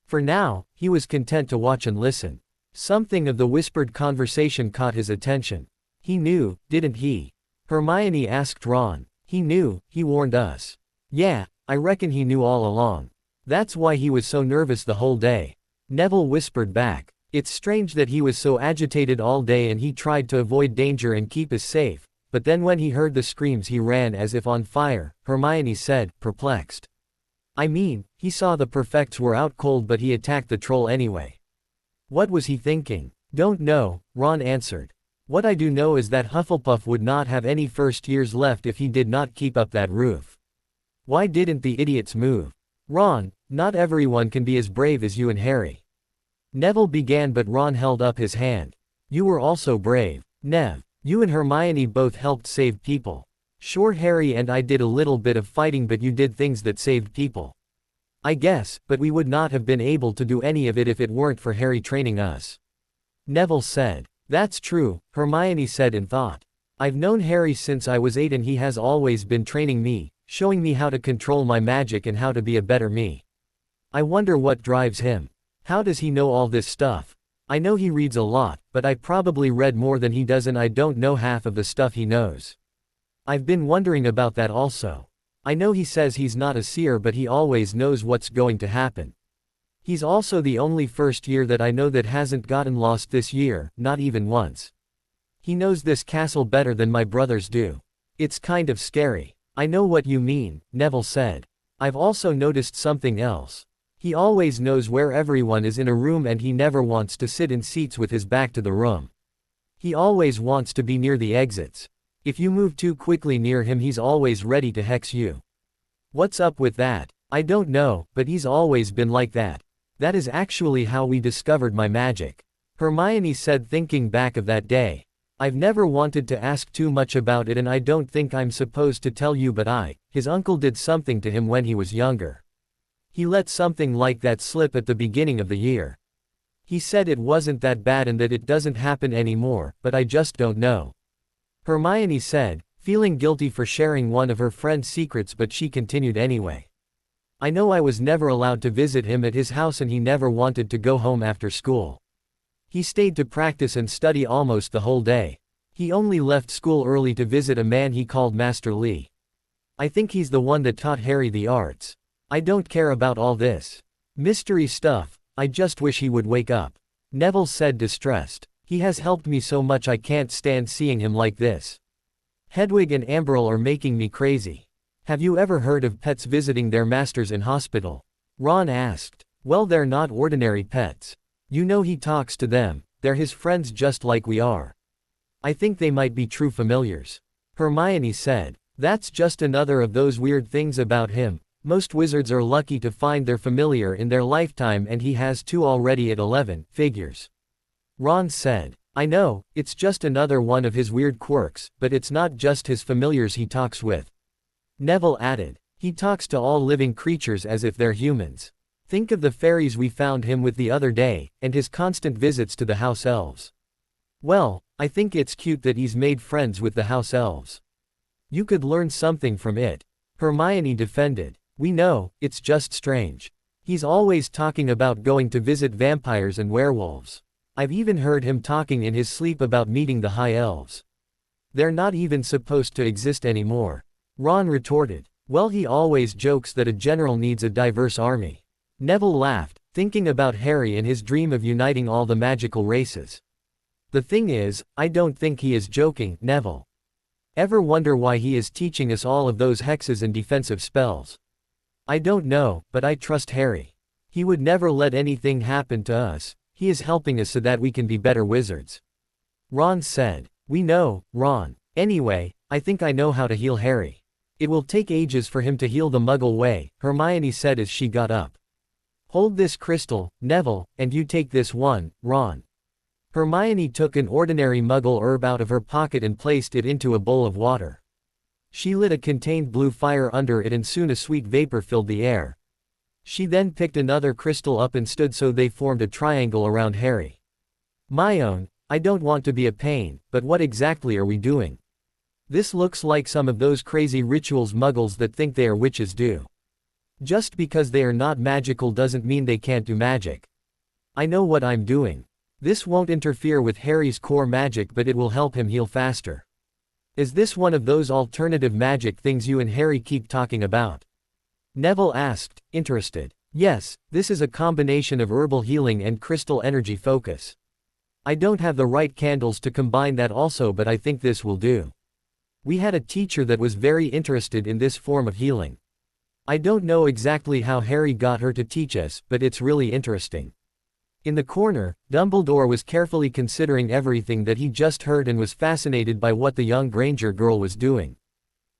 For now, he was content to watch and listen. Something of the whispered conversation caught his attention. He knew, didn't he? Hermione asked Ron. He knew, he warned us. Yeah, I reckon he knew all along. That's why he was so nervous the whole day. Neville whispered back. It's strange that he was so agitated all day and he tried to avoid danger and keep us safe, but then when he heard the screams he ran as if on fire, Hermione said, perplexed. I mean, he saw the perfects were out cold but he attacked the troll anyway. What was he thinking? Don't know, Ron answered. What I do know is that Hufflepuff would not have any first years left if he did not keep up that roof. Why didn't the idiots move? Ron, not everyone can be as brave as you and Harry. Neville began but Ron held up his hand. You were also brave. Nev, you and Hermione both helped save people. Sure, Harry and I did a little bit of fighting but you did things that saved people. I guess, but we would not have been able to do any of it if it weren't for Harry training us. Neville said. That's true, Hermione said in thought. I've known Harry since I was 8 and he has always been training me, showing me how to control my magic and how to be a better me. I wonder what drives him. How does he know all this stuff? I know he reads a lot, but I probably read more than he does and I don't know half of the stuff he knows. I've been wondering about that also. I know he says he's not a seer but he always knows what's going to happen. He's also the only first year that I know that hasn't gotten lost this year, not even once. He knows this castle better than my brothers do. It's kind of scary. I know what you mean, Neville said. I've also noticed something else. He always knows where everyone is in a room and he never wants to sit in seats with his back to the room. He always wants to be near the exits. If you move too quickly near him he's always ready to hex you. What's up with that? I don't know, but he's always been like that. That is actually how we discovered my magic. Hermione said, thinking back of that day. I've never wanted to ask too much about it and I don't think I'm supposed to tell you but his uncle did something to him when he was younger. He let something like that slip at the beginning of the year. He said it wasn't that bad and that it doesn't happen anymore, but I just don't know. Hermione said, feeling guilty for sharing one of her friend's secrets but she continued anyway. I know I was never allowed to visit him at his house and he never wanted to go home after school. He stayed to practice and study almost the whole day. He only left school early to visit a man he called Master Lee. I think he's the one that taught Harry the arts. I don't care about all this mystery stuff, I just wish he would wake up. Neville said, distressed. He has helped me so much I can't stand seeing him like this. Hedwig and Amberle are making me crazy. Have you ever heard of pets visiting their masters in hospital? Ron asked. Well, they're not ordinary pets. You know he talks to them, they're his friends just like we are. I think they might be true familiars. Hermione said. That's just another of those weird things about him. Most wizards are lucky to find their familiar in their lifetime and he has 2 already at 11, figures. Ron said. I know, it's just another one of his weird quirks, but it's not just his familiars he talks with. Neville added. He talks to all living creatures as if they're humans. Think of the fairies we found him with the other day, and his constant visits to the house elves. Well, I think it's cute that he's made friends with the house elves. You could learn something from it. Hermione defended. We know, it's just strange. He's always talking about going to visit vampires and werewolves. I've even heard him talking in his sleep about meeting the high elves. They're not even supposed to exist anymore. Ron retorted. Well, he always jokes that a general needs a diverse army. Neville laughed, thinking about Harry and his dream of uniting all the magical races. The thing is, I don't think he is joking, Neville. Ever wonder why he is teaching us all of those hexes and defensive spells? I don't know, but I trust Harry. He would never let anything happen to us. He is helping us so that we can be better wizards. Ron said. We know, Ron. Anyway, I think I know how to heal Harry. It will take ages for him to heal the Muggle way, Hermione said as she got up. Hold this crystal, Neville, and you take this one, Ron. Hermione took an ordinary Muggle herb out of her pocket and placed it into a bowl of water. She lit a contained blue fire under it and soon a sweet vapor filled the air. She then picked another crystal up and stood so they formed a triangle around Harry. My own, I don't want to be a pain, but what exactly are we doing? This looks like some of those crazy rituals Muggles that think they are witches do. Just because they are not magical doesn't mean they can't do magic. I know what I'm doing. This won't interfere with Harry's core magic but it will help him heal faster. Is this one of those alternative magic things you and Harry keep talking about? Neville asked, interested. Yes, this is a combination of herbal healing and crystal energy focus. I don't have the right candles to combine that also but I think this will do. We had a teacher that was very interested in this form of healing. I don't know exactly how Harry got her to teach us, but it's really interesting. In the corner, Dumbledore was carefully considering everything that he just heard and was fascinated by what the young Granger girl was doing.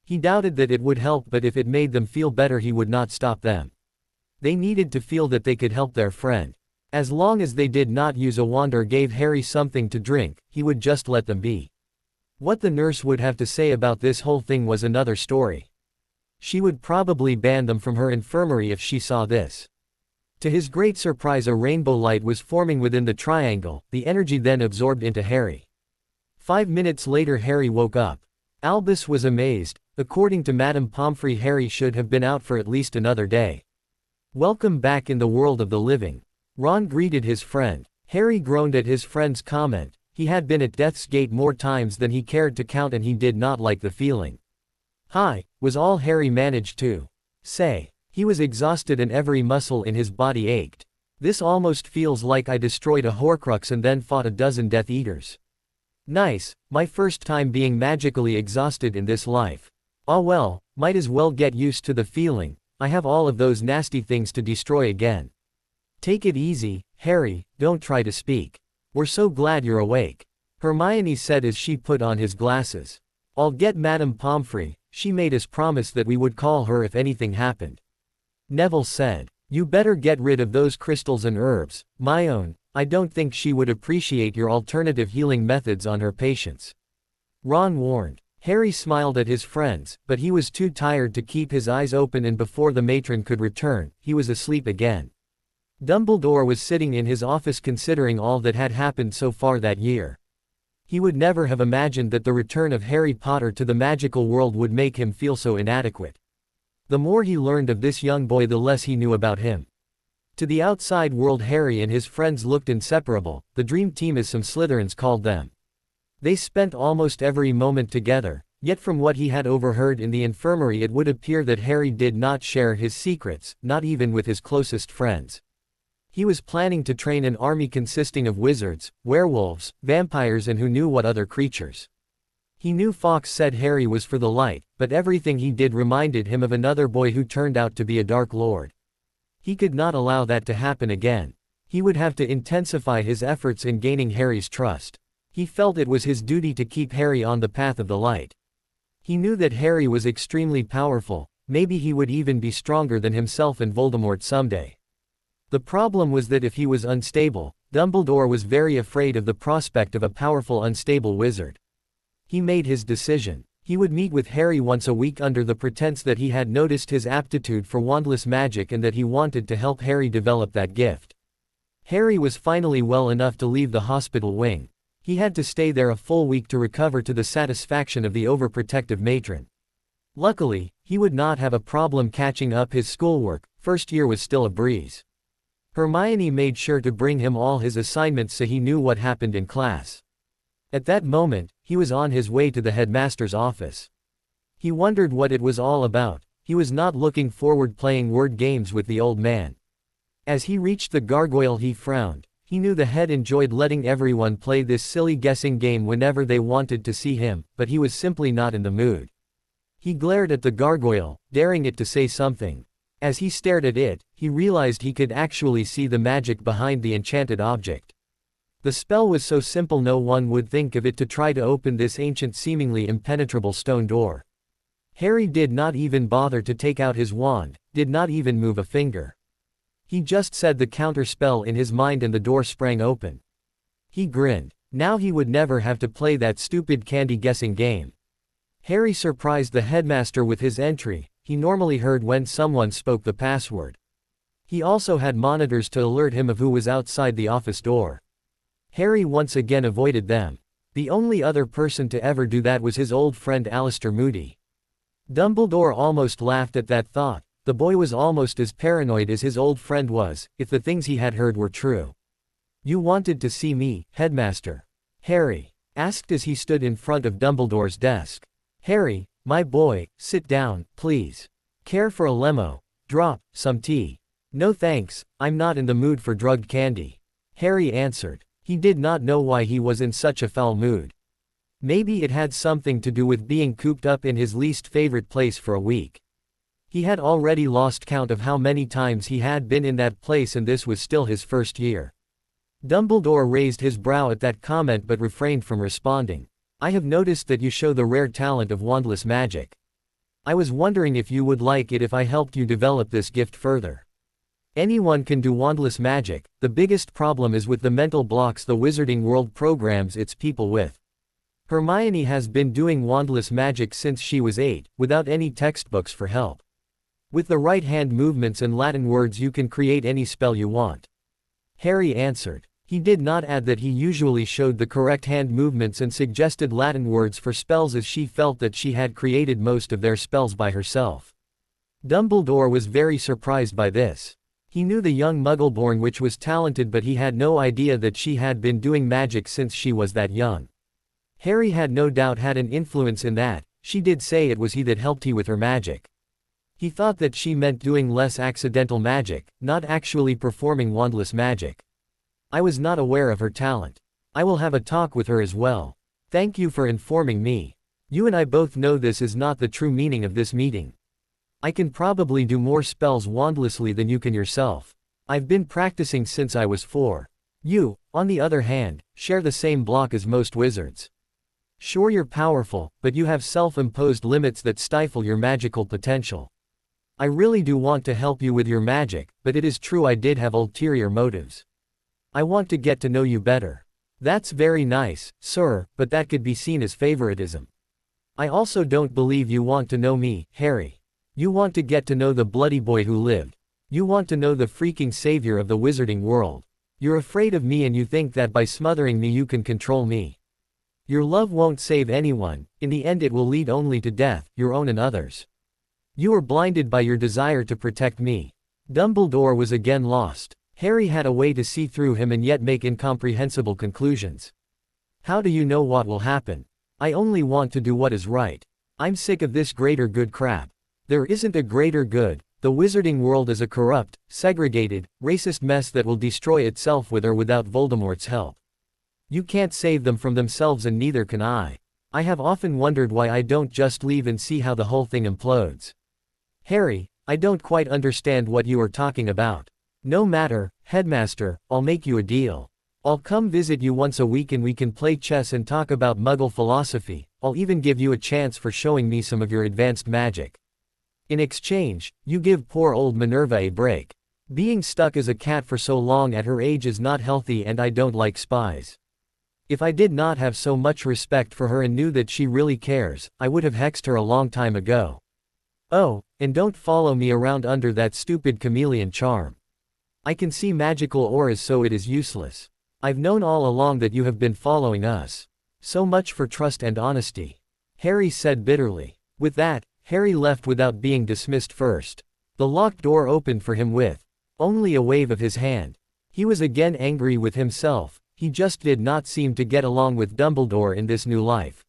He doubted that it would help but if it made them feel better he would not stop them. They needed to feel that they could help their friend. As long as they did not use a wand or gave Harry something to drink, he would just let them be. What the nurse would have to say about this whole thing was another story. She would probably ban them from her infirmary if she saw this. To his great surprise a rainbow light was forming within the triangle, the energy then absorbed into Harry. 5 minutes later Harry woke up. Albus was amazed. According to Madame Pomfrey, Harry should have been out for at least another day. Welcome back in the world of the living. Ron greeted his friend. Harry groaned at his friend's comment. He had been at death's gate more times than he cared to count and he did not like the feeling. Hi, was all Harry managed to say. He was exhausted and every muscle in his body ached. This almost feels like I destroyed a Horcrux and then fought a dozen Death Eaters. Nice, my first time being magically exhausted in this life. Ah well, might as well get used to the feeling. I have all of those nasty things to destroy again. Take it easy, Harry, don't try to speak. We're so glad you're awake. Hermione said as she put on his glasses. I'll get Madame Pomfrey, she made us promise that we would call her if anything happened. Neville said. You better get rid of those crystals and herbs, my own. I don't think she would appreciate your alternative healing methods on her patients. Ron warned. Harry smiled at his friends, but he was too tired to keep his eyes open and before the matron could return, he was asleep again. Dumbledore was sitting in his office considering all that had happened so far that year. He would never have imagined that the return of Harry Potter to the magical world would make him feel so inadequate. The more he learned of this young boy, the less he knew about him. To the outside world, Harry and his friends looked inseparable, the Dream Team as some Slytherins called them. They spent almost every moment together, yet from what he had overheard in the infirmary it would appear that Harry did not share his secrets, not even with his closest friends. He was planning to train an army consisting of wizards, werewolves, vampires and who knew what other creatures. He knew Fawkes said Harry was for the light, but everything he did reminded him of another boy who turned out to be a Dark Lord. He could not allow that to happen again. He would have to intensify his efforts in gaining Harry's trust. He felt it was his duty to keep Harry on the path of the light. He knew that Harry was extremely powerful, maybe he would even be stronger than himself and Voldemort someday. The problem was that if he was unstable, Dumbledore was very afraid of the prospect of a powerful unstable wizard. He made his decision. He would meet with Harry once a week under the pretense that he had noticed his aptitude for wandless magic and that he wanted to help Harry develop that gift. Harry was finally well enough to leave the hospital wing. He had to stay there a full week to recover to the satisfaction of the overprotective matron. Luckily, he would not have a problem catching up his schoolwork, first year was still a breeze. Hermione made sure to bring him all his assignments so he knew what happened in class. At that moment, he was on his way to the headmaster's office. He wondered what it was all about. He was not looking forward playing word games with the old man. As he reached the gargoyle he frowned. He knew the head enjoyed letting everyone play this silly guessing game whenever they wanted to see him, but he was simply not in the mood. He glared at the gargoyle, daring it to say something. As he stared at it, he realized he could actually see the magic behind the enchanted object. The spell was so simple no one would think of it to try to open this ancient seemingly impenetrable stone door. Harry did not even bother to take out his wand, did not even move a finger. He just said the counter spell in his mind and the door sprang open. He grinned. Now he would never have to play that stupid candy guessing game. Harry surprised the headmaster with his entry. He normally heard when someone spoke the password. He also had monitors to alert him of who was outside the office door. Harry once again avoided them. The only other person to ever do that was his old friend Alistair Moody. Dumbledore almost laughed at that thought. The boy was almost as paranoid as his old friend was, if the things he had heard were true. You wanted to see me, headmaster? Harry asked as he stood in front of Dumbledore's desk. Harry, my boy, sit down, please. Care for a lemo? Drop some tea. No thanks, I'm not in the mood for drugged candy. Harry answered. He did not know why he was in such a foul mood. Maybe it had something to do with being cooped up in his least favorite place for a week. He had already lost count of how many times he had been in that place and this was still his first year. Dumbledore raised his brow at that comment but refrained from responding. I have noticed that you show the rare talent of wandless magic. I was wondering if you would like it if I helped you develop this gift further. Anyone can do wandless magic, the biggest problem is with the mental blocks the Wizarding World programs its people with. Hermione has been doing wandless magic since she was 8, without any textbooks for help. With the right hand movements and Latin words you can create any spell you want. Harry answered. He did not add that he usually showed the correct hand movements and suggested Latin words for spells, as she felt that she had created most of their spells by herself. Dumbledore was very surprised by this. He knew the young Muggleborn witch was talented, but he had no idea that she had been doing magic since she was that young. Harry had no doubt had an influence in that. She did say it was he that helped he with her magic. He thought that she meant doing less accidental magic, not actually performing wandless magic. I was not aware of her talent. I will have a talk with her as well. Thank you for informing me. You and I both know this is not the true meaning of this meeting. I can probably do more spells wandlessly than you can yourself. I've been practicing since I was 4. You, on the other hand, share the same block as most wizards. Sure, you're powerful, but you have self-imposed limits that stifle your magical potential. I really do want to help you with your magic, but it is true I did have ulterior motives. I want to get to know you better. That's very nice, sir, but that could be seen as favoritism. I also don't believe you want to know me, Harry. You want to get to know the bloody boy who lived. You want to know the freaking savior of the wizarding world. You're afraid of me and you think that by smothering me you can control me. Your love won't save anyone, in the end it will lead only to death, your own and others. You are blinded by your desire to protect me. Dumbledore was again lost. Harry had a way to see through him and yet make incomprehensible conclusions. How do you know what will happen? I only want to do what is right. I'm sick of this greater good crap. There isn't a greater good. The wizarding world is a corrupt, segregated, racist mess that will destroy itself with or without Voldemort's help. You can't save them from themselves and neither can I. I have often wondered why I don't just leave and see how the whole thing implodes. Harry, I don't quite understand what you are talking about. No matter, Headmaster, I'll make you a deal. I'll come visit you once a week and we can play chess and talk about Muggle philosophy. I'll even give you a chance for showing me some of your advanced magic. In exchange, you give poor old Minerva a break. Being stuck as a cat for so long at her age is not healthy and I don't like spies. If I did not have so much respect for her and knew that she really cares, I would have hexed her a long time ago. Oh, and don't follow me around under that stupid chameleon charm. I can see magical auras, so it is useless. I've known all along that you have been following us. So much for trust and honesty. Harry said bitterly. With that, Harry left without being dismissed first. The locked door opened for him with only a wave of his hand. He was again angry with himself. He just did not seem to get along with Dumbledore in this new life.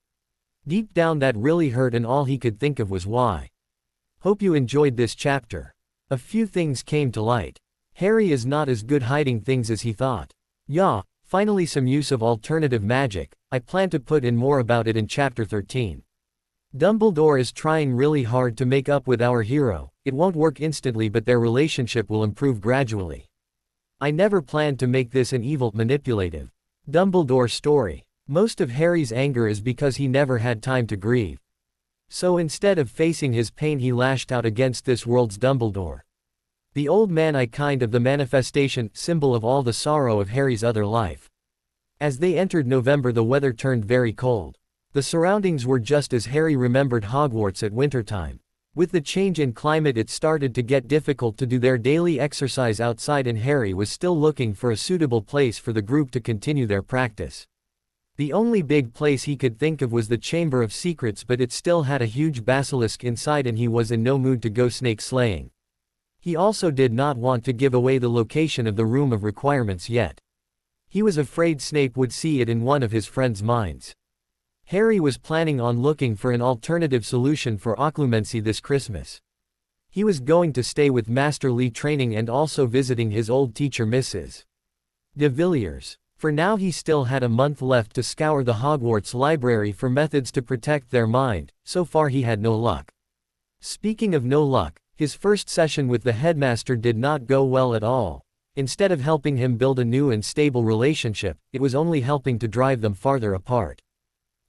Deep down that really hurt and all he could think of was why. Hope you enjoyed this chapter. A few things came to light. Harry is not as good hiding things as he thought. Yeah, finally some use of alternative magic. I plan to put in more about it in chapter 13. Dumbledore is trying really hard to make up with our hero. It won't work instantly, but their relationship will improve gradually. I never planned to make this an evil, manipulative Dumbledore story. Most of Harry's anger is because he never had time to grieve. So instead of facing his pain, he lashed out against this world's Dumbledore. The old man, I kind of the manifestation, symbol of all the sorrow of Harry's other life. As they entered November, the weather turned very cold. The surroundings were just as Harry remembered Hogwarts at wintertime. With the change in climate, it started to get difficult to do their daily exercise outside, and Harry was still looking for a suitable place for the group to continue their practice. The only big place he could think of was the Chamber of Secrets, but it still had a huge basilisk inside and he was in no mood to go snake slaying. He also did not want to give away the location of the Room of Requirements yet. He was afraid Snape would see it in one of his friends' minds. Harry was planning on looking for an alternative solution for occlumency this Christmas. He was going to stay with Master Lee training and also visiting his old teacher Mrs. de Villiers. For now he still had a month left to scour the Hogwarts library for methods to protect their mind. So far he had no luck. Speaking of no luck, his first session with the headmaster did not go well at all. Instead of helping him build a new and stable relationship, it was only helping to drive them farther apart.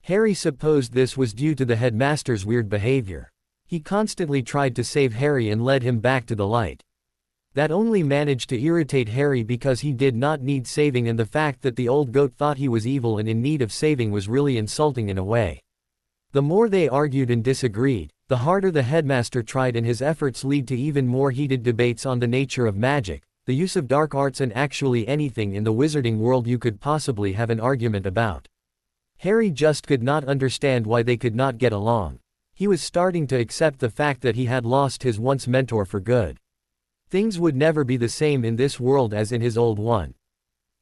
Harry supposed this was due to the headmaster's weird behavior. He constantly tried to save Harry and led him back to the light. That only managed to irritate Harry because he did not need saving, and the fact that the old goat thought he was evil and in need of saving was really insulting in a way. The more they argued and disagreed, the harder the headmaster tried, and his efforts lead to even more heated debates on the nature of magic. the use of dark arts and actually anything in the wizarding world you could possibly have an argument about. Harry just could not understand why they could not get along. He was starting to accept the fact that he had lost his once mentor for good. Things would never be the same in this world as in his old one.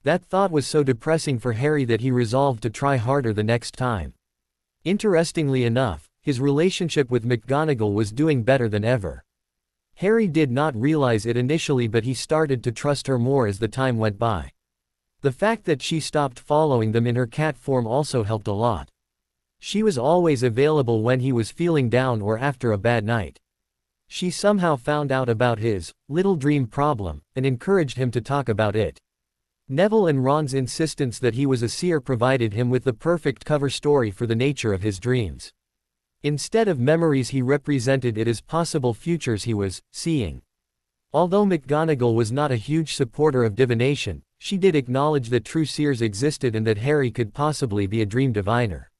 That thought was so depressing for Harry that he resolved to try harder the next time. Interestingly enough, his relationship with McGonagall was doing better than ever. Harry did not realize it initially, but he started to trust her more as the time went by. The fact that she stopped following them in her cat form also helped a lot. She was always available when he was feeling down or after a bad night. She somehow found out about his little dream problem and encouraged him to talk about it. Neville and Ron's insistence that he was a seer provided him with the perfect cover story for the nature of his dreams. Instead of memories, he represented it as possible futures he was seeing. Although McGonagall was not a huge supporter of divination, she did acknowledge that true seers existed and that Harry could possibly be a dream diviner.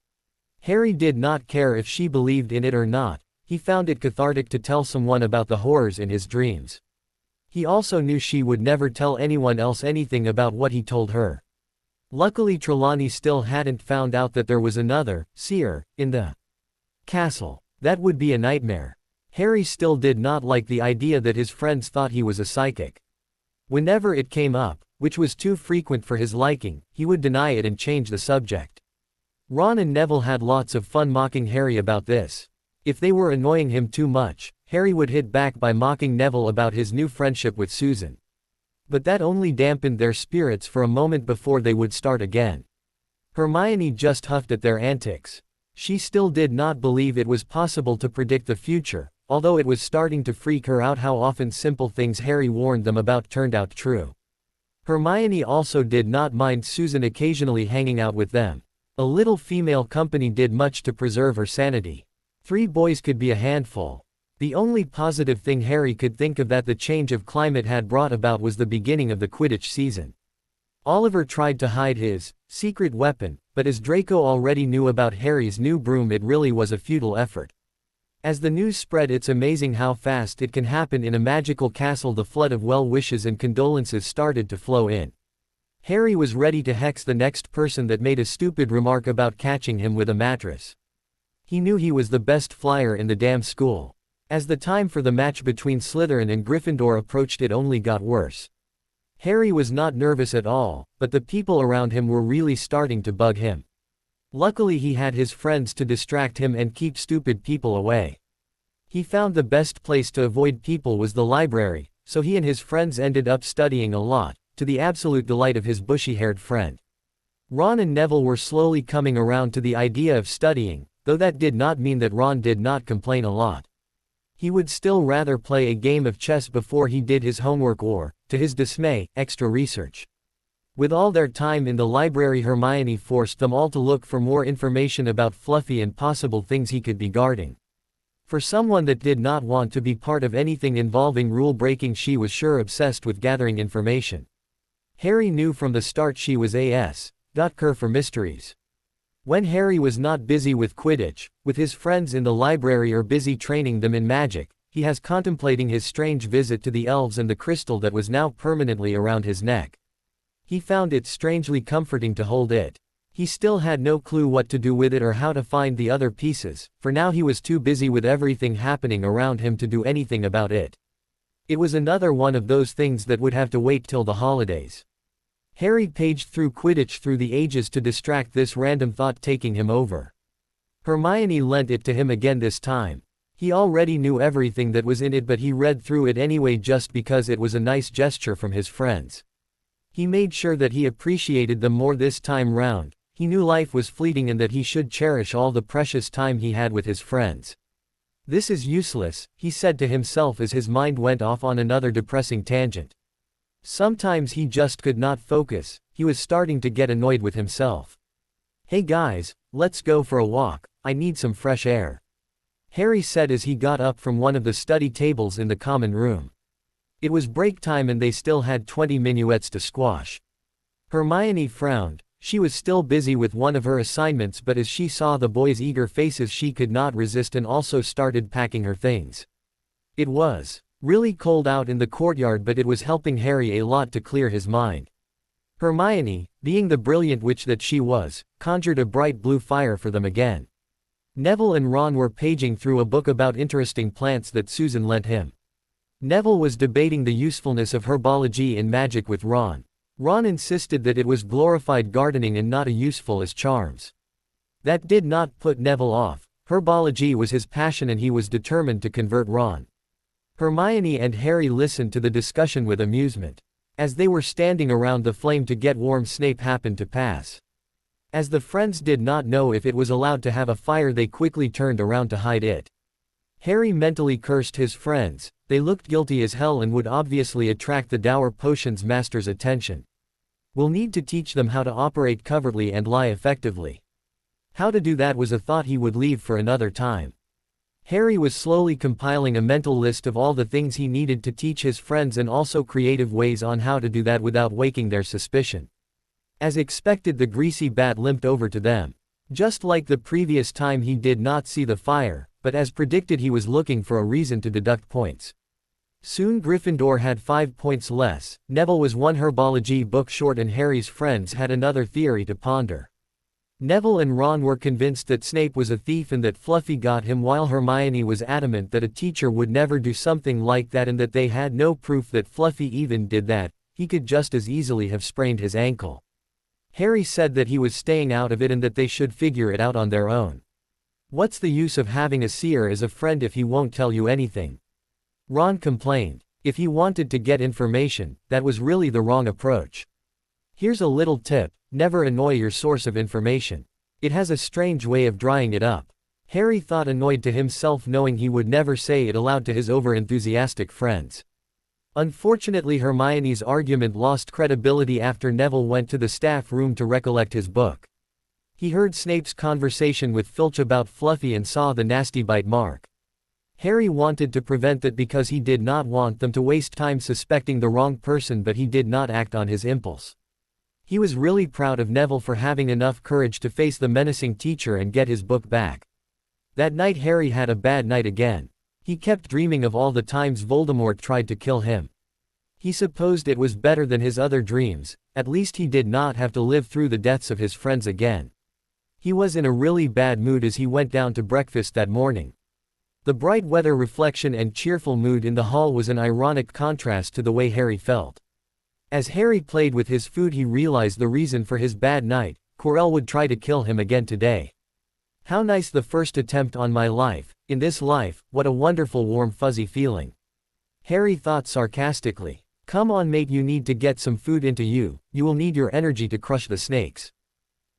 Harry did not care if she believed in it or not. He found it cathartic to tell someone about the horrors in his dreams. He also knew she would never tell anyone else anything about what he told her. Luckily, Trelawney still hadn't found out that there was another seer in the castle. That would be a nightmare. Harry still did not like the idea that his friends thought he was a psychic. Whenever it came up, which was too frequent for his liking, he would deny it and change the subject. Ron and Neville had lots of fun mocking Harry about this. If they were annoying him too much, Harry would hit back by mocking Neville about his new friendship with Susan. But that only dampened their spirits for a moment before they would start again. Hermione just huffed at their antics. She still did not believe it was possible to predict the future, although it was starting to freak her out how often simple things Harry warned them about turned out true. Hermione also did not mind Susan occasionally hanging out with them. A little female company did much to preserve her sanity. 3 boys could be a handful. The only positive thing Harry could think of that the change of climate had brought about was the beginning of the Quidditch season. Oliver tried to hide his secret weapon, but as Draco already knew about Harry's new broom, it really was a futile effort. As the news spread, it's amazing how fast it can happen in a magical castle. The flood of well wishes and condolences started to flow in. Harry was ready to hex the next person that made a stupid remark about catching him with a mattress. He knew he was the best flyer in the damn school. As the time for the match between Slytherin and Gryffindor approached, it only got worse. Harry was not nervous at all, but the people around him were really starting to bug him. Luckily, he had his friends to distract him and keep stupid people away. He found the best place to avoid people was the library, so he and his friends ended up studying a lot, to the absolute delight of his bushy-haired friend. Ron and Neville were slowly coming around to the idea of studying, though that did not mean that Ron did not complain a lot. He would still rather play a game of chess before he did his homework or, to his dismay, extra research. With all their time in the library, Hermione forced them all to look for more information about Fluffy and possible things he could be guarding. For someone that did not want to be part of anything involving rule-breaking, she was sure obsessed with gathering information. Harry knew from the start she was got cur for mysteries. When Harry was not busy with Quidditch, with his friends in the library or busy training them in magic, he has contemplating his strange visit to the elves and the crystal that was now permanently around his neck. He found it strangely comforting to hold it. He still had no clue what to do with it or how to find the other pieces, for now he was too busy with everything happening around him to do anything about it. It was another one of those things that would have to wait till the holidays. Harry paged through Quidditch through the ages to distract this random thought taking him over. Hermione lent it to him again this time. He already knew everything that was in it, but he read through it anyway just because it was a nice gesture from his friends. He made sure that he appreciated them more this time round. He knew life was fleeting and that he should cherish all the precious time he had with his friends. This is useless, he said to himself as his mind went off on another depressing tangent. Sometimes he just could not focus. He was starting to get annoyed with himself. "Hey guys, let's go for a walk, I need some fresh air," Harry said as he got up from one of the study tables in the common room. It was break time and they still had 20 minuets to squash. Hermione frowned. She was still busy with one of her assignments, but as she saw the boys' eager faces she could not resist and also started packing her things. It was Really cold out in the courtyard, but it was helping Harry a lot to clear his mind. Hermione, being the brilliant witch that she was, conjured a bright blue fire for them again. Neville and Ron were paging through a book about interesting plants that Susan lent him. Neville was debating the usefulness of herbology in magic with Ron. Ron insisted that it was glorified gardening and not as useful as charms. That did not put Neville off. Herbology was his passion and he was determined to convert Ron. Hermione and Harry listened to the discussion with amusement. As they were standing around the flame to get warm, Snape happened to pass. As the friends did not know if it was allowed to have a fire, they quickly turned around to hide it. Harry mentally cursed his friends. They looked guilty as hell and would obviously attract the Dour Potions Master's attention. We'll need to teach them how to operate covertly and lie effectively. How to do that was a thought he would leave for another time. Harry was slowly compiling a mental list of all the things he needed to teach his friends and also creative ways on how to do that without waking their suspicion. As expected, the greasy bat limped over to them. Just like the previous time, he did not see the fire, but as predicted he was looking for a reason to deduct points. Soon Gryffindor had 5 points less. Neville was one herbology book short and Harry's friends had another theory to ponder. Neville and Ron were convinced that Snape was a thief and that Fluffy got him, while Hermione was adamant that a teacher would never do something like that and that they had no proof that Fluffy even did that. He could just as easily have sprained his ankle. Harry said that he was staying out of it and that they should figure it out on their own. What's the use of having a seer as a friend if he won't tell you anything? Ron complained. If he wanted to get information, that was really the wrong approach. Here's a little tip: never annoy your source of information. It has a strange way of drying it up. Harry thought, annoyed to himself knowing he would never say it aloud to his overenthusiastic friends. Unfortunately, Hermione's argument lost credibility after Neville went to the staff room to recollect his book. He heard Snape's conversation with Filch about Fluffy and saw the nasty bite mark. Harry wanted to prevent that because he did not want them to waste time suspecting the wrong person, but he did not act on his impulse. He was really proud of Neville for having enough courage to face the menacing teacher and get his book back. That night Harry had a bad night again. He kept dreaming of all the times Voldemort tried to kill him. He supposed it was better than his other dreams, at least he did not have to live through the deaths of his friends again. He was in a really bad mood as he went down to breakfast that morning. The bright weather reflection and cheerful mood in the hall was an ironic contrast to the way Harry felt. As Harry played with his food, he realized the reason for his bad night: Quirrell would try to kill him again today. How nice, the first attempt on my life. In this life, what a wonderful warm fuzzy feeling. Harry thought sarcastically. Come on mate, you need to get some food into you, you will need your energy to crush the snakes.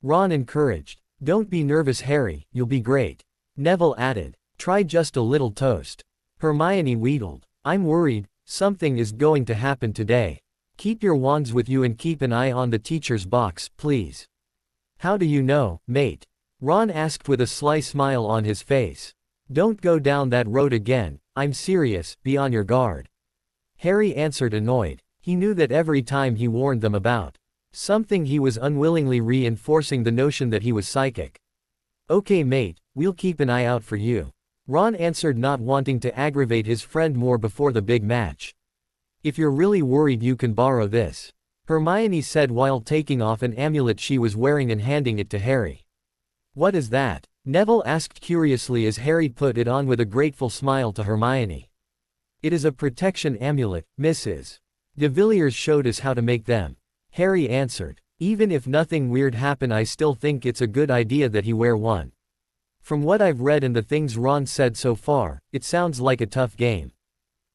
Ron encouraged. Don't be nervous Harry, you'll be great. Neville added. Try just a little toast. Hermione wheedled. I'm worried, something is going to happen today. Keep your wands with you and keep an eye on the teacher's box, please. How do you know, mate? Ron asked with a sly smile on his face. Don't go down that road again, I'm serious, be on your guard. Harry answered, annoyed. He knew that every time he warned them about something, he was unwillingly reinforcing the notion that he was psychic. Okay mate, we'll keep an eye out for you. Ron answered, not wanting to aggravate his friend more before the big match. If you're really worried, you can borrow this, Hermione said while taking off an amulet she was wearing and handing it to Harry. What is that? Neville asked curiously as Harry put it on with a grateful smile to Hermione. It is a protection amulet, Mrs. De Villiers showed us how to make them. Harry answered. Even if nothing weird happened, I still think it's a good idea that he wear one. From what I've read and the things Ron said so far, it sounds like a tough game.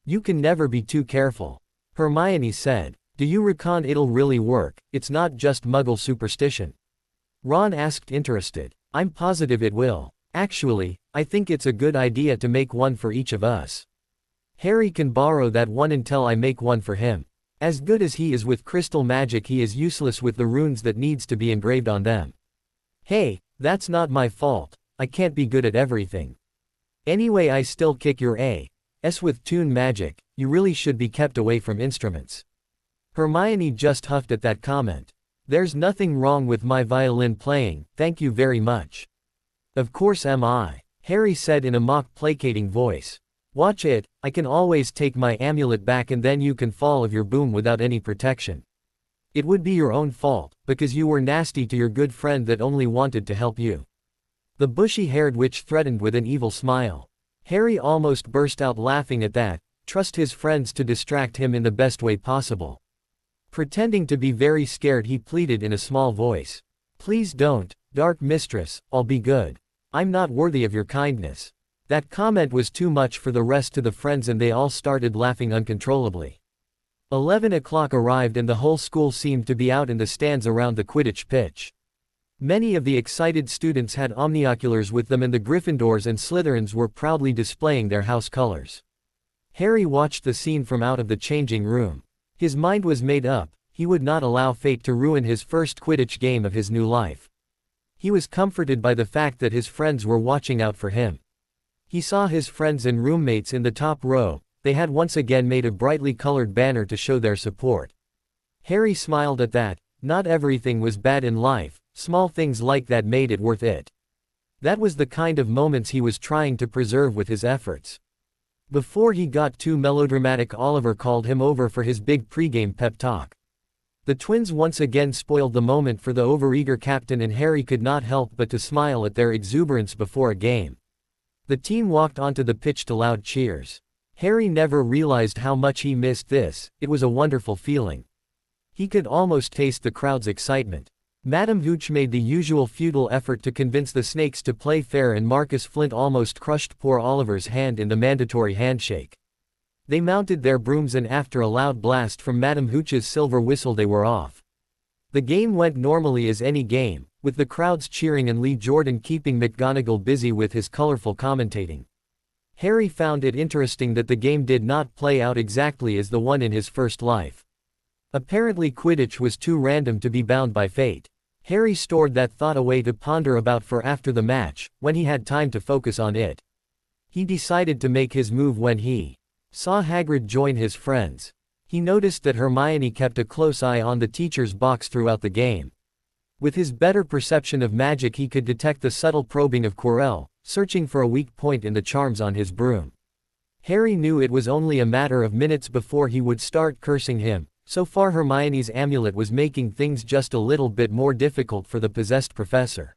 You can never be too careful. Hermione said. Do you reckon it'll really work? It's not just Muggle superstition. Ron asked, interested. I'm positive it will. Actually, I think it's a good idea to make one for each of us. Harry can borrow that one until I make one for him. As good as he is with crystal magic, he is useless with the runes that needs to be engraved on them. Hey, that's not my fault. I can't be good at everything. Anyway, I still kick your ass with toon magic. You really should be kept away from instruments. Hermione just huffed at that comment. There's nothing wrong with my violin playing, thank you very much. Of course am I, Harry said in a mock placating voice. Watch it, I can always take my amulet back and then you can fall of your boom without any protection. It would be your own fault, because you were nasty to your good friend that only wanted to help you." The bushy-haired witch threatened with an evil smile. Harry almost burst out laughing at that. Trust his friends to distract him in the best way possible. Pretending to be very scared, he pleaded in a small voice. "Please don't, Dark Mistress, I'll be good. I'm not worthy of your kindness." That comment was too much for the rest of the friends and they all started laughing uncontrollably. 11 o'clock arrived and the whole school seemed to be out in the stands around the Quidditch pitch. Many of the excited students had omnioculars with them and the Gryffindors and Slytherins were proudly displaying their house colors. Harry watched the scene from out of the changing room. His mind was made up, he would not allow fate to ruin his first Quidditch game of his new life. He was comforted by the fact that his friends were watching out for him. He saw his friends and roommates in the top row. They had once again made a brightly colored banner to show their support. Harry smiled at that. Not everything was bad in life, small things like that made it worth it. That was the kind of moments he was trying to preserve with his efforts. Before he got too melodramatic, Oliver called him over for his big pregame pep talk. The twins once again spoiled the moment for the overeager captain and Harry could not help but to smile at their exuberance before a game. The team walked onto the pitch to loud cheers. Harry never realized how much he missed this. It was a wonderful feeling. He could almost taste the crowd's excitement. Madame Hooch made the usual futile effort to convince the Snakes to play fair and Marcus Flint almost crushed poor Oliver's hand in the mandatory handshake. They mounted their brooms and after a loud blast from Madame Hooch's silver whistle they were off. The game went normally as any game, with the crowds cheering and Lee Jordan keeping McGonagall busy with his colorful commentating. Harry found it interesting that the game did not play out exactly as the one in his first life. Apparently Quidditch was too random to be bound by fate. Harry stored that thought away to ponder about for after the match, when he had time to focus on it. He decided to make his move when he saw Hagrid join his friends. He noticed that Hermione kept a close eye on the teacher's box throughout the game. With his better perception of magic he could detect the subtle probing of Quirrell, searching for a weak point in the charms on his broom. Harry knew it was only a matter of minutes before he would start cursing him. So far Hermione's amulet was making things just a little bit more difficult for the possessed professor.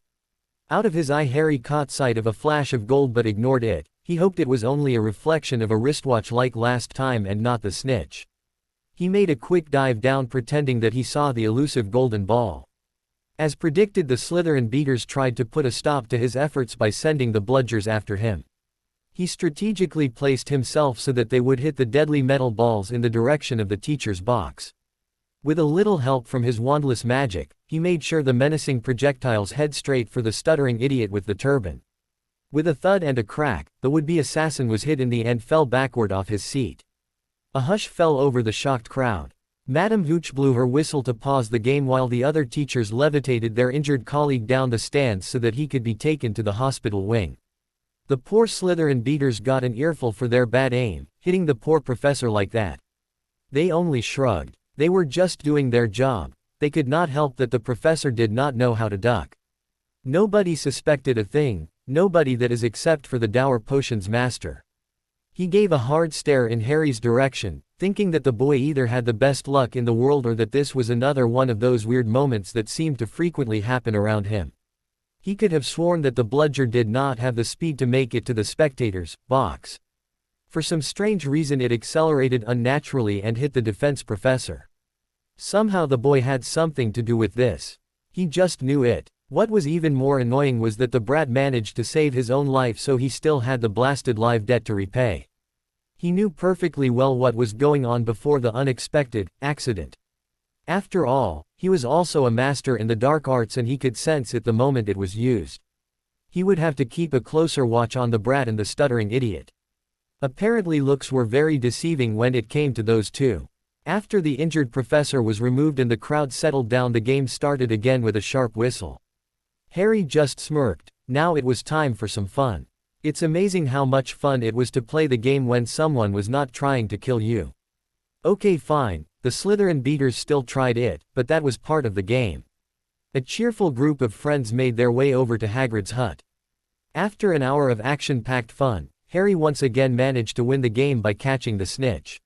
Out of his eye Harry caught sight of a flash of gold but ignored it. He hoped it was only a reflection of a wristwatch like last time and not the snitch. He made a quick dive down pretending that he saw the elusive golden ball. As predicted, the Slytherin beaters tried to put a stop to his efforts by sending the bludgers after him. He strategically placed himself so that they would hit the deadly metal balls in the direction of the teacher's box. With a little help from his wandless magic, he made sure the menacing projectiles head straight for the stuttering idiot with the turban. With a thud and a crack, the would-be assassin was hit in the end fell backward off his seat. A hush fell over the shocked crowd. Madame Hooch blew her whistle to pause the game while the other teachers levitated their injured colleague down the stands so that he could be taken to the hospital wing. The poor Slytherin beaters got an earful for their bad aim, hitting the poor professor like that. They only shrugged. They were just doing their job. They could not help that the professor did not know how to duck. Nobody suspected a thing, nobody that is except for the dour potions master. He gave a hard stare in Harry's direction, thinking that the boy either had the best luck in the world or that this was another one of those weird moments that seemed to frequently happen around him. He could have sworn that the bludger did not have the speed to make it to the spectators' box. For some strange reason it accelerated unnaturally and hit the defense professor. Somehow the boy had something to do with this. He just knew it. What was even more annoying was that the brat managed to save his own life so he still had the blasted life debt to repay. He knew perfectly well what was going on before the unexpected accident. After all, he was also a master in the dark arts and he could sense it the moment it was used. He would have to keep a closer watch on the brat and the stuttering idiot. Apparently looks were very deceiving when it came to those two. After the injured professor was removed and the crowd settled down, the game started again with a sharp whistle. Harry just smirked. Now it was time for some fun. It's amazing how much fun it was to play the game when someone was not trying to kill you. Okay, fine, the Slytherin beaters still tried it, but that was part of the game. A cheerful group of friends made their way over to Hagrid's hut. After an hour of action-packed fun, Harry once again managed to win the game by catching the snitch.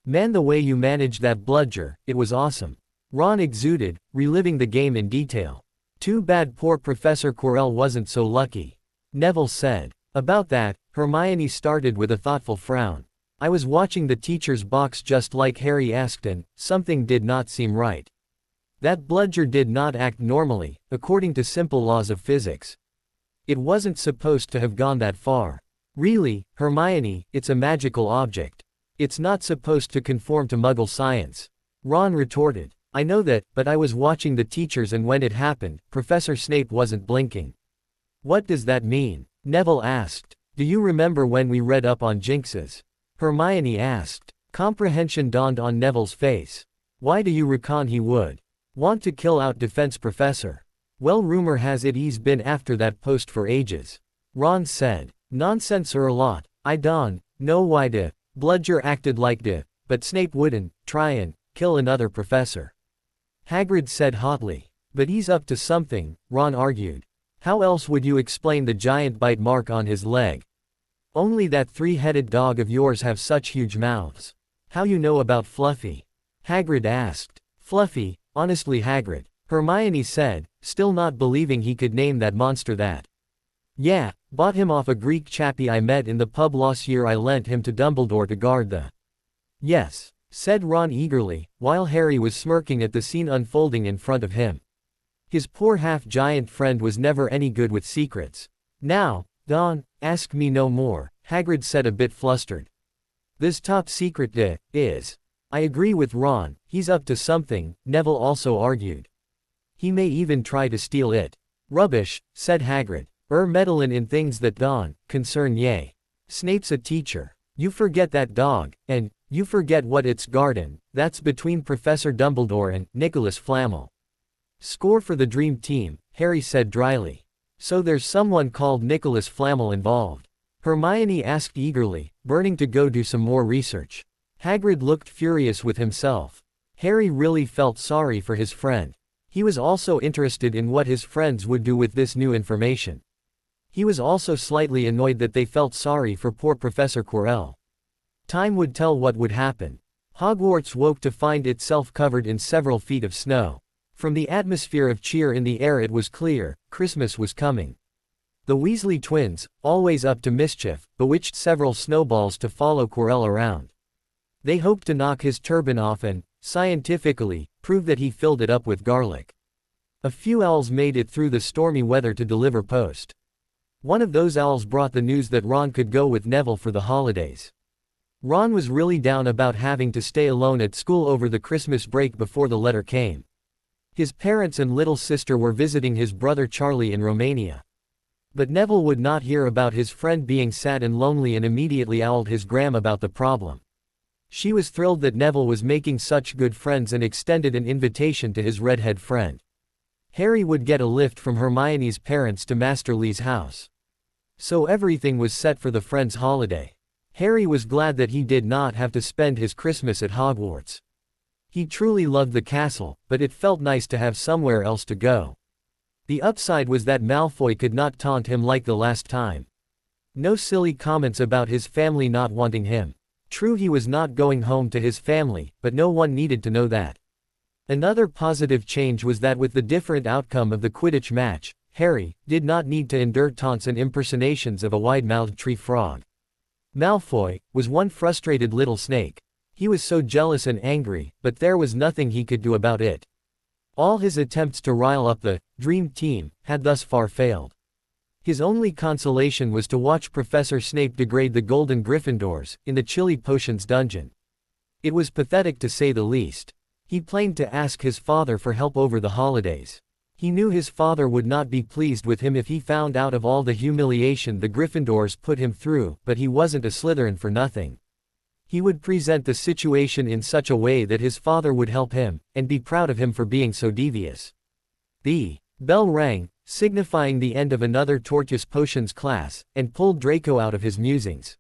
Man, the way you managed that bludger, it was awesome. Ron exuded, reliving the game in detail. Too bad poor Professor Quirrell wasn't so lucky. Neville said. About that, Hermione started with a thoughtful frown. I was watching the teacher's box just like Harry asked, and something did not seem right. That bludger did not act normally, according to simple laws of physics. It wasn't supposed to have gone that far. Really, Hermione, it's a magical object. It's not supposed to conform to Muggle science. Ron retorted. I know that, but I was watching the teachers, and when it happened, Professor Snape wasn't blinking. What does that mean? Neville asked. Do you remember when we read up on jinxes? Hermione asked. Comprehension dawned on Neville's face. Why do you reckon he would want to kill out Defense Professor? Well, rumor has it he's been after that post for ages. Ron said. Nonsense a lot. I don't know why the bludger acted like the, but Snape wouldn't try and kill another professor. Hagrid said hotly. But he's up to something, Ron argued. How else would you explain the giant bite mark on his leg? Only that three-headed dog of yours have such huge mouths. How you know about Fluffy? Hagrid asked. Fluffy, honestly Hagrid, Hermione said, still not believing he could name that monster that. Yeah, bought him off a Greek chappie I met in the pub last year. I lent him to Dumbledore to guard the. Yes, said Ron eagerly, while Harry was smirking at the scene unfolding in front of him. His poor half-giant friend was never any good with secrets. Now, don't ask me no more, Hagrid said a bit flustered. This top secret is. I agree with Ron, he's up to something, Neville also argued. He may even try to steal it. Rubbish, said Hagrid. Meddlin' in things that don't concern ye. Snape's a teacher. You forget that dog, and you forget what it's guardin', that's between Professor Dumbledore and Nicholas Flamel. Score for the Dream Team, Harry said dryly. So there's someone called Nicholas Flamel involved? Hermione asked eagerly, burning to go do some more research. Hagrid looked furious with himself. Harry really felt sorry for his friend. He was also interested in what his friends would do with this new information. He was also slightly annoyed that they felt sorry for poor Professor Quirrell. Time would tell what would happen. Hogwarts woke to find itself covered in several feet of snow. From the atmosphere of cheer in the air it was clear, Christmas was coming. The Weasley twins, always up to mischief, bewitched several snowballs to follow Quirrell around. They hoped to knock his turban off and, scientifically, prove that he filled it up with garlic. A few owls made it through the stormy weather to deliver post. One of those owls brought the news that Ron could go with Neville for the holidays. Ron was really down about having to stay alone at school over the Christmas break before the letter came. His parents and little sister were visiting his brother Charlie in Romania. But Neville would not hear about his friend being sad and lonely and immediately owled his gram about the problem. She was thrilled that Neville was making such good friends and extended an invitation to his redhead friend. Harry would get a lift from Hermione's parents to Master Lee's house. So everything was set for the friends' holiday. Harry was glad that he did not have to spend his Christmas at Hogwarts. He truly loved the castle, but it felt nice to have somewhere else to go. The upside was that Malfoy could not taunt him like the last time. No silly comments about his family not wanting him. True, he was not going home to his family, but no one needed to know that. Another positive change was that with the different outcome of the Quidditch match, Harry did not need to endure taunts and impersonations of a wide-mouthed tree frog. Malfoy was one frustrated little snake. He was so jealous and angry, but there was nothing he could do about it. All his attempts to rile up the Dream Team had thus far failed. His only consolation was to watch Professor Snape degrade the Golden Gryffindors in the Chilly Potions dungeon. It was pathetic to say the least. He planned to ask his father for help over the holidays. He knew his father would not be pleased with him if he found out of all the humiliation the Gryffindors put him through, but he wasn't a Slytherin for nothing. He would present the situation in such a way that his father would help him, and be proud of him for being so devious. The bell rang, signifying the end of another Tortoise Potions class, and pulled Draco out of his musings.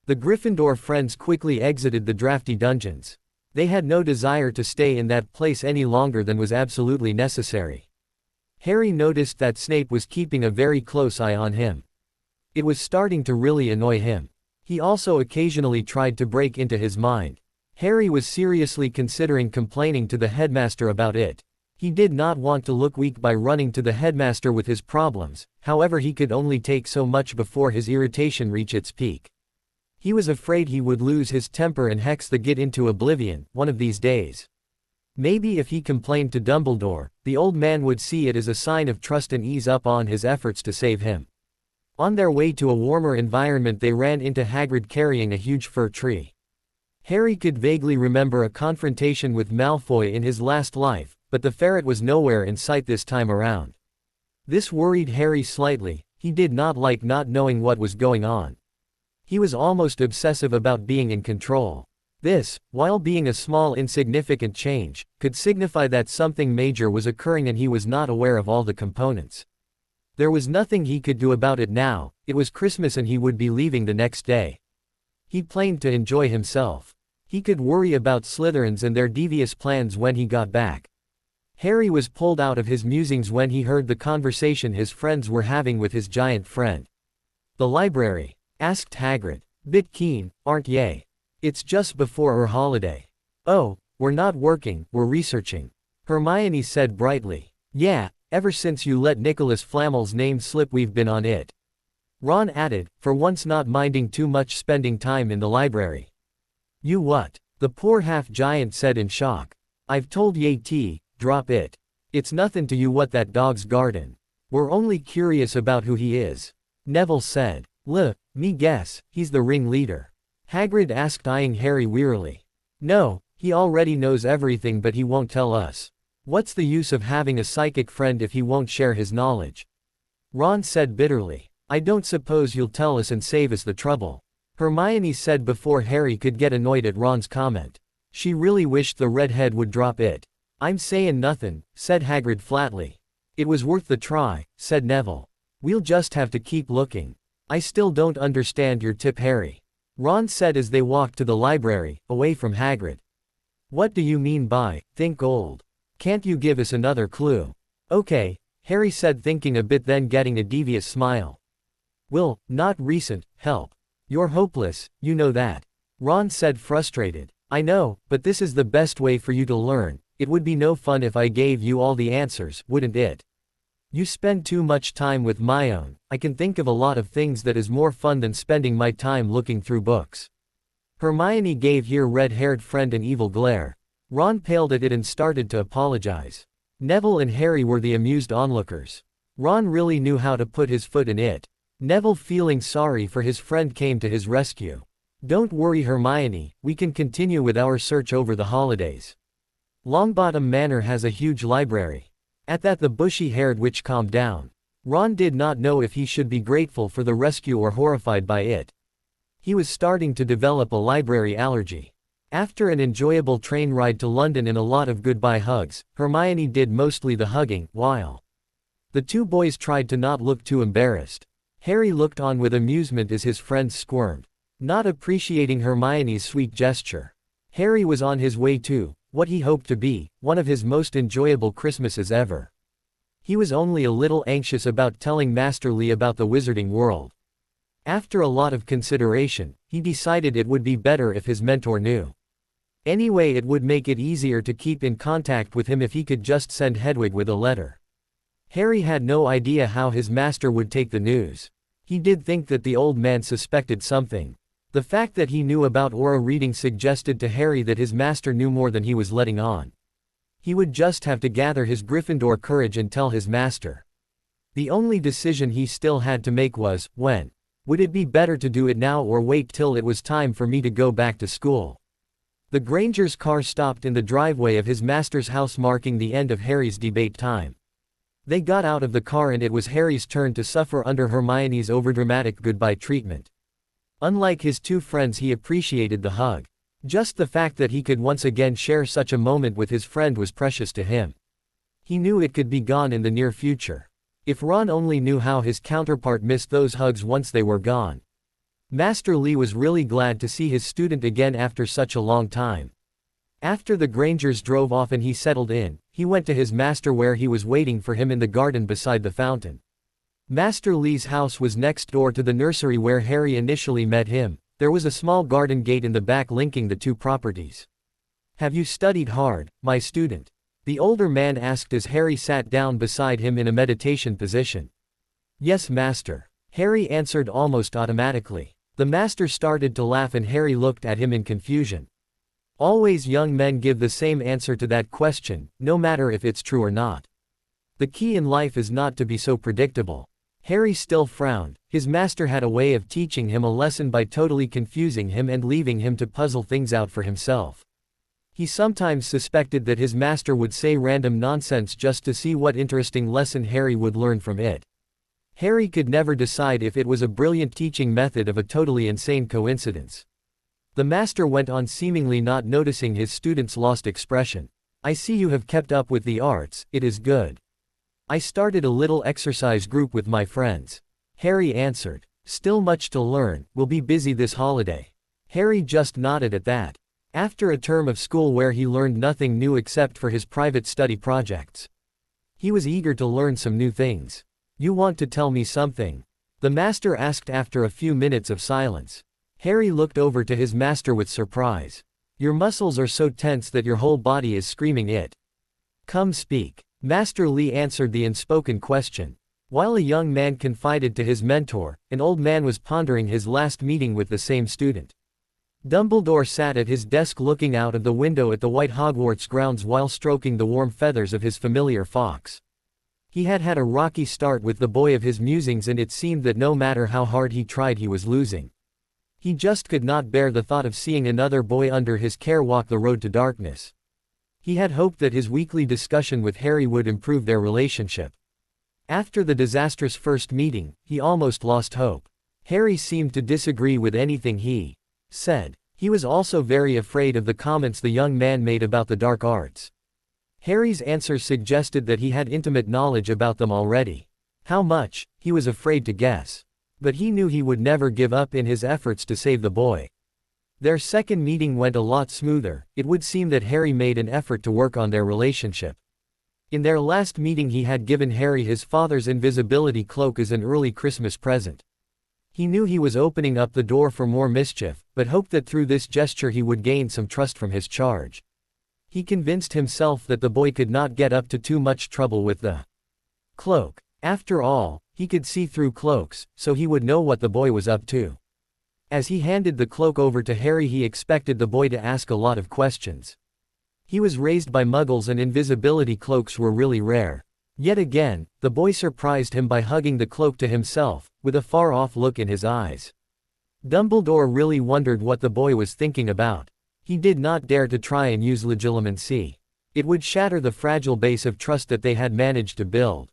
The Gryffindor friends quickly exited the drafty dungeons. They had no desire to stay in that place any longer than was absolutely necessary. Harry noticed that Snape was keeping a very close eye on him. It was starting to really annoy him. He also occasionally tried to break into his mind. Harry was seriously considering complaining to the headmaster about it. He did not want to look weak by running to the headmaster with his problems, however he could only take so much before his irritation reached its peak. He was afraid he would lose his temper and hex the Git into oblivion, one of these days. Maybe if he complained to Dumbledore, the old man would see it as a sign of trust and ease up on his efforts to save him. On their way to a warmer environment they ran into Hagrid carrying a huge fir tree. Harry could vaguely remember a confrontation with Malfoy in his last life, but the ferret was nowhere in sight this time around. This worried Harry slightly. He did not like not knowing what was going on. He was almost obsessive about being in control. This, while being a small insignificant change, could signify that something major was occurring and he was not aware of all the components. There was nothing he could do about it now. It was Christmas and he would be leaving the next day. He planned to enjoy himself. He could worry about Slytherins and their devious plans when he got back. Harry was pulled out of his musings when he heard the conversation his friends were having with his giant friend. "The library?" asked Hagrid. "Bit keen, aren't ye? It's just before our holiday." "Oh, we're not working, we're researching," Hermione said brightly. "Yeah, ever since you let Nicholas Flamel's name slip we've been on it," Ron added, for once not minding too much spending time in the library. "You what?" the poor half-giant said in shock. "I've told ye, drop it. It's nothin' to you what that dog's garden. We're only curious about who he is," Neville said. Me guess, he's the ringleader," Hagrid asked, eyeing Harry wearily. "No, he already knows everything but he won't tell us. What's the use of having a psychic friend if he won't share his knowledge?" Ron said bitterly. "I don't suppose you'll tell us and save us the trouble," Hermione said before Harry could get annoyed at Ron's comment. She really wished the redhead would drop it. "I'm sayin' nothin'," said Hagrid flatly. "It was worth the try," said Neville. "We'll just have to keep looking." "I still don't understand your tip, Harry," Ron said as they walked to the library, away from Hagrid. "What do you mean by, think old? Can't you give us another clue?" "Okay," Harry said, thinking a bit, then getting a devious smile. "Will, not recent, help. You're hopeless, you know that," Ron said, frustrated. "I know, but this is the best way for you to learn. It would be no fun if I gave you all the answers, wouldn't it? You spend too much time with my own. I can think of a lot of things that is more fun than spending my time looking through books." Hermione gave her red-haired friend an evil glare. Ron paled at it and started to apologize. Neville and Harry were the amused onlookers. Ron really knew how to put his foot in it. Neville, feeling sorry for his friend, came to his rescue. "Don't worry, Hermione, we can continue with our search over the holidays. Longbottom Manor has a huge library." At that the bushy-haired witch calmed down. Ron did not know if he should be grateful for the rescue or horrified by it. He was starting to develop a library allergy. After an enjoyable train ride to London and a lot of goodbye hugs, Hermione did mostly the hugging, while the two boys tried to not look too embarrassed. Harry looked on with amusement as his friends squirmed, not appreciating Hermione's sweet gesture. Harry was on his way to what he hoped to be one of his most enjoyable Christmases ever. He was only a little anxious about telling Master Lee about the wizarding world. After a lot of consideration, he decided it would be better if his mentor knew. Anyway, it would make it easier to keep in contact with him if he could just send Hedwig with a letter. Harry had no idea how his master would take the news. He did think that the old man suspected something. The fact that he knew about aura reading suggested to Harry that his master knew more than he was letting on. He would just have to gather his Gryffindor courage and tell his master. The only decision he still had to make was, when? Would it be better to do it now or wait till it was time for me to go back to school? The Granger's car stopped in the driveway of his master's house, marking the end of Harry's debate time. They got out of the car and it was Harry's turn to suffer under Hermione's overdramatic goodbye treatment. Unlike his two friends, he appreciated the hug. Just the fact that he could once again share such a moment with his friend was precious to him. He knew it could be gone in the near future. If Ron only knew how his counterpart missed those hugs once they were gone. Master Lee was really glad to see his student again after such a long time. After the Grangers drove off and he settled in, he went to his master where he was waiting for him in the garden beside the fountain. Master Lee's house was next door to the nursery where Harry initially met him. There was a small garden gate in the back linking the two properties. "Have you studied hard, my student?" the older man asked as Harry sat down beside him in a meditation position. "Yes, master," Harry answered almost automatically. The master started to laugh and Harry looked at him in confusion. Always young men give the same answer to that question, no matter if it's true or not. The key in life is not to be so predictable. Harry still frowned. His master had a way of teaching him a lesson by totally confusing him and leaving him to puzzle things out for himself. He sometimes suspected that his master would say random nonsense just to see what interesting lesson Harry would learn from it. Harry could never decide if it was a brilliant teaching method of a totally insane coincidence. The master went on, seemingly not noticing his student's lost expression. "I see you have kept up with the arts, it is good. I started a little exercise group with my friends," Harry answered. "Still much to learn, we'll be busy this holiday." Harry just nodded at that. After a term of school where he learned nothing new except for his private study projects, he was eager to learn some new things. "You want to tell me something?" the master asked after a few minutes of silence. Harry looked over to his master with surprise. "Your muscles are so tense that your whole body is screaming it. Come speak." Master Lee answered the unspoken question. While a young man confided to his mentor, an old man was pondering his last meeting with the same student. Dumbledore sat at his desk looking out of the window at the white Hogwarts grounds while stroking the warm feathers of his familiar Fawkes. He had had a rocky start with the boy of his musings and it seemed that no matter how hard he tried he was losing. He just could not bear the thought of seeing another boy under his care walk the road to darkness. He had hoped that his weekly discussion with Harry would improve their relationship. After the disastrous first meeting, he almost lost hope. Harry seemed to disagree with anything he said. He was also very afraid of the comments the young man made about the dark arts. Harry's answers suggested that he had intimate knowledge about them already. How much, he was afraid to guess. But he knew he would never give up in his efforts to save the boy. Their second meeting went a lot smoother. It would seem that Harry made an effort to work on their relationship. In their last meeting he had given Harry his father's invisibility cloak as an early Christmas present. He knew he was opening up the door for more mischief, but hoped that through this gesture he would gain some trust from his charge. He convinced himself that the boy could not get up to too much trouble with the cloak. After all, he could see through cloaks, so he would know what the boy was up to. As he handed the cloak over to Harry he expected the boy to ask a lot of questions. He was raised by muggles and invisibility cloaks were really rare. Yet again, the boy surprised him by hugging the cloak to himself, with a far-off look in his eyes. Dumbledore really wondered what the boy was thinking about. He did not dare to try and use legilimency. It would shatter the fragile base of trust that they had managed to build.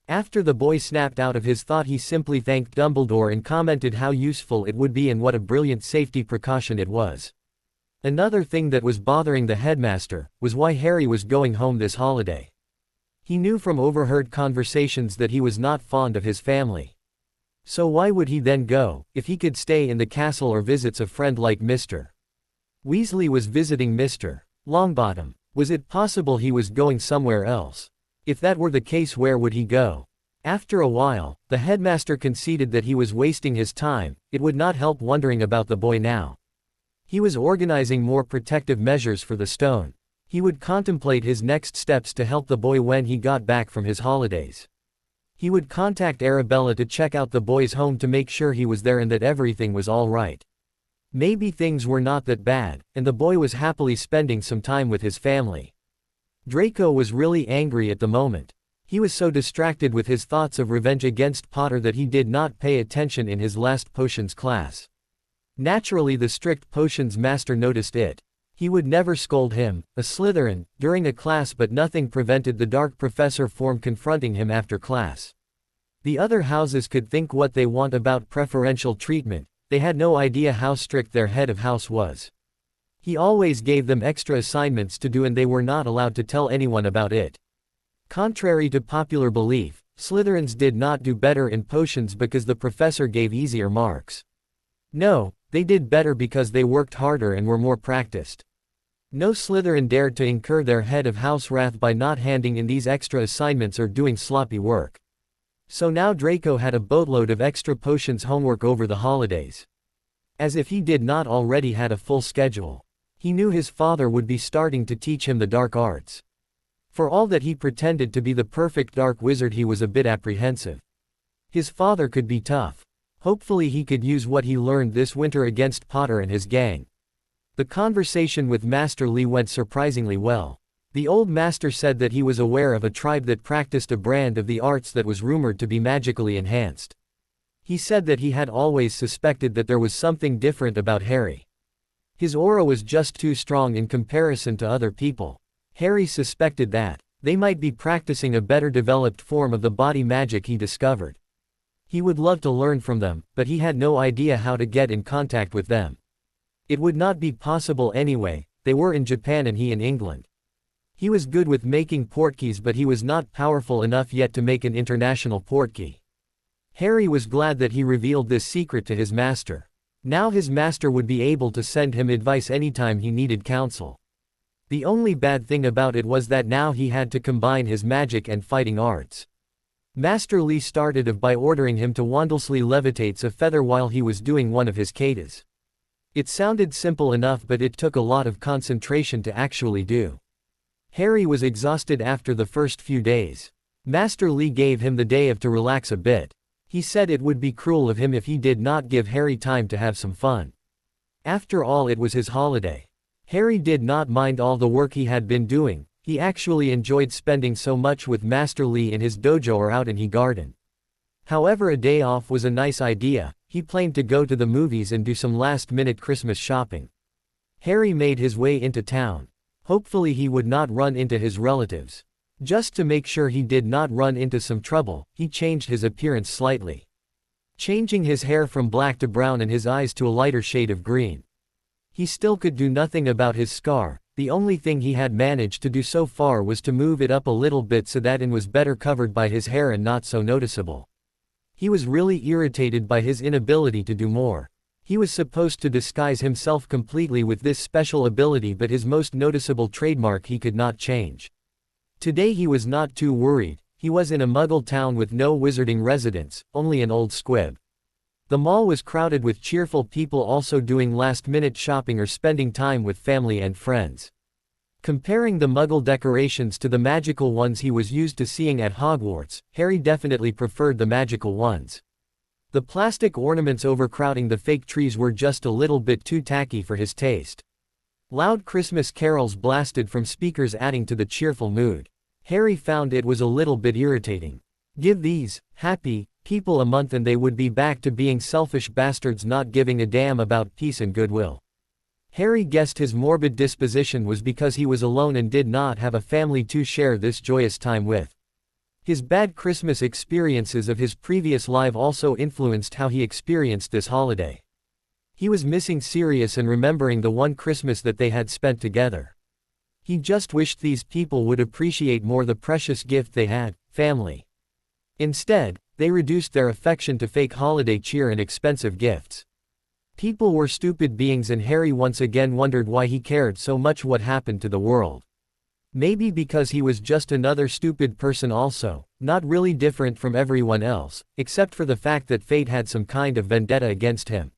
After the boy snapped out of his thought he simply thanked Dumbledore and commented how useful it would be and what a brilliant safety precaution it was. Another thing that was bothering the headmaster was why Harry was going home this holiday. He knew from overheard conversations that he was not fond of his family. So why would he then go, if he could stay in the castle or visits a friend like Mr. Weasley was visiting Mr. Longbottom? Was it possible he was going somewhere else? If that were the case, where would he go? After a while, the headmaster conceded that he was wasting his time. It would not help wondering about the boy now. He was organizing more protective measures for the stone. He would contemplate his next steps to help the boy when he got back from his holidays. He would contact Arabella to check out the boy's home to make sure he was there and that everything was all right. Maybe things were not that bad, and the boy was happily spending some time with his family. Draco was really angry at the moment. He was so distracted with his thoughts of revenge against Potter that he did not pay attention in his last potions class. Naturally, the strict potions master noticed it. He would never scold him, a Slytherin, during a class, but nothing prevented the dark professor from confronting him after class. The other houses could think what they want about preferential treatment. They had no idea how strict their head of house was. He always gave them extra assignments to do and they were not allowed to tell anyone about it. Contrary to popular belief, Slytherins did not do better in potions because the professor gave easier marks. No, they did better because they worked harder and were more practiced. No Slytherin dared to incur their head of house wrath by not handing in these extra assignments or doing sloppy work. So now Draco had a boatload of extra potions homework over the holidays. As if he did not already had a full schedule. He knew his father would be starting to teach him the dark arts. For all that he pretended to be the perfect dark wizard, he was a bit apprehensive. His father could be tough. Hopefully he could use what he learned this winter against Potter and his gang. The conversation with Master Lee went surprisingly well. The old master said that he was aware of a tribe that practiced a brand of the arts that was rumored to be magically enhanced. He said that he had always suspected that there was something different about Harry. His aura was just too strong in comparison to other people. Harry suspected that they might be practicing a better developed form of the body magic he discovered. He would love to learn from them, but he had no idea how to get in contact with them. It would not be possible anyway. They were in Japan and he in England. He was good with making portkeys, but he was not powerful enough yet to make an international portkey. Harry was glad that he revealed this secret to his master. Now his master would be able to send him advice anytime he needed counsel. The only bad thing about it was that now he had to combine his magic and fighting arts. Master Lee started off by ordering him to wandlessly levitates a feather while he was doing one of his katas. It sounded simple enough, but it took a lot of concentration to actually do. Harry was exhausted after the first few days. Master Lee gave him the day off to relax a bit. He said it would be cruel of him if he did not give Harry time to have some fun. After all, it was his holiday. Harry did not mind all the work he had been doing. He actually enjoyed spending so much with Master Lee in his dojo or out in his garden. However, a day off was a nice idea. He planned to go to the movies and do some last-minute Christmas shopping. Harry made his way into town. Hopefully he would not run into his relatives. Just to make sure he did not run into some trouble, he changed his appearance slightly. Changing his hair from black to brown and his eyes to a lighter shade of green. He still could do nothing about his scar. The only thing he had managed to do so far was to move it up a little bit so that it was better covered by his hair and not so noticeable. He was really irritated by his inability to do more. He was supposed to disguise himself completely with this special ability, but his most noticeable trademark he could not change. Today he was not too worried. He was in a muggle town with no wizarding residents, only an old squib. The mall was crowded with cheerful people also doing last-minute shopping or spending time with family and friends. Comparing the muggle decorations to the magical ones he was used to seeing at Hogwarts, Harry definitely preferred the magical ones. The plastic ornaments overcrowding the fake trees were just a little bit too tacky for his taste. Loud Christmas carols blasted from speakers adding to the cheerful mood. Harry found it was a little bit irritating. Give these happy people a month and they would be back to being selfish bastards not giving a damn about peace and goodwill. Harry guessed his morbid disposition was because he was alone and did not have a family to share this joyous time with. His bad Christmas experiences of his previous life also influenced how he experienced this holiday. He was missing Sirius and remembering the one Christmas that they had spent together. He just wished these people would appreciate more the precious gift they had, family. Instead, they reduced their affection to fake holiday cheer and expensive gifts. People were stupid beings and Harry once again wondered why he cared so much what happened to the world. Maybe because he was just another stupid person also, not really different from everyone else, except for the fact that fate had some kind of vendetta against him.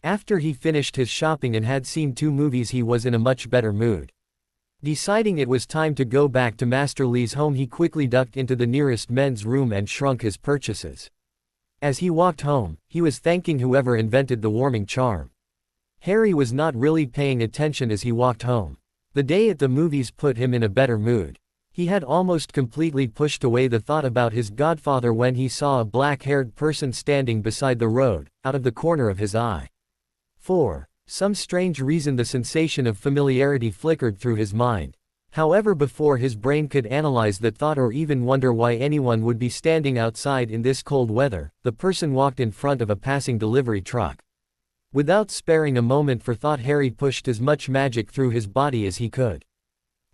After he finished his shopping and had seen 2 movies, he was in a much better mood. Deciding it was time to go back to Master Lee's home, he quickly ducked into the nearest men's room and shrunk his purchases. As he walked home, he was thanking whoever invented the warming charm. Harry was not really paying attention as he walked home. The day at the movies put him in a better mood. He had almost completely pushed away the thought about his godfather when he saw a black-haired person standing beside the road, out of the corner of his eye. For some strange reason the sensation of familiarity flickered through his mind. However, before his brain could analyze that thought or even wonder why anyone would be standing outside in this cold weather, the person walked in front of a passing delivery truck. Without sparing a moment for thought, Harry pushed as much magic through his body as he could,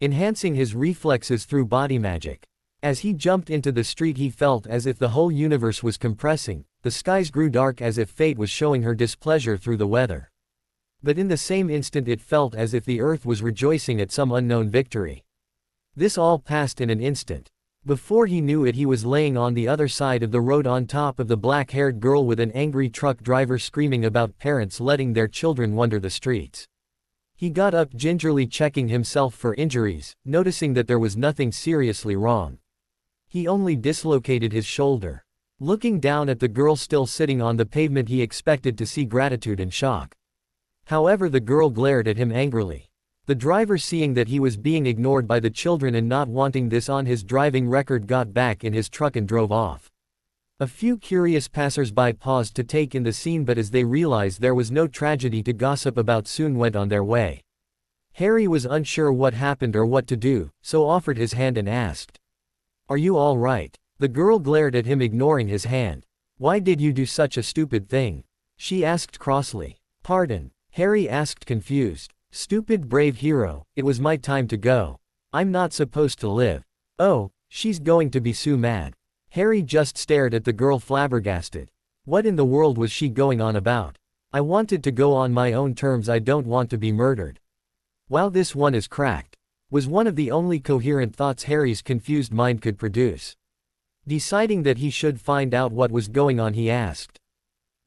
enhancing his reflexes through body magic. As he jumped into the street, he felt as if the whole universe was compressing. The skies grew dark as if fate was showing her displeasure through the weather. But in the same instant it felt as if the earth was rejoicing at some unknown victory. This all passed in an instant. Before he knew it, he was laying on the other side of the road on top of the black-haired girl with an angry truck driver screaming about parents letting their children wander the streets. He got up gingerly, checking himself for injuries, noticing that there was nothing seriously wrong. He only dislocated his shoulder. Looking down at the girl still sitting on the pavement, he expected to see gratitude and shock. However, the girl glared at him angrily. The driver, seeing that he was being ignored by the children and not wanting this on his driving record, got back in his truck and drove off. A few curious passers-by paused to take in the scene, but as they realized there was no tragedy to gossip about, soon went on their way. Harry was unsure what happened or what to do, so offered his hand and asked, "Are you all right?" The girl glared at him, ignoring his hand. "Why did you do such a stupid thing?" she asked crossly. "Pardon?" Harry asked, confused. "Stupid brave hero, it was my time to go. I'm not supposed to live." "Oh, she's going to be so mad." Harry just stared at the girl, flabbergasted. What in the world was she going on about? "I wanted to go on my own terms, I don't want to be murdered." "Wow, this one is cracked," was one of the only coherent thoughts Harry's confused mind could produce. Deciding that he should find out what was going on, he asked,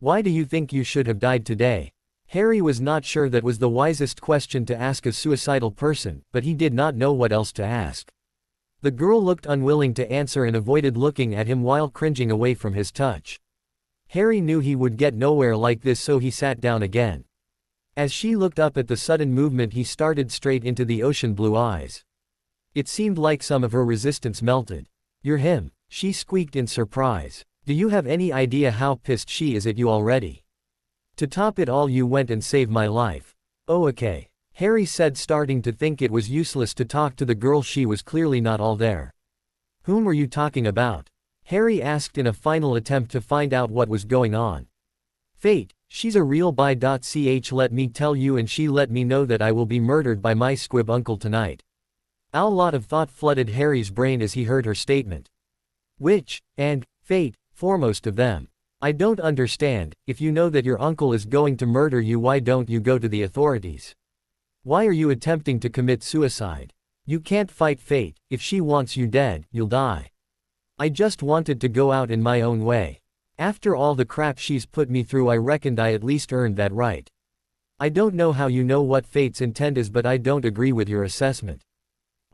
"Why do you think you should have died today?" Harry was not sure that was the wisest question to ask a suicidal person, but he did not know what else to ask. The girl looked unwilling to answer and avoided looking at him while cringing away from his touch. Harry knew he would get nowhere like this, so he sat down again. As she looked up at the sudden movement, he started straight into the ocean blue eyes. It seemed like some of her resistance melted. "You're him," she squeaked in surprise. "Do you have any idea how pissed she is at you already? To top it all, you went and saved my life." "Oh, okay," Harry said, starting to think it was useless to talk to the girl. She was clearly not all there. "Whom were you talking about?" Harry asked in a final attempt to find out what was going on. "Fate, she's a real by.ch, let me tell you, and she let me know that I will be murdered by my squib uncle tonight." A lot of thought flooded Harry's brain as he heard her statement. "Which, and, fate, foremost of them? I don't understand. If you know that your uncle is going to murder you, why don't you go to the authorities? Why are you attempting to commit suicide? You can't fight fate. If she wants you dead, you'll die." "I just wanted to go out in my own way. After all the crap she's put me through, I reckoned I at least earned that right. I don't know how you know what fate's intent is, but I don't agree with your assessment.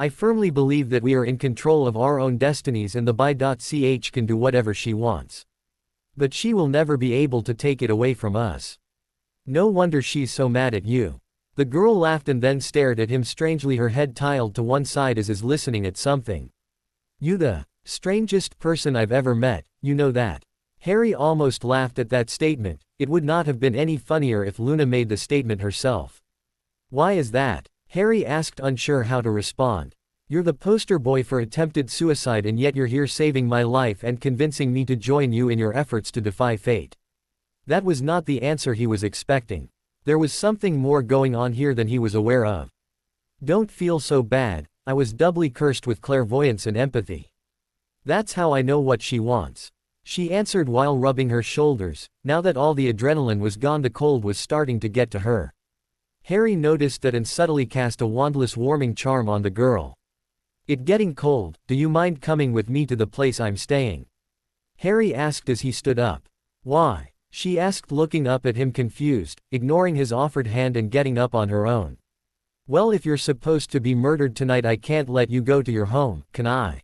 I firmly believe that we are in control of our own destinies, and the by.ch can do whatever she wants. But she will never be able to take it away from us. No wonder she's so mad at you." The girl laughed and then stared at him strangely, her head tilted to one side as is listening at something. "You the strangest person I've ever met, you know that." Harry almost laughed at that statement. It would not have been any funnier if Luna made the statement herself. "Why is that?" Harry asked, unsure how to respond. "You're the poster boy for attempted suicide, and yet you're here saving my life and convincing me to join you in your efforts to defy fate." That was not the answer he was expecting. There was something more going on here than he was aware of. "Don't feel so bad, I was doubly cursed with clairvoyance and empathy. That's how I know what she wants," she answered while rubbing her shoulders. Now that all the adrenaline was gone, the cold was starting to get to her. Harry noticed that and subtly cast a wandless warming charm on the girl. "It getting cold, do you mind coming with me to the place I'm staying?" Harry asked as he stood up. "Why?" she asked, looking up at him confused, ignoring his offered hand and getting up on her own. "Well, if you're supposed to be murdered tonight, I can't let you go to your home, can I?"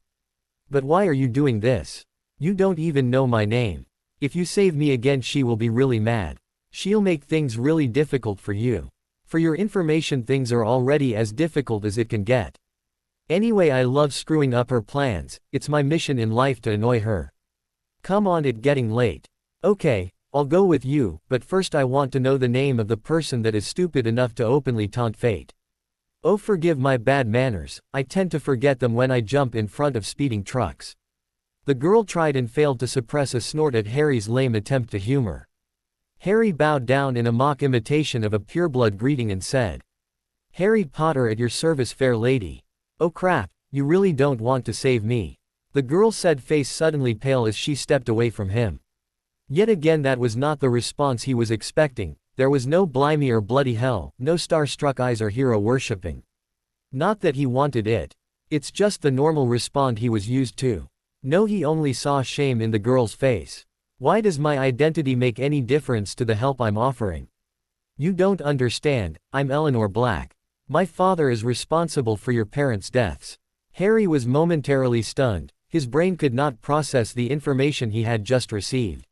"But why are you doing this? You don't even know my name. If you save me again, she will be really mad. She'll make things really difficult for you. For your information, things are already as difficult as it can get. Anyway, I love screwing up her plans. It's my mission in life to annoy her. Come on, it's getting late." "Okay, I'll go with you, but first I want to know the name of the person that is stupid enough to openly taunt fate." "Oh, forgive my bad manners, I tend to forget them when I jump in front of speeding trucks." The girl tried and failed to suppress a snort at Harry's lame attempt to humor. Harry bowed down in a mock imitation of a pureblood greeting and said, "Harry Potter at your service, fair lady." "Oh crap, you really don't want to save me?" the girl said, face suddenly pale as she stepped away from him. Yet again, that was not the response he was expecting. There was no blimey or bloody hell, no star-struck eyes or hero worshipping. Not that he wanted it. It's just the normal response he was used to. No, he only saw shame in the girl's face. Why does my identity make any difference to the help I'm offering? You don't understand, I'm Eleanor Black. My father is responsible for your parents' deaths. Harry was momentarily stunned. His brain could not process the information he had just received.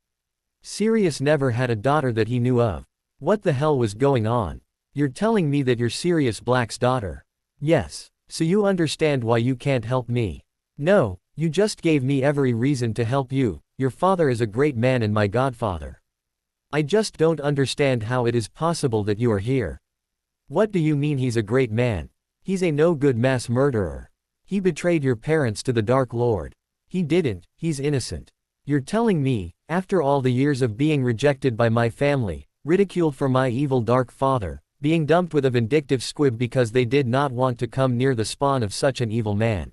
Sirius never had a daughter that he knew of. What the hell was going on? You're telling me that you're Sirius Black's daughter? Yes. So you understand why you can't help me? No, you just gave me every reason to help you. Your father is a great man and my godfather. I just don't understand how it is possible that you are here. What do you mean he's a great man? He's a no-good mass murderer. He betrayed your parents to the Dark Lord. He didn't, he's innocent. You're telling me, after all the years of being rejected by my family, ridiculed for my evil dark father, being dumped with a vindictive squib because they did not want to come near the spawn of such an evil man.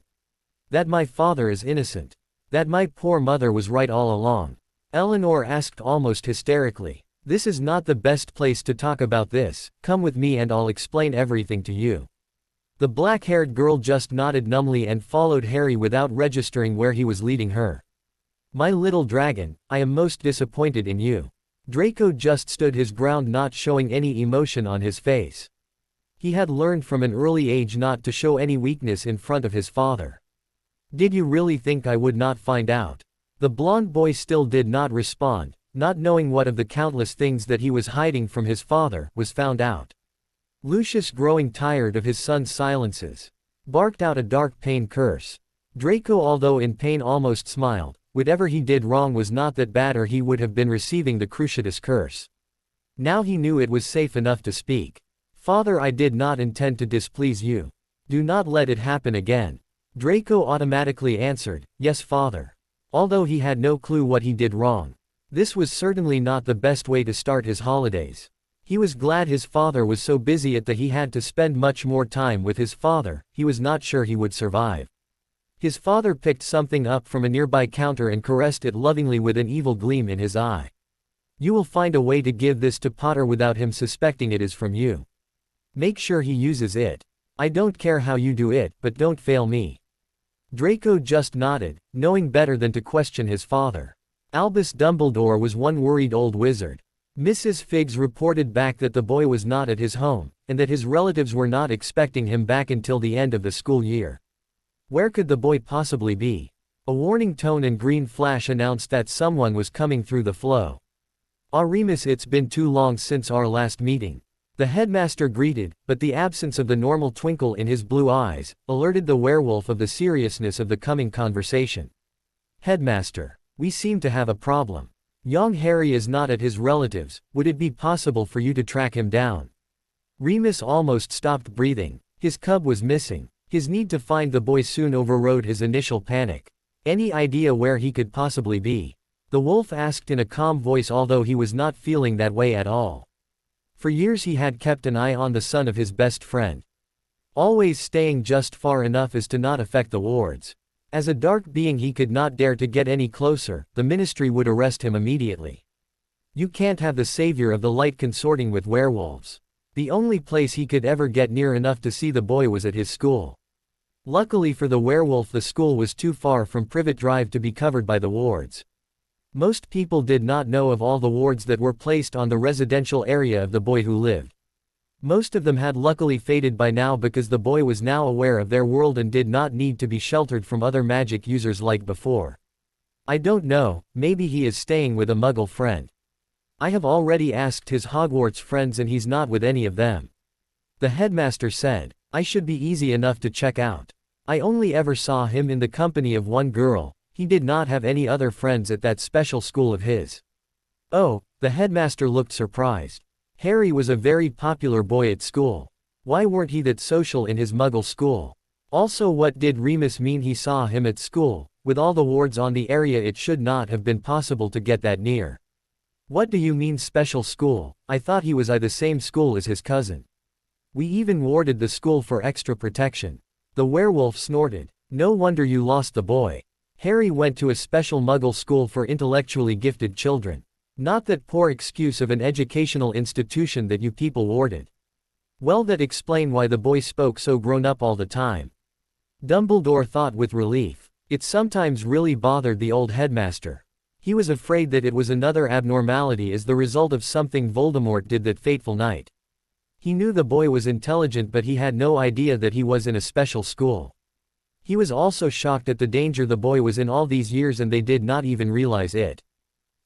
That my father is innocent. That my poor mother was right all along. Eleanor asked almost hysterically. This is not the best place to talk about this, come with me and I'll explain everything to you. The black-haired girl just nodded numbly and followed Harry without registering where he was leading her. My little dragon, I am most disappointed in you. Draco just stood his ground, not showing any emotion on his face. He had learned from an early age not to show any weakness in front of his father. Did you really think I would not find out? The blonde boy still did not respond, not knowing what of the countless things that he was hiding from his father was found out. Lucius, growing tired of his son's silences, barked out a dark pain curse. Draco, although in pain, almost smiled. Whatever he did wrong was not that bad, or he would have been receiving the Cruciatus curse. Now he knew it was safe enough to speak. Father, I did not intend to displease you. Do not let it happen again. Draco automatically answered, yes father. Although he had no clue what he did wrong. This was certainly not the best way to start his holidays. He was glad his father was so busy that he had to spend much more time with his father. He was not sure he would survive. His father picked something up from a nearby counter and caressed it lovingly with an evil gleam in his eye. You will find a way to give this to Potter without him suspecting it is from you. Make sure he uses it. I don't care how you do it, but don't fail me. Draco just nodded, knowing better than to question his father. Albus Dumbledore was one worried old wizard. Mrs. Figgs reported back that the boy was not at his home, and that his relatives were not expecting him back until the end of the school year. Where could the boy possibly be? A warning tone and green flash announced that someone was coming through the flow. Remus, it's been too long since our last meeting. The headmaster greeted, but the absence of the normal twinkle in his blue eyes alerted the werewolf of the seriousness of the coming conversation. Headmaster, we seem to have a problem. Young Harry is not at his relatives. Would it be possible for you to track him down? Remus almost stopped breathing. His cub was missing. His need to find the boy soon overrode his initial panic. Any idea where he could possibly be? The wolf asked in a calm voice, although he was not feeling that way at all. For years he had kept an eye on the son of his best friend. Always staying just far enough as to not affect the wards. As a dark being he could not dare to get any closer, the ministry would arrest him immediately. You can't have the savior of the light consorting with werewolves. The only place he could ever get near enough to see the boy was at his school. Luckily for the werewolf, the school was too far from Privet Drive to be covered by the wards. Most people did not know of all the wards that were placed on the residential area of the boy who lived. Most of them had luckily faded by now because the boy was now aware of their world and did not need to be sheltered from other magic users like before. I don't know, maybe he is staying with a muggle friend. I have already asked his Hogwarts friends and he's not with any of them. The headmaster said, I should be easy enough to check out. I only ever saw him in the company of one girl. He did not have any other friends at that special school of his. Oh, the headmaster looked surprised. Harry was a very popular boy at school. Why weren't he that social in his muggle school? Also, what did Remus mean he saw him at school? With all the wards on the area, it should not have been possible to get that near. What do you mean special school? I thought he was at the same school as his cousin. We even warded the school for extra protection. The werewolf snorted. No wonder you lost the boy. Harry went to a special muggle school for intellectually gifted children. Not that poor excuse of an educational institution that you people warded. Well, that explain why the boy spoke so grown up all the time. Dumbledore thought with relief. It sometimes really bothered the old headmaster. He was afraid that it was another abnormality as the result of something Voldemort did that fateful night. He knew the boy was intelligent, but he had no idea that he was in a special school. He was also shocked at the danger the boy was in all these years, and they did not even realize it.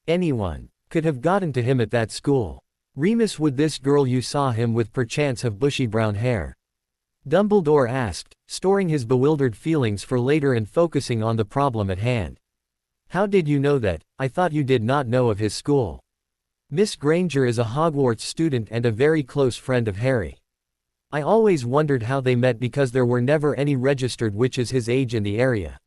Anyone could have gotten to him at that school. Remus, would this girl you saw him with perchance have bushy brown hair? Dumbledore asked, storing his bewildered feelings for later and focusing on the problem at hand. How did you know that? I thought you did not know of his school. Miss Granger is a Hogwarts student and a very close friend of Harry. I always wondered how they met because there were never any registered witches his age in the area.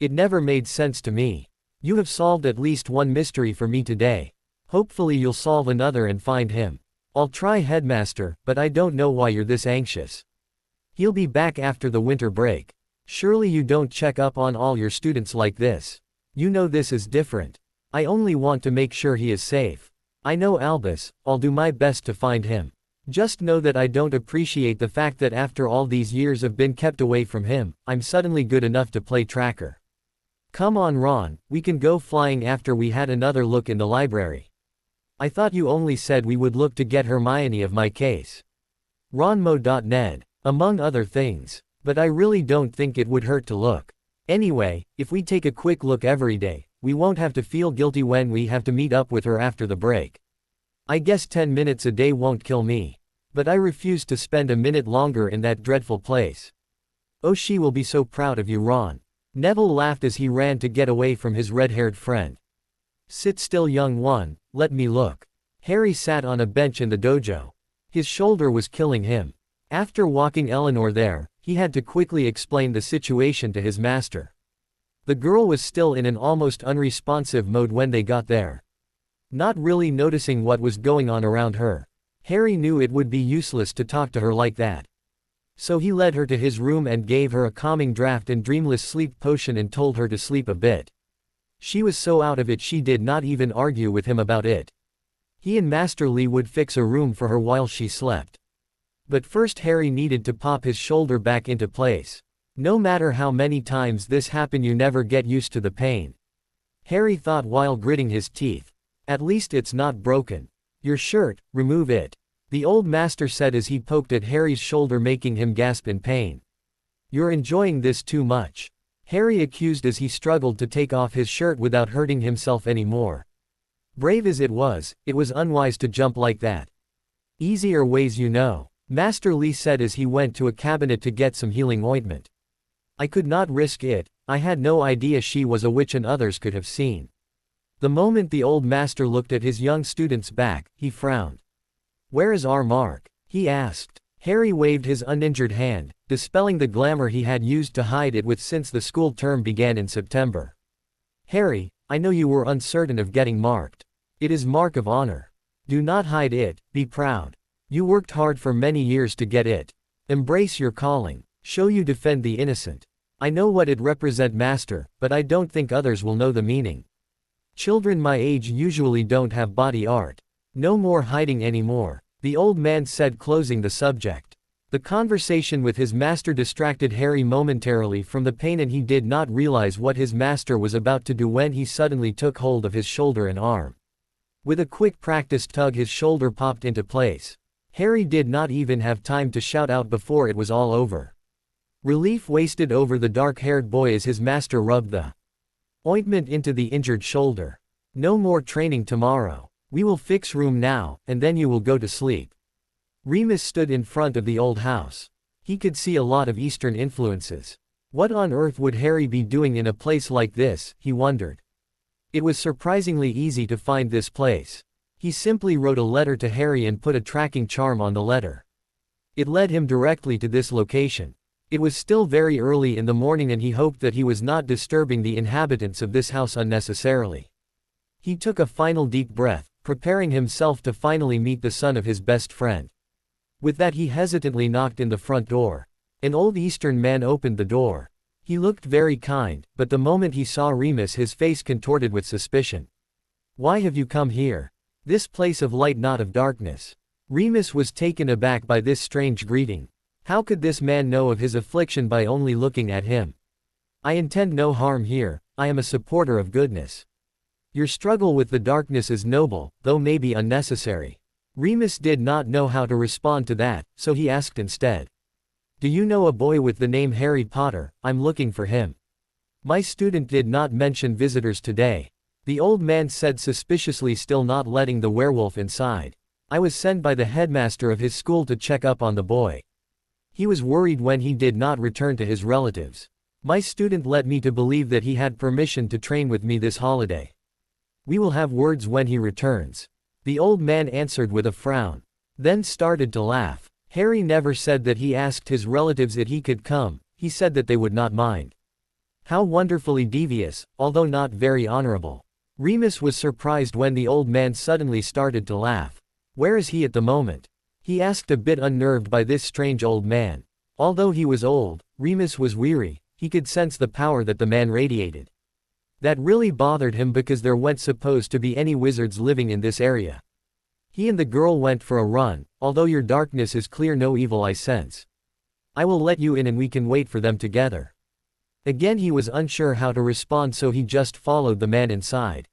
It never made sense to me. You have solved at least one mystery for me today. Hopefully you'll solve another and find him. I'll try, headmaster, but I don't know why you're this anxious. He'll be back after the winter break. Surely you don't check up on all your students like this. You know this is different. I only want to make sure he is safe. I know Albus, I'll do my best to find him. Just know that I don't appreciate the fact that after all these years I've been kept away from him, I'm suddenly good enough to play tracker. Come on, Ron, we can go flying after we had another look in the library. I thought you only said we would look to get Hermione of my case. Ronmo.Ned, among other things. But I really don't think it would hurt to look. Anyway, if we take a quick look every day, we won't have to feel guilty when we have to meet up with her after the break. I guess 10 minutes a day won't kill me. But I refuse to spend a minute longer in that dreadful place. Oh, she will be so proud of you, Ron. Neville laughed as he ran to get away from his red-haired friend. Sit still, young one, let me look. Harry sat on a bench in the dojo. His shoulder was killing him. After walking Eleanor there, he had to quickly explain the situation to his master. The girl was still in an almost unresponsive mode when they got there. Not really noticing what was going on around her. Harry knew it would be useless to talk to her like that. So he led her to his room and gave her a calming draft and dreamless sleep potion and told her to sleep a bit. She was so out of it she did not even argue with him about it. He and Master Lee would fix a room for her while she slept. But first Harry needed to pop his shoulder back into place. No matter how many times this happened, you never get used to the pain. Harry thought while gritting his teeth. At least it's not broken. Your shirt, remove it. The old master said as he poked at Harry's shoulder, making him gasp in pain. You're enjoying this too much. Harry accused as he struggled to take off his shirt without hurting himself anymore. Brave as it was unwise to jump like that. Easier ways, you know. Master Lee said as he went to a cabinet to get some healing ointment. I could not risk it, I had no idea she was a witch and others could have seen. The moment the old master looked at his young student's back, he frowned. Where is our mark? He asked. Harry waved his uninjured hand, dispelling the glamour he had used to hide it with since the school term began in September. Harry, I know you were uncertain of getting marked. It is mark of honor. Do not hide it, be proud. You worked hard for many years to get it. Embrace your calling. Show you defend the innocent. I know what it represent, master, but I don't think others will know the meaning. Children my age usually don't have body art. No more hiding anymore, the old man said, closing the subject. The conversation with his master distracted Harry momentarily from the pain, and he did not realize what his master was about to do when he suddenly took hold of his shoulder and arm. With a quick practiced tug, his shoulder popped into place. Harry did not even have time to shout out before it was all over. Relief wasted over the dark-haired boy as his master rubbed the ointment into the injured shoulder. No more training tomorrow. We will fix room now, and then you will go to sleep. Remus stood in front of the old house. He could see a lot of Eastern influences. What on earth would Harry be doing in a place like this, he wondered. It was surprisingly easy to find this place. He simply wrote a letter to Harry and put a tracking charm on the letter. It led him directly to this location. It was still very early in the morning and he hoped that he was not disturbing the inhabitants of this house unnecessarily. He took a final deep breath, preparing himself to finally meet the son of his best friend. With that, he hesitantly knocked in the front door. An old Eastern man opened the door. He looked very kind, but the moment he saw Remus, his face contorted with suspicion. Why have you come here? This place of light, not of darkness. Remus was taken aback by this strange greeting. How could this man know of his affliction by only looking at him? I intend no harm here, I am a supporter of goodness. Your struggle with the darkness is noble, though maybe unnecessary. Remus did not know how to respond to that, so he asked instead. Do you know a boy with the name Harry Potter? I'm looking for him. My student did not mention visitors today. The old man said suspiciously, still not letting the werewolf inside. I was sent by the headmaster of his school to check up on the boy. He was worried when he did not return to his relatives. My student led me to believe that he had permission to train with me this holiday. We will have words when he returns. The old man answered with a frown. Then started to laugh. Harry never said that he asked his relatives if he could come, he said that they would not mind. How wonderfully devious, although not very honorable. Remus was surprised when the old man suddenly started to laugh. Where is he at the moment? He asked, a bit unnerved by this strange old man. Although he was old, Remus was weary, he could sense the power that the man radiated. That really bothered him because there weren't supposed to be any wizards living in this area. He and the girl went for a run. Although your darkness is clear, no evil I sense. I will let you in and we can wait for them together. Again he was unsure how to respond, so he just followed the man inside.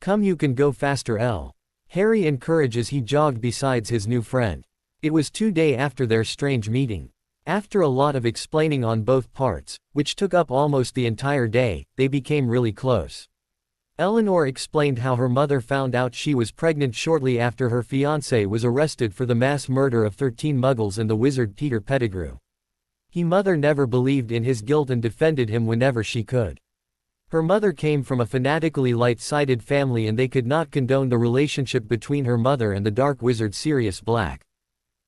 Come, you can go faster, Elle. Harry encouraged as he jogged beside his new friend. It was 2 days after their strange meeting. After a lot of explaining on both parts, which took up almost the entire day, they became really close. Eleanor explained how her mother found out she was pregnant shortly after her fiancé was arrested for the mass murder of 13 muggles and the wizard Peter Pettigrew. Her mother never believed in his guilt and defended him whenever she could. Her mother came from a fanatically light-sided family and they could not condone the relationship between her mother and the dark wizard Sirius Black.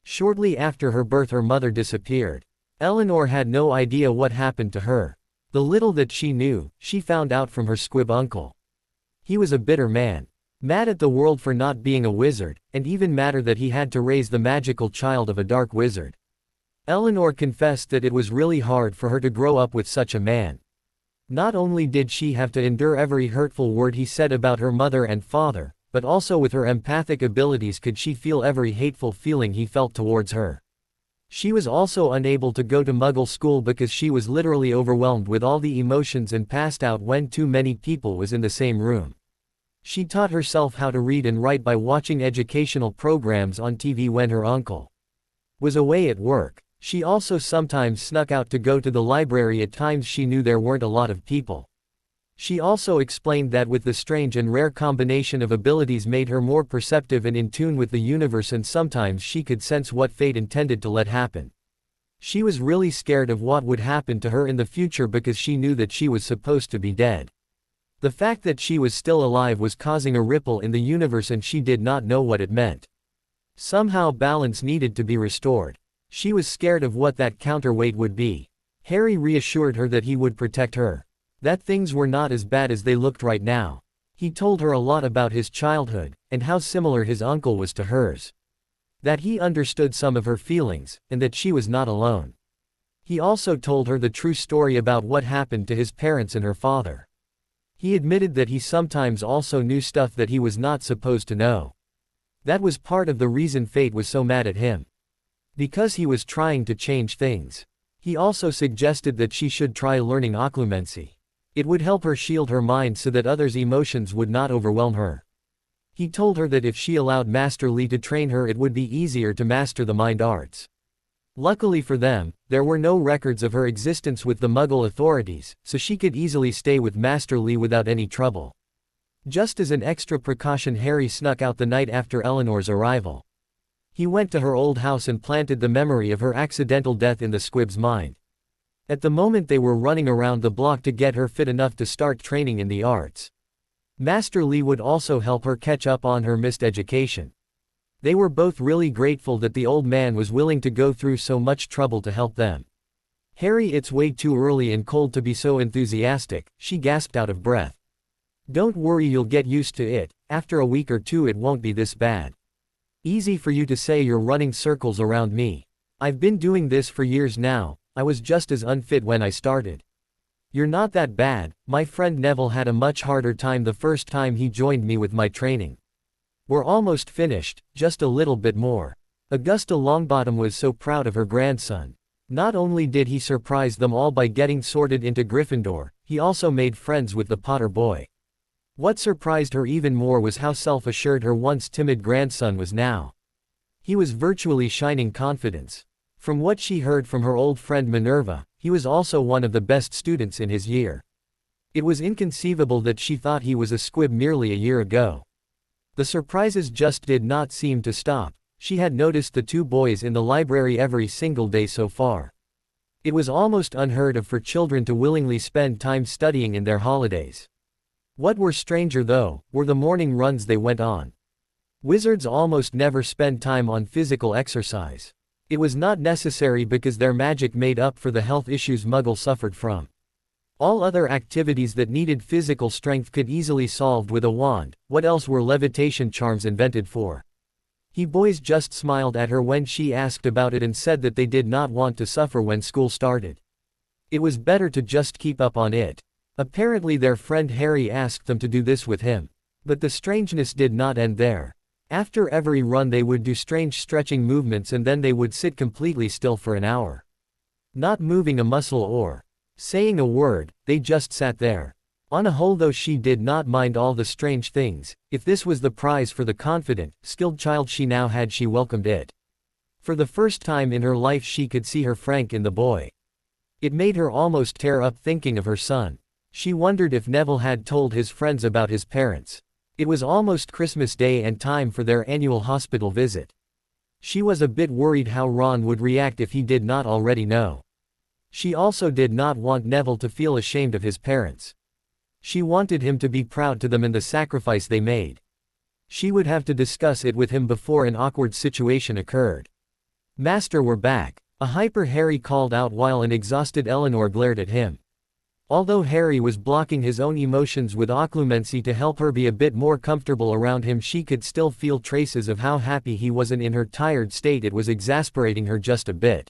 Shortly after her birth her mother disappeared. Eleanor had no idea what happened to her. The little that she knew, she found out from her squib uncle. He was a bitter man. Mad at the world for not being a wizard, and even madder that he had to raise the magical child of a dark wizard. Eleanor confessed that it was really hard for her to grow up with such a man. Not only did she have to endure every hurtful word he said about her mother and father, but also with her empathic abilities could she feel every hateful feeling he felt towards her. She was also unable to go to Muggle school because she was literally overwhelmed with all the emotions and passed out when too many people was in the same room. She taught herself how to read and write by watching educational programs on TV when her uncle was away at work. She also sometimes snuck out to go to the library at times she knew there weren't a lot of people. She also explained that with the strange and rare combination of abilities made her more perceptive and in tune with the universe, and sometimes she could sense what fate intended to let happen. She was really scared of what would happen to her in the future because she knew that she was supposed to be dead. The fact that she was still alive was causing a ripple in the universe and she did not know what it meant. Somehow balance needed to be restored. She was scared of what that counterweight would be. Harry reassured her that he would protect her. That things were not as bad as they looked right now. He told her a lot about his childhood, and how similar his uncle was to hers. That he understood some of her feelings, and that she was not alone. He also told her the true story about what happened to his parents and her father. He admitted that he sometimes also knew stuff that he was not supposed to know. That was part of the reason fate was so mad at him. Because he was trying to change things. He also suggested that she should try learning occlumency. It would help her shield her mind so that others' emotions would not overwhelm her. He told her that if she allowed Master Lee to train her it would be easier to master the mind arts. Luckily for them, there were no records of her existence with the Muggle authorities, so she could easily stay with Master Lee without any trouble. Just as an extra precaution, Harry snuck out the night after Eleanor's arrival. He went to her old house and planted the memory of her accidental death in the squib's mind. At the moment they were running around the block to get her fit enough to start training in the arts. Master Lee would also help her catch up on her missed education. They were both really grateful that the old man was willing to go through so much trouble to help them. Harry, it's way too early and cold to be so enthusiastic, she gasped out of breath. Don't worry, you'll get used to it, after a week or two it won't be this bad. Easy for you to say, you're running circles around me. I've been doing this for years now. I was just as unfit when I started. You're not that bad. My friend Neville had a much harder time the first time he joined me with my training. We're almost finished, just a little bit more. Augusta Longbottom was so proud of her grandson. Not only did he surprise them all by getting sorted into Gryffindor, he also made friends with the Potter boy. What surprised her even more was how self-assured her once timid grandson was now. He was virtually shining confidence. From what she heard from her old friend Minerva, he was also one of the best students in his year. It was inconceivable that she thought he was a squib merely a year ago. The surprises just did not seem to stop. She had noticed the two boys in the library every single day so far. It was almost unheard of for children to willingly spend time studying in their holidays. What were stranger though, were the morning runs they went on. Wizards almost never spend time on physical exercise. It was not necessary because their magic made up for the health issues Muggles suffered from. All other activities that needed physical strength could easily solved with a wand. What else were levitation charms invented for? He boys just smiled at her when she asked about it and said that they did not want to suffer when school started. It was better to just keep up on it. Apparently their friend Harry asked them to do this with him. But the strangeness did not end there. After every run they would do strange stretching movements and then they would sit completely still for an hour. Not moving a muscle or saying a word, they just sat there. On a whole though she did not mind all the strange things, if this was the prize for the confident, skilled child she now had she welcomed it. For the first time in her life she could see her Frank in the boy. It made her almost tear up thinking of her son. She wondered if Neville had told his friends about his parents. It was almost Christmas Day and time for their annual hospital visit. She was a bit worried how Ron would react if he did not already know. She also did not want Neville to feel ashamed of his parents. She wanted him to be proud to them and the sacrifice they made. She would have to discuss it with him before an awkward situation occurred. Master, we're back. A hyper Harry called out while an exhausted Eleanor glared at him. Although Harry was blocking his own emotions with occlumency to help her be a bit more comfortable around him, she could still feel traces of how happy he wasn't in her tired state. It was exasperating her just a bit.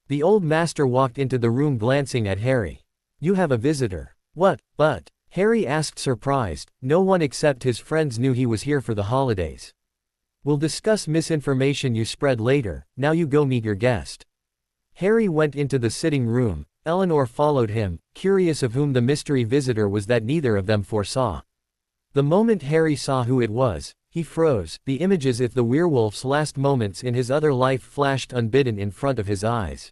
The old master walked into the room glancing at Harry. You have a visitor. What, but? Harry asked surprised. No one except his friends knew he was here for the holidays. We'll discuss misinformation you spread later, now you go meet your guest. Harry went into the sitting room. Eleanor followed him, curious of whom the mystery visitor was that neither of them foresaw. The moment Harry saw who it was, he froze. The images of the werewolf's last moments in his other life flashed unbidden in front of his eyes.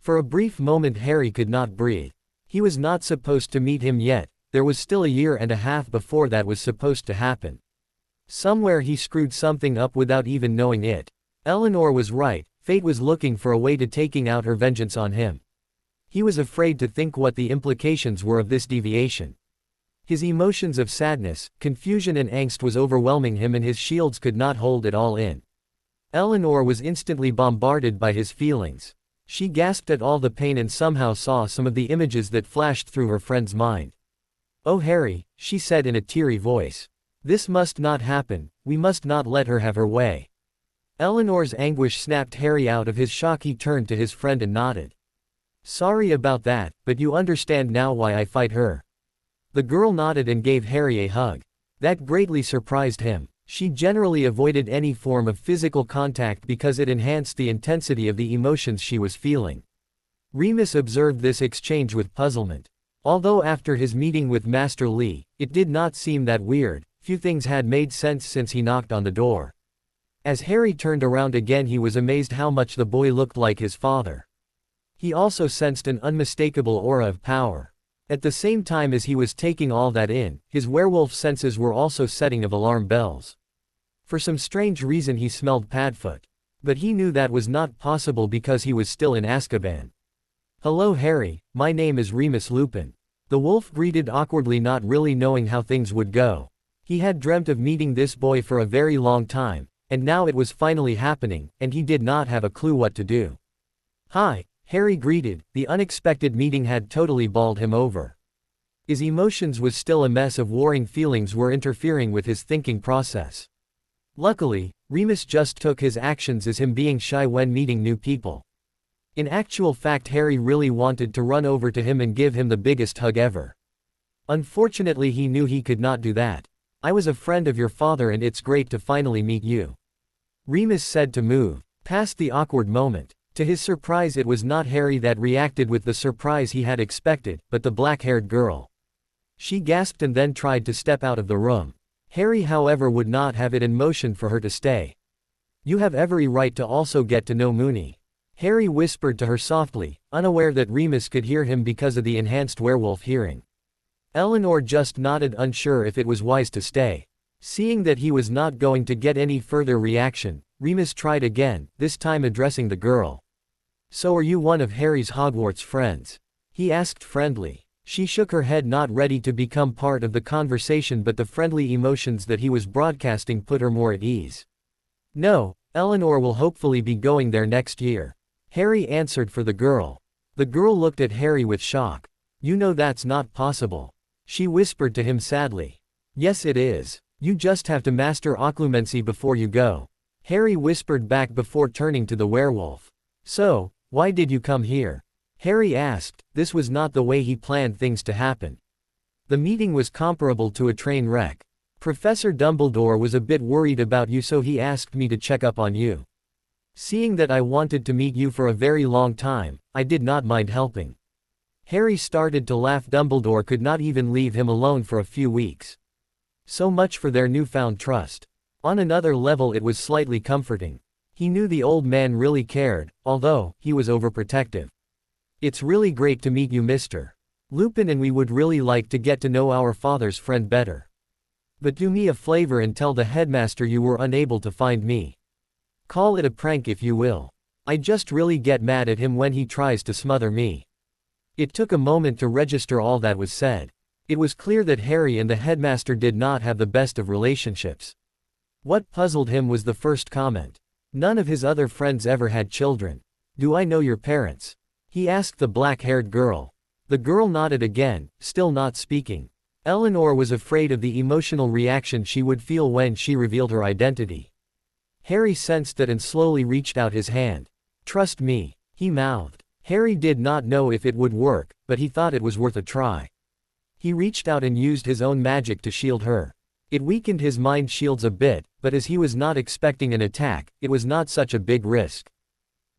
For a brief moment Harry could not breathe. He was not supposed to meet him yet. There was still a year and a half before that was supposed to happen. Somewhere he screwed something up without even knowing it. Eleanor was right, fate was looking for a way to taking out her vengeance on him. He was afraid to think what the implications were of this deviation. His emotions of sadness, confusion and angst was overwhelming him and his shields could not hold it all in. Eleanor was instantly bombarded by his feelings. She gasped at all the pain and somehow saw some of the images that flashed through her friend's mind. Oh Harry, she said in a teary voice. This must not happen, we must not let her have her way. Eleanor's anguish snapped Harry out of his shock. He turned to his friend and nodded. Sorry about that, but you understand now why I fight her. The girl nodded and gave Harry a hug. That greatly surprised him. She generally avoided any form of physical contact because it enhanced the intensity of the emotions she was feeling. Remus observed this exchange with puzzlement. Although after his meeting with Master Lee, it did not seem that weird, few things had made sense since he knocked on the door. As Harry turned around again he was amazed how much the boy looked like his father. He also sensed an unmistakable aura of power. At the same time as he was taking all that in, his werewolf senses were also setting of alarm bells. For some strange reason he smelled Padfoot. But he knew that was not possible because he was still in Azkaban. Hello Harry, my name is Remus Lupin. The wolf greeted awkwardly, not really knowing how things would go. He had dreamt of meeting this boy for a very long time, and now it was finally happening, and he did not have a clue what to do. Hi, Harry greeted. The unexpected meeting had totally bowled him over. His emotions was still a mess of warring feelings were interfering with his thinking process. Luckily, Remus just took his actions as him being shy when meeting new people. In actual fact Harry really wanted to run over to him and give him the biggest hug ever. Unfortunately he knew he could not do that. I was a friend of your father and it's great to finally meet you. Remus said to move. Past the awkward moment. To his surprise, it was not Harry that reacted with the surprise he had expected, but the black-haired girl. She gasped and then tried to step out of the room. Harry, however, would not have it and motioned for her to stay. "You have every right to also get to know Moony," Harry whispered to her softly, unaware that Remus could hear him because of the enhanced werewolf hearing. Eleanor just nodded, unsure if it was wise to stay. Seeing that he was not going to get any further reaction, Remus tried again, this time addressing the girl. "So are you one of Harry's Hogwarts friends?" he asked friendly. She shook her head, not ready to become part of the conversation, but the friendly emotions that he was broadcasting put her more at ease. "No, Eleanor will hopefully be going there next year," Harry answered for the girl. The girl looked at Harry with shock. "You know that's not possible," she whispered to him sadly. "Yes it is. You just have to master occlumency before you go," Harry whispered back before turning to the werewolf. "So, why did you come here?" Harry asked. This was not the way he planned things to happen. The meeting was comparable to a train wreck. "Professor Dumbledore was a bit worried about you, so he asked me to check up on you. Seeing that I wanted to meet you for a very long time, I did not mind helping." Harry started to laugh. Dumbledore could not even leave him alone for a few weeks. So much for their newfound trust. On another level, it was slightly comforting. He knew the old man really cared, although he was overprotective. "It's really great to meet you, Mr. Lupin, and we would really like to get to know our father's friend better. But do me a favor and tell the headmaster you were unable to find me. Call it a prank if you will. I just really get mad at him when he tries to smother me." It took a moment to register all that was said. It was clear that Harry and the headmaster did not have the best of relationships. What puzzled him was the first comment. None of his other friends ever had children. "Do I know your parents?" he asked the black-haired girl. The girl nodded again, still not speaking. Eleanor was afraid of the emotional reaction she would feel when she revealed her identity. Harry sensed that and slowly reached out his hand. "Trust me," he mouthed. Harry did not know if it would work, but he thought it was worth a try. He reached out and used his own magic to shield her. It weakened his mind shields a bit, but as he was not expecting an attack, it was not such a big risk.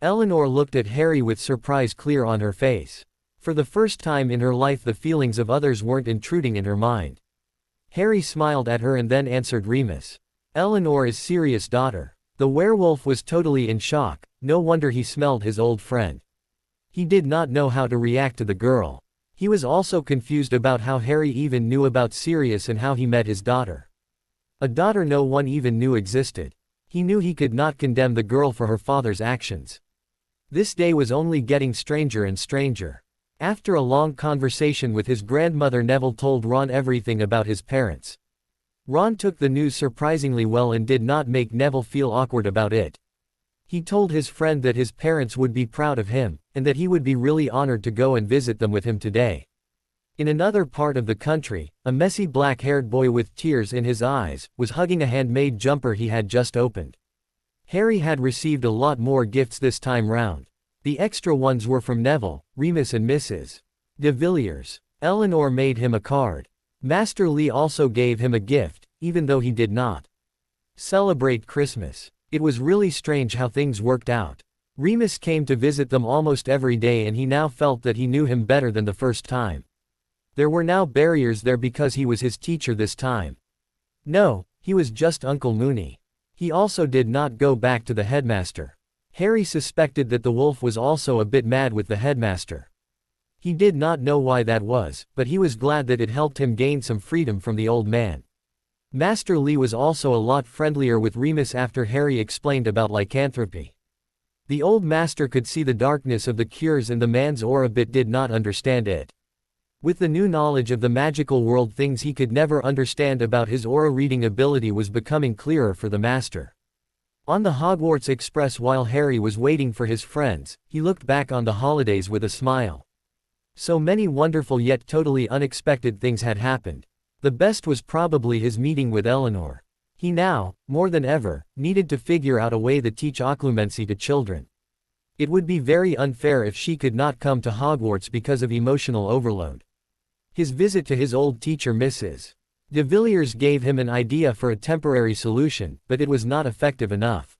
Eleanor looked at Harry with surprise clear on her face. For the first time in her life, the feelings of others weren't intruding in her mind. Harry smiled at her and then answered, "Remus. Eleanor is Sirius' daughter." The werewolf was totally in shock. No wonder he smelled his old friend. He did not know how to react to the girl. He was also confused about how Harry even knew about Sirius and how he met his daughter. A daughter no one even knew existed. He knew he could not condemn the girl for her father's actions. This day was only getting stranger and stranger. After a long conversation with his grandmother, Neville told Ron everything about his parents. Ron took the news surprisingly well and did not make Neville feel awkward about it. He told his friend that his parents would be proud of him, and that he would be really honored to go and visit them with him today. In another part of the country, a messy black-haired boy with tears in his eyes was hugging a handmade jumper he had just opened. Harry had received a lot more gifts this time round. The extra ones were from Neville, Remus and Mrs. de Villiers. Eleanor made him a card. Master Lee also gave him a gift, even though he did not celebrate Christmas. It was really strange how things worked out. Remus came to visit them almost every day, and he now felt that he knew him better than the first time. There were now barriers there because he was his teacher this time. No, he was just Uncle Moony. He also did not go back to the headmaster. Harry suspected that the wolf was also a bit mad with the headmaster. He did not know why that was, but he was glad that it helped him gain some freedom from the old man. Master Lee was also a lot friendlier with Remus after Harry explained about lycanthropy. The old master could see the darkness of the cures and the man's aura but did not understand it. With the new knowledge of the magical world, things he could never understand about his aura reading ability was becoming clearer for the master. On the Hogwarts Express, while Harry was waiting for his friends, he looked back on the holidays with a smile. So many wonderful yet totally unexpected things had happened. The best was probably his meeting with Eleanor. He now, more than ever, needed to figure out a way to teach occlumency to children. It would be very unfair if she could not come to Hogwarts because of emotional overload. His visit to his old teacher Mrs. de Villiers gave him an idea for a temporary solution, but it was not effective enough.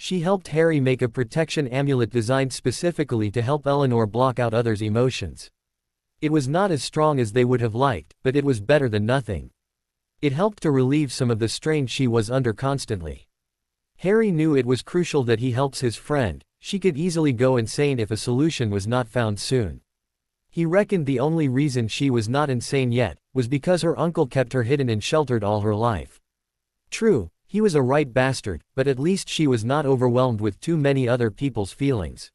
She helped Harry make a protection amulet designed specifically to help Eleanor block out others' emotions. It was not as strong as they would have liked, but it was better than nothing. It helped to relieve some of the strain she was under constantly. Harry knew it was crucial that he helps his friend. She could easily go insane if a solution was not found soon. He reckoned the only reason she was not insane yet was because her uncle kept her hidden and sheltered all her life. True, he was a right bastard, but at least she was not overwhelmed with too many other people's feelings.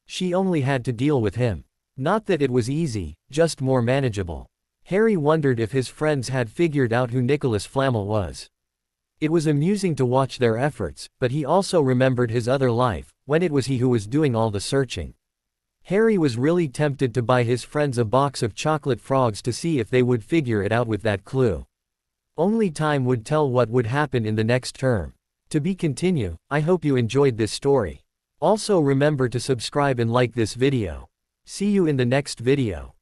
She only had to deal with him. Not that it was easy, just more manageable. Harry wondered if his friends had figured out who Nicholas Flamel was. It was amusing to watch their efforts, but he also remembered his other life, when it was he who was doing all the searching. Harry was really tempted to buy his friends a box of chocolate frogs to see if they would figure it out with that clue. Only time would tell what would happen in the next term. To be continued. I hope you enjoyed this story. Also remember to subscribe and like this video. See you in the next video.